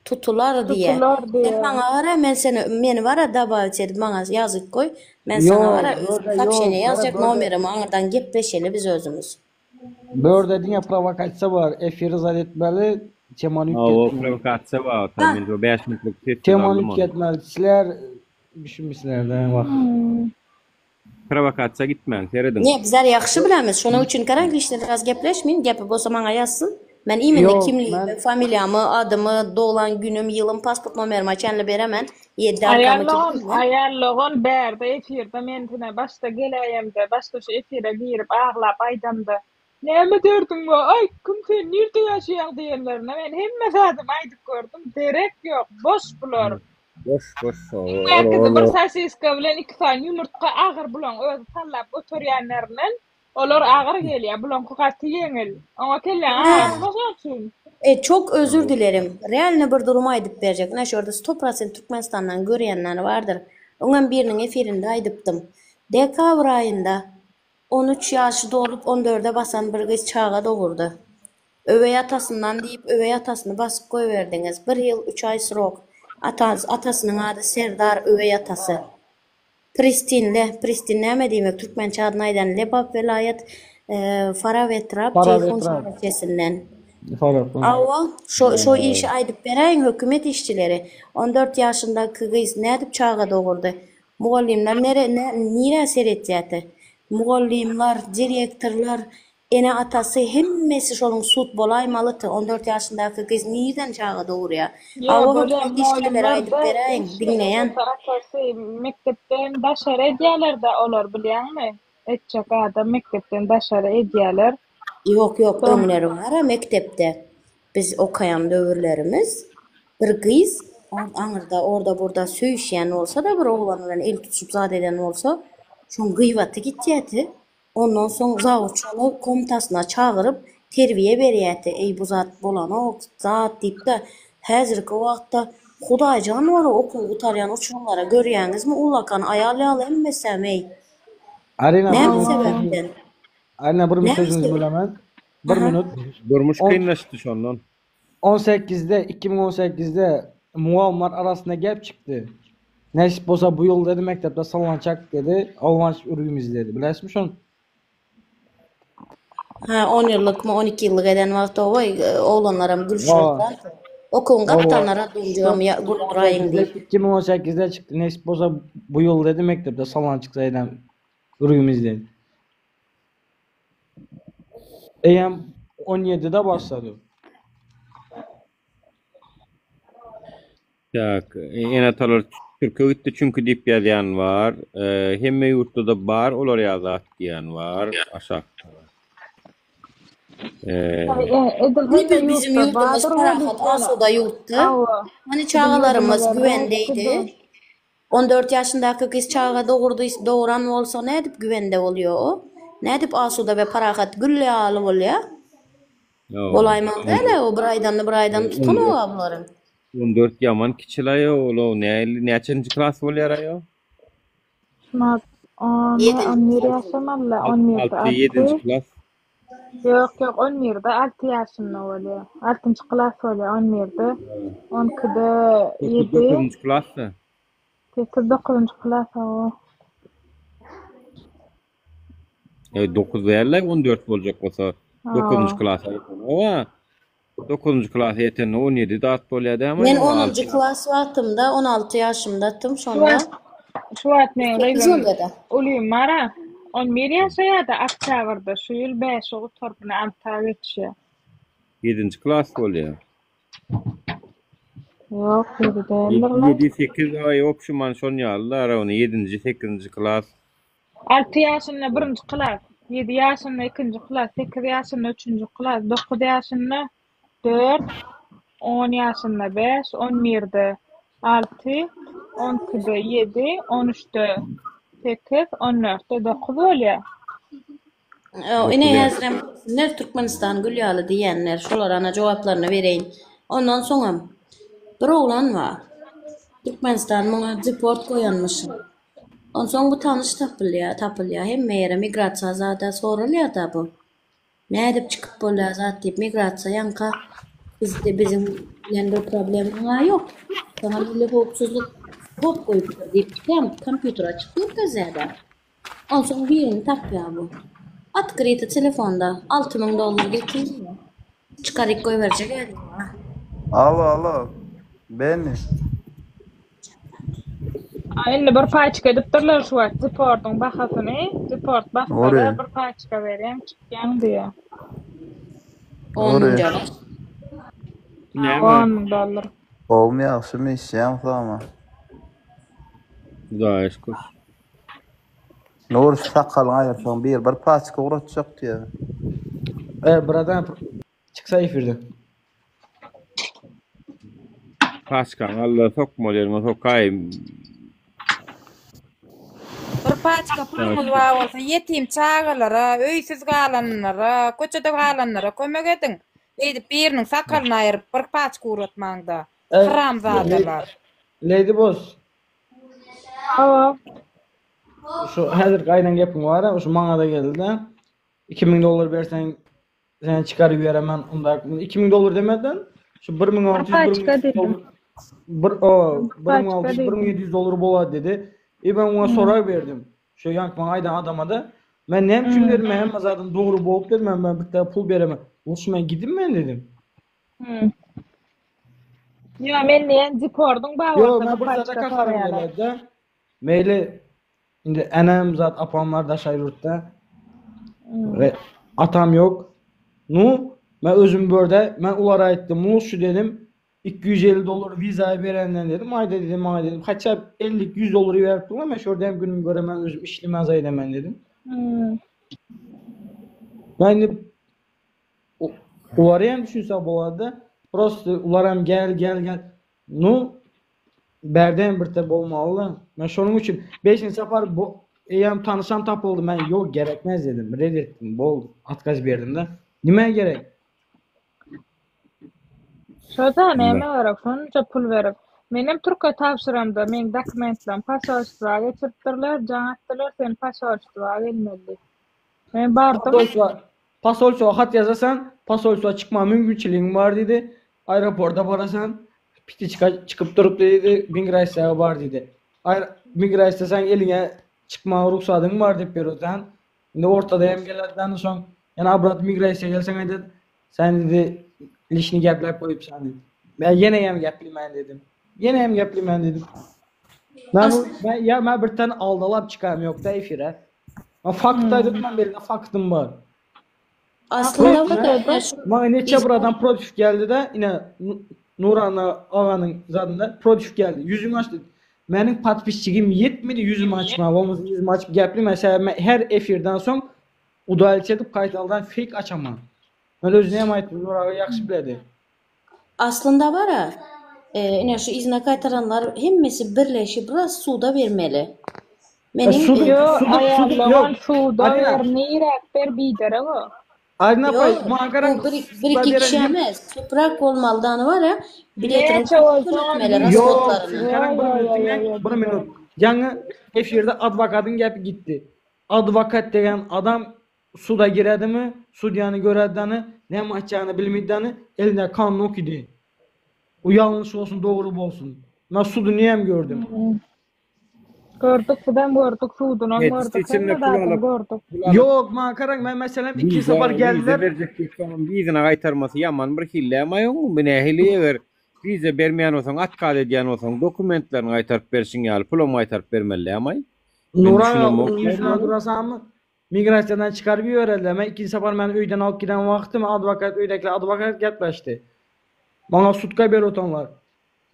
N: tutular diye. Sen bana ara meni vara dabavet edip bana yazık koy. Men sana vara kapşene yazacak numarımı anadan gepleşeli biz özümüz.
P: Börde diňe provokasiýa bar. Efiri zat etmeli. Temany
A: O provokasiýa bar. Tabii 5 minutlyk ses.
P: Temany etmeli. Sizler düşünmüşsizler bak.
A: Provokasiýa gitmeň, seredin.
N: Ne bizler ýakşy bilemiz. Şonuň üçin karanky işleri raz gepleşmeyin. Gepi bolsa maňa ýazsyn. Men imende kimligimi, familiýamy, adymy, doğulan günüm, ýylym, pasport numerimi açanly beremen. 7
C: Ayarlagan berde efirde men tine başta geleyemde, başta şu efire girip ağlap aydamda. Näme derdin bu? Ay kim sen nerede ýaşaýan diýenlerine men hemme sadım aýdyp gördüm. Derek ýok, boş bular.
A: Boş.
C: Merkezde bir sasiska bilen 2 tane yumurtka agyr bulan özü tallap oturýanlaryndan olar agyr gelýär. Bulan kukaty ýeňil. Ama kelle başaçyn.
N: Çok özür dilerim. Realne bir durum aýdyp berjek. Näşe orada 100% Türkmenistandan görýänler vardır. Oňan biriniň efirinde aýdypdym. Dekabr aýynda 13 ýaşy dolup 14'e basan bir gyz çaga dogurdy. Öwey atasından diýip öwey atasyny basyp goýberdiňiz. 1 ýyl 3 aý srok. Atasynyň ady Serdar, öwey atasy. Pristin näme diýmek? Türkmençe adyny aýdan Lebap velayet Faravetrap Ceyhun şäherçesinden. Awa şo işi aýdyp beräýin hökümet işçileri. 14 ýaşyndaky gyz nädip çaga dogurdy? Mugallimler nire seretýäti? Mugallimler, direktorlar, ene atası hemmesi şolun sut bolaýmalydy. 14 ýaşyndaky gyz nirden çaga dogurýar? Awa hökümet işçileri aýdyp beräýin, dinleýän.
C: Mektepden daşara edýärler-de olar bilýärmi? Etjek adam mektepden daşara edýärler.
N: Yok öňleri var mektepde. Biz okayan döwürlerimiz bir gyz aňyrda orada burada söýüşýän bolsa da bir oglan bilen el tutuşup zat eden bolsa şoň gıywaty gitýäti. Ondan soň zawutçyny komitasyna çagyryp terbiýe berýäti. Ey bu zat bolan o zat diýip de häzirki wagtda Hudaý janwary okuw gutarýan uçurumlara görýäňizmi? Ulakan aýal ýaly emmesem ey. Näme sebäpden?
P: Arina bir mesajınızı bölemem. 1 minut.
A: Durmuş kıyınlaştı şondan.
P: 2018'de muamlar arasında gap çıktı. Näsip bolsa bu ýyl dedi mektepde sallançak dedi. Almanç ürgümiz dedi. Biläsmi şonu?
N: 10 ýyllyk mı 12 ýyllyk eden wagt oglanlaram gülşürler. Okuň gaptanlara duyjam ya gurdraýym diýip.
P: 2018'de çıktı. Näsip bolsa bu ýyl dedi mektepde sallançak eden ürgümiz dedi. Eýem 17'de başladı.
A: Tak, ene talar Türkiye gitti çünkü diýip ýazýan var. Hemme ýurtda da bar, olar ýazat diýen var. Aşak.
N: Bizim yurtumuz Parahat Asuda yurttu. Hani çağalarımız güvendeydi. 14 ýaşyndaky gyz çaga doğuran bolsa ne edip güvende bolýar o? Ne edip Asuda ve Parahat gülle aly bolýar? Bolaýmaly däl o bir aýdan tutan o ablary.
A: 14 yaman kiçilaýa olo näçenji klas bolýar aýo?
C: Şuna 11 ýaşamalla
A: 7-nji klas.
C: Yok 11'de 6 ýaşynda bolýar. 6-njy klas bolýar 11'de. 12'de 7.
A: 9-njy klasda.
C: 9-njy klas o.
A: 9 değerler 14 olacak olsa 9. klasa yeten. Ama 9. klasa yeten 17 dağıt bolýardy ama
N: Men 10-njy klas wagtymda 16 ýaşymdatym şonda.
C: Şu wagt men
N: Güzel dedi.
C: Ulym mara. 11 ýaşaýardy oktýabrda. Şu ýyl 5 ogy torpyny amta geçýär.
A: 7. klas bolýar.
C: Yok, dedi.
A: 7-8 ay opşuman şon ýallar, ony 7-nji 8-nji klas.
C: 6 ýaşynda 1-nji klas, 7 ýaşynda 2-nji klas, 8 ýaşynda 3-nji klas, 9 ýaşynda 4, 10 ýaşynda 5, 11-de 6, 12-de 7, 13-de 8, 14-de 9 bolýar.
N: Ine ýazram, Türkmenistan gülýaly diýenler, şolar ana jogaplaryny bereýin. Ondan soňam bir oglan var. Türkmenistan muňa deport goýanmyş. Ondan soň bu tanış tapylýar. Hem meýere migrasiýa zada sorulýar da bu. Nädip çykyp bolýar zat diýip migrasiýa ýanka bizde bizim ýende problem ýok. Tamamen hukuksyzlyk hop goýup diýip hem kompýuter açyp gözäde. Ondan soň birini tapýar bu. Открыто telefonda $6.000 getirdi. Çıkaryp goýberjek edi.
I: Alo. Ben mi?
C: Indi bir paçka edipdirler şu wagt. Deportyň bahasyny, deport bahasy bir paçka berýän çıkýan diýe. $10.000. $10.000.
I: Oğlum yaxşımı işləyəm ama.
A: Hudaýa şükür.
I: Nur sakalyň aýarsaň bir paçka uratjak diýe.
P: Buradan çıksa efirde.
A: Paçkan Allah sokmalarına sokayım.
S: Bir paçka pulumuz var olsa yetim çağalara, öýsiz galanlara, köçede galanlara kömek edin. Edip biriniň sakalyny aýryp bir paçka uratmaňda. Haram zadalar.
P: Lady Boss. Şu häzir gaýdan gepim bar, şu maňa da geldi. $2.000 berseň sen çıkaryp beremän. Unda $2.000 demeden şu $1.600 $1.700 bolad dedi. Ben ona sorar berdim. Şu ýankman aýdan adama da men näme üçin dedim, hem azadym dogry bolup dedim, men bir tane pul beremem. Olsun men gidip men dedim.
C: Ya men näme deportyň baý
P: Yo, men bir zada kakarym geldi. Meýli indi enem zat apamlar da şaýrurtda. Ve atam yok. Men özüm börde, men ulara aýtdym, şu dedim. $250 viza berenden dedim. Ayda dedim. Haça $50-100 berip durma, men şurada hem günüm göremän, özüm işlemän zaýdaman dedim. Ben ulara hem düşünse bolady. Prosto ulara hem gel. Berden bir de bolmaly. Men şonuň üçin 5-nji safar eýem tanışan tapyldy. Men ýok gerekmez dedim. Reddetdim. Boldy. Atkaz berdim de. Nime gerek?
C: Şoda näme gerek? Şonça pul berip. Menem Türkiýe tapşyramda men dokumentlaryny pasaportga geçiripdirler, jaňatdylar, sen pasaportga gelmedi. Men bardym.
P: Pasaportga hat yazasan, pasaportga çıkma mümkinçiligiň bar dedi. Aeroporta barasan, piti çıkıp durup dedi, migrasiýa bar dedi. Migrasiýa sen eliňe çıkma ruhsatyň bar dep berýärden. Indi ortada hem gelerden soň ýa-ni abrat migrasiýa gelseň dedi, sen dedi lişni gepläp goýup sen dedi. Ben ýene geplemen dedim. Ben bir tane aldalap çıkarım yok da efire. Fakta aydıkman belirli faktım var.
N: Aslında
P: bana neçe buradan prodüf geldi de yine Nuran'a ağanın zadında prodüf geldi. Yüzümü açtı. Benim patpişçigim yetmedi yüzümü açma. Olmasın yüzümü açıp gepli. Mesela her efirden son udalçı edip kayıtaldan fake açamam. Ben özüneyem aytım. Nuran'a yakşı biledi.
N: Aslında var ha. Yine şu izne kaytaranlar hemmesi birleşip biraz suda vermeli.
C: Suda vermeyerek bir bidere o.
P: Ayna pay,
N: bir iki kişi emez. Toprak olmalıdan var ya. Biletini tutmalar asfotlarını.
P: Bir minut. Yanı efirde advokatın gepi gitti. Advokat degen adam suda giredi mi? Sudyanı görediğini, ne maçacağını bilmediğini eline kanunu okudu. O yanlış olsun, doğru olsun. Ben sudu niyem gördüm.
C: Gördük budam gördük suudunan gördük.
A: Yetiştirsinler
C: Hem de zaten
A: kulağına.
C: gördük.
P: Yok man karang men mesela iki sefer geldiler.
A: Vize verecek tamam. Vizene kaytarması yaman bir hille ama yok mu? Bine hilleye ver. Vize vermeyen olsan, atkal ediyen olsan, dokumentlerini kaytarıp versin ya. Pulom kaytarıp vermeli ama.
P: Nura yüzüne durasam mı? Migrasyondan çıkarıp öğrendim. Men iki sefer men öyden alıp giden vaktim advokat öydekli advokat getmişti. Bana sutka ber otonlar.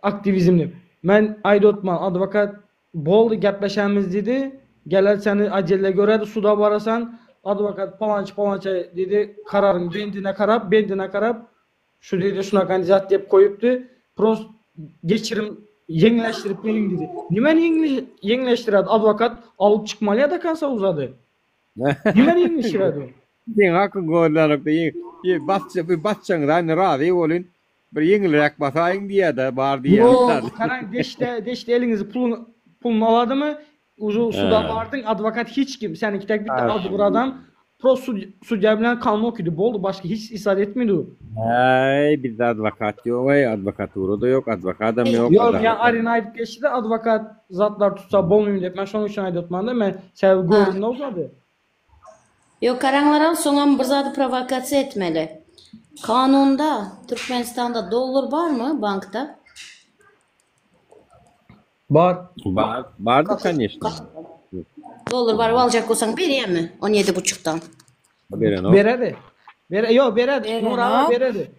P: Aktivizmni. Men aydotman advokat boldu gaplaşamiz dedi. Geler seni acelle göredi suda barasan advokat palança dedi kararın bendine karab şu dedi şuna kandidat dep koyuptu. Prost geçirim yengleştirip benim dedi. Nimen yengleştiradi advokat alıp çıkmalı ya da kansa uzadı. Nimen yengleştiradi?
A: Sen hakkı gollanıp da basçan da razı olun. Bir yengilek basayın diye de bar diye.
P: Yok karang deşte elinizi pulunu aladı mı? Uzu suda vardın advokat hiç kim. Sen iki tek bitti aldı bu adam. Prost судья bilen kanun okudu. Boldu başka hiç isat etmedi.
A: Hey bizde advokat yok. Advokaturu da yok. Advokatam yok.
P: Yok yani arena ayıp geçti de advokat zatlar tutsa bolmayayım deyip. Ben şunun için aydatman da ben sebebi gördüm uzadı.
N: Yok karanglar soňam bir zat provokasiya etmeli. Kanunda Türkmenistan'da dolar var mı bankta?
A: Vardı конечно.
N: Dolar var alacak olsan bereyim mi? 17,5'tan.
P: Beredi. Yok beredi. Nur'a beredi.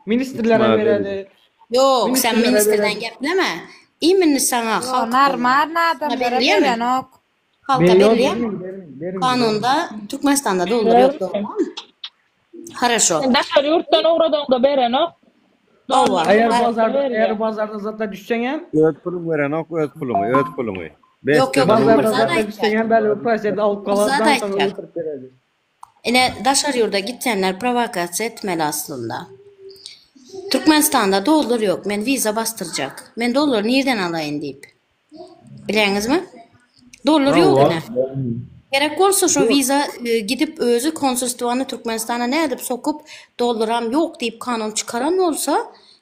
P: Ministrlere beredi.
N: Yok sen ministerden gepleme. İmini sana halk.
S: Normal adamlara veren ok.
N: Halka bereyim. Kanunda Türkmenistan'da dolar yok. Хорошо.
C: Daşar yurttan uğradığında veren ok.
P: Eğer pazarda zaten düşsen hem
A: Öt pulum veren ok, öt pulumu.
N: Yok
P: pazarda zaten düşsen hem belli bir presede alıp kalandan sonra götürüp veredi.
N: Yine daşar yurda gitsenler provokasiya etmeli aslında. Türkmenistan'da dolar yok. Men viza bastıracak. Men doları nereden alayım deyip. Bileniz mi? Dolar yok yine. Gerek olsa şu viza gidip özü konsolosluğunu Türkmenistan'a ne edip sokup dollaram yok deyip kanun çıkaran olsa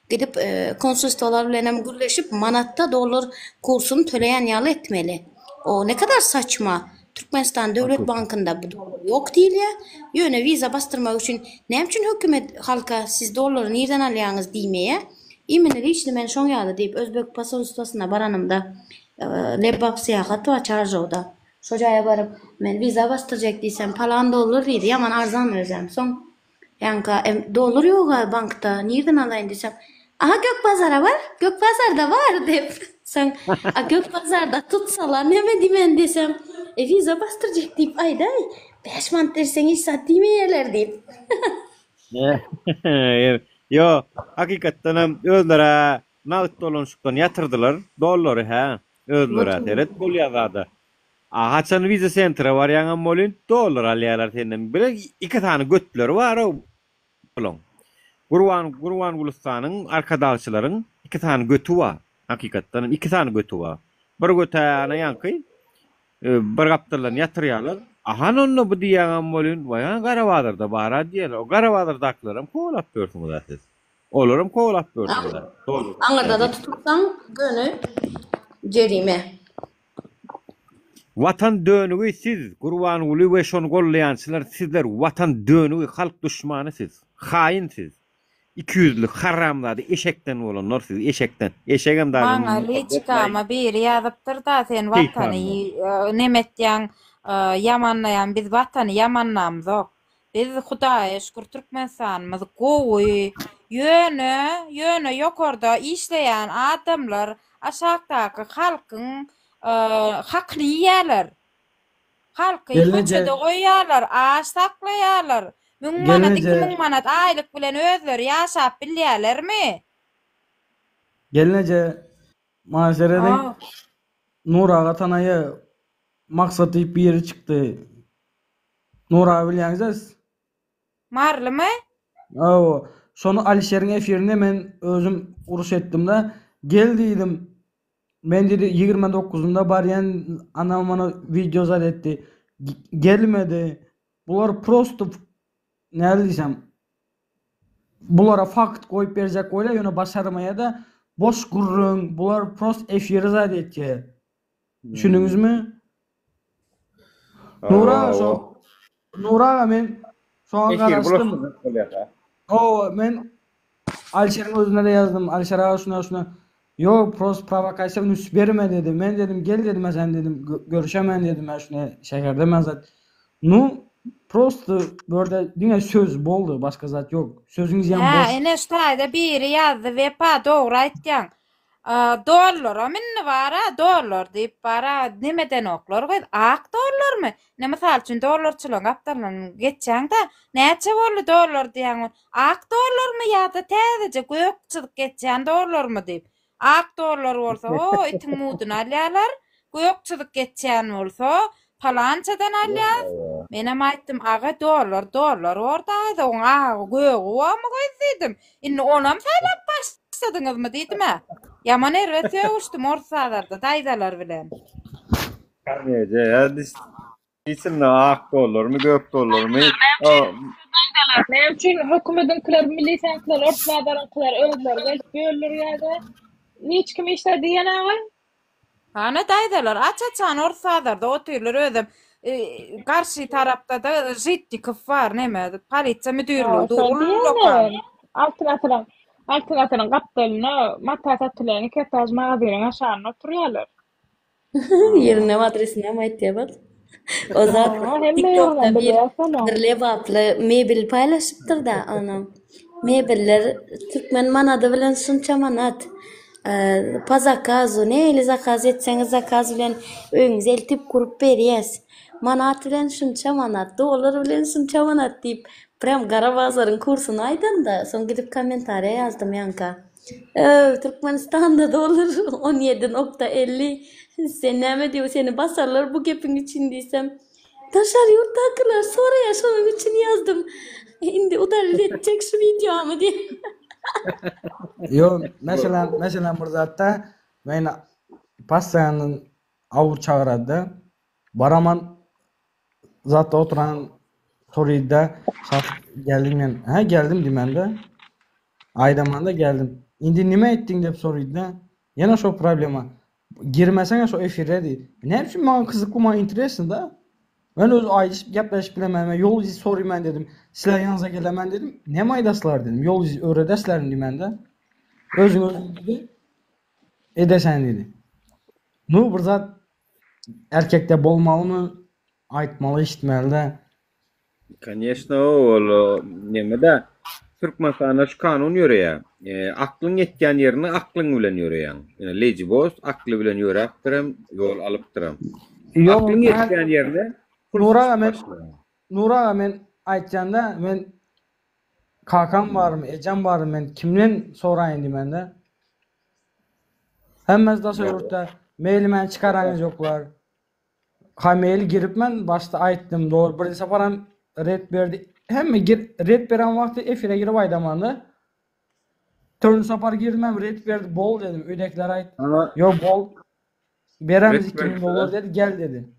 N: gidip konsolosluğlar bilen birleşip manatta dolar kursunu töleyen yalı etmeli. O ne kadar saçma. Türkmenistan Devlet Bankı'nda bu dolar yok değil ya. Yöne viza bastırmak için ne için hükümet halka siz doları nereden alıyorsunuz demeye. İminleri işte ben şon yalı deyip Özbek pasolosluğuna baranımda lebap seyahat var Çarjov'da. Şocaya barıp men viza bastıracak diysem falan dolar dedi. Yaman arzan vereceğim. Son yanka dolar yok bankta. Nereden alayım desem. Aha Gökpazar'a var. Gökpazar'da var deyip. Sen Gökpazar'da tutsalar ne mi dimen desem. Viza bastıracak deyip ayda 5 mant dersen hiç sattığımı yerler deyip.
A: Yo hakikaten özlere nağıt dolanışıktan yatırdılar. Doları ha. Özlere teret bol yazadı. Haçan vize center'a var yanan molin dolar alyalar senden bile iki tane götler var o bulun. Gurvan Gulustan'ın arkadaşların iki tane götü var. Hakikaten iki tane götü var. Bir götüne yankı bir kaptırlan yatırıyorlar. Ahan onu bu diyen molin vay Garavadır'da bara diyorlar. O Garavadır'dakilerim kovalap görsün da siz. Olurum kovalap görsün da.
N: Angarda da tutursan gönü cerime.
A: Vatan dönüğü siz, Kurban Ulu ve şonu gollayansılar sizler vatan dönüğü halk düşmanı siz, hain siz. 200'lük haramladı eşekten olunlar siz, eşekten. Eşeğim daha.
S: Bana liçkama bir yazıptır da sen vatanı nemetyan yamanlayan biz vatanı yamanlamız yok. Biz Hudaya şükür Türkmenistan'ımız gowy yönü yukarıda işleyen adamlar aşağıdaki halkın hakkını yiyorlar. Halkı köçede koyuyorlar, ağaç saklayorlar. 1000 manat, 2000 manat aylık bilen özleri yaşap biliyorlar mi?
P: Gelince mahşerede Nur Ağa tanayı maksat deyip bir yeri çıktı. Nur Ağa biliyorsunuz?
S: Marlı mı?
P: Oo, sonu Alişer'in efirinde ben özüm uruş ettim de geldiydim. Ben dedi 29'unda bariyen anam bana video zar etti. Gelmedi. Bular prosto ne diyeceğim. Bulara fakt koyup verecek öyle yöne başarmaya da boş gurrun. Bular prost efiri zar etti.
B: Düşündüňizmi? Nura men şu an garaşdym. Men Alşer'in özüne de yazdım. Alşer ağa şuna. Yok prost provokasiya üst berme dedi. Men dedim gel dedim sen dedim görüşemen dedim ben şuna şehirde men zat. Prost böyle dine söz boldu başka zat yok. Sözüňiz ýam boş.
S: Eneştaýda biri ýazdy wepa dogry aýtdyň. Dollar minni bara dollar diýip bara nimeden oklar goýdy? Ak dollarmy? Ne mysal üçin dollarçylyk gapdarlan geçýäň-de näçe boldy dollar diýäň? Ak dollarmy ýa-da täzece göýekçilik geçýän dollarmy diýip. Ak dollar bolsa o itiň mudun alýarlar. Göýekçilik geçýän bolsa falançadan alýar. Menem aýtdym aga dollar ordaýdy. Oňa göýegi barmy goýdydım. Indi onam saýlap başladyňyzmy diýdim-mi? Yaman erwete uçtum ortalarda daýdalar bilen.
A: Kanýeje ýa-da isimli ak dollarmy, gök dollarmy?
C: Daýdalar. Ne üçin hökümetinkiler, milisiýanlar, ortadarankylar özleri gelip böller ýa-da hiç kim işler diýen-agy?
S: Ana daýdalar aça-açan ortalarda oturýarlar özüm. Karşı tarapda da Jitnikov var neme? Polisiýa müdürlüği.
C: Altın kaptalyna mata satylan ketaj magazynyň aşagyna oturýarlar.
N: Yerine adresine mi aýtýar? O zat TikTok'ta bir levaply mebel paylaşypdyr da anam. Mebeller Türkmen manady bilen şunça manat. Pa zakazu neyle zakaz etseňiz zakaz bilen öňüňize eltip kurup berýäs. Manat bilen şunça manat, dolar bilen şunça manat diýip prem gara bazaryň kursuny aýdym da, soň gidip kommentariýa ýazdym ýanka. Türkmenistan'da dolar 17.50. Sen näme diýip seni basarlar bu gepin için diýsem. Taşar ýurtdakylar soraýar şonuň için ýazdym. Indi udal etjek şu videomy diýip.
B: Yo mesela bir zatda men pastaýanyň awur çagyrady. Baraman zatda oturan Torida geldim men. Geldim dimende. Aydamanda geldim. Indi nime ettin dep soruýdy. Yana şo problema. Girmeseň şo efire diýdi. Ne üçin maňa kızykly, maňa interesin da. Ben öz aýdyşyp gaplaşyp bilemem. Yol izi soruýman dedim. Sizler ýanyňyza gelemen dedim. Ne maýdaslar dedim. Yol izi öredesler dimende. Özüň dedi. Edesen dedi. Bir zat erkekde bolmalymy? Aýtmaly, işitmeli.
A: Конечно, ol nemede Türkmenistan'da şu kanun ýöreýär. Aklyň ýetýän ýerine aklyň bilen ýöreýär. Yani leji boz, akly bilen ýöräpdirim, ýol alypdirim. Aklyň ýetýän ýerine
B: Nura men aýtjanda men kakam barmy, ejam barmy, men kimden soraýyn dimende. Hemmez da soýurda mail men çykaraňyz ýoklar. Mail girip men başta aýtdym, dogry bir separam red berdi. Hemme red beren wagty efire girip aýdamanda. Törn sapar girmem red berdi bol dedim. Ödekler aýtdy. Yo bol. Beremiz 2000 dolar dedi, gel dedi.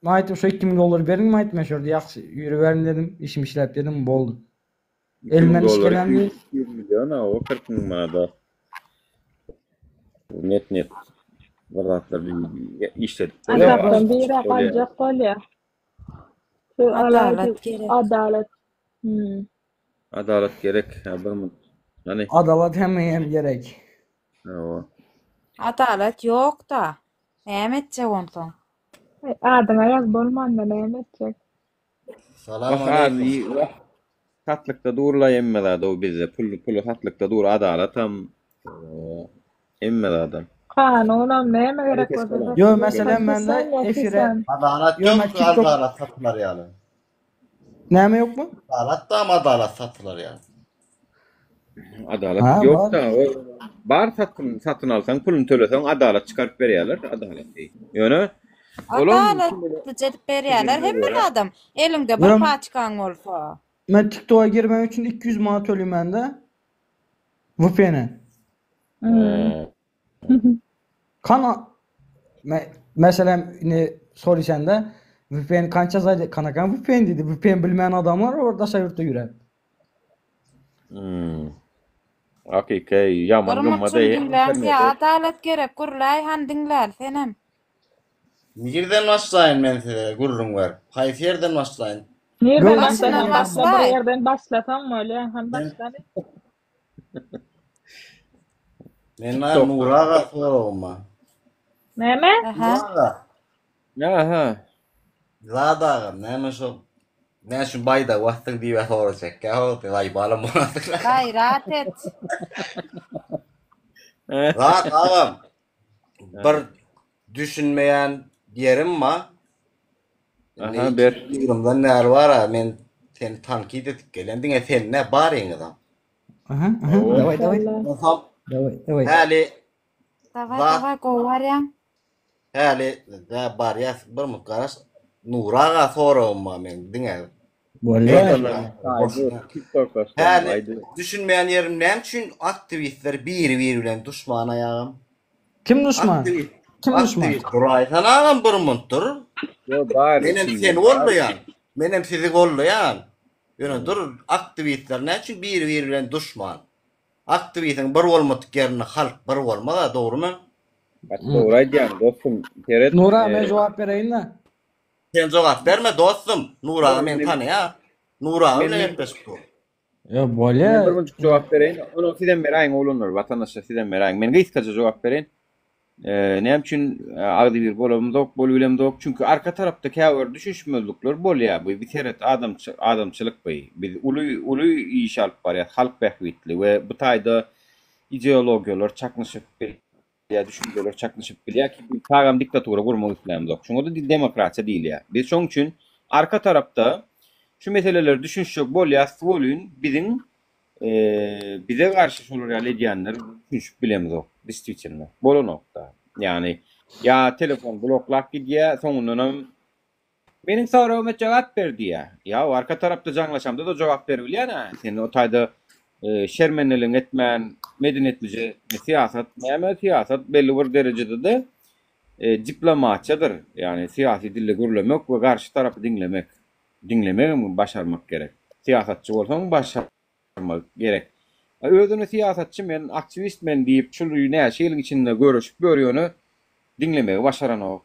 B: Aýtdym şo 2000 dolar beriň aýtma şurda ýaxşy ýürüberin dedim. İşim işläp dedim boldy. Elmen işgelendi
A: 100 milyon o 40 000 manada. Net. Varatlar işledik.
C: Azapdan biri ancak bolýar.
N: Adalet gerek.
A: Adalet gerek. Yani
B: adalet hem gerek.
S: Adalet yok da. Näme etjek ondan?
C: Adama ýaz bolmanda näme etjek?
G: Salam aleykum.
A: Hatlykda durla emmede o bize pulu hatlykda dur adalet hem emmede adam.
C: Kanunam näme gerek bolsa.
B: Yo meselem mende efire
G: Adalet yok, adalet satılar yani.
B: Näme ýokmy?
G: Adalet da adalet satılar yani.
A: Adalet yok da bar satın alsan pulunu töleseň adalet çıkarıp berýärler, adalet diýip. Ýöne
S: adalet jedip berýärler hemme adam. Elinde bir paçkaň bolsa.
B: Men TikTok'a girmem için 200 manat tölemem de. VPN'e. Kana mesela ne soruyorsan da VPN kança zaydı kanakan VPN dedi. VPN bilmeyen adamlar orada sayırtta yürür.
A: Hakiki yaman
S: Gurmutçum
A: gımmada
S: dinlen diye adalet gerek. Gurlay han dinler senem.
F: Nereden başlayın men size gurrun var. Kaysi yerden başlayın.
C: Nereden
S: Başına
C: başlayalım? Başla bir
S: başlay.
C: yerden başlasam öyle. Han başladı.
F: Men Nuraga sorma.
C: Neme?
F: Nuraga.
A: Aha.
F: Zada neme şu. Men şu bayda vakti diye soracak. Ya o te vay balam bana.
S: Gayret et.
F: Rahat ağam. Bir düşünmeyen yerim var.
A: Aha ber.
F: Yürümden neler var ha men seni tankit edip gelendin sen ne var adam.
P: Aha. Давай. Давай.
F: Hali
S: Davay kovaryam.
F: hali da bar ya bir mukaras Nuraga sorma men dinle. Hali düşünmeyen yerim ne için aktivistler bir bilen düşman ayağım.
P: Kim düşman? Kim düşman?
F: Buraytan ağam bir muntur.
A: Yo bar.
F: Benim sen olmayan. Benim sizi olmayan. Yani dur aktivistler ne için bir bilen düşman. Aktivistin bir olmadık yerine halk bir olmadı doğru mu?
A: Doğru aydan dostum. Teret.
P: Nura ben cevap vereyim de.
F: Sen cevap verme dostum. Nura men tanı ya. Nura öyle yapmış bu.
P: Ya
A: Ben
P: böyle.
A: bir buçuk cevap vereyim. Onu sizden merayın olunur. Vatandaşlar sizden merayın. Ben kısaca cevap vereyim. Ne için ağdı bir bolum yok, bol bilem yok. Çünkü arka tarafta kâver düşüşmözlükler bol ya. Bu bir teret adamçılık bu. Biz ulu iş alıp var ya. Halk behvitli ve bu tayda ideologiyalar çakmışıp ya düşünceler çakmışıp biliyor ki bu tağam diktatörü kurmak istemem yok. Çünkü o da demokrasiya değil ya. Biz şunun için arka tarafta şu meseleler düşünüşecek bol ya. Volün bizim bize karşı şunları ediyenler düşünüp bilemiz yok. Biz için bolu nokta. Yani ya telefon bloklak gidiyor sonundan benim soruma cevap verdi ya. Ya arka tarafta canlaşamda da cevap veriyor ya. Senin o tayda şermenliğin etmen, medeniyetlice siyaset, siyaset belli bir derecede de diplomatçadır. Yani siyasi dille gürlemek ve karşı tarafı dinlemek başarmak gerek. Siyasetçi olsan başarmak gerek. Özünü siyasetçi men, aktivist men deyip çuluyu ne şeyin içinde görüşüp görüyorunu dinlemeye başaran o.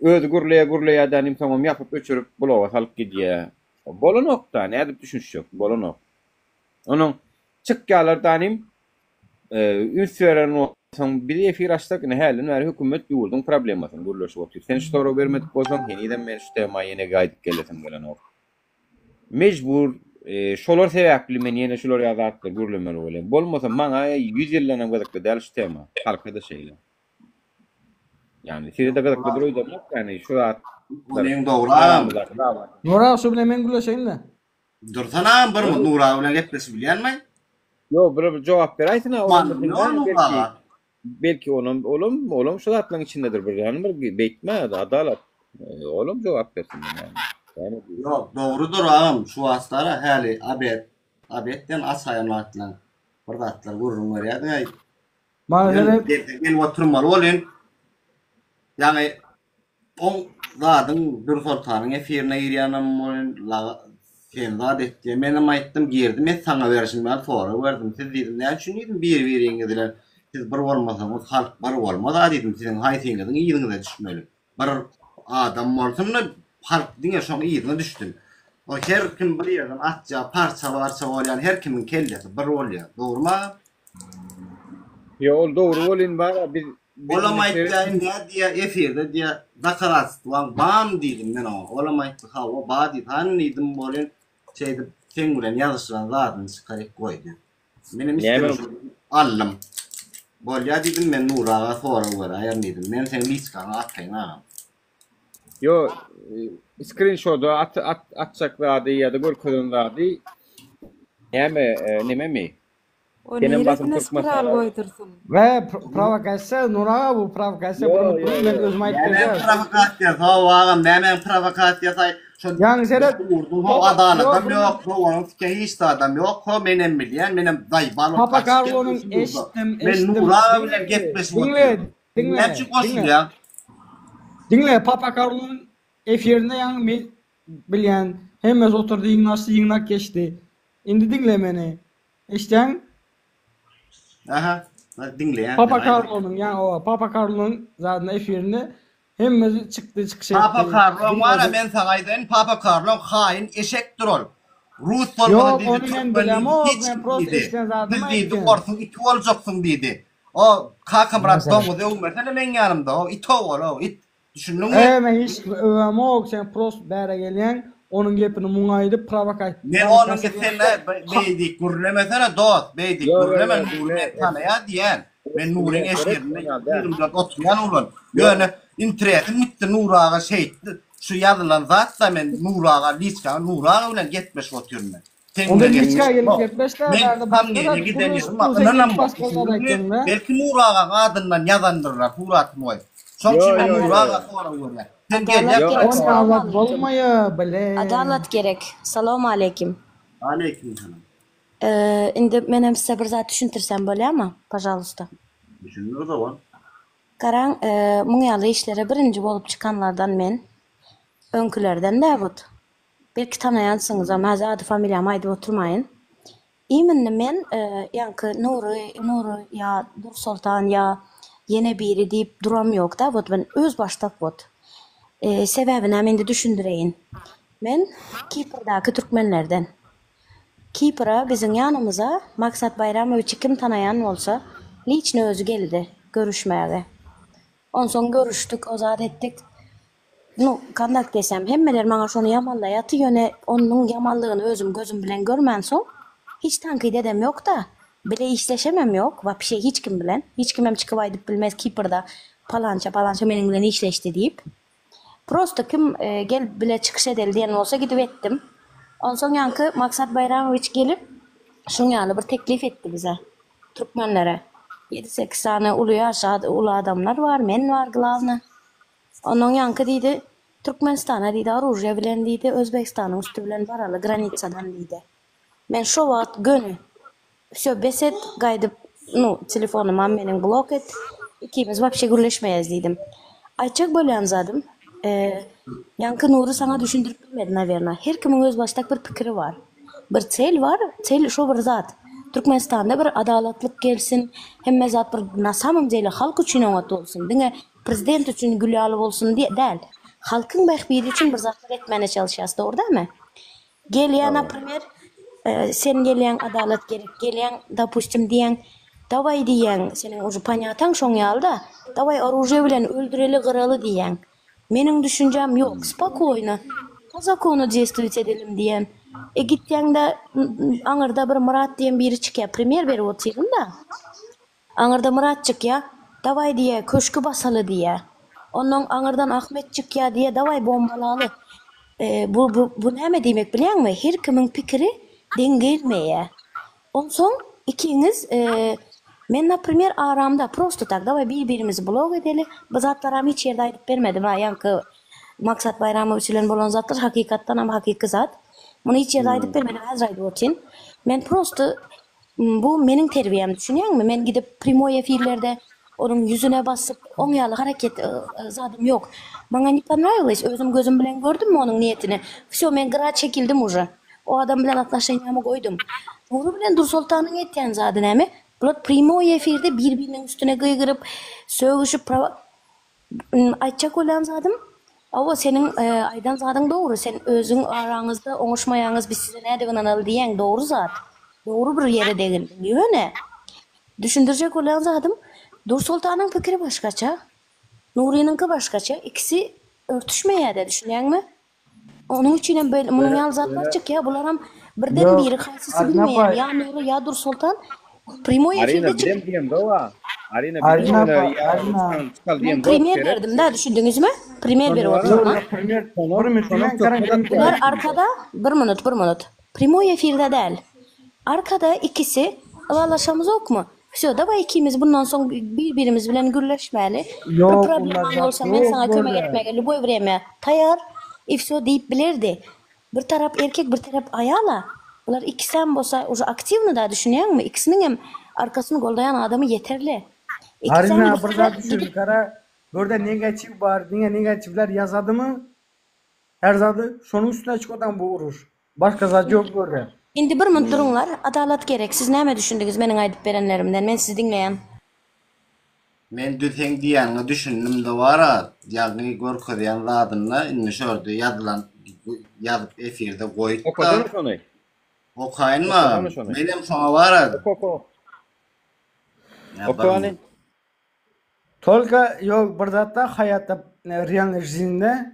A: Özü gürleye denim tamam yapıp öçürüp bulava salıp gidiyor. Bolu nokta ne edip düşünüş yok. Bolu nokta. Onun çıkkalar danim ünsveren olsan bir efir açsak ne halin var hükümet yoldun problemasın gürleşip otur. Sen şu soru vermedik olsan yeniden men şu tema yine gayet gelesin gelen o. Mecbur şolar sebepli men yine şolar yazatlar gürlemeli öyle. Bolmasa bana 100 yıldan kadar del şu tema halka da şeyler. Yani size de kadar duruyor da yani şu at.
F: Onun doğru.
P: Nura şu bile men gürleşeyim de.
F: Dursana bir Nura öyle yapması bilen mi?
A: Yo bir cevap veraytına belki oğlum şu atlan içindedir bir yani bir bekme adalet. Oğlum cevap versin yani.
F: Yok doğrudur ağam şu aslara hali abetten asayanatlan. Burada atlar vurun var ya.
P: Maalesef
F: gel oturmalı olun. Yani on zadın bir sultanın efirine giriyanım olun sen zadet diye benim aytdım girdim et sana versin ben sonra verdim siz dedim ne için dedim bir yengediler siz bir olmasanız halk bir olmadı dedim sizin haytiyinizin iyiliğinize düşmeli bir adam olsun da halk diye şu iyiliğine düştüm o her kim bir yerden atça parça olayan her kimin kellesi bir oluyor doğru mu?
A: Ya doğru olun var biz
F: olamaydı ne diye efirde diye zakarat bam dedim ben o olamaydı ha o badi han dedim bolun şeyde tengulen yazışılan zaten çıkarıp koydu. Benim istedim aldım. Bol ya dedim ben Nura'ya sonra var ayar dedim. Ben sen liskanı atayım ha.
A: Yo screenshot'u atacaklardı ya da görkölünlerdi. Neme mi?
S: O niyeletine spiral koydursun.
P: Ve provokasyon Nura bu provokasyon bunu ben özüme aytacağım.
F: Yani provokasyon o ağam hemen provokasyon say.
P: Yani Serhat
F: o adalet yok onun fikri hiç adam yok o benim bilen benim dayıbal
P: Papa Carlo'nun eşittim
F: ben Nura bile gitmesin.
P: Dinle Papa Carlo'nun efirinde yani bilen hemen oturdu nasıl yığınak geçti. Indi dinle beni. İşte
F: Aha. Dinle ya.
P: Papa Carlo'nun yani o Papa Carlo'nun zaten efirinde hemmesi çıkış etti.
F: Papa Carlo var ya ben sana aydan Papa Carlo hain eşektir ol. Rus olmalı
P: Yok
F: dedi.
P: onu ben bilem o
F: Hiç
P: ben prost
F: dedi.
P: eşten zaten
F: Biz dedi orsun iti olacaksın dedi. O kakamrat domu de olmasa ben yanımda o iti ol o it. Düşündün mü?
P: Men hiç övem o sen prost bäre gelyen onun gepini muňaýdy provokasiýa.
F: Men onun gitsenle beydik gurlemesene dost beydik gurleme Nurine tanıya diyen. Men Nurine eşlerinde 24 oturyan olun. Yani internetin bitti Nurağa şeydi. Şu yazılan zat da men Nurağa liska Nurağa bilen gitmiş oturuyorum ben.
P: Onda liska gelip gitmişler.
F: Men tam nereye gidelim bakınan belki Nurağa adından yazandırlar Hurat'ın oy. Sonuçta ben Nurağa sonra uğrayayım. Sen gel
P: adalet bolmaýa bile.
N: Adalet gerek. Salamu aleyküm.
F: Aleyküm selam.
N: Indi men hem size bir zat düşüntirsem bolýarmy? Пожалуйста.
F: Düşünür o zaman.
N: Karaň, muňaly işlere birinji bolup çıkanlardan men, öňkülerden Davut. Belki tanaýansyňyz, ama häzir ady familiýamy aýdyp oturmaýyn. Iýminni men, ýanky Nuri ya Dursultan ya yene biri diýip duram ýok Davut, ben öz başdak bot. Sebäbini hem indi düşündireýin. Men Kiprdaky türkmenlerden. Kipra bizim ýanymyza Maksat Bayramoviçi kim tanaýan bolsa, liçne özü geldi görüşmäge. Onsoň görüşdük, ozat etdik. Kandak desem, hemmeler maňa şonu ýamanlaýaty ýöne onuň ýamanlygyny özüm gözüm bilen görmän soň, hiç tankyd edem ýok da, bile işleşemem ýok, wapşe hiç kim bilen. Hiç kim hem çykyp aýdyp bilmez Kiprda palança meniň bilen işleşdi diýip. Prosto kim gel bile çykyş edeli diýen bolsa gidip etdim. Onsoň ýanky Maksat Bayramoviç gelip şuňaly bir teklif etdi bize, türkmenlere. 7-8 tane ulu adamlar var, men var glavny. Onuň ýanky diýdi, Türkmenistana diýdi, Arujya bilen diýdi, Özbekistanyň üstü bilen baraly granitsadan diýdi. Men şo wagt gönü şo beset gaýdyp, telefonuma meniň blok et, ikimiz wapşe gürleşmeýäs diýdim. Aýtjak bolýan zadym, ýanky Nuri sana düşündirip bilmedi naverna. Her kimiň öz başdak bir pikiri var. Bir çel var, çel şo bir zat. Türkmenistanda bir adalatlyk gelsin, hemme zat bir nasamym diýle halk üçin oňat bolsun, diňe prezident üçin gülýaly bolsun diye däl. Halkyň bähbidi üçin bir zat etmene çalışýas, dogrymy? Gelýän, naprimер, sen gelýän adalet gerek, gelýän, допустим, diýen, daway diýen, seniň uju panyataň şoň ýalda, daway orужje bilen öldüreli gyraly diýen. Meniň düşünjem ýok, spokojno, по закону действовать edelim diýen. Gitýäňde aňyrda bir Murat diýen biri çykýar, premier berip oturýan da. Aňyrda Murat çykýar, daway diýe, köşkü basaly diýe. Onuň aňyrdan Ahmet çykýar diýe, daway bombalaly. Bu näme diýmek bilýärmi? Her kimiň pikiri deň gelmeýär. Onsoň ikiňiz men naprimер aramda prosto tak daway bir-birimizi blok edeli. Bu zatlar hem hiç ýerde aýdyp bermedim ha, ýanky Maksat Bayramoviç bilen bolan zatlar hakykatdan hem hakyky zat. Muny hiç ýerde aýdyp bermedim, häzir aýdyp oturyn. Men prosto bu meniň terbiýem, düşünýärmi? Men gidip primoy efirlerde onun yüzüne basıp oňaly hareket zadym ýok. Maňa ne понравилось, özüm gözüm bilen gördüm onuň niýetini. Всё, men gra çekildim uje. O adam bilen atlaşanyňamy goýdum. Nuri bilen Dursultanyň etýän zady näme? Bular primoy efirde bir-biriniň üstüne gyýgyryp, sögüşüp aýtjak bolan zadym. Awa senin aýdan zadyň dogry, sen özüň araňyzda oňuşmaýaňyz biz size näde gynanaly diýen dogry zat. Dogry bir ýere degildin. Ýöne. Düşündirjek bolan zadym, Dursultanyň pikiri başgaça, Nuriňki başgaça, ikisi örtüşmeýär de düşünýärmi? Onuň üçin hem böyle muny ýal zatlar çykýar, bular hem birden biri haýsysy bilmeýär. Ya Nuri ya Dursultan primoy efirde çykýar. Ben premier verdim da, düşündüňizmi? Premier berip oturma. Bular arkada, bir minut. Primoy efirde däl. Arkada ikisi, alaşamyz okmu? Всё, давай ikimiz bundan soň bir-birimiz bilen gürleşmäli. Bir problem bolsa men sana kömek etmäge любой время taýar. Всё diýip bilerdi. Bir tarap erkek, bir tarap ayala. Bular ikisi hem bolsa uje aktivni da düşünýärmi? İkisiniň hem arkasyny goldayan adamy yeterli.
P: Harina burada düşün, kara burada negatif var, negatifler yazadı mı? Her zadı şonun üstüne çıkmadan bu vurur. Başka zat yok burada.
N: Indi bir minut durunglar. Adalet gerek. Siz näme düşündüňiz meniň aýdyp berenlerimden? Men sizi dinleýän.
F: Men düsen diýäňi düşündüm de wara, ýagny görkezýän zadyna indi şurada ýazylan ýazyp efirde goýup
A: Okudun şonu.
F: Okaýynma.
A: Okudun şonu.
F: Menem şoňa wara.
A: Okuany.
P: Только yok bir zatda hayatta real жизньde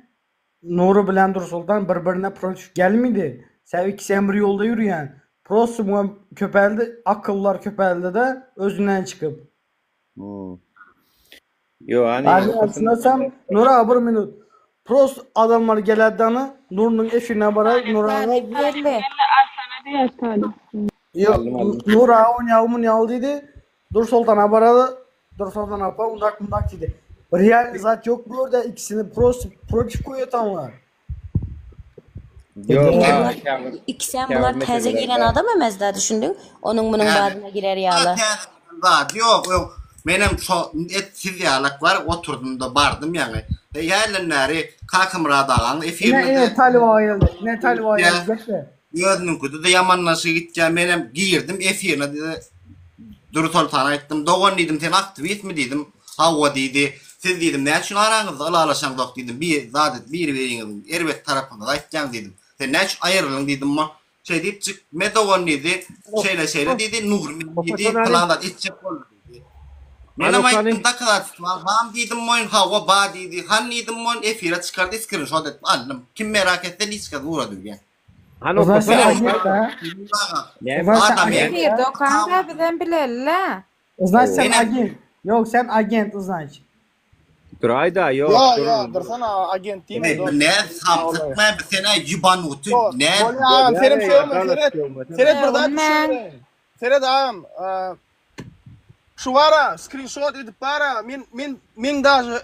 P: Nuru bilen Dursultan birbirine protif gelmedi. Sen ikisi bir yolda yürüyen. Prosu buna köpeldi, akıllar köpeldi de özünden çıkıp.
A: Yo hani
P: Aslında sen Nura bir minut. Pros adamlar gelerdanı Nur'un eşine barar Nur'a
S: Belli.
P: Yok Nura oynayalım yal dedi. Dursultan'a baradı. Dursultan apa undak dedi. Real zat yok burada ikisini protif koyuyorlar.
A: Yo
N: İkisi bular täze giren adam emezdi düşündüň. Onun bunun badyna girer ýaly.
F: Yok. Menem şo etsiz ýalak var, oturdum da bardım ýaňy. Ýalanlary kakymradagan efirde.
P: Ne talwa geldi. Ne talwa geldi.
F: Ýördüm kudu da ýamanlaşy gitjä menem girdim efirine Dursultana aýtdym. Dogan diýdim, sen aktivist mi diýdim. Hawa diýdi. Siz diýdim, näçin araňyzda alalaşaňdyk diýdim. Bir zadet bir beriňiz erbet tarapynda aýtjaň diýdim. Sen näç aýrylyň diýdim ma. Şey diýip çık, me dogan diýdi. Şeýle diýdi, nur diýdi, planda içip boldy. Menem aýtdym da bam diýdim moýun hawa ba diýdi. Han diýdim moýun efire çykardy screenshot etdim. Aldım. Kim merak etdi, hiç kadar uğradı diýen.
A: Hani
S: Efir dokanda bilen bilelle.
P: Значит sen agent. Yok sen agent значит.
A: Durayda yok.
H: Ya dursana agent değil mi?
F: Ne saptıkma bir sene yubanutu ne?
H: Senin Seret burada Seret ağam şu vara screenshot edip bara min даже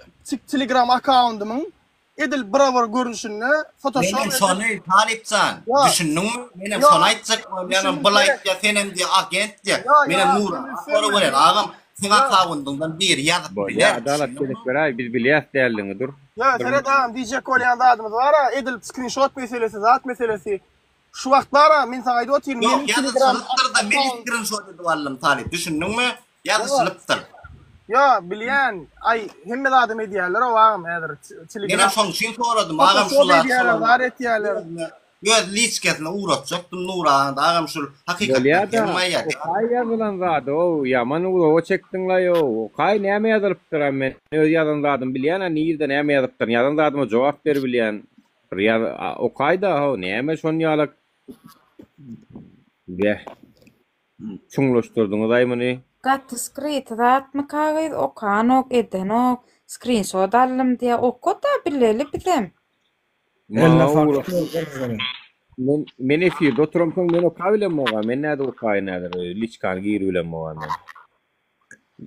H: Telegram account'ımın edil braver görünüşünü Photoshop
F: benim sonu talipsan düşündün mü? Benim sonu aytsak benim Blight ya senin diye agent diye benim Nura doğru var ağam sen account'undan bir yazıp
A: biler. Adalet gerek ver biz bilýäs däldiňi dur.
H: Ya Seret ağam DJ Kolyan da adımız var ha edil screenshot meselesi zat meselesi şu vaktlara men sana aýdyp otyrum
F: benim Telegram da men screenshot edip aldım talip düşündün mü? Yazılıptır.
H: Ya bilýän ay hemme adam edýärler o ağam häzir Telegram.
F: Benim şoň şeň soradım ağam şular.
H: Var etýärler.
F: Göz liçkesine uğratjaktım Nura'da ağam şu hakikaten gelmeýär.
A: Kay ýazylan zady o ýaman o çekdiňler yo. Kay näme ýazylypdyr men öz ýazandadım bilýän näde näme ýazypdyr ýazandadyma jogap ber bilýän. O kayda o näme şoň ýalyk. Ge. Çuňlaşdyrdyňyz aýmany.
S: Gatty skrit atma kagyd okanok edenok screenshot aldım diye okota bileli bilem.
A: Men efirde oturam soň men oka bilem oga. Men näde okaý näder? Liçkan giri bilem oga men.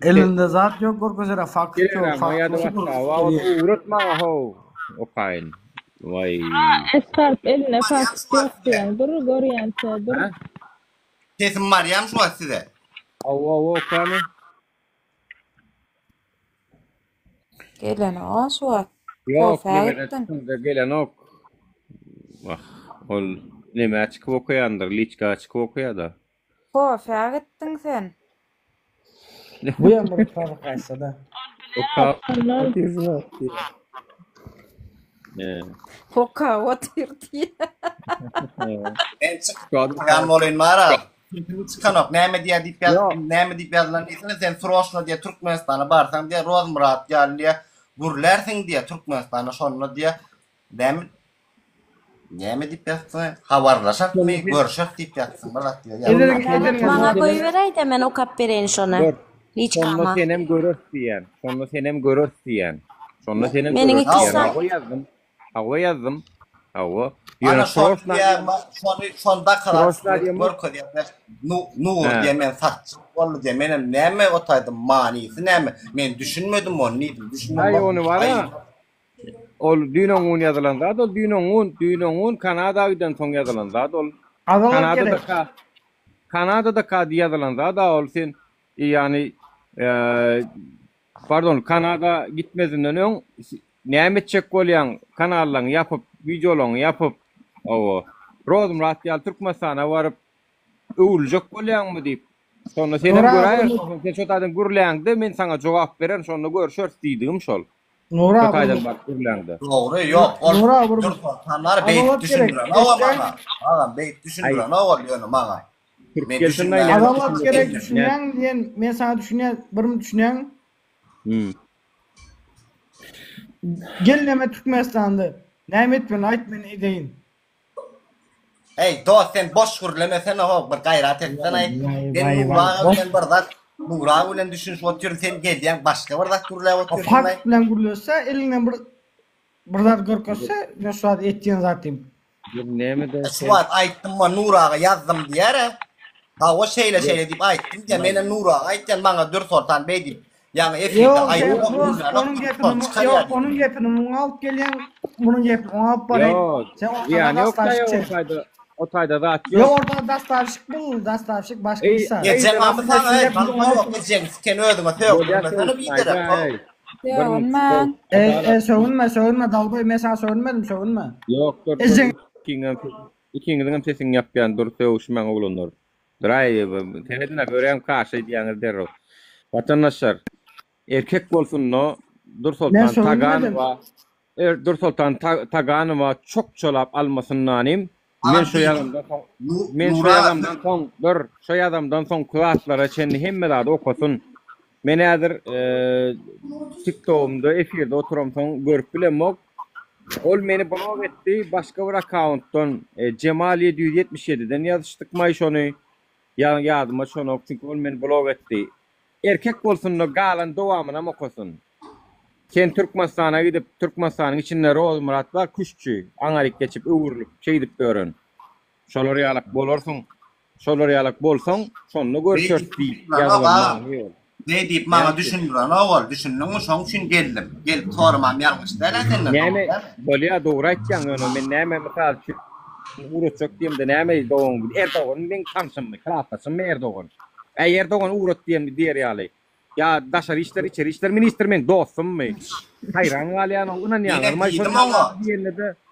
P: Elinde zat yok gorkozera fakir
A: çok. Uğratma ho. Okaýyn. Vay.
C: Estarp eline fakir yok diýen. Dur görýän dur.
F: Sesim Maryam şu size.
A: Okany.
S: Gelen o şu.
A: Yok, gelen ok. Ol näme açyk okuyandyr, liçka açyk okuýada.
S: Ho, fägitdiň sen.
P: Bu ýa bir fark aýsa-da.
S: Hoka otirdi.
F: Ben çıkan bolyn mara. Çıkanok näme diýip ýazylan sen Sroşna diýe Türkmenistana barsaň diýe Rozmurat ýaly gurlersiň diýe Türkmenistana şonu diýe näme diýip ýazyň habarlaşakmy görüşek diýip ýazyň balat diýe.
N: Bana goýberýär men okap bereň şonu.
A: Şonu senem görürdiýän. Şonu senem görürdiýän. Şonu senem
N: Meniň
A: Hawa yazdım. Hawa.
F: Ana şoňda şonda karar görkezýär. Nur diýmen saç boldy diýe menem näme otaýdym manysy näme? Men düşünmedim onu, düşünmedim.
A: Ay onu var ya. Ol düýnüň ýazylan zat, ol düýnüň Kanadadan soň ýazylan zat, ol Kanadada ka ýazylan zat, ol sen ýani pardon Kanada gitmezinden öň näme çek bolýan kanallaryň ýapyp, videolaryň ýapyp o Rozmurat ýaly Türkmenistana baryp öwüljek bolýanmy diýip. Sonra senem
B: Nura
A: göräýärsiň, sen şo taýdan gürläňdi, men saňa jogap beren, şonda görüşýäris diýdim şol.
B: Nura
A: Şo taýdan bak gürläňdi.
F: Doğru yok.
B: Nura
F: Dur tanlar beyt düşündüren. Ava bana. Ağam beyt düşündüren. Ava ýöne bana. Men düşünmän.
B: Adalat gerek düşünýän diýen, men sana düşünýän, birmi düşünýän? Gelneme Türkmenistan'da. Näme etmen, aýt men edeýin.
F: Hey dost sen boş gürlemesen o bir gayrat etsen ay. Ben Nura bilen bir zat Nura bilen düşünüp oturup sen gelýän başga bir zat gürläp oturýan.
B: Fakt bilen gürlese, elinden bir zat görkese, ne suat etdiğin zatym.
A: Näme de?
F: Suat aýtdym ma Nuraga ýazdım diýär. Ha o şeýle diýip aýtdym diýe menen Nuraga aýtdan maňa 4 sortan beýdim. Yani efirde
B: onun gepini muňa alıp gelýän, bunun gepini muňa alıp barýan.
A: Yani yok da o taýda zat yok.
B: Yok orada dastavşyk bul, dastavşyk başga insan.
F: Geçen hafta sana kalma yok geçen sen ödüme söýüp mesela biýdirek.
B: Söwünme dalboy, men sana söwünmedim, söwünme.
A: Yok, dur. İkiňizden sesiň ýapýan dur söwüşmäň oglanlar. Dray, tenedine görýän karşy diýäňiz derro. Vatandaşlar, erkek bolsunno Dursultan Taganova, Dursultan Taganova çok çolap almasyndanym. Men şu adamdan soň klaslara çenli hemme zady okusun. Men häzir TikTok'umda efirde oturam soň görüp bilemok. Ol meni blog etdi, başga bir accountdan Cemal 777'den yazışdyk may şonu. Ýazyma şonu, çünki ol meni blog etdi. Erkek bolsunno galan dowamyna okusun. Sen Türkmenistana gidip Türkmenistanyň içinde Roz Murat var kuşçu. Aňaryk geçip öwürlük şeýdip görün. Şolary ýalyk bolarsyň. Şolary ýalyk bolsaň, şonu görüşýäris diýip ýazylmagy.
F: Ne diýip maňa düşündüren owal, düşündiňmi şoň üçin geldim. Gelip sormam ýalňyş däl senden.
A: Näme bolýa dogry aýtjaň öňe men näme mysal üçin uğraşak diýemde näme doň Erdogan men tanşymmy, klapasym Erdogan. Erdogan uğrat diýen diýer ýaly. Ya daşar işler içeri işler minister men dostum hayran galyan oğlan ya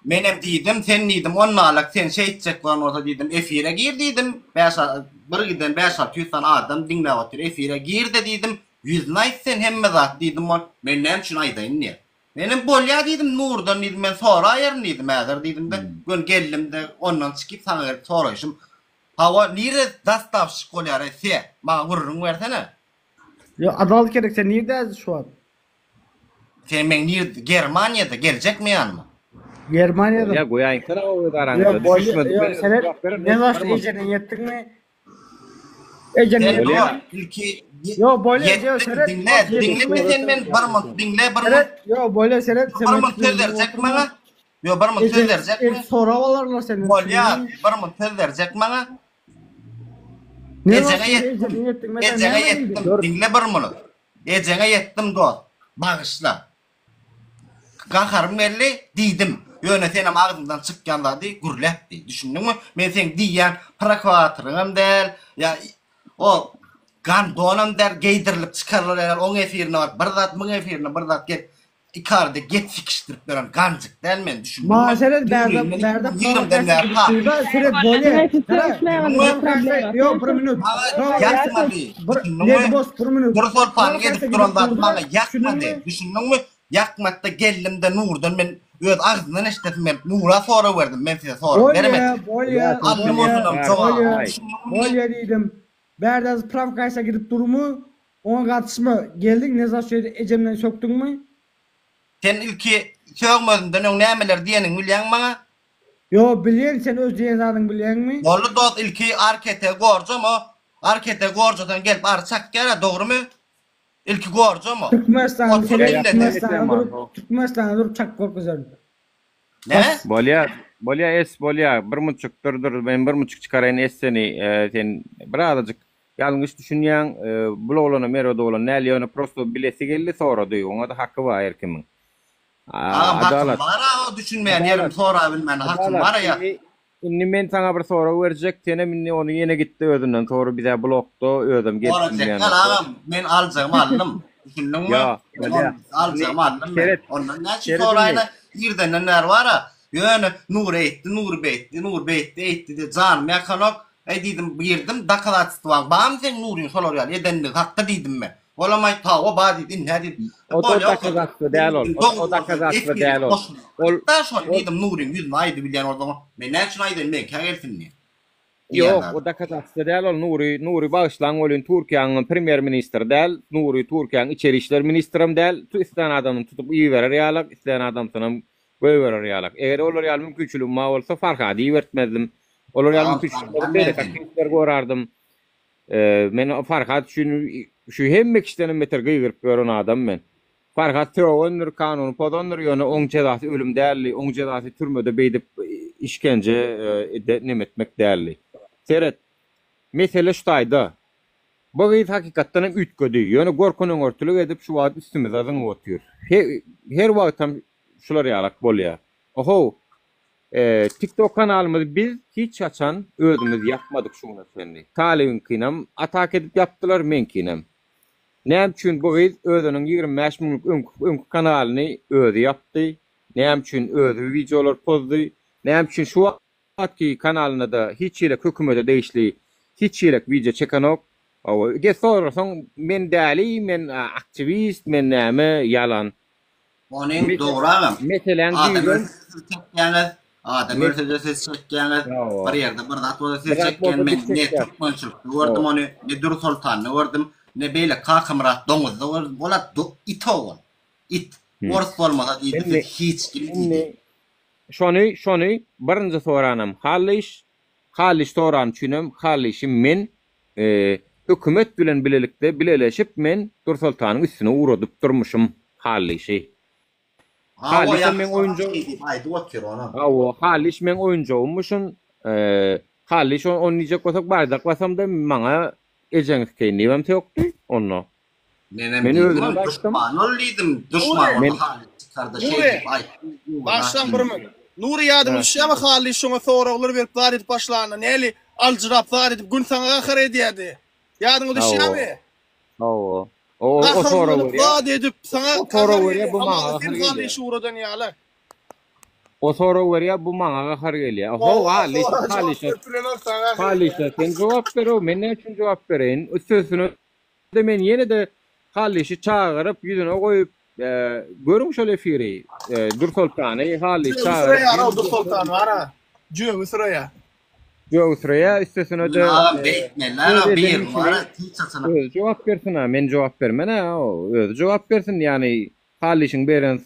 F: menem diýdim sen diýdim onnalyk sen şeýtjek bolan bolsa diýdim efire gir diýdim bir giden 5-600 tane adam dinläp otur efire girdi diýdim 100 sen hemme zat diýdim men näme üçin aýdaýyn ne menem bolýa diýdim Nurdan diýdim men sonra ýerni diýdim häzir diýdim de gün geldim de ondan çykyp sana soraýşym hawa nire dastavşyk bolýar ese maňa gurrun bersene.
B: Ya adalet gerek sen nerede şu an?
F: Sen men Germanya'da gelecek mi yanıma?
B: Germanya'da.
A: Ya goýaýyn kara o daranda düşmedi.
B: Ne var ejene yettin mi? Ejene
F: ilki
B: yo böyle diyor seret.
F: Dinle sen men barmant dinle barmant.
B: Yo böyle seret
F: sen barmant sözdärecek maňa. Yo barmant sözdärecek mi?
B: Sorawalarlar senin.
F: Bolýar barmant sözdärecek maňa. Ejene yettim. Dinle barmant. Ejene yettim dost. Bağışla. Gaharım belli diýdim. Ýöne senem agdymdan çykýandady gürläpdi. Düşündiňmi? Men sen diýýän prokuratorym del, ya o gan donam der geydirilip çykarlar oň efirine bar. Bir zat myň efirine bir zat get ikarda get fikişdirip beren ganjyk del men düşündiňmi?
B: Masalan berda seret bolýar. Yo, bir minut.
F: Ýakmady.
B: Bir minut.
F: Bir sorpan gedip duran zat maňa ýakmady. Düşündiňmi? Ýakmatda gellimde Nurdan men öz agzyndan eşitdim men Nura sora berdim men size sora bermedim.
B: Bolýar diýdim. Berdaz provokasiýa girip durmy? Oňa gatysmy geldiň nezat şeýle ejemden sökdüňmi?
F: Sen ilki sögmedinden oň nämeler diýeniň bilýän maňa?
B: Yo bilýän sen öz diýeniň bilýänmi?
F: Boldy dot ilki arkete gorjamy? Arkete gorjadan gelip arçak gera dogrymy? İlki gorjamy?
B: Türkmenistan'a durup çak gorguzar.
F: Ne?
A: Bolýa es bolýa 1.5 dur men 1.5 çykaraýyn esseni sen birazajyk ýalňyş düşünýän bloglaryna merode bolan näle ýöne prosto bilesi geldi sonra diýip oňa da hakkı bar erkimiň.
F: Adalet. Bana o düşünmeýän ýerim sonra bilmän hakkym bar ýa.
A: Inni men sana bir soru berjek, sene minni onu yine gitti özünden sonra bize blokda özüm getdim yani.
F: Men aljam aldım. Düşündiňmi? Aljam aldım. Ondan näçe soraýla ýerden näler bara. Ýöne Nur etdi, Nur beýtdi de jan mekanok Dedim girdim dakalatçı var. Bağım sen Nuri'nin şolar yani edenlik hakta dedim ben. Olamay ta o bağ dedin ne dedim.
A: O da kazaklı değil ol. O da kazaklı değil ol.
F: Da şöyle dedim Nuri'nin yüzünü aydı bilen orada mı? Ben ne için aydı ben gelsin diye.
A: Yok o da kazaklı değil ol. Nuri bağışlan olun Türkiye'nin premier ministeri değil. Nuri Türkiye'nin içeri işler ministrim değil. İsteyen adamın tutup iyi verir yalak. İsteyen adam sana böyle verir yalak. Eğer olur yal mümkünçülüğüm ma olsa farka diye vertmezdim. Olur yal mümkünçülüğüm böyle kakisler görardım. Men farkat şu hemmek işlenim meter gıygırıp gören adam men. Farkat tövönür kanunu podonur yönü on cezası ölüm değerli, on cezası türmede beydip işkence etmek değerli. Seret, mesele şutayda. Bu gıyız hakikatten hem ütködü. Yönü gorkunun örtülük edip şu vaat üstümüz azın otuyor. Her vaat tam şular yalak bol ya. Oho, TikTok kanalımızı biz hiç açan ödümüz yapmadık şunu efendi. Talibin kinem, atak edip yaptılar men kinem. Näme üçin bu gıyız ödünün 25 minutlik önkü kanalını ödü yaptı. Näme üçin ödü videolar pozdu. Näme üçin şu vaatki kanalına da hiç yelek hükümete değişli, hiç yelek video çeken ok. Ge sorarsan men däli, men aktivist, men näme yalan.
F: Onun doğru ağam.
A: Meselen
F: Adam ölse ses çekkenler, bir yerde bir zat ses çekken men ne Türkmençilik gördüm onu, ne Dur Sultan'ı gördüm, ne beyle Kakımrat domuz bolat ito ol. It. Orası olmasa deydi hiç gibi.
A: Şonu birinci soranam. Haliş soran çünüm, halişim men hükümet bilen bileleşip men Dur Sultan'ın üstüne uğradıp durmuşum halişi. Haliş men oyuncu. Haliş men oyuncu olmuşun. Haliş oynayacak olsak bardak basam da bana ejeňiz keýni hem yoktu onu.
F: Men özüm düşman oldum. Düşman oldu kardeş şey ay.
H: Başlan birmi. Nuri yadım şema Haliş şoňa soraglary berip bar edip başlarına näli aljyrap bar edip gün saňa ahir edýärdi. Yadyňy düşýärmi?
A: O soraglary.
H: Bar edip saňa
A: soraglary bu maňa
H: Haliş uradan ýalar.
A: O soraglary bu maňa ahir gelýär. O Haliş sen jogap berýär, men näçin jogap bereýin? Üstüne de men ýene de Halişi çağırıp yüzüne koyup görün şöyle efiri. Dur Sultan'ı Haliş çağırıp.
H: Dur Sultan var ha. Cüve sıraya.
A: Cüve sıraya istesine de.
F: Bir var.
A: Cevap versin ha. Men cevap vermen ha. Cevap versin yani Haliş'in beren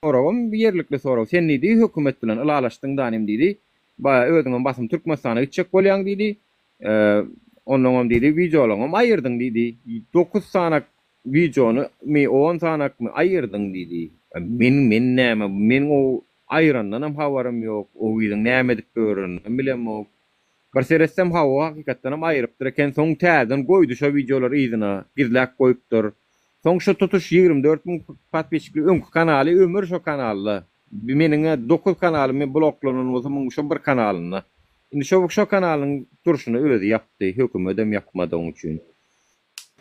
A: sorawam bir yerlikli soraw. Sen neydi hükümet bilen ılalaştın danim dedi. Ba özüňem basym Türkmenistan'a gitjek bolýan dedi. Ondan dedi videolaňam aýyrdyň dedi. 9 sanak videonu mi 10 sanak mı aýyrdyň dedi. Men o aýrandan hem habarym ýok. O videoň näme edip görürüm bilemok. Bir seretsem hawa hakykatdan hem aýrypdyr eken soň täzen goýdy şu videolary ýygyna gizläp goýupdyr. Soň şu tutuş 24.000 patbeşikli öňkü kanaly ömür şu kanally. Meniň 9 kanalymy bloklanan bolsa şu bir kanalyny. Indi şu kanalyň duruşyny özi yapdy, hökümetem yapmady oň üçin.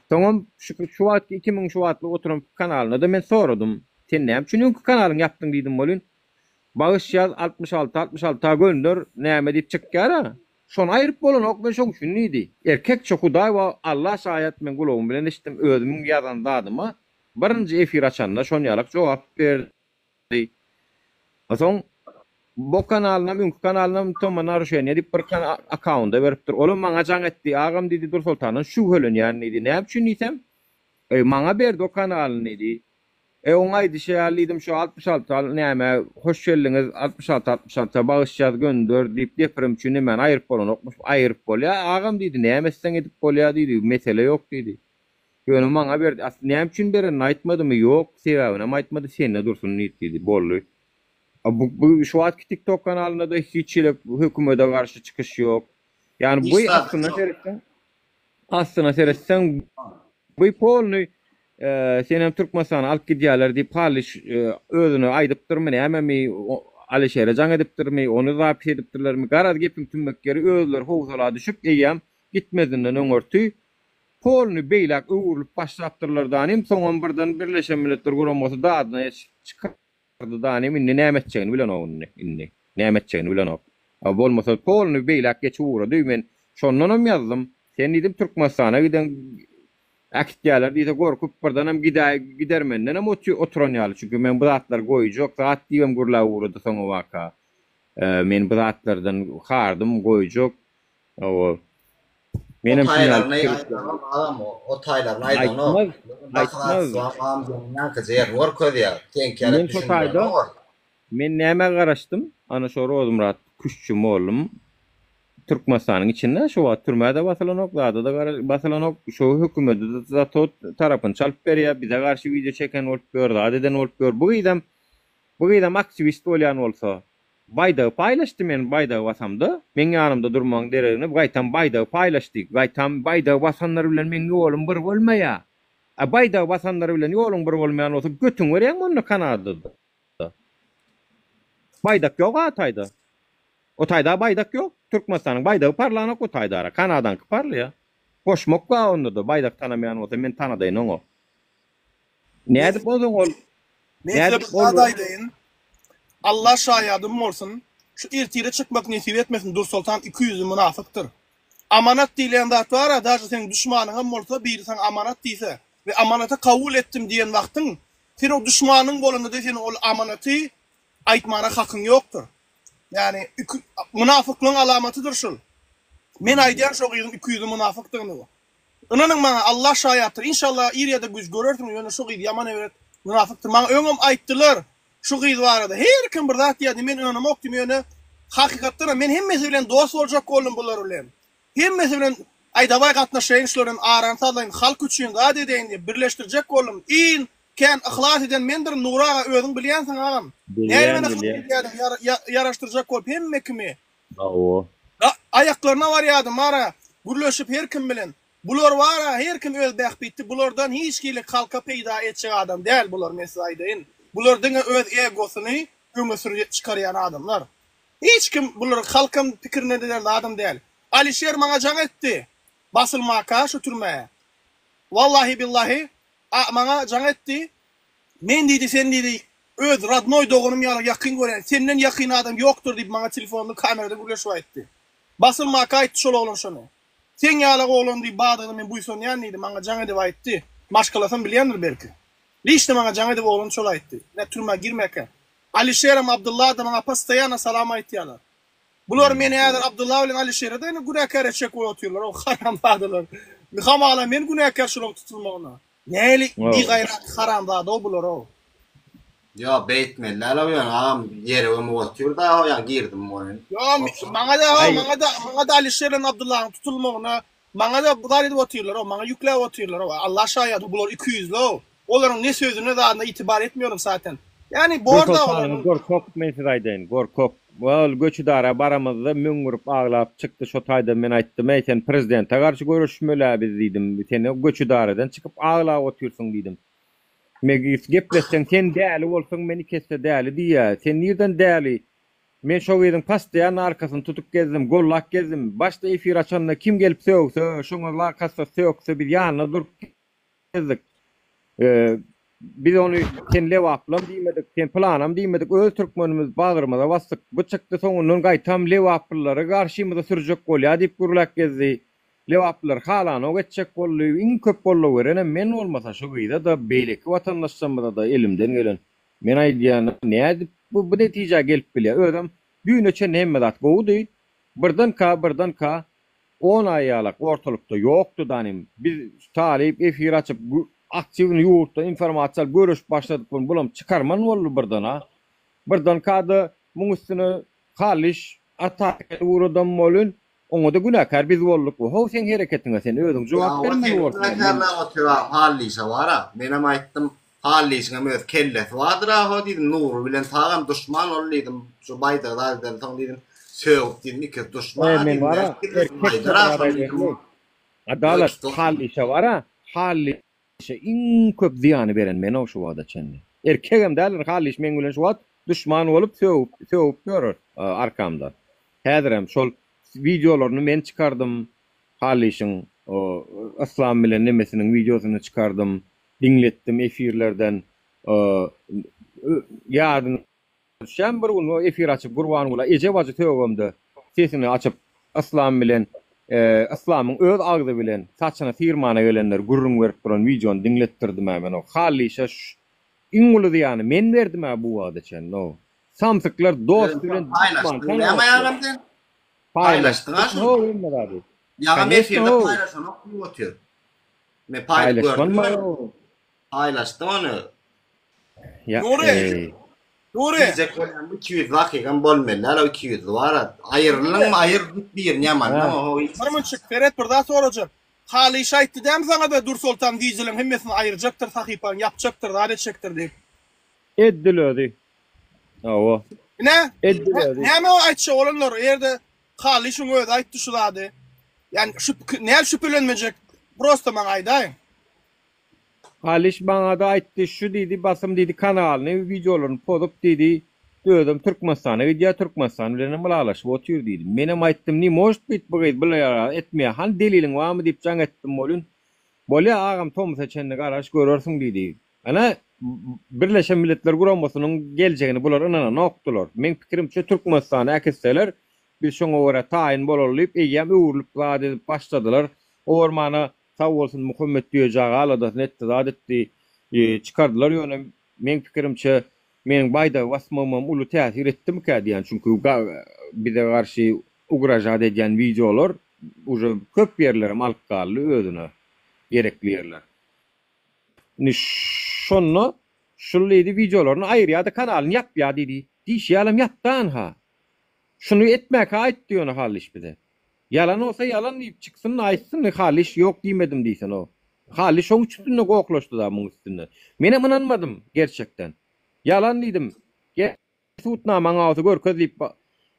A: Tamam, şu wagt 2000 şu wagtly oturup kanalyna da men soradym. Sen näme üçin öňkü kanalyň yapdyň diýdim bolyn. Bağış ýaz 66 gönder näme diýip çykýar. Şonu aýryp bolan ok men şoň üçin nidi. Erkek çok Hudaý we Allah şahyat men gulagym bilen eşitdim özümiň ýazan dadyma. Birinji efir açanda şonu ýalak jogap berdi. Soň bu kanalına, öňkü kanalyna tomma naruşen edip bir account'a beripdir. Olam maňa jaň etdi. Agam dedi Dur Sultanyň şu hölenýän idi. Näme üçin diýsem? Maňa berdi o kanalyny dedi. Oňa diýýärdim şu 66 näme hoş geldiňiz 66 bağış ýaz gönder diýip depirim üçin men aýryp bolan okmuş aýryp bolýar. Agam dedi näme sen edip bolýar dedi. Mesele ýok dedi. Ýöne maňa berdi. Näme üçin beren aýtmadymy? Ýok, sebäbini aýtmady. Sen dursun dedi. Bolly. Bu şu anki TikTok kanalında da hiç hükümete karşı çıkış yok. Yani bu aslında seyresen bu polnu senem Türkmenistan'a alıp gidiyorlar diye Haliş özünü aydıp durmaya hemen mi Alişehir'e can edip durmaya onu da hapis edip durlar mı? Garad gepin tümmekleri özler hovzala düşüp eyyem gitmediğinden öngörtü polnu beylak uğurlup başlattırlar danim son birden Birleşen Milletler Kurumu da adına çıkar danim inni näme etjegini bilen oňny inni näme etjegini bilen ok. Bolmasa polny beýlak geçip uğrady men Şondanam yazdım. Sen dedim Türkmenistan'a giden akityalar diýse gorkup birdanam gidermendenam oturan ýaly. Çünki men bu zatlar goýjak, zat diýem gurla uğradı soňa waka. Men bu zatlardan hardım goýjak. O menim
F: taylarını aydanam adam o taylarını aydanam.
A: Aytmaz.
F: Men
A: şu tayda men näme garaşdym? Ana şu Rozmurat Kuşçum oğlum Türkmenistanyň içinde şu wagt türmäde basylanok, da basylanok şu hökümeti zat tarapyn çalyp berýär, bize garşy video çeken bolup berdi, adeden bolup berdi. Bu gydam aktivist bolýan bolsa, bayda paylaşdy men bayda wasamda, men ýanymda durmaň deregini gaýtam bayda paylaşdyk. Gaýtam bayda wasanlar bilen men ýolum bir bolmaýa. Bayda wasanlar bilen ýolum bir bolmaýan bolsa götüň berýän onu Kanadada. Baydak ýok atayda. O tayda baydak ýok. Türkmenistanyň baydagy parlanak o taydara. Kanadanky parlýa. Hoşmok ba onda da baydak tanamayan bolsa men tanadaýyn oňa. Näde boldun ol?
H: Näde adaydaýyn? Allah şahidim bolsun. Şu irtire çıkmak nesip etmesin. Dur Sultan 200 münafıktır. Amanat diýlen zat bar, daşy seň düşmanyň bolsa biri sen amanat diýse we amanata kabul etdim diýen wagtyň sen o düşmanyň bolanda da sen o amanaty aýtmana hakyň ýokdur. Yani münafıklığın alamatıdır şul. Men aýdýan şo 200 münafıkdygyny bu. Onanyň maňa Allah şahiatdyr. İnşallah ýerde güç görerdim. Ýöne şo gydy ýaman ewret münafıkdyr. Maňa öňüm aýtdylar. Şu gydy barada her kim bir zat ýady men onu mokdym ýöne hakykatda men hemmesi bilen dost boljak boldum bular bilen. Hemmesi bilen aýdabay gatnaşaýyn şolaryň aransadan halk üçin gady edeýin diýip birleşdirjek boldum. İn Ken ihlas eden mendir Nuraga özüň bilýänsiň agam. Yaraşdyrjak bolup hemme kimi.
A: O.
H: Aýaklaryna barýadym ara. Gürleşip her kim bilen. Bular wara her kim öz bähbitdi. Bulardan hiç kilik halka peýda etjek adam däl bular mesaýdyn. Bulardyň öz egosyny öňe sürýet çykarýan adamlar. Hiç kim bular halkym pikirine delen adam däl. Alişer maňa jaň etdi. Basylmaka şu türmäge. Wallahi billahi maňa jaň etdi. Men diýdi sen diýdi öz radnoy dogunum ýakyn gören. Senden ýakyn adam ýokdur diýip maňa telefonly kamerada gürleşip aýtdy. Basylmaka aýtdy şol oglan şonu. Sen ýaly oglan diýip badyny men buýson ýanydy maňa jaň edip aýtdy. Maşgalasam bilýändir belki. Liçde maňa jaň edip oglan şol aýtdy. Ne türmä girmeke. Alişerim Abdullah da maňa pastaýana salam aýtýarlar. Bular meni ýa-da Abdullah bilen Alişer'e de günäkär etjek bolýarlar. O haram badylar. Mihamala men günäkär şolap tutulmagyna. Näli bir gaýrat haram bady o bular o.
F: Ya beytmeller aýan agam ýere ömü otýur da ýa girdim moýun.
H: Ya maňa da Alişer bilen Abdullah'ın tutulmagyna maňa da bular edip otýarlar o, maňa ýükläp otýarlar o. Allah şaýat bular 200 lo. Olaryň ne sözüne da itibar etmiyorum zaten. Yani bu arada
A: gorkop meýsiraýdyn, gorkop. Wal göçüdara baramyzda müň gurup aglap çykdy şo taýda men aýtdym, "Sen prezidente garşy görüşmeli biz" diýdim. Sen göçüdaradan çykyp aglap otyrsyň diýdim. Megis gepleşsen sen däli bolsaň meni kesse däli diýär. Sen nirden däli? Men şo ýerden pastaýan arkasyny tutup gezdim, gollak gezdim. Başda efir açanda kim gelip söýse, şoňa lakasa söýse bir ýanyna durup gezdik. Biz onu sen lewaplam diýmedik, sen planam diýmedik. Öz türkmenimiz bagyrmada bassyk. Bu çykdy soňundan gaýtam lewaplary garşymyza sürjek bolýar diýip gurlak gezdi. Lewaplar halana geçjek bolýar, iň köp bolýar. Men olmasa şu gyda da beýleki watandaşlarymyza da elimden gelen. Men aýdýan näde bu netije gelip bilýär. Ödem düýneçe hemme zat gowdy. Birden ka 10 aýalak ortalykda ýokdy danym. Biz talip efir açyp aktivni ýurtda informasiýal görüş başladyk bulam çykarman boldy birden kady muň üstüne haliş atak uğradam bolun oňa da günäkär biz bolduk. How sen hereketiňe sen özüň jogap bermeli
F: bolýar. Haliş wara. Menem aýtdym halişiňe möz kellet wadyr ha diýdim Nur bilen tagam düşman ol diýdim. Şu baýda daldan taň diýdim. Söýüp diýdim ki düşman.
A: Men wara adalet haliş wara. Haliş iň köp ziýany beren men o şu wada çenli. Erkegem däl haliş men bilen şu wad düşman bolup söýüp görür arkamda. Häzirem şol videolaryny men çykardym. Halişiň o Aslam bilen nemesiniň videosyny çykardym. Dinletdim efirlerden. Ýadyn şem bir gün efir açyp Gurban ula ece wajy töwümde sesini açyp Aslam bilen İslamyň öz agdy bilen saçyna sirmana gelenler gurrun berip duran videonu dinlettirdim men o. Hallyşa iňuly diýany men berdim bu wagda çen no. Samsyklar dost bilen
F: paylaşdın. Näme ýaram sen? Paylaşdın ha? Ýa-da efirde paylaşan okýar. Men paylaşdym onu.
A: Ya.
F: Nuri. Bize koyan 200 dakikan bolmaly. 200 var. Aýrylyň aýyrdyk bir ýaman. O
H: Barmınçık Ferhat bir daha soracağım. Hali şahit dem sana da Dur Sultan diyeceğim hemmesini ayıracaktır sahipan yapacaktır da edecektir diye.
A: Edilödi. Awa.
H: Ne?
A: Edilödi.
H: Näme o aýtşy olanlar ýerde hali şuň öýde aýtdy şulady. Yani näme şüphelenmejek. Prosto maňa aýdaýyn.
A: Haliş bana da aýtdy şu diýdi basym diýdi kanalyny videolaryny podup diýdi. Dödüm Türkmenistan'a gidiyor Türkmenistan bilen bulalaşıp otur diýdim. Menem aýtdym ni moş bit bulayar etmeýär. Han delilin wamy diýip jaň etdim bolun. Bolýa agam Tomsa çenni garaş görürsiň diýdi. Ana Birleşen Milletler Guramasının geljegini bular ynana nokdular. Men pikirimçe Türkmenistana äketseler bir şoňa göre taýin bolalyp eýem öwürlüp zady başladylar. Ormana sağ bolsun Muhammed diýjägi alada netde adetdi çıkardylar ýöne men pikirimçe men bayda wasmamam uly täsir etdim ka diýen çünkü bize garşy ugraja edýän videolar uje köp ýerlere alyp galdy özüne gerekli ýerler. Şonu şulydy videolaryny aýrýa-da kanalyny ýapýa diýdi. Diýşýalam ýapdan ha. Şunu etmek aýtdy ýöne haliş bide. Yalan olsa yalan diýip çyksyn aýtsyn haliş ýok diýmedim diýsen o. Haliş şoň üstüne goklaşdy da muň üstüne. Mene inanmadım gerçekten. Yalan diýdim. Tutnamaň awty görkezip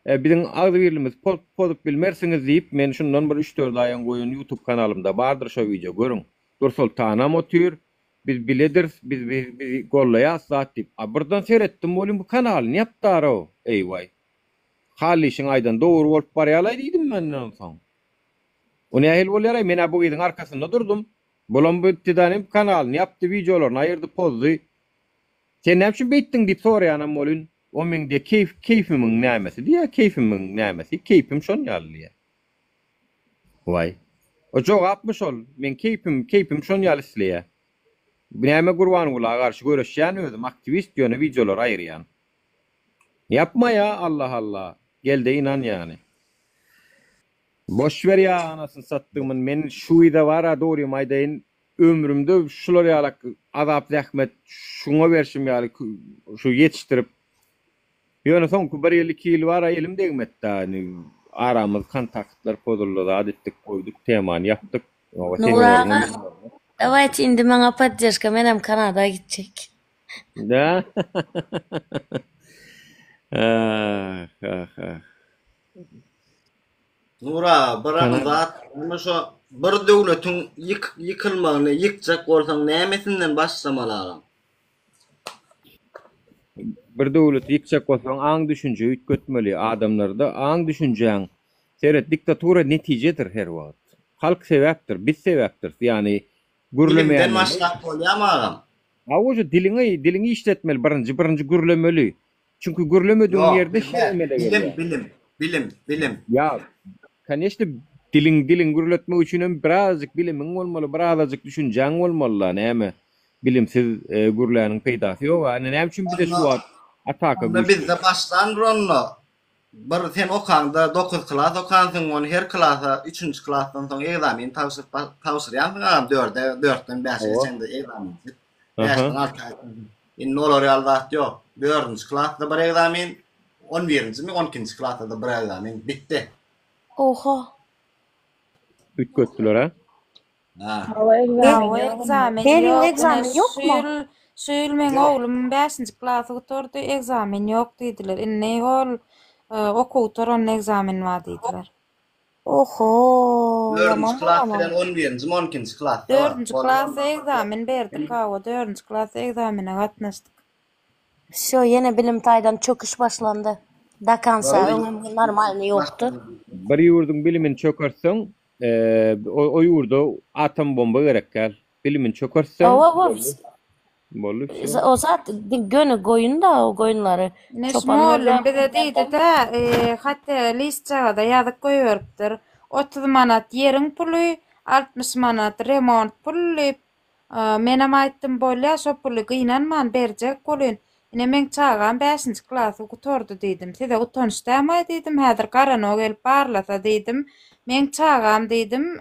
A: biziň agdy birlimiz podup bilmersiňiz diýip men şundan bir 3-4 aýan goýun YouTube kanalymda bardyr şo video görüň. Dur Sultanam otyr. Biz biledir, biz gollaýas zat diýip. Burdan seretdim bolum bu kanalyny ýapdar o. Eýway. Halişiň aýdan dogry bolup barýarlar diýdim menden soň. Ony ähli bolýar, men bu ýygyň arkasynda durdum. Bolam bu tidanym kanalyny ýapdy, videolaryny aýyrdy, pozdy. Sen näme üçin beýtdiň diýip soraýanam bolun. O mende keyfimiň nämesi diýär, keyfimiň nämesi, keyfim şon ýaly. Vay. O jogapmyş ol. Men keyfim şon ýaly isleýär. Näme gurban bolar garşy göreşýän özüm aktivist ýöne videolar aýrýan. Yapma ya Allah Allah. Gel de inan yani. Boş ver ya anasını sattığımın. Men şu ýerde var doğru maydayn ömrümde şular ýalak azap zähmet şuňa berşim ýaly şu ýetişdirip ýöne soňky 1-2 ýyl var elim degmetde aramyz kontaktlar pozuldy adetdik koýduk temany ýapdyk.
N: Evet indi maňa podдержка menem Kanada'ya gitjek.
A: Da.
F: Nura, zat, ama şu bir döwletiň ýykylmagyny ýykjak bolsaň nämesinden başlamaly?
A: Bir döwlet ýykjak bolsaň aň düşünje üýtgetmeli adamlarda aň düşünjeň seret diktatura netijedir her wagt. Halk sebäpdir, biz sebäpdir. Ýani gürlemeýän.
F: Ben maşlak bolýamam.
A: Awuju dilini işletmeli birinci gürlemeli. Çünkü gürlemediğin yerde şermele
F: geliyor. Bilim.
A: Ya, конечно, dilin gürletmek için birazcık bilimin olmalı, birazcık düşüncen olmalı. Näme bilimsiz gürleýäniň peýdasy ýok. Näme üçin bir de şu ataka
F: güýçli. Biz de başdan ronno. Bir sen okaňda 9 klas okansyň, onu her klasa 3-nji klasdan soň egzamin tawsyrýan, 4den 5-ge çende egzamin. 5den in noloryal zat ýok. 4-nji klasda bir egzamin, 11-nji 12-nji klasda da bir egzamin bitdi.
N: Oha.
A: Ütgetdiler ha?
F: Ha.
S: O egzamin ýokmy? Şöyle men oğlum 5-nji klasy götürdi, egzamin ýok diýdiler. Inne ol okuwtar onun egzamin bar diýdiler.
N: Oho.
F: 4-nji klas bilen 11-nji 12-nji klas.
S: 4-nji klasy egzamin berdik, 4-nji klasy egzamine gatnaşdyk.
N: Şo yine bilim taýdan çöküş başlandı. Dakansa öňüm normalny ýokdy.
A: Bir ýurdun bilimini çökerseň, o ýurda atom bomba gerek gel. Bilimini çökerseň. Bolýar.
N: O zat gönü goýunda o goýunlary
S: çopan bir de diýdi de hatda listçada ýazyp goýberipdir. 30 manat yerin pulu, 60 manat remont pulu. Menem aýtdym bolýa, şo pulu gynanman berjek bolyn. Ine men çağan 5-nji klass okutordu diýdim. Size utançdama diýdim, häzir garano gelip barlasa diýdim. Men çağam diýdim,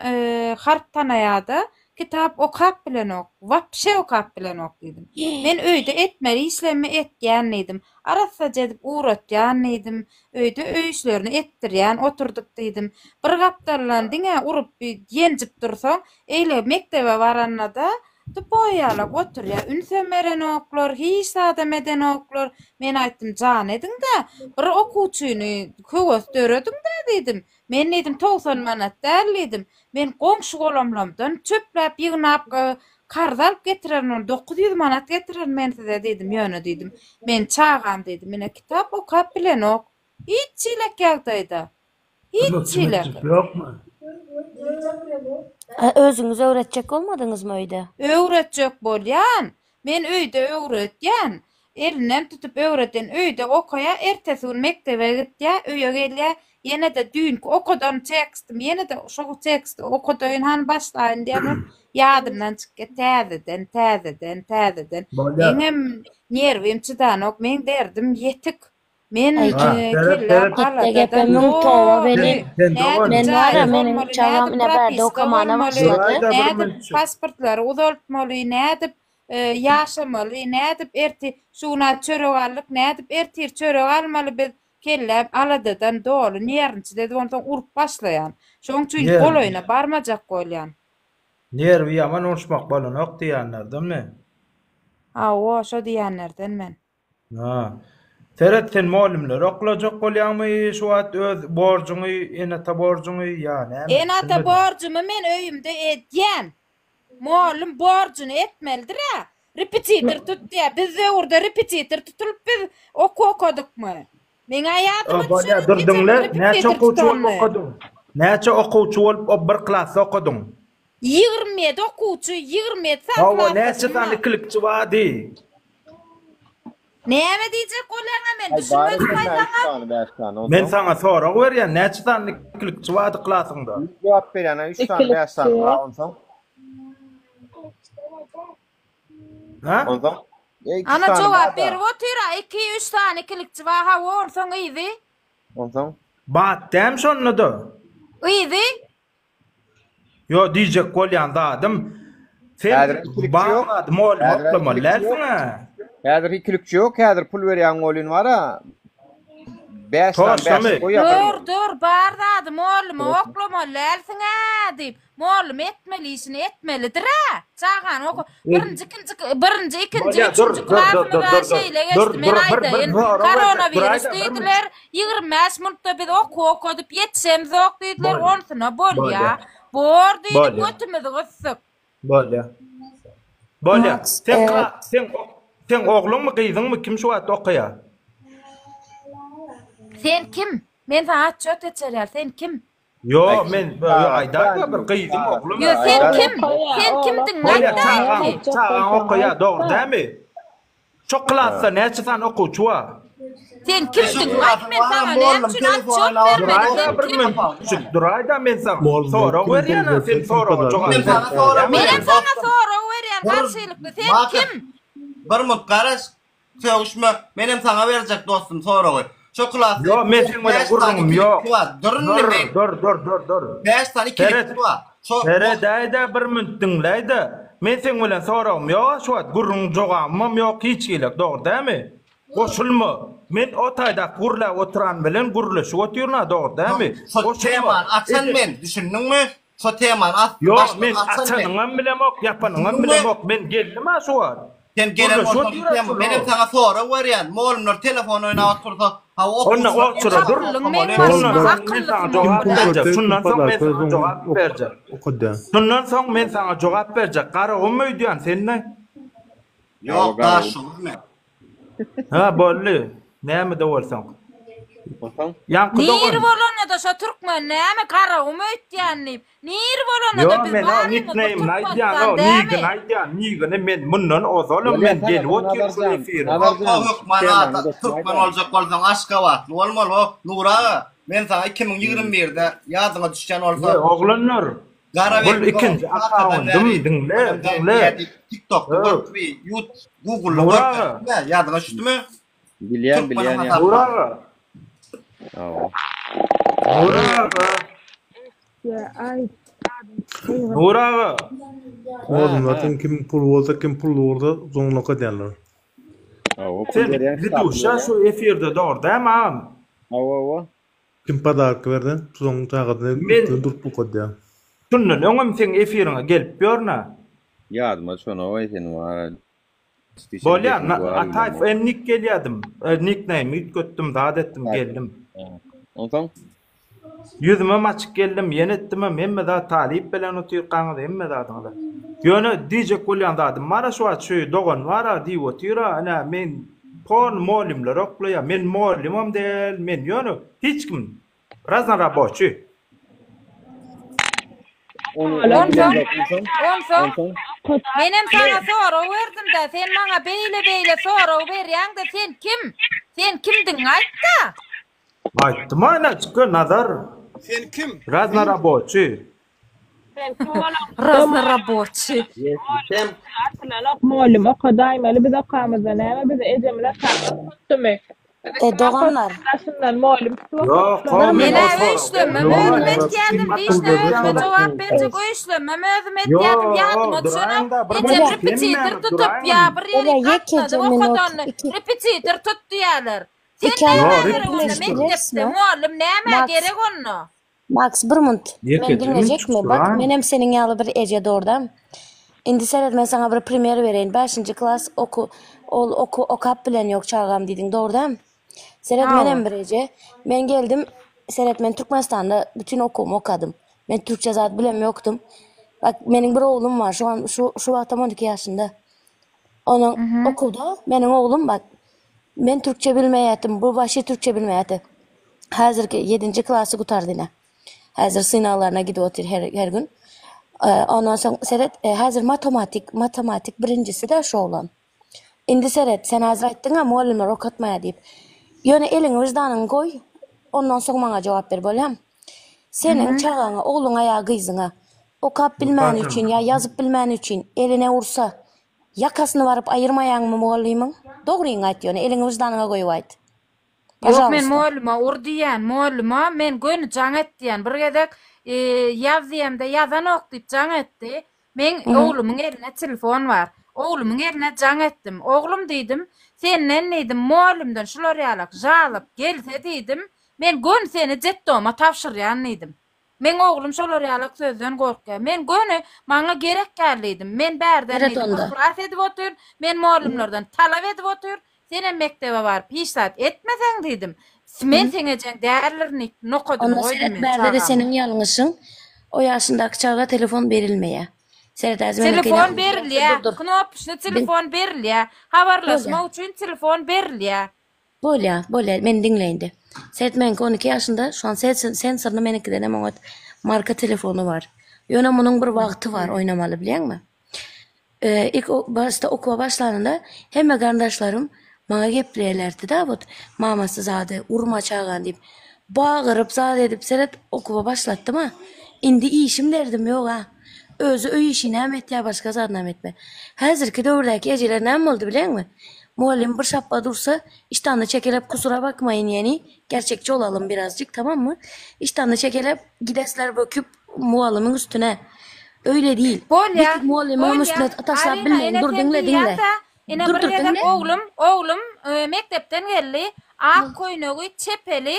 S: harp tanaýady. Kitap okap bilen ok, vapşe okap bilen ok diýdim. Men öýde etmeli işlemi etýän diýdim. Arasa jedip uğratýan diýdim. Öýde öý işlerini etdirýän oturduk diýdim. Bir gapdarlan diňe urup ýenjip dursaň, eýle mektebe barannada boýalap oturýar. Ünsömeren oklar, hiç adam eden oklar. Men aýtdym, jan ediň-de, bir okuwçyny köwösdöredin-de diýdim. Men diýdim 90 manat dälidim. Men goňşy golamlamdan çöplep ýygnap karzal getiren 900 manat getiren men size diýdim, ýöne diýdim. Men çağam diýdim. Mene kitap okap bilen ok. Hiç çilek ýagdaýda. Hiç çilek.
N: Özüňiz öwretjek bolmadyňyzmy öýde?
S: Öwretjek bolýan. Men öýde öwretýän. Elinden tutup öwreten öýde okaýa, ertesi gün mektebe gitýär, öýe gelýär. Yine de dünkü okudan tekstim, yine de şu tekst okudan han başlaýyn diýip ýadymdan çykyp täzeden. Benim nerwim çydanok, men derdim yetik. Men
N: menim çağam ine berde okamana başladı.
S: Pasportları uzaltmaly, nädip ýaşamaly, nädip erti şuna çörek alyp, nädip ertir çörek almaly biz kellep aladadan dolu nerinçi dedi ondan urup başlayan. Şoň üçin goloyna barmajak bolýan.
D: Nerwi ýaman uruşmak bolan ok diýenlerdenmi?
S: O şo diýenlerden men.
D: Ferhat sen molimler okulajak bolýarmy? Şu wagt öz borjuňy, enata borjuňy ýani.
S: Enata borjumy men öýümde edýän. Molim borjuny etmelidir ha. Repetitor tutdy. Biz de orada repetitor tutulup biz okudykmy? Men aýadymy
D: durdunlar, näçe okuwçy okudyň? Näçe okuwçy bolup bir klassda okudyň?
S: 20 okuwçy, 20 sağ klass.
D: Näçe tane klikçi bardy?
S: Näme diýjek bolýan men düşünmezmi?
D: Men sana sorak berýän, näçe tane klikçi bardy klassyňda?
G: Jogap berýän, 3 tane 5 tane onsoň. Onsoň?
S: Ana jogap berip otyra, 2-3 tane klikçi bar, ha onsoň ýyzy.
G: Onsoň?
D: Batdam şonda.
S: Ýyzy?
D: Yo diýjek bolýan zadym. Sen bagad mol oklamalarsyň.
G: Häzir klikçi ýok, häzir pul berýän bolyn bara. 5 tane 5 goýap.
S: Dur, bar zadym oğlum oklamalarsyň diýip. Mollum etmeli işini etmelidir ha. Çağan oku. Birinci, ikinci, üçüncü klasımda şeyle geçti. Men aýdaýyn, koronavirus diýdiler. 25 minutda biz okudyp ýetişemiz ok diýdiler. Onsyna bolýa. Bor diýip götümüzi gyssyk.
D: Bolýa. Sen ogluňmy, gyzyňmy kim şu wagt okýar?
S: Sen kim? Men sana çöt etseler. Sen kim?
D: Yo men aýdar bir gyzym oglum.
S: Yo sen kim? Sen kimdiň?
D: Çağan okuýar, dogry dämi? Şu klassda näçe tane okuwçy bar?
S: Sen kimdiň? Men sana näçe çöp bermedim.
D: Durayda men sana sorak berýän, sen sorak jogap.
S: Men sana sorak berýän garşylykly. Sen kim?
F: Bir minut garaş. Söwüşme. Menem sana berjek dostum soragy. Şu klass.
D: Yo men sen bilen gurrunum ýok. Dur.
F: 5 tane klikçi bar.
D: Ferhat bir minut dinleýdi. Men sen bilen soragym ýok, şu wagt gurrun jogam ýok hiç gelek, dogry dämi? Goşulma. Men o taýda gurla oturan bilen gurlaşyp oturna, dogry dämi?
F: Şu teman açan men, düşündiňmi? Şu teman aç.
D: Ýok, men açanyňam bilen ok, ýapanyňam bilen ok. Men geldim ha şu wagt.
F: Sen gelen benim sana sorak berýän. Moğolumlar telefon oynap otursa, ha
D: Onna otura dur. Şundan soň men sana jogap berjek. Şundan soň men sana jogap berjek. Gara o öýdýän senden?
F: Ýok, daşymy.
D: Ha bolly. Näme de bolsaň?
S: Nir bolana da şo türkmen näme gara öýdýän? Nir bolana da biz
D: var. Nickname naýdýan, niýgene men mundan ozalym men gelip oturýan efir.
F: Türkmen boljak bolsaň aşka wagt. Bolmaly, Nura. Men sana 2021'de yadıma düşen olsa.
D: Oglanlar.
F: Garawet
D: Bu ikinci akkauntum dinle.
F: TikTok'ta bakıp Google'da bakıp yadıma düştü mü?
A: Bilýän ýa.
D: Nuraga. Nuraga.
T: Oğlum zaten kim pul olsa kim pul orada zonlaka derler.
D: Sen giduşa şu efirde doğru değil mi ağam?
T: Kim padark verdi? Zon çağırdı. Durup bu kadar.
D: Şunun öňem sen efirine gelip görna.
A: Ýadyma şonu oýsyn var.
D: Bolýan atayf ennik gelýärdim. Nickname göttüm, daat etdim, geldim.
A: Ondan
D: Yüzüme açık geldim, yenetdim, memme da talip bilen otur qaňyda emme da adyňda. Ýöne diýjek bolýan dadım, mara şu açy dogan wara diýip otur, ana men pon molimler okluya, men molimam del, men ýöne hiç kim razan raboçy.
S: Menem sana soru verdim da sen bana beyle soru berýäň da sen kim? Sen kimdiň aýt da?
D: Aýtdym ana çıkı nazar.
H: Sen kim?
D: Razna raboçy.
S: Razna raboçy.
F: Sen
C: Muallim oka daýmaly biz okamyzda näme biz ejemle satdyk.
N: Doganlar.
C: Aslyndan muallim
S: Mene öýüşlüme möhüm etýärdim diýişlerime jogap berjek öýüşlüme möhüm etýärdim ýadyma düşenok. Ejem repetitor tutup ýa bir ýere ýekede okadan repetitor tutdy ýalar. Sen muallim näme gerek onu?
N: Max bir minut. Men dinleyecekmi? Bak menem senin ýaly bir eje dordam. Indi senet men sana bir premier bereýin. 5-nji klas okap bilen ýok çağam diýdiň, dordam. Senet menem bir eje. Men geldim, senet men Türkmenistanda bütün okumy okadym. Men türkçe zat bilem ýokdum. Bak meniň bir oglum var. Şu an şu wagtda 12 ýaşynda. Onuň okuda meniň oglum bak. Men türkçe bilmeýätim, bu başy türkçe bilmeýäti. Häzirki 7-nji klasy gutardyna. Häzir sınavlarına gidip otur her gün. Ondan soň seret häzir matematik birincisi de şu olan. Indi seret sen häzir aýtdyň muallimler okatmaýar diýip. Ýöne eliň wyjdanyň goý. Ondan soň maňa jogap ber bolýam. Seniň çagaňa, ogluňa ýa gyzyňa okap bilmän üçin ýa ýazyp bilmän üçin eline ursa ýakasyny baryp aýyrmaýanmy mualliming? Dogryň aýt ýöne eliň wyjdanyňa goýup aýt.
S: Yok men muallima urdiýan, muallima men göni jaň etdiýän. Bir gedek ýazýamda ýazan okdyp jaň etdi. Men oglumyň eline telefon var. Oglumyň eline jaň etdim. Oglum diýdim, senden diýdim muallimden şular ýalyk jalyp gelse diýdim. Men gön seni jetdoma tapşyrýan diýdim. Men oglum şolar ýalyk sözden gorkýar. Men göni maňa gerek geldiýdim. Men bärden klas edip otur, men muallimlerden talap edip otur. Sen mektebe barıp hiçsat etmesen dedim. Men sene değerlerini nokodum
N: koydum. Onda berde de senin yanlışın. O yaşındaki çağa telefon verilmeye.
S: Telefon verilýär. Knopuşna telefon verilýär. Habarlaşma üçin telefon verilýär.
N: Bolýar, men dinleýindi. Sert men 12 yaşında, şu an sen sırrını menikide ne marka telefonu var. Ýöne munyň bir wagty var oynamaly bilýärmi? İlk başta okuwa başlananda hemme gardaşlarım maňa gepleýärlerdi da, bot mamasy zady urma çağan diýip bagyryp zat edip seret okuwa başlatdym ha. Indi işim derdim ýok ha. Özü öý işini hem etýär, başga zat hem etme. Häzirki döwrdäki ejeler näme boldy bilýärmi? Muallim bir şappa dursa, iştahını çekelep kusura bakmayın yani, gerçekçi olalım birazcık, tamam mı? İştahını çekelep gidesler böküp muallimin üstüne. Öyle değil.
S: Bolya,
N: muallimin üstüne taşlap bilmeyin. Dur dinle.
S: Dur dinle. Oğlum mektepten geldi. Ak koynoğu çepeli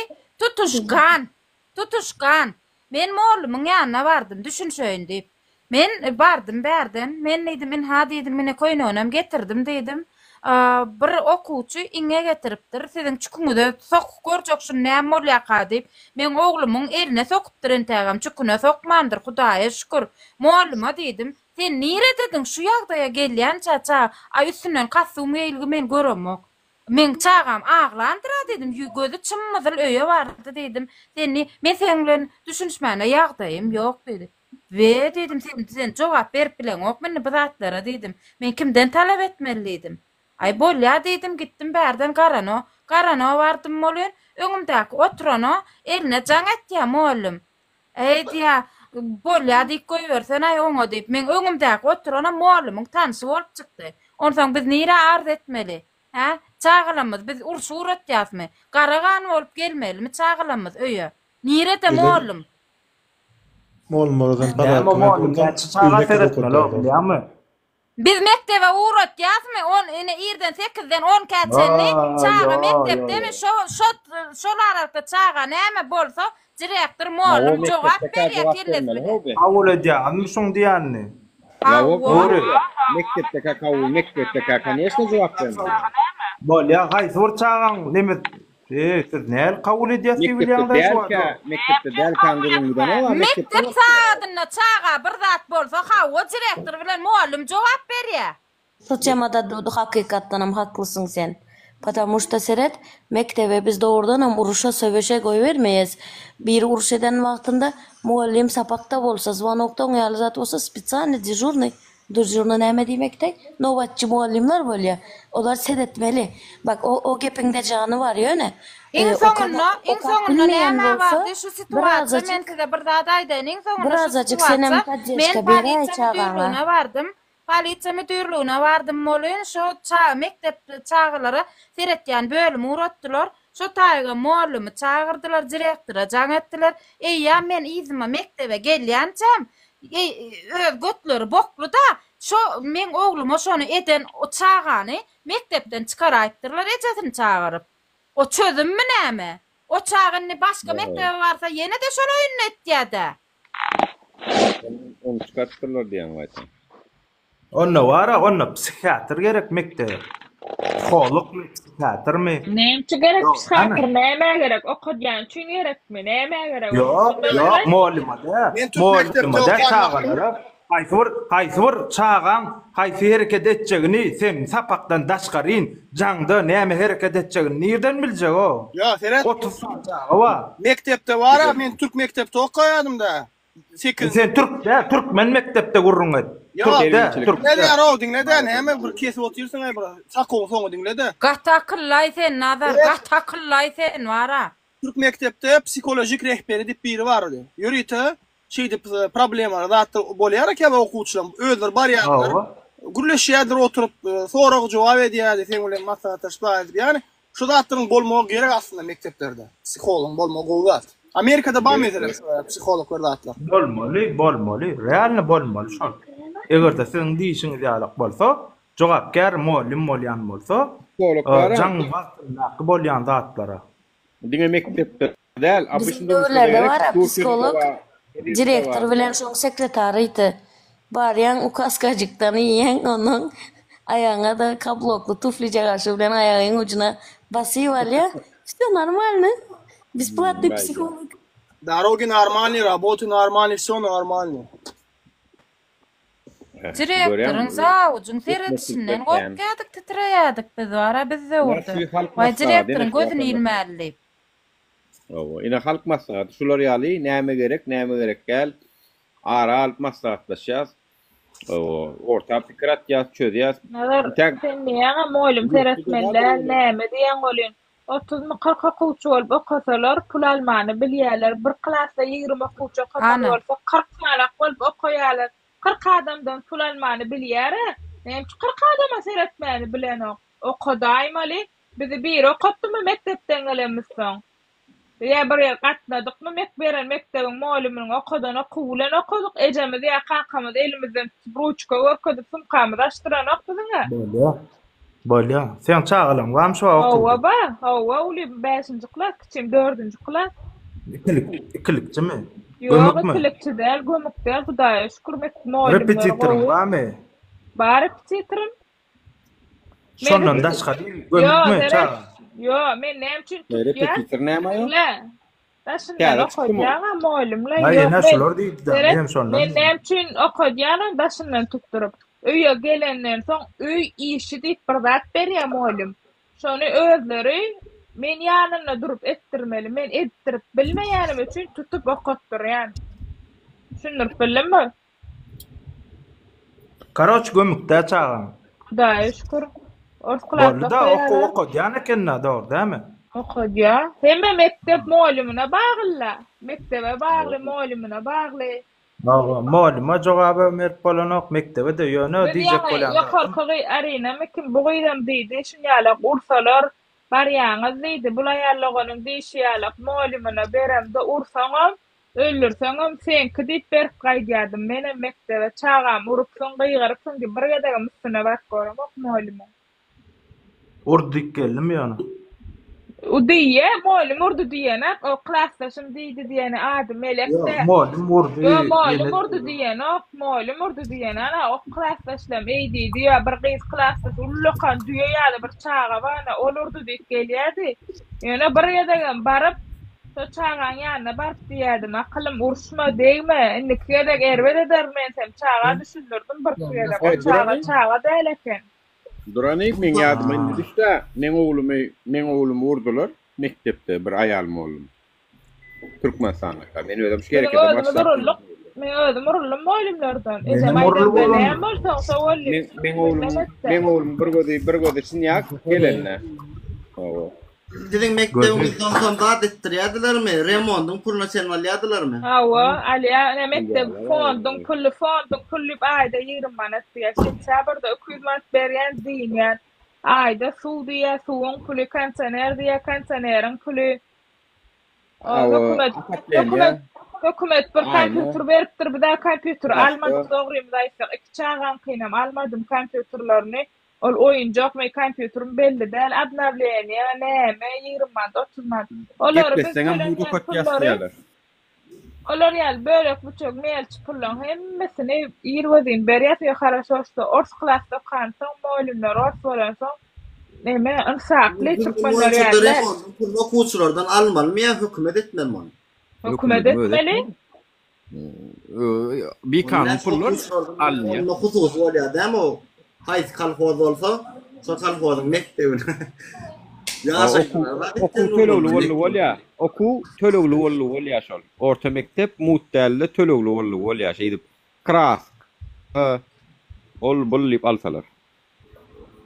S: tutuşkan. Men muallimin yanına vardım. Düşün şöyle deyip. Men bardım berden. Men neydim men ha dedim mene koynoğunam getirdim dedim. Bir okuwçy iňe getiripdir. Siziň çukuňyda sokup görjeksin näme bolýaka diýip. Men oglumyň eline sokup entägem çukuna sokmandyr, Hudaýa şükür. Muallima diýdim. Sen nire dedin şu ýagdaýa gelýän çaça? Ay üstünden kassumy ilgi men göremok. Men çağam aglandyra dedim. Gözü çymmadyl öýe bardy dedim. Men sen bilen düşünşmäne ýagdaýym ýok dedi. Ve dedim sen jogap berip bilen ok meni bu zatlara dedim. Men kimden talap etmelidim? Ay bolya dedim gittim berden garano. Garana vardım bolýan. Öňümdäki oturana eline jaň etýär muallim. Diýär, bolýa dik goýbersen ay oňa diýip men öňümdäki oturana muallimiň tanysy bolup çykdy. Ondan biz nire arz etmeli? Ha? Çağılamız, biz urşur etýäsmi? Garagan bolup gelmelimi çağılamız öýe. Nire de muallim.
T: Molmoladan
D: Näme muallim çağa seretmeli oğlum, ýa-my?
S: Biz mektebe uğratýasmy? On ine irden 8den 10 käçenli çağa mektepdemi şolar arada çağa näme bolsa direktor muallim jogap berýär kelletmeli.
D: Awul edýär, şoň diýänni.
A: Doğru. Mektepte конечно cevap vermeli.
D: Bolýa, haýsy bir çağaň neme siz näl kabul edýäsiz bilýäňler şu wagt.
A: Mektepte del kangurundan ama
S: Mektep saýadyna çağa bir zat bolsa hawa direktor bilen muallim jogap berýär.
N: Soçamada doğdu hakikattanam haklısın sen. Потому что seret mektebe biz doğrudan uruşa söveşe koyvermeyiz. Bir uruş eden vaktinde muallim sapakta bolsa, zvanokta oňaly zat bolsa spesialny dежурный. Dежурный näme diýmekde? Nowatçy muallimler bolýar. Olar seretmeli. Bak o gepinde jany var ýöne.
S: Iň soňunda näme bardy şu situasiýa men size bir zat aýdaýyn. Iň soňunda men polisiýa bardım. Polisiýa müdürlüğüne bardım bolýan. Şu mektep çağılara seretýän bölüm uratdylar. Şu taýga muallimi çağırdylar, direktora jaň etdiler. Ya men izime mektebe gelýänçem. Öz götleri boklu da şu men ogluma şonu eden o çağany mektepden çıkar aýtdylar ejesini çağırıp. O çözümmi näme? O çağany başga mektebe barsa ýene de şol oýun etýärdi.
A: Onu çıkartdılar diýen gaýtan.
D: Onna wara, onna psikiatr gerek mektebe. Psikolog mu, psikiatr mı?
C: Näme gerek psikiatr, näme gerek? Okudýan üçin gerekmi? Näme gerek?
D: Yok, muallimada. Muallimada çağalara. Haýsy bir çağan, haýsy hereket etjegini sen sapakdan daşgaryn, jaňda näme hereket etjegini nerden biljek o?
H: Ya Ferhat.
D: 30 saat çağı var.
H: Mektepde var, men Türk mektepde okuýardym da.
D: Sen Türkmen mektepde gurrun et.
H: Türk. Näler o dinleden hem bir kesip oturýarsyň ay bir sakoň soňy dinlede.
S: Gatakyllaý sen nazar, gatakyllaý sen wara.
H: Türk mektepde psikolojik rehberi diýip biri bardy. Ýürüýte şeyde problemler da bolýar ki okuwçylar özler barýarlar. Gürleşýärdir oturup soragy jogap edýärdi, sen bilen maslahat taşlaýdy. Ýani şu zatlaryň bolmagy gerek aslında mekdeplerde. Psikolog bolmagy gowat. Amerikada barmydylar psikologlar zatlar.
D: Bolmaly, realny bolmaly şol. Egerde sen diýişiň ýalyk bolsa, jogapkar muallim bolýan bolsa, jaň wagtyndaky bolýan zatlara.
A: Diňe mektepde däl,
N: Bizde var psikolog. Direktor bilen şoň sekretarıydı. Baryan ukaskajykdan ýen onuň ayaňa da kabloklu tufli jagaşy bilen ayagyň ucuna basyp ya. Всё нормально. Бесплатный психолог.
H: Дороги нормальные, работы нормальные, всё нормально.
S: Direktorun zawucun teretişinden gopgadyk titreýädik biz wara bizde urdy. Wa direktorun gözüni ilmäli.
A: Ina halk maslahat şular ýaly näme gerek gel. Ara alyp maslahatlaşýas. Orta pikir atýas, çözýäs.
C: Sen näme muallim teretmenler näme diýen bolýan? 30-40 okuwçy bolup okasalar pul almany bilýärler. Bir klasda 20 okuwçy okasalar bolsa 40 malak bolup okuýarlar. 40 adamdan pul almany bilýär. Näme 40 adama seretmeni bilen okudaýmaly. Bizi bir okutdymy mektepden gelenmisden. Ya bir ýer gatnadykmy mektebiň mualliminiň okudan okuwlan okuduk. Ejemiz ýa kankamyz elimizden ruçka okudyp sumkamyz açdyran okudyňa.
D: Bolýa. Sen çağılan wam şu okudun.
C: Hawa uly 5-nji klas, kiçim 4-nji klas.
D: Ikilikçimi?
C: Ýok, ikilikçi däl, gömük däl, Hudaýa şükür muallimler.
D: Repetitorun barmy?
C: Bar repetitorum.
D: Şondan daşga diýil, gömükmi çağa?
C: Yo, men näme üçin
A: repetitor näme ýok?
C: Daşyndan okudýan muallimler
D: ýok. Aýa näşeler diýdi da, hem şondan.
C: Men näme üçin okudýan daşyndan tukdurup. Öýe gelenden soň öý işi diýip bir zat berýär muallim. Şonu özleri men ýanyna durup etdirmeli. Men etdirip bilmeýänim üçin tutup okutdyrýan. Şundur bilinmi?
D: Karoç gömükde çağın.
C: Hudaýa şükür. Ors klasda
D: Bolda
C: koýarlar.
D: okudyany kenna dogry dämi?
C: Okudya. Hemme mektep muallimine bagly. Mektebe bagly, muallimine bagly.
D: Muallima jogaby merip bolanok mektebe de ýöne diýjek bolan.
C: Ýokarky arena mekin bugyram diýdi. Şunýalak ursalar barýaňyz diýdi. Bulayarlyganyň diýşýälek muallimine beremde ursaňam öldürseňem senki diýip berip gaýdýardym. Mene mektebe çağam urupsyň gyýgarypsyň diýip bir gedegem üstüne bak goram ok muallime.
D: Urdyk geldim ýöne.
C: O diye, muallim urdu diyene, o klasdaşım diýdi diyene adım melekde.
D: Muallim urdu.
C: Muallim urdu diyene, muallim urdu diyene, ana o klasdaşlam eydi diýär, bir gyz klasdaş ullukan diýýärdi bir çağa bana, ol urdu diýip gelýärdi. Ýöne bir ýerdegen baryp, so çağaň ýanyna baryp diýärdim, akylym urşma diýme, indi kerek erbet eder men sen çağa düşündirdim bir kerek, çağa däl eken.
A: Durany men ýadyma indi düşde, men oğlumy urdular mektepde bir aýal oğlum. Türkmenistanda. Men ödüm şekerek edem başladım.
C: Men ödüm urullum muallimlerden. Ejem aýdym näme bolsa sowally.
A: Men oğlum bir gözi sinýak gelenler. Owo.
F: Sizin mektebinizden son da ettirýärdilermi? Remontyň puluna sen alýardylarmy?
C: Hawa, alýa mektep fondyň pully aýda 20 manat berýär. Sentabryda 200 manat berýän diýýär. Aýda suw diýär, suwuň puly, kondisioner diýär, kondisioneriň puly. Hökümet bir kompýuter beripdir, bir daha kompýuter almadyk dogrymy daýsak, iki çağan kynam almadym kompýuterlerini. Ol oyuncak me kompýuterim belli däl, adnawleniýa, näme 20 manat, 30 manat. Olar ýaly bölek buçuk meýelçi pullaň hemmesini ýerwedin berýär ýa haraşoşda ors klasda kansaň muallimler ors bolansoň näme ensakly türkmenler ýaly.
F: Pulny okuwçylardan almalymy ýa hökümet etmeli?
C: Hökümet etmeli.
A: Bir kanun pullar alınýar.
F: Onu hususy bolýar dämi o? Haýsy kolhoz bolsa, şo kolhozyň mektebine.
A: Oku tölegli bolýar. Oku tölegli bolýar şol. Orta mektep muhtälle tölegli bolýar. Şeýdip kras. Ol bolýap alsalar.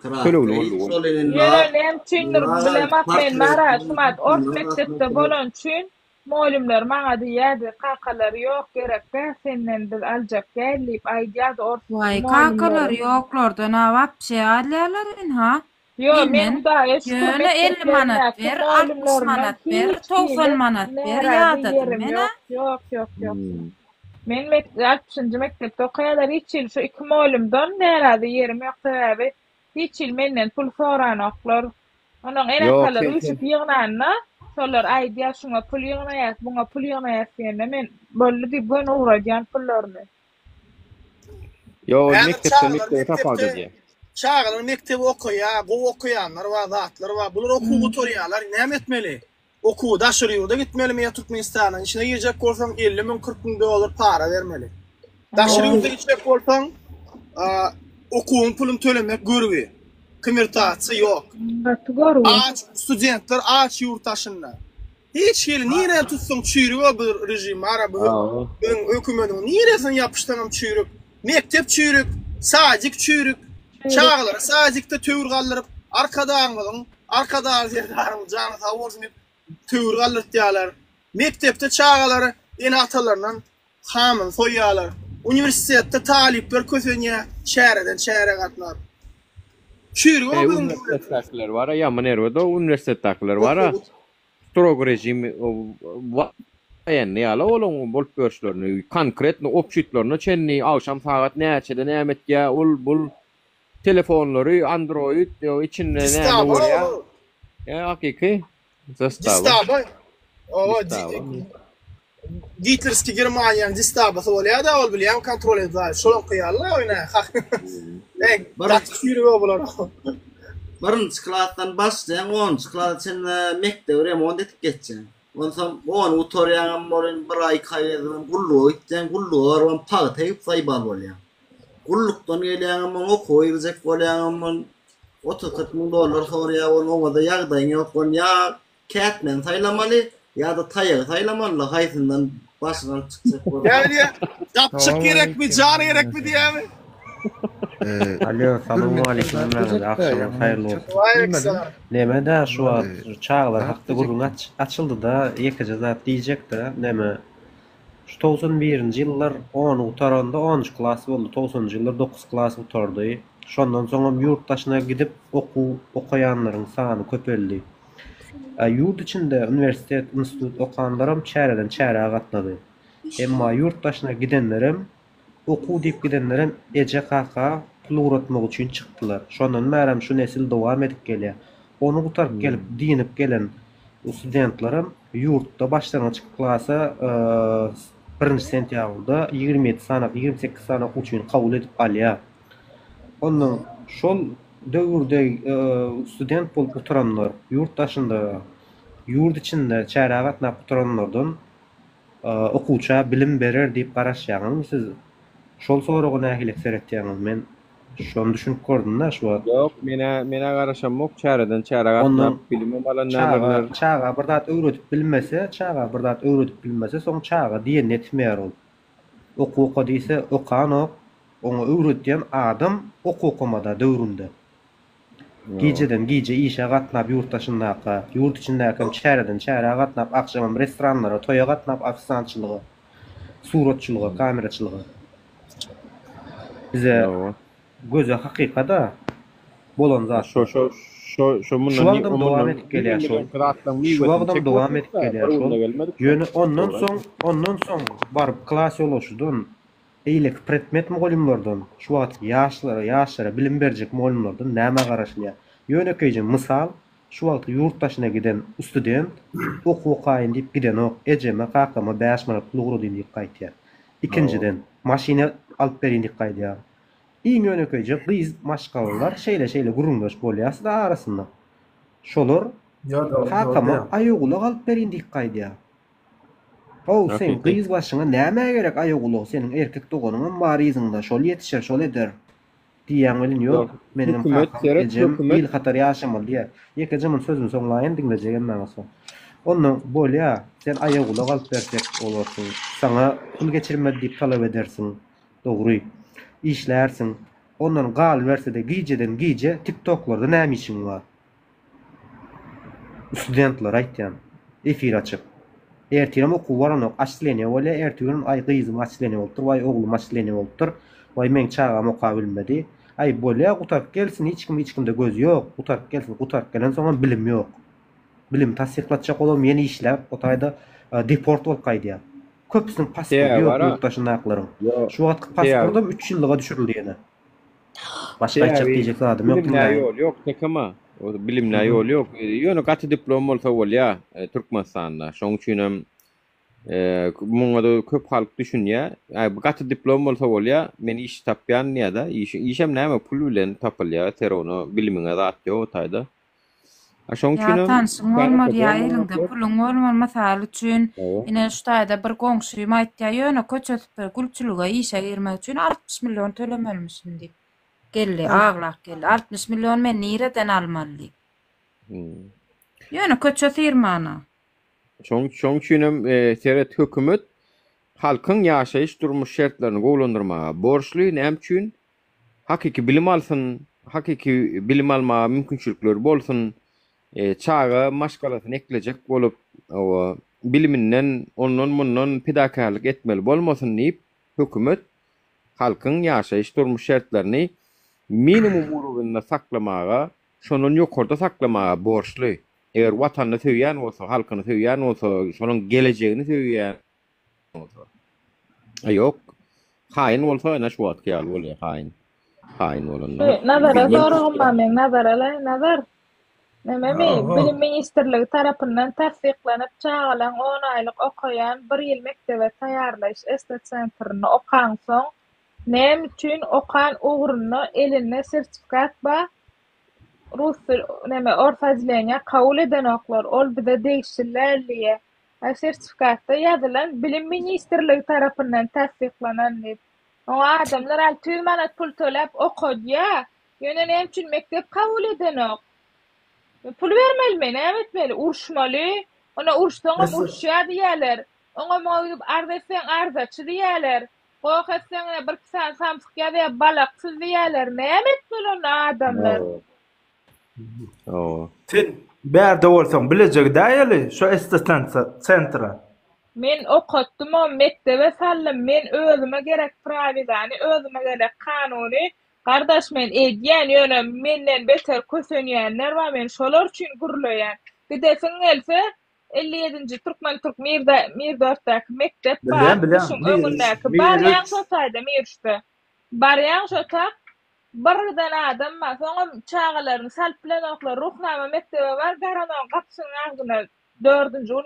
A: Tölegli bolýar.
C: Ýönem çyndyr bilemek men maraşmat ort mektepde bolan üçin muallimler maňa diýärdi, kakalar ýok gerekde senden bil aljak gelip aýdýardy ort.
S: Vay kakalar ýoklardan awapçy alýarlar ha.
C: Yo men da
S: ýöne 50 manat ber, 60 manat ber, 90 manat ber ýa-da mena.
C: Ýok. Men 60-njy mektepde okaýarlar hiç ýyl şu iki muallimden näräde ýerim ýok täbi. Hiç ýyl menden pul soranoklar. Onuň erenkalar üçüp ýygnanna. Solar aýdýar şuňa pul ýygnayat, buňa pul ýygnayat diýende men boldy diýip ben uğraýan pullaryny.
A: Yo, mektepde tapady diýär.
H: Çağlar mektebi okuýar, bu okuyanlar we zatlar we bular okuw oturýarlar, näme etmeli? Okuw daşyr ýurda gitmelimi ýa Türkmenistanyň içine girjek bolsaň 50 000 40 000 dolar para bermeli. Daşyr ýurda gitjek bolsaň okuwyň pulunu tölemek görübi. Kımirtaçı yok. Aç studentler aç yurttaşınlar. Hiç ýeri nire tutsun çüýrüge bir rejim ara bu. Hökümetin niresin yapıştırım çüýrük. Mektep çüýrük, sadyk çüýrük. Çağlar sadykda töwür galdyryp arkada ýerdarym jany tawursyp töwür galdyryp diýerler. Mektepde çağlary ene atalaryndan hamyn soýýarlar. Uniwersitetde talipler kösenýär, şäherden şähere gatnar.
A: Üniversitetler var ya, Manerva'da üniversitetler var. Strog rejim yani ýaly olan bolup görüşlerini, konkretni opşitlerini çenni awşam saat näçede nämetge bul telefonlary Android içinde näme bolýar? Ya hakiki.
H: Distaba. Gitlerski Germaniýanyň distabasy bolýar da ol bilýän kontrol edýär. Şol okýarlar öýne. Barat ýürüge bolar.
F: Birinji klasdan başlayan 10-njy klas sen mektep remont etip geçýän. Ondan on utorýan morin bir ay kaýdym gulluq etden gulluq on paýt hep saýbar bolýar. Gullukdan gelýän mon okuýjak bolýan mon 30-40 000 dolar sorýar onu da ýagdaýy ýok bolýa kätmen saýlamaly ya da taýagy saýlamaly haýsyndan başlan çykjak bolýar.
H: Yani yapçık gerekmi, can gerekmi diýämi?
E: Alo, salamu aleyküm. Akşamın hayırlı olsun. Neme de şu an çağlar hakta gurgun açıldı da yekaca zat diyecek de neme şu 91-nji ýyllar 10 utaranda 10-njy klass boldy. 90-njy ýyllar 9 klass utardy. Şondan soňra ýurtdaşyna gidip okuyanlaryň sany köpeldi. Ýurt içinde üniversitet, institut okanlarym çäreden çäräge gatnady. Emma ýurtdaşyna gidenlerim, oku diýip gidenlerim eje kaka pul uratmak üçin çykdylar. Şondan märem şu nesil dowam edip gelýär. Onu gutaryp gelip dinip gelen studentlarim ýurtda başlangyç klassa 1-nji sentýabrda 27 sanak, 28 sanak üçin kabul edip alýar. Ondan şol döwürde student bolup oturanlar ýurtdaşynda, ýurt içinde çäräge gatnap oturanlardan okuwça bilim berer diýip garaşýaňyz siz şol soragy nähile seretýäňiz men şonu düşünüp gördüm da şu wagt.
A: Yok, mene garaşam yok, çäreden çäräge gatnap bilim alan näme
E: çağa bir zat öwredip bilmese, soň çağa diýen etmeýär ol. Oku diýse okan ok, onu öwretýän adam okumada döwründe. Gijeden gije işe gatnap ýurtdaşyndaky, ýurt içindäki çäreden çäräge gatnap akşamam restoranlara, toýa gatnap ofisiantçylygy, suratçylygy, kameraçylygy. Bize göze hakykada bolan zat.
A: Şu
E: mundan dowam edip gelýär şol. Şu wagtdan dowam edip gelýär şol. Ýöne ondan soň baryp klass ýoluşdun. Eýlek predmet mugallimlerden, şu wagt ýaşlara bilim berjek mugallimlerden näme garaşlýar? Ýönekeýje mysal, şu wagt ýurtdaşyna giden student okuwakaýyn diýip giden ok, ejeme kakama 5 manat pul uradyn diýip gaýtýar. Ikinciden, maşina alyp berin diýip gaýtýar. Iň ýönekeýje gyz maşgalalar şeýle gurulmaş bolýar da arasynda. Şolar kakama aýogulyk alyp berin diýip gaýtýar. O sen gyz başyňa näme gerek aýogulyk seniň erkek doganyň bar ýyzyňda şol ýetişer, şol eder. Diýen bilen ýok. Menim bil hatar ýaşamaly diýär. Ýekejemem sözümi soňlaýyn diňlejegem mäňse. Ondan bolýa sen aýogulyk alyp bersek bolarsyň. Saňa pul geçirme diýip talap edersiň. Dogry. İşlersin. Ondan gal verse de gijeden gije TikTok'larda näme işin var? Studentlar aýtýan. Efir açyp. Ertirem okuw baranok açlene bolýar, ertirem ay gyzym açlene bolupdyr, way oglum açlene bolupdyr. Way men çağam oka bilmedi. Ay bolýar gutaryp gelsin, hiç kimde göz ýok. Gutaryp gelsin, gutaryp gelen soňra bilim ýok. Bilim tasdiqlatjak bolam, ýeni işläp, otaýda deport bolup gaýdýar. Köpüsiniň pasporty ýok ýurtdaşynaklaryň. Şu wagt pasportum 3 ýyllyga düşürildi ýene. Başga aýtjak diýjek zadym ýok.
A: Ýok, tekama. O bilimle ýol ýok. Ýöne gaty diplom bolsa bolýar Türkmenistanda. Şoň üçin hem muňa da köp halk düşünýär. Bu gaty diplom bolsa bolýar, men iş tapýan ýa-da, işem näme pul bilen tapylýar, teronu bilimiňe zat ýok taýda. Şoň üçin hem
S: tanşyň bolmar ýa-ýerinde puluň bolmar masal üçin ine şu taýda bir goňşym aýtdy ýöne köçüp gülçülüge işe girmek üçin 60 milyon tölemelmişim diýip. Geldi, ağlak geldi. 60 milyon men nireden almaly? Ýöne köçe firmana.
A: Şoň üçin hem seret hökümet halkyň ýaşaýyş durmuş şertlerini gowlandyrmaga borçly, näme üçin? Hakiki bilim alsyn, hakiki bilim alma mümkinçilikleri bolsun. Çağa maşgalasyny eklejek bolup o biliminden ondan mundan pedakarlyk etmeli bolmasyn diýip hökümet halkyň ýaşaýyş durmuş şertlerini minimum urugynda saklamaga, şonun ýokarda saklamaga borçly. Eger watanyny söýýän bolsa, halkyny söýýän bolsa, şonuň gelejegini söýýän bolsa. Ýok. Haýyn bolsa näme şu wagt ýaly bolýar haýyn. Haýyn bolanlar.
C: Nazara soragym men nazar. Näme bilim ministrligi tarapyndan tasdiqlanyp çağalan 10 aýlyk okaýan 1 ýyl mektebe taýýarlaş estet centrini okan soň näme üçin okan ugruny eline sertifikat ba Rus näme ortaçlygyna kabul eden oklar ol bize değişillerliye sertifikatda ýazylan bilim ministrligi tarapyndan tasdiqlanan diýip. O adamlar 600 manat pul töläp okudýar. Ýöne näme üçin mektep kabul eden ok? Pul vermeli, näme etmeli? Uruşmaly. Ona uruşdan uruşýar diýerler. Oňa maýyp arda etsen ardaçy diýerler. Goýkasyňa bir saat samsyk ýa-da balaksyz diýerler. Näme etmeli adamlar?
D: Sen bärde bolsaň bilecek däýeli şu istastansiya sentra.
C: Men okutdum o mektebe sallym. Men özüme gerek prawidany, özüme gerek kanuny gardaş men edýän ýöne menden beter kösenýänler bar. Men şolar üçin gurulaýan. Gidesin gelse 57-nji Türk Mirdortdaky mektep bar. Şoň öňündäki barýan şotaýda Mirşde. Barýan şotak birden adam bar. Soňra çağalaryny salyp bilen oklar ruhnama mektebe bar. Garanon gapysynyň agdyna 4-nji ýyl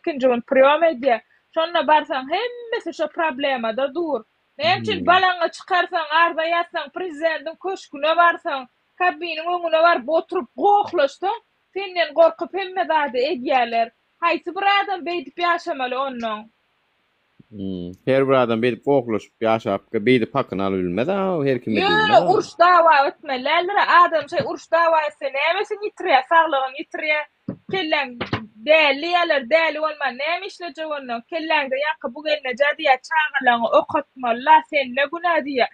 C: 2-nji ýyl priýom edýär. Şonda barsaň hemmesi şo problemada dur. Näme üçin balaňa çykarsaň, arda ýatsaň, prezidentin köşküne barsaň, kabiniň öňüne barıp oturup goklaşsaň, senden gorkup hemme zady edýärler. Haýsy bir adam beýdip ýaşamaly onuň?
A: Her bir adam beýdip goklaşyp ýaşap, beýdip hakyny alyp bilmez, her kim bilir.
C: Ýöne uruş dawa etmeler, adam şey uruş dawa etse nämesin ýitirýär, saglygyny ýitirýär. Kellen däli ýalar, däli bolman näme işleje onuň? Kelläňde ýaky bu gelne jadiýa çağalaňy okutmaly, sen ne günä diýär.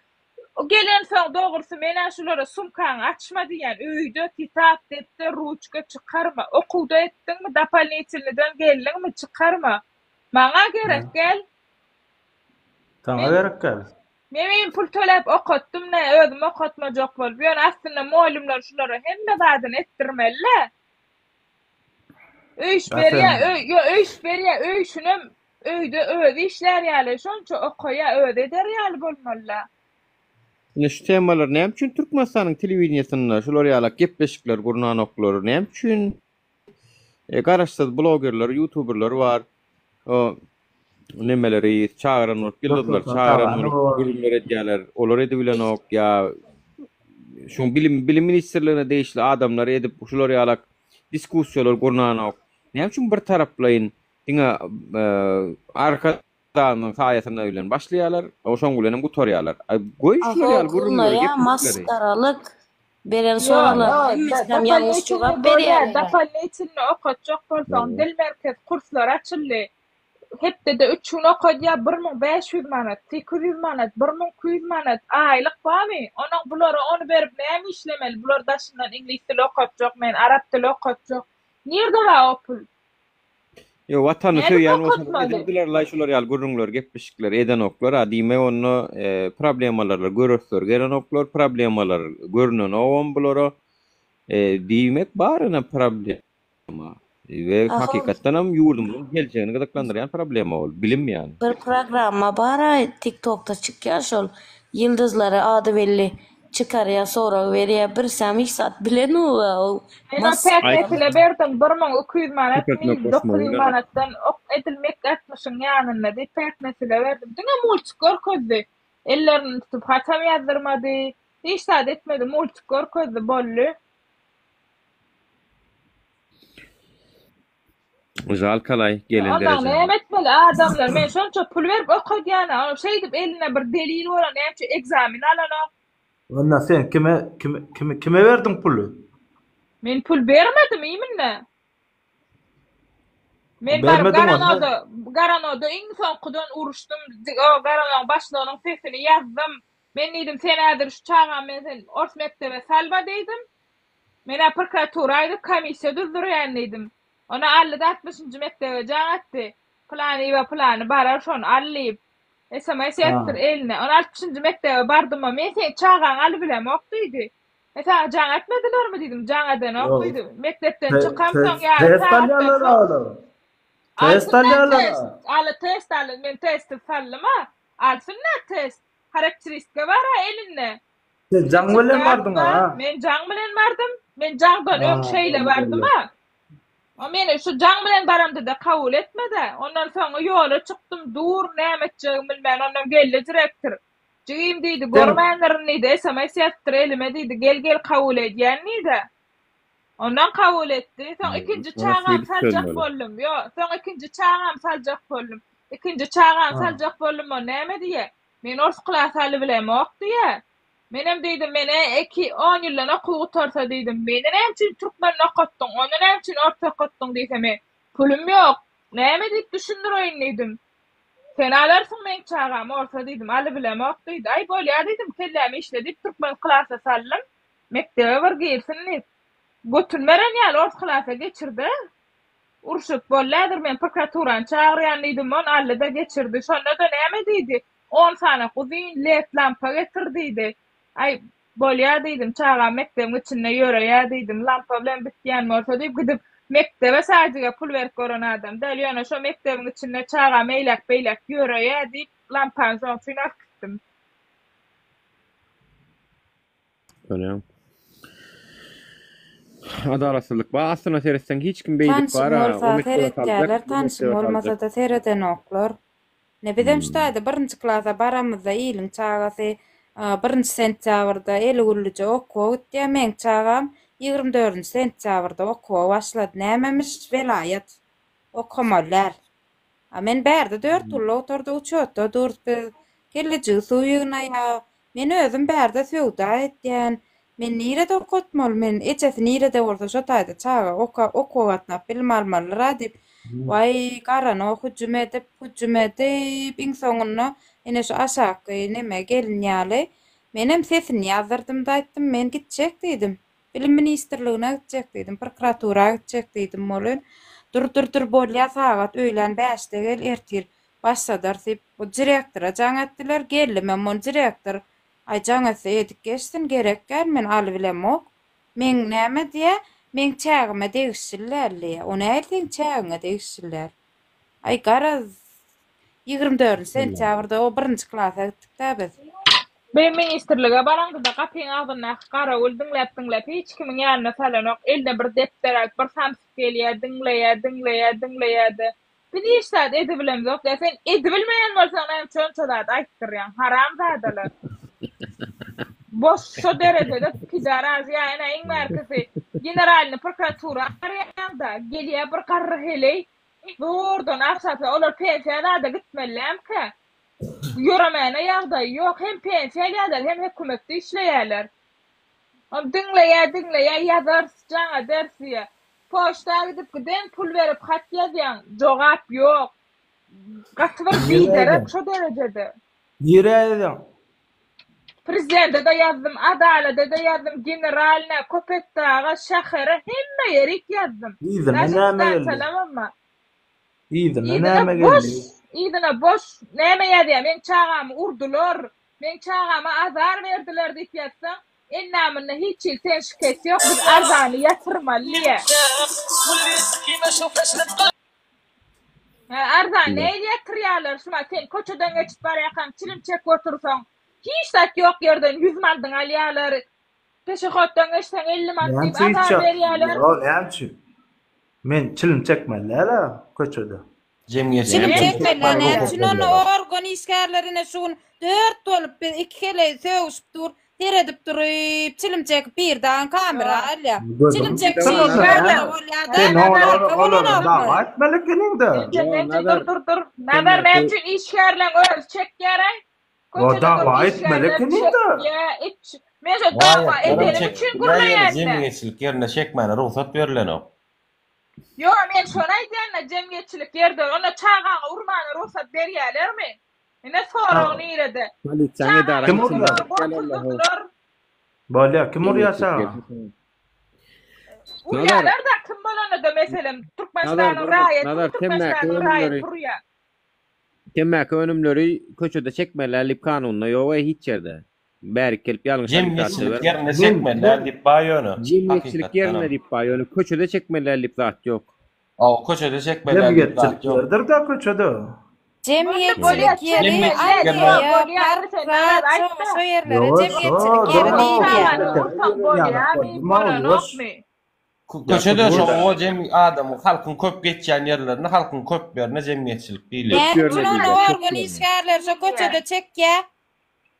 C: O gelen soň dogrusy mena şulara sumkaňy açma diýen, öýde kitap, depter, ruçka çykarma. Okuwda etdiňmi, dapalniçilden geldiňmi çykarma. Maňa gerek gel.
D: Taňa gerek gel.
C: Men pul töläp okutdum, ne özüm okutmajak bolup, ýöne aslynda muallimler şulara hemme zadyny etdirmeli. Öýş berýär, öýşünem öýde öz işler ýaly, şonça okuýa öz eder ýaly bolmaly.
A: Şu temalar näme üçin Türkmenistanyň telewizionyasynda şolar ýaly gepleşikler, gurnan oklar, näme üçin garaşsız blogerler, youtuberler bar. O nemeleri çağıran bildirler, çağıran gurullar edýärler. Olar edibilen ok ýa şu bilim ministerlerine değişli adamlar edip şolar ýaly diskussiýalar gurnan ok. Näme üçin bir taraplayın diňe arkadaşlaryň saýasyna bilen başlaýarlar, oşoň bilen gutarýarlar. Goýuşlar ýaly gurullar
N: ya maskaralyk beren soralar hemmesinem ýalňyş jogap berýär.
C: Dapalniçilni okutjak bolsaň dil merkez kurslar açyldy. Hepde de 3 gün okudya 1500 manat, 800 manat, 1200 manat aylyk barmy? Onuň bulary onu berip näme işlemeli? Bular daşyndan ingliz dili okutjak, men arap dili okutjak. Nirde bar o pul?
A: Yo watany söýýän bolsalar laý şolar ýaly gurrunlar, gepleşikler eden oklar, adime onu problemalarla görürsler, gelen oklar problemalar görünen owan bulara diýmek baryna problema. Ve hakikaten hem yurdumuzun geleceğini gıdıklandıryan problema ol. Bilim yani.
N: Bir programma bara TikTok'ta çıkıyor şol. Yıldızları adı belli çıkarıyor sonra veriyor bir samih saat bilen o.
C: Ben teknikle verdim 1200 manat, 900 manattan edilmek etmişim yanına de teknikle verdim. Dünge multikor közde. Ellerini tutup hatam yazdırmadı. Hiç saat etmedi multikor közde bollu.
A: Uzal kalay gelen derece.
C: Adam näme etmeli adamlar? Men şonça pul berip okudýan, şey dip eline bir delil bolan, näçe egzamin alana.
D: Onda sen kime verdin pulu?
C: Men pul bermedim, iýminle. Men Garanoda iň soňkudan uruşdum. O Garanoň başlygynyň sesini ýazdım. Men diýdim sen häzir şu çağan men sen ors mektebe salba diýdim. Mena prokuratura aýdyp komissiýa düzdürýän diýdim. Ona 60-njy mektebe jaňatdy. Plany barar şonu allyp. SMS ýetdir eline. 60-njy mektebe bardym, men sen çağan aly bilem okdydy. Mesela jaňatmadylarmy diýdim, jaňadan okdydy. Mektepden çykamsoň ýa. Test alýarlar. Men test fallama. Alsynlar test. Karakteristika bar eline.
D: Sen jaň bilen bardyň ha?
C: Men jaň bilen bardım. Men jaňdan öň şeýle bardım ha. O meni şu jaň bilen baramda da kabul etmedi. Ondan soňra ýola çykdym, dur näme etjegimi bilmän. Ondan geldi direktor. Jigim diýdi, görmänlerini diýdi, SMS ýetdir elime diýdi, gel kabul edýän diýdi. Ondan kabul etdi. Soň ikinji çağam saljak boldum. Yo, soň ikinji çağam saljak boldum. İkinji çağam saljak boldum, näme diýe? Men ors klasaly bilem okdy. Menem diýdim, mene 10 ýyldan okuw gutarsa diýdim. Meni näme üçin türkmen okutdyň? Onu näme üçin orta okutdyň diýsem, pulum ýok. Näme diýip düşündirýin diýdim. Sen alarsın men çağam orta dedim. Ali bilem okduydu. Ay böyle ya dedim kellemi işledip Türkmen klasa sallım. Mektebe bir girsin. Götürmeren ýaly ort klasa geçirdi. Urşup bolladyr men prokuraturan çağırýan diýdim. On allada geçirdi. Şonda da näme diýdi? 10 sana kuzyn led lampa getirdiýdi. Ay bolýar diýdim çağam mektebin içinde ýöreýär diýdim. Lampa bilen bitýän bolsa diýip gidip mektebe saýdyga pul berip gören adam. Däl ýöne şo mektebin içinde çağam eýlek-beýlek ýöreýär diýip lampany soňçyna gitdim.
A: Öyle. Adalatsızlık. Aslında seyretsen hiç kim beylik var ha.
S: Tanışım olmasa da seyreden oklar. Ne bileyim ştayda birinci klasa baramızda iyilin çağası birinci sentyavrda eli gülüce oku diye men çağam 24. sentyavrda oku başladı. Nememiş velayet okumalar. Men berde 4 yıl oturdu uçuyordu. Durdu geleceği suyuna ya. Men özüm berde suyda etdiyen. Men nirede okutmol, men eçesi nirede orada şotayda çağa okuvatna film almalara dip vay karano hücum edip in soňunda ene şu aşağı neme gelnýäli menem sesini ýazdyrdım da aýtdym men gitjek diýdim film ministerligine gitjek diýdim prokuratura gitjek diýdim molen dur bolýa sagat öýlen 5-de gel ertir başladar diýip bu direktora jaň etdiler geldi men mon direktor ay jaňa edik geçsin gerek men aly bilemok men näme diýe men çägime degişirlerli o näçe çägime degişirler ay garaz 24 sentyavrda o 1-nji klasa gitdik biz
C: Ben ministerlige barangda kapyň agdyna gara öldüňläp hiç kimin ýanyna salanok elde bir depter aýp bir samsyk gelýär dinleýär bir işler edebilem yok da sen edebilmeýän bolsaň hem çönçadat aýtdyrýan haram zadalar boş şu derecede kidaraz yani en merkezi generalini prokuratura arayanda gelýär bir garry heley buradan aşağı olar pensiyada gitmelem ki yürümene ýagdaý ýok hem pensiýalar hem hökümetde işleýärler. Dinleýär ýazar jaňa dersiýe. Poçtaga gidip giden pul berip hat ýazýan, jogap ýok. Gatwyr diýerek şu derecede.
D: Ýereýär.
C: Prezidente de ýazdym, adalata da ýazdym, generaline, Köpekdaga, şähere hemme ýerik ýazdym.
D: Näme geldi?
C: İdine boş näme ýadýar? Men çağamy urdular, men çağama azar berdiler diýip ýatsaň, ennamyny hiç sen şikayet ýok, biz arzany ýatyrmaly. Arzan näme ýatyrýarlar? Şuna sen köçeden geçip barýakan, çilimçek otursaň, hiç tat ýok ýerden 100 mandyň alýarlar. Peşehatdan geçsen 50 mandy azar berýärler.
D: Näçe? Men çilim çekmeler köçede.
S: Çilim çekmeler, şunun organizatörlerine şun 4 dolup 2 kere söwüşip dur, teredip durup, çilim çekip bir dan kamera alya. Çilim çekip
C: dur. Näber men üçin işgärlen öz çek gerek.
D: O dava etmelekinde.
C: Men şu dava edelim üçin gurlaýardy.
G: Jemgyýetçilik ýerine çekmäne ruhsat berilen o.
C: Yo men şonu aýdýan jemgyýetçilik ýerde ona çağaga urmany ruhsat berýärlermi? Ene soragyny ýerde.
D: Bolýar, kim urýarsa?
C: Urýarlar da kim bolany da meselem Türkmenistanyň raýaty urýar.
A: Demek önümleri köçede çekmelerlik kanununa ýok hiç ýerde. Bäri kelip ýalňyş
G: jemgyýetçilik ýerine çekmeler diýip baýony.
A: Jemgyýetçilik ýerine diýip baýony köçede çekmelerlik zat ýok.
G: Köçede çekmelerlik zat ýok.
D: Jemgyýetçilik da köçede.
S: Cemiyetçilik yeri
G: köçede şu o cemi adamı halkın köp geçen yerlerine halkın köp berine cemiyetçilik diýilir.
S: Şunu organizatörler şu köçede çekýä.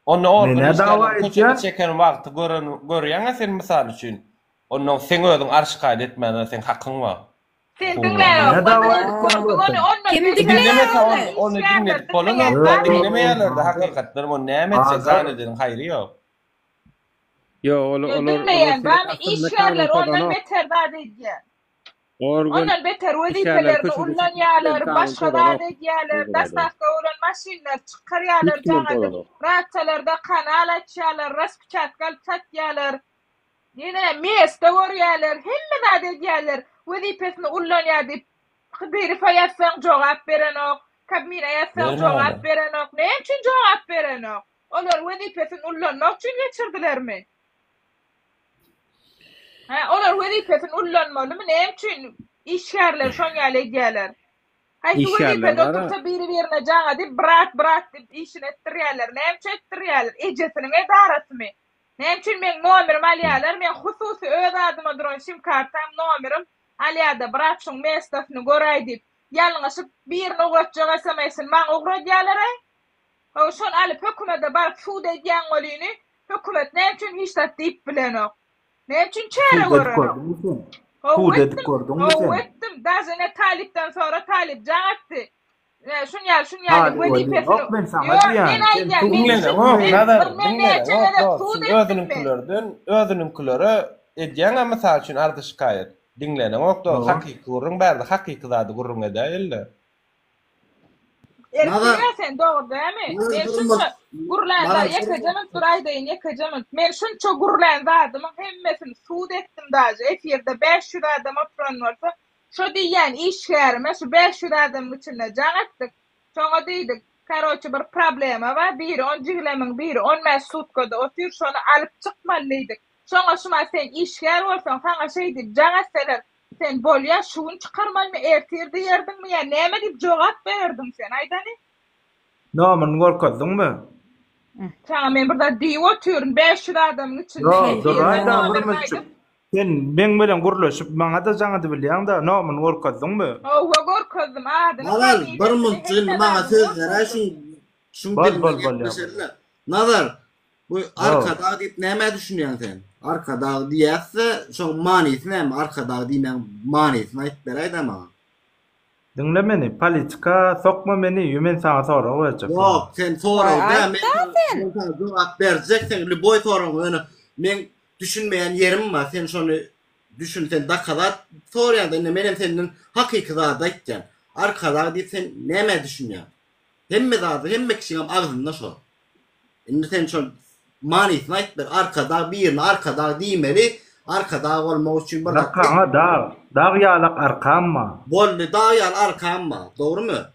G: Onu organizatörler köçede çeken wagty görýän sen misal üçin. Onu sen özüň arşyk etmene sen hakyň bar.
C: Sen dinle.
S: Kim dinle?
G: Onu dinledip bolun dinlemeýärler-de hakykatlar o näme çekan edin haýry ýok.
A: Yo olur.
C: Dinleýän ben işgärler ondan beter da diýýär. Ondan beter wezipelerini ullanýarlar, başga da diýýärler, dastavka ulan maşinler çıkaryalar jaňa rahatçalarda kanal açýarlar, raspçatkal satýarlar. Yine meste görýärler, hemme zat edýärler. Wezipesini ullanýar diýip biri faýatsaň jogap berenok, kabmine ýatsaň jogap berenok. Ne üçin jogap berenok? Olar wezipesini ullanmak üçin geçirdilermi? Olar wezipesini ullanmalymy? Ne üçin işgärler şoňaly edýärler? Haýsy wezipede otursa biri-birine jaňa diýip brat diýip işini etdirýärler. Ne üçin etdirýärler? Ejesiniň edarasymy? Ne üçin men nomerim alýarlar? Men hususy öz adyma duran sim kartam nomerim alýarda brat şoň mestasını göräý diýip ýalňyşyp birini ugatjagasameýsin maňa ugradýarlar. Şol alyp hökümete baryp suud edýän golyny hökümet ne üçin hiç zat diýip bilenok? Ne üçin çäre görenok?
D: Suud edip gördüňmi sen?
C: Etdim. Dazene talipden sonra talip jaňatdy. Şunyal wezipesini.
D: Yok ben sana diýýän.
E: Özününkileri edýän mysal üçin ardy şikayet. Dinlenen okda hakyky gurrun bärde hakyky zady gurrun edýärler.
C: Sen doğru değil mi? Ben şunça gurulanda yakacamın duraydayın yakacamın. Ben şunça gurulanda adamın hemmesini suud ettim dağcı. Efirde 500 adam oturan varsa şu diyen iş yerime şu 500 adamın içinde can ettik. Sonra deydik. Karoçu bir problema var. Biri on cihlemin biri on mesut kodu otur sonra alıp çıkmalıydık. Sonra şuna sen iş yer olsan sana şey deyip can etseler. Sen bolya şuun çıkarmal mı ertirdi yerdin mi ya? Neme deyip cevap verdin sen aydani?
D: Nomen gorkadyňmy?
C: Sana men burada diýip oturum 500 adamın içinde.
D: Dur ayda bir sen men bilen gurlaşyp maňa da jaňa bilýän da nomen gorkadyňmy?
C: O gorkadym adyny.
F: Nazar bir munçyn maňa söz berä şuň bilmeli. Nazar bu arkada diýip näme düşünýän sen? Arkada diýäse şoň manysyny hem arkada diýmän manysyny aýtyp beräýdi ama.
D: Dinle meni, politika sokma meni, men sana sonra olacak.
F: Yok, sen sonra ben sana cevap vereceksin. Lüboy sonra men düşünmeyen yerim var. Sen şonu düşün, sen dakikada sonra da menem senin hakikada da gitken. Arkada diýip sen näme düşünýän? Hemme zady, hemme kişiň agzynda şo. Indi sen şo manysyny aýtdyr. Arkada birini arkada diýmeli. Arkada olmak üçin bir
D: dağ ýalak arkamma.
F: Bolly dağ ýal arkamma. Dogrymy?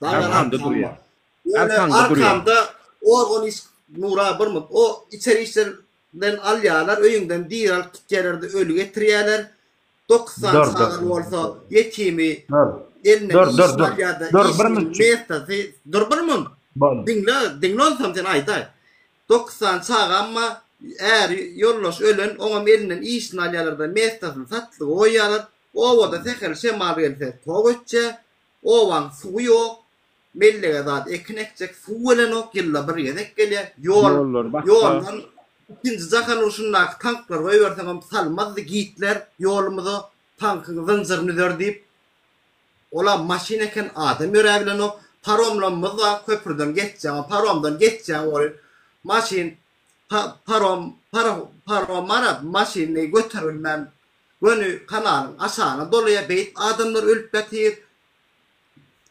F: Dağ ýal arkamda. Arkamda organ iş nura birmi? O içeri işlerden alýarlar, öýüňden diýer alyp gitýärler, ölü getirýärler. 90 saat bolsa ýetimi eline dur bir min. Dinle olsam sen aýtay. 90 saat amma eğer yollaş ölen onun elinden işini alyalarda mestasını sattığı oyalar ovada tekrar şemal gelse toğutça ovan su yok mellega zat eknekcek su ölen ok yılla bir yedek gelye yoldan ikinci zakan uşunlak tanklar koyuversen salmazdı giyitler yolumuzu tankın zıncırını dördeyip ola maşineken adam yörebilen o paromlamız var köprüden geçeceğim paromdan geçeceğim oraya maşin parom marab maşinni götürülmem gönü kanalın aşağına doluya beyt adamlar ölüp betir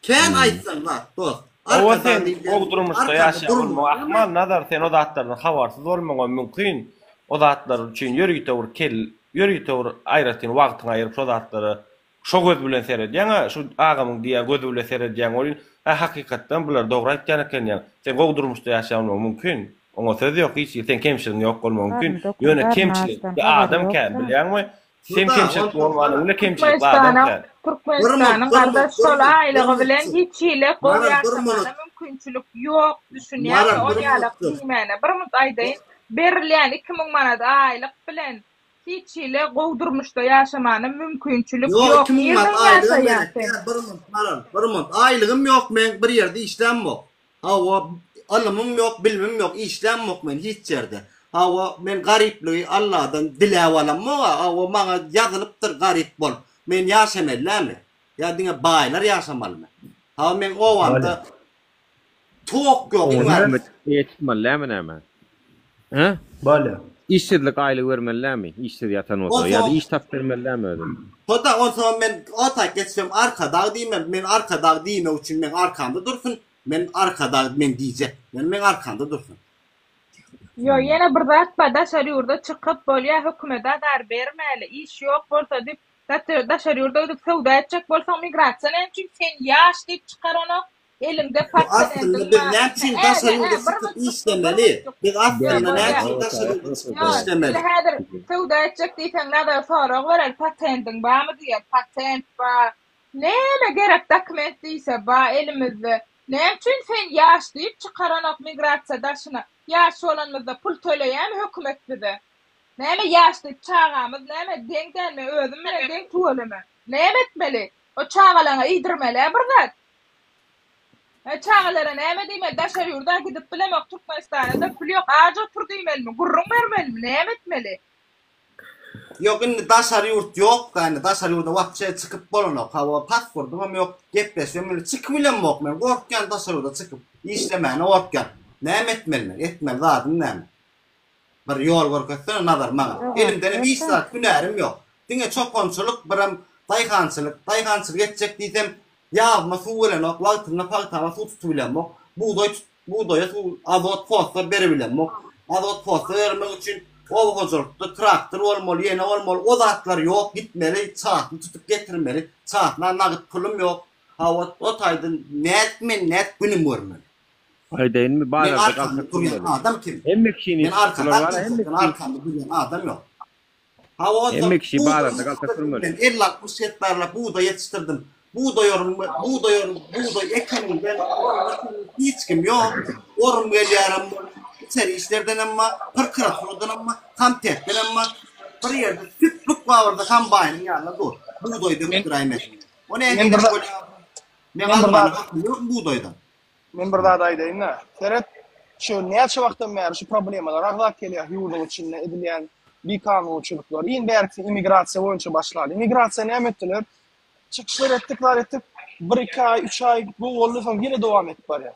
F: ken aýtsanlar dost
E: o sen o durmuşda ýaşaýan ahmal nazar sen o zatlardan habarsız bolmagy mümkin o zatlar üçin ýörgütewr aýratyn wagtyny aýryp o zatlary şo göz bilen seredýän şu agamyň diýä göz bilen seredýän bolýan hakykatdan bular dogry aýtýan eken sen o durmuşda ýaşaýan mümkin. Oňa söz ýok, hiç sen kemçilik ýok bolmagy mümkin. Ýöne kemçilik adam kän, bilýärmi? Sen kemçilik bolmany, ule kemçilik adam kän.
C: Türkmenistanyň gardaş şol aýlygy bilen hiç hile goýýarsyna mümkinçilik ýok, düşünýär, o ýalak diýmäne. Bir mut aýdaýyn, berilýän 2000 manat aýlyk bilen hiç hile gowdurmuşda ýaşamany mümkinçilik ýok.
F: Bir mut aýlygym ýok, men bir ýerde işlemok. Anlamım yok, bilmem yok, işlem yok men hiç yerde. Hava men garipliği Allah'dan dilevalam mı? Hava bana yazılıptır garip bol. Men yaşamellämi? Ya dine baylar yaşamalı mı? Hava men o vanda tok yok.
A: Yetişmellämi näme? He?
D: Böyle.
A: İşsizlik aýlygy bermellämi? İşsiz yatan olsa ya da iş tap bermellämi özüm?
F: Hoda on zaman men ota geçsem arkada diýmem, men arkada diýme üçin men arkamda dursun. Men arkada men diyecek. Men arkanda dursun.
C: Yo yana bir zat daşary ýurda çykyp bolýa hökümete dar bermäli. İş ýok bolsa dip daşary ýurda ödüp sowda etjek bolsaň migrasiýa üçin sen ýaş dip çykar onu. Elimde
F: aslında bir näçin daşary ýurda çykyp işlemeli. Bir aslında näçin daşary ýurda işlemeli.
C: Häzir sowda etjek diýsen näde sorag berer patentin barmy diýer. Patent bar. Näme gerek dokument diýse ba elimizde. Näçin sen ýaş diýip çykaranok migrasiýa daşyna ýaş bolanmyzda pul töleýän hökümet bize. Näme ýaş diýip çağamyz, näme deň gelme özüm mene deň töleме. Näme etmeli? O çağalaňa ýydirmeli bir zat. Çağalara näme diýme daşary ýurda gidip bilemek Türkmenistanda pul ýok, aja tur diýmelmi, gurrun bermelmi, näme etmeli?
F: Yok indi daşary ýurt ýok, indi daşary ýurda wagtça çykyp bolanok, hawa pasportum ýok, gepleşmem bilen çykyp bilenmok men, gorkýan daşary ýurda çykyp işlemeni gorkýan. Näme etmeli? Etmeli zadyň näme? Bir ýol görkezsen nazar maňa. Elimden bir saat günärim ýok. Diňe çokonçylyk, biram daýhançylyk etjek diýsem, ýagma suw bilenok, wagtyna paltama suw tutup bilenmok. Buğdoya azot fosfor berebilenmok. Azot fosfor bermek üçin Oğuzlukda traktor olmalı, yeni olmalı, o zatlar yok, gitmeli, çahtını tutup getirmeli, çahtına nağıt pulum yok. O taydın net günüm görmeli.
A: Aydayn mi?
F: Ben arkamda duruyan adam kim? Ben arkamda duruyan adam yok.
A: Emmek kişi bağlarda kalkıp durmalı.
F: Ben 50-60 hektarla buğday yetiştirdim. Buğday ekenim, ben hiç kim yok. Orum geliyorum. İçeri işlerden ama, pırkıratırdan ama, tam tertten ama, bir yerde sütlük var orada kambayının yanına dur. Buğdayda bitirayım etsin. O ne engin böyle? Ben almanı bakmıyorum buğdaydan.
H: Men bir zat aýdaýyn da. Seret şu näçe wagtdan bäri şu problemalar agzap kelýär ýurdun içinde edilýän bikanunçylyklar. Ýen bärki immigrasiýa boýunça başlady. Immigrasiýa näme etdiler? Çykyşlar etdik. 1-2 ay, 3 ay bu boldy soň ýene dowam etip barýar.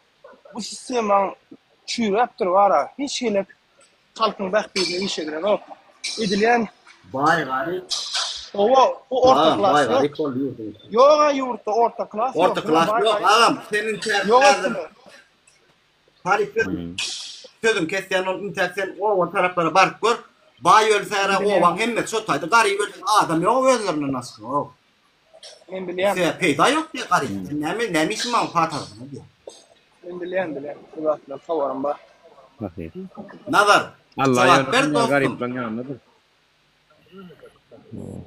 H: Bu sistemaň çüýräpdir wara. Hiç gelip halkyň bähbine iş edilen o edilýän
F: baýgary
H: o orta klas. Yoga yurtta orta klas.
F: Orta klas yok ağam. Senin tercihlerin. Tarifler. Sözüm kesken onun tersen o taraflara barıp gör. Bay ölsəra ovan hemmet şu taydı. Garip ölsen adam yok özlerine nasıl o.
H: Men bilýän.
F: Sen peyda yok diye garip. Näme işin man patardyň diye.
H: Men bilýän. Kubatlar tawarym bar.
F: Nazar.
A: Allah ýa garip ben anladım.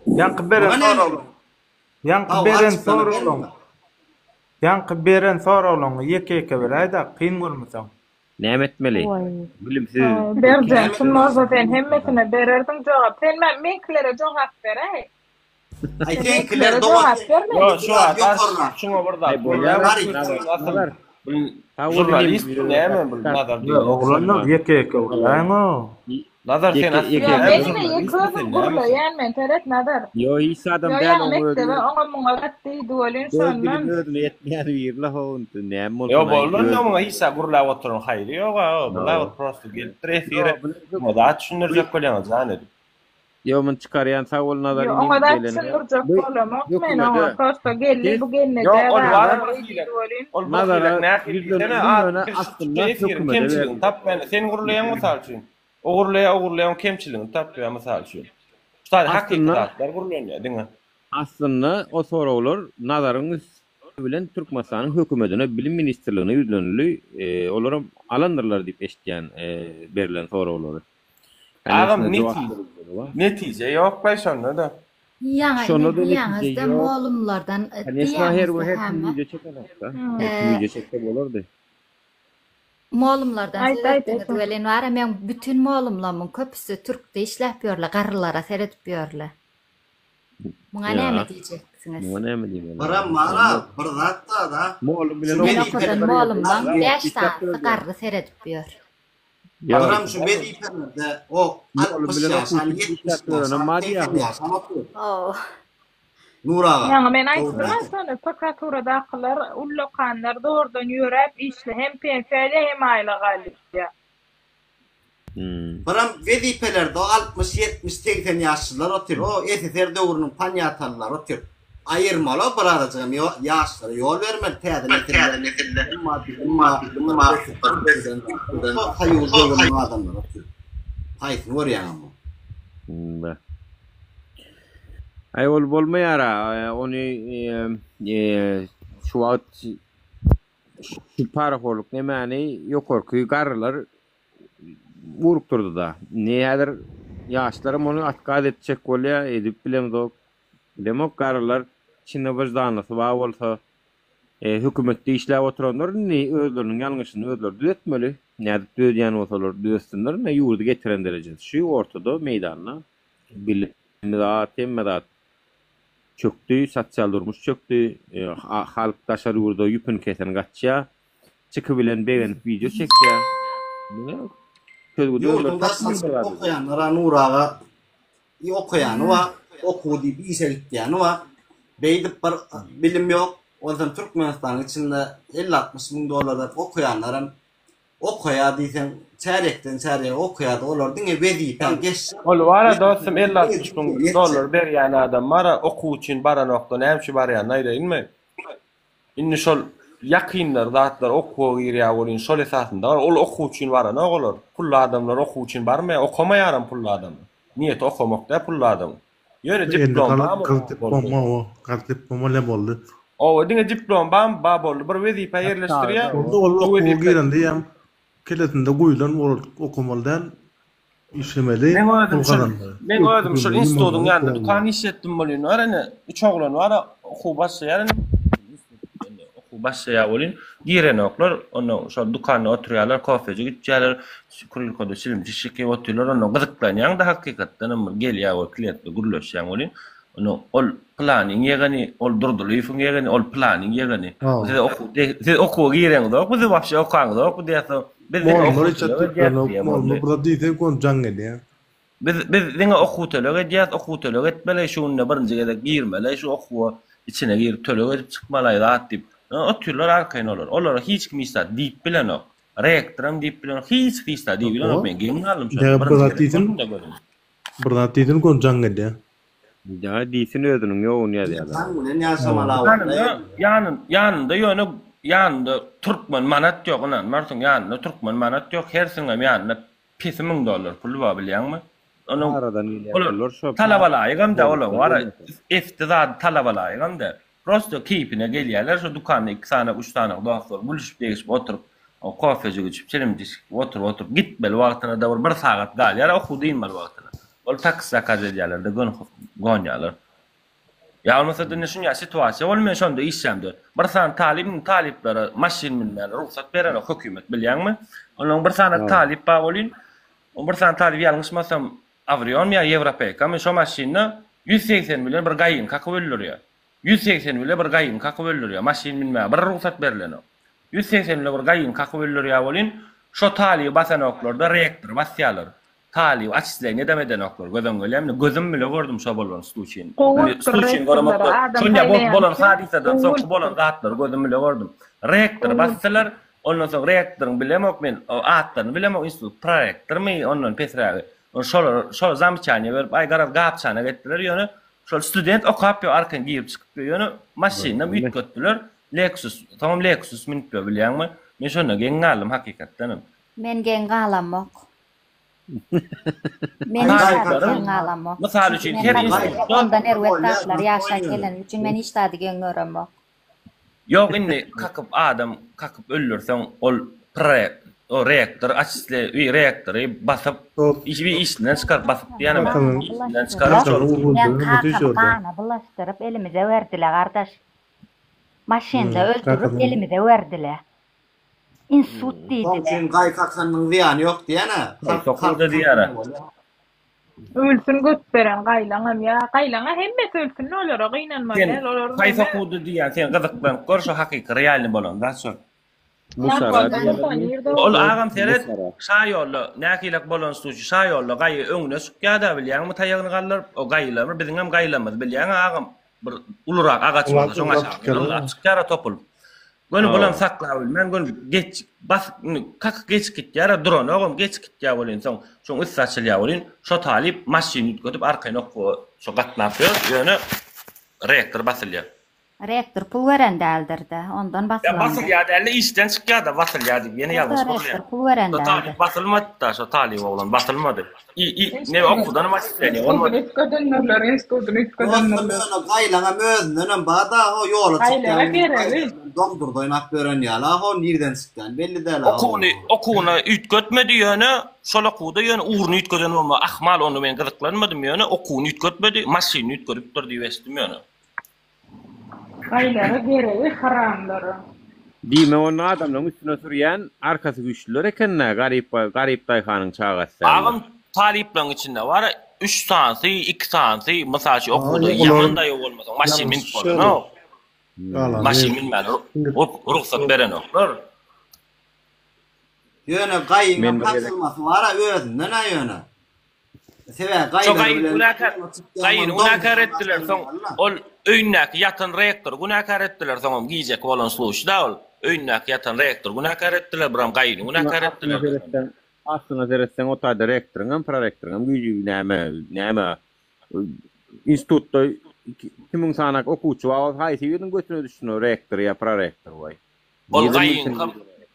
D: Yankı beren sorulun. Yeke berayda kıyın görmüsün.
A: Näme etmeli? Bilimsiz.
C: Berden, şunlar zaten hemmesine bererdim cevap. Sen menkilere cevap beray.
F: Menkilere cevap
D: verme. Yo, şu at, şuna burada. Jurnalist näme bu nazar? Oğlanlar yeke oğlan. Nazar sen
C: men teret nazar.
A: Yo hiç adam ben
C: onu muğattı duvalin şondan.
A: Yetmeyen bir la hon näme.
D: Yo bolun da muğa hiç gurla oturun hayır. Yo bula prosto gel 3-4 moda düşünürcek kolan zanedi.
A: Yo men çıkaryan sağ ol nazar.
C: Yo ama da düşünürcek kolan men o prosto gelli bu genne
D: de. Yo on var duvalin. Nazar ne aslında kemçiliğin tap ben sen gurlayan misal için. Oğurlayan kemçiliğini tapıyor misal şu. Sadece hakikatler gurlanıyor değil mi?
A: Aslında o soru olur. Nazarınız bilen Türkmenistan'ın hükümetine bilim ministerliğine yüzlenili olarak alındırlar deyip eşitleyen verilen soru olur.
D: Ağam netice yok be şonda da.
L: Yani da malumlardan
A: video çekmek olurdu.
L: Malumlardan söylediğin var ama men bütün malumlarımın köpüsü Türk'te işlep garılara seyredip ýörler. Muňa näme diýeksiniz?
A: Muňa näme diýmeli?
F: Mara bir zatda da.
L: Malumdan 5 saat garry seyredip ýör.
F: Baram şu mediperde o 60 ýaşan 70 ýaşan. Nuraga.
C: Yani men aýtdylar prokuratura akılar ullokanlar doğrudan ýörep işle hem PFL hem aýla galyp.
F: Baram wezipelerde 60-70-80 ýaşlylar otyr. O SSR döwrüniň panyatallar otyr. ayırmalı bırakacağım yaşları yol vermeli täze nesiller hayırlı adamlar haýsy görýäňmi
A: Ay ol bolmaýara ony şu wagt şu paraholuk nemani ýokarky garrylar vurup durdy da. Näder ýaşlarym onu atkaz etjek bolýa edip bilemok. Bilemok garrylar içinde vicdanlysy bar bolsa hökümetde işläp oturanlar özleriniň ýalňyşyny özleri düzeltmeli. Näde düzelýän bolsalar düzeltsinler, ne ýurdu getiren derejede. Şu ortada meýdanyna bilimdat çöktü, sosyal durmuş çöktü, halk taşar ýurda ýüpün kesen gatça, çıkı bilen beğenip video çekýär.
F: Okuyanlara Nuraga okuyanı var, okudu bir işe gittiğini var. Beydip bir bilim yok. O zaman Türkmenistan'ın içinde 50-60 bin dolarlar okuyanların okuya diysen çeyrekten çeyreğe okuya da olur değil mi? Vezifen geç.
E: Ol vara dostum 50-60 bin dolar berýän adam mara okuw üçin baran okda näme barýan näýdin mi? Inni şol yakynlar, zatlar okuw girýär bolýan şol esasynda ol okuw üçin baran olar. Pully adamlar okuw üçin barmaýar, okamaýaram pully adam. Niýeti okamakda pully adam. Ýöne diploma
T: le boldy.
E: O diňe diploma ba boldy. Bir wezife ýerleşdirýär.
T: Okuw girende ýam keletinde goýulan okumaldan işlemeli.
E: Men öýdüm şu institutun ýanynda dukan işletdim bolýan. Arany 3 oglan bar okuw başlaýar. Okuw başlaýar bolýan. Giren oklar onu şu dukanda oturýarlar, kafeje gitýärler, kurilkoda silimci şike oturýarlar, onu gyzyklanýar da hakykatdan gelýär o klientle gurlaşýar bolýan. Onu ol planning ýegeni, ol durdulyfyň ýegeni, ol planning ýegeni. Siz okuw giren da, bu wapşy okaň da, bu diýär. Biz diňe okutelyk edýär, okutelyk etmeli, şunu birinji gezek girmeli, şu okuw içine girip tölek edip çykmaly zat dip. Otyrlar arkaýyn olar. Olara hiç kim istat diýip bilenok. Reaktoram diýip bilenok, hiç istat diýip bilenok. Men giň alym şu.
T: Bir zat diýdim gonjaň edýär.
A: Ya diýsin özüniň ýoğun ýa-da.
E: Ýanynda ýöne ýanynda Türkmen manat ýok anan. Marsyň ýanynda Türkmen manat ýok. Her sene ýanynda $5000 pul bar bilýärmi? Onu talabalar da olar. İftizad talabalar da. Prosto keyfine gelýärler, şu dukanda 2 tane 3 tane dostlar buluşup değişip oturup o kafeje geçip çelimdik oturup gitmeli wagtyna da bir sagat galýar, okuw diýmeli wagtyna. Ol taksi zakaz edýärler de gonýarlar. Ya olmasa da şunday situasiýa bolmaýan şonda işlemdi. Bir san talipleri maşin minmeli ruhsat beren o hökümet bilýärmi? Onuň bir san talip bar bolýan. O bir san talip ýalňyşmasam Avrion ýa Ýewropeka, men şo maşinni 180 milyon bir gaýyn kakyp öldürýär. 180 milyon bir gaýyn kakyp öldürýär. Maşin minmä bir ruhsat berilen. 180 milyon bir gaýyn kakyp öldürýär bolýan. Şo talip basan oklarda reaktor basýarlar. Talip açysly ne demeden oklar. Gözüm gelýärmi? Gözüm bile gördüm şo bolan stuçyn. Stuçyn goramakda. Şonda bolan hadisadan soň bolan zatlar gözüm bile gördüm. Reaktor bassalar, ondan soň reaktoryň bilemok men, o atlaryny bilemok institut prorektormy ondan pesrägi. Şol zamçany berip ay garap gapçana getdiler ýöne. Şol student okap arkan girip çykyp ýöne maşina büýük götdüler. Lexus, tamam Lexus minip bilýärmi? Men şonu geň alym hakykatdan.
L: Men geň alamok. Men geň alamok.
E: Mysal üçin her
L: ondan erwetdaşlar ýaşa gelen üçin men iştadi geň göremok.
E: Ýok indi kakyp adam kakyp öldürseň ol o reaktör açysly reaktory basyp işinden çykaryp basyp ýany men işinden çykaryp
L: kana bulaşdyryp elimize berdiler gardaş. Maşinda öldürüp elimize berdiler. Insut diýdiler.
F: Sen gaýkakanyň ziýany ýok diýene.
E: Sokakda diýär.
C: Ölsün götberen gaýlaňam ýa, gaýlaňa hemme ölsün olar, gynanmaýar olar.
E: Gaýsa kudy diýär, sen gyzyklan görşä hakyky realny bolan, daşo. Ol agam seret şaýolly, näkilek bolan suçy şaýolly gaýy öňüne sükýärdi bilýärmi, taýagyny gallar, o gaýlary biziň hem gaýlamaz bilýän agam bir ulurak agaç bolsa şoňa sükýär topulup. Gönü bolan saklaw bilmän, gönü geç bas kak geç gitýär, duran ogam geç gitýär bolýan soň şoň üst saçylýar bolýan, şo talip maşyny götüp arkaýna okuw şo gatnapýar, ýöne
J: reaktor basılýar.
L: Reaktor pul veren däldirdi. Ondan
J: Ya
L: basılandı.
J: basılýar däli işden çykýar da basılýar diýip ýene ýalňyş
L: Reaktor
J: bolýar.
L: pul veren
J: Talip
L: däldi.
J: basılmadı da şu talip oğlan basılmadı. Ne okudan ama işleniyor. Olmadı.
F: Gaýlaňa mözdünen bada o ýola
C: Gaýlaňa
F: çykýan.
C: gerek.
F: Domdurda oýnap beren ýala o nirden çykýan belli däl.
J: Okuna ütgötmedi ýöne, şola kuda ýöne uğrunu ütgöden bolma. Ahmal onu men gyzyklanmadym ýöne, okunu ütgötmedi, maşyny ütgödüpdir diýip esdim ýöne.
C: Gaýlaňa gerek haramlary.
A: Dime onun adamın üstüne sürüyen arkası güçlüler ekenne garip dayhanın çağası.
J: Ağam taliplerin içinde var 3 sansı, 2 sansı, mesela okuda yanında yok olmasa maşin min bolýar, no? Maşin min men ruhsat beren oklar.
F: Ýöne gaýyň kasılmasy bara özünden ýöne. Sebä
J: gaýyň unakar etdiler soň ol öýnäki ýatan reaktor unakar etdiler soň giýjek bolan sluşda ol öýnäki ýatan reaktor unakar etdiler biram gaýyny unakar etdiler.
A: Aslına zeretsen o taýda reaktoryň prorektoryň güýji näme institutda 2000 sanak okuwçy bar haýsy ýerden götürüp düşnü reaktor ýa prorektor boy.
J: Ol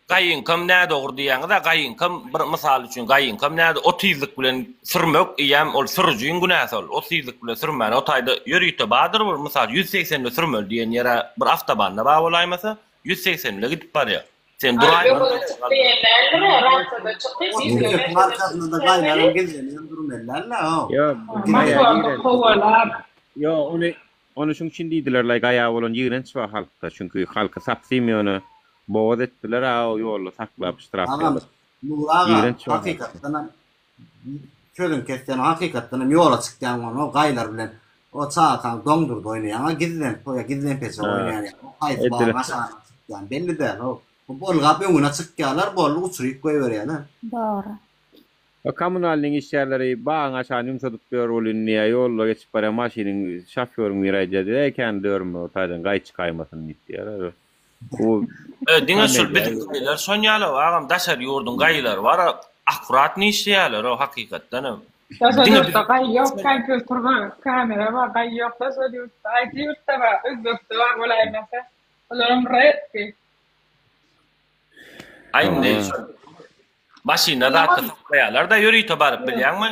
J: gaýyň kam näde dogry diýäňde gaýyň kam bir mysal üçin gaýyň kam näde 30-lyk bilen sürmek ýa ol sürjüň günäsi ol 30-lyk bilen sürmäni o taýda ýörüýte badyr bir mysal 180 le sürmel diýen ýere bir awtobanda bar bolaýmasa 180 le gidip barýar. Sen duraýma.
F: markasynda gaýlaryň gezýän durmellerle
A: Yo, onu şun için diýdiler la gaýa bolan ýigrenç we halkda çünkü halka sapsymyony boğaz etdiler o ýolda saklap ştraplar.
F: Hakykatdan çölün kesken hakykatdan ýola çykýan o gaýlar bilen o çaýkan doňdurdy oýnaýan gizlen peçe oýnaýan. Haýsy başa çykýan belli däl o. Bu bolgap öňüne çykýarlar, bolu uçuryp goýberýärler.
L: Doğru.
A: O kommunalnyň iş ýerleri baň aşağı ýumşatyp berýärler, ýolda geçip barýan maşynyň şoförüň wirajady eken dörmü o taýdan gaýçy gaýmasyn diýýärler. O
J: diňe şol bitikler soňýaly agam daşar ýurdun gaýlar bar akurat nişýärler o hakykatdan.
C: Daşarda gaý ýok, kompýuter bar, kamera bar, gaý ýok, daşarda aýdýurda bar, özbekde bar bolaýmasa. Olaryň reýetki.
J: Aynen. Maşina da aýarlar da ýörüýte baryp bilýärmi?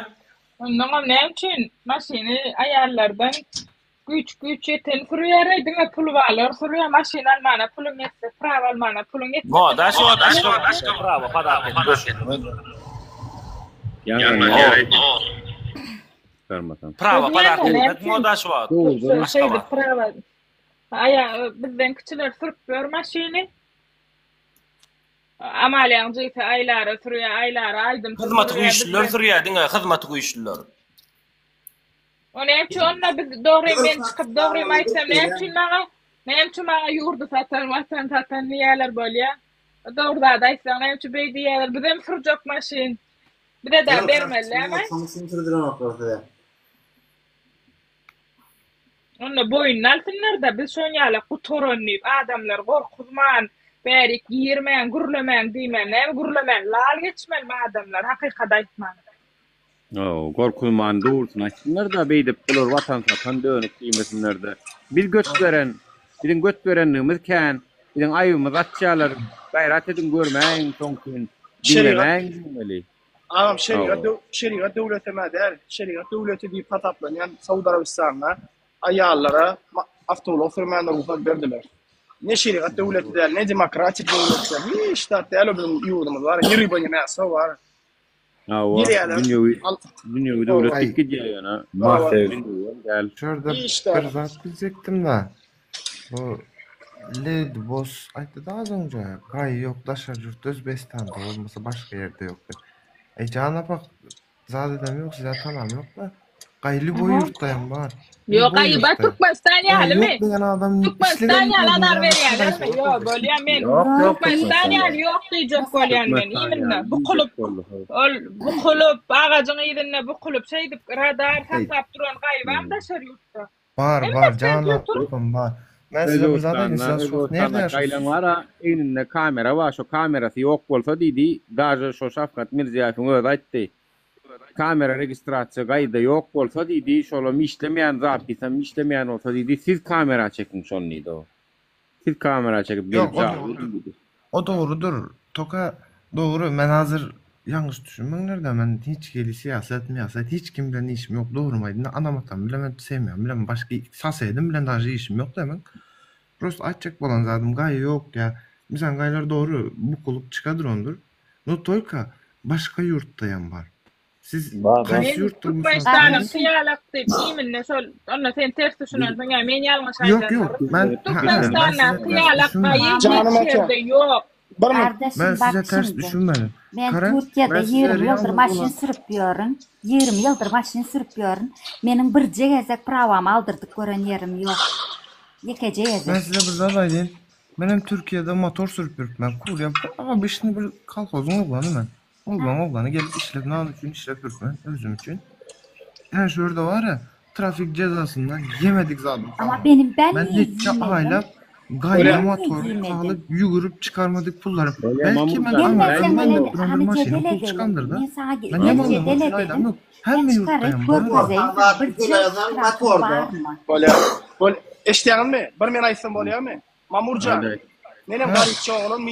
C: Ondan ne üçin maşiny aýarlardan güç eten sürýär, diňe pul balar sürýär, maşina almana pulun etse, prawa almana pulun etse.
J: No, daşo prawa padak etdi.
A: Yani
J: prawa padak etdi, no daşo.
C: Şeyde prawa. Bizden kiçiler sürüp ber maşiny. Amalyan jyta aýlara sürýär, aýlara aýdym.
J: Hyzmat güýçlüler sürýär, diňe hyzmat güýçlüler.
C: Onu onna biz dogry men çykyp dogry aýtsam näçin maga ýurdu satan niýeler bolýar. Dogry da aýtsam näçin beýdi ýerler, bizem sürjek maşyn. Bir de bermellermi? Onu boyun altynlarda biz şoňaly gutoranyp adamlar gorkuzman, berik ýermän, gürlemän diýmän, näme gürlemän, lal geçmel adamlar hakykat aýtman.
A: Gorkulman dursun açsınlar da beýdip bular watan satan dönüp diýmesinler de. Bir birin göt berenligimiz kän, birin aýbymyz atjalar, gaýrat edin görmäň, soňkyn diýmemäň diýmeli.
H: Ağam şeriat döwlete mäder, şeriat döwleti diýip hataplanýan Saudi Arabistan'a aýallara awtolog firmalar ruhsat berdiler. Ne şeriat döwleti der, ne demokratik döwleti der. Hiç da täle bilen ýurdumyz bar, ýeri näse bar.
A: Dünýäwi döwletlik gidiýär.
I: Şurada bir zat bilecektim da. Bu Led Boss aytdy da az önce. Gaý ýok, daşar ýurt Özbekistanda bolmasa başga ýerde ýok. Jana bak, zadedem ýok, size tanam ýok da. Gaýly bu ýurtdaýam bar.
C: Ýok, gaý bar Türkmenistan ýalymy?
I: Türkmenistan
C: ýalar berýärlermi? Ýok, bolýan men. Türkmenistan ýaly ýok diýjek bolýan men. Ýa-ni bu kulup agajyň ýerine bu kulup şeýdip radar hasap duran gaý bar daşar ýurtda.
I: Bar, jana bar. Men size bu zaten nerede
A: yaşıyorsunuz? Var elinde kamera var. Şu kamerası yok bolsa diýdi. Daja şu Şafkat Mirziýewiň özi aýtdy. kamera registrasiya gaýda ýok bolsa diýdi, şolam işlemeýän zat diýsem işlemeýän bolsa diýdi, siz kamera çekin şonu diýdi o. Siz kamera çekip berip diýdi.
T: O doğrudur. Toka doğru. Men hazır yanlış düşünmeňler de men hiç geli siyaset, hiç kim bilen işim yok. Doğrumaýdy. Anam atam bilen men sevmeýän, bilen başga sas edim bilen daşy işim yok da men. Prost açık bolan zadım gaýy yok ya. Bizden gaýlar doğru bukulup çıkadır ondur. No tolka başka yurtdayan var. Siz kaç yurtta
C: Türkmenistan'ın kıyalak deyip iyiminle sol, onunla sen ters düşünüyorsun ya, men yalnız
T: Yok yok, ben
C: Türkmenistan'ın kıyalak deyip yerde yok.
T: Ben size ters düşünmedim.
L: Ben Türkiye'de 20 yıldır maşin sürüp ýörün. 20 yıldır maşin sürüp ýörün. Menin bir gezek prawam aldırdık gören yerim yok. Yekece gezek.
T: Ben size bir zat aýdyn. Ben hem Türkiye'de motor sürüp yürütmem. Kuryam. Ama beşini bir kalkozun oglanı ben. Oglanı gelip işlep ne için işlep yürütmem. Özüm için. Yani şurada var ya, trafik cezasından yemedik zaten.
L: Ama ben
T: neçe aylap gayri motor alıp yugurip çıkarmadık pulları. Belki ben anlatırım maşini pul çıkandır da. Ben ne malım yok. Hem mi yurttayım?
H: Eştiýäňizmi? Bir men aýtsam bolýarmy? Mamurjan. Menem garypça oğlan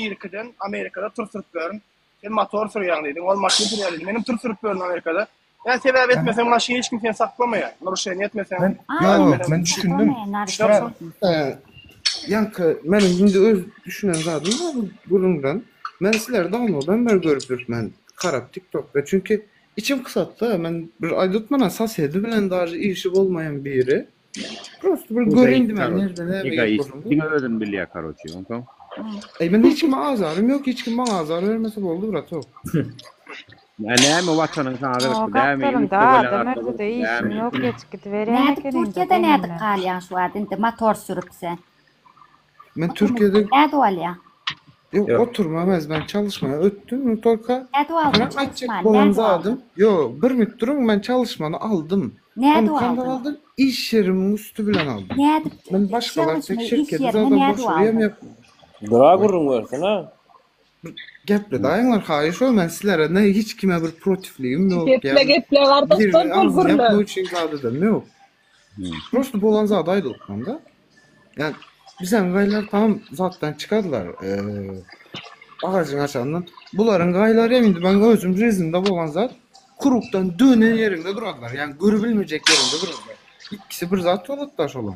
H: Amerikada tur sürüp görün. Sen motor sürýän diýdin, ol maşyn sürýär diýdi. Menem tur sürüp görün Amerikada. Ben sebäp etmesem maşyny hiç kim sen saklamaýar. Naruşen etmesem.
T: Ben düşündüm. Yankı, benim şimdi öz düşünen zadım var burundan. Ben sizler download'dan ben görüp yürütmen karap TikTok'ta. Çünkü içim kısattı. Ben bir aydutmana sas edi bilen daha işi olmayan biri. Prosto bir göreyim ben nerede ne yapayım.
A: Dine ödün bilýär karoçy, tamam.
T: Ben hiç kime azarım yok, hiç kime azar vermese boldu brat o.
A: Näme watanyň saňa berip
S: däme. Da da işim yok geçip berýän
L: eken. Türkiýede näde galýan şu adynda motor sürüpsen?
T: Ben Türkiye'de...
L: Näde bolýar?
T: Yok oturmamaz ben çalışmaya öttüm. Tolka
L: açık
T: bolanzadım. Yok bir müddet durun ben çalışmanı aldım.
L: Näde aldın?
T: İş yerimin üstü bilen aldım.
L: Näde?
T: Ben başkalar tek şirketi zaten boşuruyam yapmam.
E: Dura gurrun versin ha?
T: Geple daýňlar haýyş ol men sizlere ne hiç kime bir protifliğim yok.
C: Geple gardaşdan bolgurlar.
T: Yapmak için zaten yok. Prosto bolanzad aýdylykmanda. Yani bizden gaylar tam zaten çıkardılar. Ağacın aşağından. Buların gayları emindi. Ben özüm rezimde bolan zat kuruktan dönen yerinde duradılar. Yani görübilmeyecek yerinde duradılar. İkisi bir zat yolutdaş olan.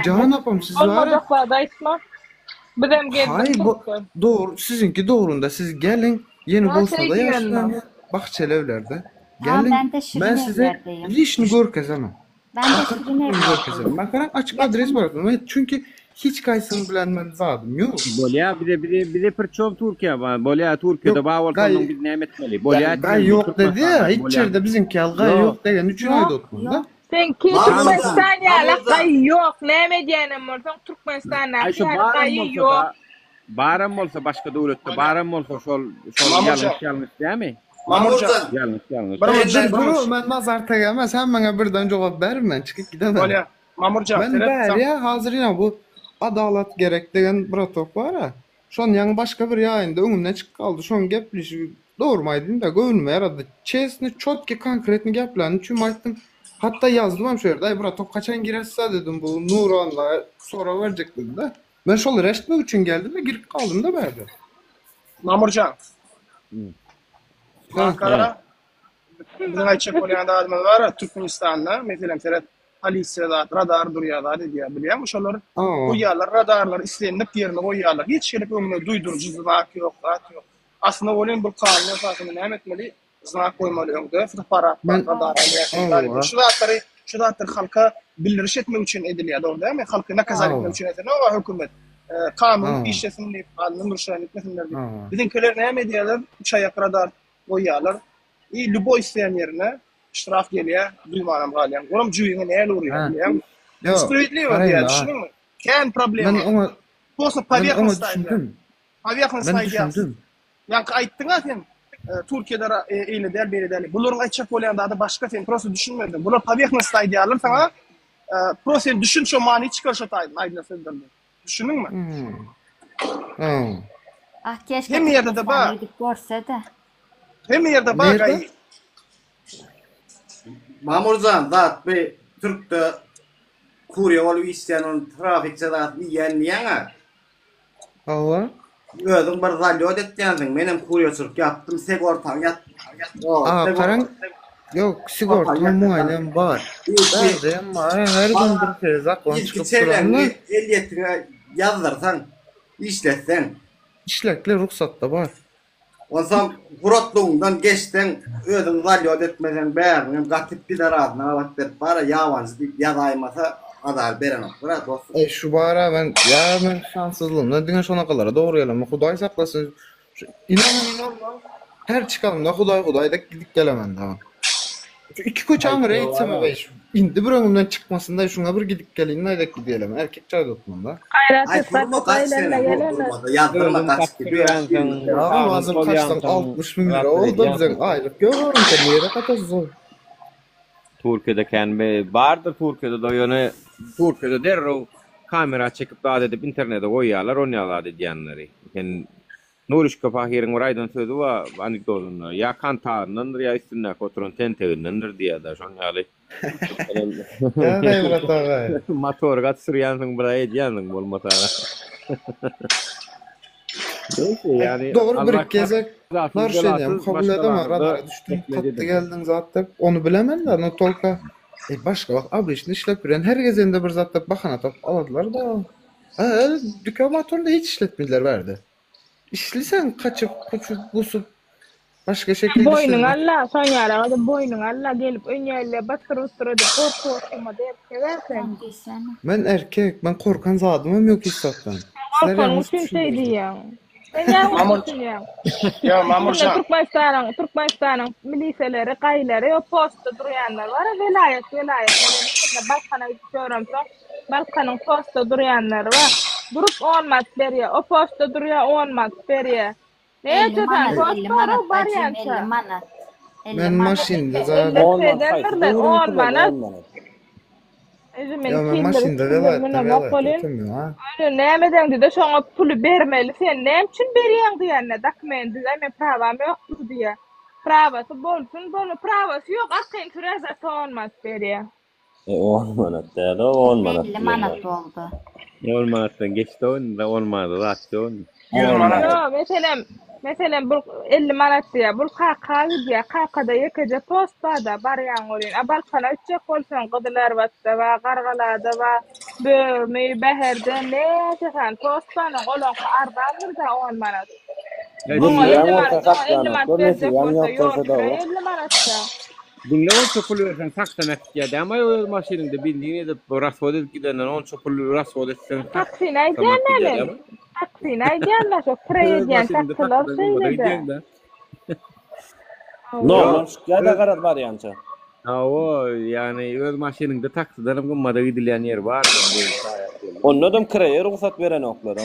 T: Cahan apam siz var ya. Hayır doğru. Sizinki doğrunda. Siz gelin yeni Bosna'da yaşlanın. Bahçeli evlerde. Gelin. Ben size işini görkezemem.
L: Ben de sizin
T: ben açık adres bıraktım. Çünkü hiç kaysını bilenmem zadım yok.
A: Bolya bir de pırçom Türkiye var. Bolya Türkiye'de bağoltanın biz ne etmeli. Bolya
T: gay yok dedi ya. İçeride bizimki gay yok degen 3 ayda otmunda.
C: Sen ki Türkmenistan ya gay yok. Ne medyanım var? Türkmenistan'da gay yok.
A: Baram olsa başka devlette baram olsa şol yanlış değil mi? Yanlış.
T: Ben nazar tegemez. Hem bana birden cevap verin ben çıkıp gidemem. Ben der ya hazır ya bu adalet gerek degen bratok var ya. Şon yan başka bir yayında önümden çık kaldı. Şon geplişi doğurmaydın da görünme yaradı. Çesini çotki konkretni geplerini çünkü ayttım. Hatta yazdım hem şöyle dayı bratok kaçan girerse dedim bu Nuran'la sonra verecek dedim de. Ben şol reşitmek için geldim ve girip kaldım da böyle.
H: Mamurcan. Ankara. Bizim ayçak bolýan adamlar var Türkmenistan'da. Mesela Alisya'da radar durýarlar diýär bilýär şolar. Goýýarlar radarlar islenip ýerine goýýarlar. Hiç gelip öňüne duýdurujy znak ýok, yok. Aslında bolan bu kanun esasında näme etmeli? Znak goýmaly öňde fotoparat radar alýar. Şu zatlar halka bildiriş etmek için edilýär, doğru değil mi? Halka nakazat etmek için edilýär. O hökümet kanun işlesin diýip anlam rüşan etmesinler diýip. Bizimkiler näme edýärler? 3 ayak radar goýýarlar. Luboy isleyen yerine ştraf gelýär, duymanam galýan. Olam jüýüňe näle urýar bilýän? Spreadli urýar, düşündiňmi? Kän problem.
T: Ben ona
H: Posna pavyakhnostaydy. Pavyakhnostaydy. Ýa-ni aýtdyňa sen Türkiýede eýle der, beri der. Bularyň aýtjak bolýanda da başga sen prosta düşünmedin. Bular pavyakhnostaydyarlar sana prosta düşün şu many çıkarşataýdy, aýdna sözlerdi. Düşündiňmi?
L: Ah keşke
H: Hem yerde de bak.
L: gidip görse de.
H: Hem yerde bak ay.
F: Mamurcan zat bir Türk'te kurye olup isteyen onun trafikçe zat yiyen niyana.
T: Hava.
F: Özüm bir zalyo ödetkensin. Menem kuryeçilik yaptım. Sigortam yat.
T: Karan. Yok sigorta muayenen var. Berde ama her gün bir kere zakon çıkıp duranlar.
F: Ehliyetine yazdırsan, işletsen.
T: İşlekle ruhsat da var.
F: Ondan kurotluğundan geçten özüm zalyo ödetmesen beğerdim. Gatip bir de razına vakti para yavancı deyip yadaymasa adar beren okura dostum.
T: Şu bara ben şanssızlığımdan dine şona kadar doğru yalan. Huday saklasın. İnanın her çıkalımda Huday da gidip gelemem daha. Şu iki koçağın reytseme beş. İndi bir önümden çıkmasında şuna bir gidip geleyim neyde gidelim. Erkek çay tutmanda.
C: Hayratı saklayla gelenler.
F: Yazdırma kaç gidiyor.
T: Ya lazım kaçtan 60 bin lira oldu bize aylık. Görüyorum ki nereye kaçacağız o.
A: Türkiye'de kendi vardır Türkiye'de de yani Türkiye'de derro kamera çekip daha edip internete koyuyorlar oynuyorlar diyenleri. Yani Nuriş kafahirin oraydan sözü var anekdotunda ya kantarındır ya üstüne koturun tenteğindir diye de şun yani.
T: Ya devlet ağabey.
A: Motor gatsıryansın buraya diyansın olmasa. Neyse yani.
T: Doğru bir gezek. Her şeyden kabul edemem. Radara düştüm. Kattı geldin zaten. Onu bilemem de. Onu tolka. Başka bak abi işte işlep bilen. Her gezende bir zaten bakana top aladılar da. Dükkan motorunda hiç işletmediler verdi. İşlisen kaçıp busup başka şekilde
C: boynun Allah son yara hadi boynun Allah gelip önüyle batır usturadı korkma derken
T: ben erkek ben korkan zadım yok hissattan.
C: Korkan için şey diyor.
H: Ya Mamurcan.
C: Türkmenistan'ın miliseleri, kayıları o posta duruyanlar var. Velayet. Balkan'a gidiyorum. Balkan'ın posta duruyanlar var. Durup olmaz beriye. O posta duruyor olmaz beriye. Ne yapacağız? Posta var yani.
T: Ben maşinde zaten.
C: Olmaz.
T: Ya ben maşinde velayet tutmuyor.
C: Nämeden dedi şoňa pulu bermeli. Sen näme üçin berýän diýende dokument diýme prawam ýok diýe. Prawasy bolsun, prawasy ýok, akyn türäze olmaz berýär.
A: 10 manat da 10 manat.
L: 50 manat oldu.
A: 10 manatdan geçti onda olmadı rahatsız oldu.
H: 100 manat.
C: Mesela bu 50 manat diye, bu kakada yakaca postada baryan olin. Balkana üçek olsun, qıdılar vatsa va, qarqalada va, böğmeyi, beherde, ne çekan postana olan arbandır da 10 manat. 50 manat verecek olsa yok, 50 manat da.
A: Dinle 10 çopulu versen saksanak ya ama o maşininde bildiğini de rasvod edip gidenden 10 çopulu rasvod etsen
C: taksine aydanalım. Taksine aydanla çok krediyen taktılar söyledi.
J: No, ya karar var yanca.
A: O yani öz maşininde taksıdan gımmada gidilen yer var.
J: Ondan kreye ruhsat veren oklar.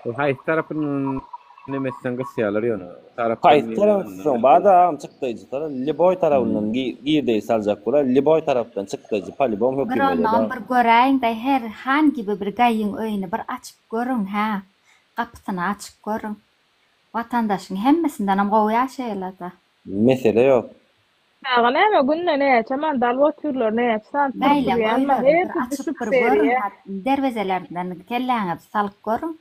A: O hayır tarafının nemesinden kısyalar yonu.
J: Hayır tarafından bağda çıktıydı taraf. Liboy tarafından girdeyi salacak bura. Liboy taraftan çıktıydı. Palibom hükümeli.
L: Bir onu bir göreyim de her hangi bir gayın öyünü bir açıp görün ha. Kapısını açıp görün. Vatandaşın hemmesinden ama kovuya şeyler de.
J: Mesele yok.
C: Näme günne ne çaman dalwa türler ne san
L: Beyle koylar açıp bir görün. Dervezelerden kelleğine salıp görün.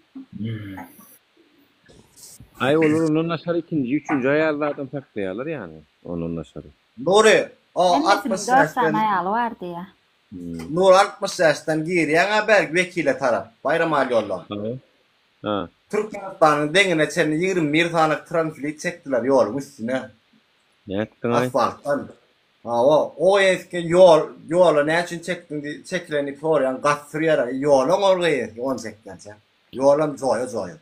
A: Ay olur onun aşarı ikinci, üçüncü ayarlardan taklayalar yani. Onun aşarı.
F: Doğru. O 60
L: yaştan ayalı vardı ya.
F: Nur 60 yaştan giriyen haber vekile taraf. Bayram Ali yollan.
A: Ha.
F: Türkmenistan'ın dengine çeni 21 tane translit çektiler yolun üstüne.
A: Ne ettin ay?
F: Asfalttan. O eski yolu ne için çekileni soruyan gazetiriyarak yolun oraya yolun çektiler. Yolun zoyu.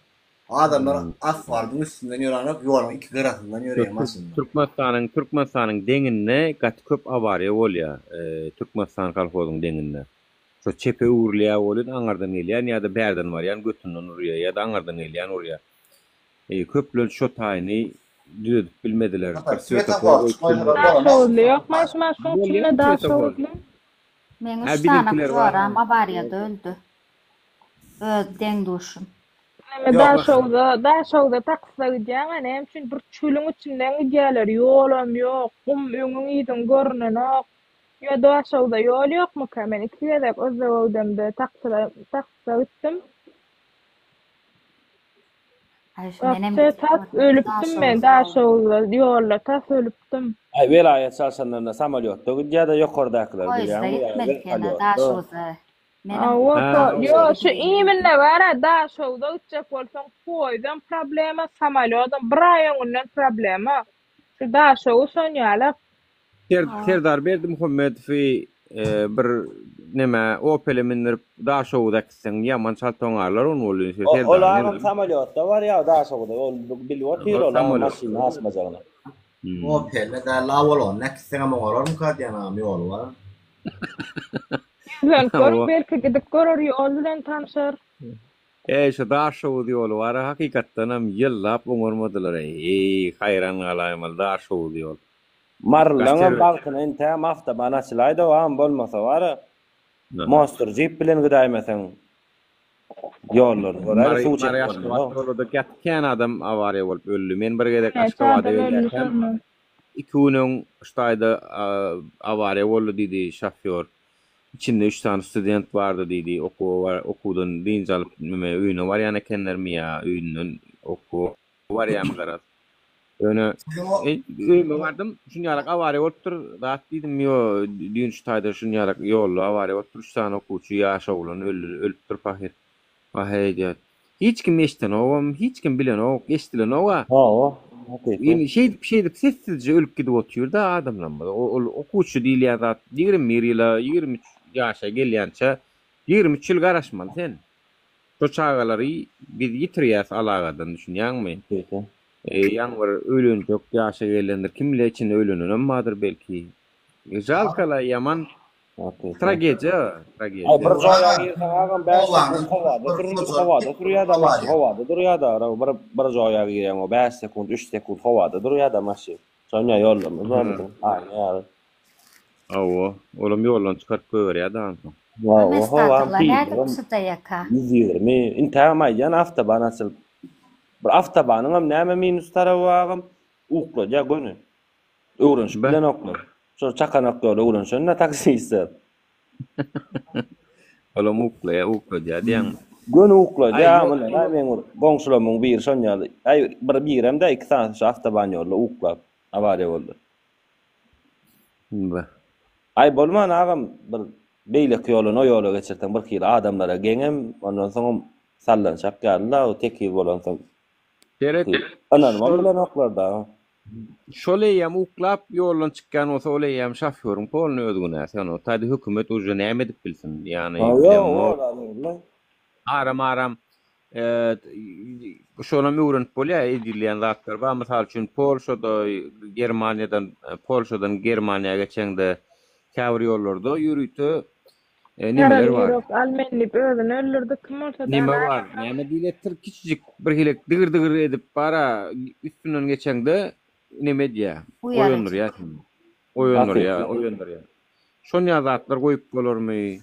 F: Adamlar asfaltın üstünden yürüyerek yolun iki kırasından yürüyemezsin.
A: Türkmenistan'ın denginne gat köp avariya oluyor. Türkmenistan kalfozun denginne. Şu çepe uğurlaya oluyor, angardan geliyen ya da berden var yani götünden oraya ya da angardan geliyen oraya. Köplön şu tayini düzüp bilmediler.
C: Nasıl yok? Maşma şunçunla daha soğuklu.
L: Men 3 tane kuzoram avariyada öldü. Den duşum.
C: Daşowda taksla gidýän hem üçin bir çölüň içinden gidýärler. Ýolam ýok, gum öňüň ýydyň görnenok. Ýa daşowda ýol ýokmy ka? Men 2 gezek özlegimde taksla gitdim. Tas ölüpdim men daşowda ýolda tas ölüpdim.
Q: Ay velayet şahsanlarına samolyotda gidýär-de ýokardakylar
L: Daşowda.
C: Yo, şu iminle var daşowda uçak bolsaň poýdan problema, samolyotdan bir aýyňdan problema. Şu daşow sonýalar.
A: Serdar berdi Muhammedowi bir neme Opel mindirip daşowda gitsen ýaman çaltoňarlar onu bolýar.
Q: Olar samolyotda var ýa daşowda ol bilýär olar maşyna asmajagyna.
F: Opel'le de lavalo neksen ama olar mı kadyanam yol var.
C: Güzel görüp belki gidip görür ýol bilen tanışar.
A: Şu daşow ýol var hakykatdan hem ýyllap oňurmadylar. Haýran galaýmal daşow ýol.
Q: Marlaňa bagtyna ente maftaban açylaýdy hem bolmasa bar. Monster Jeep bilen gidaýmasaň ýollar var. Suw çekýär.
A: Gatken adam awariýa bolup öldü. Men bir gezek Aşgabatda ýoldaşam. 2 günüň ştaýda awariýa boldy diýdi şoför. İçinde 3 tane student vardı diýdi. Okudan diňe alyp öýüne barýan ekenler mi ýa öýünden oku barýan garaz. Öňe öýüme bardym. Şunýarak awariýa bolupdyr. Dat diýdim ýo düň ştaýda şunýarak ýolly awariýa bolupdyr. 3 tane okuwçy ýaşa bolan ölüpdir pahir. Ahaydy. Hiç kim eşden owam, hiç kim bilen o, eşdilen owa. Ýani şeydi sessizce ölüp gidip oturýar da adamlar. Okuwçy diýilýär zat 20 ýyla 23 ýaşa gelýänçe 23 ýyl garaşmaly sen. Şu çağalary biz ýitirýäs alagadan düşünýärmi? Ýaňyr ölenjek ýaşa gelenler kim bilen içinde ölenen madyr belki. Jalkala ýaman tragediýa.
Q: Bir joýa girsen agam howada durýar-da, bir joýa girýän o 5 sekund, 3 sekund howada durýar-da maşy. Soňa ýollamy. Aýy. Olam ýoldan çykaryp goýarýar-da. Intama ýan aftaban açyl. Bir aftabanyň hem näme minus tarapy agam uklaja göni. Öwrenş bilen oklar. Şo çakanak ýol öwrenşende taksi isler.
A: Olam uklaja diýen.
Q: Göni uklaja men goňşulamyň bir sonýaly. Bir hemde 2 tane aftaban ýoly uklap awariýa boldy. Ay bolman agam bir beýlek ýoluny o ýola geçirten bir kira adamlara geňem ondan soň sallanşak ýalylar o teki bolan soň. Anan bilen oklarda.
A: Şoleýam uklap ýoldan çykkan bolsa oleýam şoförüň polny ödügüne sen o taýda hökümet uje näme edip bilsin ýani. Aram şolam öwrenip bolýar edilýän zatlar bar. Mysal üçin Polşadan Germaniýa geçende käbir ýollarda ýürüýdi. Nemeler var?
C: Almenli öýden öldürdi kim bolsa da.
A: Neme var? Näme diýletdir kiçijik bir hilek digir edip bara üstünden geçende neme diýär? Oýundur ýa. Oýundur ýa. Şonýa zatlar goýup bolarmy?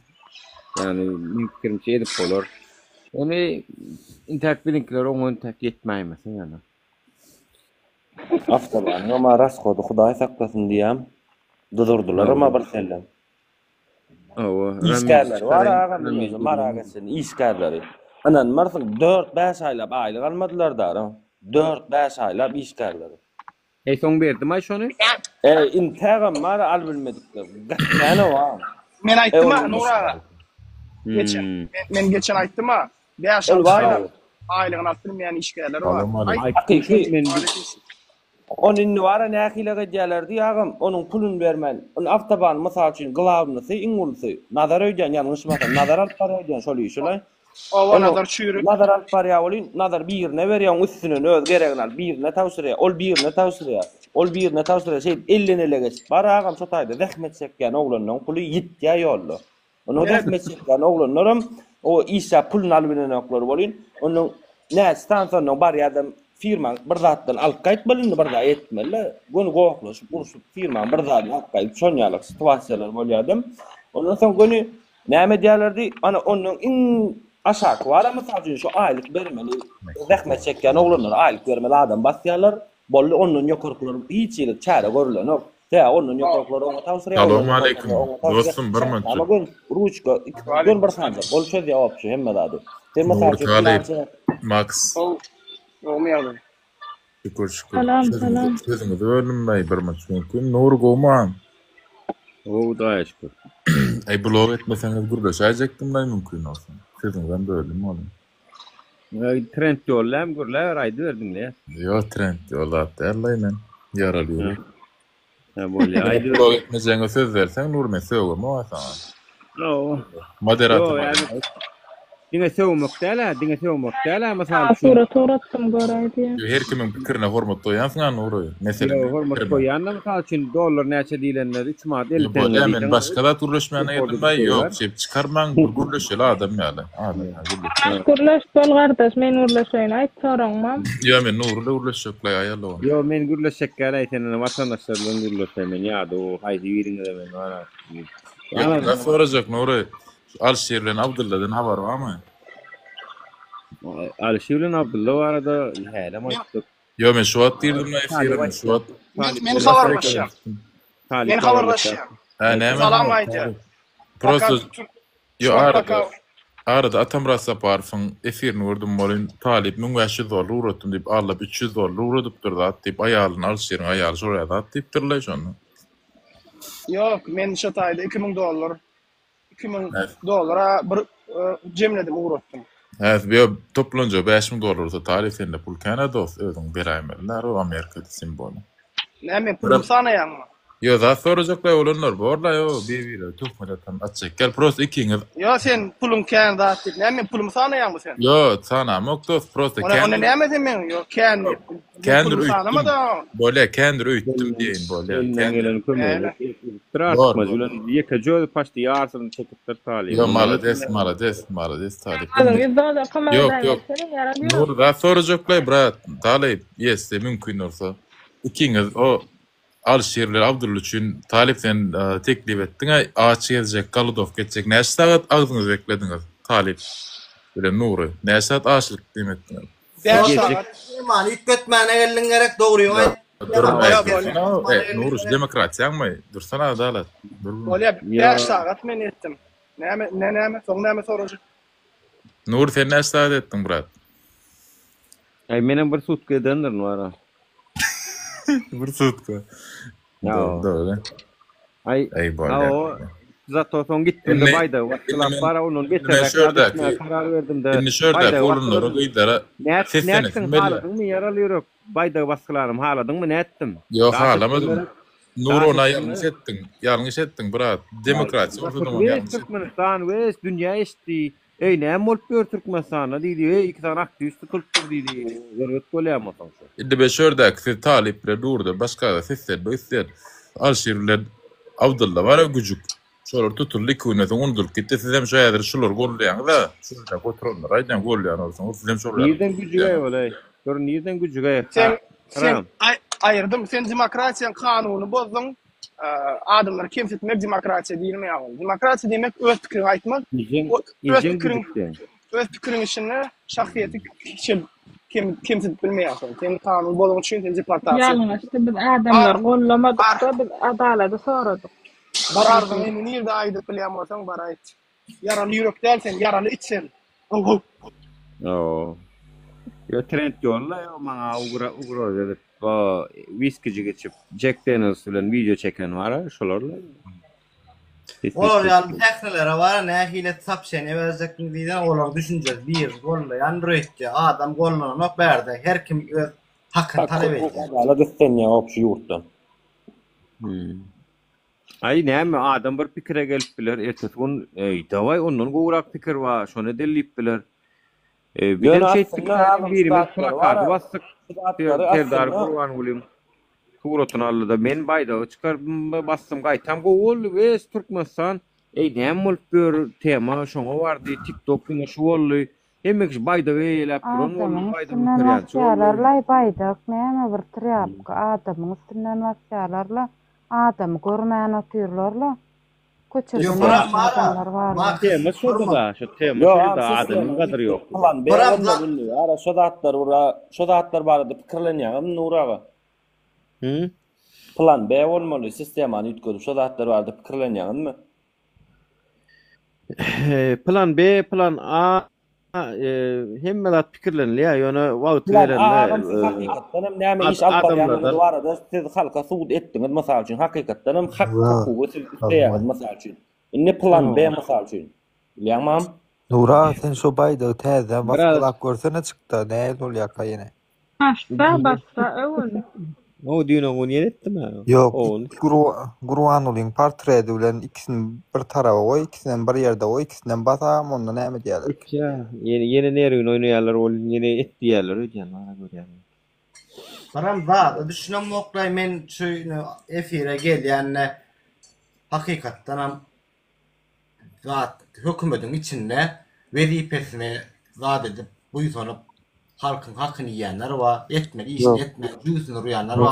A: Yani mümkinçe edip bolar. Ony internet bilinkiler oňun tak yetmäýmez ýa.
Q: Aftaban ama raskody Hudaý saklasyn diýem. Dudurdular ama bir sellem. İşgärler var agam maragasyn işgärleri. Anan marsyň 4-5 aýlap aýlyk almadylar da. 4-5 aýlap işgärleri.
A: Soň berdim ay şonu?
Q: Intagam mara al bilmedikler. Gatnaňa wa.
H: Men aýtdym Nura. Men geçen aýtdym ha. 5 aýlygyny atdyrmaýan işgärler var.
Q: Onun wara näkilega diýerlerdi agam, onun pulun bermen. Onun aftaban mysal üçin glavnysy, iňulsy. Nazar öýden ýalňyşmadan nazar alyp barýan şol işler.
H: O nazar çüýrüp.
Q: Nazar alyp barýan bolyn, nazar birine berýän üstüne öz geregini alyp birine tawsirýar. Ol birine tawsirýar. Şey 50 geçip bar agam şo taýda zähmet çekýän oglanyň puly ýitýär ýolda. Onu zähmet çekýän oglanlaram o işe pulun alyp bilen oklar bolyn. Onun nästan soňra barýan firma bir zatdan alyp gaýt bilen bir da etmeli. Gonu goýuklaşyp uruşup firma bir zatdan alyp gaýt şonýalyk situasiýalar bolýardy. Ondan soň gonu näme diýerlerdi? Ana onuň iň Aşağı var misal üçin şu aylık bermeli zahmet çekken oglanlar aylık bermeli adam basýarlar. Bolly onun ýokurklary hiç ýyly çäre görülenok. Ya onun ýokurklary oňa tawsyrýar.
R: Assalamu alaykum. Dostum bir minut.
Q: Ama gün ruçka gün bir sanda. Bol şöyle cevap şu hemme dady. Sen misal üçin
R: Max.
H: Olmaýardy.
R: Şükür.
C: Salam, salam.
R: Sözüňizi bölünmeý bir minut mümkin. Nur goman.
A: O da şükür.
R: Ay blog etmeseňiz gurlaşajakdym da mümkin olsun. Sözüňizden bölünme olam.
A: Trend ýollam gurlar aýdy berdim le.
R: Yo trend ýolatdy Allahyň ýaralýar.
A: Ha bolýa aýdy.
R: Blog etmeseňiz söz berseň nur men söwgem oýsa.
A: No.
R: Moderator.
A: Diňe söwmekdäler, masal
C: Sura toratdım goraýdy.
R: Her kimin pikirine hormat goýansyň Nury. Meselen
A: hormat goýanlar masal üçin dollar näçe diýlenler 3 manat 50 tenge.
R: Men başga da turlaşmaýana ýetmäý. Ýok, şep çykarmaň gurgurlaşyl adam ýaly.
C: Gurlaş bol gardaş, men urlaşaýyn aýt soraňmam.
R: Yo men Nurly urlaşaklaý aýalawam.
A: Yo men gurlaşakka aýtanyň watandaşlar bilen gurlaşaýmän ýa-da o haýdy ýeriňde men wara.
R: Ya soracak Nury. Alşirlen Abdullah'dan haber var mı?
A: Alşirlen Abdullah var da hele maçtık.
R: Yo men şu at dirdim ne efirden şu at.
H: Men habarlaşýar. Men habarlaşýar.
R: Ha näme?
H: Salam aýdýar.
R: Prosto yo arada atamrasa parfın efirini gördüm bolun talip $1000 uğrattım deyip Allah $300 uğratıp durdu at deyip ayalın Alşir'in ayalı şuraya da at deyip durlay şonu.
H: Yok men şu taýda $2000 $2000 bir jemledim uğrattım.
R: Evet, bir toplanınca $5000 tarifinde pul Kanada ödün bir aymerler o Amerika'da simbolu.
H: Näme pulum sanaýarmy?
R: Yo da soracaklar olanlar borla yo bir tufmadadan atacak. Gel prosto ikiniz.
H: Yo sen pulum Kanada atdyk. Näme pulum sanaýarmy sen?
R: Yo sana moktos prosto
H: Kanada. Ona näme demen? Yo Kanada.
R: Kendir böyle kendir öýtdim diýin böyle.
A: Kendilerini kömeli. Trasmaz ulan ýeka paşdy ýarsyn çekipdir talip.
R: Yo malades talip. Yok. Nur da soracaklar brat. Talip yesse mümkin olsa. İkiniz o Alşirler Abdullah üçün talipten teklif ettin. Ağaç gezecek, Kaludov geçecek. Ne saat ağzınız beklediniz talip? Böyle Nuri. Ne saat ağaçlık demettiniz?
F: 5 saat. İman itmetmene gelin gerek doğruyor.
R: Nuri şu demokrasiyan mı? Dursana adalet.
H: Bolya 5 saat men etdim. Näme sorajak?
R: Nuri sen ne saat ettin brat?
A: Ay menem bir sutka edendir Nuri.
R: Bir sutka. Doğru.
A: Ay bolya. Zato son gittim de bayda vaktilan para onun getirerek karar verdim de
R: bayda olunları gıydara
A: nettin haladın mı yaralıyoruk bayda vaskılarım haladın mı nettim
R: yok halamadım Nur ona yanlış ettin brat demokrasi
A: Türkmenistan ve dünya isti ne molpör Türkmenistan'a dedi iki tane aktivist kılptır dedi zervet kolayamazsın
R: İdde beşörde talipler durdu başka da sesler böyle Alşirler Abdullah var gücük şolar tutuluk hükümetin undurup gitti sizem şayadır şolar golleýän da sizde kontroller aýdan golleýän olsun sizem şolar
A: nereden gücüge olay gör nereden gücüge
H: sen ayırdım sen demokrasiýa kanuny bozdun adamlar kimsetmek demokrasiýa diýilmeýär demokrasiýa demek öz pikirini aýtmak öz pikirini işine şahsiýeti kimset bilmeýär sen kanuny bozmak üçin sen deportasiýa
C: ýalňyş biz adamlar gollamadykda biz adalaty soradyk.
H: Barardan eni nirde aýdyp bilýärmiň bar aýt. Yaraly ýürek däl sen, yaraly içsen.
A: Yo trend ýolla yo maňa ugra edip ba whisky geçip Jack Daniels bilen video çeken bar şolarla.
F: Olar ýaly teknelere bar nähile tap sen ewerekmi diýen olar düşünjek bir golla Android'de adam gollanok berde her kim öz hakkyn talep edýär.
Q: Ala gitsen ýa opşy ýurtdan.
A: Ay näme adam bir pikire gelip biler ertesi gün daway ondan gowrak pikir var şonu delip biler bir de şey birimiz plakat bastık terdar Kur'an ulim Kur'an aldı men bayda çıkar bastım gaýtam gowul we Türkmenistan näme bolupdyr tema şoňa bardy TikTok ýa şu bolly hemek bayda we elap duran bayda
K: bakýarlarla bayda näme bir trýapka adamyň üstünden bakýarlarla adam görmäni otyrlarla köçürden adamlar var.
E: Temiz şurada da, şu temiz
Q: Yo,
E: şurada
Q: am
E: adamın kadar yok.
Q: Plan B olmalı. Ara şodatlar barada pikirlenýän Nuraga.
E: Hı?
Q: Plan B olmaly. Sistemany ýetgürüp şodatlar barada pikirlenýänmi?
E: Plan B, plan A hemmelat pikirlenýär. Ýöne wagt verenler.
Q: Hakykatdan hem näme iş alp barýanlar barada siz halka suud etdiňiz mysal üçin hakykatdan hem hak hukuky isleýäňiz mysal üçin. Ne plan B mysal üçin? Bilýärmem.
I: Nura sen şu bayda täze basylap görsene çykdy. Näme bolýar ýene?
C: Basta öwün.
E: O diýen onu ýetdimi?
I: Yok. Gurwan ulyň portreti bilen ikisini bir tarafa goý, ikisinden bir ýerde goý, ikisinden basam onda näme diýerler?
E: Ya, yeni nerün oynayarlar, ol yeni et diýerler öýdän bana görýär.
F: Baram da düşünem oklay men şöýne efire gelýänne hakykatdan ham zat hökümetiň içinde wezipesini zat edip buýsanyp halkyň hakyny ýenler we etmeli işini etmeli ýüzüni ruýanlar we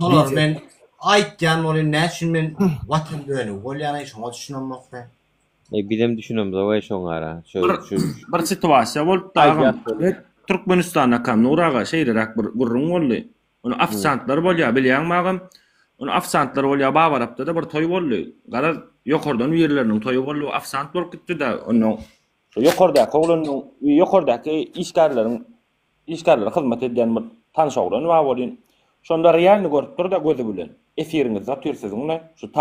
F: şolar men aýtýan boly näçin men watan döni bolýany şoňa düşünem oklay.
E: Bizim düşünüm da way şoňara.
Q: Bir situasiýa bolup da Türkmenistana kan Nuraga şeýlerak bir gurrun boldy. Onu afsantlar bolýar bilýärmagam. Onu afsantlar bolýar Babarapda da bir toý boldy. Garaz ýokardan ýerleriniň toýu boldy, afsant bolup gitdi da onu ýokarda koglanyň ýokardaky işgärler hyzmat edýän bir tanış oglan we bolýan. Şonda realny görüp dur da gözü bilen. Efiriňizde türsiziňle şu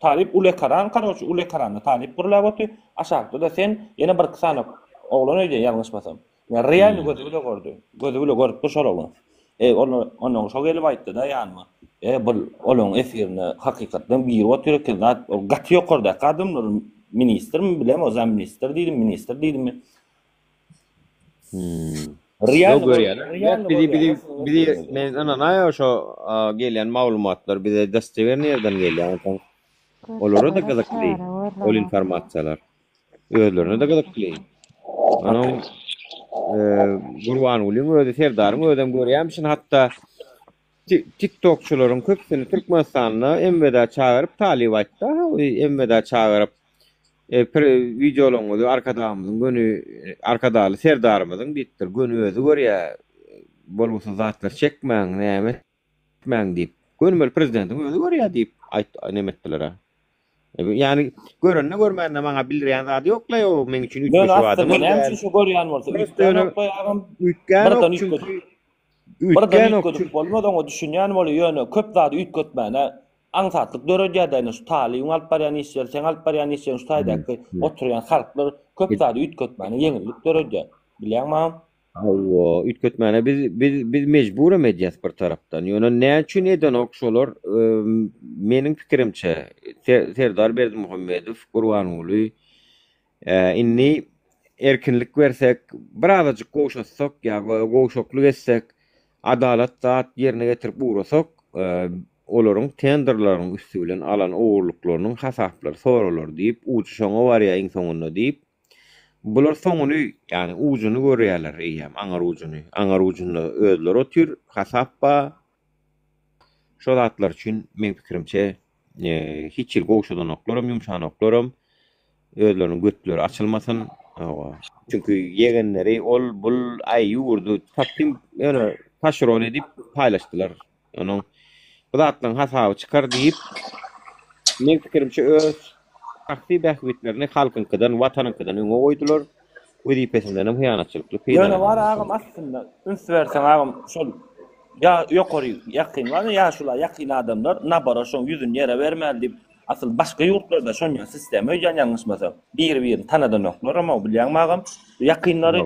Q: talip ule karan karaçy ule karanny talip gurlap oty. Aşagda da sen ýene bir kysany oglan öýde ýalňyşmasam. Men realny gözü bilen gördüm. Gözü bilen görüp dur oglan. Onu şo gelip aýtdy da ýanma. Bu olan efirini hakykatdan bir otyr ki zat gaty ýokarda kadymlar ministrmi bilem o zam ministr diýdim. Real
E: biri men ana şo gelýän maglumatlar bize destegerni ýerden gelýän. Olary da gazakly. Ol informasiýalar. Özlerine de gazakly. Ana Gurwan ulyň özi serdaryň ödem görýärmişin hatda TikTokçularyň köpsini Türkmenistanyna emveda çağırıp talip aýtdy. Emveda çağırıp videolaryňy arkadamyzyň gönü arkadaly serdarymyzyň diýipdir. Gönü özi görýär. Bolmasa zatlar çekmäň näme etmäň diýip. Gönümel prezidentiň özi görýär diýip aýtdy nemetdiler. Yani görenne görmänne maňa bildirýän zat ýokla ýok men üçin 3 adam.
Q: Ben şu görýän bolsa üçgen bolmadan o düşünýän boly ýöne köp zat üýtgetmäne aňsatlyk dörejedeň şu talyň alyp barýan işler, sen alyp barýan işler şu taýdaky oturýan halklar köp zat üýtgetmäne ýeňillik döreje. Bilýärmi?
E: Hawa üýtgetmäne biz mejbur edýäs bir tarapdan. Ýöne näçin eden okşolar meniň pikirimçe Serdar Berdimuhammedow Gurwan uly inni erkinlik bersek birazajyk goşatsak ýa goşoklyk etsek adalat zat ýerine getirip urasak olaryň tenderlaryň üstü bilen alan owurlyklarynyň hasaplary soralar diýip uçy şoňa barýar iň soňunda diýip bular soňuny ýani ujuny görýärler eýem aňar ujuny özleri otýr hasappa şol atlar üçin men pikirimçe hiç ýer goşadan oklarym ýumşan oklarym özleriniň götleri açylmasyn. Çünkü yegenleri bul ay ýurdu tapym ýöne taşrol edip paýlaşdylar. Onuň bu zatlaryň hasaby çykar diýip men pikirimçe öz şahsy bähwitlerini halkynkydan, watanyňkydan öňe goýdular. Wezipesinden hem hyýanatçylykly peýda.
Q: Ýöne var agam aslında üns bersen agam şol ya ýokary ýakyn var ya şular ýakyn adamlar nabara şoň ýüzüni ýere bermäli diýip asıl başga ýurtlarda şonýa sistem öýden ýalňyşmasa bir tanadan oklar ama bilýärmi agam ýakynlary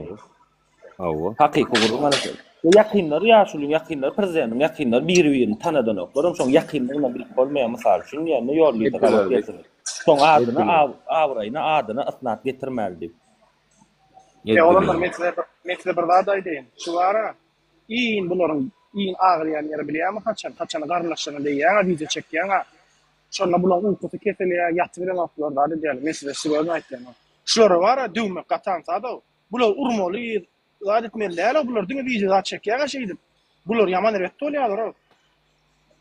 Q: hakyky gurulmaly. Ýakynlary ýaşulyň ýakynlary prezidentiň ýakynlary bir tanadan oklar şoň ýakynlygyna bilip bolmaýan mysal üçin ýene ýolly tarap getirir. Şoň adyny awraýyna adyny isnat getirmäli diýip.
H: Olanlar mesele bir zat aýdyn. Şu wara bularyň agyrýan ýeri bilýärmi haçan garynlaşyny diýýär, video çekýär. Şonda bulan uykusy keselýär, ýatyp bilen atlar da diýär. Mesele şu aýtdyň. Şular wara düwme gatansa da bular urmaly, zat etmelär, bular diňe video zat çekýär şeýdi. Bular ýaman ret bolýarlar.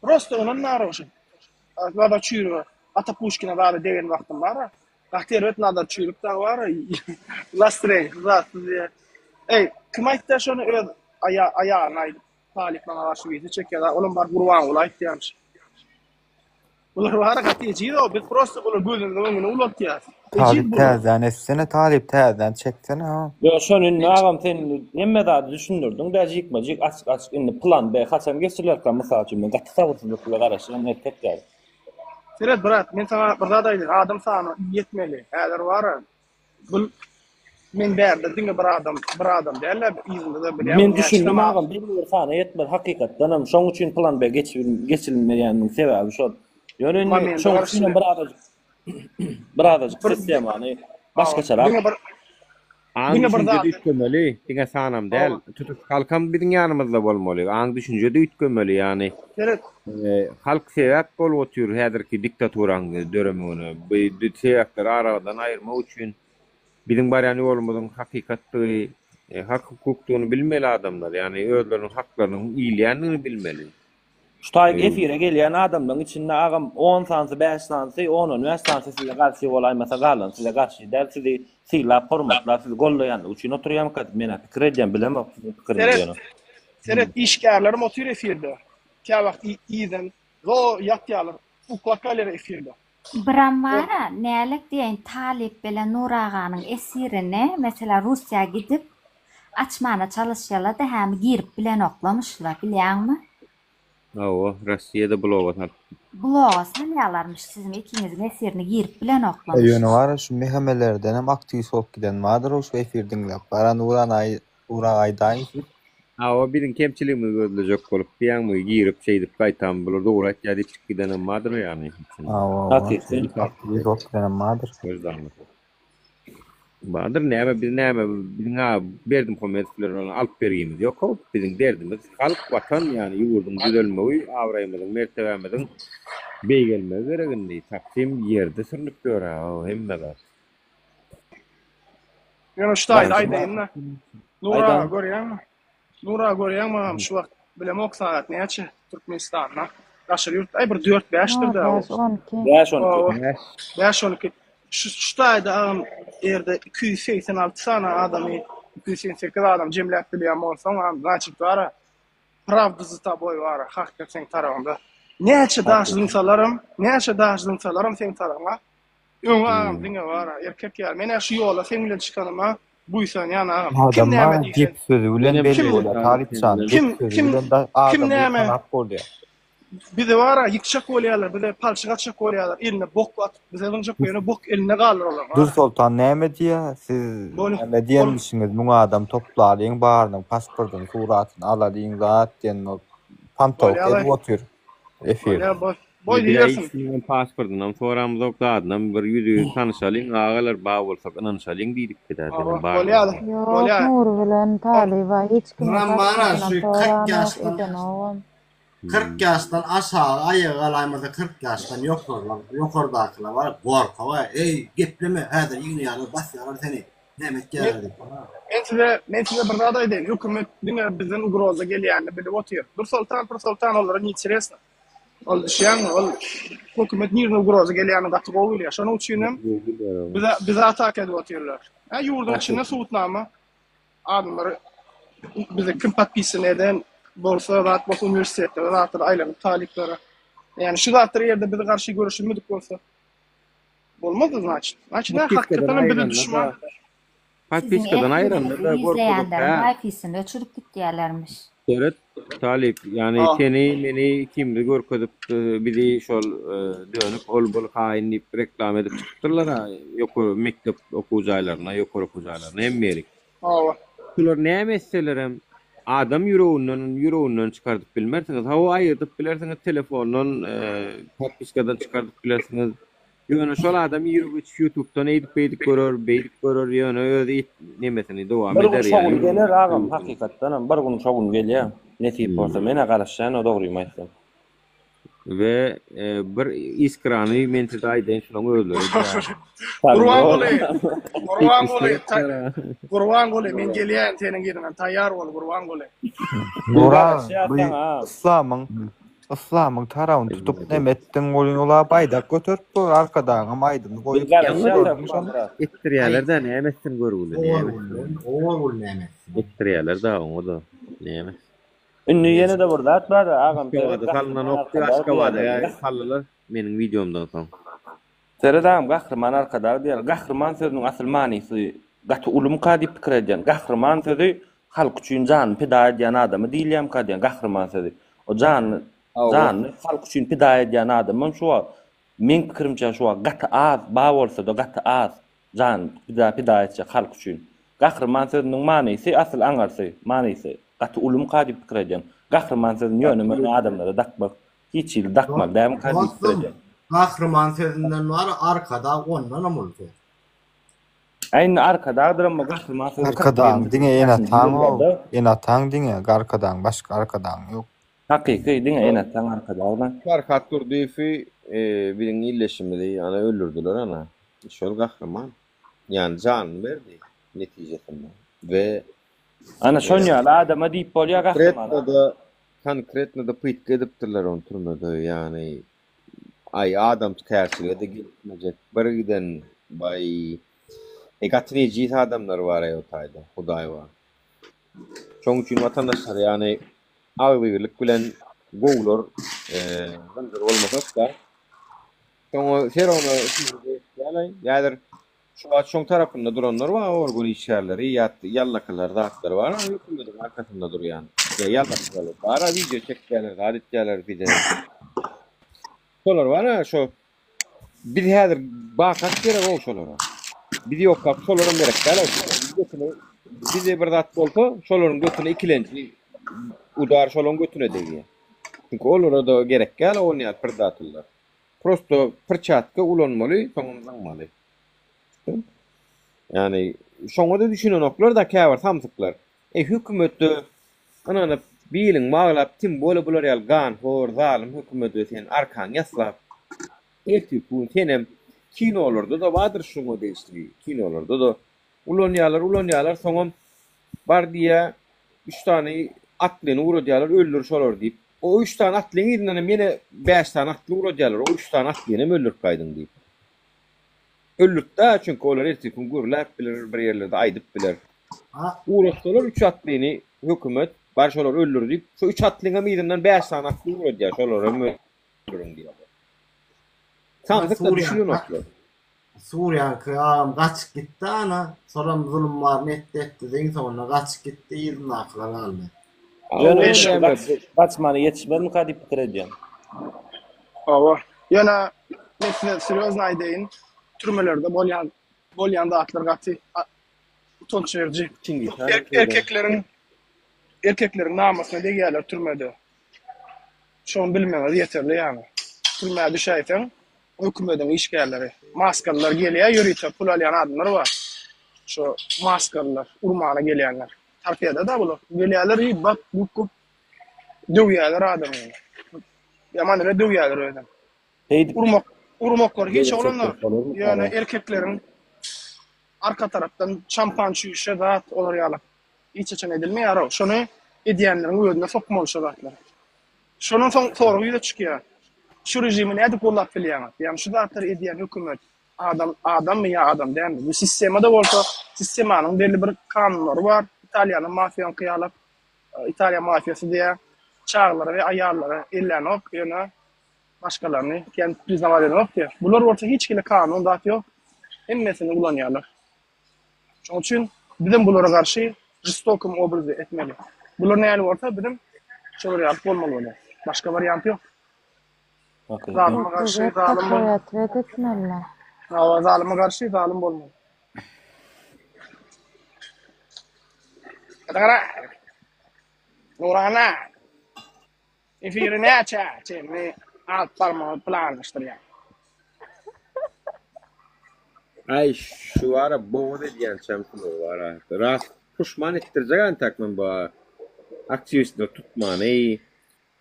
H: Prosta onuň naraşy. Azada çýrü. Ata Pushkin'a bari degen wagtym bar. Gahterwet nadar çürük da var. Lastrey zatsız diye. Ey, kim aýtdy şonu öz ayağına talipman araşy bizi çekýär. Olam bar gurwan ola aýtýarmyş. Ular var gatýjy o, biz prosto ular gözünden öňüne ulatýar.
I: Talip täzeden etsene, talip täzeden çeksene ha.
Q: Yo şonun agam sen nemme da düşündürdün de jikmajik açyk indi plan B haçan geçirler mysal üçin men gatysawsuzlykla garaşyň etdik ýa.
H: Senet brat, men sana bir zat aýdym, adam sany ýetmeli. Häzir bar. Bu men bärde diňe bir adam derler, izinde de bilýär.
Q: Men düşündim agam bir sany ýetmeli hakykatdan hem şoň üçin plan B geçirilmeýändiň sebäbi şol. Ýöne şoň üçin bir adajyk sistemany başga çara.
A: Aň düşünjede ütgemeli, diňe sanam del. Tutup halkam biziň ýanymyzda bolmaly. Aň düşünjede ütgemeli ýani.
H: Evet.
A: Halk sebäp bolup otur häzirki diktatoraň dönemini. Bu sebäpler aradan aýyrmak üçin biziň barýan ýolumyzyň hakykatly, hak hukukduny bilmeli adamlar. Ýani özleriniň haklaryny iýleýändigini bilmeli.
Q: Şutaýyk efire gelýän adamlaryň içinde agam 10 sansy, 5 sansy, 10 sansy size garşy bolaýmasa galan, size garşy däl sizi syla hormatla, sizi gollaýan üçin oturýan kat mena pikir edýän bilemok, pikir edýän.
H: Seret işgärlerim otur efirde. Kä wagt iýden, go ýatýarlar, uklakalar efirde.
L: Biram bara, nälik diýen Talip bilen Nur aganyň esirine, mesela Russiýa gidip açmana çalışýarlar da hem girip bilen oklamışlar, bilýärmi?
A: Awa, Russiýada blog atar.
L: Blog salýarlarmış sizin ikiňizin esirini girip bilen oklamış.
I: Ýöne var, şu mehemelerden hem aktiv sok giden madır o şu efir dinlep. Bara Nuran Aýdaýyn.
A: Awa biziň kemçiligimiz gözlejek bolup, ýa-ni girip şeýdip gaýtan bolur, dogry aýtýar diýip gidenen madyr ýani.
I: Awa, aktiv sok giden madyr.
A: Bahadır näme biziň berdim komentlerini alıp berýärmiz. Ýok, biziň derdimiz halk watan ýani ýurdun düzelmegi, awraýmyzyň, mertebemiziň beýgelmegi geregindi. Taksim ýerde sürnüp görä, hemme bar.
H: Ýa-ni şutaýda aýdym. Nura görýärmi? Nura görýärmi? Şu wagt bilemok saat näçe Türkmenistanda. Gaşyr ýurt aý bir 4-5dir da. 5-12. Şutaýda erde 286 sana adamy, 288 adam jemläp bilýän bolsaň, naçyk bara pravda z taboy var, hakykat sen tarafında. Näçe daşlyňsalaram sen tarafına. Öňe diňe var, erkek ýar. Men şu ýola sen bilen çykanyma, buýsan ýana.
I: Kim näme diýip sözü bilen belli bolar. Talipçan diýip sözü bilen da adam hak bolýar. Bir de var yıkçak bolýarlar, bir de palçygaçak bolýarlar. Eline bok atyp, bize ýyňjak ýöne bok eline galyr olar. Dur Sultan näme diýär? Siz näme diýenmişiňiz? Bu adam topladyň barynyň pasportyny, suratyny aladyň zat diýen pantok edip otur. Efir.
H: Boy diýersiň.
A: Pasportynam soramyz okladynam bir ýüzü tanışalyň, agalar baý bolsak ananşalyň diýip gider.
H: Bolýar.
N: Nur bilen Taliba hiç kim.
F: Bana şu 40 yaşdan 40 yaşdan aşağı ayağı alaymada 40 yaşdan yokardakiler var korka var. Ey gepleme häzir ýyny ýaly basýarlar seni. Nämet geldi.
H: Men size bir zat aýdym. Hökümet diňe bizden ugroza gelýänini bilip otyr. Bir sultan olara niçeresne. Ol düşýän, ol hökümet nirne ugroza gelýänini gatyp bolýar. Şonuň üçin hem bize atak edip otyrlar. Ha ýurdun içinde suwutnama adamlar bize kim patpisini eden bolsa zat bolsa üniversitede zatlar aýlanyp talipleri. Yani şu zatlar ýerde bize garşy görüşmedik bolsa bolmaz значит. Значит, hakykatan bize düşman.
A: Patpiskadan aýranlar da gorkup.
L: Patpisini öçürüp gitdiýärlermiş.
A: Evet, Talip yani seni meni kimdi görkezip bizi şol dönüp ol bol haýynlyp reklam edip çykdyrlar ha. Ýokary mektep okuwjaýlaryna, ýokary okuwjaýlaryna emmelik. Şular näme etselerem adam yüreğinden çıkardıp bilmersiniz. Hava ayırdıp bilersiniz telefondan, patpiskadan çıkardıp bilersiniz. Ýöne şol adam YouTube'dan edip görür, ýöne özi nemesini dowam eder
Q: ýani. Bir gün gelir agam, hakykatdan bir gün şogun gelýär. Netip bolsa mene garaşýan, o dogry aýtdym.
A: Ve bir iskrany men size aýdyn şoň özleri.
H: Gurwan gole, men gelýän seniň ýerinden taýýar bol, gurwan gole.
I: Nura, bu İslamyň İslam'ın tarağını tutup nemettin golün ola baydak götürüp bu arkadan ama aydın koyup
E: Ettirýärler-de nämesin görgüli
F: Oğul nemetsin.
E: Ettirýärler da o da näme.
Q: Ünlü yene de burada atlar agam.
E: Salınan oktu Aşgabatda ya sallılar menin videomdan soň.
Q: Seredam gahrman arkada diýär. Gahrman sözüniň asl manysy gaty ulum ka diýip pikir edýän. Gahrman sözi halk üçin jan pida edýän adamy diýilýär ka diýen gahrman sözi. O jan halk üçin pida edýän adamyň şu men pikirimçe şu gaty az ba bolsa da gaty az jan pida etjek halk üçin. Gahrman sözüniň manysy asl aňarsy manysy gaty ulum ka diýip pikir edýän. Gahrman sözüniň ýönümi adamlara dakmak hiç il dakmak däm ka diýip pikir edýän.
F: Kahraman sözünden var arkada ondan amuldu.
Q: Aynı arkadadır ama kahraman sözü.
I: Arkadan diňe ene taň diňe arkadan başga arkadan ýok.
Q: Hakiki diňe ene taň arkadan.
E: Farkat Durdifi birin illeşimidi yani öldürdüler ana. Şol kahraman. Yani can verdi netijesinde. Ve
Q: ana şonýa adama diýip bolýar kahraman.
E: Konkretne de pytka edipdirler on turmada yani ay adam tersiyle de gitmeyecek. Bir giden bay egatreci adamlar var ya o tayda. Huday var. Çoğun için vatandaşlar yani ağırlık bilen goğulur benzer olmasak da sonra her onu yani şu açın tarafında duranlar var orgun işyerleri yallakalar da hakları var ama hükümetin arkasında dur yani. Ya yallakalar var video çektiler adetler bir de şolar var ha şu bir häzir bakat gerek ol şolara. Bir yok kap şolaryň gerek däl. Bize bir zat bolsa şolaryň götüne ikilençi udar şolaryň götüne degýär. Çünki olara da gerek gäl oňar predatorlar. Prosto perçatka ulanmaly, tamamlanmaly. Yani şoňa da düşünen oklar da käwir samsyklar. Hökümetde anany biýiling maglap tim bole bular ýalgan, hor zalim hökümetde sen arkan ýaslap. Bu senem kinolarda da vardır şunu değiştiriyor. Kinolarda da ulanyalar soňam bar diýe 3 tane atlyny uradýarlar öldür şolar diýip. O 3 tane atlyny ýerinden mene 5 tane atly uradýarlar. O 3 tane atlyny öldür gaýdyn diýip. Öldürdi çünkü olar ertekün gürläp biler bir ýerlerde aýdyp biler. Uradýarlar 3 atlyny hökümet bar şolar öldür diýip şu 3 atlyny ýerinden 5 tane atly uradýar şolar öldürün diýip. Samsykda düşünün oklar.
F: Suriýa kıyam kaçıp gitti ana. Sonra zulüm var etti deň sonra kaçıp gitti ýylyň aklar aldy.
Q: Kaçmany ýetişmedi ka diýip pikir edýän.
H: Awa. Ýana mesele serýozny aýdyn. Türmelerde bolýan zatlar gaty utanç verici. Erkekleriň namasyna degýärler türmede. Şonu bilmeler ýeterli ýani. Türmede düşäýten hükümetin işgärleri, maskarlar gelýär, ýürüýär, pul alýan adamlar var. Şu maskarlar, urmana gelýänler. Tarpiyada da bular. Gelýärler, bak, bukup döwýärler adamyny. Yaman ele döwýärler öýden. Urmaklar hiç olanlar. Yani erkeklerin arka taraftan şampan şişe zat olar ýalyp içeçen edilmeýär. Şonu edýänleriň öýünde sokmaly şoratlar. Şonun soňra ýüze çykýar. Şu rejimi näde gollap bilýär? Yani şu zatlar edýän hökümet adam mı ya adam däl. Bu sistemde bolsa sistemanyň belli bir kanunlary bar. İtalýanyň mafiýany kıyalap İtalýa mafiýasy diýär. Çağlary we aýallary ellenip ýöne başgalaryny kendi priznama edip diýär. Bular bolsa hiç kile kanun dat ýok. Hemmesini ulanýarlar. Şoň üçin bizim bulara garşy jistokum obrazy etmeli. Bular näme bolsa bizim şolar ýalyp bolmaly. Başga variant ýok. Zalim karşı zalim bolmaly. Zalim karşı zalim bolmaly. Kadara. Nurana. Efirine aça, çemi alt parmağı planlaştırıyor.
E: Ay şu ara boğdu diyen çemkulu var ha. Rast kuşman ettirecek an takman bu aksiyosunu tutman ey.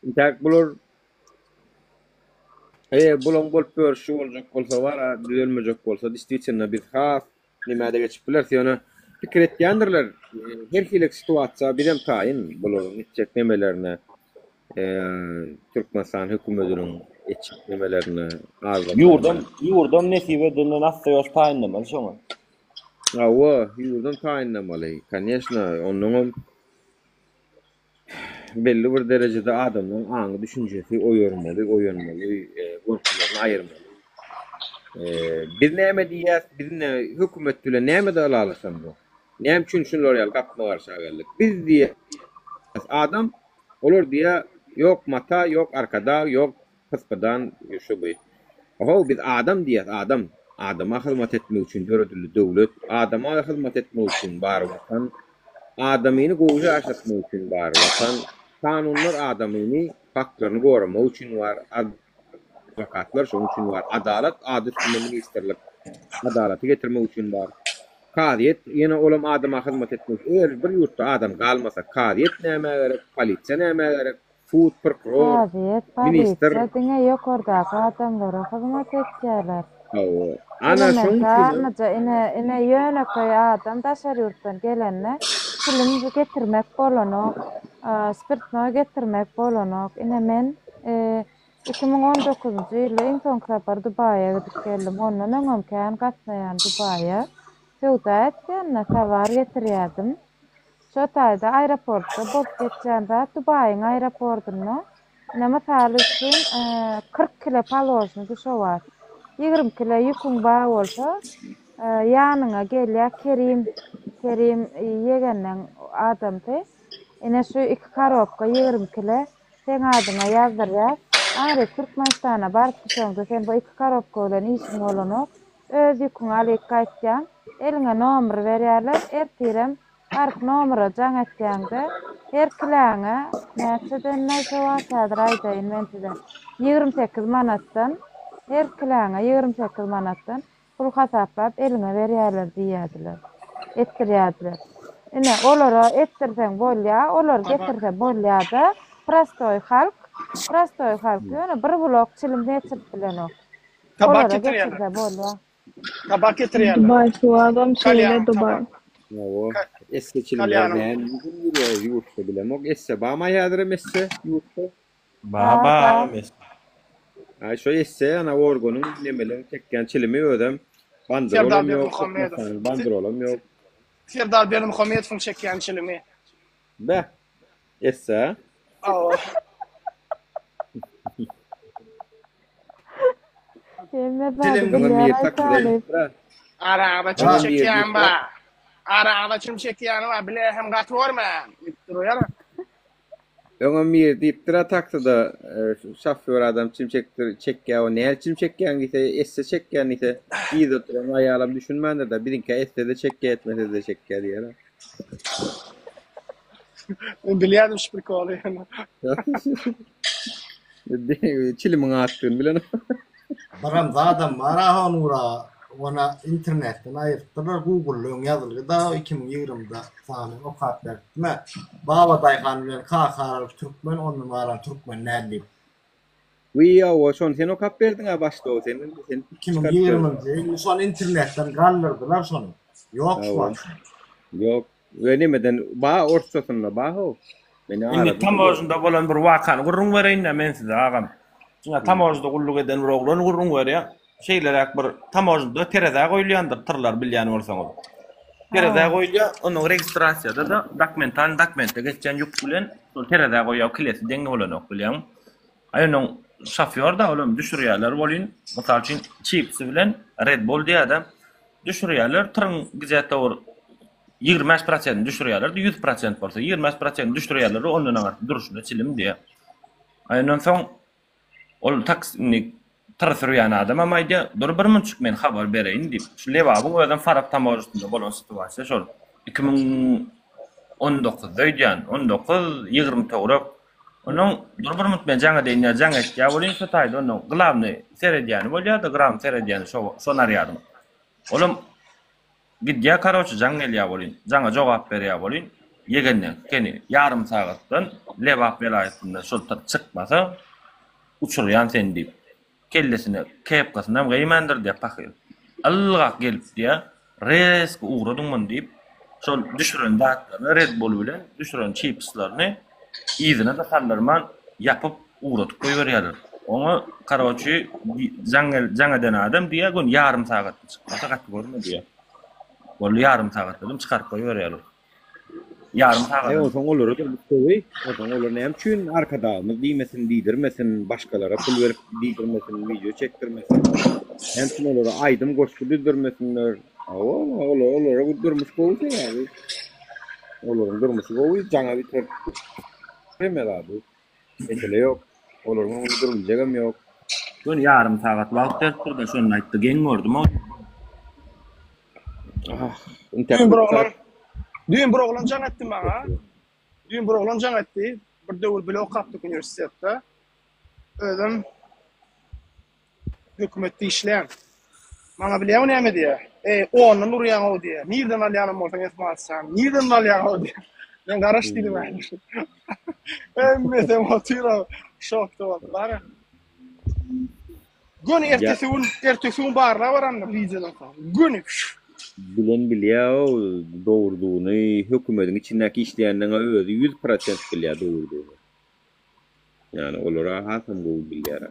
E: İntak bulur bulun golpör şu olacak olsa var ha düzelmeyecek olsa distiçinle bir haf nimede geçip bilerse ona fikir etýändirler. Her hilek situasiýa birem taýyn bulur nitjek nemelerine
A: Türkmenistan hökümetiniň etçiklemelerini
Q: Yurdam nesip edilen assoýaş taýynlamaly şoňa.
A: Awa, yurdam taýynlamaly. Конечно, onuň belli bir derejede adamyň aňy düşünjesi oýarmaly, gorkularyny aýyrmaly. Biz näme diýýäs, biz hökümet bilen näme de alalysan bu? Näme üçin şunlar ýaly gapma garşy geldik? Biz diýe adam olur diye yok mata, yok arkada, yok kıspadan şu bu. Oho biz adam diye adama hizmet etmek için döredildi devlet, adama hizmet etmek için bar vatan, adamını goýja aşatmak için bar vatan, kanunlar adamını haklarını goramak için var, advokatlar şoň için var, adalet adyl ministrlik adalaty getirmek için var. Kadiyet yine olam adama hizmet etmek. Eğer bir yurtta adam kalmasa kadiyet näme gerek, polisiýa näme gerek, food prokuror, minister.
O: Kadiyet, diňe ýokardaky adamlara hizmet etýärler.
A: Ana şoň
O: ine ýöneköý adam daşary ýurtdan gelenne film getirmek bolanok, spirtno getirmek bolanok. Ine men 2019-njy ýyly iň soňky Dubaýa gidip geldim. Ondan öňem kän gatnaýan Dubaýa. Sewda etdiňne tavar getirýärdim. Şo taýda aeroportda bolup geçýände Dubaýyň aeroportuny näme taýlyşyn 40 kilo palosny düşýär. 20 kilo ýüküň bar bolsa ýanyňa gelýär Kerim ýegenden adamdy. Ine şu 2 karobka 20 kilo sen adyňa ýazdyrýar. Ary Türkmenistana baryp düşýäňde sen bu 2 karobka bilen işiň bolanok öz ýüküň alyp gaýtýan. Eline nomer berýärler, ertirem ark nomera jaň etýände her kiläňe näçeden näçe wagtdyr aýdaýyn men size 28 manatdan her kiläňe 28 manatdan pul hasaplap eline berýärler diýýärdiler. Etdirýärdiler. Ine olara ettirseň bolýar, olar getirse bolýar-da prostoy halk ýöne bir blok çilim näçe bilen o.
H: Tabak getirýärler. Tabak getirýärler.
C: Dubai şu adam şeýle Dubai.
A: Awa, eski çilimlerden yurtda bilen. O esse bama ýadyrym esse yurtda.
Q: Baba mes.
A: Ay şo esse ana orgonyň nemelen çekýän çilimi ödem. Bandrolam ýok. Bandrolam ýok.
H: Serdar Bermuhammedowyň çekýän çilimi.
A: Be. Esse.
H: Awa. Araba çim çekýän ba. Araba çim çekýän ba bilehem gatworman. Ýetdirýär.
A: Öňe mir diýipdir takda şoför adam çim çekýär, o näme çim çekýän gise, esse çekýän ise ýyzy turan aýalam düşünmändir da birinki esse de çekýär, etmese de çekýär diýär.
H: Ben bilýärdim şu prikoly.
A: Çilimiň atdygyny bilen.
F: Baram zaten mara onura ona internetten ayırttılar Google'un yazılgıda 2020'da sahne o kart verdim. Baba daygan bilen kakar Türkmen on numaran Türkmen näli.
A: Wi o şon sen o kap berdin ha başda o sen
F: 2020'de son internetten gallırdılar şonu. Yok şu.
A: Yok. Önemeden ba ortasyna ba ho.
Q: Indi tam özünde bolan bir wakany gurrun bereýin men size agam. Şuna tam özünde gulluk eden bir oglany gurrun berýär. Şeýlerak bir tam özünde tereze goýulýandyr tyrlar bilýän bolsaňyz. Tereze goýulýar, onuň registrasiýada da dokumente geçen ýük bilen şol tereze goýýar kilesi deňe bolanok bilýän. Aýanyň şoför da olam düşürýärler bolýan. Mysal üçin chips bilen Red Bull diýär düşürýärler tyrň gizetde 25% düşürýärler, 100% bolsa 25% düşürýärler, ondan duruşunda çilim diýär. Aýndan soň ol taksini tarafyrýan adam ama ýa dur bir munçuk men habar bereýin diýip. Şu lewabyň özüň farap tamarysynda bolan situasiýa şol 2019 diýen, 19-20 tograk. Onuň dur bir munçuk men jaňa diýen jaňa ýa bolýan şu taýda onuň glavny seredýany bolýar da gram seredýany şo narýadym. Olam gidýä karoçy jaň gelýär bolýan. Jaňa jogap berýär bolýan. Yegenden keni ýarym sagatdan lewap belaýatynda şol çykmasa uçurýan sen diýip. Kellesine kepgasyna gymmandyr diýip pakyr. Allyga gelip diýär, resk uğradyňman diýip şol düşüren datlaryny Red Bull bilen düşüren chipslaryny ýyzyna da sallarman
J: yapıp uğratıp koyuverýärler. Ona karaçy jaňadan adam diýe gün yarım saat çıkmasa gatdy görme diýe. Ol yarım saat dedim çıkarıp koyuverýärler. Yarım saat.
A: O soň olur da bu o soň olur näme üçin arkadaşymyz diýmesin, diýdirmesin, başgalara pul berip diýdirmesin, video çekdirmesin. Hemçin olur aýdym goşky düzdürmesinler. Olur bu durmuş goýsa ýa. Olur durmuş goýy jaňa biter. Demel abi. Mesele yok. Olur mu durmayacağım yok.
J: Gün yarım saat wagt dertdir de şonu aýtdy, geň gördüm o.
H: Düýün bir oglan jaň etdi maňa. Düýün bir oglan jaň etdi. Bir döwür blok kapdyk üniversitetde. Özüm hökümetde işleýän. Maňa bilýär näme diýär? Onu nurýan o diýär. Nirden alýanym bolsaň etmezsen. Nirden alýan o diýär. Ben garaş diýdim ben. Emme motiva şok boldy. Bara. Gün ertesi gün barla barandy videodan. Gün
A: bilen bilýär dogurdugyny hökümetiň içindäki işleýänlere özü 100% bilýär dogurdugyny. Yani olara hasam gowy bilýär.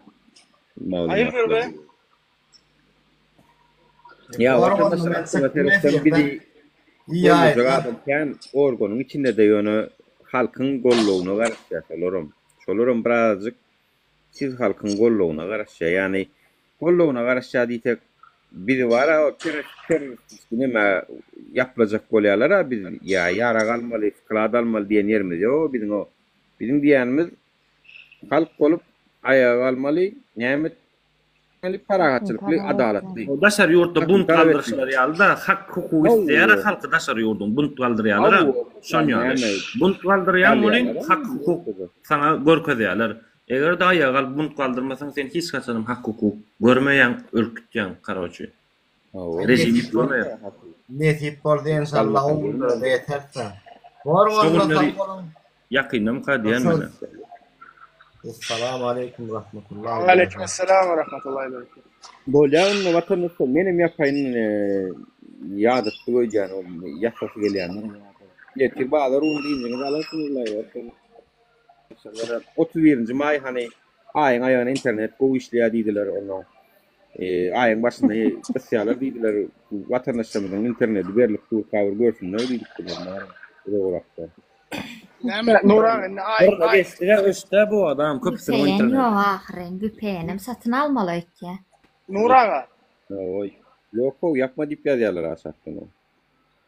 H: Hayırdır be?
A: Ya vatandaşlar biri organın içinde de yönü halkın golluğuna karışacak. Şolurum birazcık siz halkın golluğuna karışacak. Yani golluğuna karışacak diye biri var o teröristliğine yapılacak golyalara biz ya yara kalmalı, kılad almalı diyen yerimiz yok. Bizim diyenimiz halk olup ayağa kalmalı, nimet paragatçılıklı, adaletli.
J: Daşar yurtda bunt kaldırışlar ýalyda hak hukuk isteýär halky daşar yurdun bunt kaldyrýarlar. Şon ýaly. Bunt kaldyrýan bolan hak hukuk sana görkezýärler. Eger de ayağa kalıp bunt kaldırmasaň sen hiç kaçanım hak hukuk görmeýän örkütýän karaçy. Rejim ýitmeli.
F: Nesip boldy inşallah umurda ýeterse. Gormanlar
J: Yakynım kadýan mene.
F: Assalamu aleykum rahmetullah.
H: Wa aleykum assalam wa rahmetullahi ve berekatuh.
A: Bolýan watandaşlar menem ýapaýyn ýadyp goýjan o ýasasy gelýänler. Ýetir bazar diýdiňiz alasyňlar. 31-nji may hani aýyň aýagyna internet gowy işleýär diýdiler onu. Aýyň başynda spesialar diýdiler watandaşlarymyzyň interneti berlik kawr görsünler diýdiler. Doğrakda.
H: Näme Nuran
J: ay işte bu adam köpüsüň internet.
L: Yok ahiren güpenim satın almalı ötke.
H: Nuraga.
A: Oy. Yok o yapma diýip ýazýarlar aşakdan o.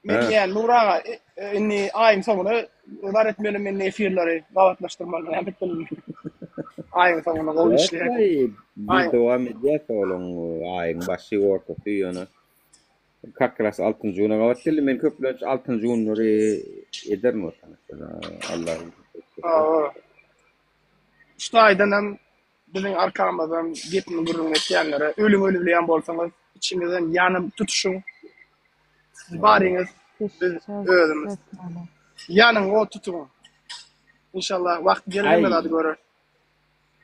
H: Men Nuraga inni aýyň soňuna öwretmenim men efirleri gawatlaşdyrmaly näme aýyň soňuna gowy işleýär.
A: Bir dowam edýär oğlum aýyň başy ortasy ýöne. Kakras altın juna gawatly men köplenç altın junary edermi Allah'ım.
H: Şu aydan hem bizim arkamızdan gitme gururun etkenlere ölüm bilen bolsaňyz içiňizden ýanyp tutuşun. Siz baryňyz biz özümüz. Ýanyň o tutun. İnşallah wagt gelmedi görür.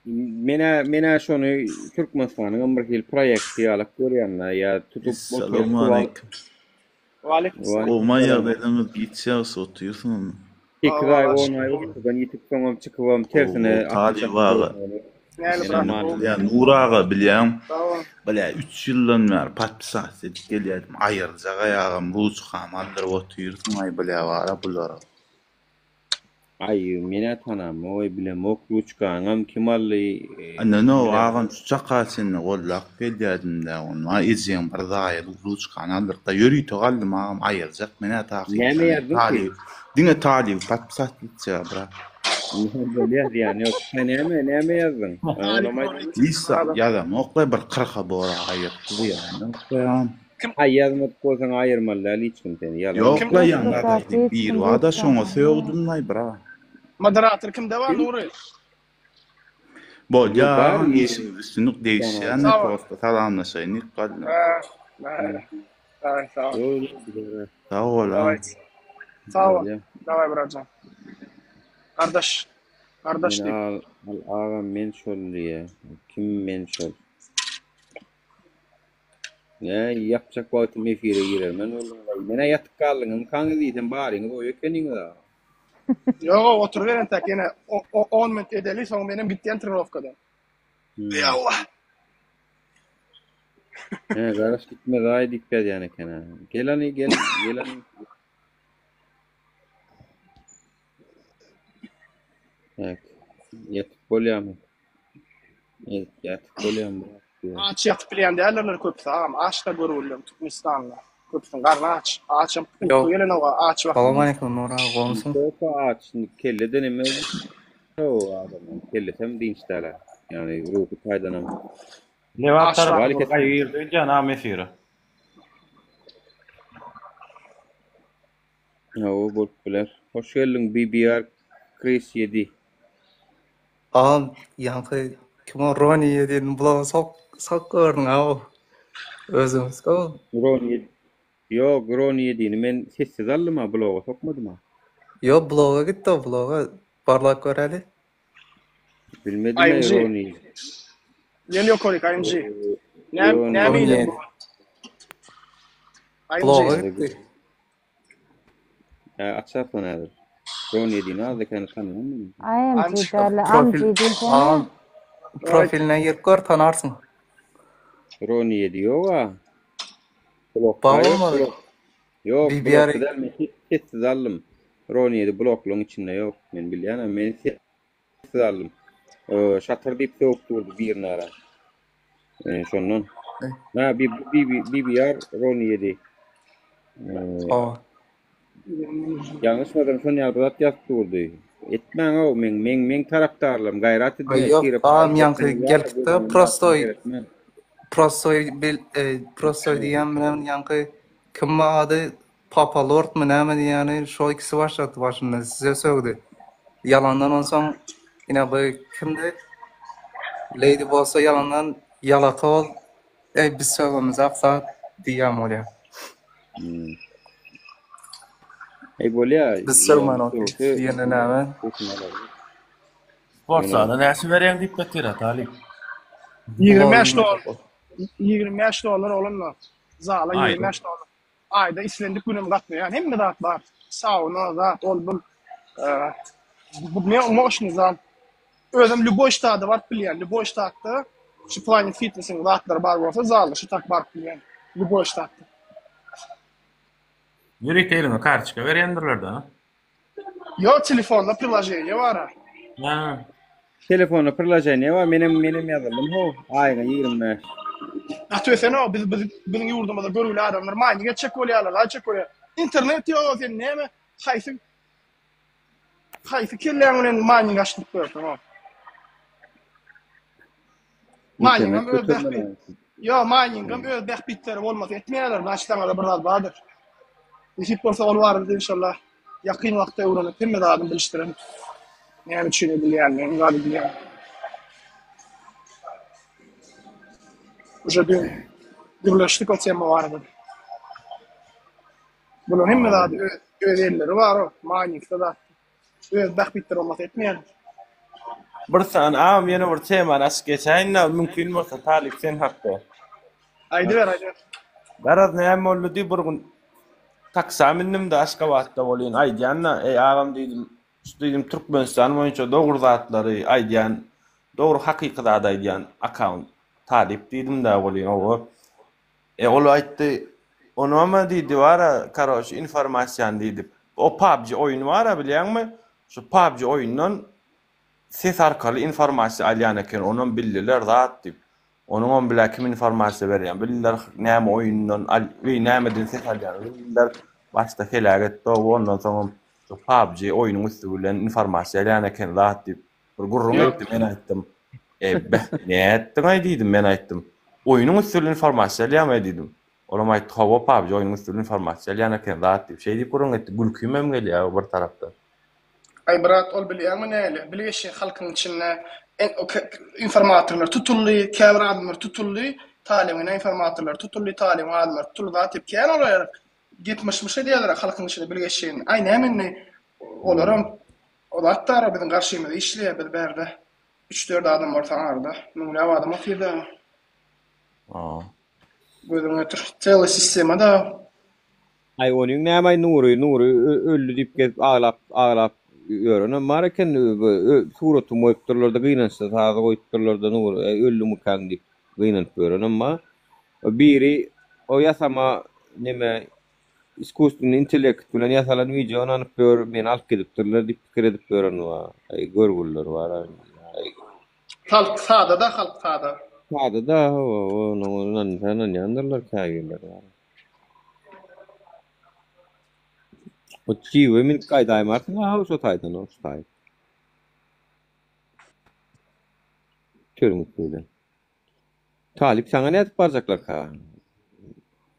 A: Mena şonu Türkmenistanyň bir hil proýekti alyp görýänler ýa tutup
M: Assalamu aleykum.
H: Wa aleykum selam.
M: Olmaýar beýleňiz gitýär sotuýarsyň.
A: Ikray onay ben ýetip soňam çykybam tersine
M: Talibaga. Ya Nuraga bilýän. Bilä 3 ýyldan bäri patpysat edip gelýärdim. Aýyrjak aýagym ruçkam aldyryp oturýarsyň ay bilä wara bulara.
A: Ay mena tanam oy bilem okruçkaňam kimally
M: no agam çaqasyny gollak gelýärdim de onu izin bir daýy ruçkan aldyryp da ýöri togaldym agam aýyrjak mena taýy.
A: Näme ýerdin?
M: Diňe taýy patpysat etjä bra.
A: Bilýär ýani ýok näme ýazdyn?
M: Lisa ýazam oklay bir 40 bora aýyr ýany.
A: Ay ýazmak bolsaň aýyrmaly hiç kim seni ýalan.
M: Ýokla ýanda bir wada şoňa söwdümnäy bra.
H: Moderator kimde var Nuri?
M: Bolýar ýeşim üstünlük değişýän posta salamlaşaýyk galdy. Sağ ol.
H: Sağ ol. Davay bracan. Kardeşlik.
A: Al men şol diye. Kim men şol? Ne yapacak wagtym efire girer. Men mena ýatyp kaldyňym kaňy diýdim baryňy o ýökeniňi da.
H: Yok oturuveren tek yine 10 minut edeli sonra benim gittiğim trenirovkadan. Ey Allah.
A: Garaş gitme daha dikkat yani kena. Gel. Evet. Yatıp bolyam. Evet, yatıp bolyam.
H: Aç yatıp bilen değerlerler köpse ama aç da görüldüm Türkmenistan'la. Köpsün karnı aç. Açım.
B: Yok.
H: Gelin o aç vakti.
B: Salam aleyküm Nur ağa olsun.
A: Sofa aç. Kelle denemez. O adamın kellesem dinçtala. Yani ruhu faydalanam.
D: Levat tarafı kayırdı canım efiri.
A: O bolkular. Hoş geldin BBR Chris 7.
B: Ağam yankı kim Roni yedin bula sok gördün ağa. Özümüz ko.
A: Roni. Yok Roni 7'ni men sessiz aldım ha bloğa sokmadım ha.
B: Yo bloga gitti o bloga. Parlak göreli.
A: Bilmedim ya Roni.
H: Geliyor kolik IMG. Ne miydi bu?
B: Bloga gitti.
A: Açarsan eğer. Roni 7'ni al da kendi tanımam mı?
O: IMG derli amci diyeceğim.
B: Profiline girip gör tanarsın.
A: Roni 7 yok ha.
B: Bağlamadı.
A: Yok,
B: BBR
A: blok değil mi? Sessiz aldım. Roni 7 bloklun içinde yok. Ben biliyorum ama ben sessiz aldım. Şatır deyip soğuk durdu bir nara. Şondan. Ha, BBR Roni 7. Yanlış mı son yalbızat yaptırdı. Etmen o men taraftarlarım gayret ediyor.
B: Yok ağam yankı geldik de prostoy diyen bilen yankı kim adı Papa Lord mu ne mi yani şu ikisi başlattı başında size söyledi. Yalandan onsan yine bu kimdi? Lady Boss'a yalandan yalaka ol. Biz söylemiz aksa diyem oluyor.
A: Bolya.
B: Biz söylemen o diyene ne mi?
J: Spor sahada näsi berýän diýip betýär Talip.
H: 25 dolar. 25 dolar olanlar. Zala 25 dolar. Ayda islendik günüm gatmıyor. Yani hem de dağıt var. Sauna dağıt olbul. Bu ne olmuş zan. Özüm любой штаты var bilýän. Любой штатda şu Planet Fitness'in dağıtları bar bolsa zala şu tak bar bilýän. Любой штатda.
J: Yürüyte elime kartuşka berýändirler da.
H: Yo telefonda приложение var.
J: Ha.
A: Telefonda приложение var. Benim yazılım ho. Ayga 25.
H: Atıyorsan o bizim yurdumuzda görülen adamlar manyga çek oluyorlar, çek oluyor. İnternet yok sen ne mi? Hayfi kirleyen manyga açtık böyle tamam. Manyga öyle ya manyga öyle bitleri olmaz etmeyeler. Baştan da biraz vardır. Nasip olsa ol var inşallah. Yakın vakte uğranıp hem de adım biliştirelim. Ne düşünebiliyor ne galibiyor. Уже birleştik o tema vardı. Bunun hem de öğrenleri var o. Manyik'ta da. Öyle bitter olmaz etmeyen.
D: Birsan ağam yine bir tema nasıl geçen mümkün olsa Talip sen hakkı.
H: Haydi ver.
D: Garaz ne hem oldu diye bir gün taksa minnim de Aşgabat'ta bolýan. Aýdýanna ağam diýdim Türkmenistan boýunça dogry zatları aýdýan. Dogry hakyky zat aýdýan account Talip diýdim de bolýan o. Ol aýtdy. Onu ama diýdi wara karoş informasiýan diýdi. O PUBG oýuny wara bilýärmi? Şu PUBG oýundan ses arkaly informasiýa alýan eken onuň bildiler zat diýip. Onun bilen kim informasiýa berýän? Bildiler näme oýundan nämeden ses alýan. Bildiler başda helaget doğu ondan sonra şu PUBG oýunyň üstünden informasiýa alýan eken zat diýip. Bir gurrun etdi men aýtdym. Ne etdiň diýdim men aýtdym. Oýunyň üstünden informasiýa alýan diýdim. Olam aýtdy hawa PUBG oýunyň üstünden informasiýa alýan eken zat diýip. Şey diýip gurrun etdi. Gülkümem gelýär bir tarapda.
H: Ay brat ol bilýärmi näle? Bilýärşi halkyň içinde informatörler tutully, käbir adamlar tutully, talimine informatörler tutully, talim adamlar tutully da tip kän olar. Gitmişmiş diýerler halkyň içinde bilýärşi. Ay näme olaram olatlar biziň garşymyzda işleýär bir berde. 3-4 adam var taňarda. Nurly adam otyrdy. Gözüňe ötür. Tele sistemada.
A: Ay onuň näme Nury öldü diýip gelip ağlap öğrenen marken suratu moyupturlarda gıynansa taza koyupturlarda nur öllümü kan dip gıynanıp öğrenen ma biri o yasama neme iskustun intellekt bilen yasalan video onanıp men alıp gidipdirler dip fikir edip öğrenen wa görgüller var
H: Halk sağda da halk sağda.
A: Sağda da onun tanan yanlarlar kayırlar var. O çiğ min kayday martın ha so taydan o stay. Körmük böyle. Talip sana ne atıp baracaklar ka?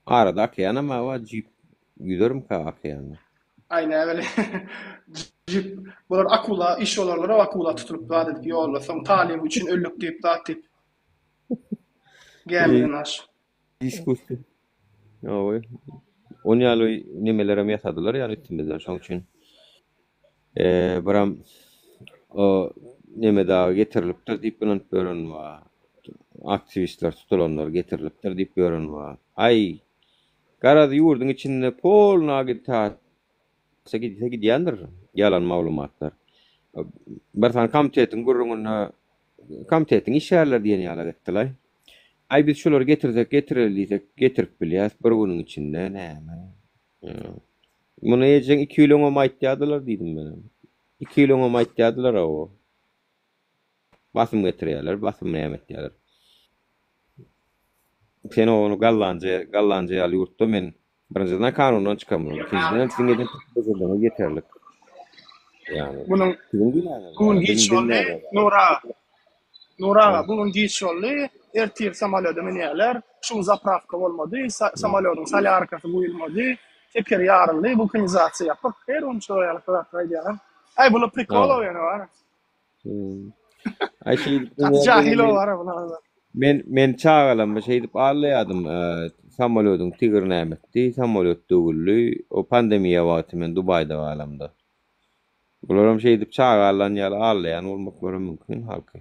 A: Arada akyan ama var cip gidiyorum ka akyan.
H: Aynen öyle. Bunlar akula, iş olarları akula tutulup da edip yolla. Son talim için öllük deyip dağıtıp. Gelmeyin aş.
A: Diskustu. Oy. Onu yalı nimelere yasadılar yani üstümüzden şun için. Baram o nime daha getirilipdir deyip bunun börün var. Aktivistler tutulanlar getirilipdir deyip börün var. Ay garadı yurdun içinde pol nagit ta segi diyandır yalan malumatlar. Bir tane komitetin gurrunun komitetin işyerler diyen yala gittiler. Ay biz şuları getirip biliyaz bir günün içinde ne bunu yiyecek 2 kilo olma ihtiyadılar dedim ben. 2 kilo olma ihtiyadılar o. Basım getiriyorlar, basım nimet diyorlar. Sen onu gallancı alı yurtta men birinciden kanundan çıkamıyorum. İkinciden sinirden tutulduğunu yeterlik. Yani
H: bunun hiç oldu Nura bunun hiç oldu ertir samolyotda minýärler şu zapravka bolmady samolyotun sali arkasy goýulmady teker ýaryldy bu organizasiýa ýapyp her onu şoýaly aýdýan ay bular prikol ýa-ni var
A: ay şey
H: jahil var bunlar
A: men çağalam şey dip allaýadym samolyotun tigirnämekdi samolyot dögüllü o pandemiýa wagty men Dubayda galamda bularam şey dip çağalan ýaly allaýan bolmak mümkin halky.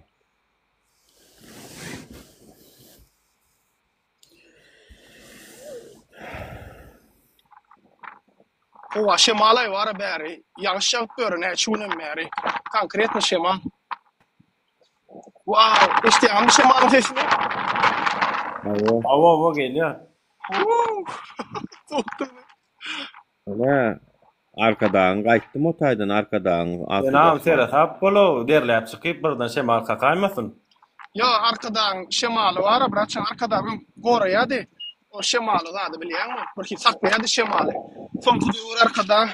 H: O şemalay var bäri ýaňşy görüne şunym bäri konkretny şemal wow işte am şemalyň sesini
Q: Ava gelýär
A: Ana arkadan gaýtdym o taýdan arkadan
Q: Benam sere hap bolo derläp çykyp birden şemal kakaýmasyn
H: yo arkadan şemaly var biraçan arkadan goraýady o şemaly zady bilýärmi bir hiç saklanýady şemaly son tudur arkadan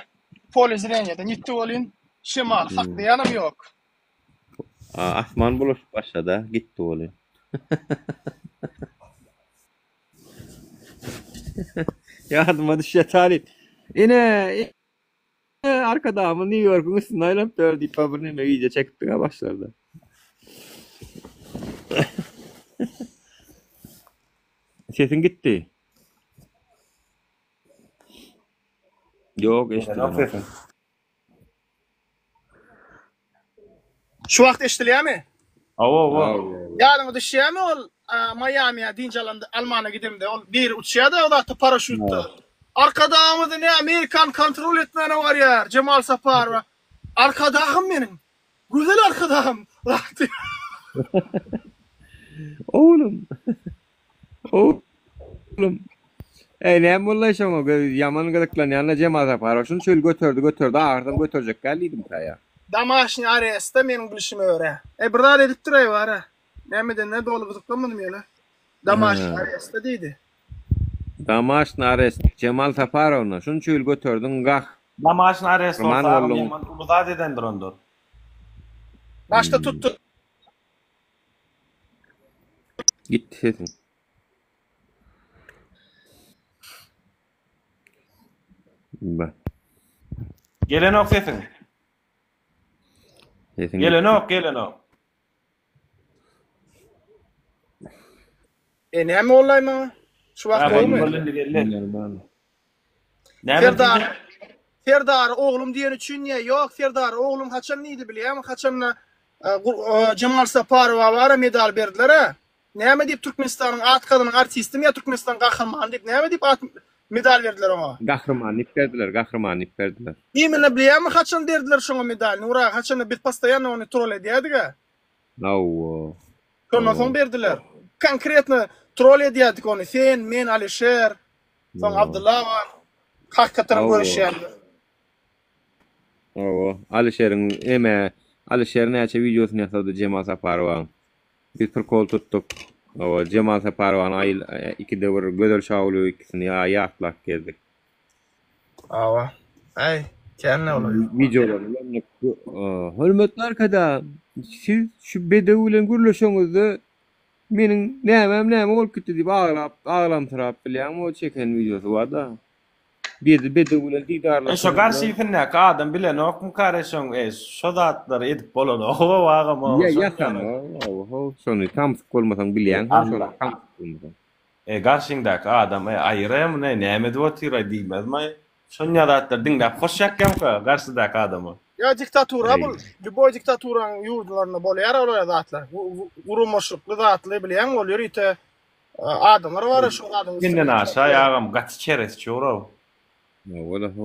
H: pol zrenýeden ýitdi bolyn şemal saklaýanam ýok
A: asman buluş başladı gitti bolyn yadıma düşe tarih ine arkada mı New York'un üstüne aylanıp dördü ipabrını iyice çektiğe başlardı. Sesin gitti. Yok işte.
H: Şu wagt eşdilýärmi?
Q: Awa.
H: Ýadyňa düşýärmi ol Miami'ye dinjalandı Almanya gidimde ol bir uçýarda o da paraşütde. Arkadağımızda ne Amerikan kontrol etmeni var ya Cemal Saparova. Arkadağım benim. Güzel arkadağım.
A: Oğlum. Oğlum. Ne mullaşam o yaman gıdıklan yanına Cemal Saparova şunu şöyle götürdü ağırdan götürecek gelliydim kaya.
H: Damaşın arayasta benim bilişimi öyle. Burada edip duruyor var ha. Ne dolu gıdıklamadım ya. Damaşın arayasta değildi.
A: Damaşın arayasta Cemal Saparovna şunu şöyle götürdün gah.
Q: Damaşın arayasta olsa yaman uluzad edendir ondur.
H: Başta tuttu.
A: Gitti sesin. Bak.
Q: Gelen ok sesin. Gelen ok.
H: Ne mi olay mı? Şu vakt olmuyor. Ferdar oğlum diyen için ya yok Ferdar oğlum kaçan neydi biliyor musun? Kaçanla Cemal Saparova var medal verdiler ha. Ne mi deyip Türkmenistan'ın at kadının artistim ya Türkmenistan kahramanı deyip ne mi deyip medal verdiler ona.
A: Gahramanlyk berdiler.
H: Imine bilýärmi haçan berdiler şoňa medal? Nura haçan bit pastaýan ony troll edýärdiga.
A: Aw.
H: Şondan soň berdiler. Konkretny troll edýärdik ony. Sen, men, Alişer, soň Abdullah var. Hakykatan görüşýärler.
A: Alişer'in Alişer'in näçe videosunu ýasady Cemal Saparow. Biz prokol tuttuk. Cemal Saparow ayıl 2 döwür gödel şawly ikisini ýatlap gezdik.
H: Awa. Ay, kenne olar.
A: Videolarını hürmetli arkadaşlar, siz şu bedevi bilen gürleşeňizde meniň näme bolup gitdi diýip ağlamtyrap bilýän o çeken videosu var da. Bir bedevi bilen diýdarlar.
D: Şo garşypynda adam bilen okum karaşoň şo zatlar edip bolan o wagam.
A: Ya şonu tam bolmasaň bilýän şonu tam bolmasaň.
D: Garşyňdaky adam aýyrym näme diýip otyrar diýmezmi? Şoňa zatlar diňläp hoş ýakam ka garşydaky adamy.
H: Ya diktatura bu. Liboy diktaturan ýurdlaryna bolýar olar zatlar. Urumuşlukly zatly bilýän bolýar ite adamlar bar şu adam.
D: Dinden aşağı ýagam gaty çeres çoraw.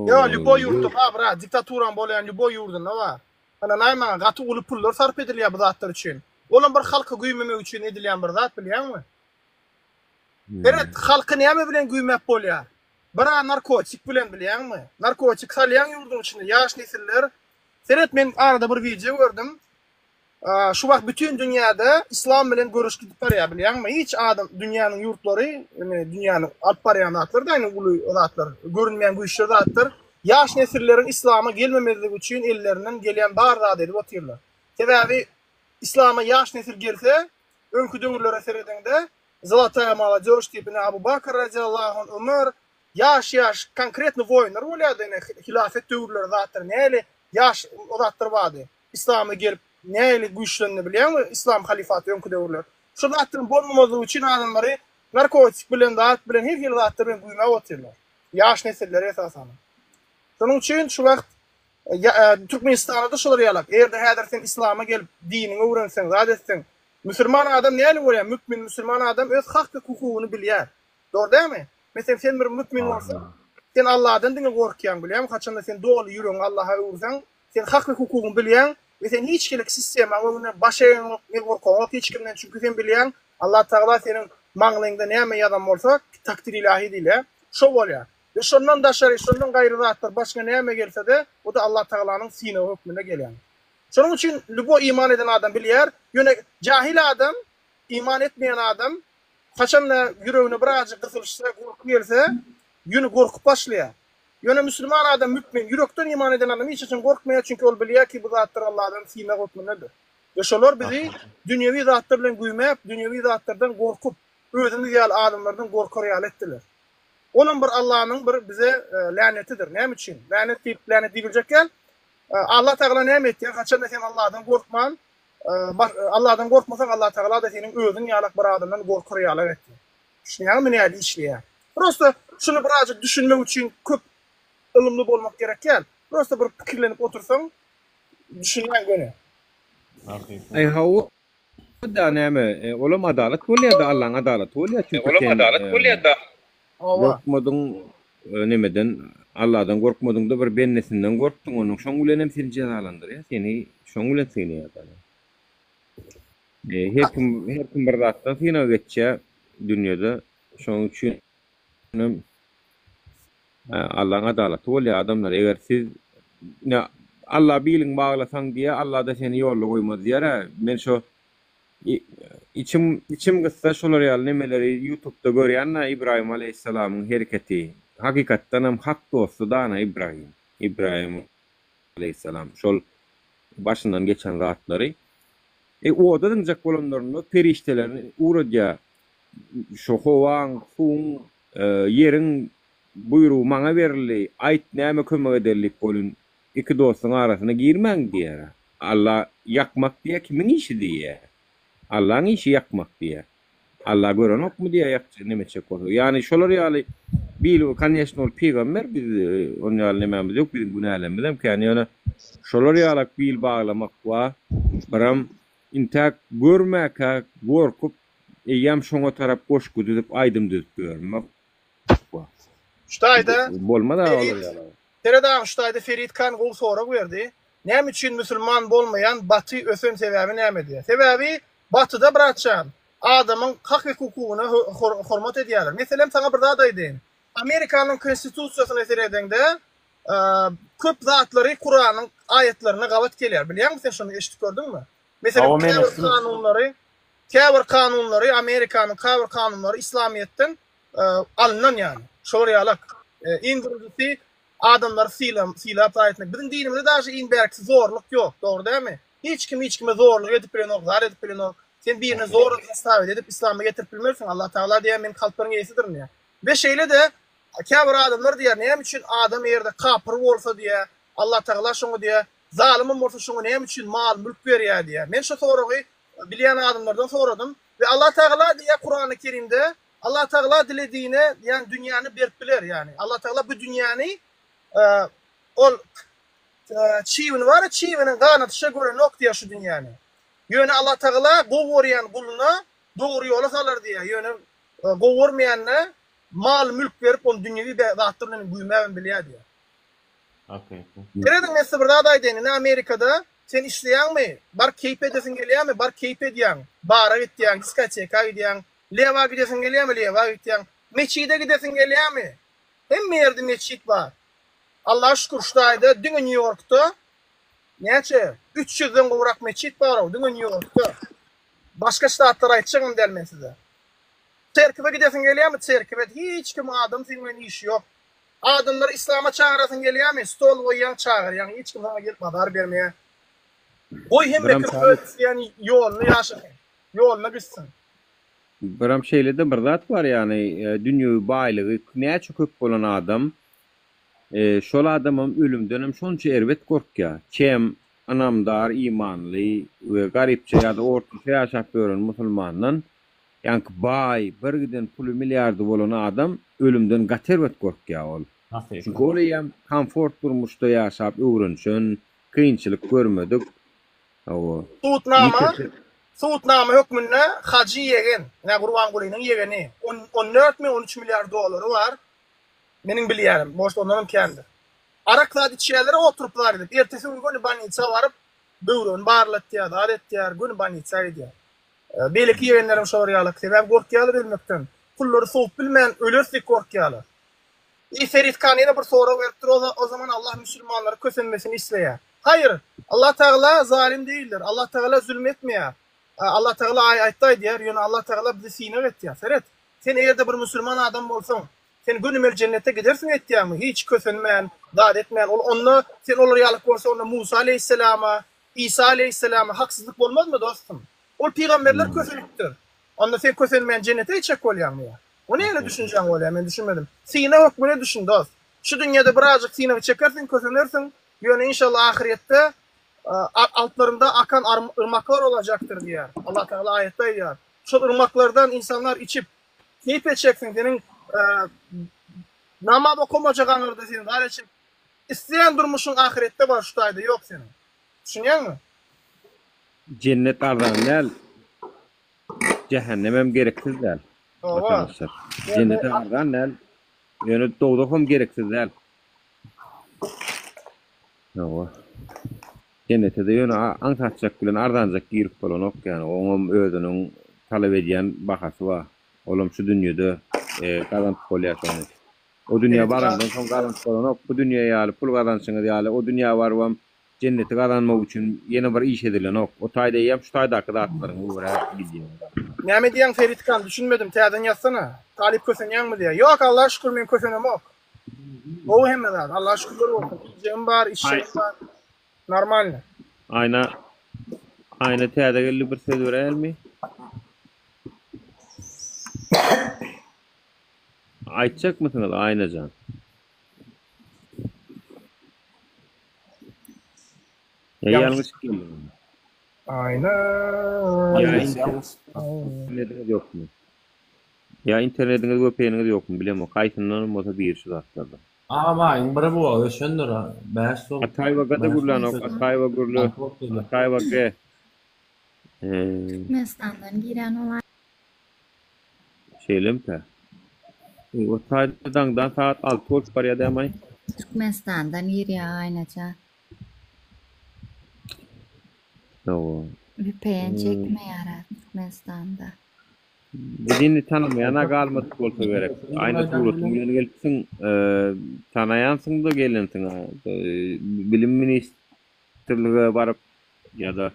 H: Ya liboy ýurtda bra diktaturan bolýan liboy ýurdunda bar. Ana näme gaty uly pullar sarp edilýär bu zatlar üçin. Olan bir halka güýmemek üçin edilýän bir zat bilýänmi? Evet, halky näme bilen güýmek bolýar? Bara narkotik bilen bilýänmi? Narkotik salýan ýurdun içinde ýaş nesiller. Seret men arada bir video gördüm. Şu wagt bütün dünýäde islam bilen görüş gidip barýar bilýänmi? Hiç adam dünýäniň ýurtlary, dünýäniň alyp barýan zatlar da ýani uly zatlar, görünmeýän güýçli zatlar. Ýaş nesillerin islama gelmemeligi üçin ellerinden gelýän bar zat edip otyrlar. Sebäbi islama ýaş nesil gelse, öňkü döwürlere seredende Zlataya молодежь tipine Abu Bakr radiyallahu anh, Ömer, yaş konkretny woýunlar bolýardy, hilafet döwürleri zatlar näle yaş zatlar bardy. İslamy gelip näle güýçlenini bilýärmi? İslam halifaty öňkü döwürler. Şu zatlaryň bolmamagy üçin adamlary narkotik bilen zat bilen her hil zatlar bilen güýmek otyrlar. Yaş nesiller esasan. Şonuň üçin şu wagt Türkmenistanda şolar ýalak. Eğer häzir sen islama gelip dinini öwrensen, zat etsen, Müslüman adam näle bolýar? Mükmin Müslüman adam öz hak we hukugyny bilýär. Dogry dämi? Mesela sen bir mükmin bolsan, sen Allah'dan diňe gorkýan bilýän, haçanda sen dogry ýüregiň Allah'a öwrsen, sen hak we hukugyny bilýän, we sen hiç kilik sistema we başaýan ne gorkok hiç kimden çünkü sen bilýän, Allah Taala senin maňlyňda näme ýazan bolsa, takdir ilahi diýler. Şo bolýar. Ve şondan daşary, şondan gaýry zatlar başga näme gelse de, o da Allah Taalanyň sine hukmuna gelýän. Şonuň üçin libo iman eden adam bilýär, ýöne jahil adam, iman etmeýän adam haçanda ýüregine birazjyk gysylşsa, gorkup gelse, ýöne gorkup başlaýar. Ýöne Müslüman adam mükmin, ýürekden iman eden adam hiç için gorkmaýar çünkü ol bilýär ki bu zatlar Allah'dan sine hukmunadyr. Ve şolar bizi dünýewi zatlar bilen güýmäp, dünýewi zatlardan gorkup, özüni ýal adamlardan gorkar ýal etdiler. Onun bir Allah'ın bir bize lanetidir. Näme üçin? Lanet diýiljek gel. Allah Taala näme etdi? Haçanda sen Allah'dan gorkman, Allah'dan gorkmasan Allah Taala da senin özüň ýalak bir adamdan gorkar ýal etdi. Şuňa näme işleýär? Prosta şunu birazjyk düşünmek üçin köp ilmli bolmak gerek gel. Prosta bir pikirlenip otursaň, düşünmän göne.
A: Ay hawa da näme? Olam adalet bolýar da Allah'ın adaleti bolýar çünkü olam adalet bolýar da. Gorkmadyň nemeden Allah'dan gorkmadyň da bir bennesinden gorkdyň onuň şoň bilen hem seni cezalandyrýar. Seni şoň bilen seni ýatar. Her kim bir zatdan seni geçýär dünýede. Şoň üçin Allah'ın adaleti bolýar adamlar. Eger siz Allah bilen baglasaň diýe Allah da seni ýolga goýmaz diýär. Men şo içim gıssa şolar ýaly nemeleri YouTube'da görýän İbrahim aleyhissalamyň hereketi. Hakykatdan hem hak dostu dana İbrahim aleyhissalam. Şol başyndan geçen zatlary. O da diňjek bolanlaryny periştelerini uradýa şo howaň, suň, ýeriň buýrugy maňa berildi. Aýt näme kömek ederlik bolun. İki dostun arasyna girmäň diýär. Allah yakmak diýär kimin işi diýär. Allah'ın işi yakmak diye. Allah gören ok mu diye yakacak ne meçek olur. Yani şolar ýaly bil kanyaşnol peygamber biz onu ýaly nememiz yok bizim günahlarymyz ki yani ona şolar ýaly bil baglamak wa biram intak görmek gorkup ýam şoňa tarap goş güdüp aýdym düzüp görmek.
H: Şuayda
A: Bolma da olur ya.
H: Teredan şuayda Ferit Kan gol sorak berdi. Näme üçin musulman bolmayan Batı ösön sebäbi näme diye. Sebäbi Batıda bırakçan. Adamın hak ve hukukuna hormat ediyorlar. Mesela sana bir daha da edeyim. Amerika'nın konstitusiyasını eserediğinde köp zatları Kur'an'ın ayetlerine gavat geliyor. Biliyor musun şunu eşit gördün mü? Mesela kâver kanunları Amerika'nın kâver kanunları İslamiyet'ten alınan yani. Şoriyalık. İngilizcesi adamlar silap etmek. Bizim dinimizde daha in berksi zorluk yok. Doğru değil mi? Hiç kime zorluk edip bilen yok. Zar edip bilen yok. Sen birine zorluk isabet edip İslam'a getirip bilmirsin. Allah Teala diye benim kalplerin iyisidir mi ya? Ve şeyle de kâver adamlar diye neyem için adam yerde kapır olsa diye Allah Teala şunu diye zalimim olsa şunu neyem için mal mülk veriyor diye. Ben şu soruyu bilen adamlardan sordum ve Allah Teala diye Kur'an-ı Kerim'de Allah Teala dilediğine yani dünyanı berpiler yani. Allah Teala bu dünyanı ol çivin var çivinin kanatışa göre noktaya şu dünyanı. Yöne Allah Teala govoryan kuluna doğru yola salar diye. Yöne govormayanına mal mülk verip on dünyevi dağıttırının büyümeyen biliyor diye.
E: Okay.
H: Neredin mesela burada da edeni Amerika'da sen işleyen mi? Bar keype edesin geliyor mi? Bar keype ediyen. Bara gittiyen, diskoteka gidiyen. Leva gidesin geliyor mi? Leva gittiyen. Meçide gidesin geliyor mi? Hem yerde meçit var. Allah şükür şuayda dün New York'ta neçe 300'den uğrak meçit var o dün New York'ta. Başka ştatlara aytacağım dermen size. Çerkeve gidesin geliyor mu? Çerkeve hiç kim adam senin işi yok. Adamlar İslam'a çağırasın geliyor mu? Stol koyan çağır yani hiç kim sana gelip madar vermeye. Oy hem de yani yolunu yaşayın. Yoluna gitsin.
A: Biram şeyle de bir zat var yani dünya baylığı ne çok olan adam şol adamın ölümden şonça ervet korkya. Çem anamdar imanlı ve garipçe ya da orta yaşap gören musulmanın yani bay birgiden pulu milyardı bolan adam ölümden gatervet korkya ol. Çünkü olayam komfort durmuşda yaşap öğrenşön kıyınçılık görmedik.
H: Suutnama hükmünde hacı yegen. Ne Kurban Kuli'nin yegeni. 14 mi 13 milyar doları var. Benim biliyorum. Boşta onların kendi. Araklar içerlere oturuplar edip. Ertesi gün banitsa varıp buyurun barlat diye da adet diye gün banitsa ediyor. Belki yegenlerim şoriyalık. Sebep korkuyalı bilmekten. Kulları soğuk bilmeyen ölürsek korkuyalı. Ferit Kanı'na bir soru veriptir. O zaman Allah Müslümanları kösenmesini isteye. Hayır. Allah Teala zalim değildir. Allah Teala zulmetmiyor. Allah Teala ayette diyor. Yani Allah Teala bizi sinir etti ya. Ferit. Sen eğer de bir Müslüman adam olsan, sen günümel cennete gidersin etti ya mı? Hiç kösenmeyen, dad etmeyen. Onu sen olur yalık olsa onu Musa Aleyhisselam'a, İsa Aleyhisselam'a haksızlık olmaz mı dostum? O peygamberler kösenliktir. Onda sen kösenmeyen cennete hiç çek oluyor mu ya? O neyle düşüneceğim oluyor? Ben düşünmedim. Sine hükmüne düşün dost. Şu dünyada birazcık sine çekersin, kösenirsin. Yani inşallah ahirette altlarında akan ırmaklar olacaktır diyor. Allah Teala ayette diyor. Şu ırmaklardan insanlar içip keyif edeceksin. Senin namaz okumayacağın orada senin. Ayrıca isteyen durmuşun ahirette var şu tayda yok senin. Düşünüyor musun?
A: Cennet ardan gel. Cehennemem gereksiz del. Arkadaşlar. Cennet ardan gel. Yani doğduğum gereksiz del. Ova. Cennete de yönü antatacak bilen ardanacak girip falan ok yani. Onun özünün talep ediyen bakası var. Oğlum şu dünyada kazantık oluyor sonra. O dünya barandan son kazantık falan ok. Bu dünyaya alıp pul kazansınız yani. O dünya var vam cenneti kazanmak için yeni bir iş edilen ok. O tayda yiyem şu tayda hakkında atlarım. Uğra gidiyor.
H: Ne diyen Ferit Kan düşünmedim. Teadan yazsana. Talip kösenen mi diye. Yok Allah şükür ben kösenem ok. O hemen Allah şükürler olsun. İşim var, işim var. Normal.
A: Ayna teada geldi bir söz verir mi? Aytacak mısınız aynacan? Ya yanlış geldi.
H: Ayna.
A: Ya internetiniz yok mu? Ya internetiniz VPN'iniz yok mu bilemiyorum. Kayıtından mı bir şu zatlarda.
E: Ama biri bu öşündür. Bäş sol.
A: Atayvaga da gurlanok. Atayva gurlu. Atayvaga.
L: Türkmenistan'dan giren olan
A: Şeylim ta. O Tay'dan saat 6 boş var ya demay.
L: Türkmenistan'dan yürüyor aynaca.
A: Doğru.
L: VPN çekme yarar Türkmenistan'da.
A: Dediğini tanımayana kalmadık olsa gerek. Aynı tuğrutun yeni gelsin, tanıyansın da gelinsin. Bilim Ministerliğe varıp ya da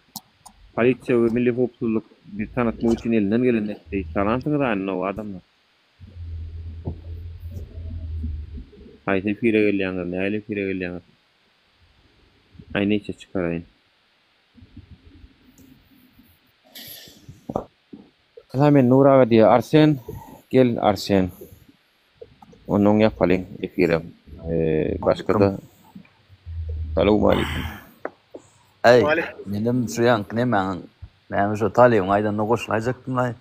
A: Polisiya ve Milli Hukukçuluk bir tanıtma için elinden gelen tanıyansın da aynı o adamlar. Haydi fire geliyanlar, ne aile fire geliyanlar. Aynı işe çıkarayın. Hemen Nuraga diye Arsen, gel Arsen. Onun yapalım efirem. Başka da Selamun aleyküm.
U: Ey, benim şu yankı ne ben şu taliyim aydan ne koşulacaktım lan.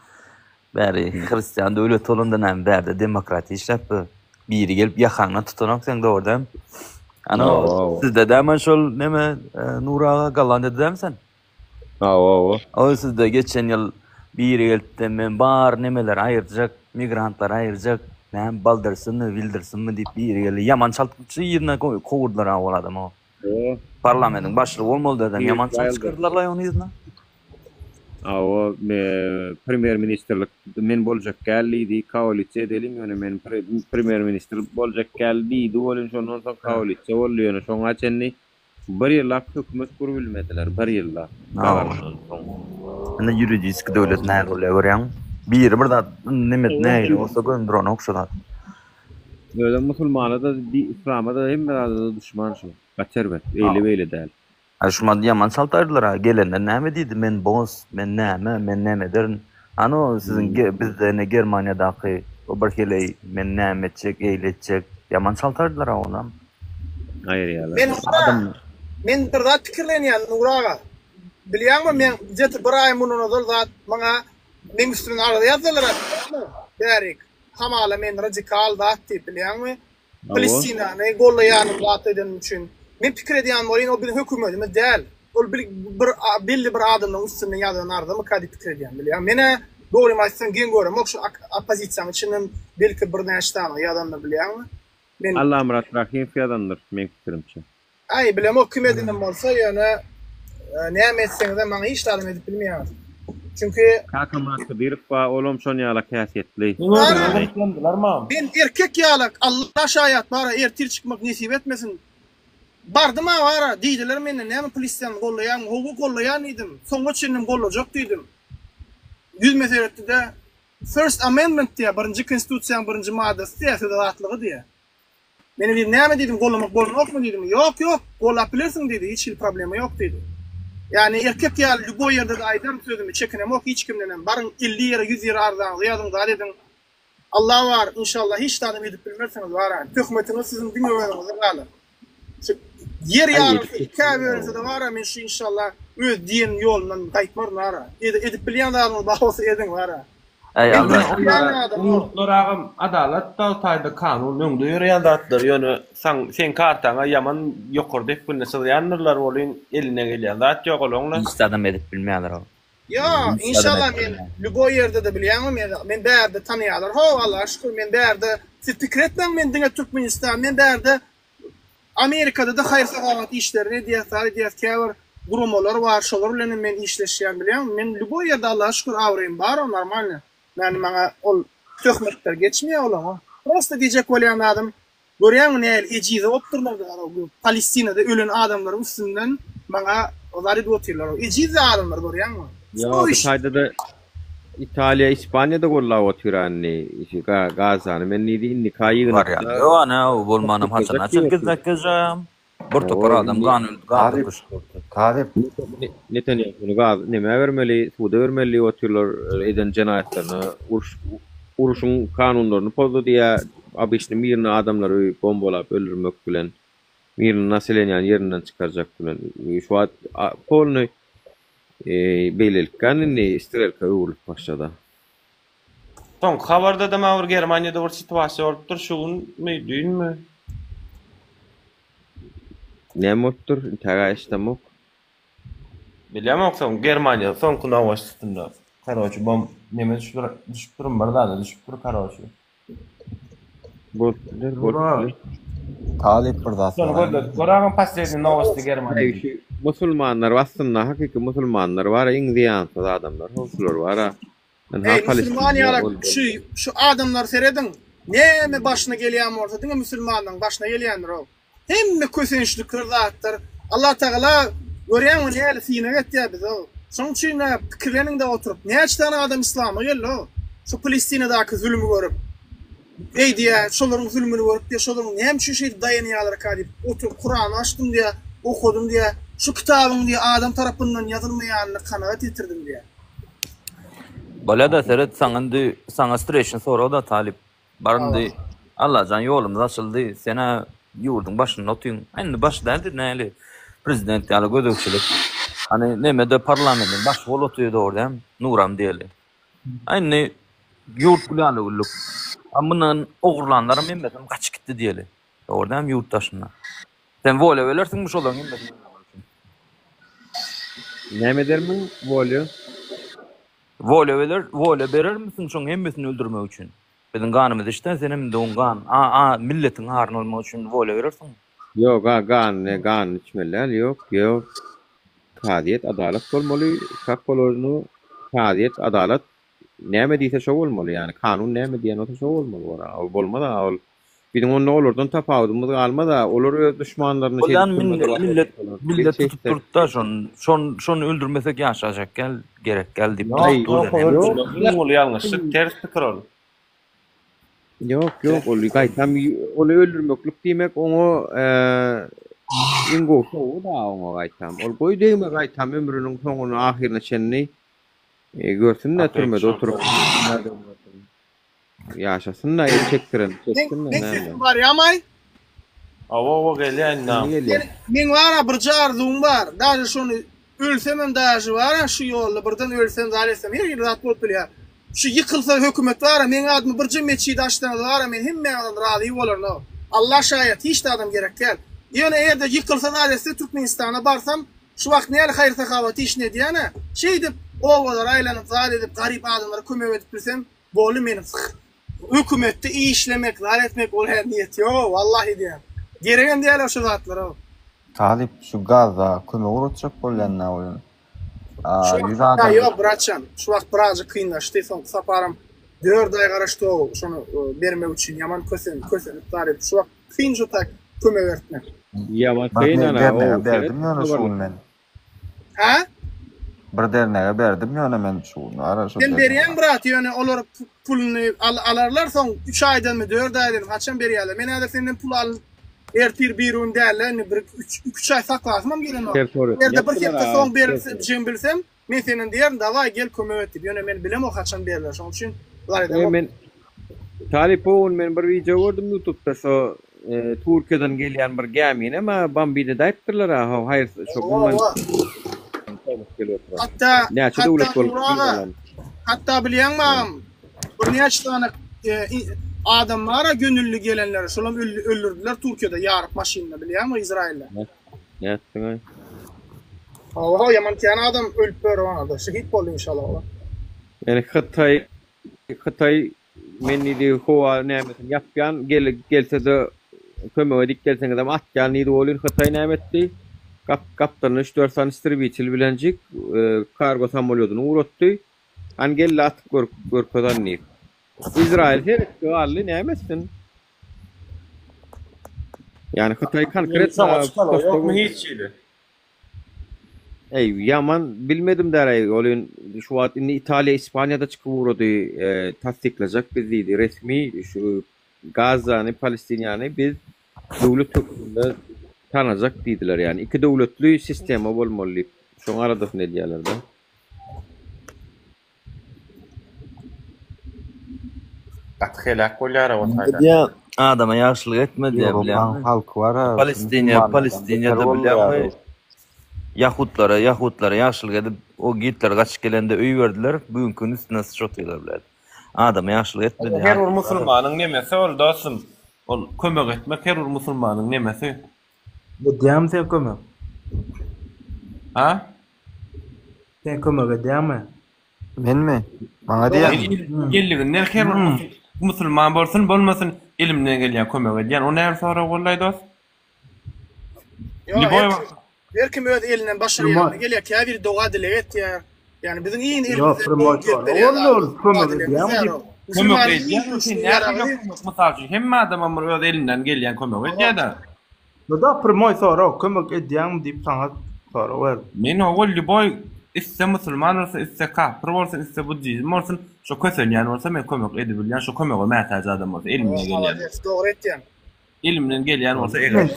U: Bari Hristiyan devlet olundan beri demokrati işlep biri gelip yakanına tutanak sen de orada. Ana sizde de hemen şol neme Nuraga galan dedi mi sen? O sizde geçen yıl bir geldi men bar nemeler ayıracak, migrantlar ayıracak. Ben baldırsın mı, bildirsin mi deyip bir geldi. Yaman çaltıkçı yerine kovurdular o adam o. Parlamentin başlığı olmalı dedim. Yaman çaltıkçı çıkardılar la onu yerine.
A: O Premier Ministerlik men bolacak geldiydi, koalitsiya edelim yani men Premier Minister bolacak geldiydi, olun şondan soň koalitsiya bolýany, şoňa çenni bir ýyllap hökümet gurulmadilar, bir ýyllap.
U: Ana juridisk döwlet näme bolýar? Bir da näme olsa göndürän okşadat.
A: Öyle musulmana da İslam'a da hem de düşman şu. Kaçerbet, eyle däl.
U: Aşma yaman saltardılar ha. Gelenden näme diýdi? Men boz, men näme derin. Ano sizin bizde Germaniýadaky o bir heley men näme etjek, eýletjek. Yaman saltardylar ha onam.
A: Hayır ya.
H: Men bir zat pikirlenýän Nuraga. Bilýärmi men jet bir ay munun zat maňa men üstüne arada ýazdylar. Berik. Hamala men radikal zat diýip bilýärmi? Palestinany gollaýan zat eden üçin. Men pikir edýän bolýan o bir hökümetime däl. Ol belli bir adamyň üstüne ýazan ardamy kady pikir edýän bilýär. Mene dogry maýsyn gen görem, şu opozisiýanyň içinden belki bir näşe ýazan da bilýärmi? Men
A: Allah amrat rahim fiyadandır men fikirimçe.
H: Ay bilem o kümedinin bolsa ýöne näme etseňiz de maňa hiç talim edip bilmeýär. Çünkü
A: Kakamat dirip ba olum şon ýala käsiyetli.
H: Ben erkek ýalak Allah şaýat bara ertir çykmak nesip etmesin. Bardım ara diýdiler meni näme polisiýany gollaýan, hukuk gollaýan idim. Soňga çendim gollajak diýdim. 100 meseletde de First Amendment diye birinci konstitusiýanyň birinci maddesi diye fedalatlygy diye. Meni bir näme diýdim gollamak bolmakmy diýdim. Ýok, gollap bilersiň diýdi, hiç problemi ýok diýdi. Yani erkek ýaly bu ýerde de aýdym sözümi çekinemok hiç kimden. Barın 50 ýere 100 ýere ardan ýadyň da edin. Allah var inşallah hiç talim edip bilmersiňiz var. Töhmetiniz sizin diňeňizde galy. Yer ýaly käberse de var men şu inşallah öz diýen ýolundan gaýtmar nara. Edip bilýän adam bahosy edin var.
U: Ey Allah.
Q: Nuragym adalet dağıtaydı kanun öňde ýörýän zatlar ýöne sen kartaňa ýaman ýokurdy günne sylýanlar bolýan eline gelýän zat ýok olaňlar.
U: Hiç adam edip bilmeýärler o.
H: Ya inşallah men bu ýerde de bilýäňim men bärde tanýarlar. Ho Allah şükür men bärde fikretmem men diňe Türkmenistan men bärde Amerikada da hayır sahabat işlerini diýär gurumlar var, şolar bilen men işleşýän bilýän. Men bu ýerde Allah'a şükür awrym bar, normal. Yani maňa ol töhmetler geçmiyor ola. Prosta diýjek bolýan adam, görýän näl ejize opdurlar da Palestinada ölen adamlar üstünden maňa olary dotyrlar. Ejize adamlar görýänmi?
A: Ya Hatay'da da İtalya, İspanya'da gollap oturanny, Gazany men diýdim nikahy
U: var ya. Yo ana o bolmanam haçan açykdyk bir topar adam ganyp
A: Netanya bunu gaz neme bermeli, suda bermeli oturlar eden jenaýatlaryny, uruşun kanunlaryny pozdu diýe abişni mirini adamlar bombalap öldürmek bilen mirini naselenýän ýerinden çykarjak bilen şu wagt polny beýlelikkäni istirelke urulyp başlady.
Q: Son habarda da mawur Germaniýada bir situasiýa bolup dur, şuň meýdinmi?
A: Näme bolupdyr? Tagaýşdamok.
Q: Bilýärmi oksan Germaniýa soňky nawastynda. Karaçy bom näme düşüp durmar da düşüp dur karaçy.
A: Boldular.
I: Talip burada.
Q: Gorağın pasaydı novosti Germany.
A: Şu musulmanlar aslında hakiki musulmanlar var, en ziyansız adamlar, hoşlar var.
H: Müslümaniyalar şu adamlar seyredin. Ne mi başına geliyor orta? Değil mi Müslümanın başına geliyordur o. Hem mi kösençli kırdattır. Allah Teala görüyor mu ne sine gitti biz o. Son için fikirlerinde oturup ne açtığını adam İslam'a geldi o. Şu Palestina'daki zulmü görüp ey diye şoların zulmünü görüp diye şoların hem şu şey dayanıyorlar kadip oturup Kur'an'ı açtım diye okudum diye şu kitabın diye adam tarafından yazılmayanını kanaat getirdim diye.
U: Balada seret sana streşin sonra da talip. Barındı Allah can yolumuz açıldı. Sena yurdun başında oturuyorsun. Aynı baş derdi neyli? Prezident yani gödökçülük. Hani nemede parlamentin baş vol oturuyordu orada. Nuram diyeli. Aynı yurt kulağını ulluk. Amının oğurlanlarım emmedim kaç gitti diyeli. Orada hem yurttaşına. Sen vole velersin mi şolan emmedim.
A: Ne der mi volü?
U: Vole verir misin şun hemmesini öldürmek için? Bizim kanımız işte senin de on kan. Milletin harın olmak için vole verirsin.
A: Yok kan içmeler yok. Kadiyet adalet olmalı. Hak olurunu kadiyet adalet ne diyse şov olmalı yani. Kanun ne diyen o şov olmalı. Olmadı da bizim onun olurdan tafavudumuz kalma da olur düşmanlarını
U: millet tutup durup da şonu öldürmesek yaşayacak gerek geldi.
Q: Yok yanlışlık ters fikir olur.
A: Yok onu gaytam onu öldürmeklük demek onu ingo soğu da onu gaytam. Ol koy demek gaytam ömrünün sonunu ahirine çenni görsünler türmede oturup yaşasın da el çektirin.
H: Ne var ya may?
Q: Ava geliyor.
H: Men var bir carzum var. Daha şunu ölsem daha var şu yolda buradan ölsem zalesem her yer rahat bolup ya. Şu yıkılsa hükümet var men adım bir cemiyetçi daştan var men hemme razı olur no. Allah şayet hiç de adam gerek gel. Yani eğer de yıkılsa zalesem Türkmenistan'a barsam şu vakt ne hayır sakavati iş ne diyene şey dip ovalar aylanıp zar edip garip adamlara kömek edip bilsem bolu menim. Hükümette iyi işlemek, zar etmek ol her niyet yo vallahi diye. Gereken diyorlar şu zatlar o.
I: Talip şu gazda köme uğratacak bolanna oyun.
H: Ya yok bırakacağım. Şu vakt birazcık kıyınlaştı. Son saparım 4 ay karıştı o. Şunu vermek için yaman kösen zar edip. Şu vakt kıyınca tak köme vertmek.
A: Yaman kıyınana o.
I: Verdim ya şunu ben.
H: Ha?
I: Bir dernege berdim ýöne men şunu ara şu.
H: Ben berýän brat ýöne olar pulny alarlar soň 3 aýdan mı 4 aýdan haçan berýärler. Men häzir senden pul al ertir bir ýün därler, bir 3 aý saklasmam gelen o. Erde bir hepde soň berjim bilsem, men senden diýerim daway gel kömek etip. Ýöne men bilem o haçan berler. Şoň üçin bular edem.
A: Men Talipon men bir video gördüm YouTube'da so Türkiýeden gelýän bir gemine ama Bambi'de daýtdylar ha haýyr şoň
H: hatta bilýän mam bir neçe tane adamlara gönüllü gelenler şolam öldürdüler Türkiýede ýaryp maşynla bilýänmi İsrail'de.
A: Näçe?
H: Hawa yaman tane adam ölüp berýär şehit boldy inşallah.
A: Yani Xitay menni howa nämetini ýapýan gelse de kömek edip gelseňiz hem atýan ýeri bolýar Xitay nämetdi. Kaptanın 3-4 tane istribiçil bilencik kargo samolyotyny uğratdy. Angella atyp görkezan ni. İsrail herkese ally nämesin? Yani Xitay konkret
Q: yok mu hiç şeydi?
A: Yaman bilmedim deray. Olun şu wagt indi İtalya, İspanya'da çıkıp uğradı tasdikleyecek bizdi resmi şu Gaza'nı, Palestinyanı biz dowlet hüküminde tanacak diýdiler yani. İki dowletli sistem bolmaly. Şoň arada ne diýerler da?
Q: Atxelak bolýar o taýda.
U: Ya adama ýaşlyk etmedi bilýän.
I: Halk var.
U: Palestina'da bilýän. Yahudlara ýaşlyk edip o gitler gaçyp gelende öý berdiler. Bugünkü üstüne sıçratylar bilen. Adama ýaşlyk etmedi.
Q: Her bir musulmanyň nemesi ol dostum. Ol kömek etmek her bir musulmanyň nemesi.
D: Bu diýäm sen kömek.
Q: Ha?
D: Sen kömek edýärmi?
I: Men mi? Maňa diýär.
Q: Gelliginden her bir musulman bolsun bolmasyn
J: Elimden gelýän kömek edýän, o näme sonra bolay dost?
H: Her kim öz elinden başarýar. Gelýär ki, bir doga dile etýär. Yani bizim iyi elimizde
D: Yok, promotor. Olur, kömek edýän.
J: Kömek edýän. Mysal üçin hemme adam öz elinden gelýän kömek edýär.
D: Bu da promotor, kömek edýän diýip saňa sonra wer.
J: Men ogully boy isse musulman bolsa, isse kafir bolsa, isse buddizm bolsa, şo kösenýän bolsa men kömek edebilýän, şo kömege mähtäç adam bolsa, elimden gelýän.
H: Doğru etýän.
J: Elimden gelýän bolsa eger.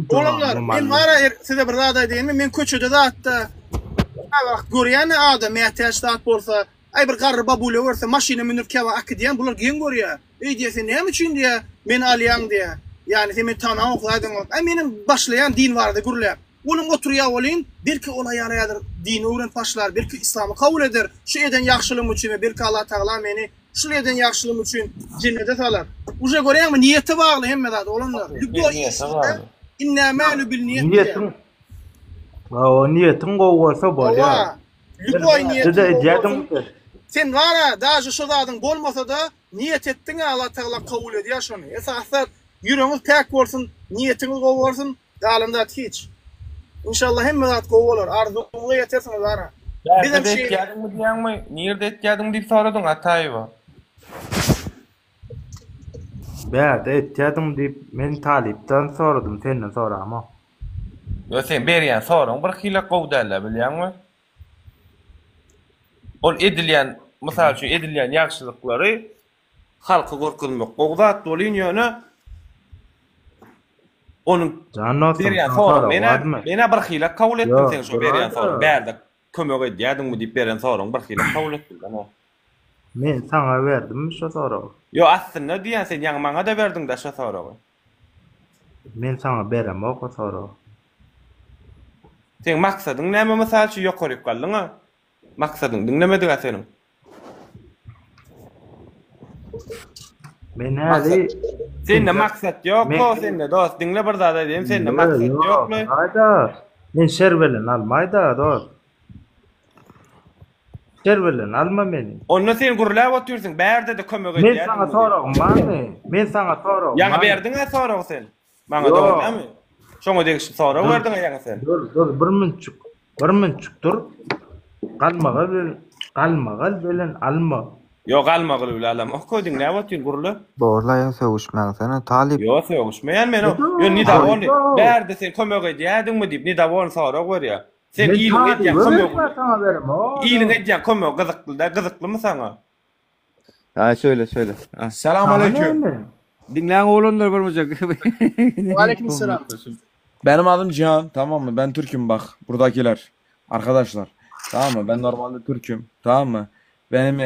H: Oğlanlar, men wara size bir zat aýdýarmy? Men köçede zatda görýän adam mähtäç zat bolsa, ay bir garry babuly görse, maşyna minip käwa akydýan, bular gen görýär. Ey diýse, näme üçin diýär? Men alýan diýär. Yani sen tanıyan okladın. Benim başlayan din vardı gürler. Onun oturuya olin, belki olay yarayadır. Dini öğrenip başlar, belki İslam'ı kabul eder. Şu eden yakşılığım için, belki Allah Teala beni şu eden yakşılığım için cennete salar. Uca göreyim mi? Niyeti bağlı hem de olanlar.
J: Niyeti bağlı.
H: İnne mâlu bil niyeti.
D: Niyetin. O niyetin olsa bol ya.
H: Lüboy niyetin. Sen var ya, daha şu zadın bolmasa da niyet ettin ya Allah Teala kabul ediyor şunu. Esaslar yüreğiniz pek olsun, niyetiniz gol olsun, dalında hiç. İnşallah hem zat gol olur. Arzuğuna yetersiniz ara.
J: Bizim şey etkedin mi diýäňmi? Nirde etkedin diýip soradyň ataýby.
D: Bäde etkedim diýip men talipden soradym, senden sorama.
J: Yo sen berýän soraň bir hila gowdalla bilýärmi? Ol edilýän, mysal üçin edilýän ýagşylyklary halky gorkuzmak gowdat bolýan ýöne onun berýän soraň mene bir hila kabul etdim sen şu berýän soraň. Bärde kömek edýärdiňmi diýip berýän soraň bir hila kabul etdim.
D: Men sana berdim şu soragy.
J: Yo aslynda diýen sen ýa maňa da berdiň da şu soragy.
D: Men sana berem o soragy.
J: Sen maksadyň näme mysal üçin ýokaryp galdyň? Maksadyň dinlemedi ga senin.
D: Men hali
J: sende maksat ýok, sende dost dinle bir zada diýim, sende maksat ýokmy?
D: Hayda. Men şer bilen almaýda dost. Şer bilen alma meni.
J: Onu sen gurlap oturýarsyň, bärde de kömek edýär.
D: Men sana soragym barmy? Men sana soragym.
J: Ýa berdiň sorag sen. Maňa dogrymy? Şoňa degişip sorag berdiň ýa sen.
D: Dur, bir minçik dur. Galmagal bilen alma.
J: Yo galmagal bilen alma. Koýdyň näme otyň gurly?
I: Borlaýan söwüşmäň sene talip.
J: Yo söwüşmeýän men. Yo nida boli. Bärde sen kömek edýärdiňmi diýip nida bol sorag berýär. Sen iyiliň edýän kömek. Iyiliň edýän kömek gyzyklymy saňa?
I: Ha söyle.
P: Selamun aleyküm.
I: Dinleyen oğlanlar var mı?
P: Aleykümselam. Benim adım Cihan, tamam mı? Ben Türk'üm bak, buradakiler. Arkadaşlar, tamam mı? Ben normalde Türk'üm, tamam mı? Benim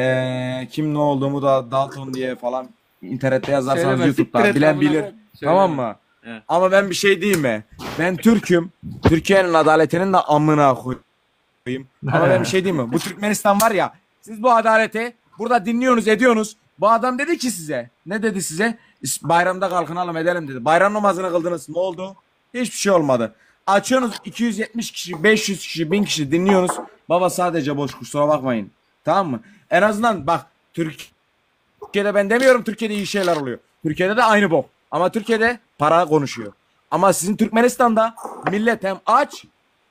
P: kim ne olduğumu da Dalton diye falan internette yazarsanız YouTube'da bilen bilir. Tamam mı? Evet. Ama ben bir şey diyeyim mi? Ben Türk'üm. Türkiye'nin adaletinin de amına koyayım. Ama ben bir şey diyeyim mi? Bu Türkmenistan var ya, siz bu adaleti burada dinliyorsunuz, ediyorsunuz. Bu adam dedi ki size, ne dedi size? Bayramda kalkınalım edelim dedi. Bayram namazını kıldınız, ne oldu? Hiçbir şey olmadı. Açıyorsunuz 270 kişi, 500 kişi, 1000 kişi dinliyorsunuz. Baba sadece boş, kusura bakmayın. Tamam mı? En azından bak, Türkiye'de ben demiyorum Türkiye'de iyi şeyler oluyor. Türkiye'de de aynı bok. Ama Türkiye'de para konuşuyor. Ama sizin Türkmenistan'da millet hem aç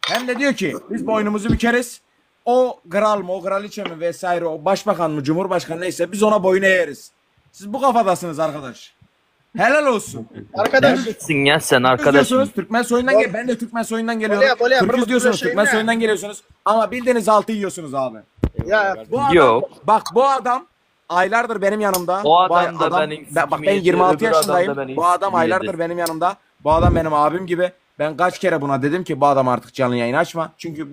P: hem de diyor ki biz boynumuzu bükeriz. O kral mı, o kraliçe mi vesaire, o başbakan mı, cumhurbaşkanı neyse biz ona boyun eğeriz. Siz bu kafadasınız arkadaş. Helal olsun.
H: Arkadaş.
U: Sen ya sen arkadaşım.
J: Türkmen soyundan gel. Ben de Türkmen soyundan geliyorum. Türküz diyorsunuz, Türkmen soyundan geliyorsunuz. Ama bildiğiniz altı yiyorsunuz abi. Bu adam, yok. Bak bu adam aylardır benim yanımda.
U: O adam da benim.
J: Bak ben 26 yaşındayım. Bu adam aylardır benim yanımda. Bu adam benim abim gibi. Ben kaç kere buna dedim ki bu adam artık canlı yayın açma. Çünkü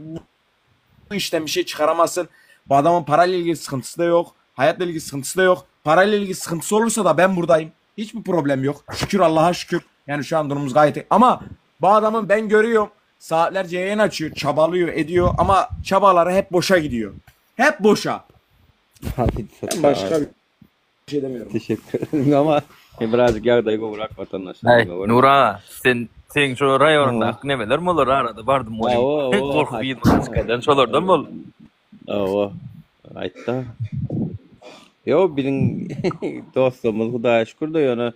J: bu işten bir şey çıkaramazsın. Bu adamın parayla ilgili sıkıntısı da yok. Hayatla ilgili sıkıntısı da yok. Parayla ilgili sıkıntısı olursa da ben buradayım. Hiçbir problem yok. Şükür Allah'a şükür. Yani şu an durumumuz gayet iyi. Ama bu adamın ben görüyorum. Saatlerce yayın açıyor. Çabalıyor ediyor. Ama çabaları hep boşa gidiyor. Hep boşa. Ben başka bir şey demiyorum.
U: Teşekkür ederim ama birazcık yardayı bırak vatandaşlar. Nura sen şu rayonunda ne bilir mi olur arada vardım olayım. Korku bir muskaydan şolardan mı olur? Oo. Aytta.
A: Yo bizim dostumuz Hudaýa şükür de ýöne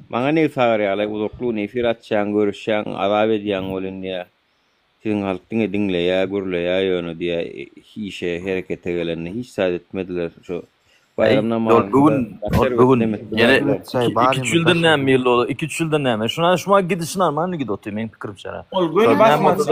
A: maňa ne sagar ýaly uzaklyk ne firatçan görüşýän azap edýän bolan diýä. Siziň halk dinleýär, gürleýär ýöne diýä işe herekete gelenini hiç saat etmediler. Şu bayram namazı.
U: Bugün yine 2-3 ýyldan näme ýyl boldy? 2-3 ýyldan näme? Şuna gidişin armany gidýär men pikirimçe.
D: Ol göni basmaça.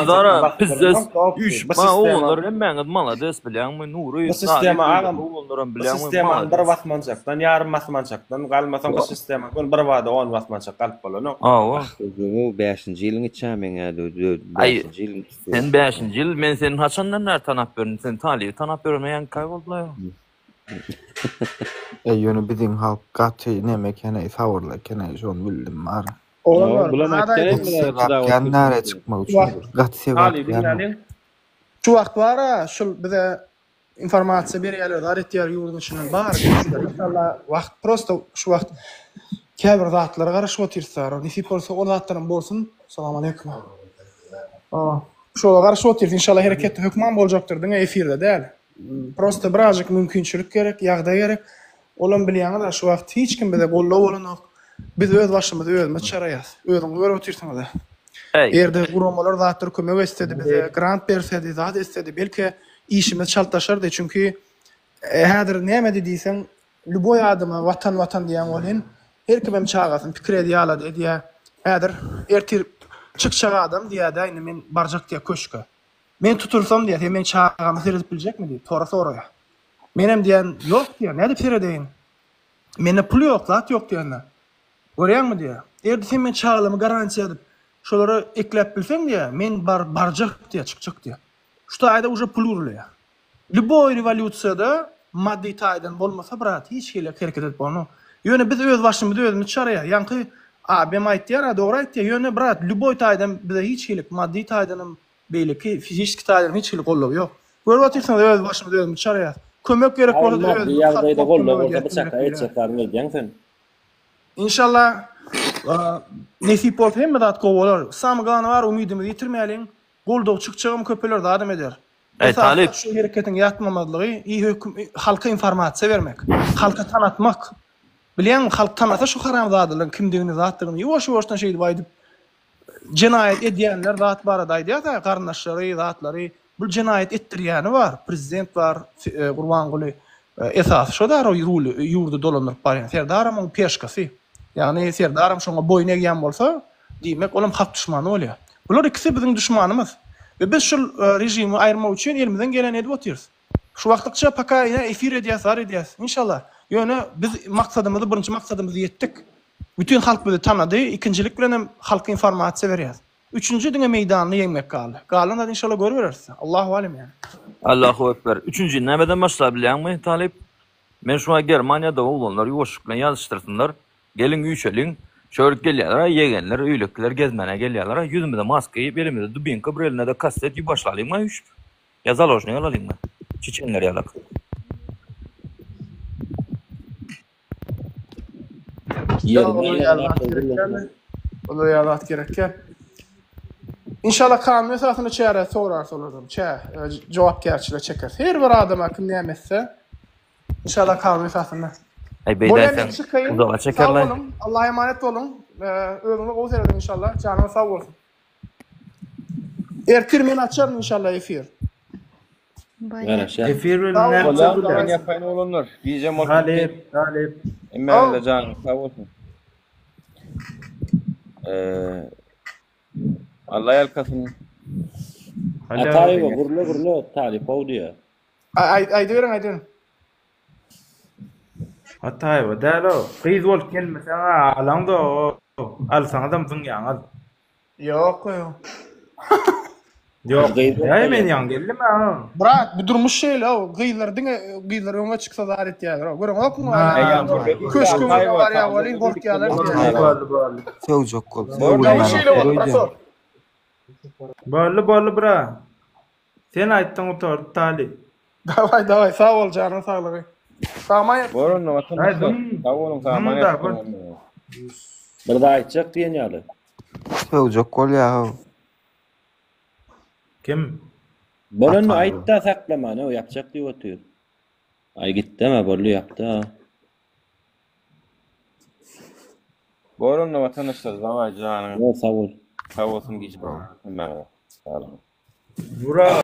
U: Zara pizzas 3 oğullar emmeňiz malades bilýärmi Nury.
D: Bu sistema agam
U: oğullarym
D: bu
U: bilýärmi.
D: sistema bir basmançakdan ýarym basmançakdan galmasam bu sistema gün bir wada 10 basmançak galyp bolan.
A: Awa. Bu 5-nji ýylyň içämen ýa-da 5-nji ýylyň.
U: Sen 5-nji ýyl men seni haçandan näme tanap berdim? Sen talibi tanap bermeýän kaý boldular.
I: Ýöne biziň halk gaty näme kene sawurlar kene şonu bildim mara. Kenara çıkmak için gaty sebäpler.
H: Şu wagt bara şol bize informasiýa berýärler, garetýär ýurdun içinden bar. İnşallah wagt prosto şu wagt käbir zatlara garaşyp otyrsar. Nisi bolsa o zatlaryň bolsun. Salam aleykum. Şola garaşyp otyrs inşallah hereketde hökman boljakdyr diňe efirde däl. Prosto birazjyk mümkinçilik gerek, ýagdaý gerek. Olam bilýäňiz şu wagt hiç kim bize gollap bolanok. Biz öz başymyzy özüme çaraýas. Özüňiz görüp otursaňyz. Erde guramalar zatlar kömek istedi bize, grant bersedi, zat istedi. Belki işimiz çaltaşardy çünkü häzir näme diýsen, luboy adama watan diýen bolan her kim çağasyn pikir edýärler diýä. Häzir ertir çykçak adam diýär, men barjak diýä köşke. Men tutursam diýär, men çağamy seredip biljekmi diýip tora soraýar. Menem diýen, ýok diýär, näde seredeýin? Mende pul ýok, zat ýok diýenler. Görýärmi diýär. Erdi sen men çağlamy garantiýa edip şolary eklep bilseň diýär, men barjak diýär, çykçak diýär. Şu taýda uje pul urulýar. Luboy revolýusiýada maddi taýdan bolmasa brat hiç hile hereket edip bolmaz. Ýöne biz öz başymyzy özümiz çaraýar. Ýanky abem aýtdyar, dogry aýtdy. Ýöne brat luboy taýdan bize hiç hile maddi taýdanam beýleki fizik taýdan hiç hile gollap ýok. Görüp otursaň öz başymyzy özümiz çaraýar. Kömek gerek bolsa özümiz
Q: ýagdaýda gollap bolsa bıçakla etjekler edýän sen.
H: İnşallah nesip bol hem dat gowalar. Samgany var, umydymyzy ýitirmeýäliň. Goldaw çykçagym köpeler adam eder.
U: Talip
H: şu hereketin ýatmamadlygy, halka informasiýa bermek, halka tanatmak. Bilýän halk tanasa şu haram zadylaryň kimdigini zatdygyny ýoş-ýoşdan şeýdi baýdyp jinayet edýänler zat barada aýdýar, garnaşlary, zatlary bu jinayet etdirýäni bar. Prezident bar, Gurbanguly esas şu da ýurdu dolandyryp barýan. Serdaram peşkasy. Yani serdaram şoňa boyun egýän bolsa, diýmek olam halk düşmany bolýar. Bular ikisi bizim düşmanymız. Ve biz şu rejimi ayırmak için elimizden gelen edip oturuyoruz. Şu vaktıkça paka yine efir edeceğiz, İnşallah. Yani biz maksadımızı, birinci maksadımızı yettik. Bütün halk bizi tanıdı. İkincilik bilen halka informasiya veriyoruz. Üçüncü dünya meydanını yemek kaldı. Kalan da inşallah görürüz. Allahu alem yani.
U: Allahu ekber. Üçüncü nämeden başlaýarmy Talip? Men şuna Germaniýada oğlanlar ýoşukla ýazışdyrsynlar. Gelin üýçeliň. Çörük gelýärler, ýegenler, öýlekler gezmene gelýärler. Yüzümde maska ýyp, elimde dubinka, bir eline de kaset ýyp başlaýarlar üç. Ya zalojny alalyňmy? Çeçenler ýalak.
H: Ola ýalat gerekkä. İnşallah kanun esasyny çäre sorarsalaryň. Jogapkärçilik çeker. Her bir adama kim nämetse inşallah kanun esasyny.
U: Beýden uzağa çekerler.
H: Allah'a emanet olun. Özüňizi gowy seredin inşallah. Janyňyz sag bolsun. Ertir men açarım inşallah efir.
A: Efir bilen näme ýapaýyn olanlar? Diýjem bolsa.
D: Talip.
A: Emmäle janyň sag bolsun. Allah ýalkasyn.
Q: Ataýy gurla Talip owdiýa.
H: Aýdyň.
D: Ataýy däl o. Gyz bolup gelmese alanda alsaň adam dünýäňiz.
H: Ýok.
D: Ýok. Ýa men ýan geldim ha.
H: Brat, bu durmuş şeýle o. Gyzlar öňe çyksa zar etýär. Görüň okun. Köşkü var ýa, wali gorkýalar.
I: Sewjok gol.
D: Bolly bra. Sen aýtdyň otor Talip.
H: Davay, sag bol janyň saglygy. Tamam.
A: Borun watan. Sag bolun, tamam.
Q: Bir daha aýtjak diýen ýaly.
I: Sewjok gol ýa.
D: Kim?
Q: Bolany aýtda saklamany, o ýapjak diýip otur. Ay gitti ama bollu yaptı ha.
A: Borunla vatandaşlar zaman canım.
Q: O sağ ol.
A: Sağ olsun geçip. Sağ olun.
D: Bura